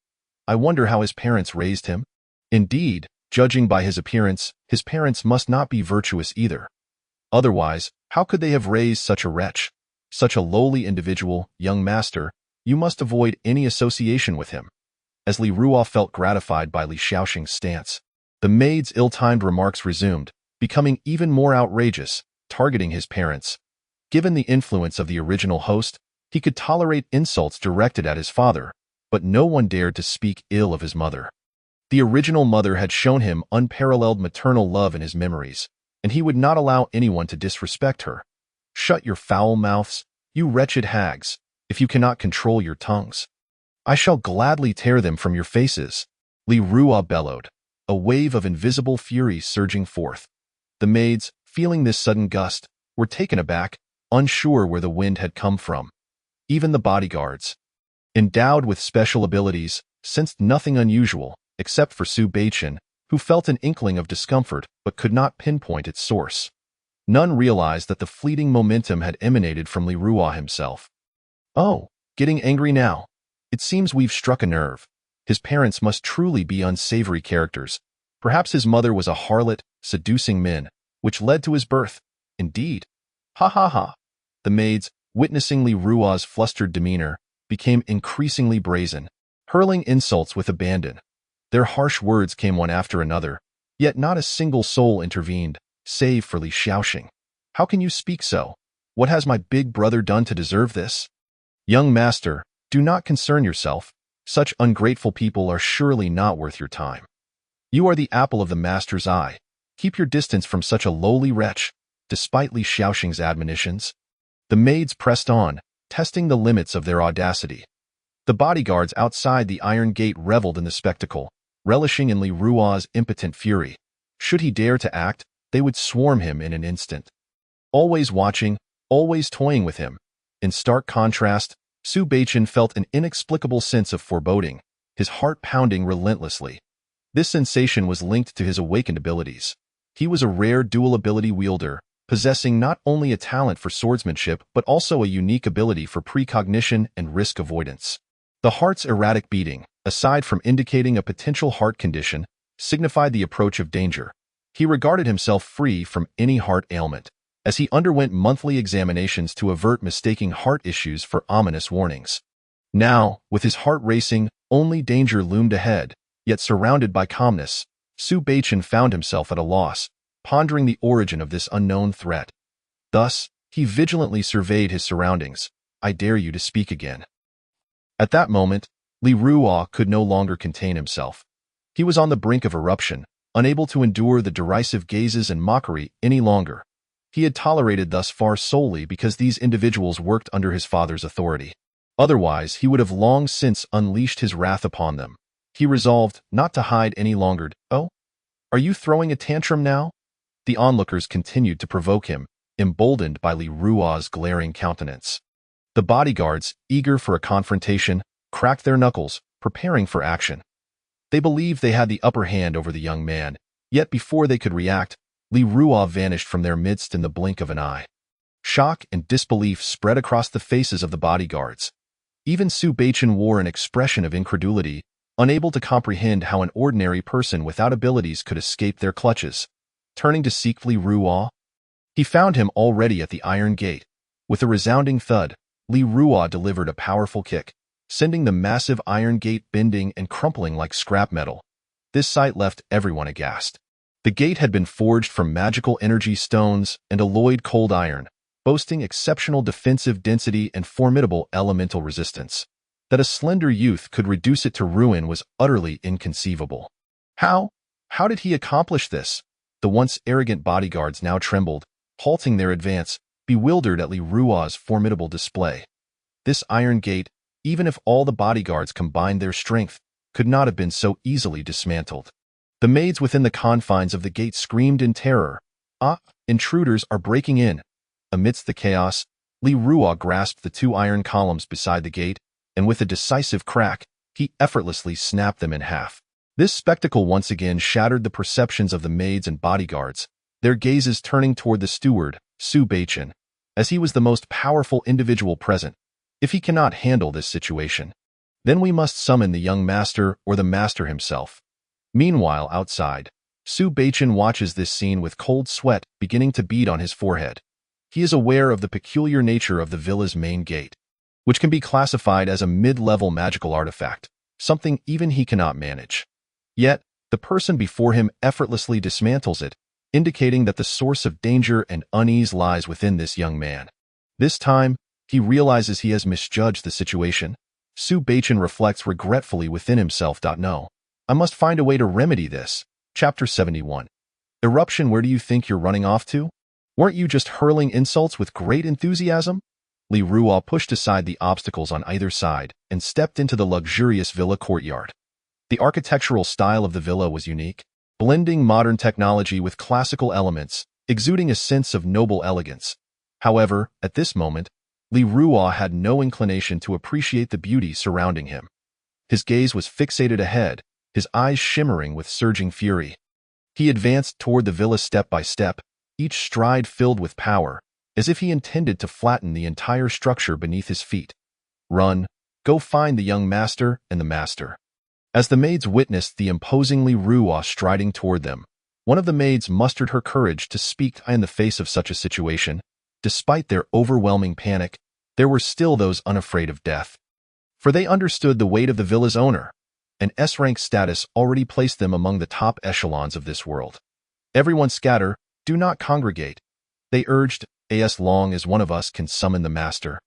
I wonder how his parents raised him. Indeed, judging by his appearance, his parents must not be virtuous either. Otherwise, how could they have raised such a wretch? Such a lowly individual, young master, you must avoid any association with him. As Li Ruo felt gratified by Li Shaoxing's stance, the maid's ill-timed remarks resumed, becoming even more outrageous, targeting his parents. Given the influence of the original host, he could tolerate insults directed at his father, but no one dared to speak ill of his mother. The original mother had shown him unparalleled maternal love in his memories, and he would not allow anyone to disrespect her. "Shut your foul mouths, you wretched hags, if you cannot control your tongues. I shall gladly tear them from your faces," Li Rua bellowed, a wave of invisible fury surging forth. The maids, feeling this sudden gust, were taken aback, unsure where the wind had come from. Even the bodyguards, endowed with special abilities, sensed nothing unusual, except for Su Baichen, who felt an inkling of discomfort but could not pinpoint its source. None realized that the fleeting momentum had emanated from Li Rua himself. "Oh, getting angry now. It seems we've struck a nerve. His parents must truly be unsavory characters. Perhaps his mother was a harlot, seducing men, which led to his birth. Indeed. Ha ha ha." The maids, witnessing Li Rua's flustered demeanor, became increasingly brazen, hurling insults with abandon. Their harsh words came one after another, yet not a single soul intervened, save for Li Xiaoxing. "How can you speak so? What has my big brother done to deserve this?" "Young master, do not concern yourself. Such ungrateful people are surely not worth your time. You are the apple of the master's eye. Keep your distance from such a lowly wretch." Despite Li Xiaoxing's admonitions, the maids pressed on, testing the limits of their audacity. The bodyguards outside the iron gate reveled in the spectacle, relishing in Li Rua's impotent fury. Should he dare to act, they would swarm him in an instant. Always watching, always toying with him. In stark contrast, Su Baichen felt an inexplicable sense of foreboding, his heart pounding relentlessly. This sensation was linked to his awakened abilities. He was a rare dual ability wielder, possessing not only a talent for swordsmanship but also a unique ability for precognition and risk avoidance. The heart's erratic beating, aside from indicating a potential heart condition, signified the approach of danger. He regarded himself free from any heart ailment, as he underwent monthly examinations to avert mistaking heart issues for ominous warnings. Now, with his heart racing, only danger loomed ahead, yet surrounded by calmness, Su Baichen found himself at a loss, pondering the origin of this unknown threat. Thus, he vigilantly surveyed his surroundings. "I dare you to speak again." At that moment, Li Rua could no longer contain himself. He was on the brink of eruption, unable to endure the derisive gazes and mockery any longer. He had tolerated thus far solely because these individuals worked under his father's authority. Otherwise, he would have long since unleashed his wrath upon them. He resolved not to hide any longer. "Oh? Are you throwing a tantrum now?" The onlookers continued to provoke him, emboldened by Li Rua's glaring countenance. The bodyguards, eager for a confrontation, cracked their knuckles, preparing for action. They believed they had the upper hand over the young man, yet before they could react, Li Rua vanished from their midst in the blink of an eye. Shock and disbelief spread across the faces of the bodyguards. Even Su Baichen wore an expression of incredulity, unable to comprehend how an ordinary person without abilities could escape their clutches. Turning to seek Li Rua, he found him already at the iron gate. With a resounding thud, Li Rua delivered a powerful kick, sending the massive iron gate bending and crumpling like scrap metal. This sight left everyone aghast. The gate had been forged from magical energy stones and alloyed cold iron, boasting exceptional defensive density and formidable elemental resistance. That a slender youth could reduce it to ruin was utterly inconceivable. How did he accomplish this? The once arrogant bodyguards now trembled, halting their advance, bewildered at Li Rua's formidable display. This iron gate, even if all the bodyguards combined their strength, could not have been so easily dismantled. The maids within the confines of the gate screamed in terror. "Ah, intruders are breaking in." Amidst the chaos, Li Rua grasped the two iron columns beside the gate, and with a decisive crack, he effortlessly snapped them in half. This spectacle once again shattered the perceptions of the maids and bodyguards, their gazes turning toward the steward, Su Baichen, as he was the most powerful individual present. If he cannot handle this situation, then we must summon the young master or the master himself. Meanwhile, outside, Su Baichen watches this scene with cold sweat beginning to bead on his forehead. He is aware of the peculiar nature of the villa's main gate, which can be classified as a mid-level magical artifact, something even he cannot manage. Yet, the person before him effortlessly dismantles it, indicating that the source of danger and unease lies within this young man. This time, he realizes he has misjudged the situation. Su Baichen reflects regretfully within himself. No. I must find a way to remedy this. Chapter 71. Eruption, where do you think you're running off to? Weren't you just hurling insults with great enthusiasm? Li Ruo pushed aside the obstacles on either side and stepped into the luxurious villa courtyard. The architectural style of the villa was unique, blending modern technology with classical elements, exuding a sense of noble elegance. However, at this moment, Li Ruo had no inclination to appreciate the beauty surrounding him. His gaze was fixated ahead, his eyes shimmering with surging fury. He advanced toward the villa step by step, each stride filled with power, as if he intended to flatten the entire structure beneath his feet. Run, go find the young master and the master. As the maids witnessed the imposing Li Ruo striding toward them, one of the maids mustered her courage to speak in the face of such a situation. Despite their overwhelming panic, there were still those unafraid of death. For they understood the weight of the villa's owner. An S-rank status already placed them among the top echelons of this world. Everyone scatter, do not congregate. They urged, as long as one of us can summon the master.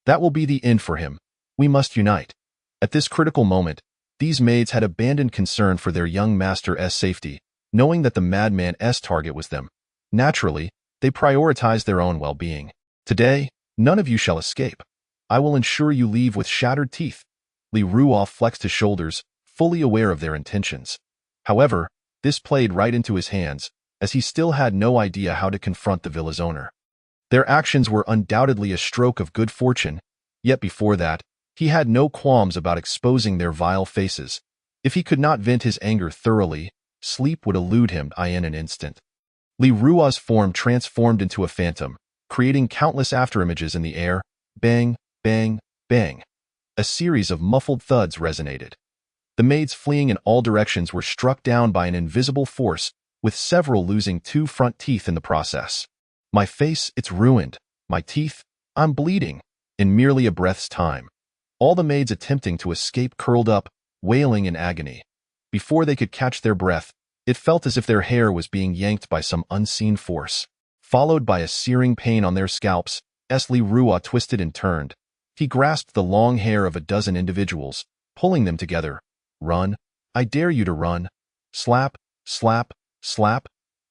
That will be the end for him. We must unite. At this critical moment, these maids had abandoned concern for their young master's safety, knowing that the madman's target was them. Naturally, they prioritized their own well-being. Today, none of you shall escape. I will ensure you leave with shattered teeth. Li Ruo flexed his shoulders, fully aware of their intentions. However, this played right into his hands, as he still had no idea how to confront the villa's owner. Their actions were undoubtedly a stroke of good fortune, yet before that, he had no qualms about exposing their vile faces. If he could not vent his anger thoroughly, sleep would elude him in an instant. Li Ruo's form transformed into a phantom, creating countless afterimages in the air. Bang, bang, bang. A series of muffled thuds resonated. The maids fleeing in all directions were struck down by an invisible force, with several losing 2 front teeth in the process. My face, it's ruined. My teeth, I'm bleeding. In merely a breath's time, all the maids attempting to escape curled up, wailing in agony. Before they could catch their breath, it felt as if their hair was being yanked by some unseen force. Followed by a searing pain on their scalps, Li Ruo twisted and turned. He grasped the long hair of a dozen individuals, pulling them together. Run. I dare you to run. Slap, slap, slap.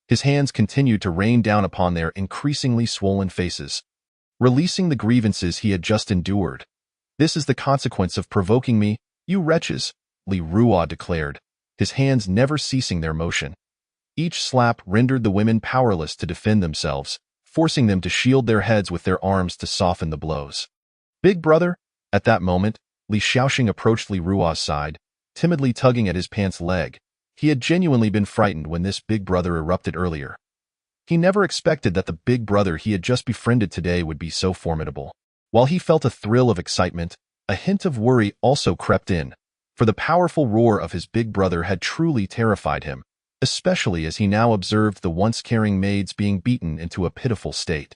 His hands continued to rain down upon their increasingly swollen faces, releasing the grievances he had just endured. This is the consequence of provoking me, you wretches, Li Ruo declared, his hands never ceasing their motion. Each slap rendered the women powerless to defend themselves, forcing them to shield their heads with their arms to soften the blows. Big brother? At that moment, Li Shaoxing approached Li Ruo's side, timidly tugging at his pants leg. He had genuinely been frightened when this big brother erupted earlier. He never expected that the big brother he had just befriended today would be so formidable. While he felt a thrill of excitement, a hint of worry also crept in, for the powerful roar of his big brother had truly terrified him, especially as he now observed the once caring maids being beaten into a pitiful state.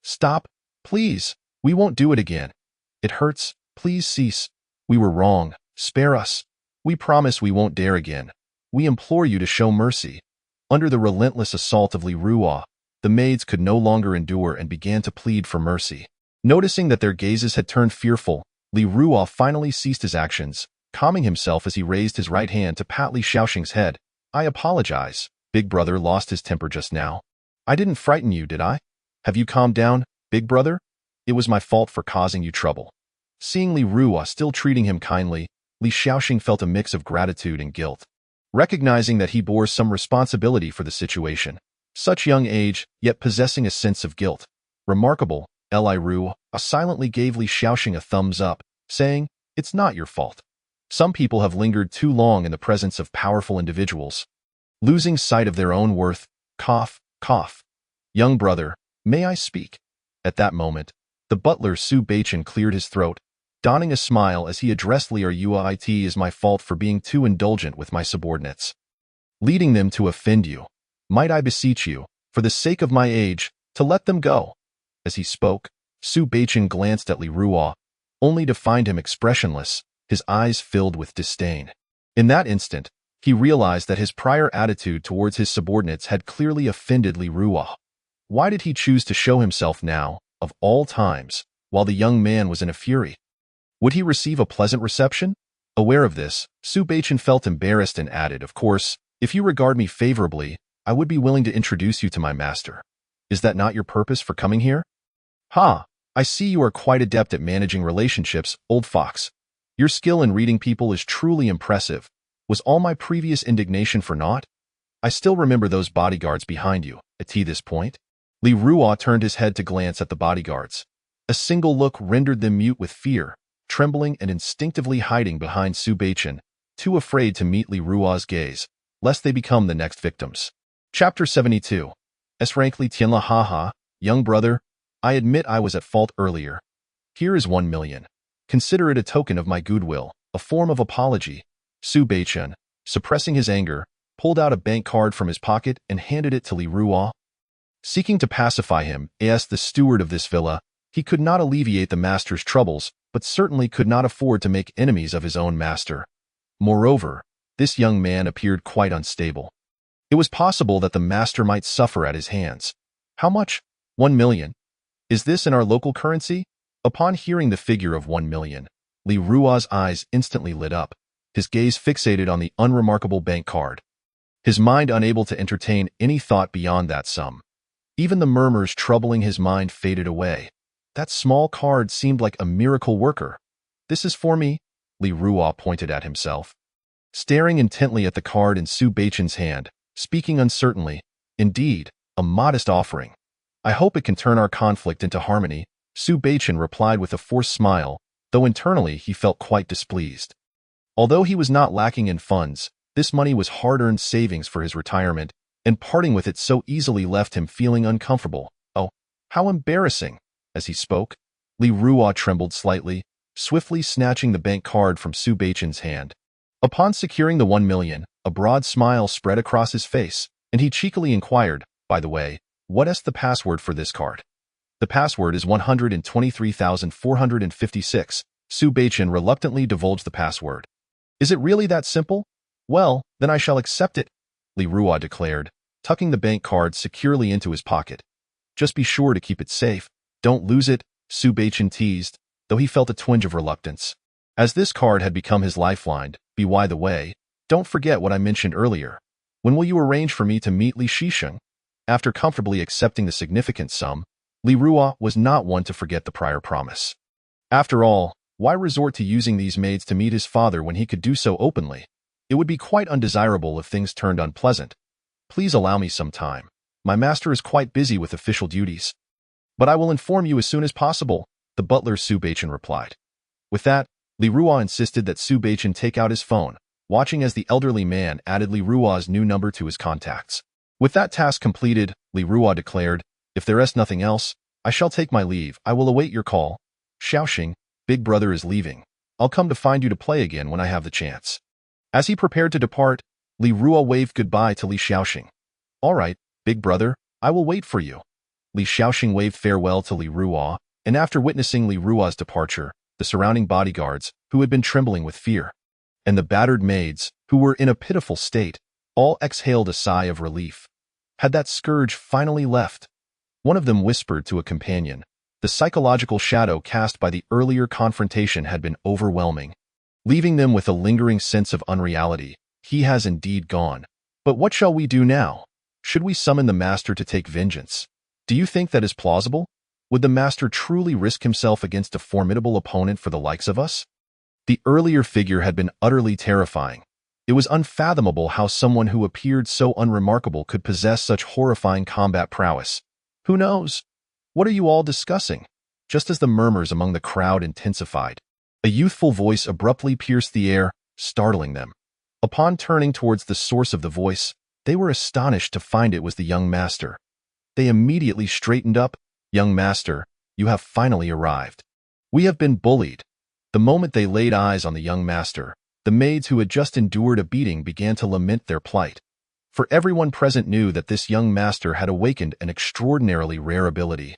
Stop, please, we won't do it again. It hurts, please cease. We were wrong, spare us. We promise we won't dare again. We implore you to show mercy. Under the relentless assault of Li Ruo, the maids could no longer endure and began to plead for mercy. Noticing that their gazes had turned fearful, Li Ruo finally ceased his actions, calming himself as he raised his right hand to pat Li Shaoxing's head. I apologize. Big brother lost his temper just now. I didn't frighten you, did I? Have you calmed down, big brother? It was my fault for causing you trouble. Seeing Li Ruo still treating him kindly, Li Shaoxing felt a mix of gratitude and guilt. Recognizing that he bore some responsibility for the situation, such young age, yet possessing a sense of guilt. Remarkable, Li Ruo silently gave Li Shaoxing a thumbs up, saying, it's not your fault. Some people have lingered too long in the presence of powerful individuals, losing sight of their own worth. Cough, cough. Young brother, may I speak? At that moment, the butler Su Baichen cleared his throat, donning a smile as he addressed Li Ruo. It is my fault for being too indulgent with my subordinates, leading them to offend you. Might I beseech you, for the sake of my age, to let them go? As he spoke, Su Baichen glanced at Li Ruo, only to find him expressionless, his eyes filled with disdain. In that instant, he realized that his prior attitude towards his subordinates had clearly offended Li Ruo. Why did he choose to show himself now, of all times, while the young man was in a fury? Would he receive a pleasant reception? Aware of this, Su Baichen felt embarrassed and added, "Of course, if you regard me favorably, I would be willing to introduce you to my master. Is that not your purpose for coming here?" "Ha! I see you are quite adept at managing relationships, old fox. Your skill in reading people is truly impressive. Was all my previous indignation for naught? I still remember those bodyguards behind you." At this point, Li Ruo turned his head to glance at the bodyguards. A single look rendered them mute with fear, trembling and instinctively hiding behind Su Baichen, too afraid to meet Li Ruo's gaze, lest they become the next victims. Chapter 72. S-rank Li Tianla. Haha, young brother, I admit I was at fault earlier. Here is 1 million. Consider it a token of my goodwill, a form of apology. Su Baichen, suppressing his anger, pulled out a bank card from his pocket and handed it to Li Ruo. Seeking to pacify him, as the steward of this villa, he could not alleviate the master's troubles, but certainly could not afford to make enemies of his own master. Moreover, this young man appeared quite unstable. It was possible that the master might suffer at his hands. How much? 1 million. Is this in our local currency? Upon hearing the figure of 1 million, Li Ruo's eyes instantly lit up, his gaze fixated on the unremarkable bank card. His mind unable to entertain any thought beyond that sum. Even the murmurs troubling his mind faded away. That small card seemed like a miracle worker. "This is for me," Li Ruo pointed at himself. Staring intently at the card in Su Baichen's hand, speaking uncertainly, "Indeed, a modest offering. I hope it can turn our conflict into harmony," Su Baichen replied with a forced smile, though internally he felt quite displeased. Although he was not lacking in funds, this money was hard-earned savings for his retirement, and parting with it so easily left him feeling uncomfortable. "Oh, how embarrassing!" As he spoke, Li Ruo trembled slightly, swiftly snatching the bank card from Su Baichen's hand. Upon securing the 1 million, a broad smile spread across his face, and he cheekily inquired, "By the way, what is the password for this card?" "The password is 123,456. Su Baichen reluctantly divulged the password. "Is it really that simple? Well, then I shall accept it," Li Ruo declared, tucking the bank card securely into his pocket. "Just be sure to keep it safe. Don't lose it," Su Baichen teased, though he felt a twinge of reluctance. As this card had become his lifeline, by the way, don't forget what I mentioned earlier. When will you arrange for me to meet Li Shisheng? After comfortably accepting the significant sum, Li Ruo was not one to forget the prior promise. After all, why resort to using these maids to meet his father when he could do so openly? It would be quite undesirable if things turned unpleasant. "Please allow me some time. My master is quite busy with official duties." "But I will inform you as soon as possible," the butler Su Baichen replied. With that, Li Ruo insisted that Su Baichen take out his phone, watching as the elderly man added Li Ruo's new number to his contacts. With that task completed, Li Ruo declared, "If there is nothing else, I shall take my leave. I will await your call. Xiaoxing, big brother is leaving. I'll come to find you to play again when I have the chance." As he prepared to depart, Li Ruo waved goodbye to Li Xiaoxing. "All right, big brother, I will wait for you." Li Xiaoxing waved farewell to Li Ruo, and after witnessing Li Ruo's departure, the surrounding bodyguards, who had been trembling with fear, and the battered maids, who were in a pitiful state, all exhaled a sigh of relief. Had that scourge finally left? One of them whispered to a companion. The psychological shadow cast by the earlier confrontation had been overwhelming, leaving them with a lingering sense of unreality. He has indeed gone. But what shall we do now? Should we summon the master to take vengeance? Do you think that is plausible? Would the master truly risk himself against a formidable opponent for the likes of us? The earlier figure had been utterly terrifying. It was unfathomable how someone who appeared so unremarkable could possess such horrifying combat prowess. Who knows? What are you all discussing? Just as the murmurs among the crowd intensified, a youthful voice abruptly pierced the air, startling them. Upon turning towards the source of the voice, they were astonished to find it was the young master. They immediately straightened up. "Young master, you have finally arrived. We have been bullied." The moment they laid eyes on the young master, the maids who had just endured a beating began to lament their plight. For everyone present knew that this young master had awakened an extraordinarily rare ability,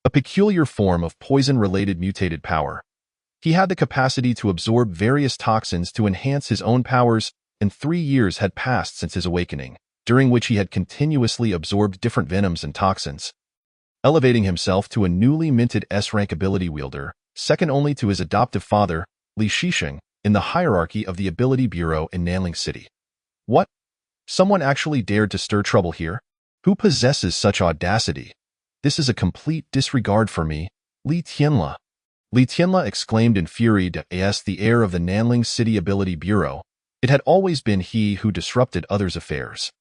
a peculiar form of poison-related mutated power. He had the capacity to absorb various toxins to enhance his own powers, and 3 years had passed since his awakening, during which he had continuously absorbed different venoms and toxins. Elevating himself to a newly minted S-rank ability wielder, second only to his adoptive father, Li Shisheng, in the hierarchy of the Ability Bureau in Nanling City. What? Someone actually dared to stir trouble here? Who possesses such audacity? This is a complete disregard for me, Li Tianla. Li Tianla exclaimed in fury as the heir of the Nanling City Ability Bureau. It had always been he who disrupted others' affairs.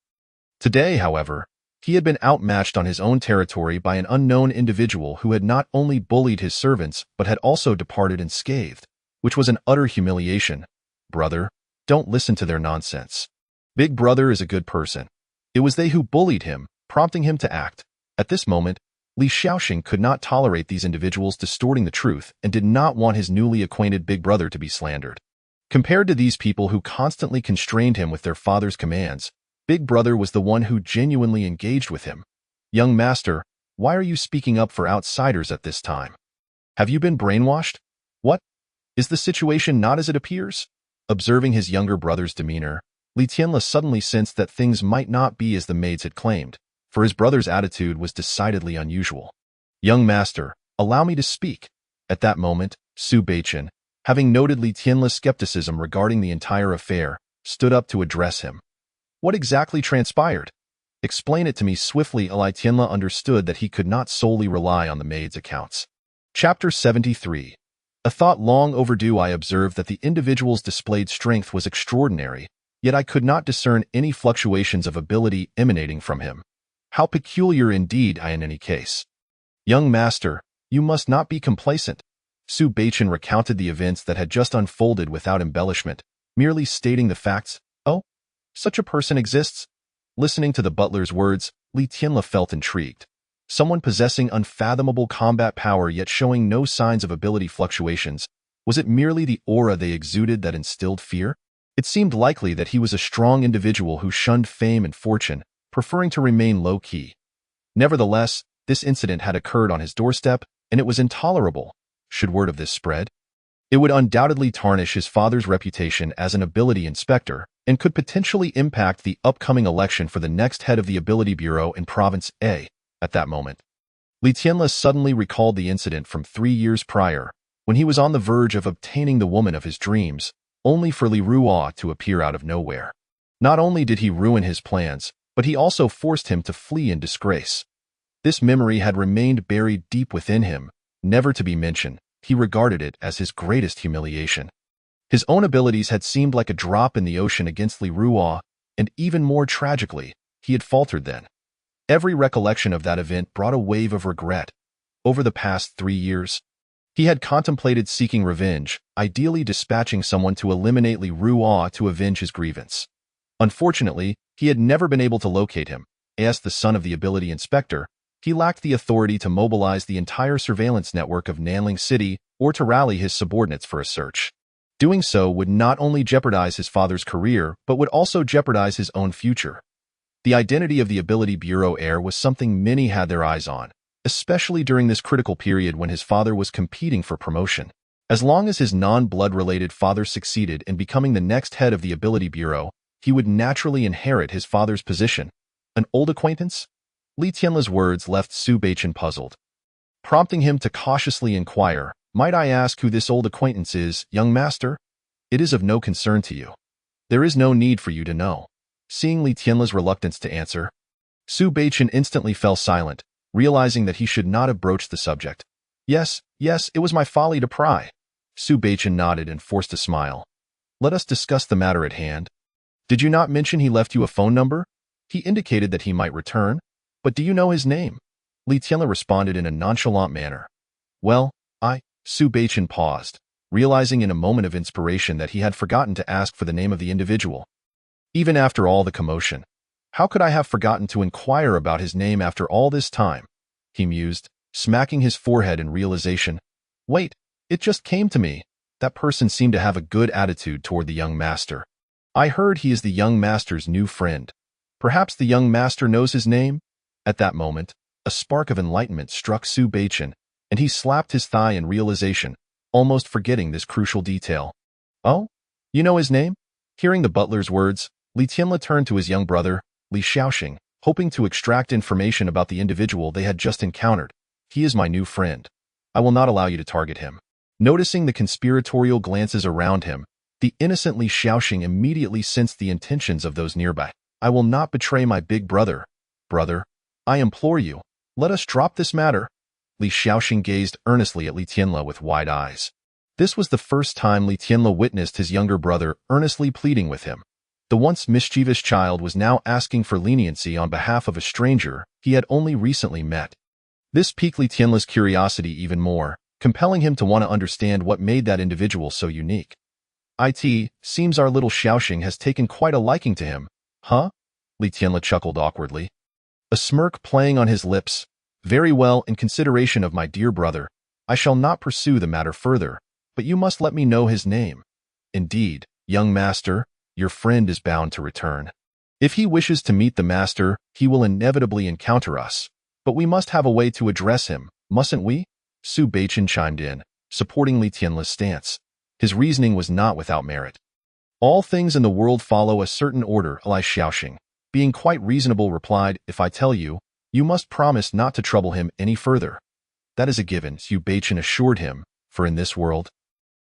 Today, however, he had been outmatched on his own territory by an unknown individual who had not only bullied his servants but had also departed unscathed, which was an utter humiliation. Brother, don't listen to their nonsense. Big Brother is a good person. It was they who bullied him, prompting him to act. At this moment, Li Shaoxing could not tolerate these individuals distorting the truth and did not want his newly acquainted Big Brother to be slandered. Compared to these people who constantly constrained him with their father's commands, Big Brother was the one who genuinely engaged with him. Young master, why are you speaking up for outsiders at this time? Have you been brainwashed? What? Is the situation not as it appears? Observing his younger brother's demeanor, Li Tianla suddenly sensed that things might not be as the maids had claimed, for his brother's attitude was decidedly unusual. Young master, allow me to speak. At that moment, Su Beichen, having noted Li Tianla's skepticism regarding the entire affair, stood up to address him. What exactly transpired? Explain it to me swiftly. Li Tianla understood that he could not solely rely on the maid's accounts. Chapter 73. A thought long overdue. I observed that the individual's displayed strength was extraordinary, yet I could not discern any fluctuations of ability emanating from him. How peculiar indeed, in any case. Young master, you must not be complacent. Su Beichen recounted the events that had just unfolded without embellishment, merely stating the facts. Oh, such a person exists? Listening to the butler's words, Li Tianla felt intrigued. Someone possessing unfathomable combat power yet showing no signs of ability fluctuations. Was it merely the aura they exuded that instilled fear? It seemed likely that he was a strong individual who shunned fame and fortune, preferring to remain low-key. Nevertheless, this incident had occurred on his doorstep, and it was intolerable. Should word of this spread, it would undoubtedly tarnish his father's reputation as an ability inspector and could potentially impact the upcoming election for the next head of the Ability Bureau in Province A. At that moment, Li Tianla suddenly recalled the incident from 3 years prior, when he was on the verge of obtaining the woman of his dreams, only for Li Ruo to appear out of nowhere. Not only did he ruin his plans, but he also forced him to flee in disgrace. This memory had remained buried deep within him, never to be mentioned. He regarded it as his greatest humiliation. His own abilities had seemed like a drop in the ocean against Li Ruo, and even more tragically, he had faltered then. Every recollection of that event brought a wave of regret. Over the past 3 years, he had contemplated seeking revenge, ideally dispatching someone to eliminate Li Ruo to avenge his grievance. Unfortunately, he had never been able to locate him. As the son of the ability inspector, he lacked the authority to mobilize the entire surveillance network of Nanling City or to rally his subordinates for a search. Doing so would not only jeopardize his father's career, but would also jeopardize his own future. The identity of the Ability Bureau heir was something many had their eyes on, especially during this critical period when his father was competing for promotion. As long as his non-blood-related father succeeded in becoming the next head of the Ability Bureau, he would naturally inherit his father's position. An old acquaintance? Li Tianla's words left Su Beichen puzzled, prompting him to cautiously inquire, "Might I ask who this old acquaintance is, young master? It is of no concern to you. There is no need for you to know." Seeing Li Tianla's reluctance to answer, Su Beichen instantly fell silent, realizing that he should not have broached the subject. Yes, it was my folly to pry." Su Beichen nodded and forced a smile. "Let us discuss the matter at hand. Did you not mention he left you a phone number? He indicated that he might return. But do you know his name?" Li Tianla responded in a nonchalant manner. "Well, Su Beichen paused, realizing in a moment of inspiration that he had forgotten to ask for the name of the individual. Even after all the commotion, how could I have forgotten to inquire about his name after all this time? He mused, smacking his forehead in realization. Wait, it just came to me. That person seemed to have a good attitude toward the young master. I heard he is the young master's new friend. Perhaps the young master knows his name? At that moment, a spark of enlightenment struck Su Beichen, and he slapped his thigh in realization, almost forgetting this crucial detail. Oh? You know his name? Hearing the butler's words, Li Tianla turned to his young brother, Li Shaoxing, hoping to extract information about the individual they had just encountered. He is my new friend. I will not allow you to target him. Noticing the conspiratorial glances around him, the innocent Li Shaoxing immediately sensed the intentions of those nearby. I will not betray my big brother. Brother, I implore you, let us drop this matter. Li Shaoxing gazed earnestly at Li Tianle with wide eyes. This was the first time Li Tianle witnessed his younger brother earnestly pleading with him. The once mischievous child was now asking for leniency on behalf of a stranger he had only recently met. This piqued Li Tianle's curiosity even more, compelling him to want to understand what made that individual so unique. It seems our little Shaoxing has taken quite a liking to him, huh? Li Tianle chuckled awkwardly. A smirk playing on his lips. Very well, in consideration of my dear brother, I shall not pursue the matter further, but you must let me know his name. Indeed, young master, your friend is bound to return. If he wishes to meet the master, he will inevitably encounter us, but we must have a way to address him, mustn't we? Su Beichen chimed in, supporting Li Tianle's stance. His reasoning was not without merit. All things in the world follow a certain order, Li Shaoxing, being quite reasonable, replied, if I tell you, you must promise not to trouble him any further. That is a given, Su Beichen assured him, for in this world,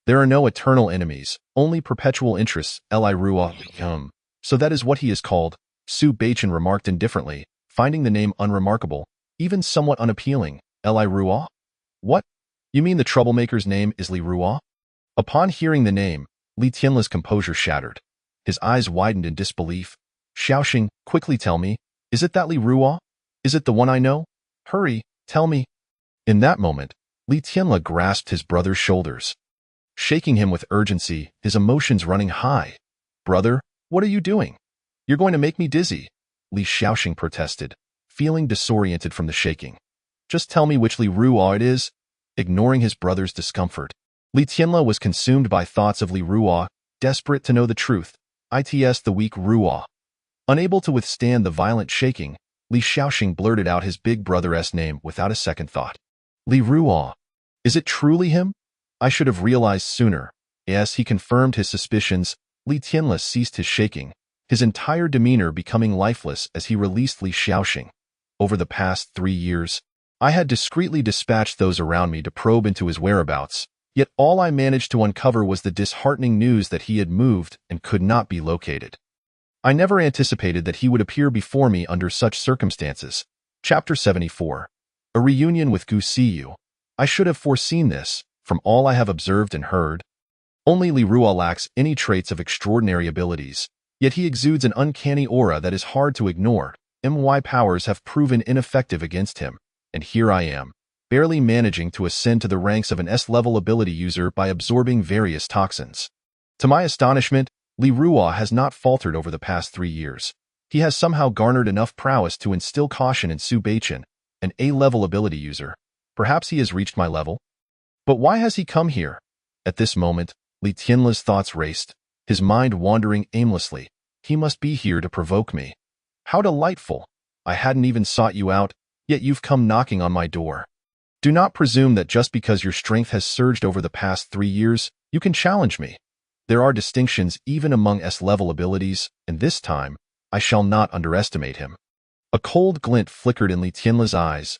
there are no eternal enemies, only perpetual interests, Li Ruo. So that is what he is called, Su Beichen remarked indifferently, finding the name unremarkable, even somewhat unappealing. Li Ruo? What? You mean the troublemaker's name is Li Ruo? Upon hearing the name, Li Tianle's composure shattered. His eyes widened in disbelief. Shaoxing, quickly tell me, is it that Li Ruo? Is it the one I know? Hurry, tell me. In that moment, Li Tianle grasped his brother's shoulders, shaking him with urgency, his emotions running high. Brother, what are you doing? You're going to make me dizzy, Li Shaoxing protested, feeling disoriented from the shaking. Just tell me which Li Ruo it is. Ignoring his brother's discomfort, Li Tianle was consumed by thoughts of Li Ruo, desperate to know the truth. It's the weak Ruo. Unable to withstand the violent shaking, Li Shaoxing blurted out his big brother's name without a second thought. Li Ruo. Is it truly him? I should have realized sooner. Yes, he confirmed his suspicions. Li Tianle ceased his shaking, his entire demeanor becoming lifeless as he released Li Shaoxing. Over the past 3 years, I had discreetly dispatched those around me to probe into his whereabouts, yet all I managed to uncover was the disheartening news that he had moved and could not be located. I never anticipated that he would appear before me under such circumstances. Chapter 74. A reunion with Gu Siyu. I should have foreseen this, from all I have observed and heard. Only Li Ruo lacks any traits of extraordinary abilities, yet he exudes an uncanny aura that is hard to ignore. My powers have proven ineffective against him, and here I am, barely managing to ascend to the ranks of an S-level ability user by absorbing various toxins. To my astonishment, Li Ruo has not faltered over the past 3 years. He has somehow garnered enough prowess to instill caution in Su Beichen, an A-level ability user. Perhaps he has reached my level? But why has he come here? At this moment, Li Tianle's thoughts raced, his mind wandering aimlessly. He must be here to provoke me. How delightful! I hadn't even sought you out, yet you've come knocking on my door. Do not presume that just because your strength has surged over the past 3 years, you can challenge me. There are distinctions even among S-level abilities, and this time, I shall not underestimate him. A cold glint flickered in Li Tianle's eyes.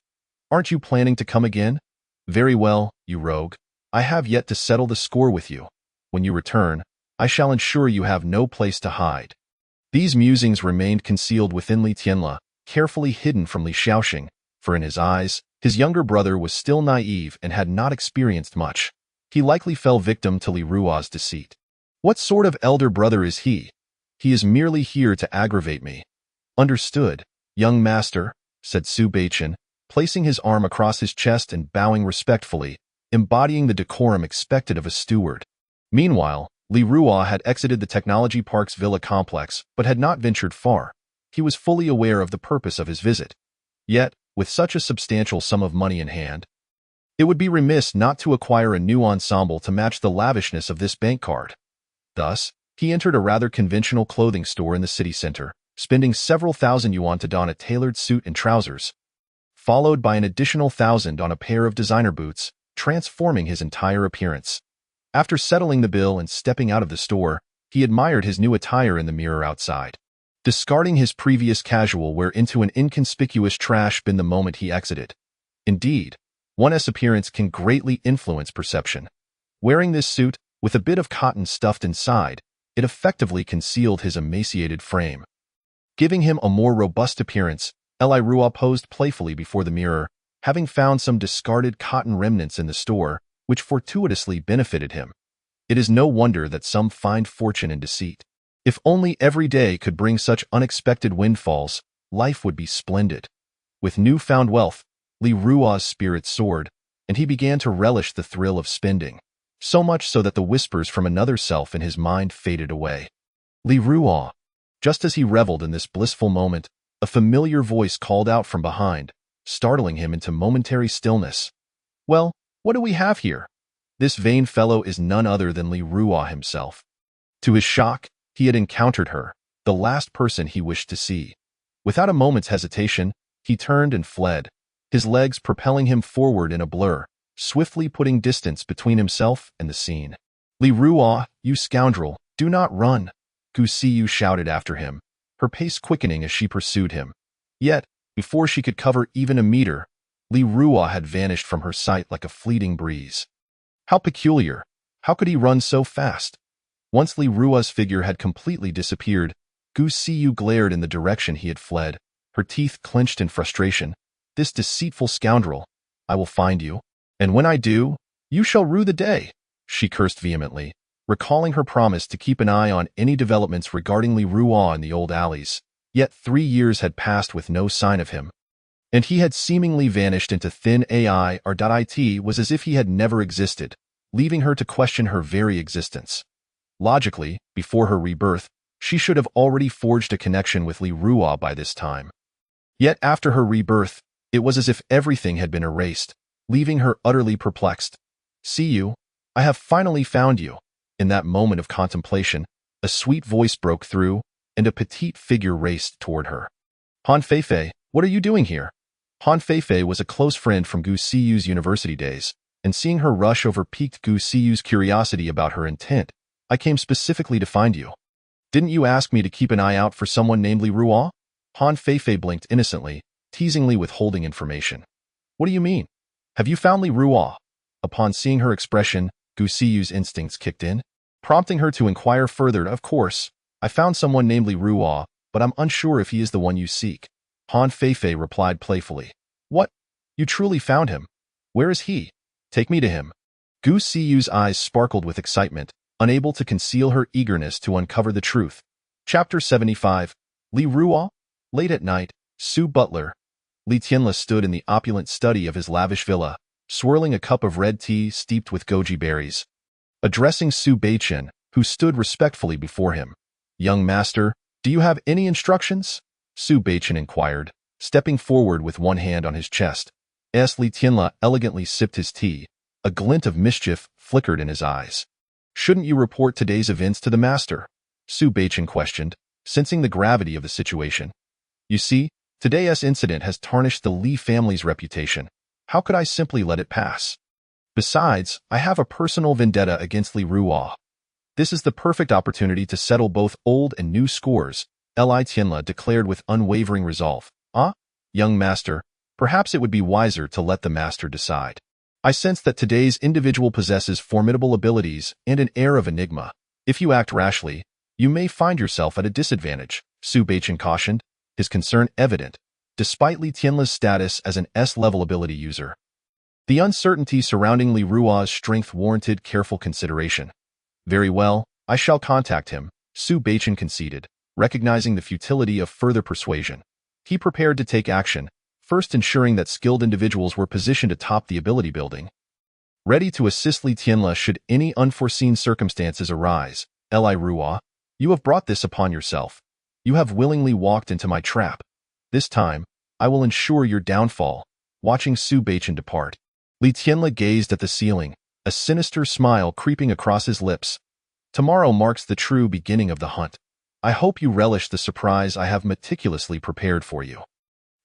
Aren't you planning to come again? Very well, you rogue. I have yet to settle the score with you. When you return, I shall ensure you have no place to hide. These musings remained concealed within Li Tianle, carefully hidden from Li Shaoxing, for in his eyes, his younger brother was still naive and had not experienced much. He likely fell victim to Li Ruo's deceit. What sort of elder brother is he? He is merely here to aggravate me. Understood, young master, said Su Beichen, placing his arm across his chest and bowing respectfully, embodying the decorum expected of a steward. Meanwhile, Li Ruo had exited the Technology Park's villa complex, but had not ventured far. He was fully aware of the purpose of his visit. Yet, with such a substantial sum of money in hand, it would be remiss not to acquire a new ensemble to match the lavishness of this bank card. Thus, he entered a rather conventional clothing store in the city center, spending several thousand yuan to don a tailored suit and trousers, followed by an additional 1,000 on a pair of designer boots, transforming his entire appearance. After settling the bill and stepping out of the store, he admired his new attire in the mirror outside, discarding his previous casual wear into an inconspicuous trash bin the moment he exited. Indeed, one's appearance can greatly influence perception. Wearing this suit, with a bit of cotton stuffed inside, it effectively concealed his emaciated frame. Giving him a more robust appearance, Li Rua posed playfully before the mirror, having found some discarded cotton remnants in the store, which fortuitously benefited him. It is no wonder that some find fortune in deceit. If only every day could bring such unexpected windfalls, life would be splendid. With newfound wealth, Li Rua's spirit soared, and he began to relish the thrill of spending, so much so that the whispers from another self in his mind faded away. Li Rua. Just as he reveled in this blissful moment, a familiar voice called out from behind, startling him into momentary stillness. Well, what do we have here? This vain fellow is none other than Li Rua himself. To his shock, he had encountered her, the last person he wished to see. Without a moment's hesitation, he turned and fled, his legs propelling him forward in a blur, swiftly putting distance between himself and the scene. Li Rua, you scoundrel, do not run, Gu Siyu shouted after him, her pace quickening as she pursued him. Yet, before she could cover even a meter, Li Rua had vanished from her sight like a fleeting breeze. How peculiar! How could he run so fast? Once Li Rua's figure had completely disappeared, Gu Siyu glared in the direction he had fled, her teeth clenched in frustration. This deceitful scoundrel! I will find you, and when I do, you shall rue the day, she cursed vehemently, recalling her promise to keep an eye on any developments regarding Li Rua in the old alleys. Yet 3 years had passed with no sign of him, and he had seemingly vanished into thin AI or .it was as if he had never existed, leaving her to question her very existence. Logically, before her rebirth, she should have already forged a connection with Li Rua by this time. Yet after her rebirth, it was as if everything had been erased, leaving her utterly perplexed. See you, I have finally found you. In that moment of contemplation, a sweet voice broke through, and a petite figure raced toward her. Han Feifei, what are you doing here? Han Feifei was a close friend from Gu Siyu's university days, and seeing her rush over piqued Gu Siyu's curiosity about her intent. I came specifically to find you. Didn't you ask me to keep an eye out for someone named Li Rua? Han Feifei blinked innocently, teasingly withholding information. What do you mean? Have you found Li Rua? Upon seeing her expression, Gu Siyu's instincts kicked in, prompting her to inquire further. Of course, I found someone named Li Rua, but I'm unsure if he is the one you seek. Han Feifei replied playfully. What? You truly found him? Where is he? Take me to him. Gu Siyu's eyes sparkled with excitement, unable to conceal her eagerness to uncover the truth. Chapter 75. Li Rua? Late at night, Su Butler. Li Tianla stood in the opulent study of his lavish villa, swirling a cup of red tea steeped with goji berries. Addressing Su Beichen, who stood respectfully before him. Young master, do you have any instructions? Su Beichen inquired, stepping forward with one hand on his chest. As Li Tianla elegantly sipped his tea, a glint of mischief flickered in his eyes. Shouldn't you report today's events to the master? Su Beichen questioned, sensing the gravity of the situation. You see, today's incident has tarnished the Li family's reputation. How could I simply let it pass? Besides, I have a personal vendetta against Li Rua. This is the perfect opportunity to settle both old and new scores, Li Tianla declared with unwavering resolve. Young master, perhaps it would be wiser to let the master decide. I sense that today's individual possesses formidable abilities and an air of enigma. If you act rashly, you may find yourself at a disadvantage, Su Beichen cautioned, his concern evident, despite Li Tianla's status as an S-level ability user. The uncertainty surrounding Li Rua's strength warranted careful consideration. Very well, I shall contact him, Su Beichen conceded, recognizing the futility of further persuasion. He prepared to take action, first ensuring that skilled individuals were positioned atop the ability building. Ready to assist Li Tianla should any unforeseen circumstances arise. Li Rua, you have brought this upon yourself. You have willingly walked into my trap. This time, I will ensure your downfall. Watching Su Beichen depart, Li Tianla gazed at the ceiling, a sinister smile creeping across his lips. Tomorrow marks the true beginning of the hunt. I hope you relish the surprise I have meticulously prepared for you.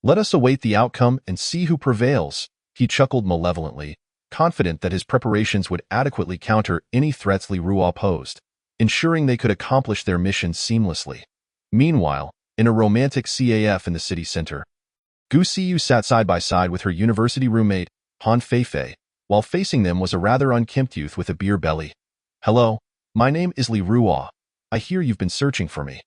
Let us await the outcome and see who prevails, he chuckled malevolently, confident that his preparations would adequately counter any threats Li Rua posed, ensuring they could accomplish their mission seamlessly. Meanwhile, in a romantic CAF in the city center, Gu Siyu sat side by side with her university roommate, Han Feifei, while facing them was a rather unkempt youth with a beer belly. "Hello, my name is Li Ruo. I hear you've been searching for me."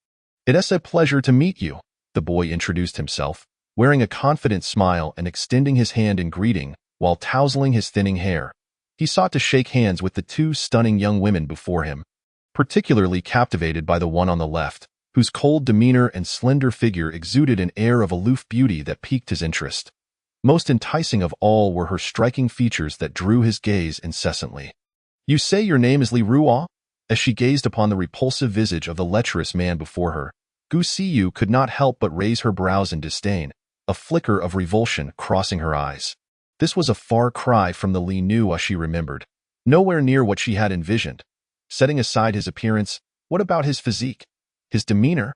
"It is a pleasure to meet you," the boy introduced himself, wearing a confident smile and extending his hand in greeting while tousling his thinning hair. He sought to shake hands with the two stunning young women before him, particularly captivated by the one on the left, whose cold demeanor and slender figure exuded an air of aloof beauty that piqued his interest. Most enticing of all were her striking features that drew his gaze incessantly. "You say your name is Li Ruo?" As she gazed upon the repulsive visage of the lecherous man before her, Gu Siyu could not help but raise her brows in disdain, a flicker of revulsion crossing her eyes. This was a far cry from the Li Nuo she remembered, nowhere near what she had envisioned. Setting aside his appearance, what about his physique, his demeanor,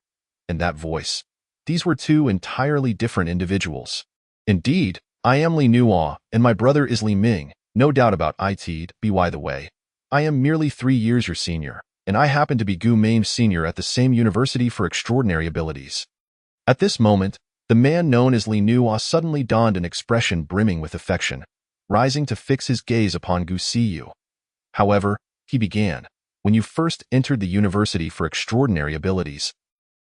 and that voice? These were two entirely different individuals. "Indeed, I am Li Nuo, and my brother is Li Ming, no doubt about it. By the way, I am merely 3 years your senior, and I happen to be Gu Maim's senior at the same university for extraordinary abilities." At this moment, the man known as Li Nuo suddenly donned an expression brimming with affection, rising to fix his gaze upon Gu Siyu. "However," he began, "when you first entered the university for extraordinary abilities,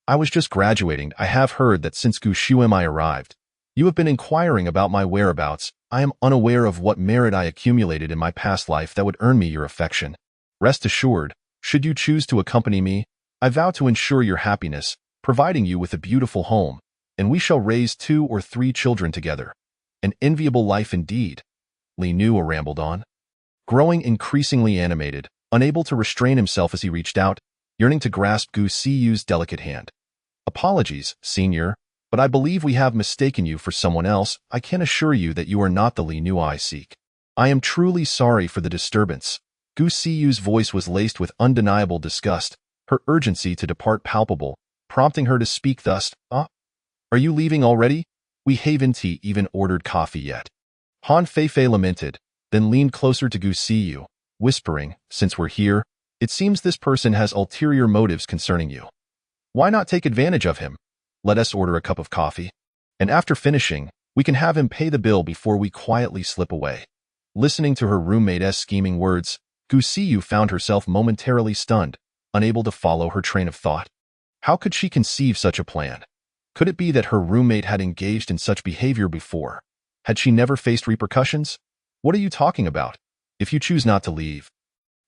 I was just graduating. I have heard that since Gu Shuemai arrived, you have been inquiring about my whereabouts. I am unaware of what merit I accumulated in my past life that would earn me your affection. Rest assured, should you choose to accompany me, I vow to ensure your happiness, providing you with a beautiful home, and we shall raise 2 or 3 children together. An enviable life indeed," Li Nuo rambled on, growing increasingly animated, unable to restrain himself as he reached out, yearning to grasp Gu Siyu's delicate hand. "Apologies, senior, but I believe we have mistaken you for someone else. I can assure you that you are not the Li Nuo I seek. I am truly sorry for the disturbance." Gu Siyu's voice was laced with undeniable disgust, her urgency to depart palpable, prompting her to speak thus. Are you leaving already? We haven't even ordered coffee yet." Han Feifei lamented, then leaned closer to Gu Siyu, whispering, "Since we're here, it seems this person has ulterior motives concerning you. Why not take advantage of him? Let us order a cup of coffee, and after finishing, we can have him pay the bill before we quietly slip away." Listening to her roommate's scheming words, Gu Siyu found herself momentarily stunned, unable to follow her train of thought. How could she conceive such a plan? Could it be that her roommate had engaged in such behavior before? Had she never faced repercussions? "What are you talking about? If you choose not to leave,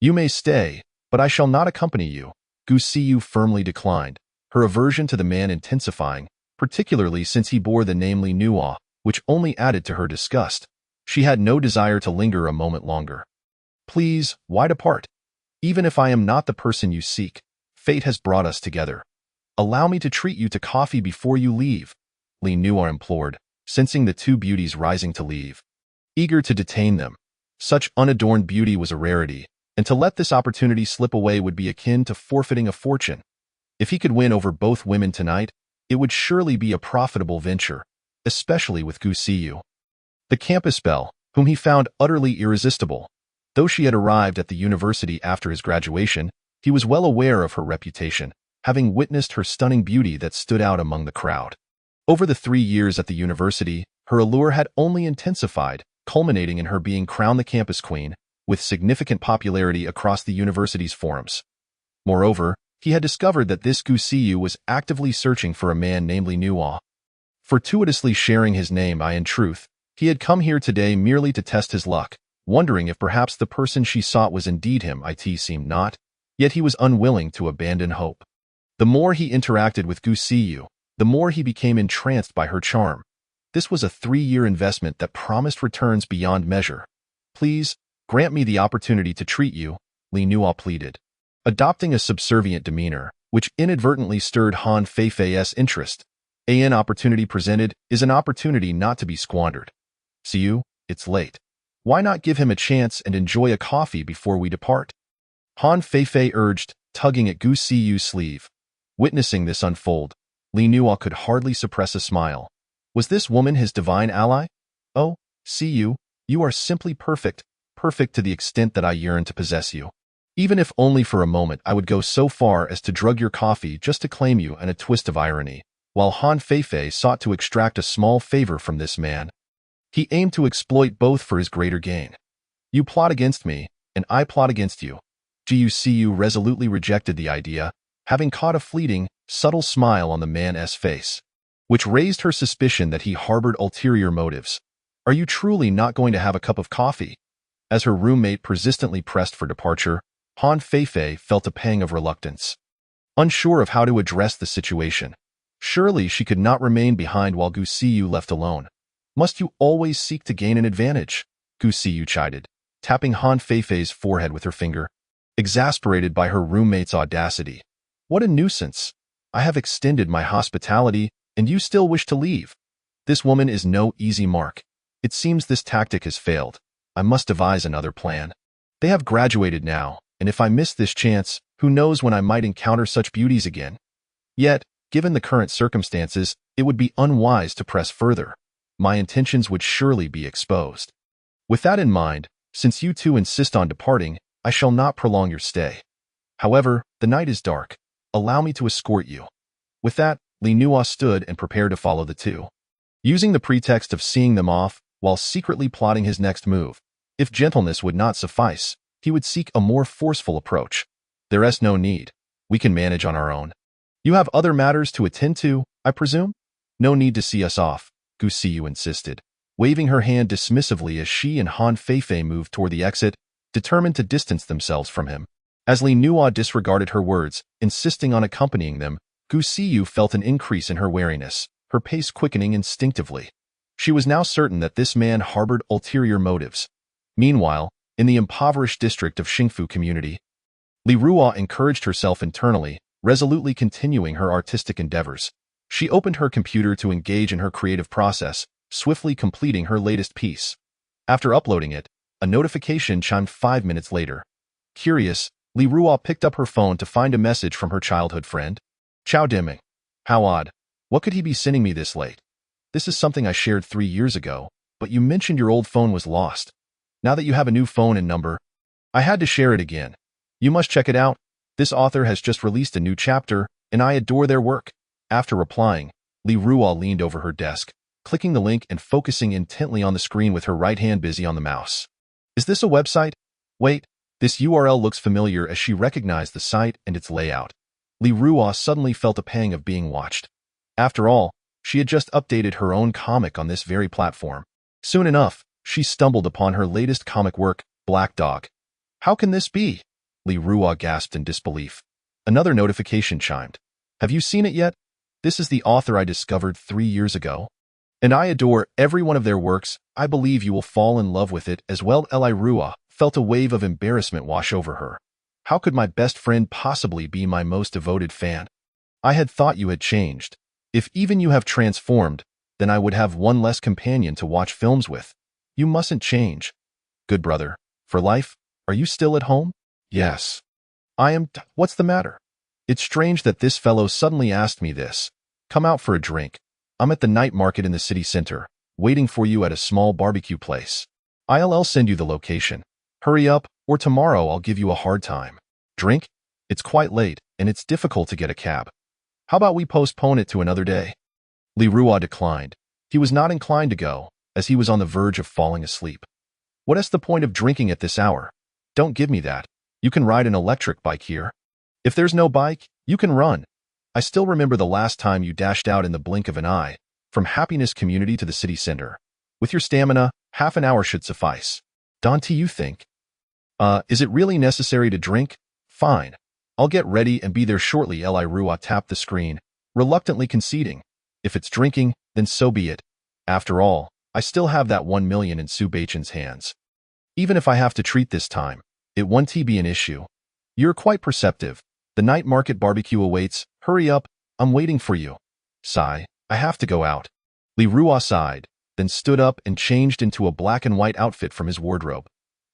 you may stay, but I shall not accompany you," Gu Siyu firmly declined, her aversion to the man intensifying, particularly since he bore the name Li Nuo, which only added to her disgust. She had no desire to linger a moment longer. "Please, why depart? Even if I am not the person you seek, fate has brought us together. Allow me to treat you to coffee before you leave," Li Nuo implored, sensing the two beauties rising to leave. Eager to detain them. Such unadorned beauty was a rarity, and to let this opportunity slip away would be akin to forfeiting a fortune. If he could win over both women tonight, it would surely be a profitable venture, especially with Gu Siyu. The campus belle, whom he found utterly irresistible. Though she had arrived at the university after his graduation, he was well aware of her reputation, having witnessed her stunning beauty that stood out among the crowd. Over the 3 years at the university, her allure had only intensified, culminating in her being crowned the campus queen, with significant popularity across the university's forums. Moreover, he had discovered that this Gu Siyu was actively searching for a man named Li Nuo. Fortuitously sharing his name, in truth, he had come here today merely to test his luck, wondering if perhaps the person she sought was indeed him. It seemed not, yet he was unwilling to abandon hope. The more he interacted with Gu Siyu, the more he became entranced by her charm. This was a 3-year investment that promised returns beyond measure. "Please, grant me the opportunity to treat you," Li Nuo pleaded, adopting a subservient demeanor, which inadvertently stirred Han Feifei's interest. An opportunity presented is an opportunity not to be squandered. "Siyu, it's late. Why not give him a chance and enjoy a coffee before we depart?" Han Feifei urged, tugging at Gu Siyu's sleeve. Witnessing this unfold, Li Nuo could hardly suppress a smile. Was this woman his divine ally? "Oh, Siyu, you are simply perfect, perfect to the extent that I yearn to possess you. Even if only for a moment, I would go so far as to drug your coffee just to claim you." And a twist of irony, while Han Feifei sought to extract a small favor from this man, he aimed to exploit both for his greater gain. You plot against me, and I plot against you. Gucu resolutely rejected the idea, having caught a fleeting, subtle smile on the man's face, which raised her suspicion that he harbored ulterior motives. Are you truly not going to have a cup of coffee? As her roommate persistently pressed for departure, Han Feifei felt a pang of reluctance. Unsure of how to address the situation, surely she could not remain behind while Gu Siyu left alone. Must you always seek to gain an advantage? Gu Siyu chided, tapping Han Feifei's forehead with her finger, exasperated by her roommate's audacity. What a nuisance! I have extended my hospitality, and you still wish to leave. This woman is no easy mark. It seems this tactic has failed. I must devise another plan. They have graduated now, and if I miss this chance, who knows when I might encounter such beauties again. Yet, given the current circumstances, it would be unwise to press further. My intentions would surely be exposed. With that in mind, since you two insist on departing, I shall not prolong your stay. However, the night is dark. Allow me to escort you. With that, Li Nuo stood and prepared to follow the two. Using the pretext of seeing them off, while secretly plotting his next move, if gentleness would not suffice, he would seek a more forceful approach. There is no need. We can manage on our own. You have other matters to attend to, I presume? No need to see us off, Gu Siyu insisted, waving her hand dismissively as she and Han Feifei moved toward the exit, determined to distance themselves from him. As Li Nuo disregarded her words, insisting on accompanying them, Gu Siyu felt an increase in her wariness, her pace quickening instinctively. She was now certain that this man harbored ulterior motives. Meanwhile, in the impoverished district of Xingfu community, Li Ruo encouraged herself internally, resolutely continuing her artistic endeavors. She opened her computer to engage in her creative process, swiftly completing her latest piece. After uploading it, a notification chimed 5 minutes later. Curious, Li Ruo picked up her phone to find a message from her childhood friend. Chow Deming. How odd. What could he be sending me this late? This is something I shared 3 years ago, but you mentioned your old phone was lost. Now that you have a new phone and number, I had to share it again. You must check it out. This author has just released a new chapter, and I adore their work. After replying, Li Ruo leaned over her desk, clicking the link and focusing intently on the screen with her right hand busy on the mouse. Is this a website? Wait, this URL looks familiar as she recognized the site and its layout. Li Ruo suddenly felt a pang of being watched. After all, she had just updated her own comic on this very platform. Soon enough, she stumbled upon her latest comic work, Black Dog. How can this be? Li Ruo gasped in disbelief. Another notification chimed. Have you seen it yet? This is the author I discovered 3 years ago. And I adore every one of their works. I believe you will fall in love with it as well. Li Ruo felt a wave of embarrassment wash over her. How could my best friend possibly be my most devoted fan? I had thought you had changed. If even you have transformed, then I would have one less companion to watch films with. You mustn't change. Good brother. For life? Are you still at home? Yes. I am. What's the matter? It's strange that this fellow suddenly asked me this. Come out for a drink. I'm at the night market in the city center, waiting for you at a small barbecue place. I'll send you the location. Hurry up, or tomorrow I'll give you a hard time. Drink? It's quite late, and it's difficult to get a cab. How about we postpone it to another day? Li Ruo declined. He was not inclined to go, as he was on the verge of falling asleep. What is the point of drinking at this hour? Don't give me that. You can ride an electric bike here. If there's no bike, you can run. I still remember the last time you dashed out in the blink of an eye, from Happiness Community to the city center. With your stamina, half an hour should suffice. Don't you think? Is it really necessary to drink? Fine. I'll get ready and be there shortly. Li Ruo tapped the screen, reluctantly conceding. If it's drinking, then so be it. After all, I still have that 1 million in Su Beichen's hands. Even if I have to treat this time, it won't be an issue. You're quite perceptive. The night market barbecue awaits. Hurry up, I'm waiting for you. Sigh, I have to go out. Li Ruo sighed, then stood up and changed into a black and white outfit from his wardrobe.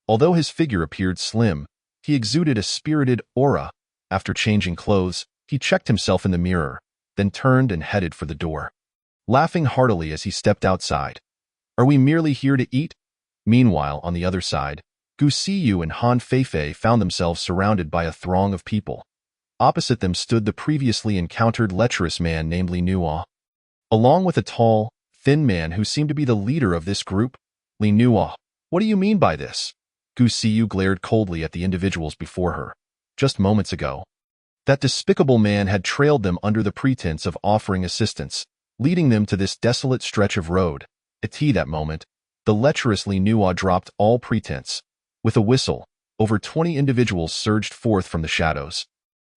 Although his figure appeared slim, he exuded a spirited aura. After changing clothes, he checked himself in the mirror, then turned and headed for the door, laughing heartily as he stepped outside. Are we merely here to eat? Meanwhile, on the other side, Gu Siyu and Han Feifei found themselves surrounded by a throng of people. Opposite them stood the previously encountered lecherous man named Li Nuo, along with a tall, thin man who seemed to be the leader of this group. Li Nuo, what do you mean by this? Gu Siyu glared coldly at the individuals before her. Just moments ago, that despicable man had trailed them under the pretense of offering assistance, leading them to this desolate stretch of road. At that moment, the lecherous Li Nuo dropped all pretense. With a whistle, over 20 individuals surged forth from the shadows.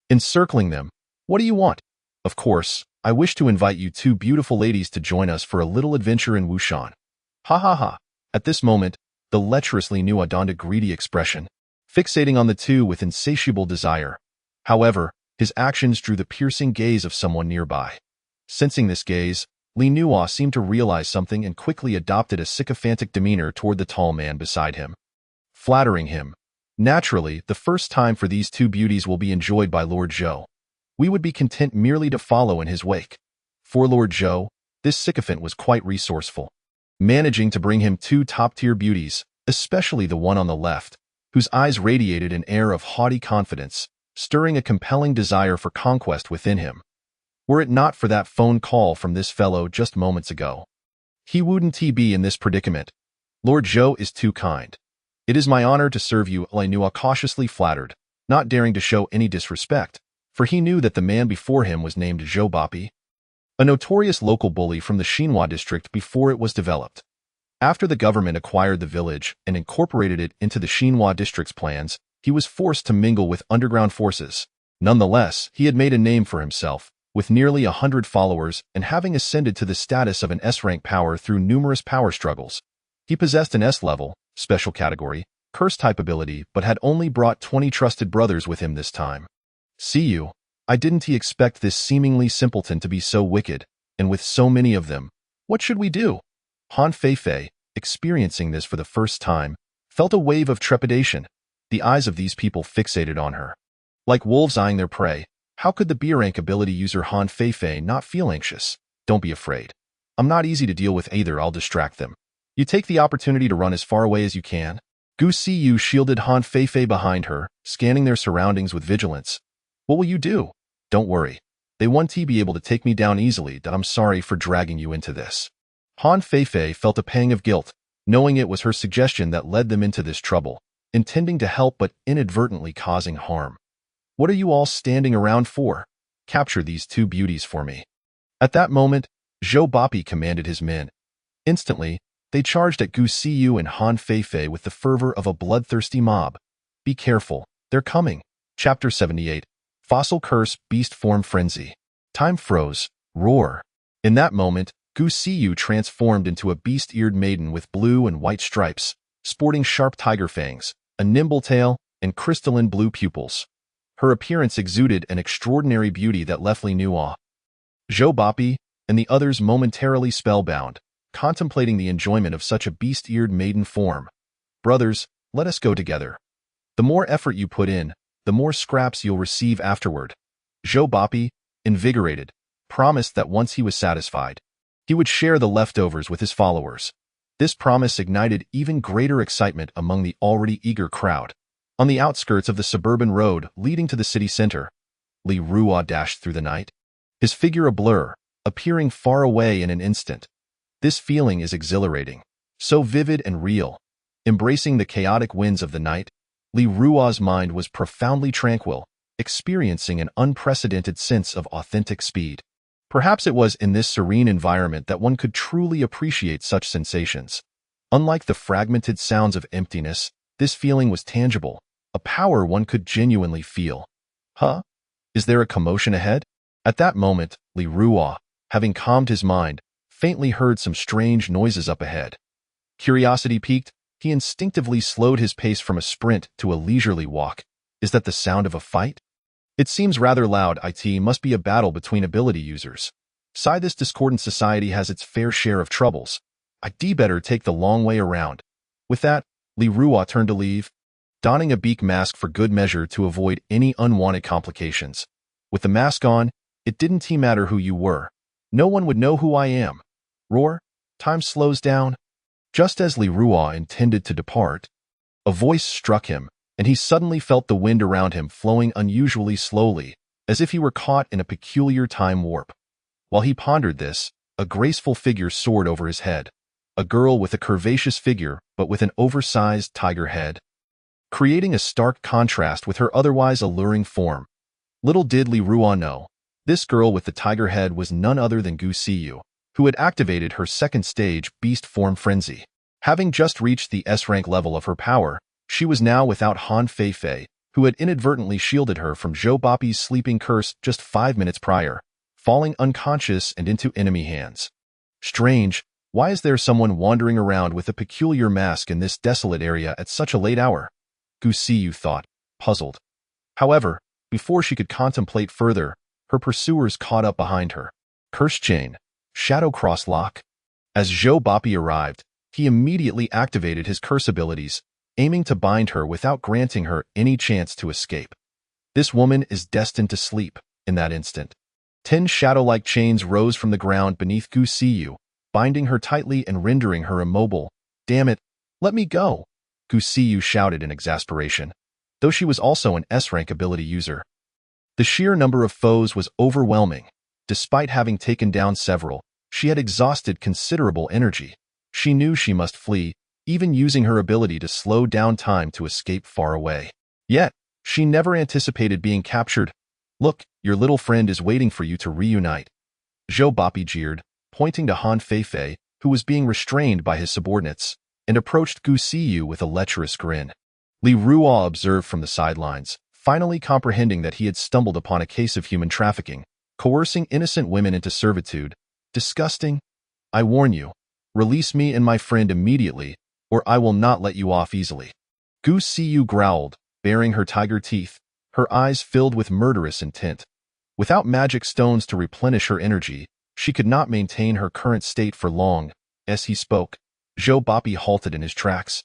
Encircling them, "What do you want?" "Of course, I wish to invite you two beautiful ladies to join us for a little adventure in Wushan." Ha ha ha. At this moment, the lecherous Li Nuo donned a greedy expression, fixating on the two with insatiable desire. However, his actions drew the piercing gaze of someone nearby. Sensing this gaze, Li Nuo seemed to realize something and quickly adopted a sycophantic demeanor toward the tall man beside him, flattering him. Naturally, the first time for these two beauties will be enjoyed by Lord Zhou. We would be content merely to follow in his wake. For Lord Zhou, this sycophant was quite resourceful, managing to bring him two top-tier beauties, especially the one on the left, whose eyes radiated an air of haughty confidence, stirring a compelling desire for conquest within him. Were it not for that phone call from this fellow just moments ago, he wouldn't be in this predicament. Lord Zhou is too kind. "It is my honor to serve you," Li Nuo cautiously flattered, not daring to show any disrespect, for he knew that the man before him was named Zhou Bapi, a notorious local bully from the Xinhua district before it was developed. After the government acquired the village and incorporated it into the Xinhua district's plans, he was forced to mingle with underground forces. Nonetheless, he had made a name for himself, with nearly 100 followers and having ascended to the status of an S-rank power through numerous power struggles. He possessed an S-level, special category, curse-type ability but had only brought 20 trusted brothers with him this time. "See you. I didn't expect this seemingly simpleton to be so wicked, and with so many of them. What should we do?" Han Feifei, experiencing this for the first time, felt a wave of trepidation. The eyes of these people fixated on her, like wolves eyeing their prey. How could the B-rank ability user Han Feifei not feel anxious? "Don't be afraid. I'm not easy to deal with either. I'll distract them. You take the opportunity to run as far away as you can." Gu Siyu shielded Han Feifei behind her, scanning their surroundings with vigilance. "What will you do?" "Don't worry. They won't be able to take me down easily. I'm sorry for dragging you into this." Han Feifei felt a pang of guilt, knowing it was her suggestion that led them into this trouble, intending to help but inadvertently causing harm. "What are you all standing around for? Capture these two beauties for me." At that moment, Zhou Bapi commanded his men. Instantly, they charged at Gu Siyu and Han Feifei with the fervor of a bloodthirsty mob. "Be careful, they're coming." Chapter 78. Fossil Curse Beast Form Frenzy. Time froze. Roar. In that moment, Gu Siyu transformed into a beast-eared maiden with blue and white stripes, sporting sharp tiger fangs, a nimble tail, and crystalline blue pupils. Her appearance exuded an extraordinary beauty that left Li Nuo, Zhou Bapi, and the others momentarily spellbound, contemplating the enjoyment of such a beast-eared maiden form. "Brothers, let us go together. The more effort you put in, the more scraps you'll receive afterward." Zhou Bapi, invigorated, promised that once he was satisfied, he would share the leftovers with his followers. This promise ignited even greater excitement among the already eager crowd. On the outskirts of the suburban road leading to the city center, Li Ruo dashed through the night, his figure a blur, appearing far away in an instant. This feeling is exhilarating, so vivid and real. Embracing the chaotic winds of the night, Li Ruo's mind was profoundly tranquil, experiencing an unprecedented sense of authentic speed. Perhaps it was in this serene environment that one could truly appreciate such sensations. Unlike the fragmented sounds of emptiness, this feeling was tangible, a power one could genuinely feel. Huh? Is there a commotion ahead? At that moment, Li Ruo, having calmed his mind, faintly heard some strange noises up ahead. Curiosity piqued, he instinctively slowed his pace from a sprint to a leisurely walk. Is that the sound of a fight? It seems rather loud. It must be a battle between ability users. This discordant society has its fair share of troubles. I'd better take the long way around. With that, Li Ruo turned to leave, donning a beak mask for good measure to avoid any unwanted complications. With the mask on, it didn't matter who you were. No one would know who I am. Roar, time slows down. Just as Li Ruo intended to depart, a voice struck him, and he suddenly felt the wind around him flowing unusually slowly, as if he were caught in a peculiar time warp. While he pondered this, a graceful figure soared over his head. A girl with a curvaceous figure, but with an oversized tiger head. creating a stark contrast with her otherwise alluring form. Little did Li Ruo know, this girl with the tiger head was none other than Gu Siyu, who had activated her second stage beast form frenzy. Having just reached the S-rank level of her power, she was now without Han Feifei, who had inadvertently shielded her from Zhou Bapi's sleeping curse just 5 minutes prior, falling unconscious and into enemy hands. Strange, why is there someone wandering around with a peculiar mask in this desolate area at such a late hour? Gu Siyu thought, puzzled. However, before she could contemplate further, her pursuers caught up behind her. Curse Chain, Shadow Cross Lock. As Zhou Bapi arrived, he immediately activated his curse abilities, aiming to bind her without granting her any chance to escape. This woman is destined to sleep. In that instant, 10 shadow-like chains rose from the ground beneath Gu Siyu, binding her tightly and rendering her immobile. Damn it, let me go, Gu Siyu shouted in exasperation, though she was also an S-rank ability user. The sheer number of foes was overwhelming. Despite having taken down several, she had exhausted considerable energy. She knew she must flee, even using her ability to slow down time to escape far away. Yet, she never anticipated being captured. Look, your little friend is waiting for you to reunite. Zhou Bapi jeered, pointing to Han Feifei, who was being restrained by his subordinates, and approached Gu Siyu with a lecherous grin. Li Ruo observed from the sidelines, finally comprehending that he had stumbled upon a case of human trafficking, coercing innocent women into servitude. Disgusting. I warn you, release me and my friend immediately, or I will not let you off easily. Gu Siyu growled, baring her tiger teeth, her eyes filled with murderous intent. Without magic stones to replenish her energy, she could not maintain her current state for long. As he spoke, Zhou Bapi halted in his tracks,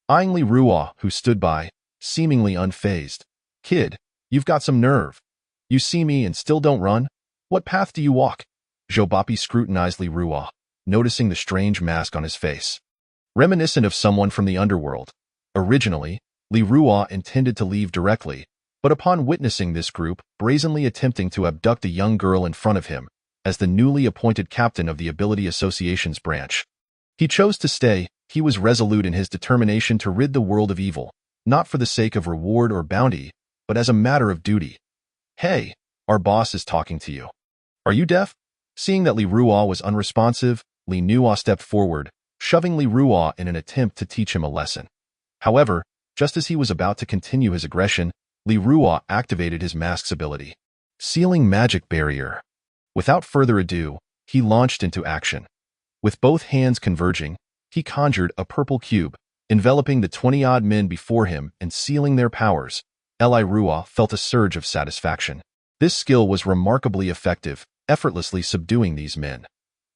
eyeing Li Ruo, who stood by, seemingly unfazed. Kid, you've got some nerve. You see me and still don't run? What path do you walk? Zhou Bapi scrutinized Li Ruo, noticing the strange mask on his face. Reminiscent of someone from the underworld. Originally, Li Ruo intended to leave directly, but upon witnessing this group brazenly attempting to abduct a young girl in front of him, as the newly appointed captain of the Ability Association's branch, he chose to stay. He was resolute in his determination to rid the world of evil, not for the sake of reward or bounty, but as a matter of duty. Hey, our boss is talking to you. Are you deaf? Seeing that Li Ruo was unresponsive, Li Nuo stepped forward, shoving Li Ruo in an attempt to teach him a lesson. However, just as he was about to continue his aggression, Li Ruo activated his mask's ability, sealing magic barrier. Without further ado, he launched into action. With both hands converging, he conjured a purple cube, enveloping the 20-odd men before him and sealing their powers. Li Ruo felt a surge of satisfaction. This skill was remarkably effective, effortlessly subduing these men.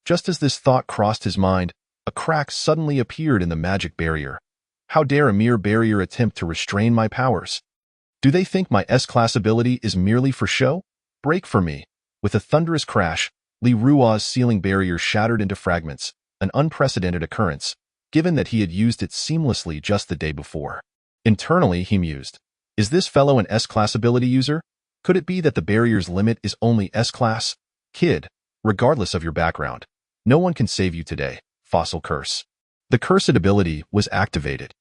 Just as this thought crossed his mind, a crack suddenly appeared in the magic barrier. How dare a mere barrier attempt to restrain my powers? Do they think my S-class ability is merely for show? Break for me. With a thunderous crash, Li Ruo's sealing barrier shattered into fragments, an unprecedented occurrence, given that he had used it seamlessly just the day before. Internally, he mused, is this fellow an S-class ability user? Could it be that the barrier's limit is only S-class? Kid, regardless of your background, no one can save you today. Fossil Curse. The cursed ability was activated,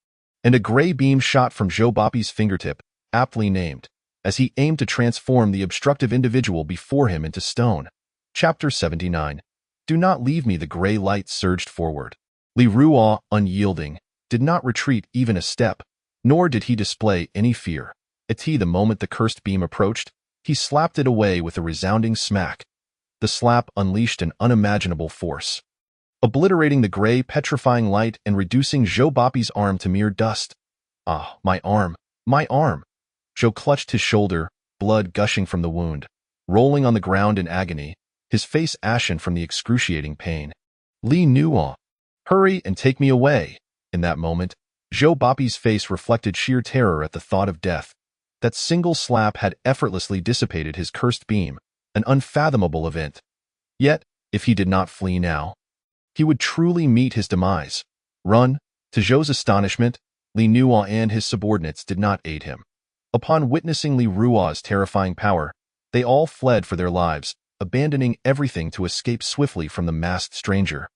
and a gray beam shot from Zhou Bapi's fingertip, aptly named, as he aimed to transform the obstructive individual before him into stone. Chapter 79. Do not leave me. The gray light surged forward. Li Ruo, unyielding, did not retreat even a step, nor did he display any fear. The moment the cursed beam approached, he slapped it away with a resounding smack. The slap unleashed an unimaginable force, obliterating the gray, petrifying light and reducing Zhou Bapi's arm to mere dust. Ah, my arm, my arm! Zhou clutched his shoulder, blood gushing from the wound, rolling on the ground in agony, his face ashen from the excruciating pain. Li Nuo, hurry and take me away. In that moment, Zhou Bapi's face reflected sheer terror at the thought of death. That single slap had effortlessly dissipated his cursed beam, an unfathomable event. Yet, if he did not flee now, he would truly meet his demise. Run! To Zhou's astonishment, Li Nuo and his subordinates did not aid him. Upon witnessing Li Ruo's terrifying power, they all fled for their lives, abandoning everything to escape swiftly from the masked stranger.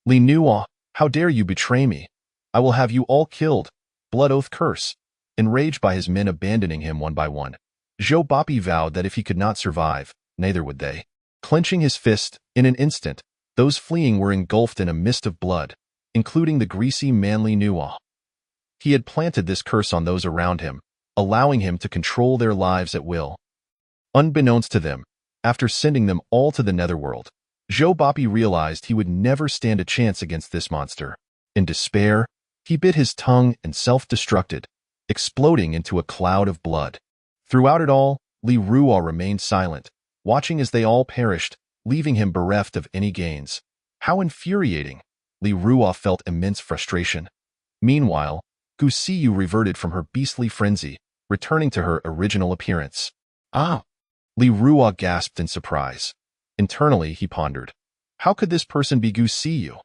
Li Nuo, how dare you betray me? I will have you all killed. Blood Oath Curse. enraged by his men abandoning him one by one. Zhou Bapi vowed that if he could not survive, neither would they. Clenching his fist, in an instant, those fleeing were engulfed in a mist of blood, including the greasy manly Nuo. He had planted this curse on those around him, allowing him to control their lives at will. Unbeknownst to them, after sending them all to the netherworld, Zhou Bapi realized he would never stand a chance against this monster. In despair, he bit his tongue and self-destructed, exploding into a cloud of blood. Throughout it all, Li Ruo remained silent, watching as they all perished, leaving him bereft of any gains. How infuriating! Li Ruo felt immense frustration. Meanwhile, Gu Siyu reverted from her beastly frenzy, returning to her original appearance. Ah! Li Ruo gasped in surprise. Internally, he pondered. How could this person be Gu Siyu?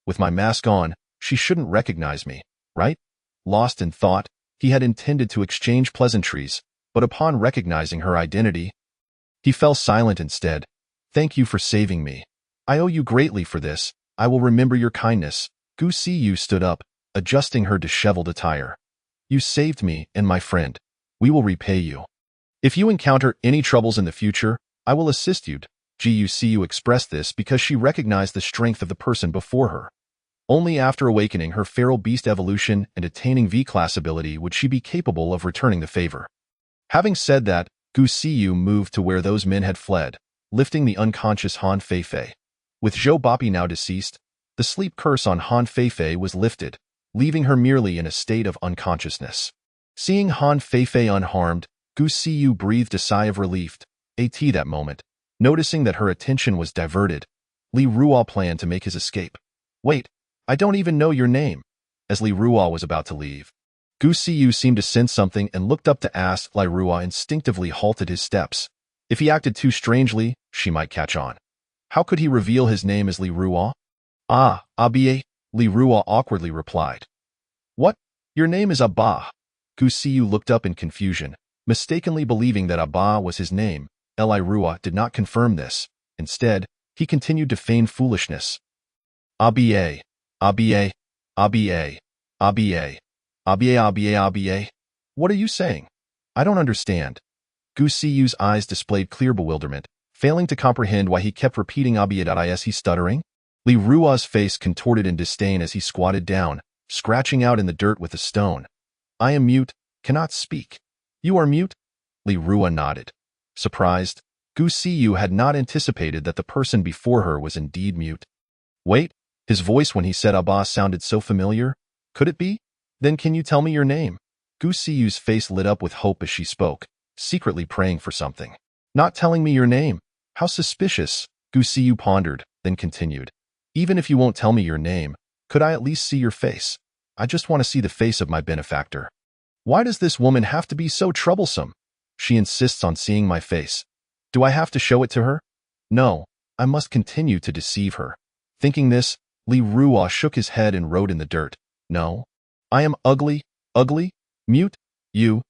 With my mask on, she shouldn't recognize me, right? Lost in thought, he had intended to exchange pleasantries, but upon recognizing her identity, he fell silent instead. Thank you for saving me. I owe you greatly for this. I will remember your kindness. Gu Siyu stood up, adjusting her disheveled attire. You saved me and my friend. We will repay you. If you encounter any troubles in the future, I will assist you. Gu Siyu expressed this because she recognized the strength of the person before her. Only after awakening her feral beast evolution and attaining V-class ability would she be capable of returning the favor. Having said that, Gu Siyu moved to where those men had fled, lifting the unconscious Han Feifei. With Zhou Bapi now deceased, the sleep curse on Han Feifei was lifted, leaving her merely in a state of unconsciousness. Seeing Han Feifei unharmed, Gu Siyu breathed a sigh of relief. At that moment, noticing that her attention was diverted, Li Ruo planned to make his escape. Wait, I don't even know your name. As Li Ruo was about to leave, Gu Siyu seemed to sense something and looked up to ask. Li Ruo instinctively halted his steps. If he acted too strangely, she might catch on. How could he reveal his name as Li Ruo? Ah, Abie, Li Ruo awkwardly replied. What? Your name is Abba. Gu Siyu looked up in confusion, mistakenly believing that Abba was his name. Li Ruo did not confirm this. Instead, he continued to feign foolishness. Abie, Abie, Abie, Abie, Abie, Abie, Abie. What are you saying? I don't understand. Gu Siyu's eyes displayed clear bewilderment, failing to comprehend why he kept repeating Abie. Is he stuttering? Li Ruo's face contorted in disdain as he squatted down, scratching out in the dirt with a stone. I am mute, cannot speak. You are mute? Li Ruo nodded. Surprised, Gu Siyu had not anticipated that the person before her was indeed mute. Wait, his voice when he said Abba sounded so familiar. Could it be? Then can you tell me your name? Gu Siyu's face lit up with hope as she spoke, secretly praying for something. Not telling me your name? How suspicious, Gu Siyu pondered, then continued. Even if you won't tell me your name, could I at least see your face? I just want to see the face of my benefactor. Why does this woman have to be so troublesome? She insists on seeing my face. Do I have to show it to her? No, I must continue to deceive her. Thinking this, Li Ruo shook his head and wrote in the dirt. No. I am ugly, mute, you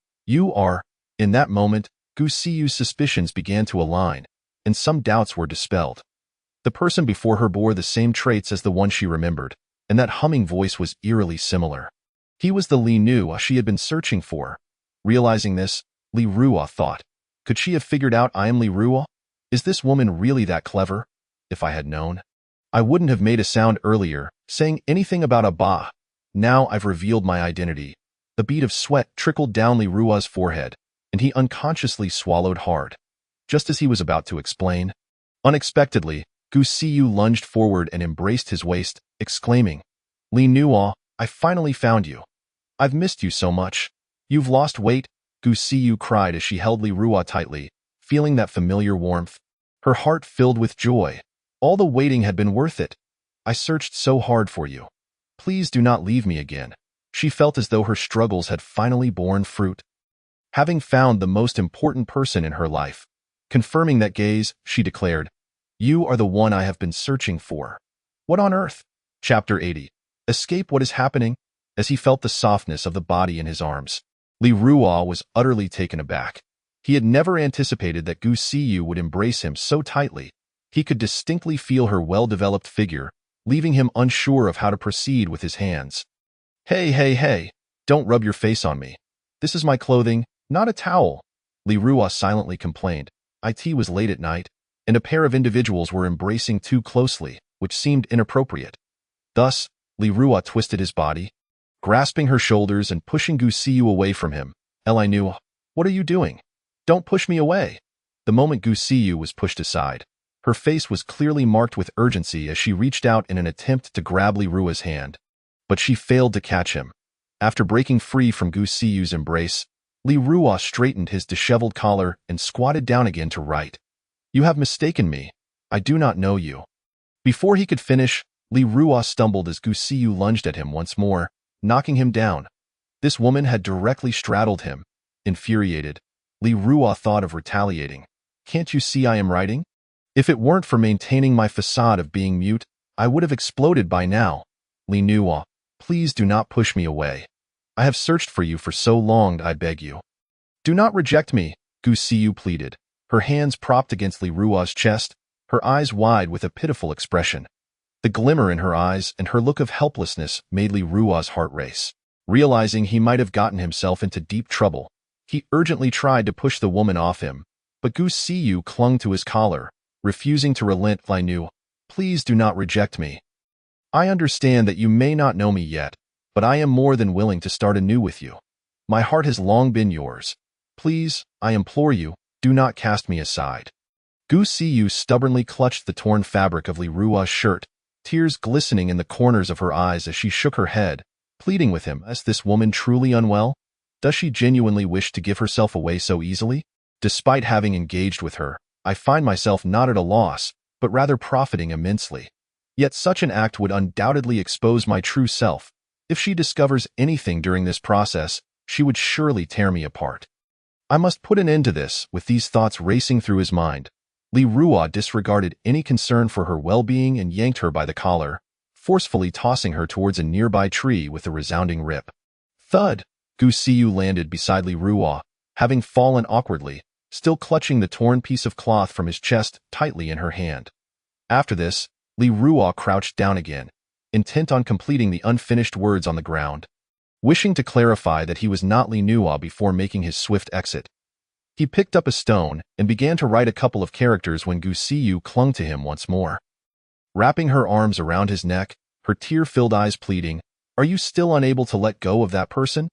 are. In that moment, Gu Siyu's suspicions began to align, and some doubts were dispelled. The person before her bore the same traits as the one she remembered, and that humming voice was eerily similar. He was the Li Nu she had been searching for. Realizing this, Li Ruo thought, could she have figured out I am Li Ruo? Is this woman really that clever? If I had known, I wouldn't have made a sound earlier, saying anything about a ba. Now I've revealed my identity. The bead of sweat trickled down Li Ruo's forehead, and he unconsciously swallowed hard. Just as he was about to explain, unexpectedly, Gu Siyu lunged forward and embraced his waist, exclaiming, Li Nuo, I finally found you. I've missed you so much. You've lost weight, Gu Siyu cried as she held Li Ruo tightly, feeling that familiar warmth. Her heart filled with joy. All the waiting had been worth it. I searched so hard for you. Please do not leave me again. She felt as though her struggles had finally borne fruit. Having found the most important person in her life, confirming that gaze, she declared, You are the one I have been searching for. What on earth? Chapter 80. Escape what is happening? As he felt the softness of the body in his arms, Li Ruo was utterly taken aback. He had never anticipated that Gu Siyu would embrace him so tightly. He could distinctly feel her well-developed figure, leaving him unsure of how to proceed with his hands. Hey, don't rub your face on me. This is my clothing, not a towel, Li Ruo silently complained. It was late at night, and a pair of individuals were embracing too closely, which seemed inappropriate. Thus, Li Ruo twisted his body, grasping her shoulders and pushing Gu Siyu away from him. Li knew, what are you doing? Don't push me away. The moment Gu Siyu was pushed aside, her face was clearly marked with urgency as she reached out in an attempt to grab Li Ruo's hand. But she failed to catch him. After breaking free from Gu Siyu's embrace, Li Ruo straightened his disheveled collar and squatted down again to write. You have mistaken me. I do not know you. Before he could finish, Li Ruo stumbled as Gu Siyu lunged at him once more, knocking him down. This woman had directly straddled him. Infuriated, Li Ruo thought of retaliating. Can't you see I am writing? If it weren't for maintaining my facade of being mute, I would have exploded by now. Li Ruo, please do not push me away. I have searched for you for so long, I beg you. Do not reject me, Gu Siyu pleaded, her hands propped against Li Ruo's chest, her eyes wide with a pitiful expression. The glimmer in her eyes and her look of helplessness made Li Ruo's heart race. Realizing he might have gotten himself into deep trouble, he urgently tried to push the woman off him, but Gu Siyu clung to his collar, refusing to relent. Li Ruo, please do not reject me. I understand that you may not know me yet, but I am more than willing to start anew with you. My heart has long been yours. Please, I implore you, do not cast me aside. Gu Siyu stubbornly clutched the torn fabric of Li Ruo's shirt, tears glistening in the corners of her eyes as she shook her head, pleading with him. Is this woman truly unwell? Does she genuinely wish to give herself away so easily? Despite having engaged with her, I find myself not at a loss, but rather profiting immensely. Yet such an act would undoubtedly expose my true self. If she discovers anything during this process, she would surely tear me apart. I must put an end to this. With these thoughts racing through his mind, Li Ruo disregarded any concern for her well-being and yanked her by the collar, forcefully tossing her towards a nearby tree with a resounding rip. Thud! Gu Siyu landed beside Li Ruo, having fallen awkwardly, still clutching the torn piece of cloth from his chest tightly in her hand. After this, Li Ruo crouched down again, intent on completing the unfinished words on the ground. Wishing to clarify that he was not Li Ruo before making his swift exit, he picked up a stone and began to write a couple of characters when Gu Siyu clung to him once more. Wrapping her arms around his neck, her tear-filled eyes pleading, Are you still unable to let go of that person?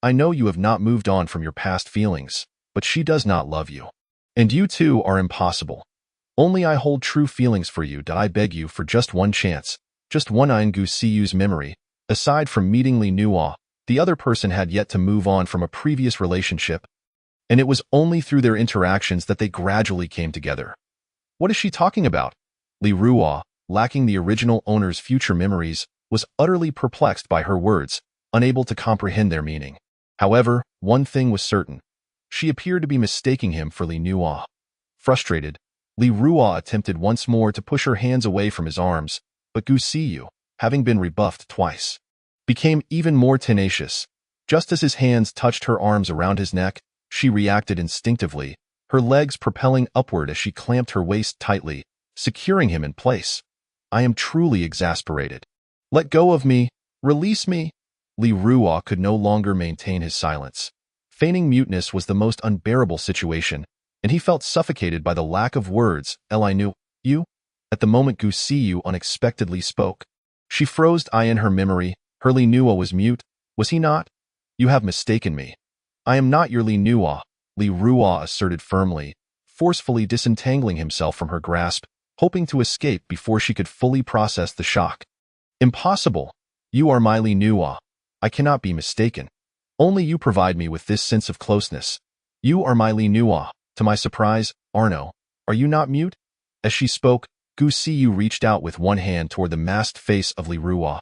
I know you have not moved on from your past feelings, but she does not love you. And you too are impossible. Only I hold true feelings for you. I beg you for just one chance, just one in Gu Siyu's memory. Aside from meeting Li Ruo, the other person had yet to move on from a previous relationship, and it was only through their interactions that they gradually came together. What is she talking about? Li Ruo, lacking the original owner's future memories, was utterly perplexed by her words, unable to comprehend their meaning. However, one thing was certain. She appeared to be mistaking him for Li Ruo. Frustrated, Li Ruo attempted once more to push her hands away from his arms, but Gu Siyu, having been rebuffed twice, became even more tenacious. Just as his hands touched her arms around his neck, she reacted instinctively, her legs propelling upward as she clamped her waist tightly, securing him in place. I am truly exasperated. Let go of me. Release me. Li Ruo could no longer maintain his silence. Feigning muteness was the most unbearable situation, and he felt suffocated by the lack of words. I knew you. At the moment Gu Siyu unexpectedly spoke, she froze. In her memory, her Li Ruo was mute. Was he not? You have mistaken me. I am not your Li Ruo, Li Ruo asserted firmly, forcefully disentangling himself from her grasp, hoping to escape before she could fully process the shock. Impossible. You are my Li Ruo. I cannot be mistaken. Only you provide me with this sense of closeness. You are my Li Ruo. To my surprise, Arno, are you not mute? As she spoke, Gu Siyu reached out with one hand toward the masked face of Li Ruo.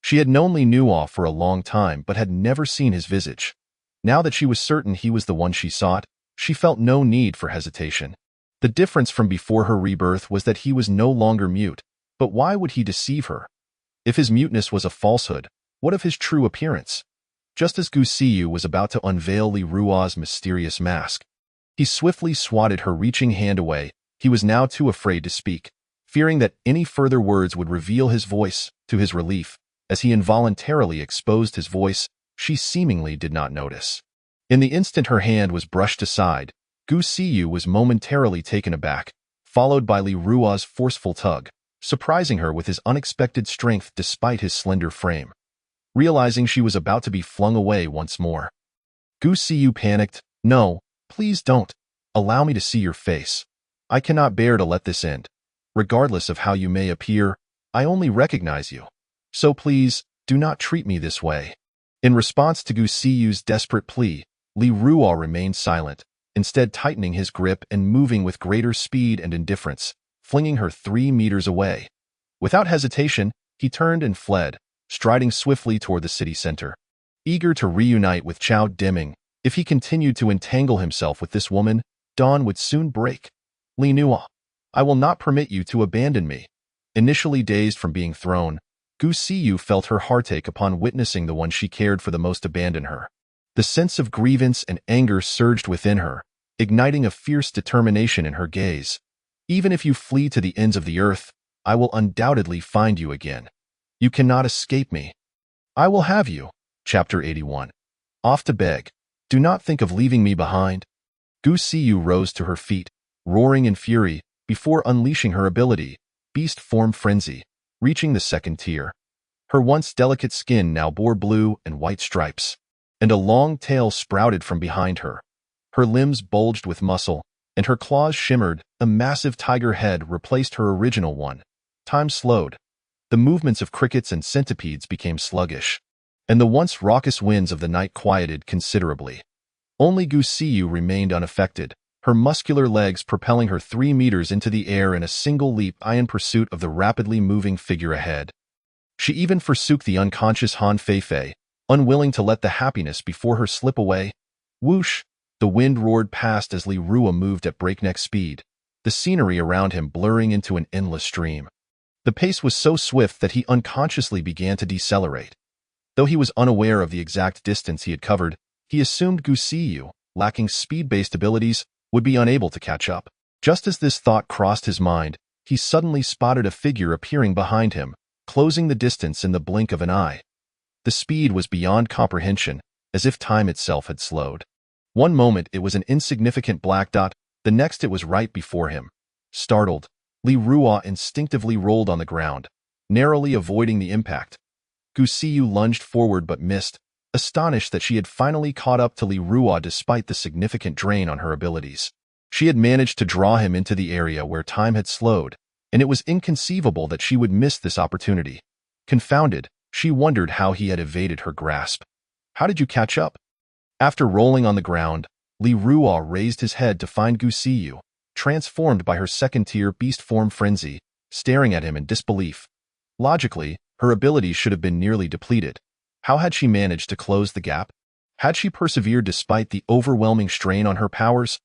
She had known Li Ruo for a long time but had never seen his visage. Now that she was certain he was the one she sought, she felt no need for hesitation. The difference from before her rebirth was that he was no longer mute, but why would he deceive her? If his muteness was a falsehood, what of his true appearance? Just as Gu Siyu was about to unveil Li Ruo's mysterious mask, he swiftly swatted her reaching hand away. He was now too afraid to speak, fearing that any further words would reveal his voice. To his relief, as he involuntarily exposed his voice, she seemingly did not notice. In the instant her hand was brushed aside, Gu Siyu was momentarily taken aback, followed by Li Rua's forceful tug, surprising her with his unexpected strength despite his slender frame. Realizing she was about to be flung away once more, Gu Siyu panicked. "No, please don't. Allow me to see your face. I cannot bear to let this end. Regardless of how you may appear, I only recognize you. So please, do not treat me this way." In response to Gu Siyu's desperate plea, Li Rua remained silent, instead tightening his grip and moving with greater speed and indifference, flinging her 3 meters away. Without hesitation, he turned and fled, striding swiftly toward the city center. Eager to reunite with Chao Deming, if he continued to entangle himself with this woman, dawn would soon break. "Li Nua, I will not permit you to abandon me." Initially dazed from being thrown, Gu Siyu felt her heartache upon witnessing the one she cared for the most abandon her. The sense of grievance and anger surged within her, igniting a fierce determination in her gaze. "Even if you flee to the ends of the earth, I will undoubtedly find you again. You cannot escape me. I will have you." Chapter 81. Off to beg. "Do not think of leaving me behind." Gu Siyu rose to her feet, roaring in fury, before unleashing her ability, Beast Form Frenzy, reaching the second tier. Her once delicate skin now bore blue and white stripes, and a long tail sprouted from behind her. Her limbs bulged with muscle, and her claws shimmered. A massive tiger head replaced her original one. Time slowed. The movements of crickets and centipedes became sluggish, and the once raucous winds of the night quieted considerably. Only Gu Siyu remained unaffected, her muscular legs propelling her 3 meters into the air in a single leap in pursuit of the rapidly moving figure ahead. She even forsook the unconscious Han Feifei, unwilling to let the happiness before her slip away. Whoosh! The wind roared past as Li Rua moved at breakneck speed, the scenery around him blurring into an endless stream. The pace was so swift that he unconsciously began to decelerate. Though he was unaware of the exact distance he had covered, he assumed Gu Siyu, lacking speed-based abilities, would be unable to catch up. Just as this thought crossed his mind, he suddenly spotted a figure appearing behind him, closing the distance in the blink of an eye. The speed was beyond comprehension, as if time itself had slowed. One moment it was an insignificant black dot, the next it was right before him. Startled, Li Rua instinctively rolled on the ground, narrowly avoiding the impact. Gu Siyu lunged forward but missed, astonished that she had finally caught up to Li Rua despite the significant drain on her abilities. She had managed to draw him into the area where time had slowed, and it was inconceivable that she would miss this opportunity. Confounded, she wondered how he had evaded her grasp. "How did you catch up?" After rolling on the ground, Li Rua raised his head to find Gu Siyu, transformed by her second-tier beast form frenzy, staring at him in disbelief. Logically, her abilities should have been nearly depleted. How had she managed to close the gap? Had she persevered despite the overwhelming strain on her powers?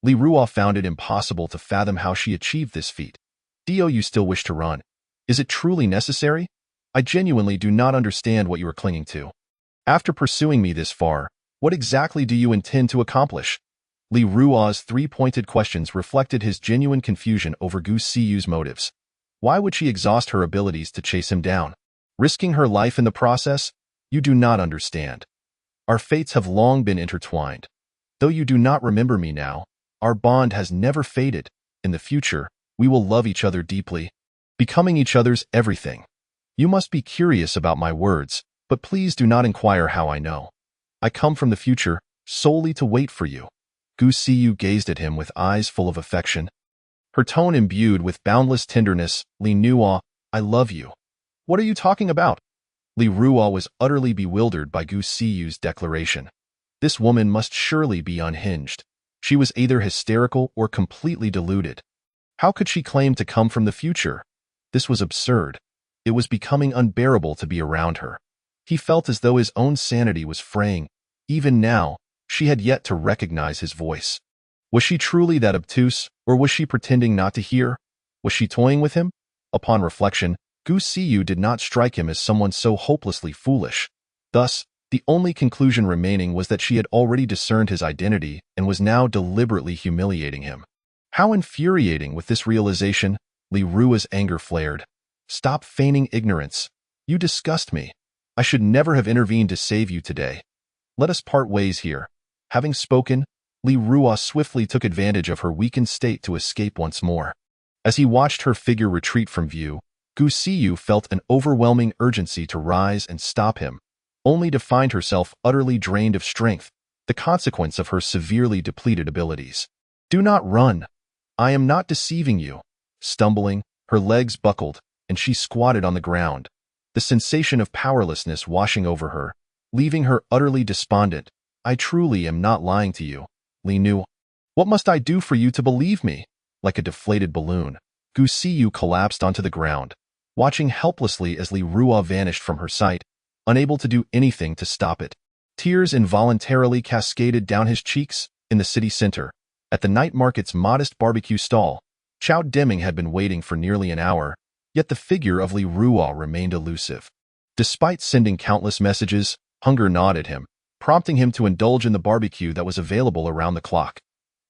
Li Rua found it impossible to fathom how she achieved this feat. "Do you still wish to run? Is it truly necessary? I genuinely do not understand what you are clinging to. After pursuing me this far, what exactly do you intend to accomplish?" Li Rua's 3-pointed questions reflected his genuine confusion over Gu Siyu's motives. Why would she exhaust her abilities to chase him down, risking her life in the process? "You do not understand. Our fates have long been intertwined. Though you do not remember me now, our bond has never faded. In the future, we will love each other deeply, becoming each other's everything. You must be curious about my words, but please do not inquire how I know. I come from the future solely to wait for you." Gu Siyu gazed at him with eyes full of affection, her tone imbued with boundless tenderness. "Li Nua, I love you." "What are you talking about?" Li Rua was utterly bewildered by Gu Siyu's declaration. This woman must surely be unhinged. She was either hysterical or completely deluded. How could she claim to come from the future? This was absurd. It was becoming unbearable to be around her. He felt as though his own sanity was fraying. Even now, she had yet to recognize his voice. Was she truly that obtuse, or was she pretending not to hear? Was she toying with him? Upon reflection, Gu Siyu did not strike him as someone so hopelessly foolish. Thus, the only conclusion remaining was that she had already discerned his identity and was now deliberately humiliating him. How infuriating! With this realization, Li Rua's anger flared. "Stop feigning ignorance. You disgust me. I should never have intervened to save you today. Let us part ways here. Having spoken, Li Ruo swiftly took advantage of her weakened state to escape once more. As he watched her figure retreat from view, Gu Siyu felt an overwhelming urgency to rise and stop him, only to find herself utterly drained of strength, the consequence of her severely depleted abilities. "Do not run. I am not deceiving you." Stumbling, her legs buckled, and she squatted on the ground, the sensation of powerlessness washing over her, leaving her utterly despondent. "I truly am not lying to you, Li Nu. What must I do for you to believe me?" Like a deflated balloon, Gu Siyu collapsed onto the ground, watching helplessly as Li Ruo vanished from her sight, unable to do anything to stop it. Tears involuntarily cascaded down his cheeks. In the city center, at the night market's modest barbecue stall, Chao Deming had been waiting for nearly an hour, yet the figure of Li Ruo remained elusive. Despite sending countless messages, hunger gnawed at him, prompting him to indulge in the barbecue that was available around the clock.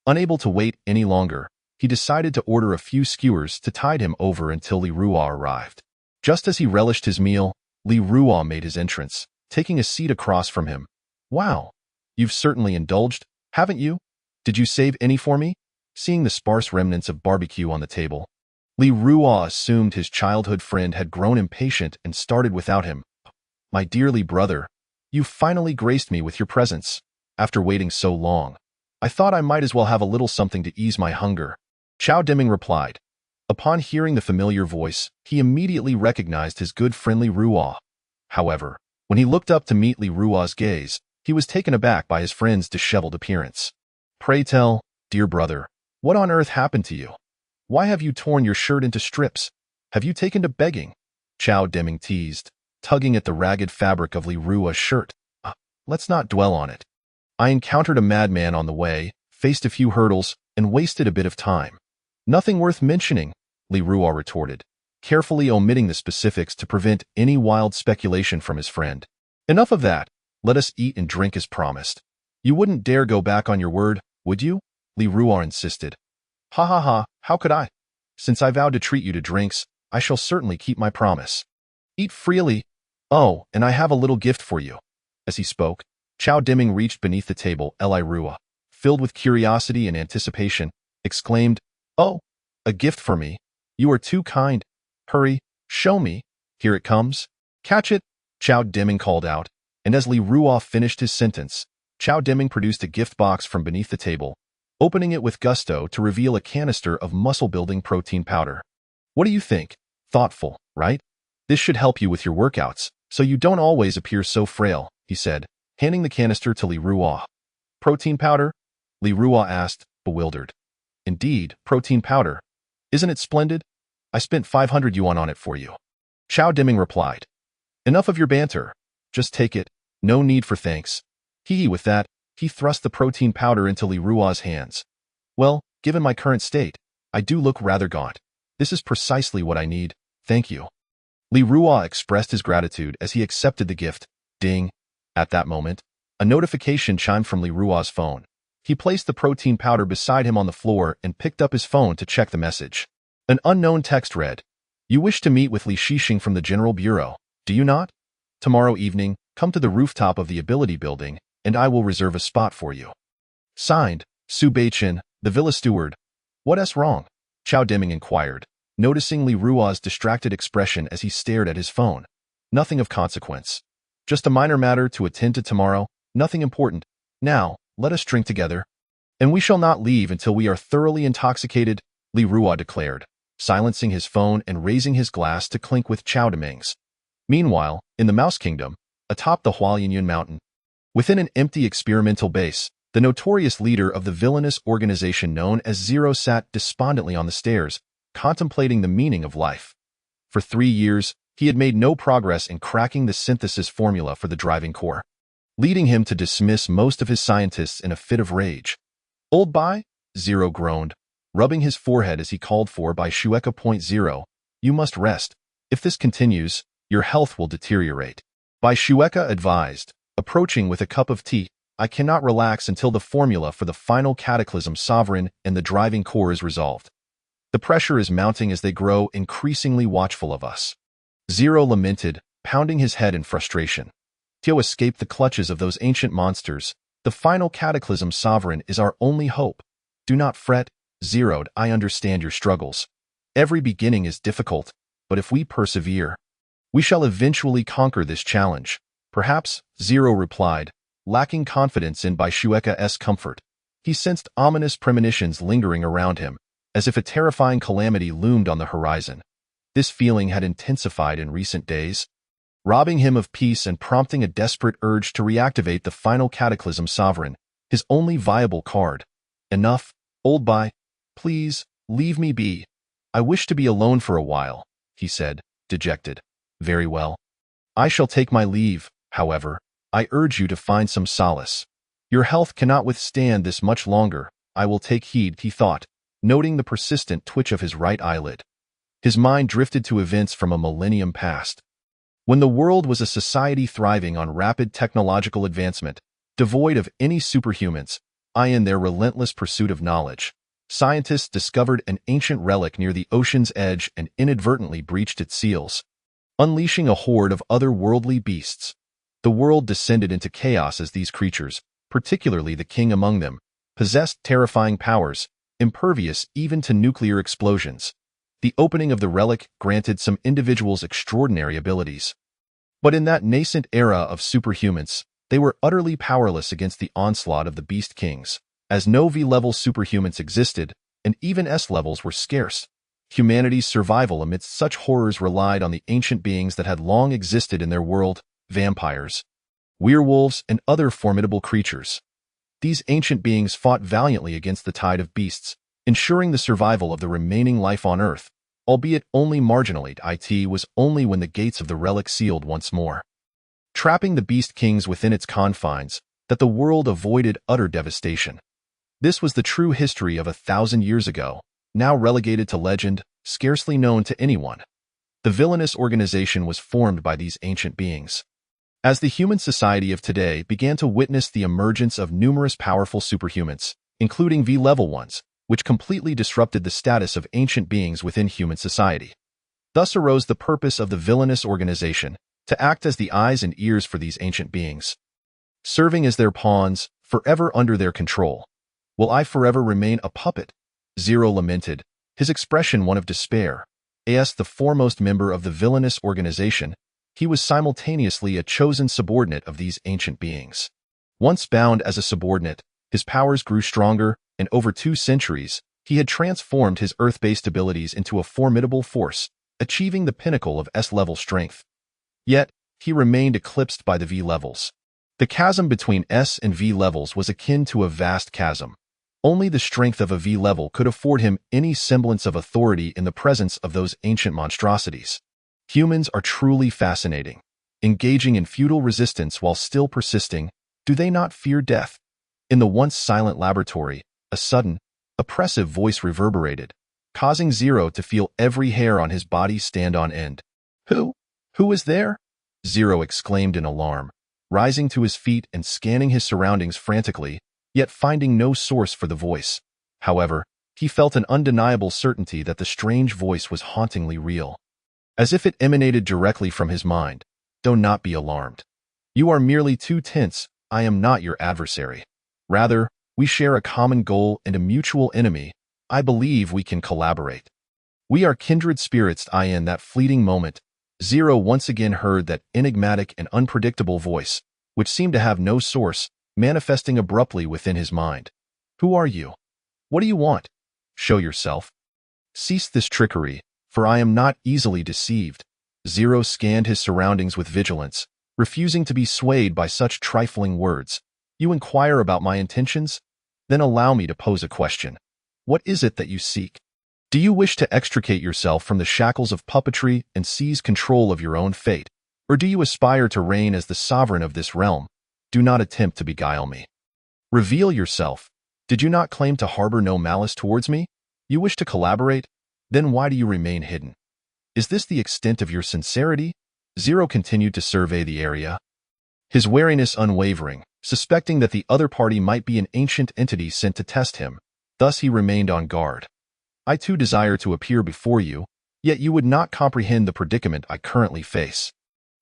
Unable to wait any longer, he decided to order a few skewers to tide him over until Li Ruo arrived. Just as he relished his meal, Li Ruo made his entrance, taking a seat across from him. "Wow, you've certainly indulged, haven't you? Did you save any for me?" Seeing the sparse remnants of barbecue on the table, Li Ruo assumed his childhood friend had grown impatient and started without him. "My dearly brother, you finally graced me with your presence. After waiting so long, I thought I might as well have a little something to ease my hunger." Chao Deming replied. Upon hearing the familiar voice, he immediately recognized his good friend Li Ruo. However, when he looked up to meet Li Ruo's gaze, he was taken aback by his friend's disheveled appearance. "Pray tell, dear brother, what on earth happened to you? Why have you torn your shirt into strips? Have you taken to begging?" Chao Deming teased, tugging at the ragged fabric of Li Ruo's shirt. Let's not dwell on it. I encountered a madman on the way, faced a few hurdles, and wasted a bit of time." "Nothing worth mentioning," Li Ruo retorted, carefully omitting the specifics to prevent any wild speculation from his friend. "Enough of that. Let us eat and drink as promised." "You wouldn't dare go back on your word, would you?" Li Ruo insisted. "Ha ha ha, how could I? Since I vowed to treat you to drinks, I shall certainly keep my promise. Eat freely. Oh, and I have a little gift for you." As he spoke, Chao Deming reached beneath the table. Li Ruo, filled with curiosity and anticipation, exclaimed, "Oh, a gift for me? You are too kind. Hurry, show me. Here it comes." "Catch it," Chao Deming called out, and as Li Ruo finished his sentence, Chao Deming produced a gift box from beneath the table, opening it with gusto to reveal a canister of muscle-building protein powder. "What do you think? Thoughtful, right? This should help you with your workouts, so you don't always appear so frail," he said, handing the canister to Li Ruo. "Protein powder?" Li Ruo asked, bewildered. "Indeed, protein powder. Isn't it splendid? I spent 500 yuan on it for you." Chao Deming replied. "Enough of your banter. Just take it. No need for thanks." With that, he thrust the protein powder into Li Ruo's hands. "Well, given my current state, I do look rather gaunt. This is precisely what I need. Thank you." Li Ruo expressed his gratitude as he accepted the gift. Ding. At that moment, a notification chimed from Li Ruo's phone. He placed the protein powder beside him on the floor and picked up his phone to check the message. An unknown text read, "You wish to meet with Li Shixing from the General Bureau, do you not? Tomorrow evening, come to the rooftop of the Ability Building, and I will reserve a spot for you. Signed, Su Beichen, the villa steward." "What's wrong?" Chao Deming inquired, noticing Li Ruo's distracted expression as he stared at his phone. "Nothing of consequence. Just a minor matter to attend to tomorrow, nothing important. Now, let us drink together." "And we shall not leave until we are thoroughly intoxicated," Li Ruo declared, silencing his phone and raising his glass to clink with Chao Deming's. Meanwhile, in the Mouse Kingdom, atop the Huayinyun Mountain, within an empty experimental base, the notorious leader of the villainous organization known as Zero sat despondently on the stairs, contemplating the meaning of life. For 3 years, he had made no progress in cracking the synthesis formula for the driving core, leading him to dismiss most of his scientists in a fit of rage. "Old Bai," Zero groaned, rubbing his forehead as he called for Bai Shueka.0, "You must rest. If this continues, your health will deteriorate." Bai Shueka advised, approaching with a cup of tea, "I cannot relax until the formula for the final cataclysm sovereign and the driving core is resolved. The pressure is mounting as they grow increasingly watchful of us." Zero lamented, pounding his head in frustration. Tio escaped the clutches of those ancient monsters, The final cataclysm sovereign is our only hope. Do not fret, Zeroed, I understand your struggles. Every beginning is difficult, but if we persevere, we shall eventually conquer this challenge. Perhaps, Zero replied, lacking confidence in Baishueka's comfort. He sensed ominous premonitions lingering around him, as if a terrifying calamity loomed on the horizon. This feeling had intensified in recent days, robbing him of peace and prompting a desperate urge to reactivate the final cataclysm sovereign, his only viable card. Enough, old Bai. Please, leave me be. I wish to be alone for a while, he said, dejected. Very well. I shall take my leave, however. I urge you to find some solace. Your health cannot withstand this much longer. I will take heed, he thought, noting the persistent twitch of his right eyelid. His mind drifted to events from a millennium past, when the world was a society thriving on rapid technological advancement, devoid of any superhumans. In their relentless pursuit of knowledge, scientists discovered an ancient relic near the ocean's edge and inadvertently breached its seals, unleashing a horde of otherworldly beasts. The world descended into chaos as these creatures, particularly the king among them, possessed terrifying powers, impervious even to nuclear explosions. The opening of the relic granted some individuals extraordinary abilities. But in that nascent era of superhumans, they were utterly powerless against the onslaught of the Beast Kings. As no V-level superhumans existed, and even S-levels were scarce, humanity's survival amidst such horrors relied on the ancient beings that had long existed in their world: vampires, werewolves, and other formidable creatures. These ancient beings fought valiantly against the tide of beasts, ensuring the survival of the remaining life on Earth, albeit only marginally. It was only when the gates of the relic sealed once more, trapping the Beast Kings within its confines, that the world avoided utter devastation. This was the true history of 1,000 years ago, now relegated to legend, scarcely known to anyone. The villainous organization was formed by these ancient beings. As the human society of today began to witness the emergence of numerous powerful superhumans, including V-level ones, which completely disrupted the status of ancient beings within human society. Thus arose the purpose of the villainous organization, to act as the eyes and ears for these ancient beings, serving as their pawns, forever under their control. Will I forever remain a puppet? Zero lamented, his expression one of despair. As the foremost member of the villainous organization, he was simultaneously a chosen subordinate of these ancient beings. Once bound as a subordinate, his powers grew stronger, and over 2 centuries, he had transformed his Earth-based abilities into a formidable force, achieving the pinnacle of S-level strength. Yet, he remained eclipsed by the V-levels. The chasm between S and V levels was akin to a vast chasm. Only the strength of a V level could afford him any semblance of authority in the presence of those ancient monstrosities. Humans are truly fascinating. Engaging in futile resistance while still persisting, do they not fear death? In the once silent laboratory, a sudden, oppressive voice reverberated, causing Zero to feel every hair on his body stand on end. Who is there? Zero exclaimed in alarm, rising to his feet and scanning his surroundings frantically, yet finding no source for the voice. However, he felt an undeniable certainty that the strange voice was hauntingly real, as if it emanated directly from his mind. Do not be alarmed. You are merely too tense. I am not your adversary. Rather, we share a common goal and a mutual enemy. I believe we can collaborate. We are kindred spirits. In that fleeting moment, Zero once again heard that enigmatic and unpredictable voice, which seemed to have no source, manifesting abruptly within his mind. Who are you? What do you want? Show yourself. Cease this trickery, for I am not easily deceived. Zero scanned his surroundings with vigilance, refusing to be swayed by such trifling words. You inquire about my intentions? Then allow me to pose a question. What is it that you seek? Do you wish to extricate yourself from the shackles of puppetry and seize control of your own fate? Or do you aspire to reign as the sovereign of this realm? Do not attempt to beguile me. Reveal yourself. Did you not claim to harbor no malice towards me? You wish to collaborate? Then why do you remain hidden? Is this the extent of your sincerity? Zero continued to survey the area, his wariness unwavering, suspecting that the other party might be an ancient entity sent to test him. Thus he remained on guard. I too desire to appear before you, yet you would not comprehend the predicament I currently face.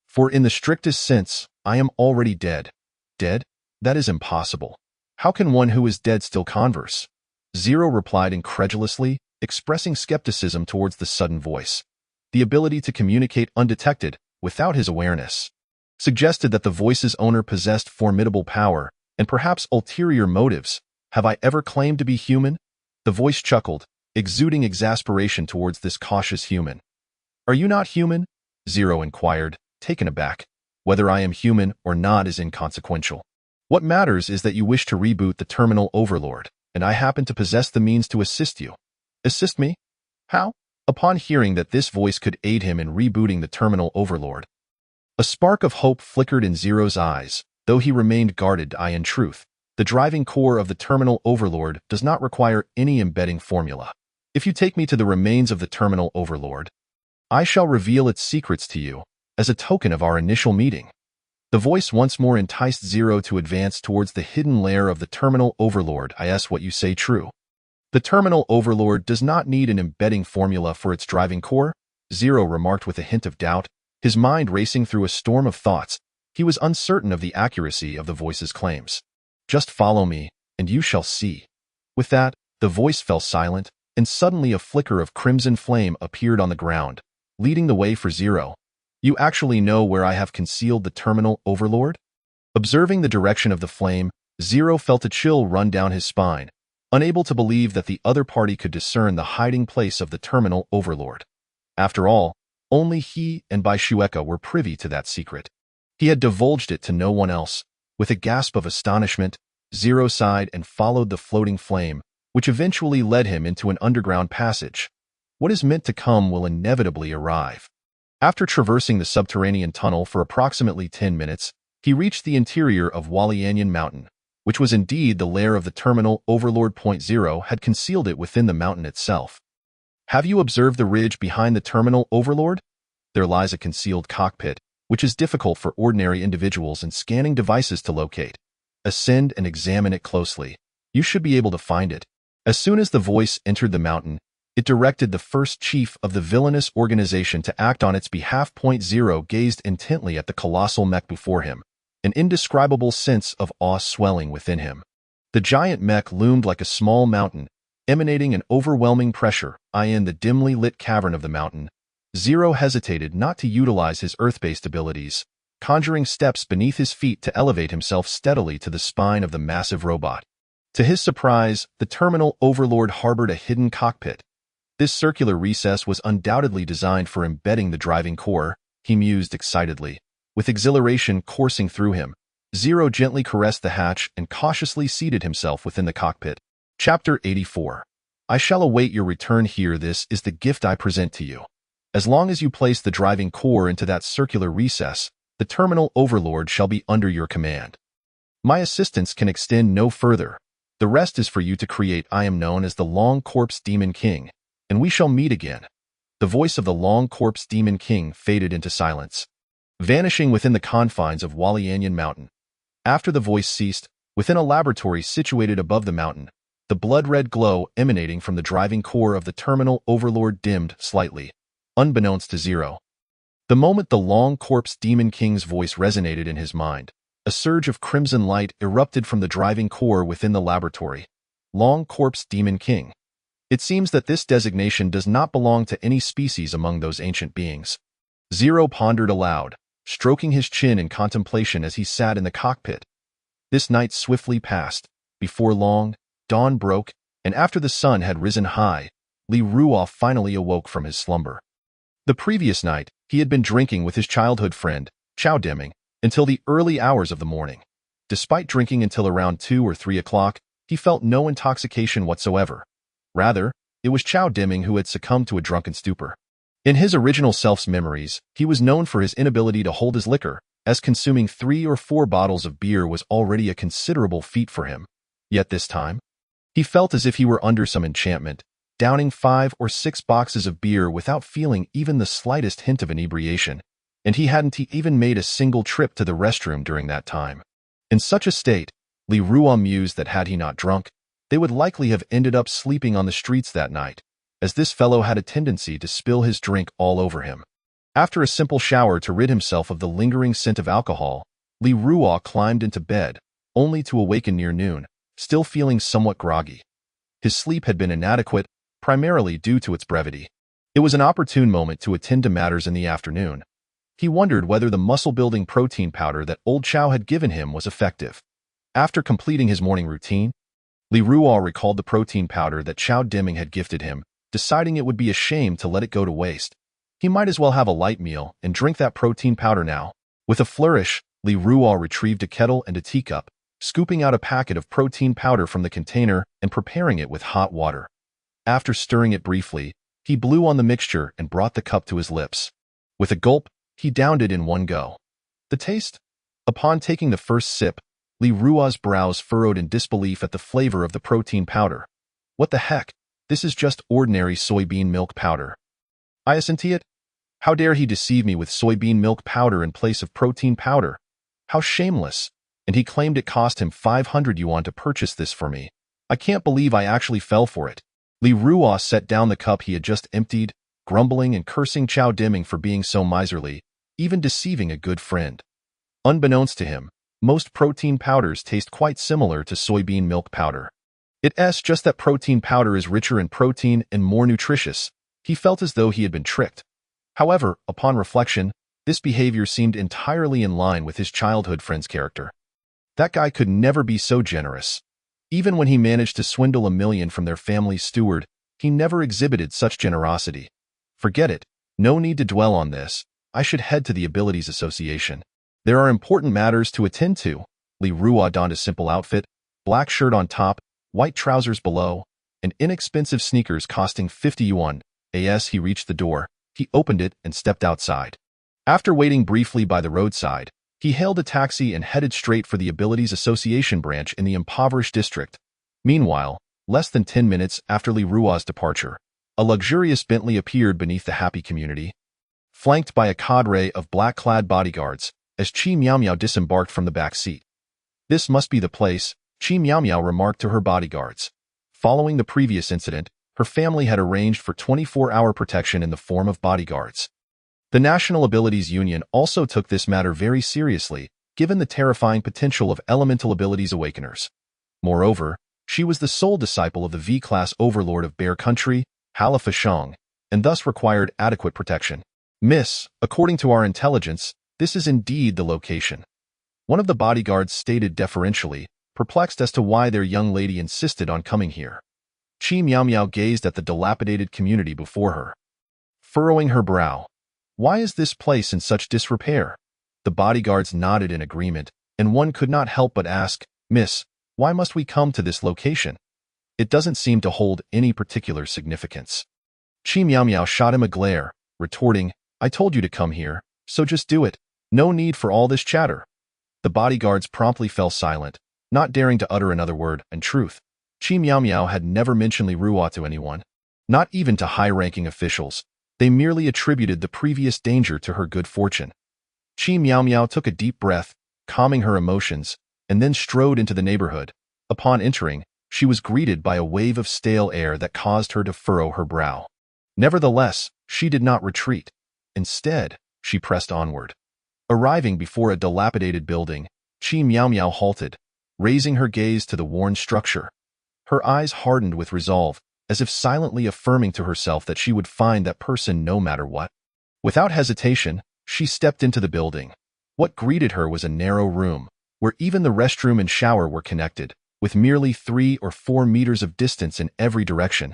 For in the strictest sense, I am already dead. Dead? That is impossible. How can one who is dead still converse? Zero replied incredulously, expressing skepticism towards the sudden voice. The ability to communicate undetected, without his awareness, suggested that the voice's owner possessed formidable power and perhaps ulterior motives. Have I ever claimed to be human? The voice chuckled, exuding exasperation towards this cautious human. Are you not human? Zero inquired, taken aback. Whether I am human or not is inconsequential. What matters is that you wish to reboot the terminal overlord, and I happen to possess the means to assist you. Assist me? How? Upon hearing that this voice could aid him in rebooting the terminal overlord, a spark of hope flickered in Zero's eyes, though he remained guarded. In truth, the driving core of the terminal overlord does not require any embedding formula. If you take me to the remains of the terminal overlord, I shall reveal its secrets to you, as a token of our initial meeting. The voice once more enticed Zero to advance towards the hidden lair of the terminal overlord. Is what you say true? The terminal overlord does not need an embedding formula for its driving core, Zero remarked with a hint of doubt, his mind racing through a storm of thoughts. He was uncertain of the accuracy of the voice's claims. Just follow me, and you shall see. With that, the voice fell silent, and suddenly a flicker of crimson flame appeared on the ground, leading the way for Zero. You actually know where I have concealed the terminal overlord? Observing the direction of the flame, Zero felt a chill run down his spine, unable to believe that the other party could discern the hiding place of the terminal overlord. After all, only he and Bai Shueka were privy to that secret. He had divulged it to no one else. With a gasp of astonishment, Zero sighed and followed the floating flame, which eventually led him into an underground passage. What is meant to come will inevitably arrive. After traversing the subterranean tunnel for approximately 10 minutes, he reached the interior of Walianyan Mountain, which was indeed the lair of the terminal overlord. Zero had concealed it within the mountain itself. Have you observed the ridge behind the terminal overlord? There lies a concealed cockpit, which is difficult for ordinary individuals and scanning devices to locate. Ascend and examine it closely. You should be able to find it. As soon as the voice entered the mountain, it directed the first chief of the villainous organization to act on its behalf. Zero gazed intently at the colossal mech before him, an indescribable sense of awe swelling within him. The giant mech loomed like a small mountain, emanating an overwhelming pressure. In the dimly lit cavern of the mountain, Zero hesitated not to utilize his earth-based abilities, conjuring steps beneath his feet to elevate himself steadily to the spine of the massive robot. To his surprise, the terminal overlord harbored a hidden cockpit. This circular recess was undoubtedly designed for embedding the driving core, he mused excitedly. With exhilaration coursing through him, Zero gently caressed the hatch and cautiously seated himself within the cockpit. Chapter 84. I shall await your return here. This is the gift I present to you. As long as you place the driving core into that circular recess, the terminal overlord shall be under your command. My assistance can extend no further. The rest is for you to create. I am known as the Long Corpse Demon King, and we shall meet again. The voice of the Long Corpse Demon King faded into silence, vanishing within the confines of Walianyan Mountain. After the voice ceased, within a laboratory situated above the mountain, the blood-red glow emanating from the driving core of the terminal overlord dimmed slightly, unbeknownst to Zero. The moment the Long Corpse Demon King's voice resonated in his mind, a surge of crimson light erupted from the driving core within the laboratory. Long Corpse Demon King. It seems that this designation does not belong to any species among those ancient beings. Zero pondered aloud, stroking his chin in contemplation as he sat in the cockpit. This night swiftly passed. Before long, dawn broke, and after the sun had risen high, Li Ruoff finally awoke from his slumber. The previous night, he had been drinking with his childhood friend, Chao Deming, until the early hours of the morning. Despite drinking until around 2 or 3 o'clock, he felt no intoxication whatsoever. Rather, it was Chao Deming who had succumbed to a drunken stupor. In his original self's memories, he was known for his inability to hold his liquor, as consuming 3 or 4 bottles of beer was already a considerable feat for him. Yet this time, he felt as if he were under some enchantment, downing 5 or 6 boxes of beer without feeling even the slightest hint of inebriation, and he hadn't even made a single trip to the restroom during that time. In such a state, Li Ruoff mused that had he not drunk, they would likely have ended up sleeping on the streets that night, as this fellow had a tendency to spill his drink all over him. After a simple shower to rid himself of the lingering scent of alcohol, Li Ruoff climbed into bed, only to awaken near noon, still feeling somewhat groggy. His sleep had been inadequate, primarily due to its brevity. It was an opportune moment to attend to matters in the afternoon. He wondered whether the muscle-building protein powder that old Chow had given him was effective. After completing his morning routine, Li Ruo recalled the protein powder that Chow Deming had gifted him, deciding it would be a shame to let it go to waste. He might as well have a light meal and drink that protein powder now. With a flourish, Li Ruo retrieved a kettle and a teacup, scooping out a packet of protein powder from the container and preparing it with hot water. After stirring it briefly, he blew on the mixture and brought the cup to his lips. With a gulp, he downed it in one go. The taste? Upon taking the first sip, Li Ruo's brows furrowed in disbelief at the flavor of the protein powder. What the heck? This is just ordinary soybean milk powder. I assent it? How dare he deceive me with soybean milk powder in place of protein powder? How shameless! And he claimed it cost him 500 yuan to purchase this for me. I can't believe I actually fell for it. Li Ruo set down the cup he had just emptied, grumbling and cursing Chow Deming for being so miserly, even deceiving a good friend. Unbeknownst to him, most protein powders taste quite similar to soybean milk powder. It's just that protein powder is richer in protein and more nutritious. He felt as though he had been tricked. However, upon reflection, this behavior seemed entirely in line with his childhood friend's character. That guy could never be so generous. Even when he managed to swindle $1 million from their family's steward, he never exhibited such generosity. Forget it. No need to dwell on this. I should head to the Abilities Association. There are important matters to attend to. Li Ruo donned a simple outfit, black shirt on top, white trousers below, and inexpensive sneakers costing 50 yuan. As he reached the door, he opened it and stepped outside. After waiting briefly by the roadside, he hailed a taxi and headed straight for the Abilities Association branch in the impoverished district. Meanwhile, less than 10 minutes after Li Ruo's departure, a luxurious Bentley appeared beneath the happy community, flanked by a cadre of black-clad bodyguards, as Qi Miao disembarked from the back seat. This must be the place, Qi Miao remarked to her bodyguards. Following the previous incident, her family had arranged for 24-hour protection in the form of bodyguards. The National Abilities Union also took this matter very seriously, given the terrifying potential of elemental abilities awakeners. Moreover, she was the sole disciple of the V-class overlord of Bear Country, Halifa Shang, and thus required adequate protection. Miss, according to our intelligence, this is indeed the location. One of the bodyguards stated deferentially, perplexed as to why their young lady insisted on coming here. Qi Miao gazed at the dilapidated community before her, furrowing her brow. Why is this place in such disrepair? The bodyguards nodded in agreement, and one could not help but ask, Miss, why must we come to this location? It doesn't seem to hold any particular significance. Qi Miao shot him a glare, retorting, I told you to come here, so just do it. No need for all this chatter. The bodyguards promptly fell silent, not daring to utter another word. In truth, Qi Miao had never mentioned Li Ruo to anyone, not even to high-ranking officials. They merely attributed the previous danger to her good fortune. Qi Miao took a deep breath, calming her emotions, and then strode into the neighborhood. Upon entering, she was greeted by a wave of stale air that caused her to furrow her brow. Nevertheless, she did not retreat. Instead, she pressed onward. Arriving before a dilapidated building, Qi Miao halted, raising her gaze to the worn structure. Her eyes hardened with resolve, as if silently affirming to herself that she would find that person no matter what. Without hesitation, she stepped into the building. What greeted her was a narrow room, where even the restroom and shower were connected, with merely 3 or 4 meters of distance in every direction,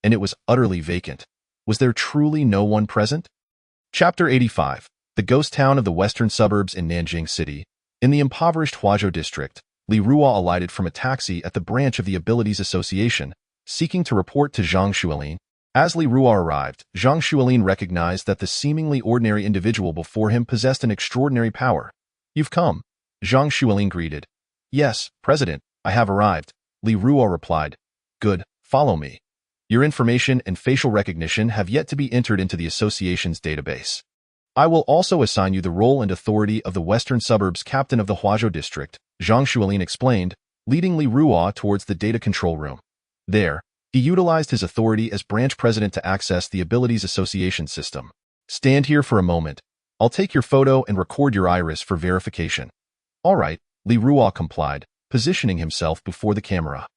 and it was utterly vacant. Was there truly no one present? Chapter 85. The ghost town of the western suburbs in Nanjing City. In the impoverished Huazhou district, Li Ruo alighted from a taxi at the branch of the Abilities Association, seeking to report to Zhang Xuelin. As Li Ruo arrived, Zhang Xuelin recognized that the seemingly ordinary individual before him possessed an extraordinary power. You've come, Zhang Xuelin greeted. Yes, President, I have arrived, Li Ruo replied. Good, follow me. Your information and facial recognition have yet to be entered into the association's database. I will also assign you the role and authority of the western suburbs captain of the Huazhou district, Zhang Xuelin explained, leading Li Ruo towards the data control room. There, he utilized his authority as branch president to access the Abilities Association system. Stand here for a moment. I'll take your photo and record your iris for verification. All right, Li Ruo complied, positioning himself before the camera.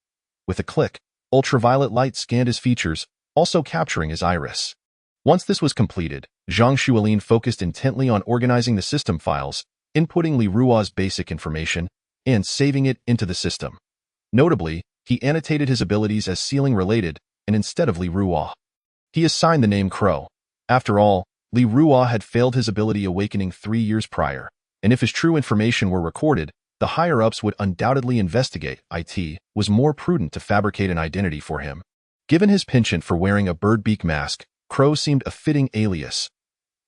With a click, ultraviolet light scanned his features, also capturing his iris. Once this was completed, Zhang Xuelin focused intently on organizing the system files, inputting Li Ruo's basic information, and saving it into the system. Notably, he annotated his abilities as ceiling-related, and instead of Li Ruo, he assigned the name Crow. After all, Li Ruo had failed his ability awakening 3 years prior, and if his true information were recorded, the higher-ups would undoubtedly investigate. It was more prudent to fabricate an identity for him. Given his penchant for wearing a bird beak mask, Crow seemed a fitting alias.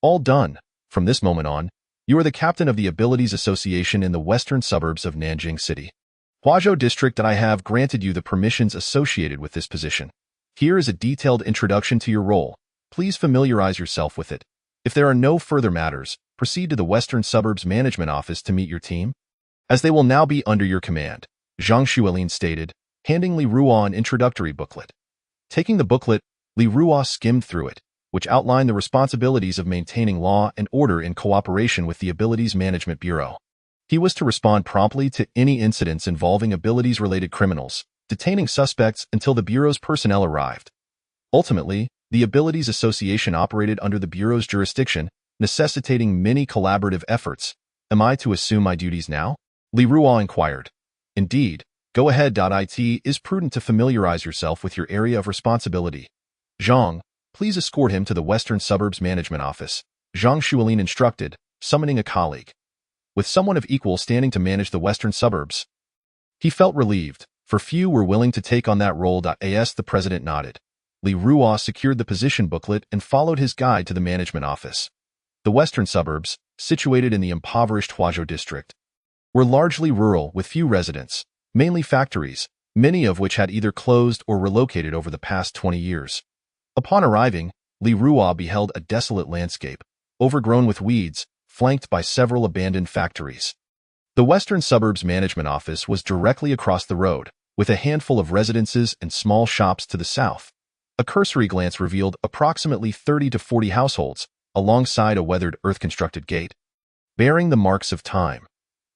All done. From this moment on, you are the captain of the Abilities Association in the western suburbs of Nanjing City. Huazhou District, and I have granted you the permissions associated with this position. Here is a detailed introduction to your role. Please familiarize yourself with it. If there are no further matters, proceed to the Western Suburbs Management Office to meet your team, as they will now be under your command, Zhang Xuelin stated, handing Li Ruo an introductory booklet. Taking the booklet, Li Ruo skimmed through it, which outlined the responsibilities of maintaining law and order in cooperation with the Abilities Management Bureau. He was to respond promptly to any incidents involving abilities-related criminals, detaining suspects until the Bureau's personnel arrived. Ultimately, the Abilities Association operated under the Bureau's jurisdiction, necessitating many collaborative efforts. Am I to assume my duties now? Li Ruo inquired. Indeed. Go ahead. It is prudent to familiarize yourself with your area of responsibility. Zhang, please escort him to the Western Suburbs Management Office, Zhang Xuelin instructed, summoning a colleague. With someone of equal standing to manage the Western Suburbs, he felt relieved, for few were willing to take on that role. As the president nodded, Li Ruo secured the position booklet and followed his guide to the management office. The Western Suburbs, situated in the impoverished Huazhou District, were largely rural with few residents, mainly factories, many of which had either closed or relocated over the past 20 years. Upon arriving, Li Ruo beheld a desolate landscape, overgrown with weeds, flanked by several abandoned factories. The Western Suburbs Management Office was directly across the road, with a handful of residences and small shops to the south. A cursory glance revealed approximately 30 to 40 households, alongside a weathered earth-constructed gate, bearing the marks of time.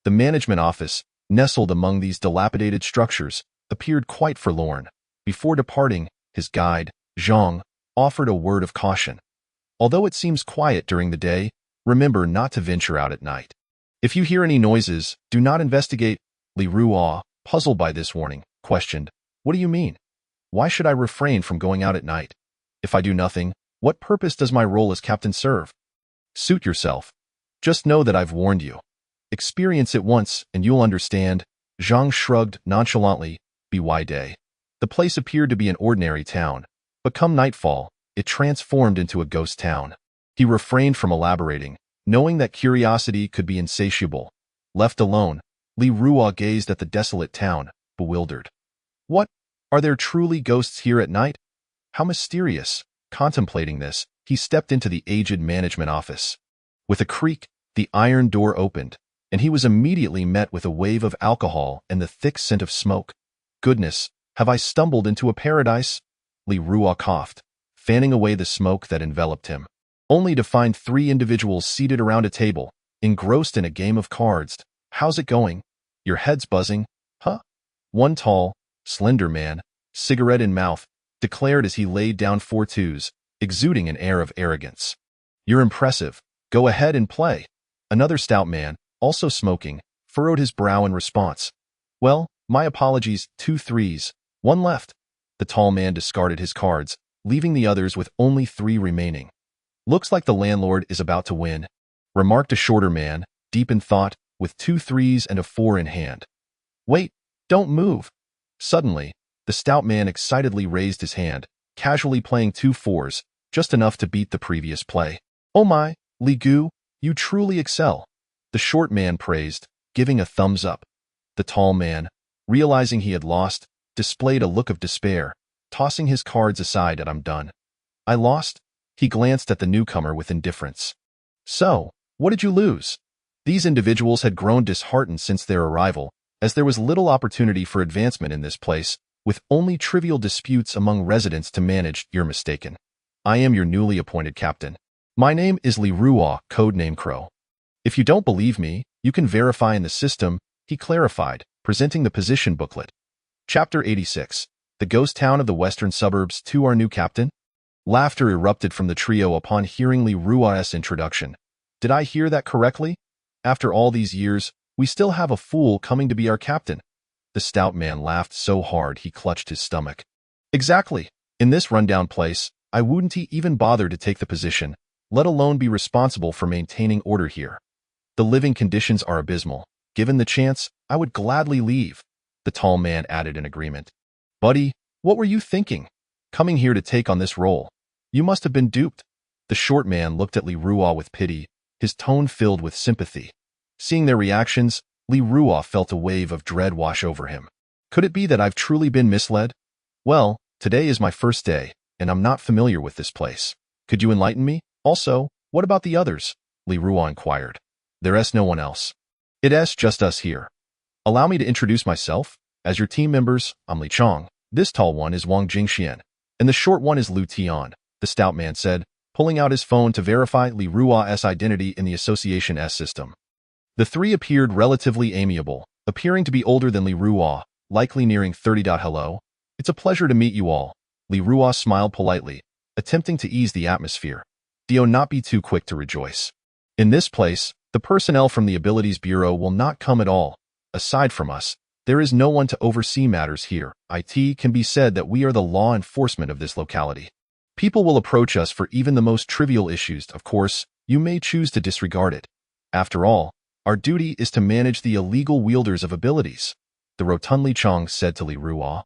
The management office, nestled among these dilapidated structures, appeared quite forlorn. Before departing, his guide, Zhang, offered a word of caution. Although it seems quiet during the day, remember not to venture out at night. If you hear any noises, do not investigate. Li Ruo, puzzled by this warning, questioned, What do you mean? Why should I refrain from going out at night? If I do nothing, what purpose does my role as captain serve? Suit yourself. Just know that I've warned you. Experience it once, and you'll understand. Zhang shrugged nonchalantly. By day, the place appeared to be an ordinary town, but come nightfall, it transformed into a ghost town. He refrained from elaborating, knowing that curiosity could be insatiable. Left alone, Li Ruo gazed at the desolate town, bewildered. What? Are there truly ghosts here at night? How mysterious. Contemplating this, he stepped into the aged management office. With a creak, the iron door opened, and he was immediately met with a wave of alcohol and the thick scent of smoke. Goodness, have I stumbled into a paradise? Li Ruo coughed, fanning away the smoke that enveloped him, only to find 3 individuals seated around a table, engrossed in a game of cards. How's it going? Your head's buzzing, huh? One tall, slender man, cigarette in mouth, declared as he laid down 4 twos, exuding an air of arrogance. You're impressive. Go ahead and play. Another stout man, also smoking, furrowed his brow in response. Well, my apologies, 2 threes, 1 left. The tall man discarded his cards, leaving the others with only 3 remaining. Looks like the landlord is about to win, remarked a shorter man, deep in thought, with 2 threes and a 4 in hand. Wait, don't move. Suddenly, the stout man excitedly raised his hand, casually playing 2 fours, just enough to beat the previous play. Oh my, Li Gu, you truly excel. The short man praised, giving a thumbs up. The tall man, realizing he had lost, displayed a look of despair, tossing his cards aside and I'm done. I lost? He glanced at the newcomer with indifference. So, what did you lose? These individuals had grown disheartened since their arrival, as there was little opportunity for advancement in this place, with only trivial disputes among residents to manage. You're mistaken. I am your newly appointed captain. My name is Li Ruo, codename Crow. If you don't believe me, you can verify in the system, he clarified, presenting the position booklet. Chapter 86. The Ghost Town of the Western Suburbs to Our New Captain? Laughter erupted from the trio upon hearing Li Rua's introduction. Did I hear that correctly? After all these years, we still have a fool coming to be our captain. The stout man laughed so hard he clutched his stomach. Exactly. In this rundown place, I wouldn't even bother to take the position, let alone be responsible for maintaining order here. The living conditions are abysmal. Given the chance, I would gladly leave. The tall man added in agreement. Buddy, what were you thinking? Coming here to take on this role? You must have been duped. The short man looked at Li Rua with pity, his tone filled with sympathy. Seeing their reactions, Li Rua felt a wave of dread wash over him. Could it be that I've truly been misled? Well, today is my first day, and I'm not familiar with this place. Could you enlighten me? Also, what about the others? Li Rua inquired. There's no one else. It's just us here. Allow me to introduce myself. As your team members, I'm Li Chong. This tall one is Wang Jingxian, and the short one is Lu Tian, the stout man said, pulling out his phone to verify Li Rua's identity in the Association-S system. The three appeared relatively amiable, appearing to be older than Li Rua, likely nearing 30. Hello. It's a pleasure to meet you all. Li Rua smiled politely, attempting to ease the atmosphere. Do not be too quick to rejoice. In this place, the personnel from the Abilities Bureau will not come at all. Aside from us, there is no one to oversee matters here. It can be said that we are the law enforcement of this locality. People will approach us for even the most trivial issues. Of course, you may choose to disregard it. After all, our duty is to manage the illegal wielders of abilities, the rotund Li Chong said to Li Rua.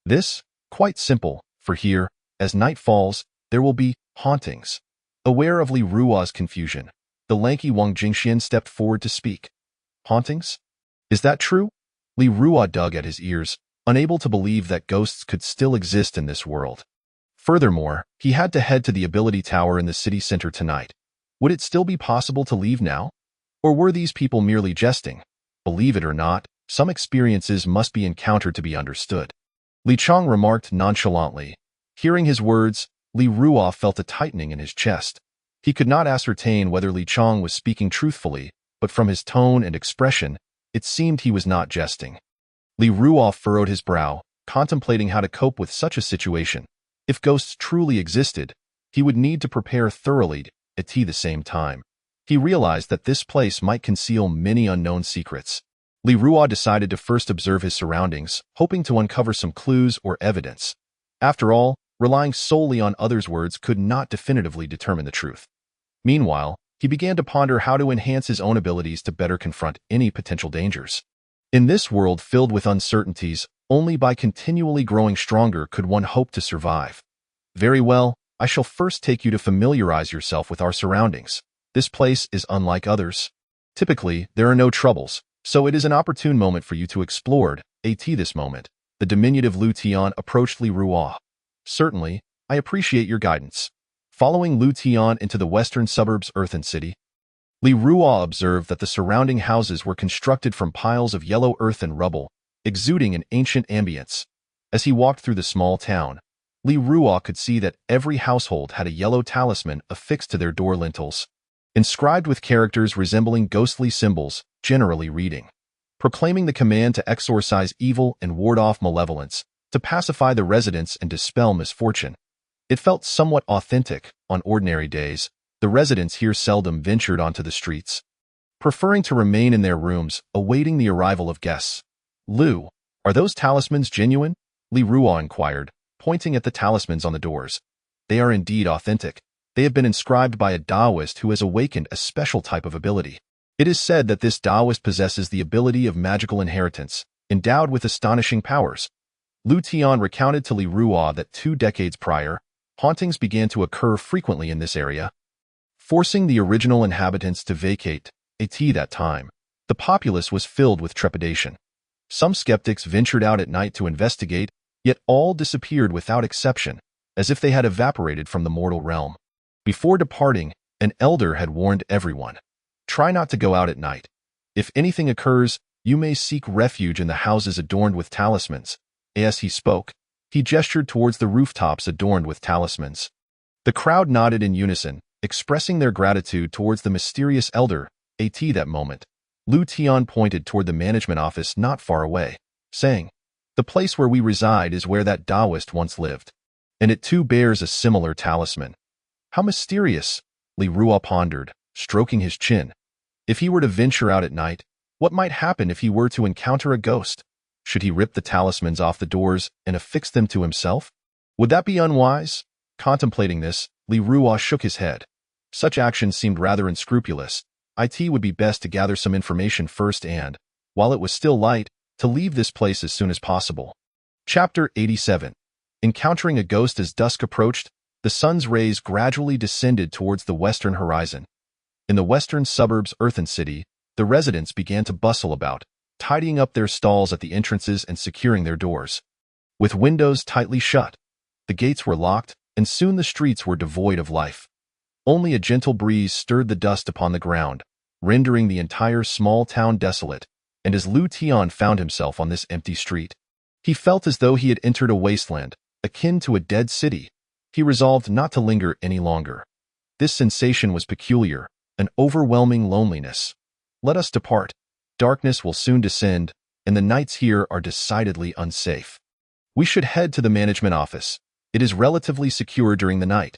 This? Quite simple, for here, as night falls, there will be hauntings. Aware of Li Rua's confusion, the lanky Wang Jingxian stepped forward to speak. Hauntings? Is that true? Li Rua dug at his ears, unable to believe that ghosts could still exist in this world. Furthermore, he had to head to the Ability Tower in the city center tonight. Would it still be possible to leave now? Or were these people merely jesting? Believe it or not, some experiences must be encountered to be understood. Li Chong remarked nonchalantly. Hearing his words, Li Rua felt a tightening in his chest. He could not ascertain whether Li Chong was speaking truthfully, but from his tone and expression, it seemed he was not jesting. Li Rua furrowed his brow, contemplating how to cope with such a situation. If ghosts truly existed, he would need to prepare thoroughly at the same time. He realized that this place might conceal many unknown secrets. Li Rua decided to first observe his surroundings, hoping to uncover some clues or evidence. After all, relying solely on others' words could not definitively determine the truth. Meanwhile, he began to ponder how to enhance his own abilities to better confront any potential dangers. In this world filled with uncertainties, only by continually growing stronger could one hope to survive. Very well, I shall first take you to familiarize yourself with our surroundings. This place is unlike others. Typically, there are no troubles, so it is an opportune moment for you to explore. This moment, the diminutive Lu Tian approached Li Rua. Certainly, I appreciate your guidance. Following Lu Tian into the western suburbs Earthen City, Li Rua observed that the surrounding houses were constructed from piles of yellow earth and rubble, exuding an ancient ambience. As he walked through the small town, Li Rua could see that every household had a yellow talisman affixed to their door lintels, inscribed with characters resembling ghostly symbols, generally reading, proclaiming the command to exorcise evil and ward off malevolence, to pacify the residents and dispel misfortune. It felt somewhat authentic. On ordinary days, the residents here seldom ventured onto the streets, preferring to remain in their rooms, awaiting the arrival of guests. Lu, are those talismans genuine? Li Rua inquired, pointing at the talismans on the doors. They are indeed authentic. They have been inscribed by a Taoist who has awakened a special type of ability. It is said that this Taoist possesses the ability of magical inheritance, endowed with astonishing powers. Lu Tian recounted to Li Rua that 2 decades prior, hauntings began to occur frequently in this area, forcing the original inhabitants to vacate. At that time, the populace was filled with trepidation. Some skeptics ventured out at night to investigate, yet all disappeared without exception, as if they had evaporated from the mortal realm. Before departing, an elder had warned everyone. Try not to go out at night. If anything occurs, you may seek refuge in the houses adorned with talismans. As he spoke, he gestured towards the rooftops adorned with talismans. The crowd nodded in unison, expressing their gratitude towards the mysterious elder. At that moment, Lu Tian pointed toward the management office not far away, saying, "The place where we reside is where that Taoist once lived, and it too bears a similar talisman." How mysterious, Li Ruo pondered, stroking his chin. If he were to venture out at night, what might happen if he were to encounter a ghost? Should he rip the talismans off the doors and affix them to himself? Would that be unwise? Contemplating this, Li Ruo shook his head. Such actions seemed rather unscrupulous. It would be best to gather some information first and, while it was still light, to leave this place as soon as possible. Chapter 87. Encountering a ghost as dusk approached, the sun's rays gradually descended towards the western horizon. In the western suburbs Earthen City, the residents began to bustle about, tidying up their stalls at the entrances and securing their doors. With windows tightly shut, the gates were locked, and soon the streets were devoid of life. Only a gentle breeze stirred the dust upon the ground, rendering the entire small town desolate, and as Lu Tian found himself on this empty street, he felt as though he had entered a wasteland, akin to a dead city. He resolved not to linger any longer. This sensation was peculiar, an overwhelming loneliness. Let us depart. Darkness will soon descend, and the nights here are decidedly unsafe. We should head to the management office. It is relatively secure during the night.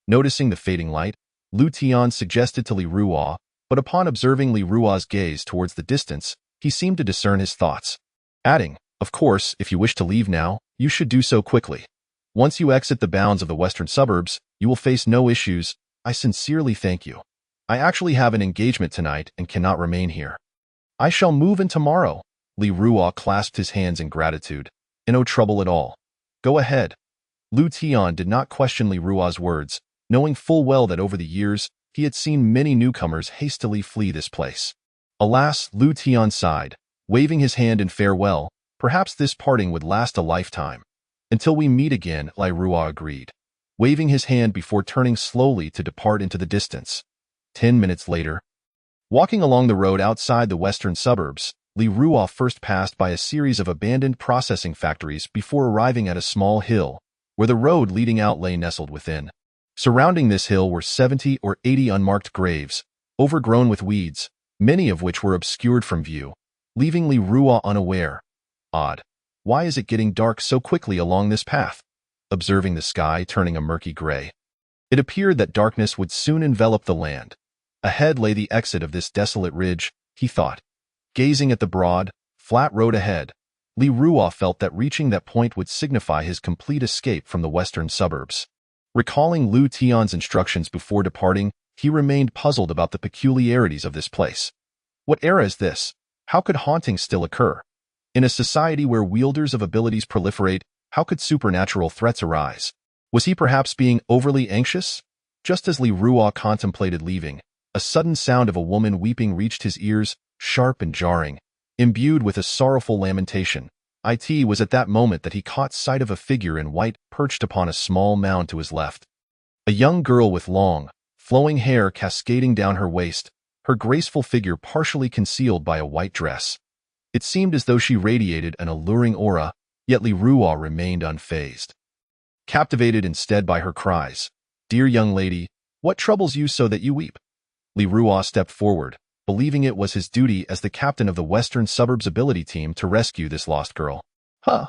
Noticing the fading light, Lu Tian suggested to Li Ruo, but upon observing Li Ruo's gaze towards the distance, he seemed to discern his thoughts, adding, "Of course, if you wish to leave now, you should do so quickly. Once you exit the bounds of the western suburbs, you will face no issues. I sincerely thank you. I actually have an engagement tonight and cannot remain here. I shall move in tomorrow." Li Ruo clasped his hands in gratitude. "No trouble at all. Go ahead." Lu Tian did not question Li Ruo's words, knowing full well that over the years, he had seen many newcomers hastily flee this place. Alas, Lu Tian sighed, waving his hand in farewell. Perhaps this parting would last a lifetime. "Until we meet again," Li Ruo agreed, waving his hand before turning slowly to depart into the distance. 10 minutes later, walking along the road outside the western suburbs, Li Ruo first passed by a series of abandoned processing factories before arriving at a small hill, where the road leading out lay nestled within. Surrounding this hill were 70 or 80 unmarked graves, overgrown with weeds, many of which were obscured from view, leaving Li Ruo unaware. Odd. Why is it getting dark so quickly along this path? Observing the sky turning a murky gray, it appeared that darkness would soon envelop the land. Ahead lay the exit of this desolate ridge, he thought. Gazing at the broad, flat road ahead, Li Ruo felt that reaching that point would signify his complete escape from the western suburbs. Recalling Lu Tian's instructions before departing, he remained puzzled about the peculiarities of this place. What era is this? How could hauntings still occur? In a society where wielders of abilities proliferate, how could supernatural threats arise? Was he perhaps being overly anxious? Just as Li Ruo contemplated leaving, a sudden sound of a woman weeping reached his ears, sharp and jarring, imbued with a sorrowful lamentation. It was at that moment that he caught sight of a figure in white perched upon a small mound to his left. A young girl with long, flowing hair cascading down her waist, her graceful figure partially concealed by a white dress. It seemed as though she radiated an alluring aura, yet Li Ruo remained unfazed. Captivated instead by her cries, "Dear young lady, what troubles you so that you weep?" Li Ruo stepped forward, believing it was his duty as the captain of the Western Suburbs ability team to rescue this lost girl. "Huh?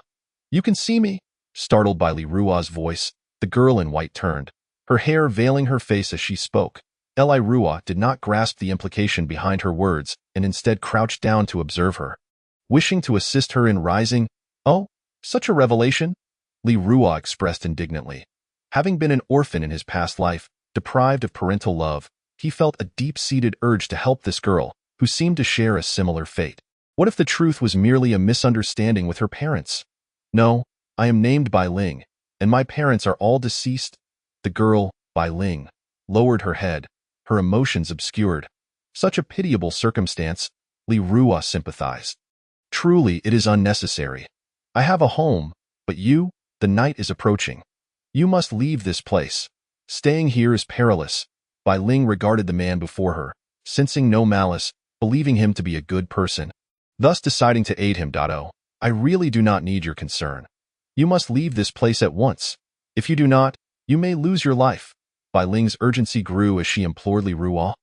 You can see me?" Startled by Li Ruo's voice, the girl in white turned, her hair veiling her face as she spoke. Li Ruo did not grasp the implication behind her words and instead crouched down to observe her. Wishing to assist her in rising, "Oh, such a revelation?" Li Ruo expressed indignantly. Having been an orphan in his past life, deprived of parental love, he felt a deep-seated urge to help this girl, who seemed to share a similar fate. What if the truth was merely a misunderstanding with her parents? "No, I am named Bai Ling, and my parents are all deceased." The girl, Bai Ling, lowered her head, her emotions obscured. Such a pitiable circumstance, Li Ruo sympathized. "Truly, it is unnecessary. I have a home, but you, the night is approaching. You must leave this place. Staying here is perilous." Bai Ling regarded the man before her, sensing no malice, believing him to be a good person, thus deciding to aid him. "I really do not need your concern. You must leave this place at once. If you do not, you may lose your life." Bai Ling's urgency grew as she implored Li Ruo,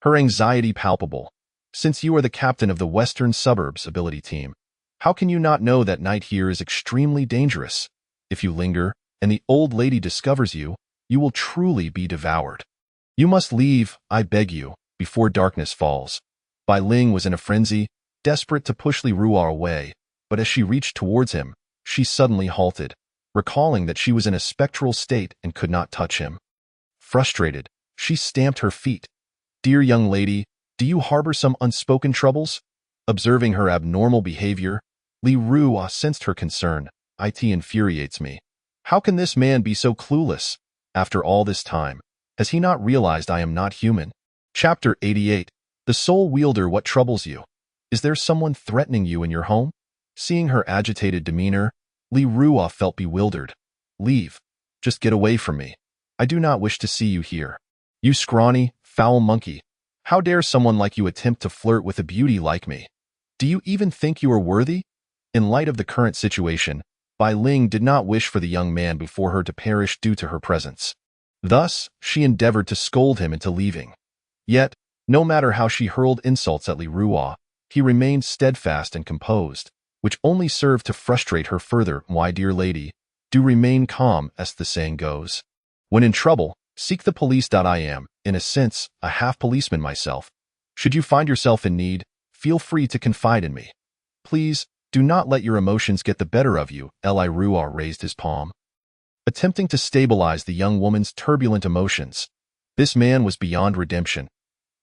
her anxiety palpable. Since you are the captain of the Western Suburbs ability team, how can you not know that night here is extremely dangerous? If you linger, and the old lady discovers you, you will truly be devoured. You must leave, I beg you, before darkness falls. Bai Ling was in a frenzy, desperate to push Li Ruo away, but as she reached towards him, she suddenly halted, recalling that she was in a spectral state and could not touch him. Frustrated, she stamped her feet. Dear young lady, do you harbor some unspoken troubles? Observing her abnormal behavior, Li Ruo sensed her concern. It infuriates me. How can this man be so clueless? After all this time, has he not realized I am not human? Chapter 88. The Soul Wielder. What troubles you? Is there someone threatening you in your home? Seeing her agitated demeanor, Li Ruo felt bewildered. Leave. Just get away from me. I do not wish to see you here. You scrawny, foul monkey. How dare someone like you attempt to flirt with a beauty like me? Do you even think you are worthy? In light of the current situation, Bai Ling did not wish for the young man before her to perish due to her presence. Thus, she endeavored to scold him into leaving. Yet, no matter how she hurled insults at Li Ruo, he remained steadfast and composed, which only served to frustrate her further. Why, dear lady, do remain calm, as the saying goes. When in trouble, seek the police. I am, in a sense, a half-policeman myself. Should you find yourself in need, feel free to confide in me. Please, do not let your emotions get the better of you. Li Ruo raised his palm, attempting to stabilize the young woman's turbulent emotions. This man was beyond redemption.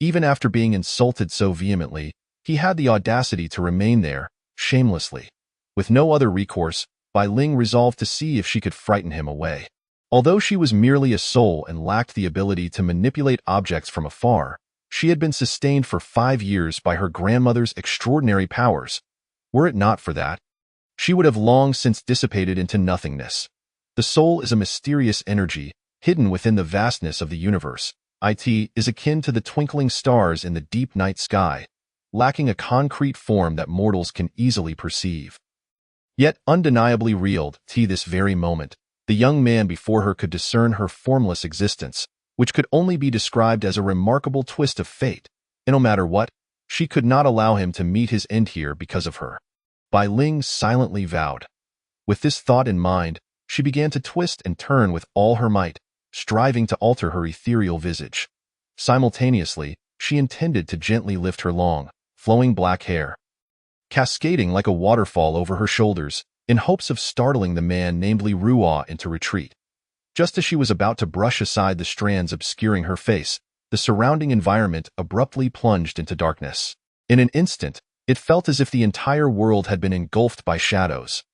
Even after being insulted so vehemently, he had the audacity to remain there, shamelessly. With no other recourse, Bai Ling resolved to see if she could frighten him away. Although she was merely a soul and lacked the ability to manipulate objects from afar, she had been sustained for 5 years by her grandmother's extraordinary powers. Were it not for that, she would have long since dissipated into nothingness. The soul is a mysterious energy, hidden within the vastness of the universe. It is akin to the twinkling stars in the deep night sky, lacking a concrete form that mortals can easily perceive. Yet undeniably real. This very moment, the young man before her could discern her formless existence, which could only be described as a remarkable twist of fate, and no matter what, she could not allow him to meet his end here because of her. Bai Ling silently vowed. With this thought in mind, she began to twist and turn with all her might, striving to alter her ethereal visage. Simultaneously, she intended to gently lift her long, flowing black hair, cascading like a waterfall over her shoulders, in hopes of startling the man named Li Ruo into retreat. Just as she was about to brush aside the strands obscuring her face, the surrounding environment abruptly plunged into darkness. In an instant, it felt as if the entire world had been engulfed by shadows.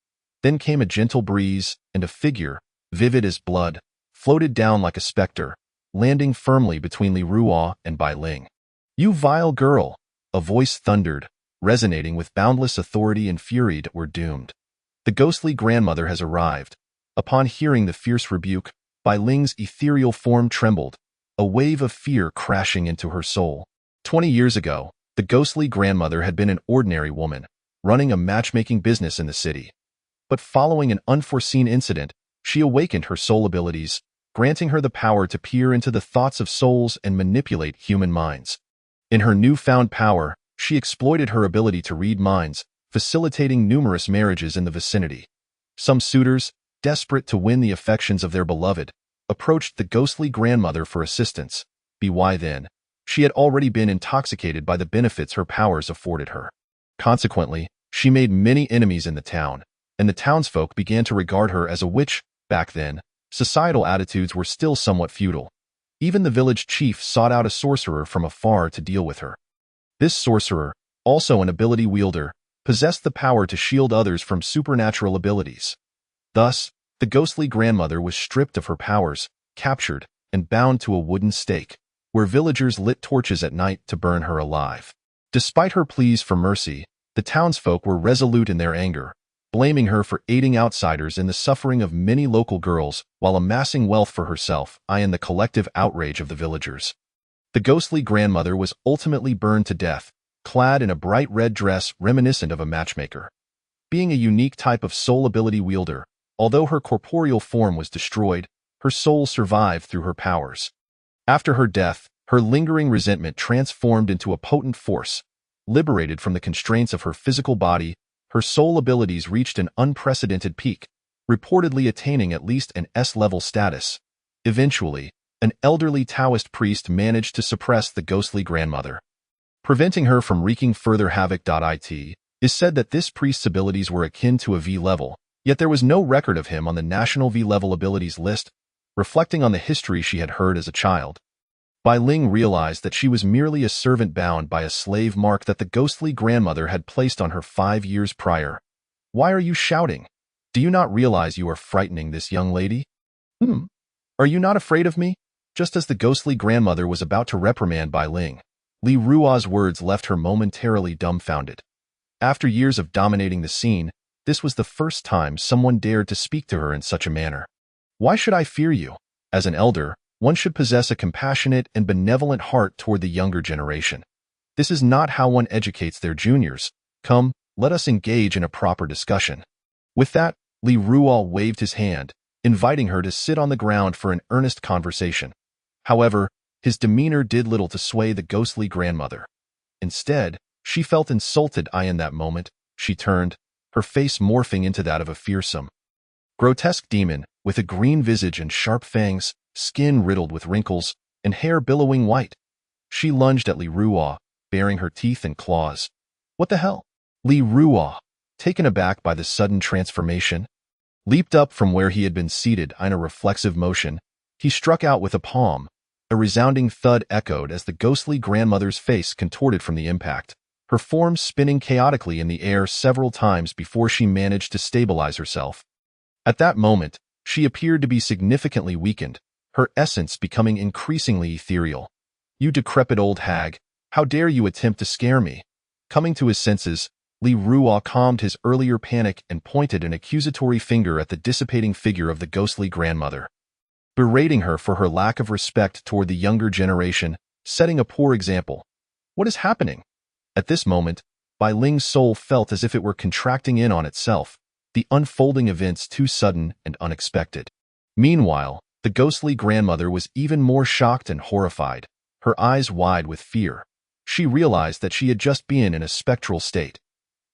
Then came a gentle breeze, and a figure, vivid as blood, floated down like a specter, landing firmly between Li Ruo and Bai Ling. You vile girl! A voice thundered, resonating with boundless authority and fury. We're doomed. The ghostly grandmother has arrived. Upon hearing the fierce rebuke, Bai Ling's ethereal form trembled, a wave of fear crashing into her soul. 20 years ago, the ghostly grandmother had been an ordinary woman, running a matchmaking business in the city. But following an unforeseen incident, she awakened her soul abilities, granting her the power to peer into the thoughts of souls and manipulate human minds. In her newfound power, she exploited her ability to read minds, facilitating numerous marriages in the vicinity. Some suitors, desperate to win the affections of their beloved, approached the ghostly grandmother for assistance. Why then, she had already been intoxicated by the benefits her powers afforded her. Consequently, she made many enemies in the town, and the townsfolk began to regard her as a witch. Back then, societal attitudes were still somewhat feudal. Even the village chief sought out a sorcerer from afar to deal with her. This sorcerer, also an ability wielder, possessed the power to shield others from supernatural abilities. Thus, the ghostly grandmother was stripped of her powers, captured, and bound to a wooden stake, where villagers lit torches at night to burn her alive. Despite her pleas for mercy, the townsfolk were resolute in their anger, blaming her for aiding outsiders in the suffering of many local girls while amassing wealth for herself, in the collective outrage of the villagers. The ghostly grandmother was ultimately burned to death, clad in a bright red dress reminiscent of a matchmaker. Being a unique type of soul ability wielder, although her corporeal form was destroyed, her soul survived through her powers. After her death, her lingering resentment transformed into a potent force, liberated from the constraints of her physical body, her soul abilities reached an unprecedented peak, reportedly attaining at least an S-level status. Eventually, an elderly Taoist priest managed to suppress the ghostly grandmother, preventing her from wreaking further havoc. It is said that this priest's abilities were akin to a V-level, yet there was no record of him on the national V-level abilities list, reflecting on the history she had heard as a child. Bai Ling realized that she was merely a servant bound by a slave mark that the ghostly grandmother had placed on her 5 years prior. Why are you shouting? Do you not realize you are frightening this young lady? Are you not afraid of me? Just as the ghostly grandmother was about to reprimand Bai Ling, Li Ruo's words left her momentarily dumbfounded. After years of dominating the scene, this was the first time someone dared to speak to her in such a manner. Why should I fear you? As an elder, one should possess a compassionate and benevolent heart toward the younger generation. This is not how one educates their juniors. Come, let us engage in a proper discussion. With that, Li Ruo waved his hand, inviting her to sit on the ground for an earnest conversation. However, his demeanor did little to sway the ghostly grandmother. Instead, she felt insulted. In that moment, she turned, her face morphing into that of a fearsome, grotesque demon, with a green visage and sharp fangs, skin riddled with wrinkles, and hair billowing white. She lunged at Li Ruo, baring her teeth and claws. What the hell? Li Ruo, taken aback by the sudden transformation, leaped up from where he had been seated. In a reflexive motion, he struck out with a palm. A resounding thud echoed as the ghostly grandmother's face contorted from the impact, her form spinning chaotically in the air several times before she managed to stabilize herself. At that moment, she appeared to be significantly weakened, her essence becoming increasingly ethereal. You decrepit old hag, how dare you attempt to scare me? Coming to his senses, Li Ruo calmed his earlier panic and pointed an accusatory finger at the dissipating figure of the ghostly grandmother, berating her for her lack of respect toward the younger generation, setting a poor example. What is happening? At this moment, Bai Ling's soul felt as if it were contracting in on itself, the unfolding events too sudden and unexpected. Meanwhile, the ghostly grandmother was even more shocked and horrified, her eyes wide with fear. She realized that she had just been in a spectral state.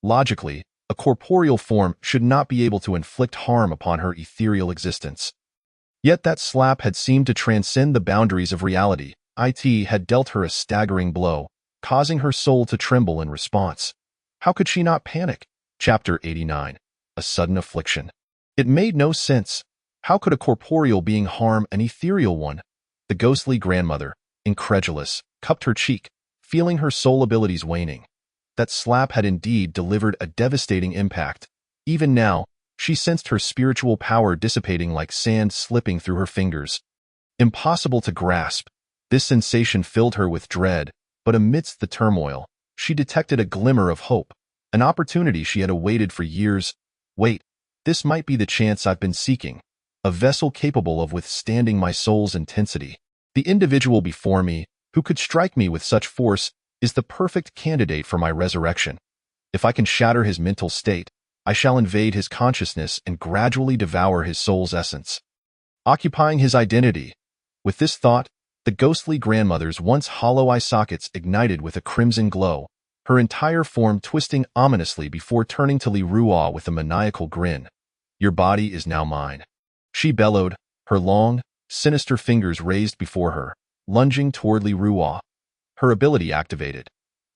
Logically, a corporeal form should not be able to inflict harm upon her ethereal existence. Yet that slap had seemed to transcend the boundaries of reality. It had dealt her a staggering blow, causing her soul to tremble in response. How could she not panic? Chapter 89. A sudden affliction. It made no sense. How could a corporeal being harm an ethereal one? The ghostly grandmother, incredulous, cupped her cheek, feeling her soul abilities waning. That slap had indeed delivered a devastating impact. Even now, she sensed her spiritual power dissipating like sand slipping through her fingers. Impossible to grasp, this sensation filled her with dread, but amidst the turmoil, she detected a glimmer of hope, an opportunity she had awaited for years. Wait, this might be the chance I've been seeking, a vessel capable of withstanding my soul's intensity. The individual before me, who could strike me with such force, is the perfect candidate for my resurrection. If I can shatter his mental state, I shall invade his consciousness and gradually devour his soul's essence, occupying his identity. With this thought, the ghostly grandmother's once hollow eye sockets ignited with a crimson glow, her entire form twisting ominously before turning to Li Ruo with a maniacal grin. Your body is now mine, she bellowed, her long, sinister fingers raised before her, lunging toward Li Ruo. Her ability activated.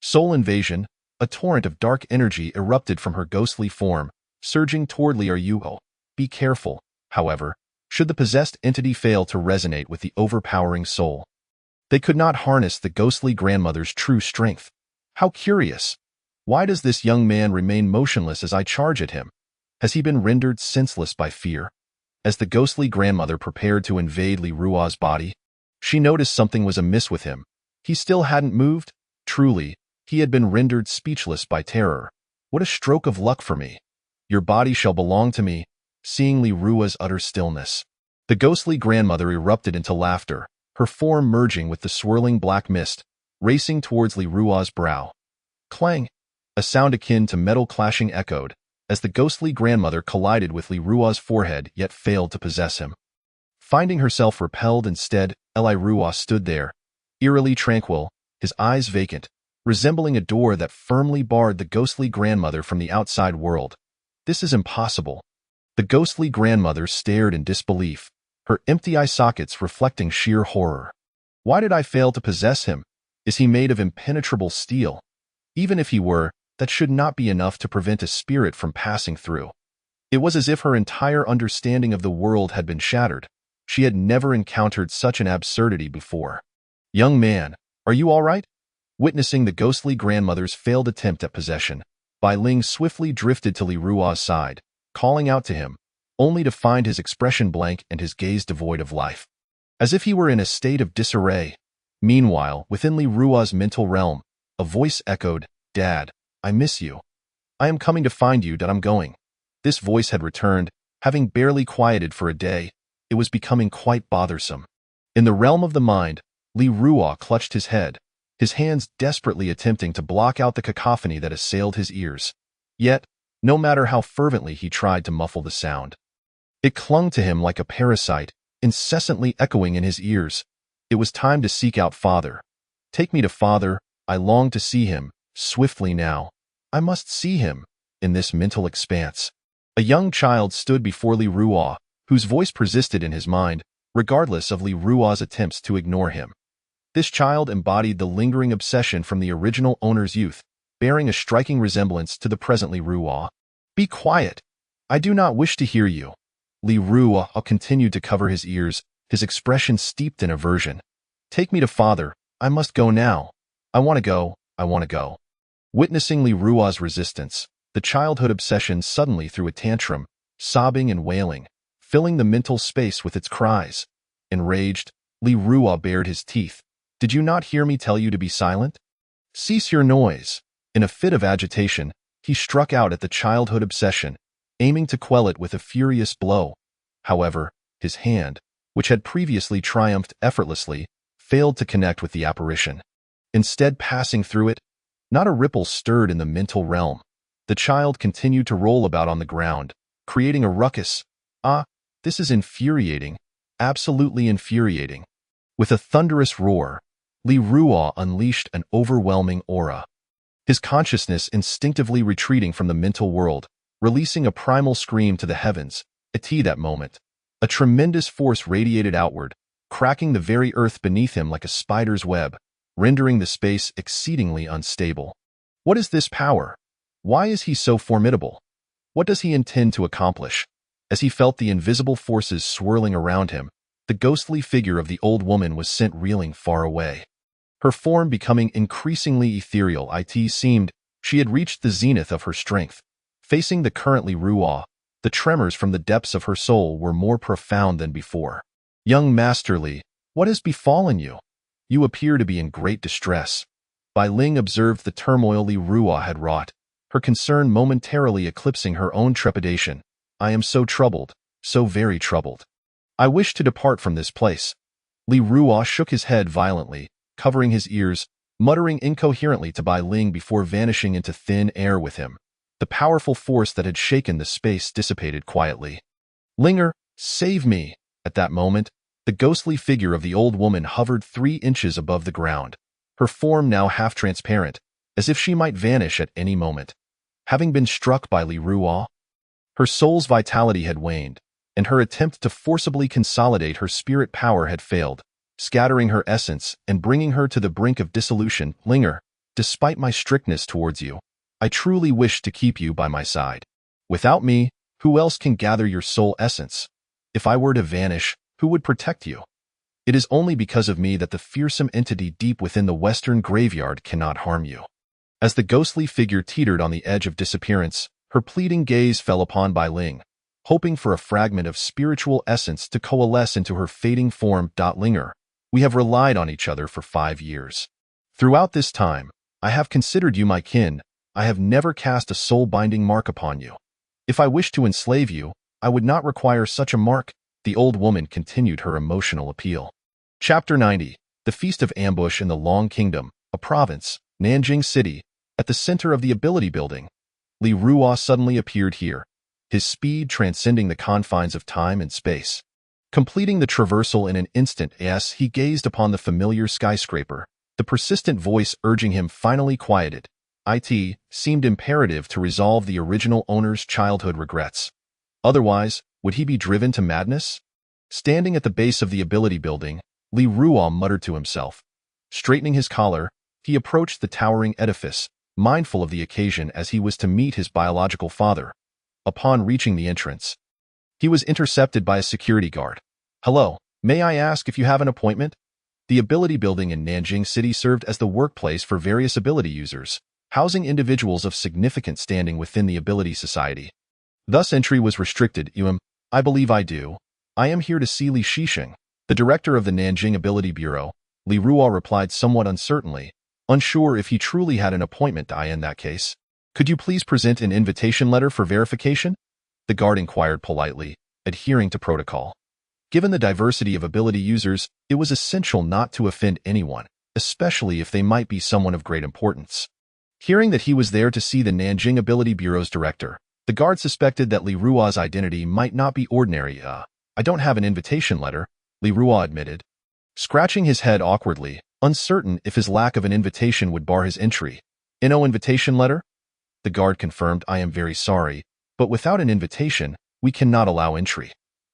Soul invasion, a torrent of dark energy erupted from her ghostly form, surging toward Li Ruo. Be careful, however, should the possessed entity fail to resonate with the overpowering soul. They could not harness the ghostly grandmother's true strength. How curious! Why does this young man remain motionless as I charge at him? Has he been rendered senseless by fear? As the ghostly grandmother prepared to invade Li Ruo's body, she noticed something was amiss with him. He still hadn't moved? Truly, he had been rendered speechless by terror. What a stroke of luck for me! Your body shall belong to me. Seeing Li Ruo's utter stillness, the ghostly grandmother erupted into laughter, her form merging with the swirling black mist, racing towards Li Ruo's brow. Clang! A sound akin to metal clashing echoed, as the ghostly grandmother collided with Li Ruo's forehead yet failed to possess him. Finding herself repelled instead, Li Ruo stood there, eerily tranquil, his eyes vacant, resembling a door that firmly barred the ghostly grandmother from the outside world. This is impossible. The ghostly grandmother stared in disbelief, her empty eye sockets reflecting sheer horror. Why did I fail to possess him? Is he made of impenetrable steel? Even if he were, that should not be enough to prevent a spirit from passing through. It was as if her entire understanding of the world had been shattered. She had never encountered such an absurdity before. Young man, are you all right? Witnessing the ghostly grandmother's failed attempt at possession, Bai Ling swiftly drifted to Li Ruo's side, calling out to him, only to find his expression blank and his gaze devoid of life. As if he were in a state of disarray. Meanwhile, within Li Ruo's mental realm, a voice echoed, "Dad, I miss you. I am coming to find you, I'm going." This voice had returned, having barely quieted for a day. It was becoming quite bothersome. In the realm of the mind, Li Ruo clutched his head, his hands desperately attempting to block out the cacophony that assailed his ears. Yet, no matter how fervently he tried to muffle the sound, it clung to him like a parasite, incessantly echoing in his ears. It was time to seek out Father. Take me to Father, I long to see him, swiftly now. I must see him, in this mental expanse. A young child stood before Li Ruo, whose voice persisted in his mind, regardless of Li Ruo's attempts to ignore him. This child embodied the lingering obsession from the original owner's youth, bearing a striking resemblance to the present Li Ruo. "Be quiet. I do not wish to hear you." Li Ruo continued to cover his ears, his expression steeped in aversion. "Take me to Father. I must go now. I want to go. I want to go." Witnessing Li Ruo's resistance, the childhood obsession suddenly threw a tantrum, sobbing and wailing, filling the mental space with its cries. Enraged, Li Ruo bared his teeth. "Did you not hear me tell you to be silent? Cease your noise." In a fit of agitation, he struck out at the childhood obsession, aiming to quell it with a furious blow. However, his hand, which had previously triumphed effortlessly, failed to connect with the apparition. Instead passing through it, not a ripple stirred in the mental realm. The child continued to roll about on the ground, creating a ruckus. "Ah, this is infuriating, absolutely infuriating." With a thunderous roar, Li Ruo unleashed an overwhelming aura. His consciousness instinctively retreating from the mental world, releasing a primal scream to the heavens. At that moment, a tremendous force radiated outward, cracking the very earth beneath him like a spider's web, rendering the space exceedingly unstable. What is this power? Why is he so formidable? What does he intend to accomplish? As he felt the invisible forces swirling around him, the ghostly figure of the old woman was sent reeling far away. Her form becoming increasingly ethereal, it seemed she had reached the zenith of her strength. Facing the currently Ruo, the tremors from the depths of her soul were more profound than before. "Young Master Li, what has befallen you? You appear to be in great distress." Bai Ling observed the turmoil Li Ruo had wrought, her concern momentarily eclipsing her own trepidation. "I am so troubled, so very troubled. I wish to depart from this place." Li Ruo shook his head violently, covering his ears, muttering incoherently to Bai Ling before vanishing into thin air with him. The powerful force that had shaken the space dissipated quietly. "Linger, save me!" At that moment, the ghostly figure of the old woman hovered 3 inches above the ground, her form now half-transparent, as if she might vanish at any moment. Having been struck by Li Ruo, her soul's vitality had waned, and her attempt to forcibly consolidate her spirit power had failed, scattering her essence and bringing her to the brink of dissolution. "Linger, despite my strictness towards you, I truly wish to keep you by my side. Without me, who else can gather your soul essence? If I were to vanish, who would protect you? It is only because of me that the fearsome entity deep within the western graveyard cannot harm you." As the ghostly figure teetered on the edge of disappearance, her pleading gaze fell upon Bai Ling, hoping for a fragment of spiritual essence to coalesce into her fading form. "Linger, we have relied on each other for 5 years. Throughout this time, I have considered you my kin. I have never cast a soul-binding mark upon you. If I wished to enslave you, I would not require such a mark." The old woman continued her emotional appeal. Chapter 90. The Feast of Ambush in the Long Kingdom, a province, Nanjing City, at the center of the ability building. Li Ruo suddenly appeared here, his speed transcending the confines of time and space. Completing the traversal in an instant as he gazed upon the familiar skyscraper, The persistent voice urging him finally quieted. It seemed imperative to resolve the original owner's childhood regrets. Otherwise, would he be driven to madness? Standing at the base of the ability building, Li Ruo muttered to himself. Straightening his collar, he approached the towering edifice, mindful of the occasion as he was to meet his biological father. Upon reaching the entrance, he was intercepted by a security guard. "Hello, may I ask if you have an appointment?" The ability building in Nanjing City served as the workplace for various ability users, housing individuals of significant standing within the ability society. Thus entry was restricted. I believe I do. I am here to see Li Shisheng, the director of the Nanjing Ability Bureau. Li Ruo replied somewhat uncertainly, unsure if he truly had an appointment. In that case, could you please present an invitation letter for verification? The guard inquired politely, adhering to protocol. Given the diversity of ability users, it was essential not to offend anyone, especially if they might be someone of great importance. Hearing that he was there to see the Nanjing Ability Bureau's director, the guard suspected that Li Ruo's identity might not be ordinary. I don't have an invitation letter, Li Ruo admitted, scratching his head awkwardly, uncertain if his lack of an invitation would bar his entry. No invitation letter? The guard confirmed. I am very sorry, but without an invitation, we cannot allow entry.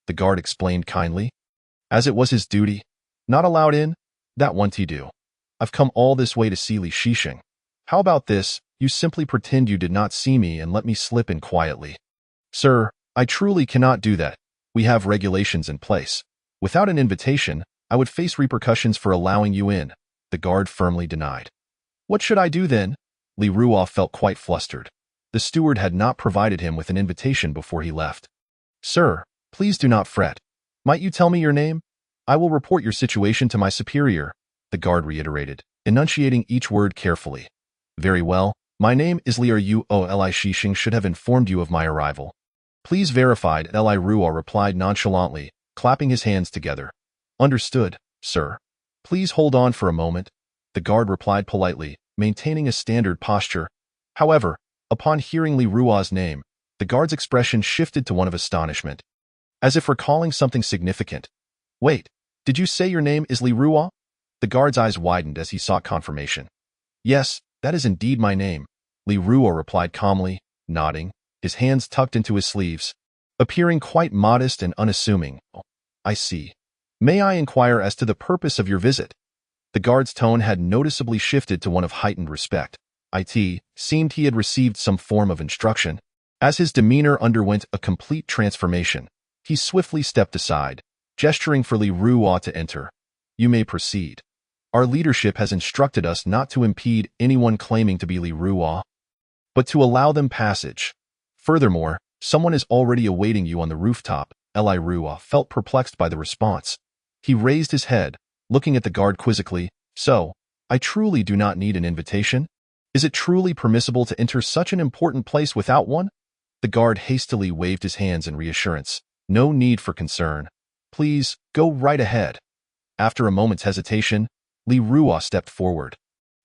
The guard explained kindly. As it was his duty. Not allowed in? That won't he do. I've come all this way to see Li Shisheng. How about this? You simply pretend you did not see me and let me slip in quietly. Sir, I truly cannot do that. We have regulations in place. Without an invitation, I would face repercussions for allowing you in. The guard firmly denied. What should I do then? Li Ruo felt quite flustered. The steward had not provided him with an invitation before he left. Sir, please do not fret. Might you tell me your name? I will report your situation to my superior, the guard reiterated, enunciating each word carefully. Very well. My name is Li Ruo. Li Shisheng should have informed you of my arrival. Please verified. Li Ruo replied nonchalantly, clapping his hands together. Understood, sir. Please hold on for a moment, the guard replied politely, maintaining a standard posture. However, upon hearing Li Ruo's name, the guard's expression shifted to one of astonishment, as if recalling something significant. Wait, did you say your name is Li Ruo? The guard's eyes widened as he sought confirmation. Yes, that is indeed my name, Li Ruo replied calmly, nodding, his hands tucked into his sleeves, appearing quite modest and unassuming. Oh, I see. May I inquire as to the purpose of your visit? The guard's tone had noticeably shifted to one of heightened respect. It seemed he had received some form of instruction. As his demeanor underwent a complete transformation, he swiftly stepped aside, gesturing for Li Ruo to enter. You may proceed. Our leadership has instructed us not to impede anyone claiming to be Li Ruo, but to allow them passage. Furthermore, someone is already awaiting you on the rooftop. Li Ruo felt perplexed by the response. He raised his head, looking at the guard quizzically. So, I truly do not need an invitation? Is it truly permissible to enter such an important place without one? The guard hastily waved his hands in reassurance. No need for concern. Please, go right ahead. After a moment's hesitation, Li Ruo stepped forward,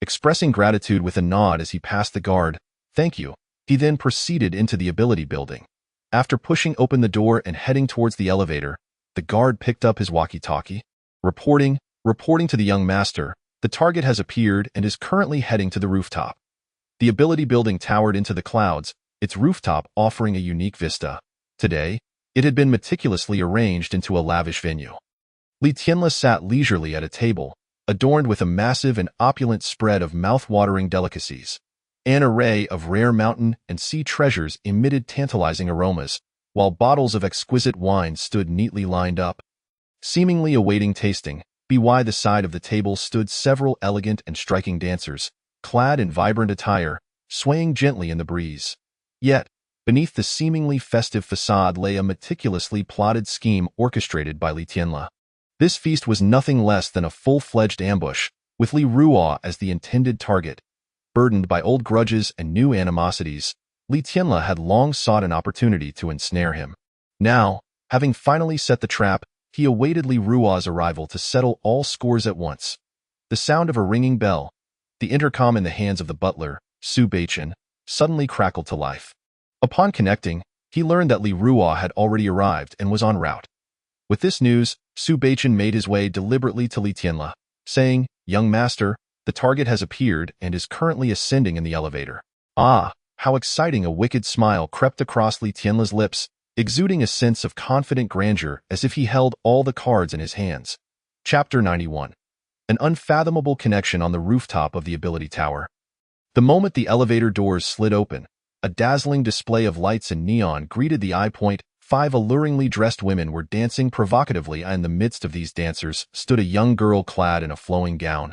expressing gratitude with a nod as he passed the guard. Thank you. He then proceeded into the ability building. After pushing open the door and heading towards the elevator, the guard picked up his walkie-talkie. Reporting to the young master, the target has appeared and is currently heading to the rooftop. The ability building towered into the clouds, its rooftop offering a unique vista. Today, it had been meticulously arranged into a lavish venue. Li Tianla sat leisurely at a table, adorned with a massive and opulent spread of mouth-watering delicacies. An array of rare mountain and sea treasures emitted tantalizing aromas, while bottles of exquisite wine stood neatly lined up. Seemingly awaiting tasting, by the side of the table stood several elegant and striking dancers, clad in vibrant attire, swaying gently in the breeze. Yet, beneath the seemingly festive facade lay a meticulously plotted scheme orchestrated by Li Tianla. This feast was nothing less than a full-fledged ambush, with Li Ruo as the intended target. Burdened by old grudges and new animosities, Li Tianla had long sought an opportunity to ensnare him. Now, having finally set the trap, he awaited Li Ruo's arrival to settle all scores at once. The sound of a ringing bell, the intercom in the hands of the butler, Su Beichen, suddenly crackled to life. Upon connecting, he learned that Li Ruo had already arrived and was en route. With this news, Su Beichen made his way deliberately to Li Tianla, saying, "Young master, The target has appeared and is currently ascending in the elevator. Ah, how exciting! A wicked smile crept across Li Tianle's lips, exuding a sense of confident grandeur as if he held all the cards in his hands. Chapter 91. An unfathomable connection on the rooftop of the ability tower. The moment the elevator doors slid open, a dazzling display of lights and neon greeted the eye point. 5 alluringly dressed women were dancing provocatively, and in the midst of these dancers stood a young girl clad in a flowing gown.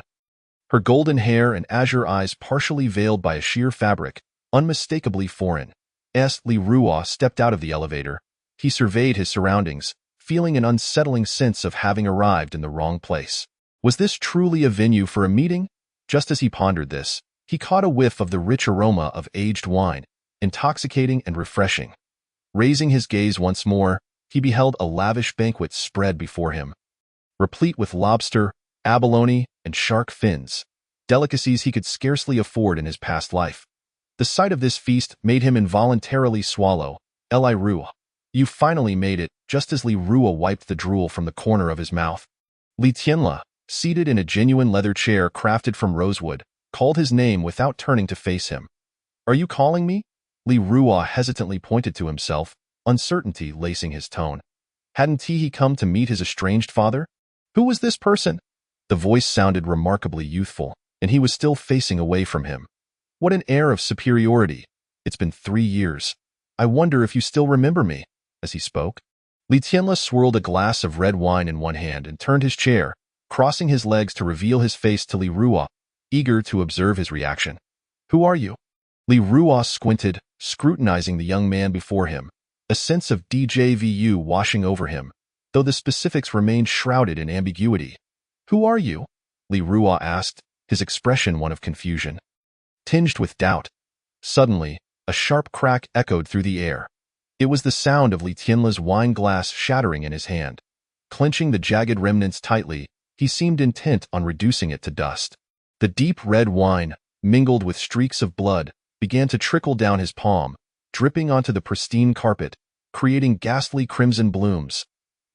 Her golden hair and azure eyes partially veiled by a sheer fabric, unmistakably foreign. Li Ruo stepped out of the elevator. He surveyed his surroundings, feeling an unsettling sense of having arrived in the wrong place. Was this truly a venue for a meeting? Just as he pondered this, he caught a whiff of the rich aroma of aged wine, intoxicating and refreshing. Raising his gaze once more, he beheld a lavish banquet spread before him, replete with lobster, abalone, and shark fins, delicacies he could scarcely afford in his past life. The sight of this feast made him involuntarily swallow. Li Ruo, you finally made it, just as Li Ruo wiped the drool from the corner of his mouth. Li Tianle, seated in a genuine leather chair crafted from rosewood, called his name without turning to face him. Are you calling me? Li Ruo hesitantly pointed to himself, uncertainty lacing his tone. Hadn't he come to meet his estranged father? Who was this person? The voice sounded remarkably youthful, and he was still facing away from him. What an air of superiority. It's been 3 years. I wonder if you still remember me. As he spoke, Li Tianle swirled a glass of red wine in one hand and turned his chair, crossing his legs to reveal his face to Li Ruo, eager to observe his reaction. Who are you? Li Ruo squinted, scrutinizing the young man before him, a sense of déjà vu washing over him, though the specifics remained shrouded in ambiguity. Who are you? Li Ruo asked, his expression one of confusion, tinged with doubt. Suddenly, a sharp crack echoed through the air. It was the sound of Li Tianle's wine glass shattering in his hand. Clenching the jagged remnants tightly, he seemed intent on reducing it to dust. The deep red wine, mingled with streaks of blood, began to trickle down his palm, dripping onto the pristine carpet, creating ghastly crimson blooms.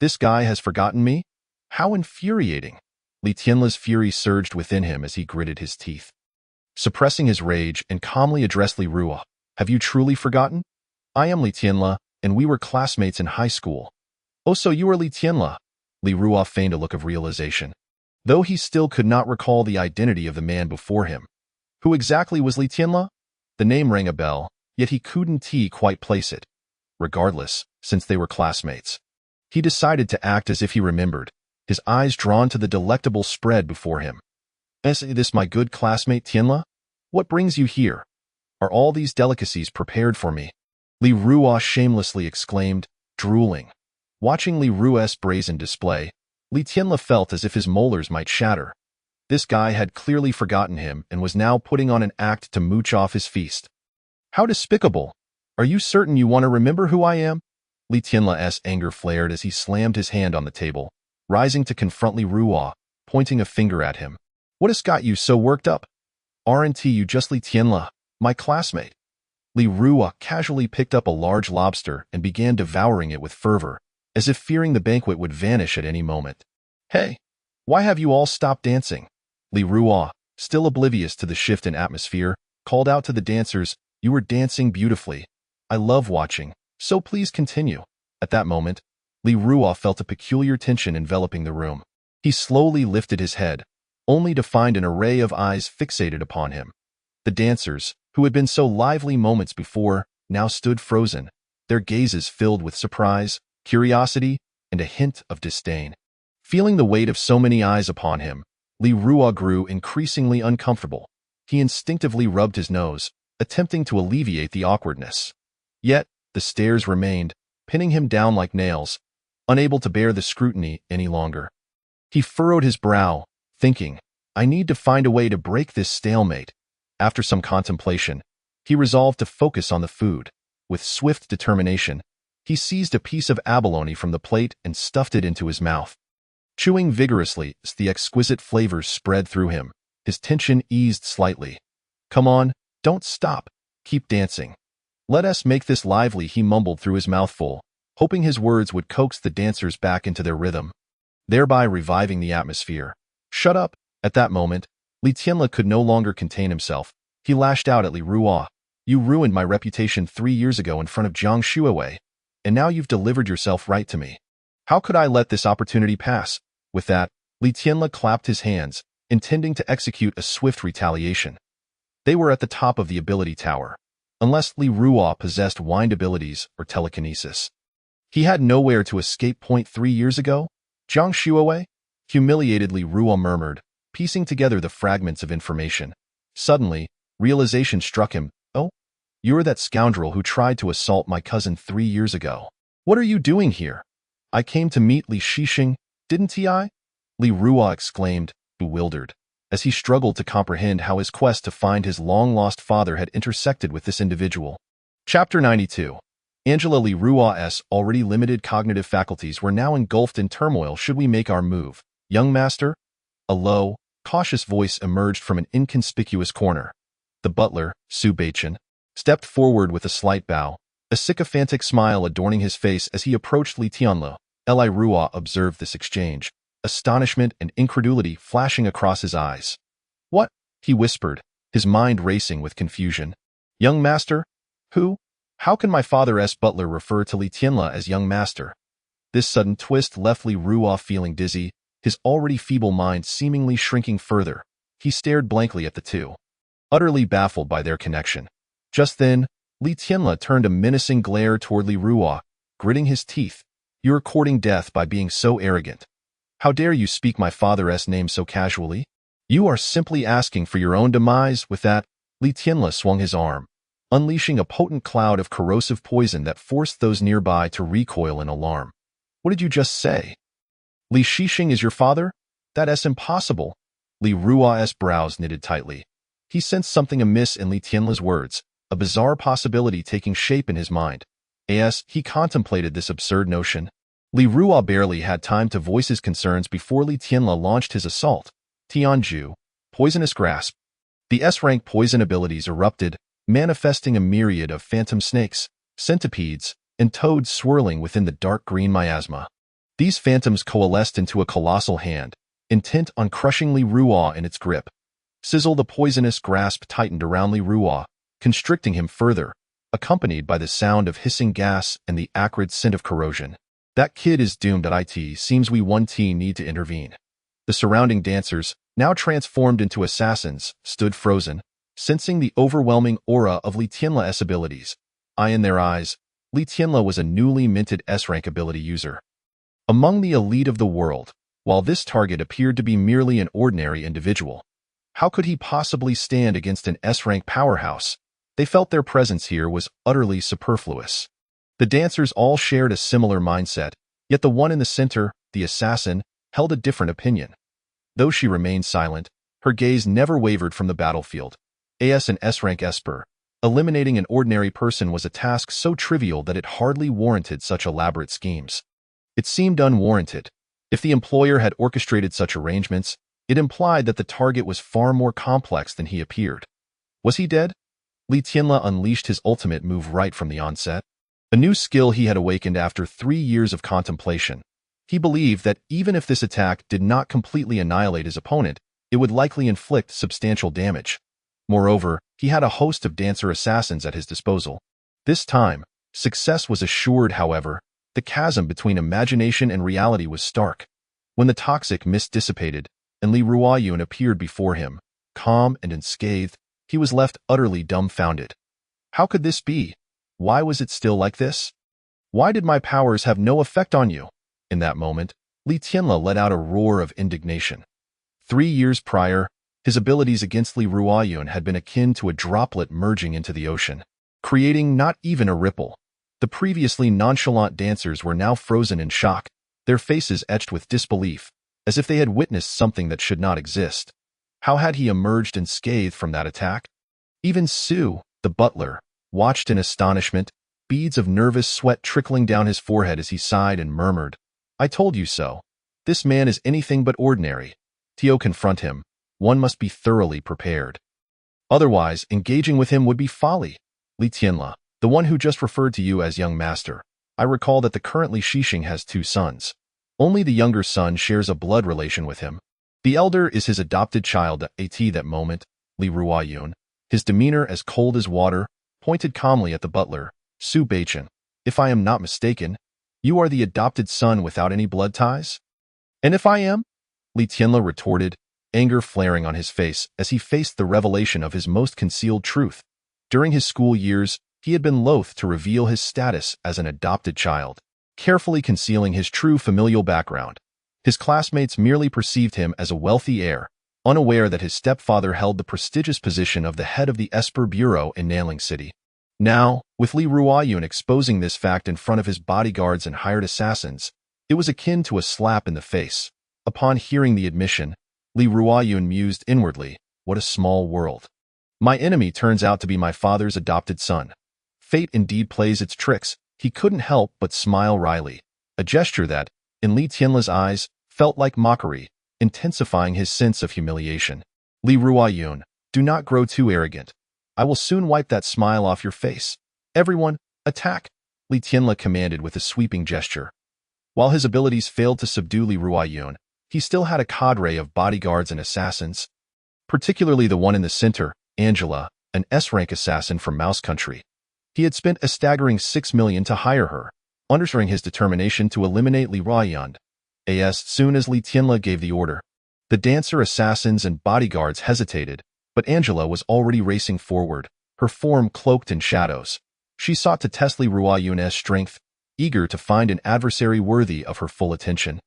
This guy has forgotten me? How infuriating! Li Tianle's fury surged within him as he gritted his teeth. Suppressing his rage and calmly addressed Li Ruo, have you truly forgotten? I am Li Tianle, and we were classmates in high school. Oh, so you are Li Tianle? Li Ruo feigned a look of realization, though he still could not recall the identity of the man before him. Who exactly was Li Tianle? The name rang a bell, yet he couldn't quite place it. Regardless, since they were classmates, he decided to act as if he remembered, his eyes drawn to the delectable spread before him. Is this my good classmate Tianle? What brings you here? Are all these delicacies prepared for me? Li Ruo shamelessly exclaimed, drooling. Watching Li Ruo's brazen display, Li Tianle felt as if his molars might shatter. This guy had clearly forgotten him and was now putting on an act to mooch off his feast. How despicable! Are you certain you want to remember who I am? Li Tianle's anger flared as he slammed his hand on the table, rising to confront Li Ruo, pointing a finger at him. What has got you so worked up? Aren't you just Li Tianle, my classmate? Li Ruo casually picked up a large lobster and began devouring it with fervor, as if fearing the banquet would vanish at any moment. Hey, why have you all stopped dancing? Li Ruo, still oblivious to the shift in atmosphere, called out to the dancers, you were dancing beautifully. I love watching, so please continue. At that moment, Li Ruo felt a peculiar tension enveloping the room. He slowly lifted his head, only to find an array of eyes fixated upon him. The dancers, who had been so lively moments before, now stood frozen, their gazes filled with surprise, curiosity, and a hint of disdain. Feeling the weight of so many eyes upon him, Li Ruo grew increasingly uncomfortable. He instinctively rubbed his nose, attempting to alleviate the awkwardness. Yet, the stares remained, pinning him down like nails, unable to bear the scrutiny any longer. He furrowed his brow, thinking, I need to find a way to break this stalemate. After some contemplation, he resolved to focus on the food. With swift determination, he seized a piece of abalone from the plate and stuffed it into his mouth. Chewing vigorously as the exquisite flavors spread through him, his tension eased slightly. Come on, don't stop. Keep dancing. Let us make this lively, he mumbled through his mouthful, hoping his words would coax the dancers back into their rhythm, thereby reviving the atmosphere. Shut up! At that moment, Li Tianle could no longer contain himself. He lashed out at Li Ruo. You ruined my reputation 3 years ago in front of Jiang Shuiwei, and now you've delivered yourself right to me. How could I let this opportunity pass? With that, Li Tianle clapped his hands, intending to execute a swift retaliation. They were at the top of the ability tower, unless Li Ruo possessed wind abilities or telekinesis. He had nowhere to escape. 3 years ago, Jiang Shuiwei? Humiliated, Li Ruo murmured, piecing together the fragments of information. Suddenly, realization struck him. Oh, you're that scoundrel who tried to assault my cousin 3 years ago. What are you doing here? I came to meet Li Shixing, didn't I? Li Ruo exclaimed, bewildered, as he struggled to comprehend how his quest to find his long-lost father had intersected with this individual. Chapter 92. Angela. Li Ruo's already limited cognitive faculties were now engulfed in turmoil. Should we make our move, young master? A low, cautious voice emerged from an inconspicuous corner. The butler, Su Beichen, stepped forward with a slight bow, a sycophantic smile adorning his face as he approached Li Tianle. Li Ruo observed this exchange, astonishment and incredulity flashing across his eyes. What? He whispered, his mind racing with confusion. Young master? Who? How can my father's butler refer to Li Tianle as young master? This sudden twist left Li Ruo feeling dizzy, his already feeble mind seemingly shrinking further. He stared blankly at the two, utterly baffled by their connection. Just then, Li Tianle turned a menacing glare toward Li Ruo, gritting his teeth. You're courting death by being so arrogant. How dare you speak my father's name so casually? You are simply asking for your own demise. With that, Li Tianle swung his arm, unleashing a potent cloud of corrosive poison that forced those nearby to recoil in alarm. What did you just say? Li Shixing is your father? That's impossible. Li Ruo's brows knitted tightly. He sensed something amiss in Li Tianle's words, a bizarre possibility taking shape in his mind. As he contemplated this absurd notion, Li Ruo barely had time to voice his concerns before Li Tianle launched his assault. Tianju, Poisonous Grasp. The S-rank poison abilities erupted, manifesting a myriad of phantom snakes, centipedes, and toads swirling within the dark green miasma. These phantoms coalesced into a colossal hand, intent on crushing Li Ruo in its grip. Sizzle. The poisonous grasp tightened around Li Ruo, constricting him further, accompanied by the sound of hissing gas and the acrid scent of corrosion. That kid is doomed. It seems we need to intervene. The surrounding dancers, now transformed into assassins, stood frozen, sensing the overwhelming aura of Li Tianle's abilities. Eye in their eyes, Li Tianle was a newly minted S-rank ability user. Among the elite of the world, while this target appeared to be merely an ordinary individual. How could he possibly stand against an S-rank powerhouse? They felt their presence here was utterly superfluous. The dancers all shared a similar mindset, yet the one in the center, the assassin, held a different opinion. Though she remained silent, her gaze never wavered from the battlefield. As an S-rank esper, eliminating an ordinary person was a task so trivial that it hardly warranted such elaborate schemes. It seemed unwarranted. If the employer had orchestrated such arrangements, it implied that the target was far more complex than he appeared. Was he dead? Li Tianle unleashed his ultimate move right from the onset. A new skill he had awakened after 3 years of contemplation. He believed that even if this attack did not completely annihilate his opponent, it would likely inflict substantial damage. Moreover, he had a host of dancer assassins at his disposal. This time, success was assured. However, the chasm between imagination and reality was stark. When the toxic mist dissipated, and Li Ruoyun appeared before him, calm and unscathed, he was left utterly dumbfounded. How could this be? Why was it still like this? Why did my powers have no effect on you? In that moment, Li Tianle let out a roar of indignation. 3 years prior, his abilities against Li Ruoyun had been akin to a droplet merging into the ocean, creating not even a ripple. The previously nonchalant dancers were now frozen in shock, their faces etched with disbelief, as if they had witnessed something that should not exist. How had he emerged unscathed from that attack? Even Su, the butler, watched in astonishment, beads of nervous sweat trickling down his forehead as he sighed and murmured, I told you so. This man is anything but ordinary. To confront him, one must be thoroughly prepared. Otherwise, engaging with him would be folly. Li Tianle, the one who just referred to you as young master, I recall that the current Li Shixing has 2 sons. Only the younger son shares a blood relation with him. The elder is his adopted child. At that moment, Li Ruoyun, his demeanor as cold as water, pointed calmly at the butler. Su Beichen, if I am not mistaken, you are the adopted son without any blood ties? And if I am? Li Tianle retorted, anger flaring on his face as he faced the revelation of his most concealed truth. During his school years, he had been loath to reveal his status as an adopted child, carefully concealing his true familial background. His classmates merely perceived him as a wealthy heir, unaware that his stepfather held the prestigious position of the head of the Esper Bureau in Nanling City. Now, with Li Ruoyun exposing this fact in front of his bodyguards and hired assassins, it was akin to a slap in the face. Upon hearing the admission, Li Ruoyun mused inwardly, what a small world. My enemy turns out to be my father's adopted son. Fate indeed plays its tricks. He couldn't help but smile wryly, a gesture that, in Li Tianle's eyes, felt like mockery, intensifying his sense of humiliation. Li Ruoyun, do not grow too arrogant. I will soon wipe that smile off your face. Everyone, attack! Li Tianle commanded with a sweeping gesture. While his abilities failed to subdue Li Ruoyun, he still had a cadre of bodyguards and assassins, particularly the one in the center, Angela, an S-rank assassin from Mouse Country. He had spent a staggering 6 million to hire her, underscoring his determination to eliminate Li Ruoyun. As soon as Li Tianle gave the order, the dancer assassins and bodyguards hesitated, but Angela was already racing forward, her form cloaked in shadows. She sought to test Li Ruoyun's strength, eager to find an adversary worthy of her full attention,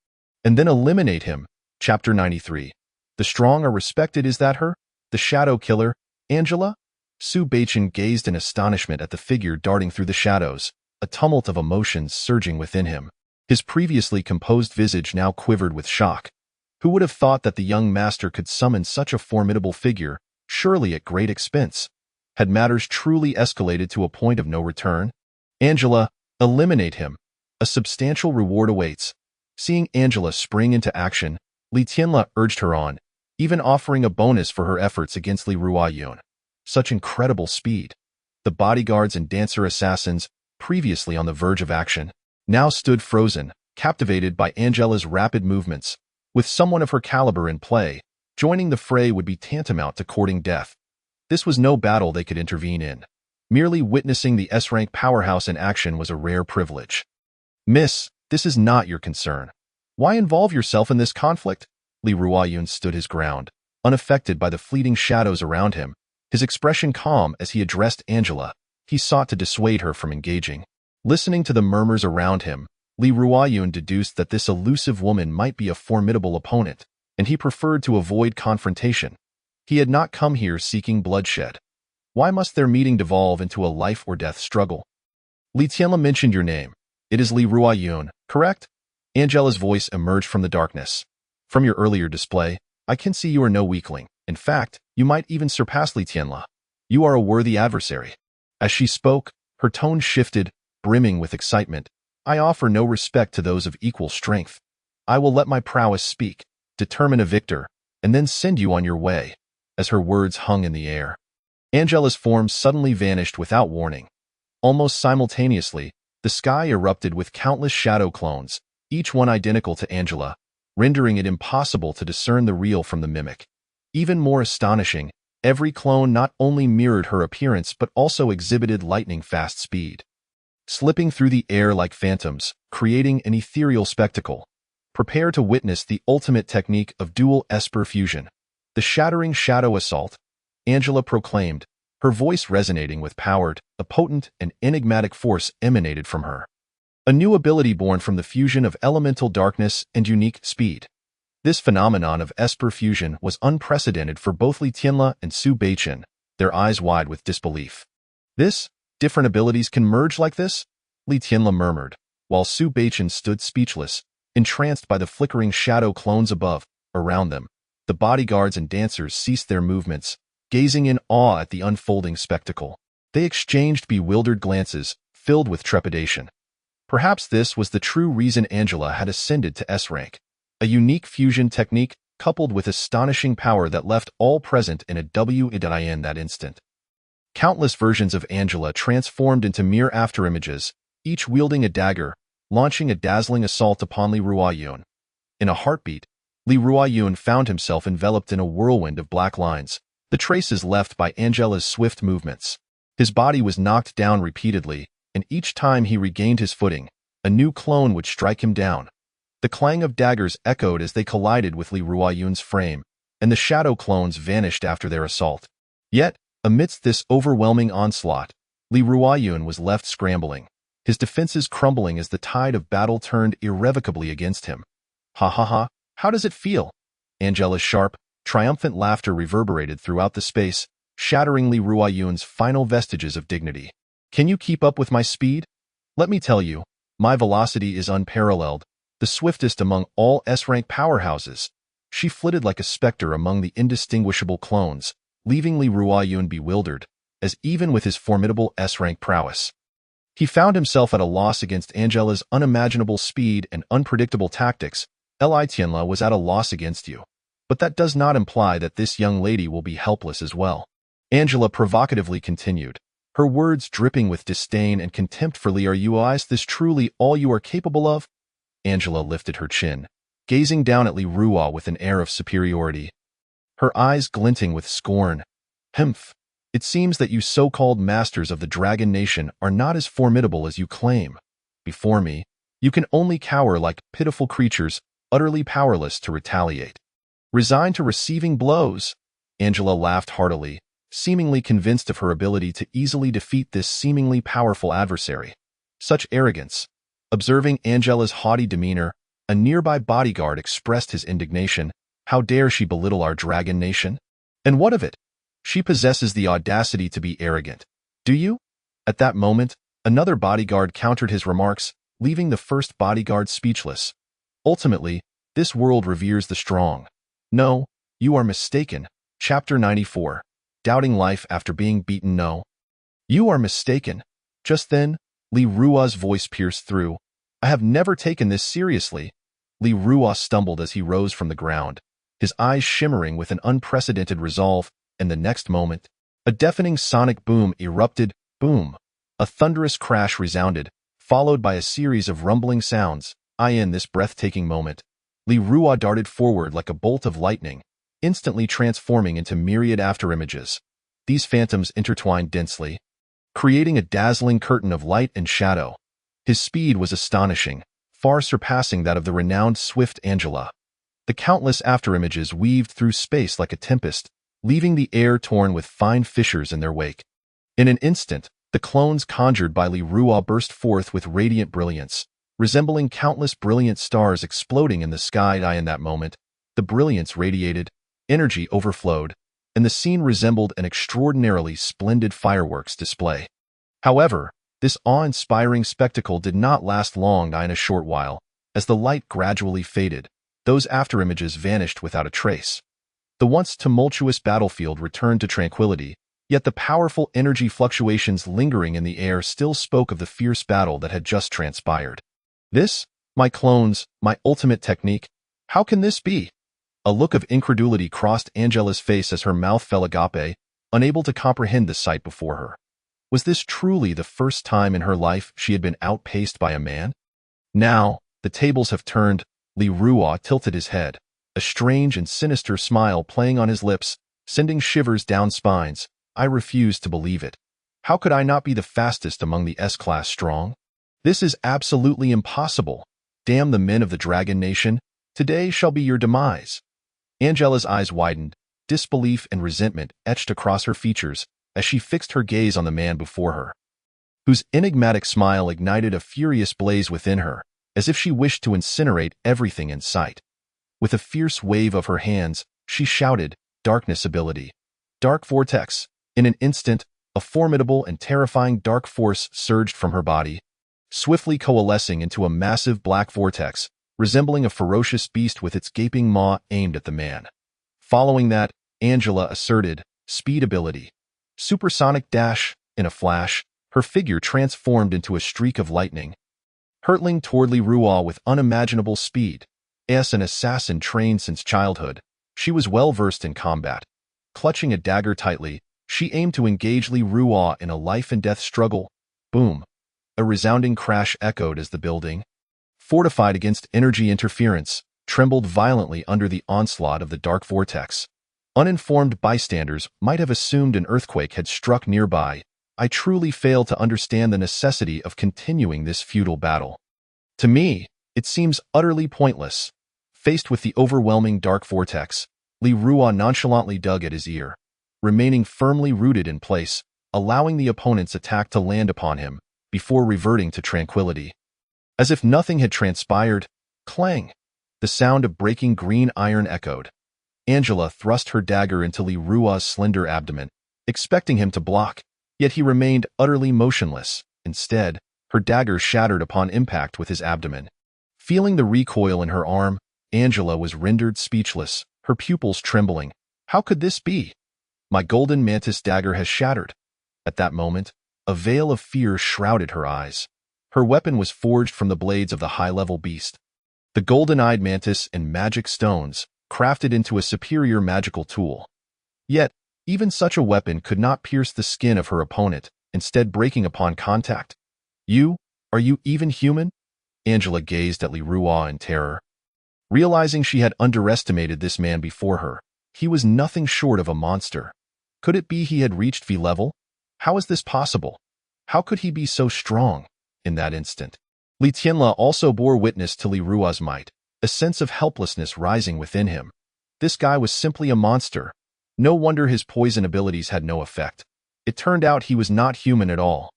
and then eliminate him. Chapter 93. The strong are respected. Is that her? The shadow killer, Angela? Su Beichen gazed in astonishment at the figure darting through the shadows, a tumult of emotions surging within him. His previously composed visage now quivered with shock. Who would have thought that the young master could summon such a formidable figure, surely at great expense? Had matters truly escalated to a point of no return? Angela, eliminate him. A substantial reward awaits. Seeing Angela spring into action, Li Tianle urged her on, even offering a bonus for her efforts against Li Ruoyun. Such incredible speed. The bodyguards and dancer assassins, previously on the verge of action, now stood frozen, captivated by Angela's rapid movements. With someone of her caliber in play, joining the fray would be tantamount to courting death. This was no battle they could intervene in. Merely witnessing the S-rank powerhouse in action was a rare privilege. Miss, this is not your concern. Why involve yourself in this conflict? Li Ruoyun stood his ground, unaffected by the fleeting shadows around him, his expression calm as he addressed Angela. He sought to dissuade her from engaging. Listening to the murmurs around him, Li Ruoyun deduced that this elusive woman might be a formidable opponent, and he preferred to avoid confrontation. He had not come here seeking bloodshed. Why must their meeting devolve into a life-or-death struggle? Li Tianle mentioned your name. It is Li Ruoyun, correct? Angela's voice emerged from the darkness. From your earlier display, I can see you are no weakling. In fact, you might even surpass Li Tianle. You are a worthy adversary. As she spoke, her tone shifted, brimming with excitement. I offer no respect to those of equal strength. I will let my prowess speak, determine a victor, and then send you on your way. As her words hung in the air, Angela's form suddenly vanished without warning. Almost simultaneously, the sky erupted with countless shadow clones, each one identical to Angela, rendering it impossible to discern the real from the mimic. Even more astonishing, every clone not only mirrored her appearance but also exhibited lightning-fast speed, slipping through the air like phantoms, creating an ethereal spectacle. Prepare to witness the ultimate technique of dual Esper fusion. The shattering shadow assault, Angela proclaimed, her voice resonating with power. A potent and enigmatic force emanated from her. A new ability born from the fusion of elemental darkness and unique speed. This phenomenon of Esper fusion was unprecedented for both Li Tianle and Su Beichen, their eyes wide with disbelief. Different abilities can merge like this? Li Tianle murmured, while Su Beichen stood speechless, entranced by the flickering shadow clones above, around them. The bodyguards and dancers ceased their movements, gazing in awe at the unfolding spectacle. They exchanged bewildered glances, filled with trepidation. Perhaps this was the true reason Angela had ascended to S-rank. A unique fusion technique coupled with astonishing power that left all present in a w-in that instant. Countless versions of Angela transformed into mere afterimages, each wielding a dagger, launching a dazzling assault upon Li Ruoyun. In a heartbeat, Li Ruoyun found himself enveloped in a whirlwind of black lines, the traces left by Angela's swift movements. His body was knocked down repeatedly, and each time he regained his footing, a new clone would strike him down. The clang of daggers echoed as they collided with Li Ruoyun's frame, and the shadow clones vanished after their assault. Yet, amidst this overwhelming onslaught, Li Ruoyun was left scrambling, his defenses crumbling as the tide of battle turned irrevocably against him. Ha ha ha, how does it feel? Angela's sharp, triumphant laughter reverberated throughout the space, shattering Li Ruoyun's final vestiges of dignity. Can you keep up with my speed? Let me tell you, my velocity is unparalleled, the swiftest among all S-rank powerhouses. She flitted like a specter among the indistinguishable clones, leaving Li Ruoyun bewildered, as even with his formidable S-rank prowess, he found himself at a loss against Angela's unimaginable speed and unpredictable tactics. Li Tianla was at a loss against you. But that does not imply that this young lady will be helpless as well. Angela provocatively continued, her words dripping with disdain and contempt for Li. Are you this truly all you are capable of? Angela lifted her chin, gazing down at Li Ruo with an air of superiority, her eyes glinting with scorn. Humph. It seems that you so-called masters of the Dragon Nation are not as formidable as you claim. Before me, you can only cower like pitiful creatures, utterly powerless to retaliate. Resigned to receiving blows? Angela laughed heartily, seemingly convinced of her ability to easily defeat this seemingly powerful adversary. Such arrogance. Observing Angela's haughty demeanor, a nearby bodyguard expressed his indignation. How dare she belittle our Dragon Nation? And what of it? She possesses the audacity to be arrogant. Do you? At that moment, another bodyguard countered his remarks, leaving the first bodyguard speechless. Ultimately, this world reveres the strong. No, you are mistaken. Chapter 94. Doubting life after being beaten. No. You are mistaken. Just then, Li Ruo's voice pierced through. I have never taken this seriously. Li Ruo stumbled as he rose from the ground, his eyes shimmering with an unprecedented resolve, and the next moment, a deafening sonic boom erupted. Boom. A thunderous crash resounded, followed by a series of rumbling sounds. In this breathtaking moment, Li Ruo darted forward like a bolt of lightning, instantly transforming into myriad afterimages. These phantoms intertwined densely, creating a dazzling curtain of light and shadow. His speed was astonishing, far surpassing that of the renowned swift Angela. The countless afterimages weaved through space like a tempest, leaving the air torn with fine fissures in their wake. In an instant, the clones conjured by Li Ruo burst forth with radiant brilliance, resembling countless brilliant stars exploding in the sky. In that moment, the brilliance radiated, energy overflowed, and the scene resembled an extraordinarily splendid fireworks display. However, this awe-inspiring spectacle did not last long. In a short while, as the light gradually faded, those afterimages vanished without a trace. The once tumultuous battlefield returned to tranquility, yet the powerful energy fluctuations lingering in the air still spoke of the fierce battle that had just transpired. This, my clones, my ultimate technique, how can this be? A look of incredulity crossed Angela's face as her mouth fell agape, unable to comprehend the sight before her. Was this truly the first time in her life she had been outpaced by a man? Now, the tables have turned. Li Ruo tilted his head, a strange and sinister smile playing on his lips, sending shivers down spines. I refuse to believe it. How could I not be the fastest among the S-class strong? This is absolutely impossible. Damn the men of the Dragon Nation, today shall be your demise. Angela's eyes widened, disbelief and resentment etched across her features as she fixed her gaze on the man before her, whose enigmatic smile ignited a furious blaze within her, as if she wished to incinerate everything in sight. With a fierce wave of her hands, she shouted, Darkness ability. Dark Vortex. In an instant, a formidable and terrifying dark force surged from her body, swiftly coalescing into a massive black vortex, resembling a ferocious beast with its gaping maw aimed at the man. Following that, Angela asserted, Speed ability. Supersonic dash. In a flash, her figure transformed into a streak of lightning, hurtling toward Li Ruo with unimaginable speed. As an assassin trained since childhood, she was well versed in combat. Clutching a dagger tightly, she aimed to engage Li Ruo in a life-and-death struggle. Boom. A resounding crash echoed as the building, fortified against energy interference, trembled violently under the onslaught of the dark vortex. Uninformed bystanders might have assumed an earthquake had struck nearby. I truly fail to understand the necessity of continuing this futile battle. To me, it seems utterly pointless. Faced with the overwhelming dark vortex, Li Ruo nonchalantly dug at his ear, remaining firmly rooted in place, allowing the opponent's attack to land upon him, before reverting to tranquility. As if nothing had transpired, clang! The sound of breaking green iron echoed. Angela thrust her dagger into Li Ruo's slender abdomen, expecting him to block, yet he remained utterly motionless. Instead, her dagger shattered upon impact with his abdomen. Feeling the recoil in her arm, Angela was rendered speechless, her pupils trembling. How could this be? My golden mantis dagger has shattered. At that moment, a veil of fear shrouded her eyes. Her weapon was forged from the blades of the high-level beast. The golden-eyed mantis and magic stones, crafted into a superior magical tool. Yet, even such a weapon could not pierce the skin of her opponent, instead breaking upon contact. Are you even human? Angela gazed at Li Ruo in terror. Realizing she had underestimated this man before her, he was nothing short of a monster. Could it be he had reached V level? How is this possible? How could he be so strong? In that instant, Li Tianla also bore witness to Li Ruo's might, a sense of helplessness rising within him. This guy was simply a monster. No wonder his poison abilities had no effect. It turned out he was not human at all.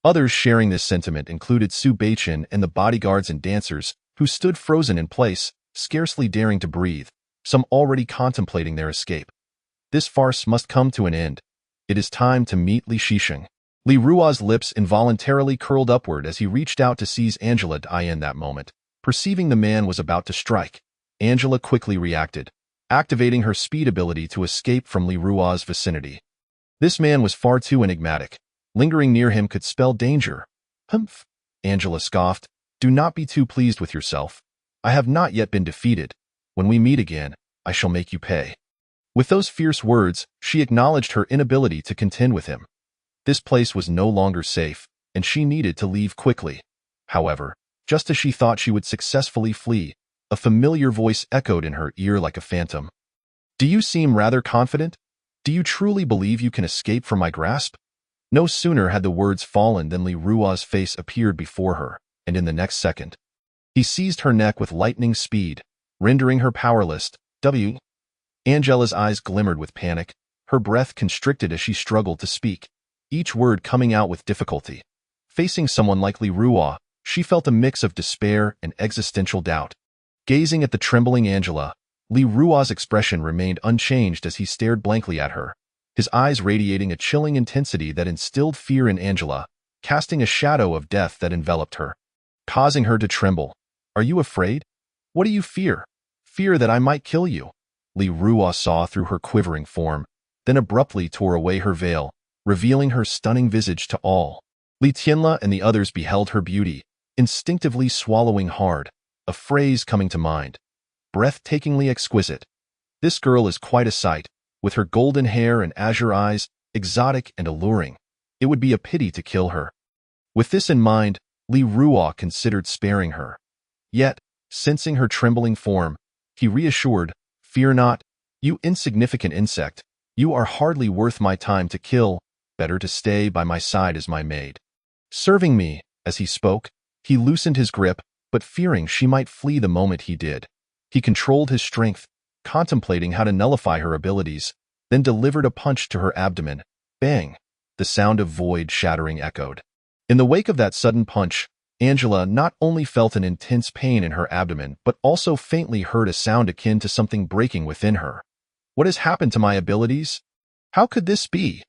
Others sharing this sentiment included Su Beichen and the bodyguards and dancers, who stood frozen in place, scarcely daring to breathe, some already contemplating their escape. This farce must come to an end. It is time to meet Li Shisheng. Li Ruo's lips involuntarily curled upward as he reached out to seize Angela in that moment. Perceiving the man was about to strike, Angela quickly reacted, activating her speed ability to escape from Li Ruo's vicinity. This man was far too enigmatic. Lingering near him could spell danger. Humph! Angela scoffed. Do not be too pleased with yourself. I have not yet been defeated. When we meet again, I shall make you pay. With those fierce words, she acknowledged her inability to contend with him. This place was no longer safe, and she needed to leave quickly. However, just as she thought she would successfully flee, a familiar voice echoed in her ear like a phantom. Do you seem rather confident? Do you truly believe you can escape from my grasp? No sooner had the words fallen than Li Ruo's face appeared before her, and in the next second, he seized her neck with lightning speed, rendering her powerless. Angela's eyes glimmered with panic, her breath constricted as she struggled to speak, each word coming out with difficulty. Facing someone like Li Ruo, she felt a mix of despair and existential doubt. Gazing at the trembling Angela, Li Ruo's expression remained unchanged as he stared blankly at her, his eyes radiating a chilling intensity that instilled fear in Angela, casting a shadow of death that enveloped her, causing her to tremble. Are you afraid? What do you fear? Fear that I might kill you. Li Ruo saw through her quivering form, then abruptly tore away her veil, revealing her stunning visage to all. Li Tianla and the others beheld her beauty, instinctively swallowing hard, a phrase coming to mind. Breathtakingly exquisite. This girl is quite a sight, with her golden hair and azure eyes, exotic and alluring. It would be a pity to kill her. With this in mind, Li Ruo considered sparing her. Yet, sensing her trembling form, he reassured, Fear not, you insignificant insect. You are hardly worth my time to kill. Better to stay by my side as my maid. Serving me, as he spoke, he loosened his grip, but fearing she might flee the moment he did. He controlled his strength, contemplating how to nullify her abilities, then delivered a punch to her abdomen. Bang! The sound of void shattering echoed. In the wake of that sudden punch, Angela not only felt an intense pain in her abdomen, but also faintly heard a sound akin to something breaking within her. What has happened to my abilities? How could this be?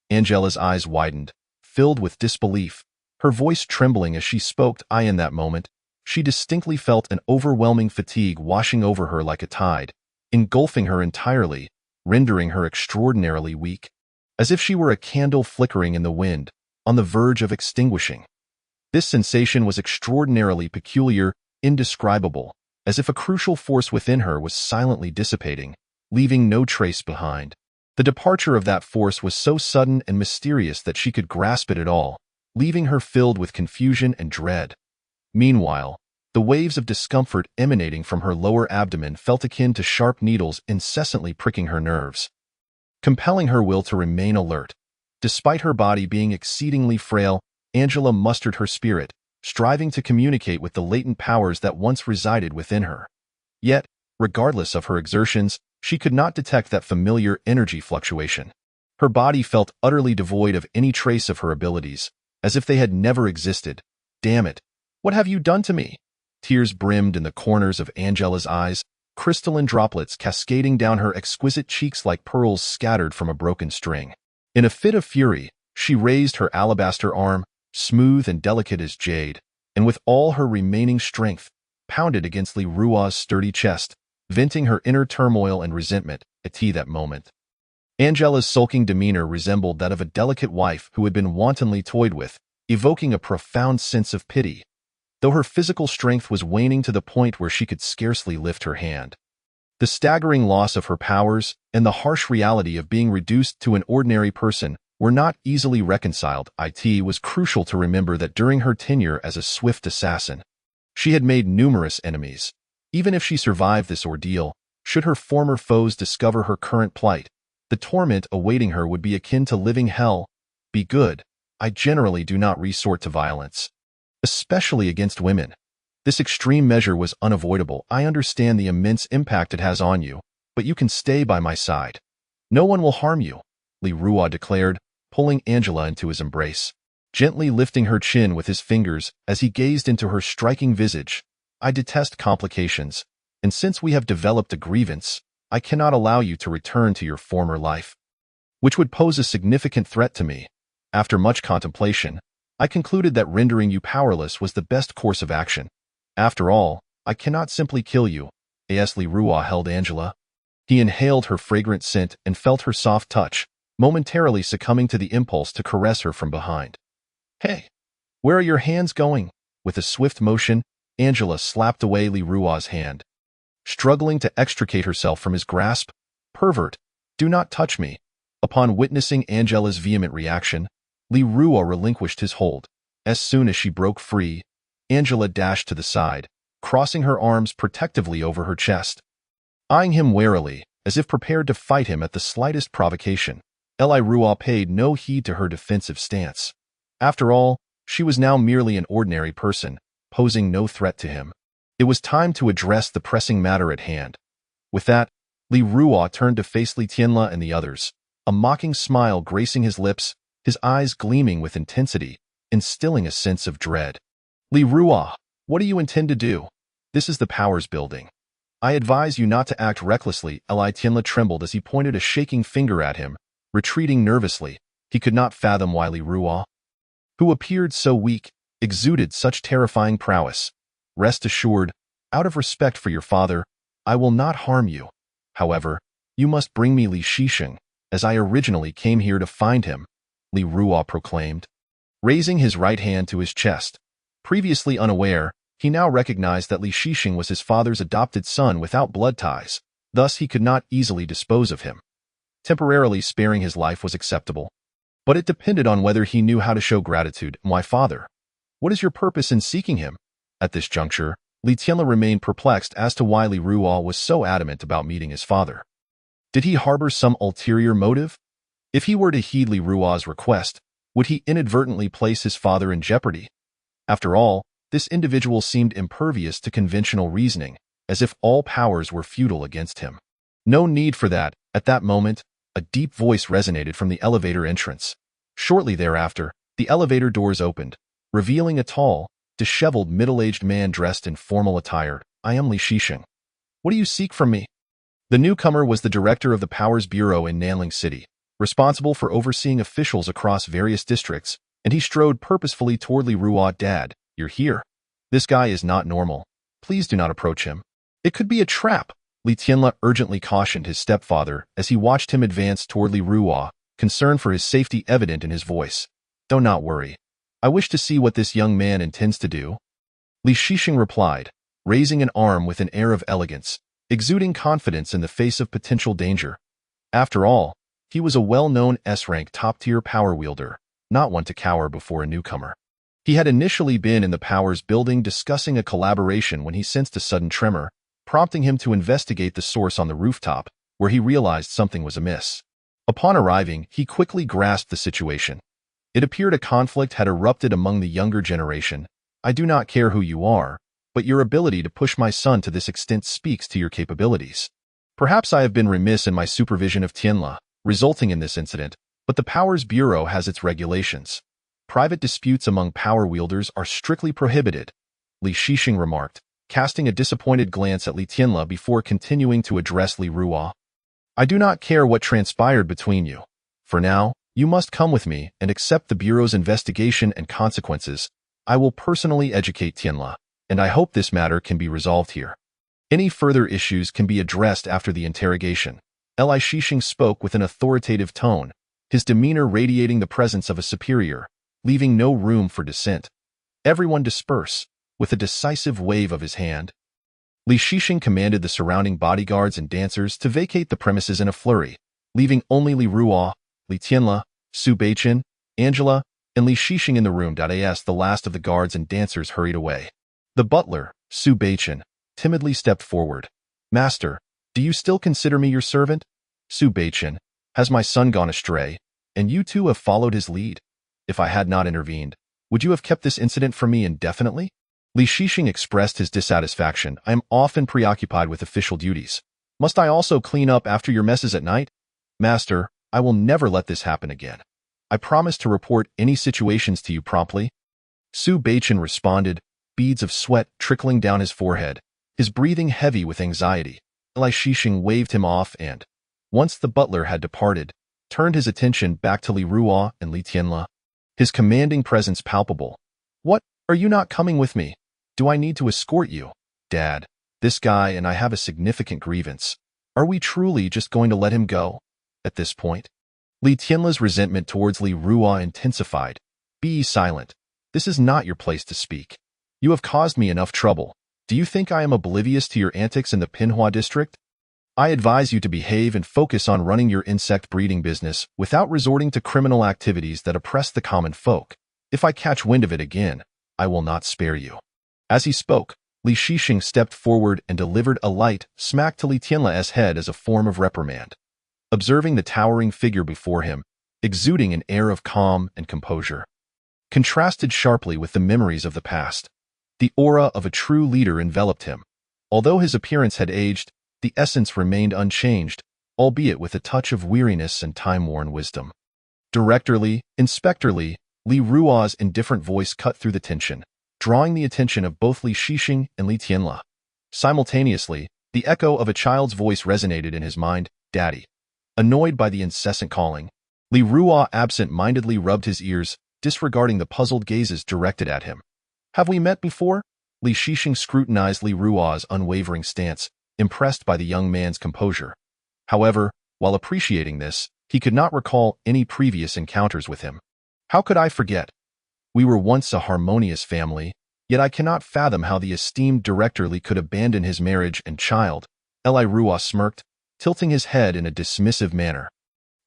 Angela's eyes widened, filled with disbelief, her voice trembling as she spoke. In that moment, she distinctly felt an overwhelming fatigue washing over her like a tide, engulfing her entirely, rendering her extraordinarily weak, as if she were a candle flickering in the wind, on the verge of extinguishing. This sensation was extraordinarily peculiar, indescribable, as if a crucial force within her was silently dissipating, leaving no trace behind. The departure of that force was so sudden and mysterious that she could grasp it at all, leaving her filled with confusion and dread. Meanwhile, The waves of discomfort emanating from her lower abdomen felt akin to sharp needles incessantly pricking her nerves, compelling her will to remain alert. Despite her body being exceedingly frail, Angela mustered her spirit, striving to communicate with the latent powers that once resided within her. Yet, regardless of her exertions, she could not detect that familiar energy fluctuation. Her body felt utterly devoid of any trace of her abilities, as if they had never existed. "Damn it! What have you done to me?" Tears brimmed in the corners of Angela's eyes, crystalline droplets cascading down her exquisite cheeks like pearls scattered from a broken string. In a fit of fury, she raised her alabaster arm, smooth and delicate as jade, and with all her remaining strength, pounded against Li Rua's sturdy chest, venting her inner turmoil and resentment at that moment. Angela's sulking demeanor resembled that of a delicate wife who had been wantonly toyed with, evoking a profound sense of pity, though her physical strength was waning to the point where she could scarcely lift her hand. The staggering loss of her powers and the harsh reality of being reduced to an ordinary person were not easily reconciled. It was crucial to remember that during her tenure as a swift assassin, she had made numerous enemies. Even if she survived this ordeal, should her former foes discover her current plight, the torment awaiting her would be akin to living hell. Be good. I generally do not resort to violence, especially against women. This extreme measure was unavoidable. I understand the immense impact it has on you, but you can stay by my side. No one will harm you, Li Rua declared, pulling Angela into his embrace, gently lifting her chin with his fingers as he gazed into her striking visage. I detest complications, and since we have developed a grievance, I cannot allow you to return to your former life, which would pose a significant threat to me. After much contemplation, I concluded that rendering you powerless was the best course of action. After all, I cannot simply kill you. As Li Rua held Angela, he inhaled her fragrant scent and felt her soft touch, momentarily succumbing to the impulse to caress her from behind. "Hey, where are your hands going?" With a swift motion, Angela slapped away Li Rua's hand, struggling to extricate herself from his grasp. "Pervert, do not touch me." Upon witnessing Angela's vehement reaction, Li Rua relinquished his hold. As soon as she broke free, Angela dashed to the side, crossing her arms protectively over her chest, eyeing him warily, as if prepared to fight him at the slightest provocation. Li Rua paid no heed to her defensive stance. After all, she was now merely an ordinary person, posing no threat to him. It was time to address the pressing matter at hand. With that, Li Rua turned to face Li Tianla and the others, a mocking smile gracing his lips, his eyes gleaming with intensity, instilling a sense of dread. "Li Rua, what do you intend to do? This is the powers building. I advise you not to act recklessly." Li Tianla trembled as he pointed a shaking finger at him, retreating nervously. He could not fathom why Li Rua, who appeared so weak, exuded such terrifying prowess. "Rest assured, out of respect for your father, I will not harm you. However, you must bring me Li Shisheng, as I originally came here to find him," Li Rua proclaimed, raising his right hand to his chest. Previously unaware, he now recognized that Li Shisheng was his father's adopted son without blood ties, thus he could not easily dispose of him. Temporarily sparing his life was acceptable, but it depended on whether he knew how to show gratitude. "Why, father? What is your purpose in seeking him?" At this juncture, Li Tianla remained perplexed as to why Li Rua was so adamant about meeting his father. Did he harbor some ulterior motive? If he were to heed Li Rua's request, would he inadvertently place his father in jeopardy? After all, this individual seemed impervious to conventional reasoning, as if all powers were futile against him. No need for that. At that moment, a deep voice resonated from the elevator entrance. Shortly thereafter, the elevator doors opened, revealing a tall, disheveled middle-aged man dressed in formal attire. "I am Li Shisheng. What do you seek from me?" The newcomer was the director of the Powers Bureau in Nanling City, responsible for overseeing officials across various districts, and he strode purposefully toward Li Rua. "Dad, you're here. This guy is not normal. Please do not approach him. It could be a trap," Li Tianla urgently cautioned his stepfather as he watched him advance toward Li Rua, concern for his safety evident in his voice. "Do not worry. I wish to see what this young man intends to do," Li Shisheng replied, raising an arm with an air of elegance, exuding confidence in the face of potential danger. After all, he was a well-known S-rank top-tier power wielder, not one to cower before a newcomer. He had initially been in the Powers building discussing a collaboration when he sensed a sudden tremor, prompting him to investigate the source on the rooftop, where he realized something was amiss. Upon arriving, he quickly grasped the situation. It appeared a conflict had erupted among the younger generation. I do not care who you are, but your ability to push my son to this extent speaks to your capabilities. Perhaps I have been remiss in my supervision of Tianla, resulting in this incident, but the Powers Bureau has its regulations. Private disputes among power wielders are strictly prohibited, Li Shixing remarked, casting a disappointed glance at Li Tianla before continuing to address Li Ruo. I do not care what transpired between you. For now, you must come with me and accept the Bureau's investigation and consequences. I will personally educate Tianla, and I hope this matter can be resolved here. Any further issues can be addressed after the interrogation. Li Shixing spoke with an authoritative tone, his demeanor radiating the presence of a superior, leaving no room for dissent. Everyone disperse, with a decisive wave of his hand. Li Shixing commanded the surrounding bodyguards and dancers to vacate the premises in a flurry, leaving only Li Ruo, Li Tianla, Su Beichen, Angela, and Li Shixing in the room. As the last of the guards and dancers hurried away, the butler, Su Beichen, timidly stepped forward. Master, do you still consider me your servant? Su Beichen, has my son gone astray, and you too have followed his lead? If I had not intervened, would you have kept this incident from me indefinitely? Li Shixing expressed his dissatisfaction. I am often preoccupied with official duties. Must I also clean up after your messes at night? Master, I will never let this happen again. I promise to report any situations to you promptly. Su Beichen responded, beads of sweat trickling down his forehead, his breathing heavy with anxiety. Li Shixing waved him off and, once the butler had departed, turned his attention back to Li Ruo and Li Tianla, his commanding presence palpable. What, are you not coming with me? Do I need to escort you? Dad, this guy and I have a significant grievance. Are we truly just going to let him go? At this point, Li Tianla's resentment towards Li Ruo intensified. Be silent. This is not your place to speak. You have caused me enough trouble. Do you think I am oblivious to your antics in the Pinhua district? I advise you to behave and focus on running your insect breeding business without resorting to criminal activities that oppress the common folk. If I catch wind of it again, I will not spare you. As he spoke, Li Shixing stepped forward and delivered a light smack to Li Tianla's head as a form of reprimand. Observing the towering figure before him, exuding an air of calm and composure, contrasted sharply with the memories of the past. The aura of a true leader enveloped him. Although his appearance had aged, the essence remained unchanged, albeit with a touch of weariness and time-worn wisdom. Director Li, Inspector Li, Li Ruo's indifferent voice cut through the tension, drawing the attention of both Li Shixing and Li Tianla. Simultaneously, the echo of a child's voice resonated in his mind, Daddy. Annoyed by the incessant calling, Li Ruo absent-mindedly rubbed his ears, disregarding the puzzled gazes directed at him. Have we met before? Li Shixing scrutinized Li Ruo's unwavering stance, impressed by the young man's composure. However, while appreciating this, he could not recall any previous encounters with him. How could I forget? We were once a harmonious family, yet I cannot fathom how the esteemed Director Li could abandon his marriage and child. Li Ruo smirked, tilting his head in a dismissive manner.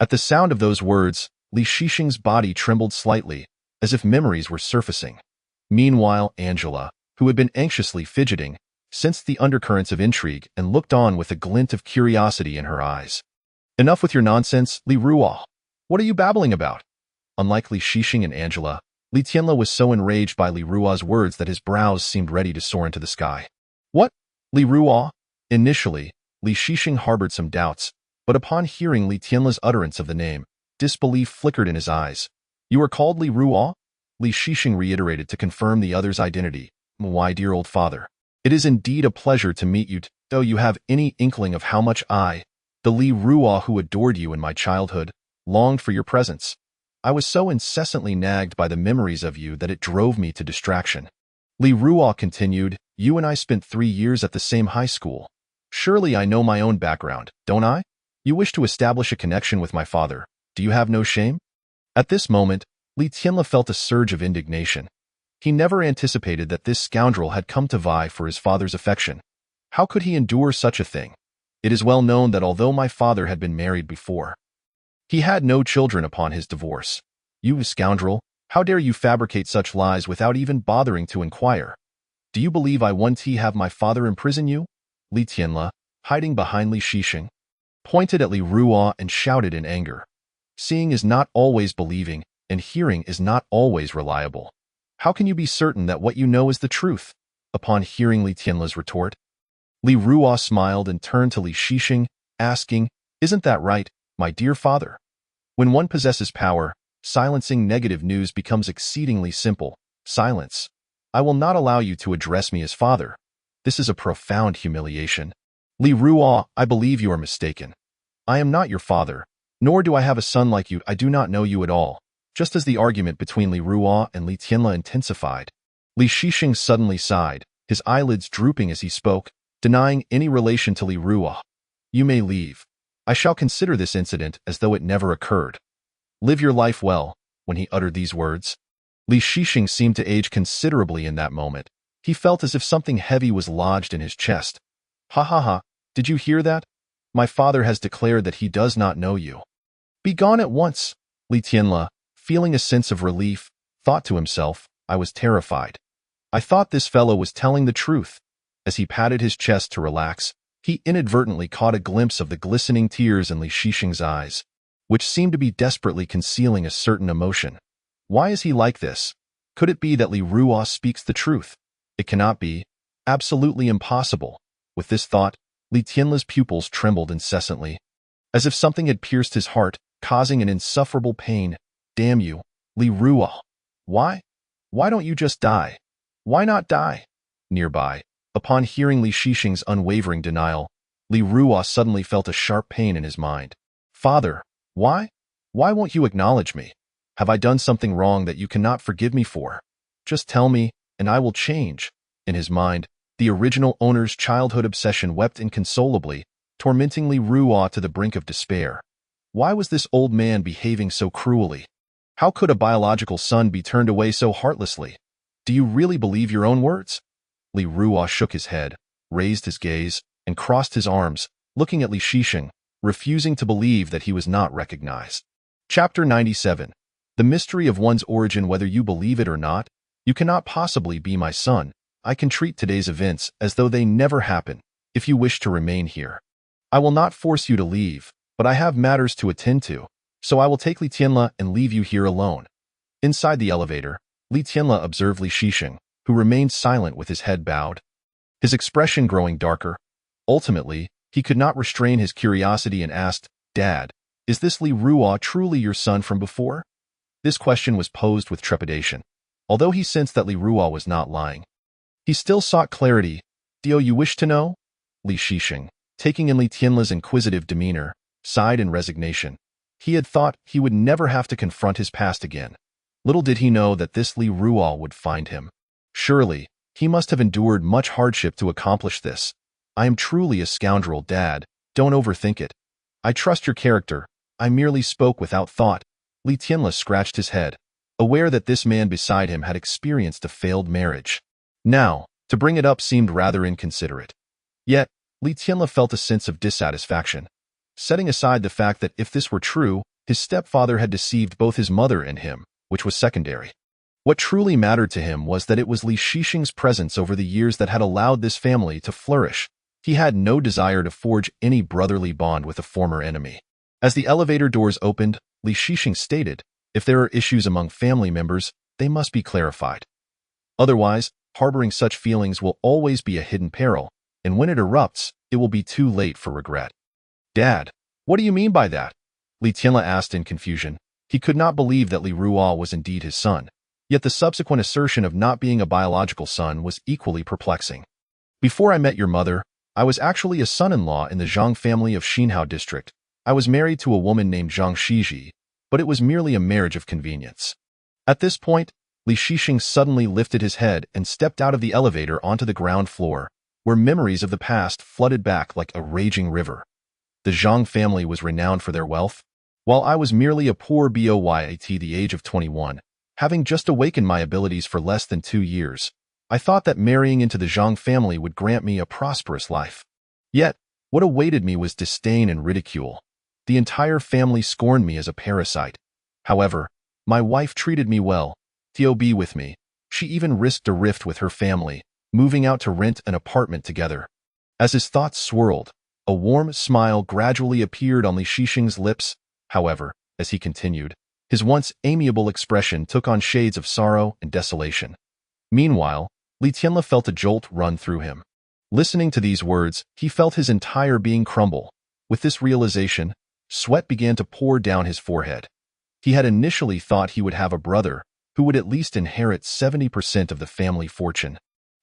At the sound of those words, Li Shixing's body trembled slightly, as if memories were surfacing. Meanwhile, Angela, who had been anxiously fidgeting, sensed the undercurrents of intrigue and looked on with a glint of curiosity in her eyes. Enough with your nonsense, Li Ruo. What are you babbling about? Unlike Li Shixing and Angela, Li Tianla was so enraged by Li Ruo's words that his brows seemed ready to soar into the sky. What? Li Ruo? Initially, Li Shixing harbored some doubts, but upon hearing Li Tianla's utterance of the name, disbelief flickered in his eyes. You are called Li Ruo? Li Shixing reiterated to confirm the other's identity. Why, dear old father, it is indeed a pleasure to meet you. Though you have any inkling of how much I, the Li Ruo who adored you in my childhood, longed for your presence. I was so incessantly nagged by the memories of you that it drove me to distraction. Li Ruo continued, you and I spent 3 years at the same high school. Surely I know my own background, don't I? You wish to establish a connection with my father. Do you have no shame? At this moment, Li Tianla felt a surge of indignation. He never anticipated that this scoundrel had come to vie for his father's affection. How could he endure such a thing? It is well known that although my father had been married before, he had no children upon his divorce. You scoundrel, How dare you fabricate such lies without even bothering to inquire? Do you believe I want to have my father imprison you? Li Tianle, hiding behind Li Shixing, pointed at Li Ruo and shouted in anger. Seeing is not always believing, and hearing is not always reliable. How can you be certain that what you know is the truth? Upon hearing Li Tianle's retort, Li Ruo smiled and turned to Li Shixing, asking, "Isn't that right, my dear father?" When one possesses power, silencing negative news becomes exceedingly simple. Silence. I will not allow you to address me as father. This is a profound humiliation. Li Ruo, I believe you are mistaken. I am not your father, nor do I have a son like you. I do not know you at all. Just as the argument between Li Ruo and Li Tianle intensified, Li Shixing suddenly sighed, his eyelids drooping as he spoke, denying any relation to Li Ruo. You may leave. I shall consider this incident as though it never occurred. Live your life well. When he uttered these words, Li Shixing seemed to age considerably in that moment. He felt as if something heavy was lodged in his chest. Ha ha ha, did you hear that? My father has declared that he does not know you. Be gone at once. Li Tianle, feeling a sense of relief, thought to himself, I was terrified. I thought this fellow was telling the truth. As he patted his chest to relax, he inadvertently caught a glimpse of the glistening tears in Li Shixing's eyes, which seemed to be desperately concealing a certain emotion. Why is he like this? Could it be that Li Ruo speaks the truth? It cannot be. Absolutely impossible. With this thought, Li Tianle's pupils trembled incessantly, as if something had pierced his heart, causing an insufferable pain. Damn you, Li Ruo. Why? Why don't you just die? Why not die? Nearby, upon hearing Li Shixing's unwavering denial, Li Ruo suddenly felt a sharp pain in his mind. Father, why? Why won't you acknowledge me? Have I done something wrong that you cannot forgive me for? Just tell me, and I will change. In his mind, the original owner's childhood obsession wept inconsolably, tormenting Li Ruo to the brink of despair. Why was this old man behaving so cruelly? How could a biological son be turned away so heartlessly? Do you really believe your own words? Li Ruo shook his head, raised his gaze, and crossed his arms, looking at Li Shixing, refusing to believe that he was not recognized. Chapter 97. The mystery of one's origin. Whether you believe it or not, you cannot possibly be my son. I can treat today's events as though they never happened, if you wish to remain here. I will not force you to leave, but I have matters to attend to, so I will take Li Tianle and leave you here alone. Inside the elevator, Li Tianle observed Li Shixing, who remained silent with his head bowed, his expression growing darker. Ultimately, he could not restrain his curiosity and asked, Dad, is this Li Ruo truly your son from before? This question was posed with trepidation. Although he sensed that Li Ruo was not lying, he still sought clarity. Do you wish to know? Li Shixing, taking in Li Tianle's inquisitive demeanor, sighed in resignation. He had thought he would never have to confront his past again. Little did he know that this Li Ruo would find him. Surely, he must have endured much hardship to accomplish this. I am truly a scoundrel, Dad. Don't overthink it. I trust your character. I merely spoke without thought. Li Tianle scratched his head, aware that this man beside him had experienced a failed marriage. Now, to bring it up seemed rather inconsiderate. Yet, Li Tianle felt a sense of dissatisfaction. Setting aside the fact that if this were true, his stepfather had deceived both his mother and him, which was secondary. What truly mattered to him was that it was Li Shixing's presence over the years that had allowed this family to flourish. He had no desire to forge any brotherly bond with a former enemy. As the elevator doors opened, Li Shixing stated, if there are issues among family members, they must be clarified. Otherwise, harboring such feelings will always be a hidden peril, and when it erupts, it will be too late for regret. Dad, what do you mean by that? Li Tianle asked in confusion. He could not believe that Li Ruo was indeed his son. Yet the subsequent assertion of not being a biological son was equally perplexing. Before I met your mother, I was actually a son-in-law in the Zhang family of Xinhao district. I was married to a woman named Zhang Shiji, but it was merely a marriage of convenience. At this point, Li Shixing suddenly lifted his head and stepped out of the elevator onto the ground floor, where memories of the past flooded back like a raging river. The Zhang family was renowned for their wealth, while I was merely a poor boy at the age of 21. Having just awakened my abilities for less than 2 years, I thought that marrying into the Zhang family would grant me a prosperous life. Yet, what awaited me was disdain and ridicule. The entire family scorned me as a parasite. However, My wife treated me well. Theo be with me. She even risked a rift with her family, moving out to rent an apartment together. As his thoughts swirled, a warm smile gradually appeared on Li Shixing's lips. However, as he continued, his once amiable expression took on shades of sorrow and desolation. Meanwhile, Li Tianle felt a jolt run through him. Listening to these words, he felt his entire being crumble. With this realization, sweat began to pour down his forehead. He had initially thought he would have a brother who would at least inherit 70% of the family fortune,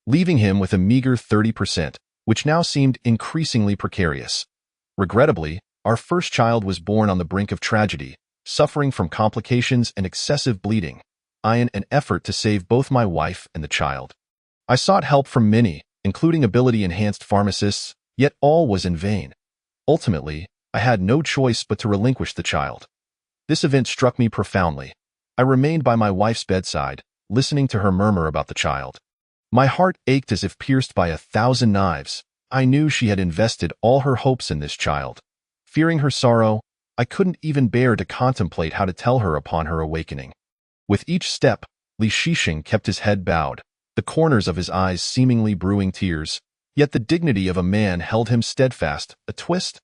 leaving him with a meager 30%, which now seemed increasingly precarious. Regrettably, our first child was born on the brink of tragedy, suffering from complications and excessive bleeding. In an effort to save both my wife and the child, I sought help from many, including ability-enhanced pharmacists, yet all was in vain. Ultimately, I had no choice but to relinquish the child. This event struck me profoundly. I remained by my wife's bedside, listening to her murmur about the child. My heart ached as if pierced by 1,000 knives. I knew she had invested all her hopes in this child. Fearing her sorrow, I couldn't even bear to contemplate how to tell her upon her awakening. With each step, Li Shixing kept his head bowed, the corners of his eyes seemingly brewing tears, yet the dignity of a man held him steadfast. A twist?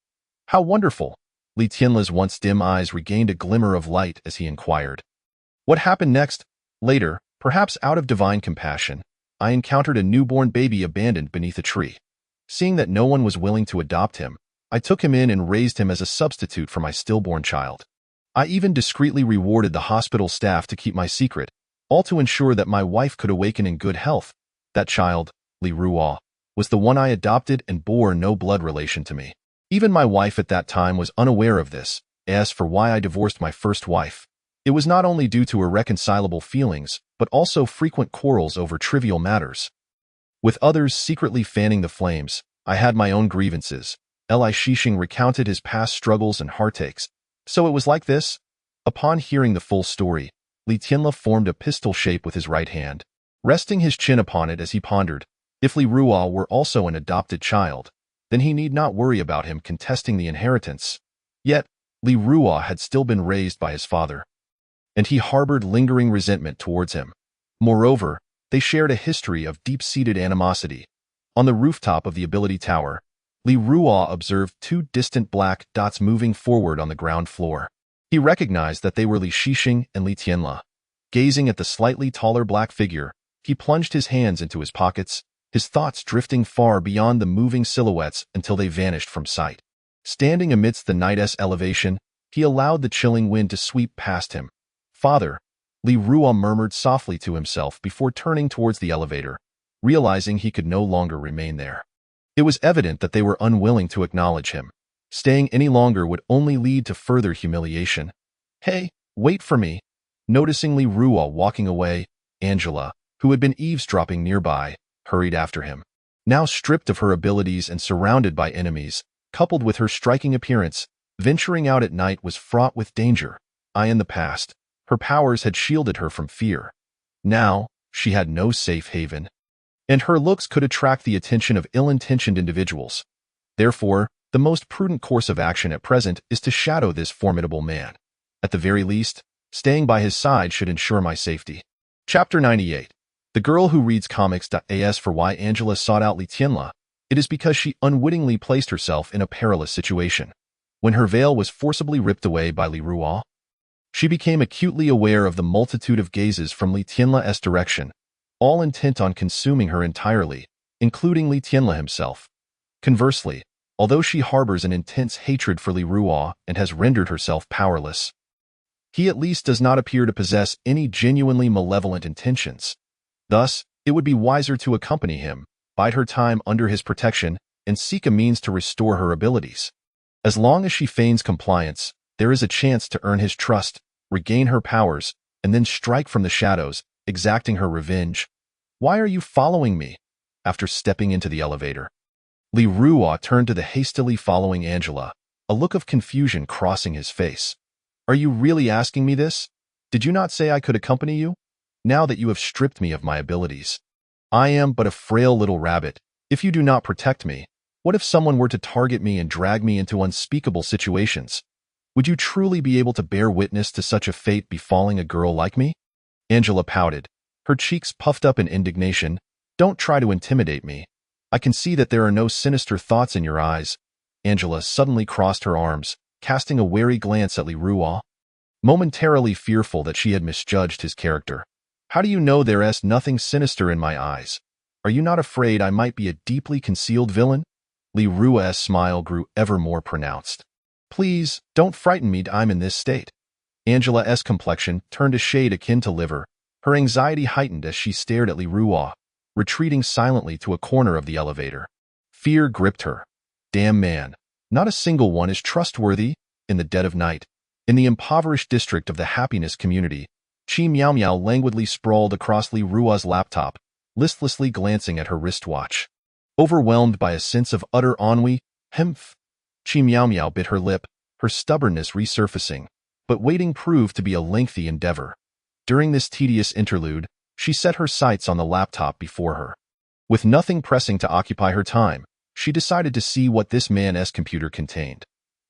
How wonderful! Li Tianle's once dim eyes regained a glimmer of light as he inquired. What happened next? Later, perhaps out of divine compassion, I encountered a newborn baby abandoned beneath a tree. Seeing that no one was willing to adopt him, I took him in and raised him as a substitute for my stillborn child. I even discreetly rewarded the hospital staff to keep my secret, all to ensure that my wife could awaken in good health. That child, Li Ruo, was the one I adopted and bore no blood relation to me. Even my wife at that time was unaware of this. As for why I divorced my first wife, it was not only due to irreconcilable feelings, but also frequent quarrels over trivial matters. With others secretly fanning the flames, I had my own grievances. Li Shixing recounted his past struggles and heartaches. So it was like this? Upon hearing the full story, Li Tianle formed a pistol shape with his right hand, resting his chin upon it as he pondered. If Li Ruo were also an adopted child, then he need not worry about him contesting the inheritance. Yet, Li Ruo had still been raised by his father, and he harbored lingering resentment towards him. Moreover, they shared a history of deep-seated animosity. On the rooftop of the ability tower, Li Ruo observed two distant black dots moving forward on the ground floor. He recognized that they were Li Shixing and Li Tianle. Gazing at the slightly taller black figure, he plunged his hands into his pockets, his thoughts drifting far beyond the moving silhouettes until they vanished from sight. Standing amidst the night's elevation, he allowed the chilling wind to sweep past him. Father, Li Ruo murmured softly to himself before turning towards the elevator, realizing he could no longer remain there. It was evident that they were unwilling to acknowledge him. Staying any longer would only lead to further humiliation. Hey, wait for me. Noticing Li Ruo walking away, Angela, who had been eavesdropping nearby, hurried after him. Now stripped of her abilities and surrounded by enemies, coupled with her striking appearance, venturing out at night was fraught with danger. In the past, her powers had shielded her from fear. Now, she had no safe haven, and her looks could attract the attention of ill-intentioned individuals. Therefore, the most prudent course of action at present is to shadow this formidable man. At the very least, staying by his side should ensure my safety. Chapter 98. The girl who reads comics. As for why Angela sought out Li Tianle, it is because she unwittingly placed herself in a perilous situation. When her veil was forcibly ripped away by Li Ruo, she became acutely aware of the multitude of gazes from Li Tianle's direction, all intent on consuming her entirely, including Li Tianle himself. Conversely, although she harbors an intense hatred for Li Ruo and has rendered herself powerless, he at least does not appear to possess any genuinely malevolent intentions. Thus, it would be wiser to accompany him, bide her time under his protection, and seek a means to restore her abilities. As long as she feigns compliance, there is a chance to earn his trust, regain her powers, and then strike from the shadows, exacting her revenge. Why are you following me? After stepping into the elevator, Li Ruo turned to the hastily following Angela, a look of confusion crossing his face. Are you really asking me this? Did you not say I could accompany you? Now that you have stripped me of my abilities, I am but a frail little rabbit. If you do not protect me, what if someone were to target me and drag me into unspeakable situations? Would you truly be able to bear witness to such a fate befalling a girl like me? Angela pouted, her cheeks puffed up in indignation. Don't try to intimidate me. I can see that there are no sinister thoughts in your eyes. Angela suddenly crossed her arms, casting a wary glance at Li Ruo, momentarily fearful that she had misjudged his character. How do you know there's nothing sinister in my eyes? Are you not afraid I might be a deeply concealed villain? Li Ruo's smile grew ever more pronounced. Please, don't frighten me. I'm in this state. Angela's complexion turned a shade akin to liver. Her anxiety heightened as she stared at Li Ruo, retreating silently to a corner of the elevator. Fear gripped her. Damn man. Not a single one is trustworthy. In the dead of night, in the impoverished district of the happiness community, Chi Miao Miao languidly sprawled across Li Ruo's laptop, listlessly glancing at her wristwatch. Overwhelmed by a sense of utter ennui, Chi Miao Miao bit her lip, her stubbornness resurfacing, but waiting proved to be a lengthy endeavor. During this tedious interlude, she set her sights on the laptop before her. With nothing pressing to occupy her time, she decided to see what this man's computer contained.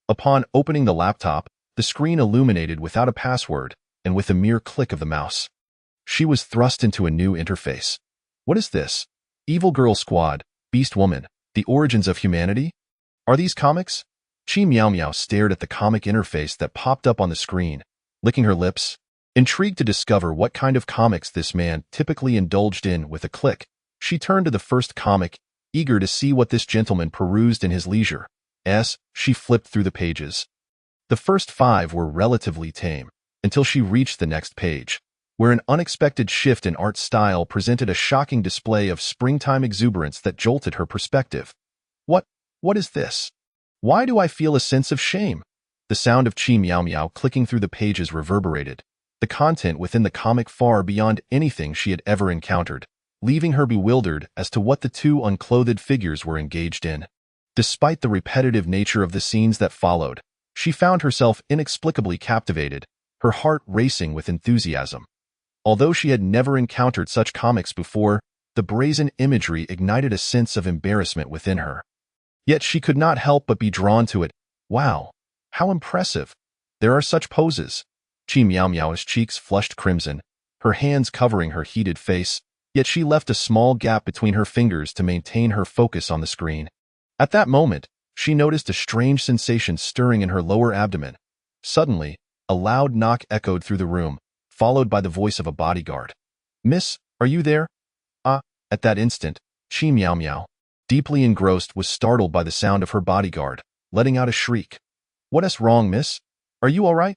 Upon opening the laptop, the screen illuminated without a password and with a mere click of the mouse. She was thrust into a new interface. What is this? Evil Girl Squad, Beast Woman, The Origins of Humanity? Are these comics? Chi Miao Miao stared at the comic interface that popped up on the screen, licking her lips, intrigued to discover what kind of comics this man typically indulged in. With a click, she turned to the first comic, eager to see what this gentleman perused in his leisure. As she flipped through the pages, the first 5 were relatively tame, until she reached the next page, where an unexpected shift in art style presented a shocking display of springtime exuberance that jolted her perspective. What is this? Why do I feel a sense of shame? The sound of Chi Miao Miao clicking through the pages reverberated, the content within the comic far beyond anything she had ever encountered, leaving her bewildered as to what the 2 unclothed figures were engaged in. Despite the repetitive nature of the scenes that followed, she found herself inexplicably captivated, her heart racing with enthusiasm. Although she had never encountered such comics before, the brazen imagery ignited a sense of embarrassment within her. Yet she could not help but be drawn to it. Wow, how impressive. There are such poses. Chi Miao Miao's cheeks flushed crimson, her hands covering her heated face, yet she left a small gap between her fingers to maintain her focus on the screen. At that moment, she noticed a strange sensation stirring in her lower abdomen. Suddenly, a loud knock echoed through the room, followed by the voice of a bodyguard. Miss, are you there? At that instant, Chi Miao Miao, deeply engrossed, was startled by the sound of her bodyguard, letting out a shriek. What's wrong, miss? Are you all right?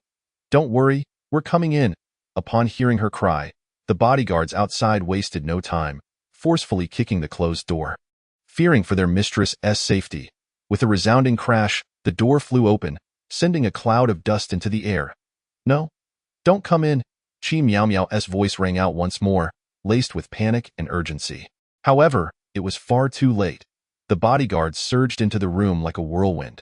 Don't worry, we're coming in. Upon hearing her cry, the bodyguards outside wasted no time, forcefully kicking the closed door. Fearing for their mistress's safety, with a resounding crash, the door flew open, sending a cloud of dust into the air. No, don't come in. Chi Miao Miao's voice rang out once more, laced with panic and urgency. However, it was far too late. The bodyguards surged into the room like a whirlwind.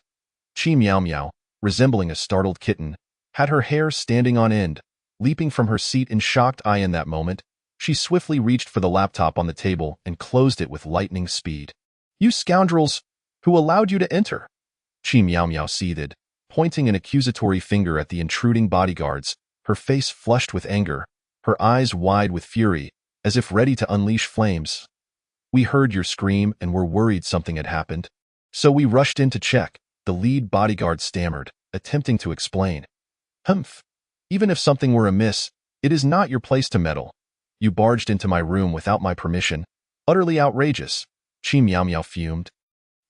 Chi Miao Miao, resembling a startled kitten, had her hair standing on end, leaping from her seat in shocked eye. In that moment, she swiftly reached for the laptop on the table and closed it with lightning speed. You scoundrels! Who allowed you to enter? Chi Miao Miao seethed, pointing an accusatory finger at the intruding bodyguards, her face flushed with anger, her eyes wide with fury, as if ready to unleash flames. We heard your scream and were worried something had happened. So we rushed in to check, the lead bodyguard stammered, attempting to explain. Even if something were amiss, it is not your place to meddle. You barged into my room without my permission. Utterly outrageous. Chi Miao Miao fumed,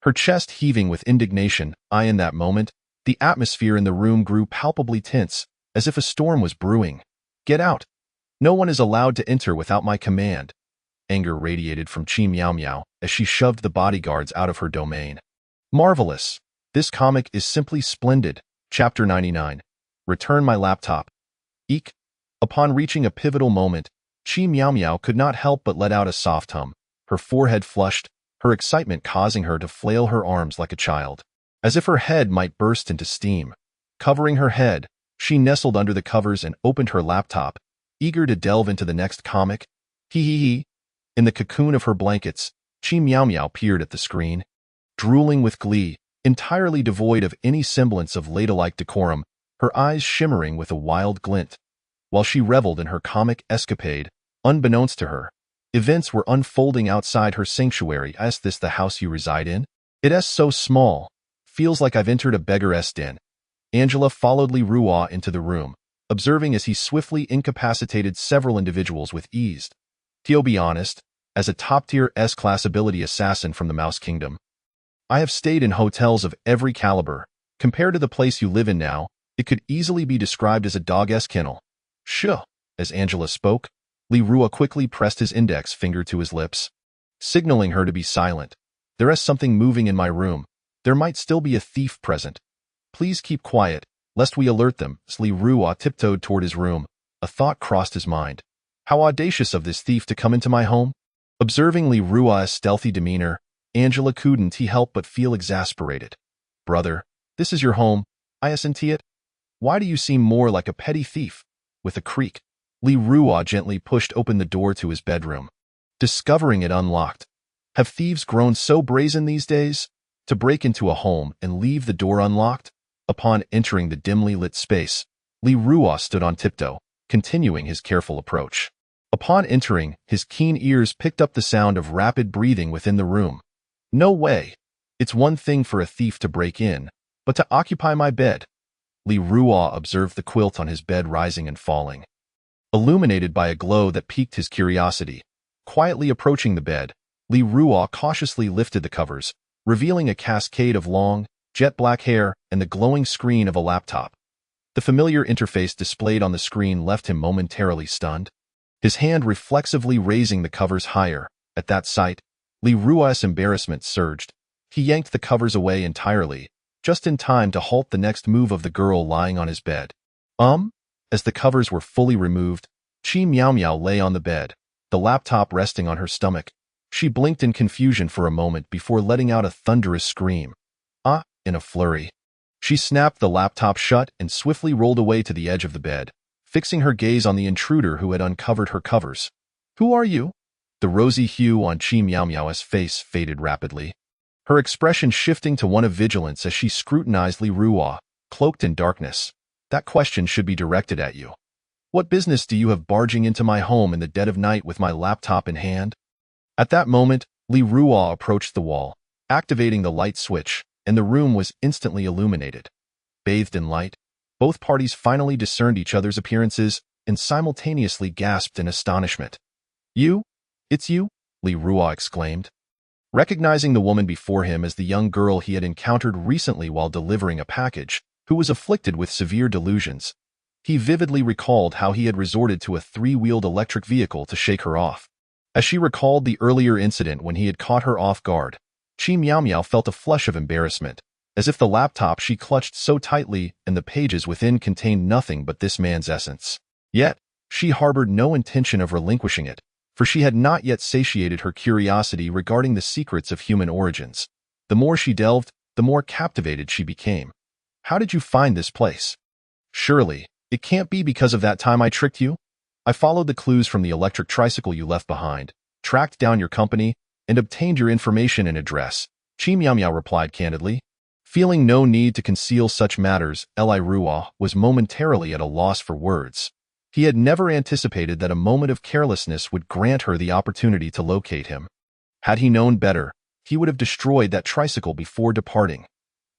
her chest heaving with indignation. In that moment, the atmosphere in the room grew palpably tense, as if a storm was brewing. Get out. No one is allowed to enter without my command. Anger radiated from Chi Miao Miao as she shoved the bodyguards out of her domain. Marvelous. This comic is simply splendid. Chapter 99. Return my laptop. Eek. Upon reaching a pivotal moment, Chi Miao Miao could not help but let out a soft hum, her forehead flushed, her excitement causing her to flail her arms like a child, as if her head might burst into steam. Covering her head, she nestled under the covers and opened her laptop, eager to delve into the next comic. Hee. In the cocoon of her blankets, Chi Miao Miao peered at the screen. Drooling with glee, entirely devoid of any semblance of ladylike decorum, her eyes shimmering with a wild glint. While she reveled in her comic escapade, unbeknownst to her, events were unfolding outside her sanctuary. Is this the house you reside in? It's so small. Feels like I've entered a beggar's den. Angela followed Li Ruo into the room, observing as he swiftly incapacitated several individuals with ease. To be honest, as a top-tier S-class ability assassin from the Mouse Kingdom, I have stayed in hotels of every caliber. Compared to the place you live in now, it could easily be described as a dog's kennel. Shuh. As Angela spoke, Li Ruo quickly pressed his index finger to his lips, signaling her to be silent. There is something moving in my room. There might still be a thief present. Please keep quiet, lest we alert them. As Li Ruo tiptoed toward his room, a thought crossed his mind. How audacious of this thief to come into my home? Observing Li Ruo's stealthy demeanor, Angela couldn't help but feel exasperated. Brother, this is your home, isn't it? Why do you seem more like a petty thief? With a creak, Li Ruo gently pushed open the door to his bedroom, discovering it unlocked. Have thieves grown so brazen these days? To break into a home and leave the door unlocked? Upon entering the dimly lit space, Li Ruo stood on tiptoe, continuing his careful approach. Upon entering, his keen ears picked up the sound of rapid breathing within the room. No way. It's one thing for a thief to break in, but to occupy my bed. Li Ruo observed the quilt on his bed rising and falling, illuminated by a glow that piqued his curiosity. Quietly approaching the bed, Li Ruo cautiously lifted the covers, revealing a cascade of long, jet-black hair and the glowing screen of a laptop. The familiar interface displayed on the screen left him momentarily stunned, his hand reflexively raising the covers higher. At that sight, Li Ruo's embarrassment surged. He yanked the covers away entirely, just in time to halt the next move of the girl lying on his bed. As the covers were fully removed, Chi Miao Miao lay on the bed, the laptop resting on her stomach. She blinked in confusion for a moment before letting out a thunderous scream. In a flurry, she snapped the laptop shut and swiftly rolled away to the edge of the bed, fixing her gaze on the intruder who had uncovered her covers. Who are you? The rosy hue on Chi Miao Miao's face faded rapidly, her expression shifting to one of vigilance as she scrutinized Li Ruo, cloaked in darkness. That question should be directed at you. What business do you have barging into my home in the dead of night with my laptop in hand? At that moment, Li Ruo approached the wall, activating the light switch, and the room was instantly illuminated. Bathed in light, both parties finally discerned each other's appearances and simultaneously gasped in astonishment. You? It's you? Li Ruo exclaimed, recognizing the woman before him as the young girl he had encountered recently while delivering a package, who was afflicted with severe delusions. He vividly recalled how he had resorted to a three-wheeled electric vehicle to shake her off. As she recalled the earlier incident when he had caught her off guard, Chi Miao Miao felt a flush of embarrassment, as if the laptop she clutched so tightly and the pages within contained nothing but this man's essence. Yet, she harbored no intention of relinquishing it, for she had not yet satiated her curiosity regarding the secrets of human origins. The more she delved, the more captivated she became. How did you find this place? Surely, it can't be because of that time I tricked you? I followed the clues from the electric tricycle you left behind, tracked down your company, and obtained your information and address, Chi Miao Miao replied candidly. Feeling no need to conceal such matters, Li Ruo was momentarily at a loss for words. He had never anticipated that a moment of carelessness would grant her the opportunity to locate him. Had he known better, he would have destroyed that tricycle before departing.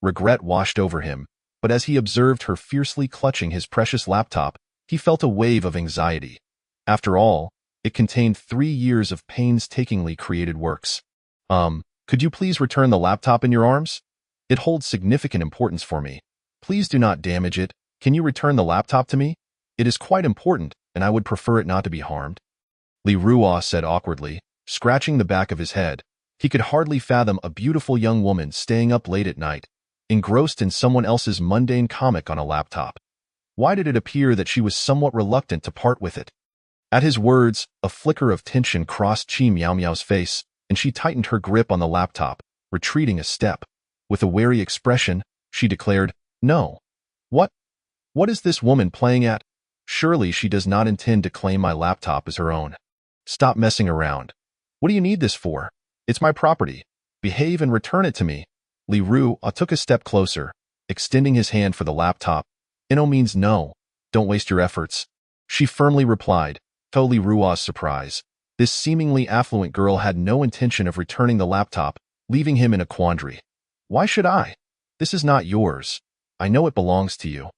Regret washed over him, but as he observed her fiercely clutching his precious laptop, he felt a wave of anxiety. After all, it contained 3 years of painstakingly created works. Could you please return the laptop in your arms? It holds significant importance for me. Please do not damage it. Can you return the laptop to me? It is quite important, and I would prefer it not to be harmed. Li Ruo said awkwardly, scratching the back of his head. He could hardly fathom a beautiful young woman staying up late at night, engrossed in someone else's mundane comic on a laptop. Why did it appear that she was somewhat reluctant to part with it? At his words, a flicker of tension crossed Chi Miao Miao's face, and she tightened her grip on the laptop, retreating a step. With a wary expression, she declared, No. What is this woman playing at? Surely she does not intend to claim my laptop as her own. Stop messing around. What do you need this for? It's my property. Behave and return it to me. Li Ruo took a step closer, extending his hand for the laptop. No means no. Don't waste your efforts. She firmly replied, to Li Ruo's surprise. This seemingly affluent girl had no intention of returning the laptop, leaving him in a quandary. Why should I? This is not yours. I know it belongs to you.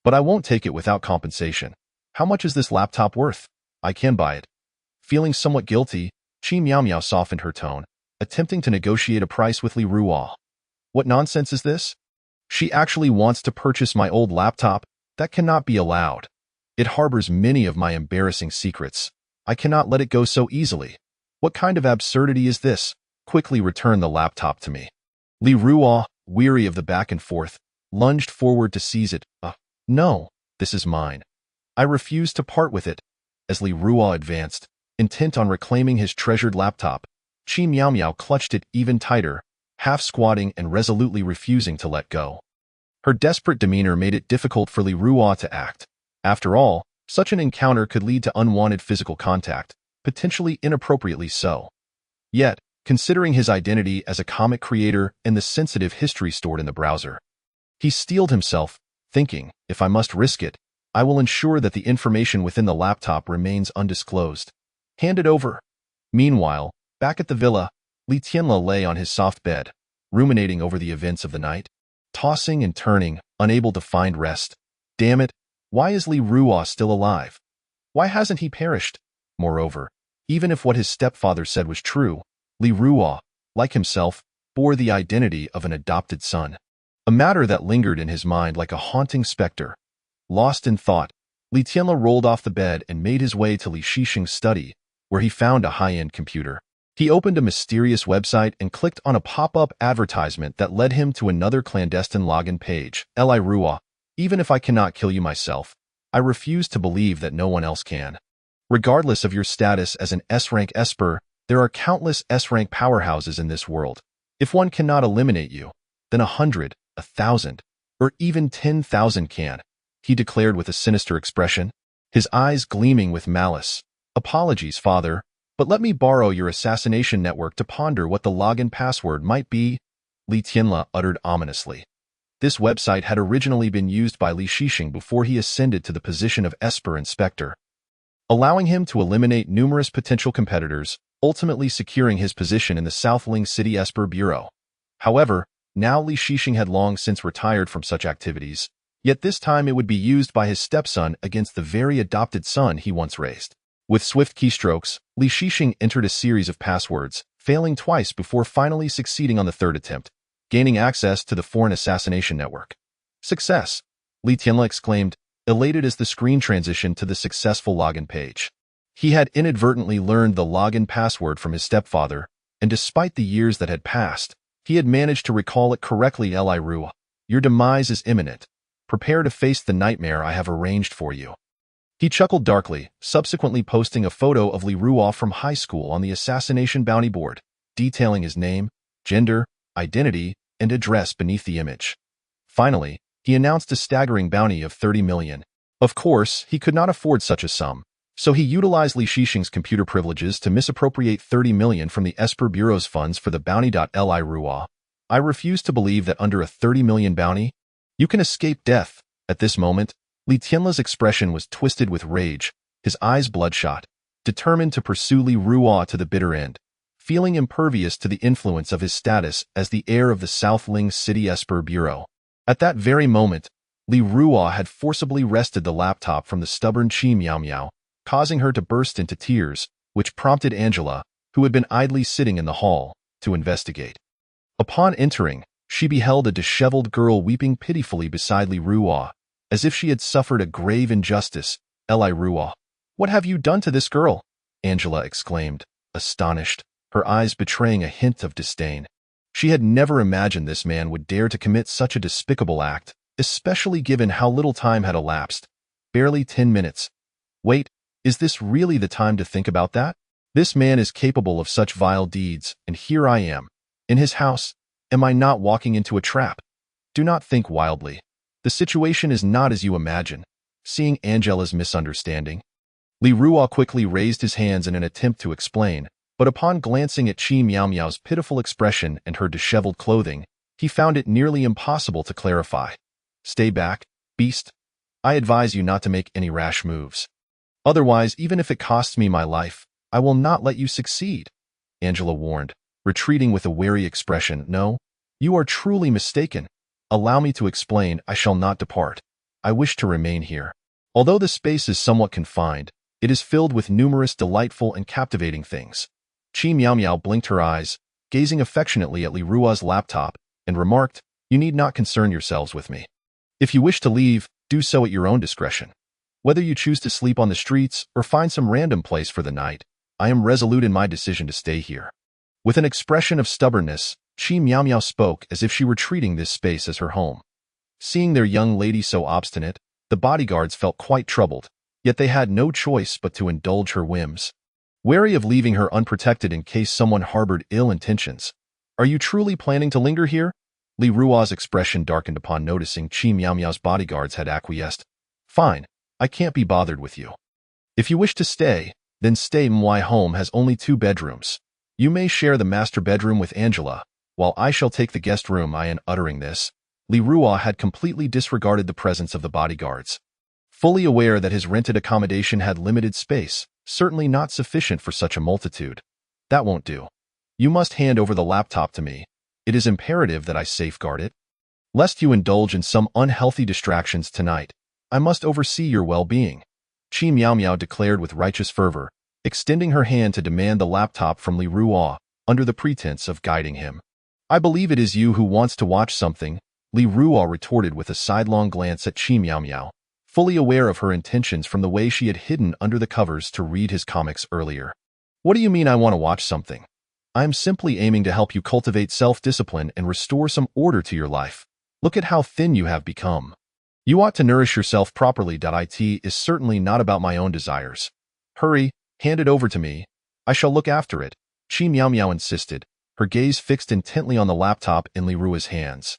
But I won't take it without compensation. How much is this laptop worth? I can buy it. Feeling somewhat guilty, Qi Miao Miao softened her tone, attempting to negotiate a price with Li Ruo. What nonsense is this? She actually wants to purchase my old laptop? That cannot be allowed. It harbors many of my embarrassing secrets. I cannot let it go so easily. What kind of absurdity is this? Quickly return the laptop to me. Li Ruo, weary of the back and forth, lunged forward to seize it. No, this is mine. I refuse to part with it. As Li Ruo advanced, intent on reclaiming his treasured laptop, Qi Miao Miao clutched it even tighter, half squatting and resolutely refusing to let go. Her desperate demeanor made it difficult for Li Ruo to act. After all, such an encounter could lead to unwanted physical contact, potentially inappropriately so. Yet, considering his identity as a comic creator and the sensitive history stored in the browser, he steeled himself, thinking, if I must risk it, I will ensure that the information within the laptop remains undisclosed. Hand it over. Meanwhile, back at the villa, Li Tianle lay on his soft bed, ruminating over the events of the night, tossing and turning, unable to find rest. Damn it, why is Li Ruo still alive? Why hasn't he perished? Moreover, even if what his stepfather said was true, Li Ruo, like himself, bore the identity of an adopted son. A matter that lingered in his mind like a haunting specter. Lost in thought, Li Tianle rolled off the bed and made his way to Li Shixing's study, where he found a high-end computer. He opened a mysterious website and clicked on a pop-up advertisement that led him to another clandestine login page. Li Ruo, even if I cannot kill you myself, I refuse to believe that no one else can. Regardless of your status as an S-rank Esper, there are countless S-rank powerhouses in this world. If one cannot eliminate you, then 100, 1,000, or even 10,000 can, he declared with a sinister expression, his eyes gleaming with malice. Apologies, father, but let me borrow your assassination network to ponder what the login password might be, Li Tianle uttered ominously. This website had originally been used by Li Shixing before he ascended to the position of Esper Inspector, allowing him to eliminate numerous potential competitors, ultimately securing his position in the Southling City Esper Bureau. However, now Li Shixing had long since retired from such activities, yet this time it would be used by his stepson against the very adopted son he once raised. With swift keystrokes, Li Shixing entered a series of passwords, failing twice before finally succeeding on the third attempt, gaining access to the foreign assassination network. Success! Li Tianle exclaimed, elated as the screen transitioned to the successful login page. He had inadvertently learned the login password from his stepfather, and despite the years that had passed, he had managed to recall it correctly. Li Ruo, your demise is imminent. Prepare to face the nightmare I have arranged for you. He chuckled darkly, subsequently posting a photo of Li Ruo from high school on the assassination bounty board, detailing his name, gender, identity, and address beneath the image. Finally, he announced a staggering bounty of 30 million. Of course, he could not afford such a sum, so he utilized Li Shixing's computer privileges to misappropriate 30 million from the Esper Bureau's funds for the bounty. Li Ruo, I refuse to believe that under a 30 million bounty, you can escape death. At this moment, Li Tianle's expression was twisted with rage, his eyes bloodshot, determined to pursue Li Ruo to the bitter end. Feeling impervious to the influence of his status as the heir of the Southling City Esper Bureau. At that very moment, Li Ruo had forcibly wrested the laptop from the stubborn Qi Miao Miao, causing her to burst into tears, which prompted Angela, who had been idly sitting in the hall, to investigate. Upon entering, she beheld a disheveled girl weeping pitifully beside Li Ruo, as if she had suffered a grave injustice. Li Ruo, what have you done to this girl? Angela exclaimed, astonished, her eyes betraying a hint of disdain. She had never imagined this man would dare to commit such a despicable act, especially given how little time had elapsed. Barely 10 minutes. Wait, is this really the time to think about that? This man is capable of such vile deeds, and here I am, in his house. Am I not walking into a trap? Do not think wildly. The situation is not as you imagine. Seeing Angela's misunderstanding, Li Ruo quickly raised his hands in an attempt to explain, but upon glancing at Qi Miao Miao's pitiful expression and her disheveled clothing, he found it nearly impossible to clarify. Stay back, beast, I advise you not to make any rash moves. Otherwise, even if it costs me my life, I will not let you succeed, Angela warned, retreating with a wary expression. No, you are truly mistaken. Allow me to explain. I shall not depart. I wish to remain here. Although the space is somewhat confined, it is filled with numerous delightful and captivating things. Chi Miao Miao blinked her eyes, gazing affectionately at Li Rua's laptop, and remarked, You need not concern yourselves with me. If you wish to leave, do so at your own discretion. Whether you choose to sleep on the streets or find some random place for the night, I am resolute in my decision to stay here. With an expression of stubbornness, Chi Miao Miao spoke as if she were treating this space as her home. Seeing their young lady so obstinate, the bodyguards felt quite troubled, yet they had no choice but to indulge her whims. Wary of leaving her unprotected in case someone harbored ill intentions. Are you truly planning to linger here? Li Rua's expression darkened upon noticing Chi Miao Miao's bodyguards had acquiesced. Fine, I can't be bothered with you. If you wish to stay, then stay. My home has only 2 bedrooms. You may share the master bedroom with Angela, while I shall take the guest room. Uttering this, Li Rua had completely disregarded the presence of the bodyguards. Fully aware that his rented accommodation had limited space, certainly not sufficient for such a multitude. That won't do. You must hand over the laptop to me. It is imperative that I safeguard it. Lest you indulge in some unhealthy distractions tonight, I must oversee your well-being, Chi Miao Miao declared with righteous fervor, extending her hand to demand the laptop from Li Rua, under the pretense of guiding him. I believe it is you who wants to watch something, Li Rua retorted with a sidelong glance at Chi Miao Miao, fully aware of her intentions from the way she had hidden under the covers to read his comics earlier. What do you mean I want to watch something? I am simply aiming to help you cultivate self-discipline and restore some order to your life. Look at how thin you have become. You ought to nourish yourself properly. It is certainly not about my own desires. Hurry, hand it over to me. I shall look after it, Chi Miao Miao insisted, her gaze fixed intently on the laptop in Li Rua's hands.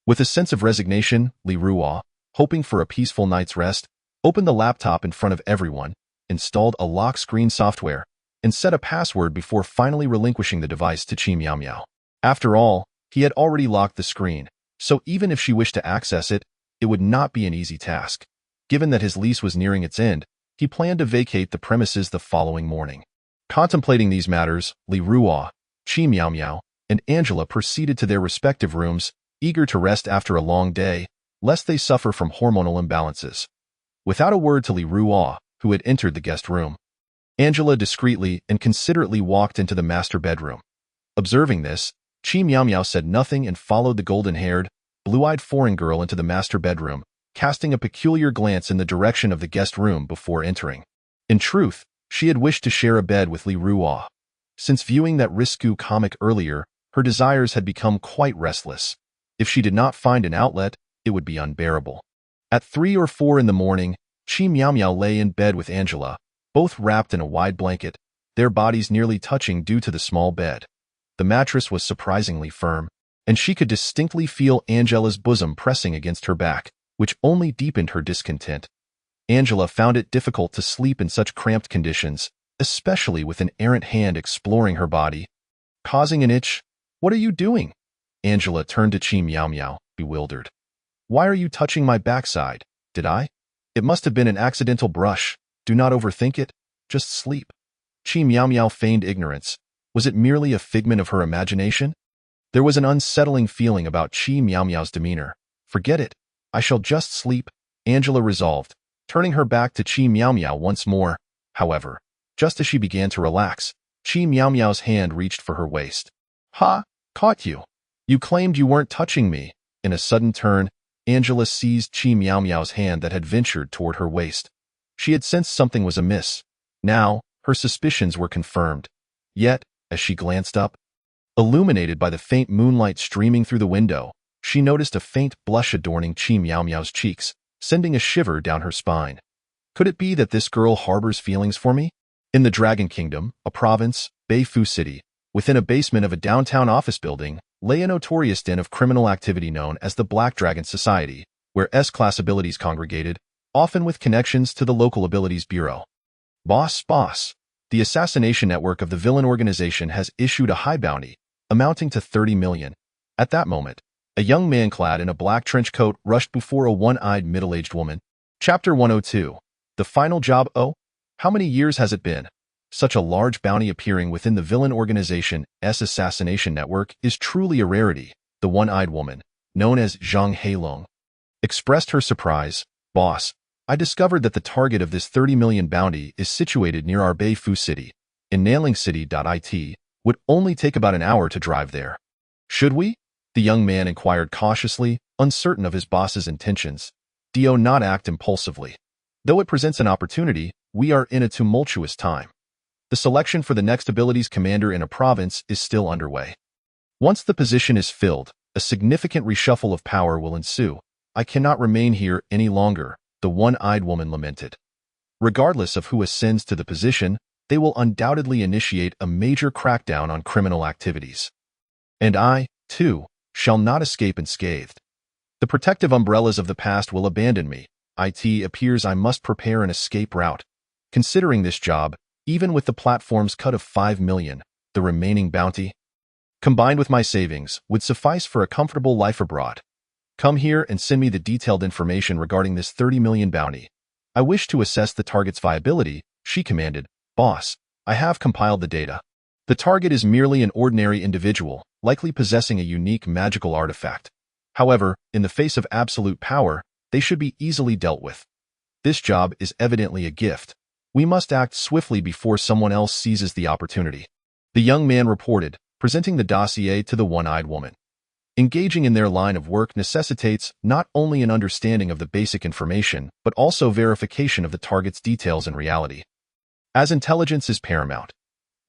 With a sense of resignation, Li Rua, hoping for a peaceful night's rest, opened the laptop in front of everyone, installed a lock screen software, and set a password before finally relinquishing the device to Chi Miao Miao. After all, he had already locked the screen, so even if she wished to access it, it would not be an easy task. Given that his lease was nearing its end, he planned to vacate the premises the following morning. Contemplating these matters, Li Rua, Chi Miao Miao, and Angela proceeded to their respective rooms, eager to rest after a long day, lest they suffer from hormonal imbalances. Without a word to Li Rua, who had entered the guest room, Angela discreetly and considerately walked into the master bedroom. Observing this, Chi Miao Miao said nothing and followed the golden-haired, blue-eyed foreign girl into the master bedroom, casting a peculiar glance in the direction of the guest room before entering. In truth, she had wished to share a bed with Li Rua. Since viewing that Risku comic earlier, her desires had become quite restless. If she did not find an outlet, it would be unbearable. At 3 or 4 in the morning, Chi Miao Miao lay in bed with Angela, both wrapped in a wide blanket, their bodies nearly touching due to the small bed. The mattress was surprisingly firm, and she could distinctly feel Angela's bosom pressing against her back, which only deepened her discontent. Angela found it difficult to sleep in such cramped conditions, especially with an errant hand exploring her body, causing an itch. What are you doing? Angela turned to Chi Miao Miao, bewildered. Why are you touching my backside? Did I? It must have been an accidental brush. Do not overthink it. Just sleep. Chi Miao Miao feigned ignorance. Was it merely a figment of her imagination? There was an unsettling feeling about Chi Miao Miao's demeanor. Forget it. I shall just sleep, Angela resolved, turning her back to Chi Miao Miao once more. However, just as she began to relax, Chi Miao Miao's hand reached for her waist. Ha! Caught you. You claimed you weren't touching me. In a sudden turn, Angela seized Chi Miao Miao's hand that had ventured toward her waist. She had sensed something was amiss. Now, her suspicions were confirmed. Yet, as she glanced up, illuminated by the faint moonlight streaming through the window, she noticed a faint blush adorning Chi Miao Miao's cheeks, sending a shiver down her spine. Could it be that this girl harbors feelings for me? In the Dragon Kingdom, a province, Beifu City, within a basement of a downtown office building, lay a notorious den of criminal activity known as the Black Dragon Society, where S-class abilities congregated, often with connections to the local abilities bureau. Boss, the assassination network of the villain organization has issued a high bounty, amounting to 30 million. At that moment, a young man clad in a black trench coat rushed before a one-eyed middle-aged woman. Chapter 102. The Final Job. Oh, how many years has it been? Such a large bounty appearing within the villain organization's assassination network is truly a rarity, the one-eyed woman, known as Zhang Heilong, expressed her surprise. Boss, I discovered that the target of this 30 million bounty is situated near our Beifu city, in Nailing City. Would only take about an hour to drive there. Should we? The young man inquired cautiously, uncertain of his boss's intentions. Do not act impulsively. Though it presents an opportunity, we are in a tumultuous time. The selection for the next abilities commander in a province is still underway. Once the position is filled, a significant reshuffle of power will ensue. I cannot remain here any longer, the one-eyed woman lamented. Regardless of who ascends to the position, they will undoubtedly initiate a major crackdown on criminal activities. And I, too, shall not escape unscathed. The protective umbrellas of the past will abandon me. It appears I must prepare an escape route. Considering this job, even with the platform's cut of 5 million, the remaining bounty, combined with my savings, would suffice for a comfortable life abroad. Come here and send me the detailed information regarding this 30 million bounty. I wish to assess the target's viability, she commanded. Boss, I have compiled the data. The target is merely an ordinary individual, likely possessing a unique magical artifact. However, in the face of absolute power, they should be easily dealt with. This job is evidently a gift. We must act swiftly before someone else seizes the opportunity. The young man reported, presenting the dossier to the one-eyed woman. Engaging in their line of work necessitates not only an understanding of the basic information, but also verification of the target's details and reality. As intelligence is paramount.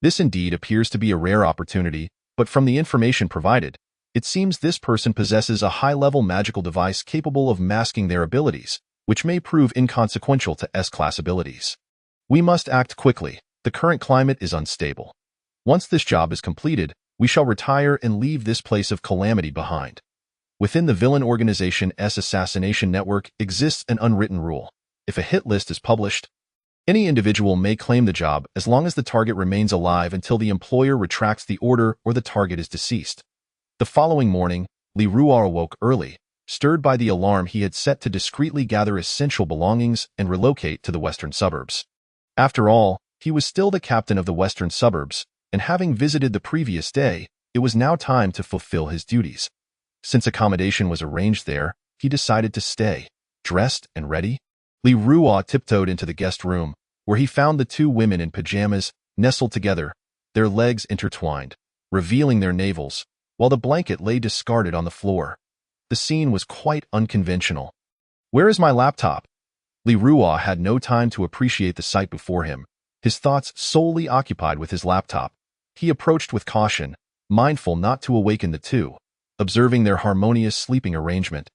This indeed appears to be a rare opportunity, but from the information provided, it seems this person possesses a high-level magical device capable of masking their abilities, which may prove inconsequential to S-class abilities. We must act quickly. The current climate is unstable. Once this job is completed, we shall retire and leave this place of calamity behind. Within the villain organization's assassination network exists an unwritten rule. If a hit list is published, any individual may claim the job as long as the target remains alive until the employer retracts the order or the target is deceased. The following morning, Li Ruo awoke early, stirred by the alarm he had set to discreetly gather essential belongings and relocate to the western suburbs. After all, he was still the captain of the western suburbs, and having visited the previous day, it was now time to fulfill his duties. Since accommodation was arranged there, he decided to stay. Dressed and ready, Li Ruo tiptoed into the guest room, where he found the two women in pajamas, nestled together, their legs intertwined, revealing their navels, while the blanket lay discarded on the floor. The scene was quite unconventional. Where is my laptop? Li Ruo had no time to appreciate the sight before him, his thoughts solely occupied with his laptop. He approached with caution, mindful not to awaken the two, observing their harmonious sleeping arrangement.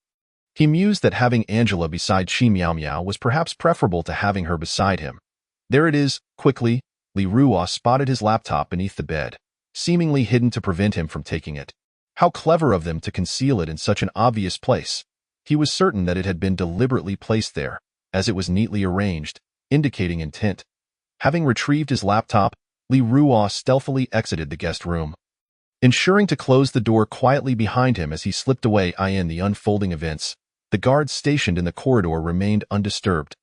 He mused that having Angela beside Chi Miao Miao was perhaps preferable to having her beside him. There it is. Quickly, Li Ruo spotted his laptop beneath the bed, seemingly hidden to prevent him from taking it. How clever of them to conceal it in such an obvious place. He was certain that it had been deliberately placed there, as it was neatly arranged, indicating intent. Having retrieved his laptop, Li Ruo stealthily exited the guest room, ensuring to close the door quietly behind him as he slipped away. In the unfolding events, the guards stationed in the corridor remained undisturbed.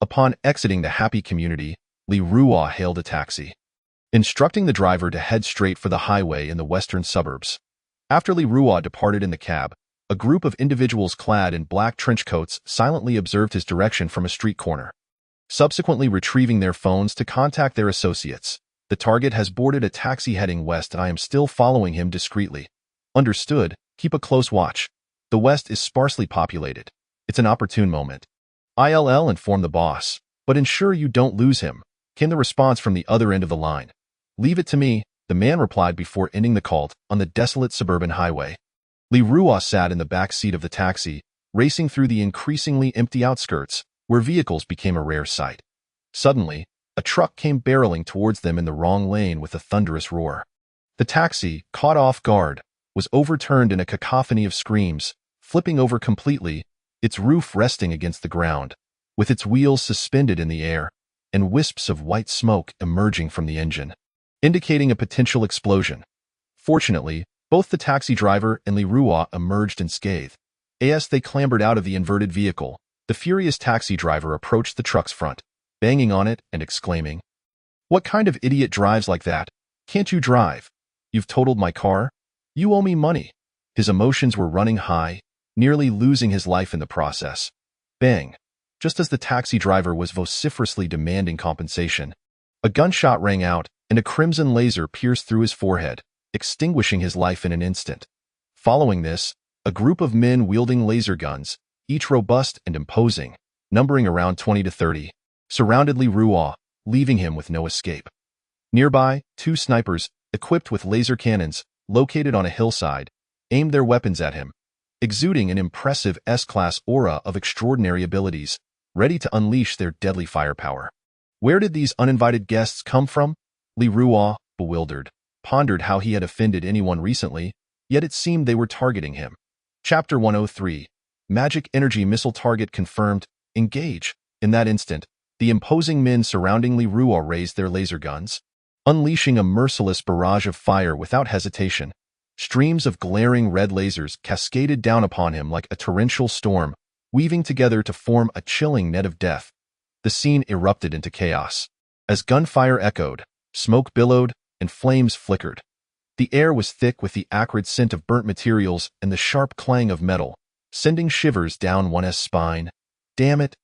Upon exiting the happy community, Li Ruo hailed a taxi, instructing the driver to head straight for the highway in the western suburbs. After Li Ruo departed in the cab, a group of individuals clad in black trench coats silently observed his direction from a street corner, subsequently retrieving their phones to contact their associates. The target has boarded a taxi heading west and I am still following him discreetly. Understood. Keep a close watch. The west is sparsely populated. It's an opportune moment. I'll inform the boss, but ensure you don't lose him, came the response from the other end of the line. Leave it to me, the man replied before ending the call on the desolate suburban highway. Li Ruo sat in the back seat of the taxi, racing through the increasingly empty outskirts, where vehicles became a rare sight. Suddenly, a truck came barreling towards them in the wrong lane with a thunderous roar. The taxi, caught off guard, was overturned in a cacophony of screams, flipping over completely, its roof resting against the ground, with its wheels suspended in the air, and wisps of white smoke emerging from the engine, indicating a potential explosion. Fortunately, both the taxi driver and Li Ruo emerged unscathed. As they clambered out of the inverted vehicle, The furious taxi driver approached the truck's front, banging on it and exclaiming, "What kind of idiot drives like that? Can't you drive? You've totaled my car? You owe me money." His emotions were running high, nearly losing his life in the process. Bang! Just as the taxi driver was vociferously demanding compensation, a gunshot rang out and a crimson laser pierced through his forehead, extinguishing his life in an instant. Following this, a group of men wielding laser guns, each robust and imposing, numbering around 20 to 30, surrounded Leroy, leaving him with no escape. Nearby, two snipers, equipped with laser cannons, located on a hillside, aimed their weapons at him, exuding an impressive S-class aura of extraordinary abilities, ready to unleash their deadly firepower. Where did these uninvited guests come from? Leroy, bewildered, pondered how he had offended anyone recently, yet it seemed they were targeting him. Chapter 103. Magic Energy Missile Target Confirmed. Engage. In that instant, the imposing men surrounding Leroy raised their laser guns, unleashing a merciless barrage of fire without hesitation. Streams of glaring red lasers cascaded down upon him like a torrential storm, weaving together to form a chilling net of death. The scene erupted into chaos. As gunfire echoed, smoke billowed, and flames flickered. The air was thick with the acrid scent of burnt materials and the sharp clang of metal, sending shivers down one's spine. Damn it!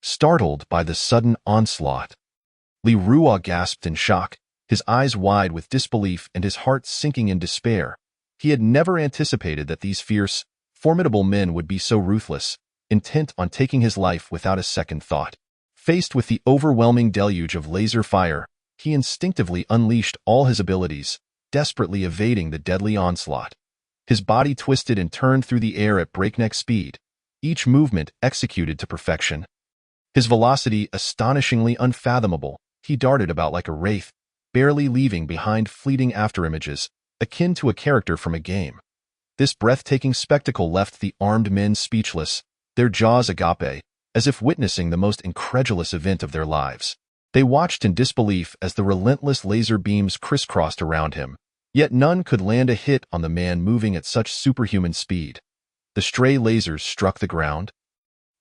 Startled by the sudden onslaught, Leroy gasped in shock, his eyes wide with disbelief and his heart sinking in despair. He had never anticipated that these fierce, formidable men would be so ruthless, intent on taking his life without a second thought. Faced with the overwhelming deluge of laser fire, he instinctively unleashed all his abilities, desperately evading the deadly onslaught. His body twisted and turned through the air at breakneck speed, each movement executed to perfection. His velocity astonishingly unfathomable, he darted about like a wraith, barely leaving behind fleeting afterimages, akin to a character from a game. This breathtaking spectacle left the armed men speechless, their jaws agape, as if witnessing the most incredulous event of their lives. They watched in disbelief as the relentless laser beams crisscrossed around him, yet none could land a hit on the man moving at such superhuman speed. The stray lasers struck the ground,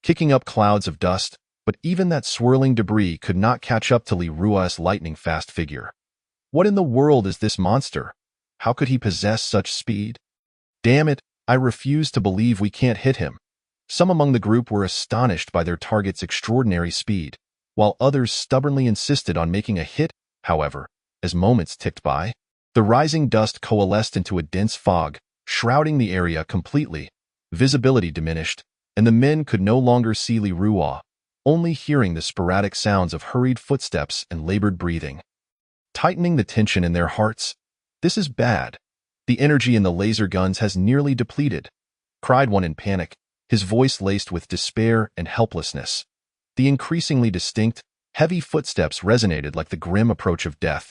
kicking up clouds of dust, but even that swirling debris could not catch up to Leroy's lightning-fast figure. What in the world is this monster? How could he possess such speed? Damn it, I refuse to believe we can't hit him. Some among the group were astonished by their target's extraordinary speed, while others stubbornly insisted on making a hit. However, as moments ticked by, the rising dust coalesced into a dense fog, shrouding the area completely. Visibility diminished, and the men could no longer see Leroy, only hearing the sporadic sounds of hurried footsteps and labored breathing. Tightening the tension in their hearts, "This is bad. The energy in the laser guns has nearly depleted," cried one in panic, his voice laced with despair and helplessness. The increasingly distinct, heavy footsteps resonated like the grim approach of death,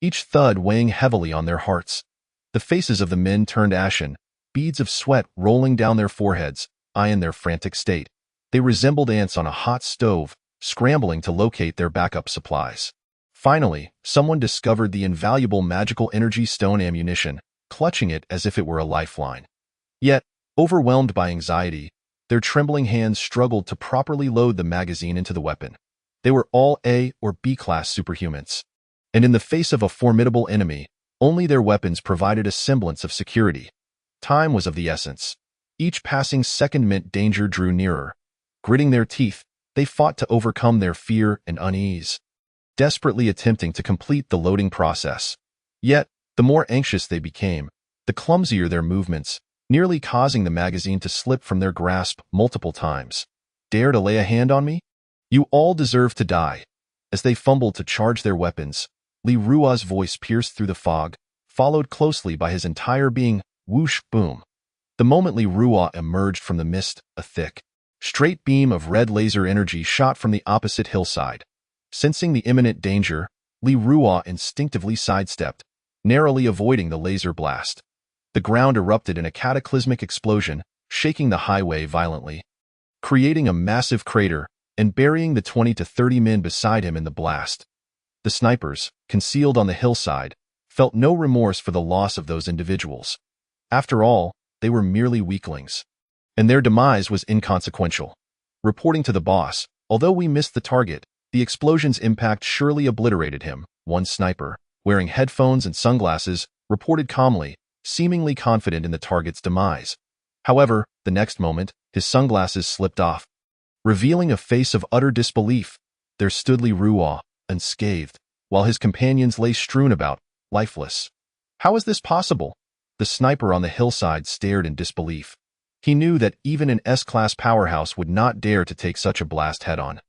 each thud weighing heavily on their hearts. The faces of the men turned ashen, beads of sweat rolling down their foreheads, in their frantic state. They resembled ants on a hot stove, scrambling to locate their backup supplies. Finally, someone discovered the invaluable magical energy stone ammunition, clutching it as if it were a lifeline. Yet, overwhelmed by anxiety, their trembling hands struggled to properly load the magazine into the weapon. They were all A or B-class superhumans, and in the face of a formidable enemy, only their weapons provided a semblance of security. Time was of the essence. Each passing second meant danger drew nearer. Gritting their teeth, they fought to overcome their fear and unease, desperately attempting to complete the loading process. Yet, the more anxious they became, the clumsier their movements, nearly causing the magazine to slip from their grasp multiple times. "Dare to lay a hand on me? You all deserve to die." As they fumbled to charge their weapons, Leroy's voice pierced through the fog, followed closely by his entire being. Whoosh, boom. The moment Leroy emerged from the mist, a thick, straight beam of red laser energy shot from the opposite hillside. Sensing the imminent danger, Leroy instinctively sidestepped, narrowly avoiding the laser blast. The ground erupted in a cataclysmic explosion, shaking the highway violently, creating a massive crater and burying the 20 to 30 men beside him in the blast. The snipers, concealed on the hillside, felt no remorse for the loss of those individuals. After all, they were merely weaklings, and their demise was inconsequential. reporting to the boss, "Although we missed the target, the explosion's impact surely obliterated him." One sniper, wearing headphones and sunglasses, reported calmly, seemingly confident in the target's demise. However, the next moment, his sunglasses slipped off, revealing a face of utter disbelief. There stood Li Ruo, unscathed, while his companions lay strewn about, lifeless. How is this possible? The sniper on the hillside stared in disbelief. He knew that even an S-class powerhouse would not dare to take such a blast head-on.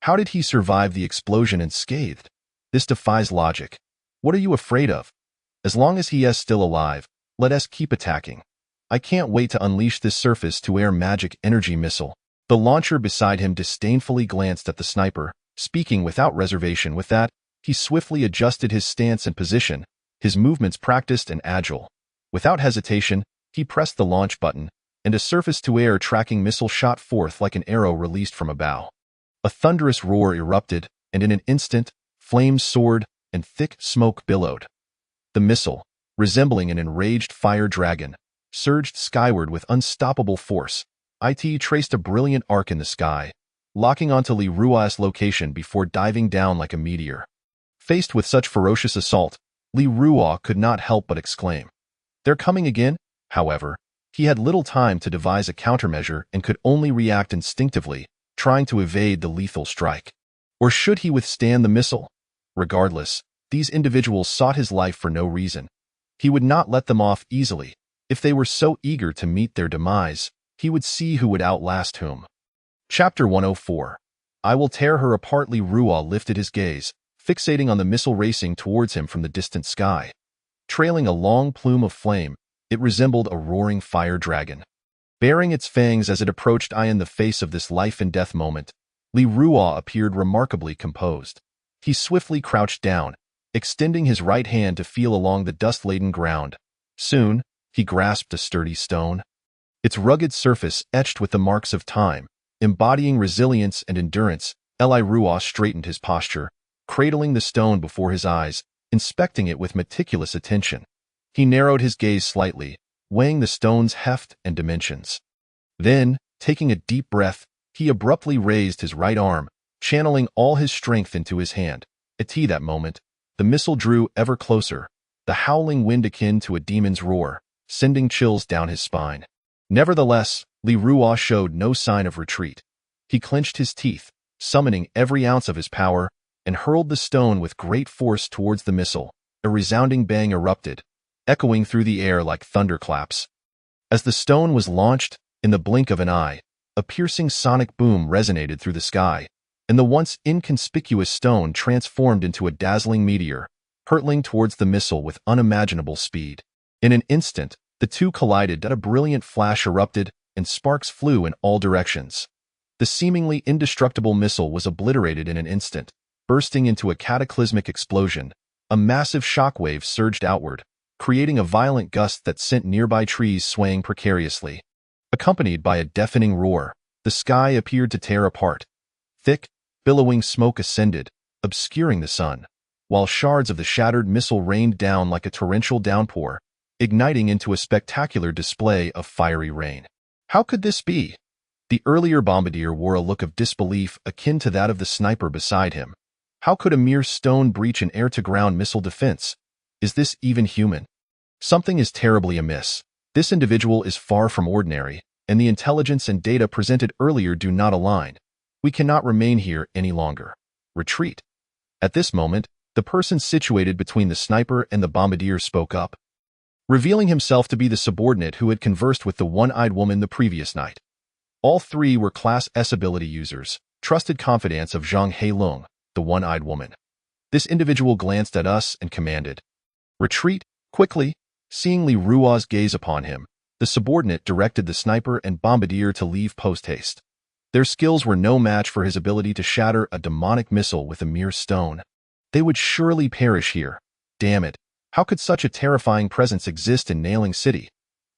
How did he survive the explosion unscathed? This defies logic. What are you afraid of? As long as he is still alive, let us keep attacking. I can't wait to unleash this surface-to-air magic energy missile. The launcher beside him disdainfully glanced at the sniper, speaking without reservation. With that, he swiftly adjusted his stance and position, his movements practiced and agile. Without hesitation, he pressed the launch button, and a surface-to-air tracking missile shot forth like an arrow released from a bow. A thunderous roar erupted, and in an instant, flames soared and thick smoke billowed. The missile, resembling an enraged fire dragon, surged skyward with unstoppable force. It traced a brilliant arc in the sky, locking onto Li Ruo's location before diving down like a meteor. Faced with such ferocious assault, Li Ruo could not help but exclaim. "They're coming again?" However, he had little time to devise a countermeasure and could only react instinctively, trying to evade the lethal strike. Or should he withstand the missile? Regardless, these individuals sought his life for no reason. He would not let them off easily. If they were so eager to meet their demise, he would see who would outlast whom. Chapter 104. I will tear her apart. Li Ruo lifted his gaze, fixating on the missile racing towards him from the distant sky. Trailing a long plume of flame, it resembled a roaring fire dragon. Baring its fangs as it approached, in the face of this life-and-death moment, Li Ruo appeared remarkably composed. He swiftly crouched down, extending his right hand to feel along the dust-laden ground. Soon, he grasped a sturdy stone. Its rugged surface etched with the marks of time, embodying resilience and endurance. Li Ruo straightened his posture, cradling the stone before his eyes, inspecting it with meticulous attention. He narrowed his gaze slightly, weighing the stone's heft and dimensions. Then, taking a deep breath, he abruptly raised his right arm, channeling all his strength into his hand. At that moment, the missile drew ever closer, the howling wind akin to a demon's roar, sending chills down his spine. Nevertheless, Li Ruo showed no sign of retreat. He clenched his teeth, summoning every ounce of his power, and hurled the stone with great force towards the missile. A resounding bang erupted, echoing through the air like thunderclaps. As the stone was launched, in the blink of an eye, a piercing sonic boom resonated through the sky, and the once inconspicuous stone transformed into a dazzling meteor, hurtling towards the missile with unimaginable speed. In an instant, the two collided. A brilliant flash erupted, and sparks flew in all directions. The seemingly indestructible missile was obliterated in an instant, bursting into a cataclysmic explosion. A massive shockwave surged outward, creating a violent gust that sent nearby trees swaying precariously. Accompanied by a deafening roar, the sky appeared to tear apart. Thick, billowing smoke ascended, obscuring the sun, while shards of the shattered missile rained down like a torrential downpour, igniting into a spectacular display of fiery rain. How could this be? The earlier bombardier wore a look of disbelief akin to that of the sniper beside him. How could a mere stone breach an air-to-ground missile defense? Is this even human? Something is terribly amiss. This individual is far from ordinary, and the intelligence and data presented earlier do not align. We cannot remain here any longer. Retreat. At this moment, the person situated between the sniper and the bombardier spoke up, revealing himself to be the subordinate who had conversed with the one-eyed woman the previous night. All three were Class S ability users, trusted confidants of Zhang Heilong, the one-eyed woman. This individual glanced at us and commanded, "Retreat, quickly." Seeing Li Ruo's gaze upon him, the subordinate directed the sniper and bombardier to leave post-haste. Their skills were no match for his ability to shatter a demonic missile with a mere stone. They would surely perish here. Damn it. How could such a terrifying presence exist in Nailing City?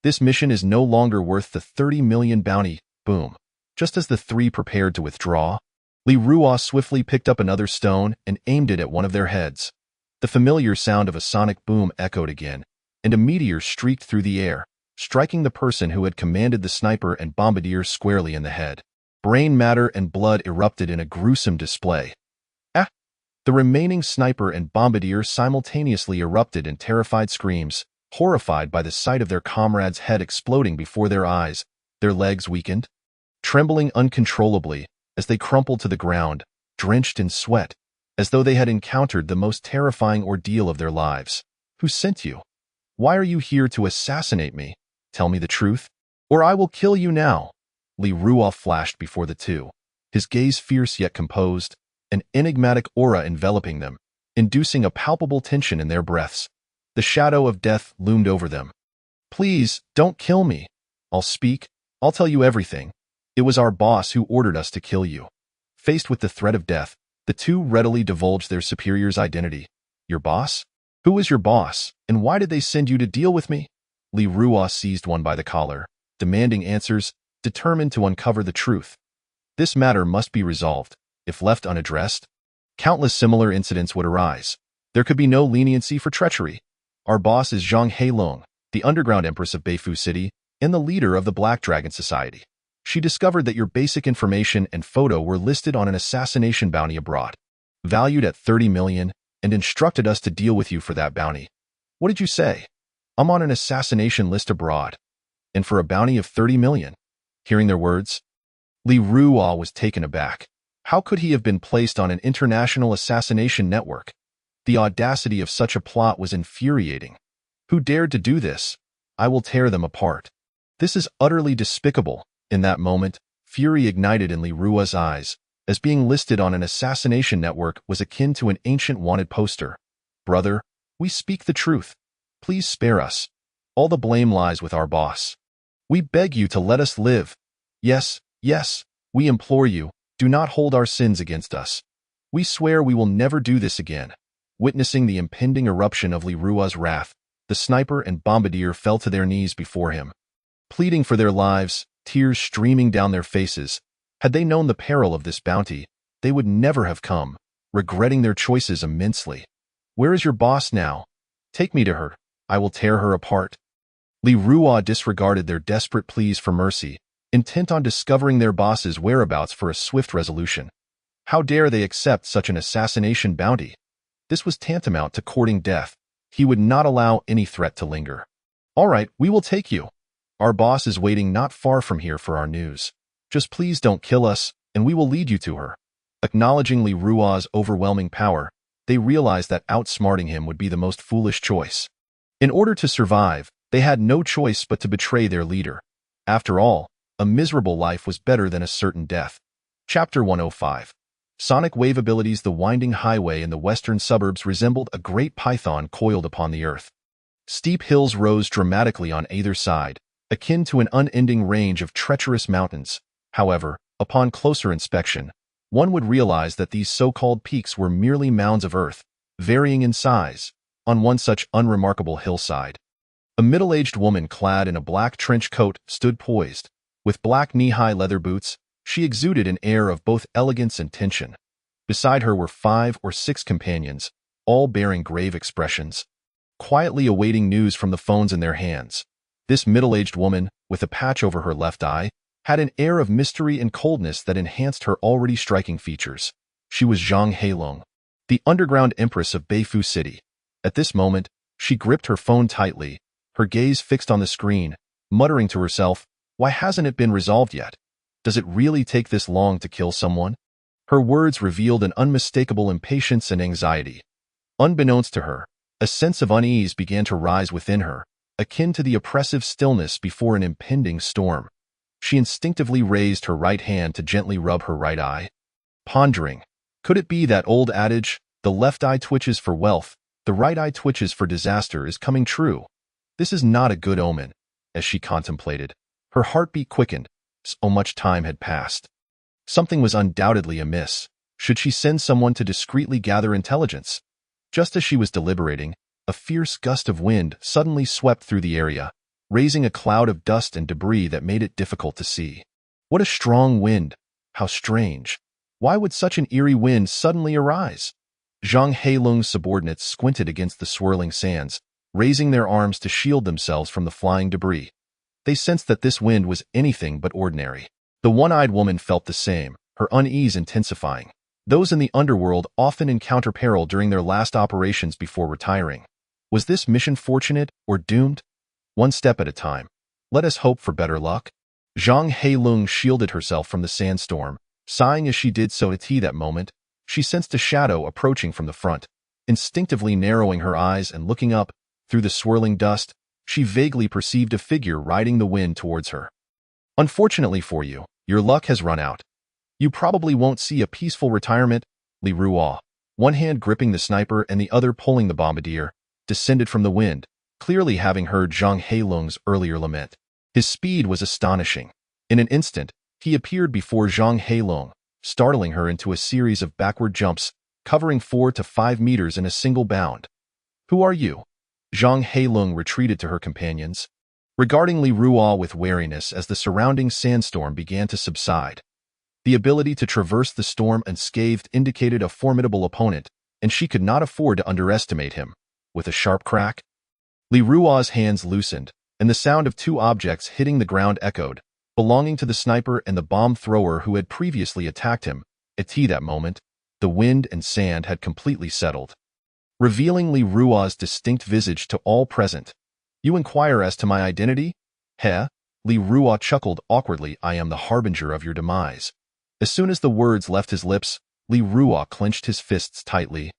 This mission is no longer worth the 30 million bounty. Boom. Just as the three prepared to withdraw, Li Ruo swiftly picked up another stone and aimed it at one of their heads. The familiar sound of a sonic boom echoed again, and a meteor streaked through the air, striking the person who had commanded the sniper and bombardier squarely in the head. Brain matter and blood erupted in a gruesome display. Ah! The remaining sniper and bombardier simultaneously erupted in terrified screams, horrified by the sight of their comrade's head exploding before their eyes. Their legs weakened, trembling uncontrollably as they crumpled to the ground, drenched in sweat, as though they had encountered the most terrifying ordeal of their lives. Who sent you? Why are you here to assassinate me? Tell me the truth, or I will kill you now. Li Ruo flashed before the two, his gaze fierce yet composed, an enigmatic aura enveloping them, inducing a palpable tension in their breaths. The shadow of death loomed over them. Please, don't kill me. I'll speak. I'll tell you everything. It was our boss who ordered us to kill you. Faced with the threat of death, the two readily divulged their superior's identity. Your boss? Who is your boss, and why did they send you to deal with me? Li Ruo seized one by the collar, demanding answers, determined to uncover the truth. This matter must be resolved. If left unaddressed, countless similar incidents would arise. There could be no leniency for treachery. Our boss is Zhang Heilong, the underground empress of Beifu City and the leader of the Black Dragon Society. She discovered that your basic information and photo were listed on an assassination bounty abroad, valued at 30 million, and instructed us to deal with you for that bounty. What did you say? I'm on an assassination list abroad, and for a bounty of 30 million. Hearing their words, Li Ruo was taken aback. How could he have been placed on an international assassination network? The audacity of such a plot was infuriating. Who dared to do this? I will tear them apart. This is utterly despicable. In that moment, fury ignited in Li Ruo's eyes, as being listed on an assassination network was akin to an ancient wanted poster. Brother, we speak the truth. Please spare us. All the blame lies with our boss. We beg you to let us live. Yes, yes, we implore you, do not hold our sins against us. We swear we will never do this again. Witnessing the impending eruption of Li Ruo's wrath, the sniper and bombardier fell to their knees before him, pleading for their lives, tears streaming down their faces. Had they known the peril of this bounty, they would never have come, regretting their choices immensely. Where is your boss now? Take me to her. I will tear her apart. Li Ruo disregarded their desperate pleas for mercy, intent on discovering their boss's whereabouts for a swift resolution. How dare they accept such an assassination bounty? This was tantamount to courting death. He would not allow any threat to linger. All right, we will take you. Our boss is waiting not far from here for our news. Just please don't kill us, and we will lead you to her. Acknowledging Li Ruo's overwhelming power, they realized that outsmarting him would be the most foolish choice. In order to survive, they had no choice but to betray their leader. After all, a miserable life was better than a certain death. Chapter 105. Sonic wave abilities. The winding highway in the western suburbs resembled a great python coiled upon the earth. Steep hills rose dramatically on either side, akin to an unending range of treacherous mountains. However, upon closer inspection, one would realize that these so-called peaks were merely mounds of earth, varying in size. On one such unremarkable hillside, a middle-aged woman clad in a black trench coat stood poised. With black knee-high leather boots, she exuded an air of both elegance and tension. Beside her were 5 or 6 companions, all bearing grave expressions, quietly awaiting news from the phones in their hands. This middle-aged woman, with a patch over her left eye, had an air of mystery and coldness that enhanced her already striking features. She was Zhang Heilong, the underground empress of Beifu City. At this moment, she gripped her phone tightly, her gaze fixed on the screen, muttering to herself, "Why hasn't it been resolved yet? Does it really take this long to kill someone?" Her words revealed an unmistakable impatience and anxiety. Unbeknownst to her, a sense of unease began to rise within her, akin to the oppressive stillness before an impending storm. She instinctively raised her right hand to gently rub her right eye, pondering, could it be that old adage, the left eye twitches for wealth, the right eye twitches for disaster, is coming true? This is not a good omen. As she contemplated, her heartbeat quickened. So much time had passed. Something was undoubtedly amiss. Should she send someone to discreetly gather intelligence? Just as she was deliberating, a fierce gust of wind suddenly swept through the area, raising a cloud of dust and debris that made it difficult to see. What a strong wind! How strange! Why would such an eerie wind suddenly arise? Zhang Heilong's subordinates squinted against the swirling sands, raising their arms to shield themselves from the flying debris. They sensed that this wind was anything but ordinary. The one-eyed woman felt the same, her unease intensifying. Those in the underworld often encounter peril during their last operations before retiring. Was this mission fortunate or doomed? One step at a time. Let us hope for better luck. Zhang Heilong shielded herself from the sandstorm, sighing as she did so. At that moment, she sensed a shadow approaching from the front. Instinctively narrowing her eyes and looking up, through the swirling dust, she vaguely perceived a figure riding the wind towards her. Unfortunately for you, your luck has run out. You probably won't see a peaceful retirement. Li Ruo, one hand gripping the sniper and the other pulling the bombardier, descended from the wind, clearly having heard Zhang Heilong's earlier lament. His speed was astonishing. In an instant, he appeared before Zhang Heilong, startling her into a series of backward jumps, covering 4 to 5 meters in a single bound. Who are you? Zhang Heilong retreated to her companions, regarding Li Ruo with wariness as the surrounding sandstorm began to subside. The ability to traverse the storm unscathed indicated a formidable opponent, and she could not afford to underestimate him. With a sharp crack, Li Ruo's hands loosened, and the sound of 2 objects hitting the ground echoed, belonging to the sniper and the bomb thrower who had previously attacked him. At that moment, the wind and sand had completely settled, revealing Li Ruo's distinct visage to all present. You inquire as to my identity? Heh? Li Ruo chuckled awkwardly. I am the harbinger of your demise. As soon as the words left his lips, Li Ruo clenched his fists tightly,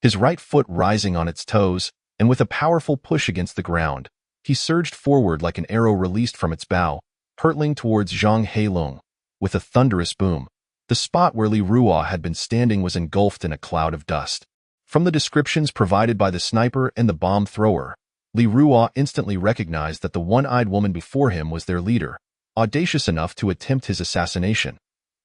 his right foot rising on its toes, and with a powerful push against the ground, he surged forward like an arrow released from its bow, hurtling towards Zhang Heilong. With a thunderous boom, the spot where Li Ruo had been standing was engulfed in a cloud of dust. From the descriptions provided by the sniper and the bomb thrower, Li Ruo instantly recognized that the one-eyed woman before him was their leader, audacious enough to attempt his assassination.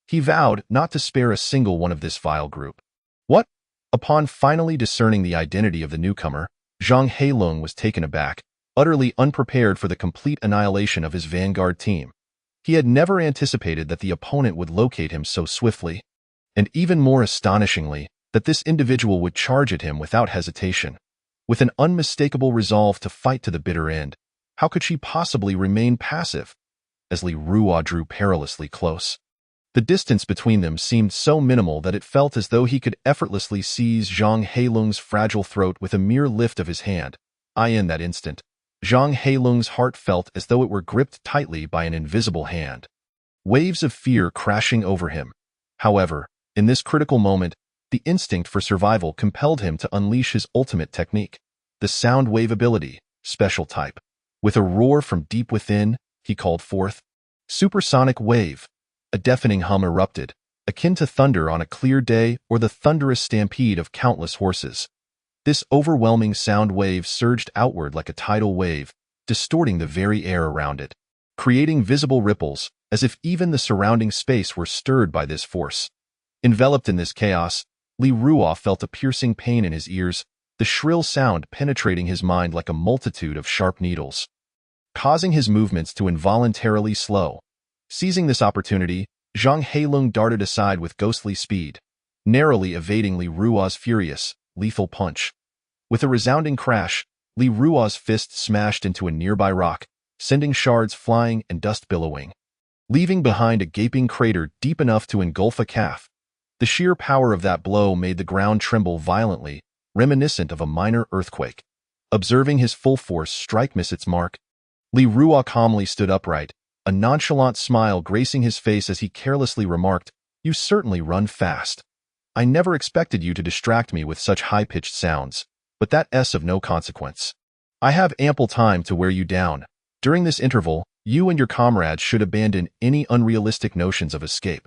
He vowed not to spare a single one of this vile group. What? Upon finally discerning the identity of the newcomer, Zhang Heilong was taken aback, utterly unprepared for the complete annihilation of his vanguard team. He had never anticipated that the opponent would locate him so swiftly, and even more astonishingly, that this individual would charge at him without hesitation. With an unmistakable resolve to fight to the bitter end, how could she possibly remain passive? As Li Ruo drew perilously close, the distance between them seemed so minimal that it felt as though he could effortlessly seize Zhang Heilong's fragile throat with a mere lift of his hand. In that instant, Zhang Heilong's heart felt as though it were gripped tightly by an invisible hand. Waves of fear crashing over him. However, in this critical moment, the instinct for survival compelled him to unleash his ultimate technique, the sound wave ability, special type. With a roar from deep within, he called forth, "Supersonic wave." A deafening hum erupted, akin to thunder on a clear day or the thunderous stampede of countless horses. This overwhelming sound wave surged outward like a tidal wave, distorting the very air around it, creating visible ripples, as if even the surrounding space were stirred by this force. Enveloped in this chaos, Li Ruo felt a piercing pain in his ears, the shrill sound penetrating his mind like a multitude of sharp needles, causing his movements to involuntarily slow. Seizing this opportunity, Zhang Heilong darted aside with ghostly speed, narrowly evading Li Ruo's furious, lethal punch. With a resounding crash, Li Ruo's fist smashed into a nearby rock, sending shards flying and dust billowing, leaving behind a gaping crater deep enough to engulf a calf. The sheer power of that blow made the ground tremble violently, reminiscent of a minor earthquake. Observing his full force strike miss its mark, Li Ruo calmly stood upright, a nonchalant smile gracing his face as he carelessly remarked, "You certainly run fast. I never expected you to distract me with such high-pitched sounds, but that's of no consequence. I have ample time to wear you down. During this interval, you and your comrades should abandon any unrealistic notions of escape.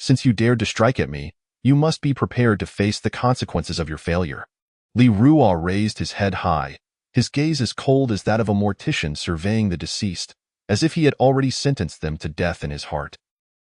Since you dared to strike at me, you must be prepared to face the consequences of your failure." Li Ruo raised his head high, his gaze as cold as that of a mortician surveying the deceased, as if he had already sentenced them to death in his heart.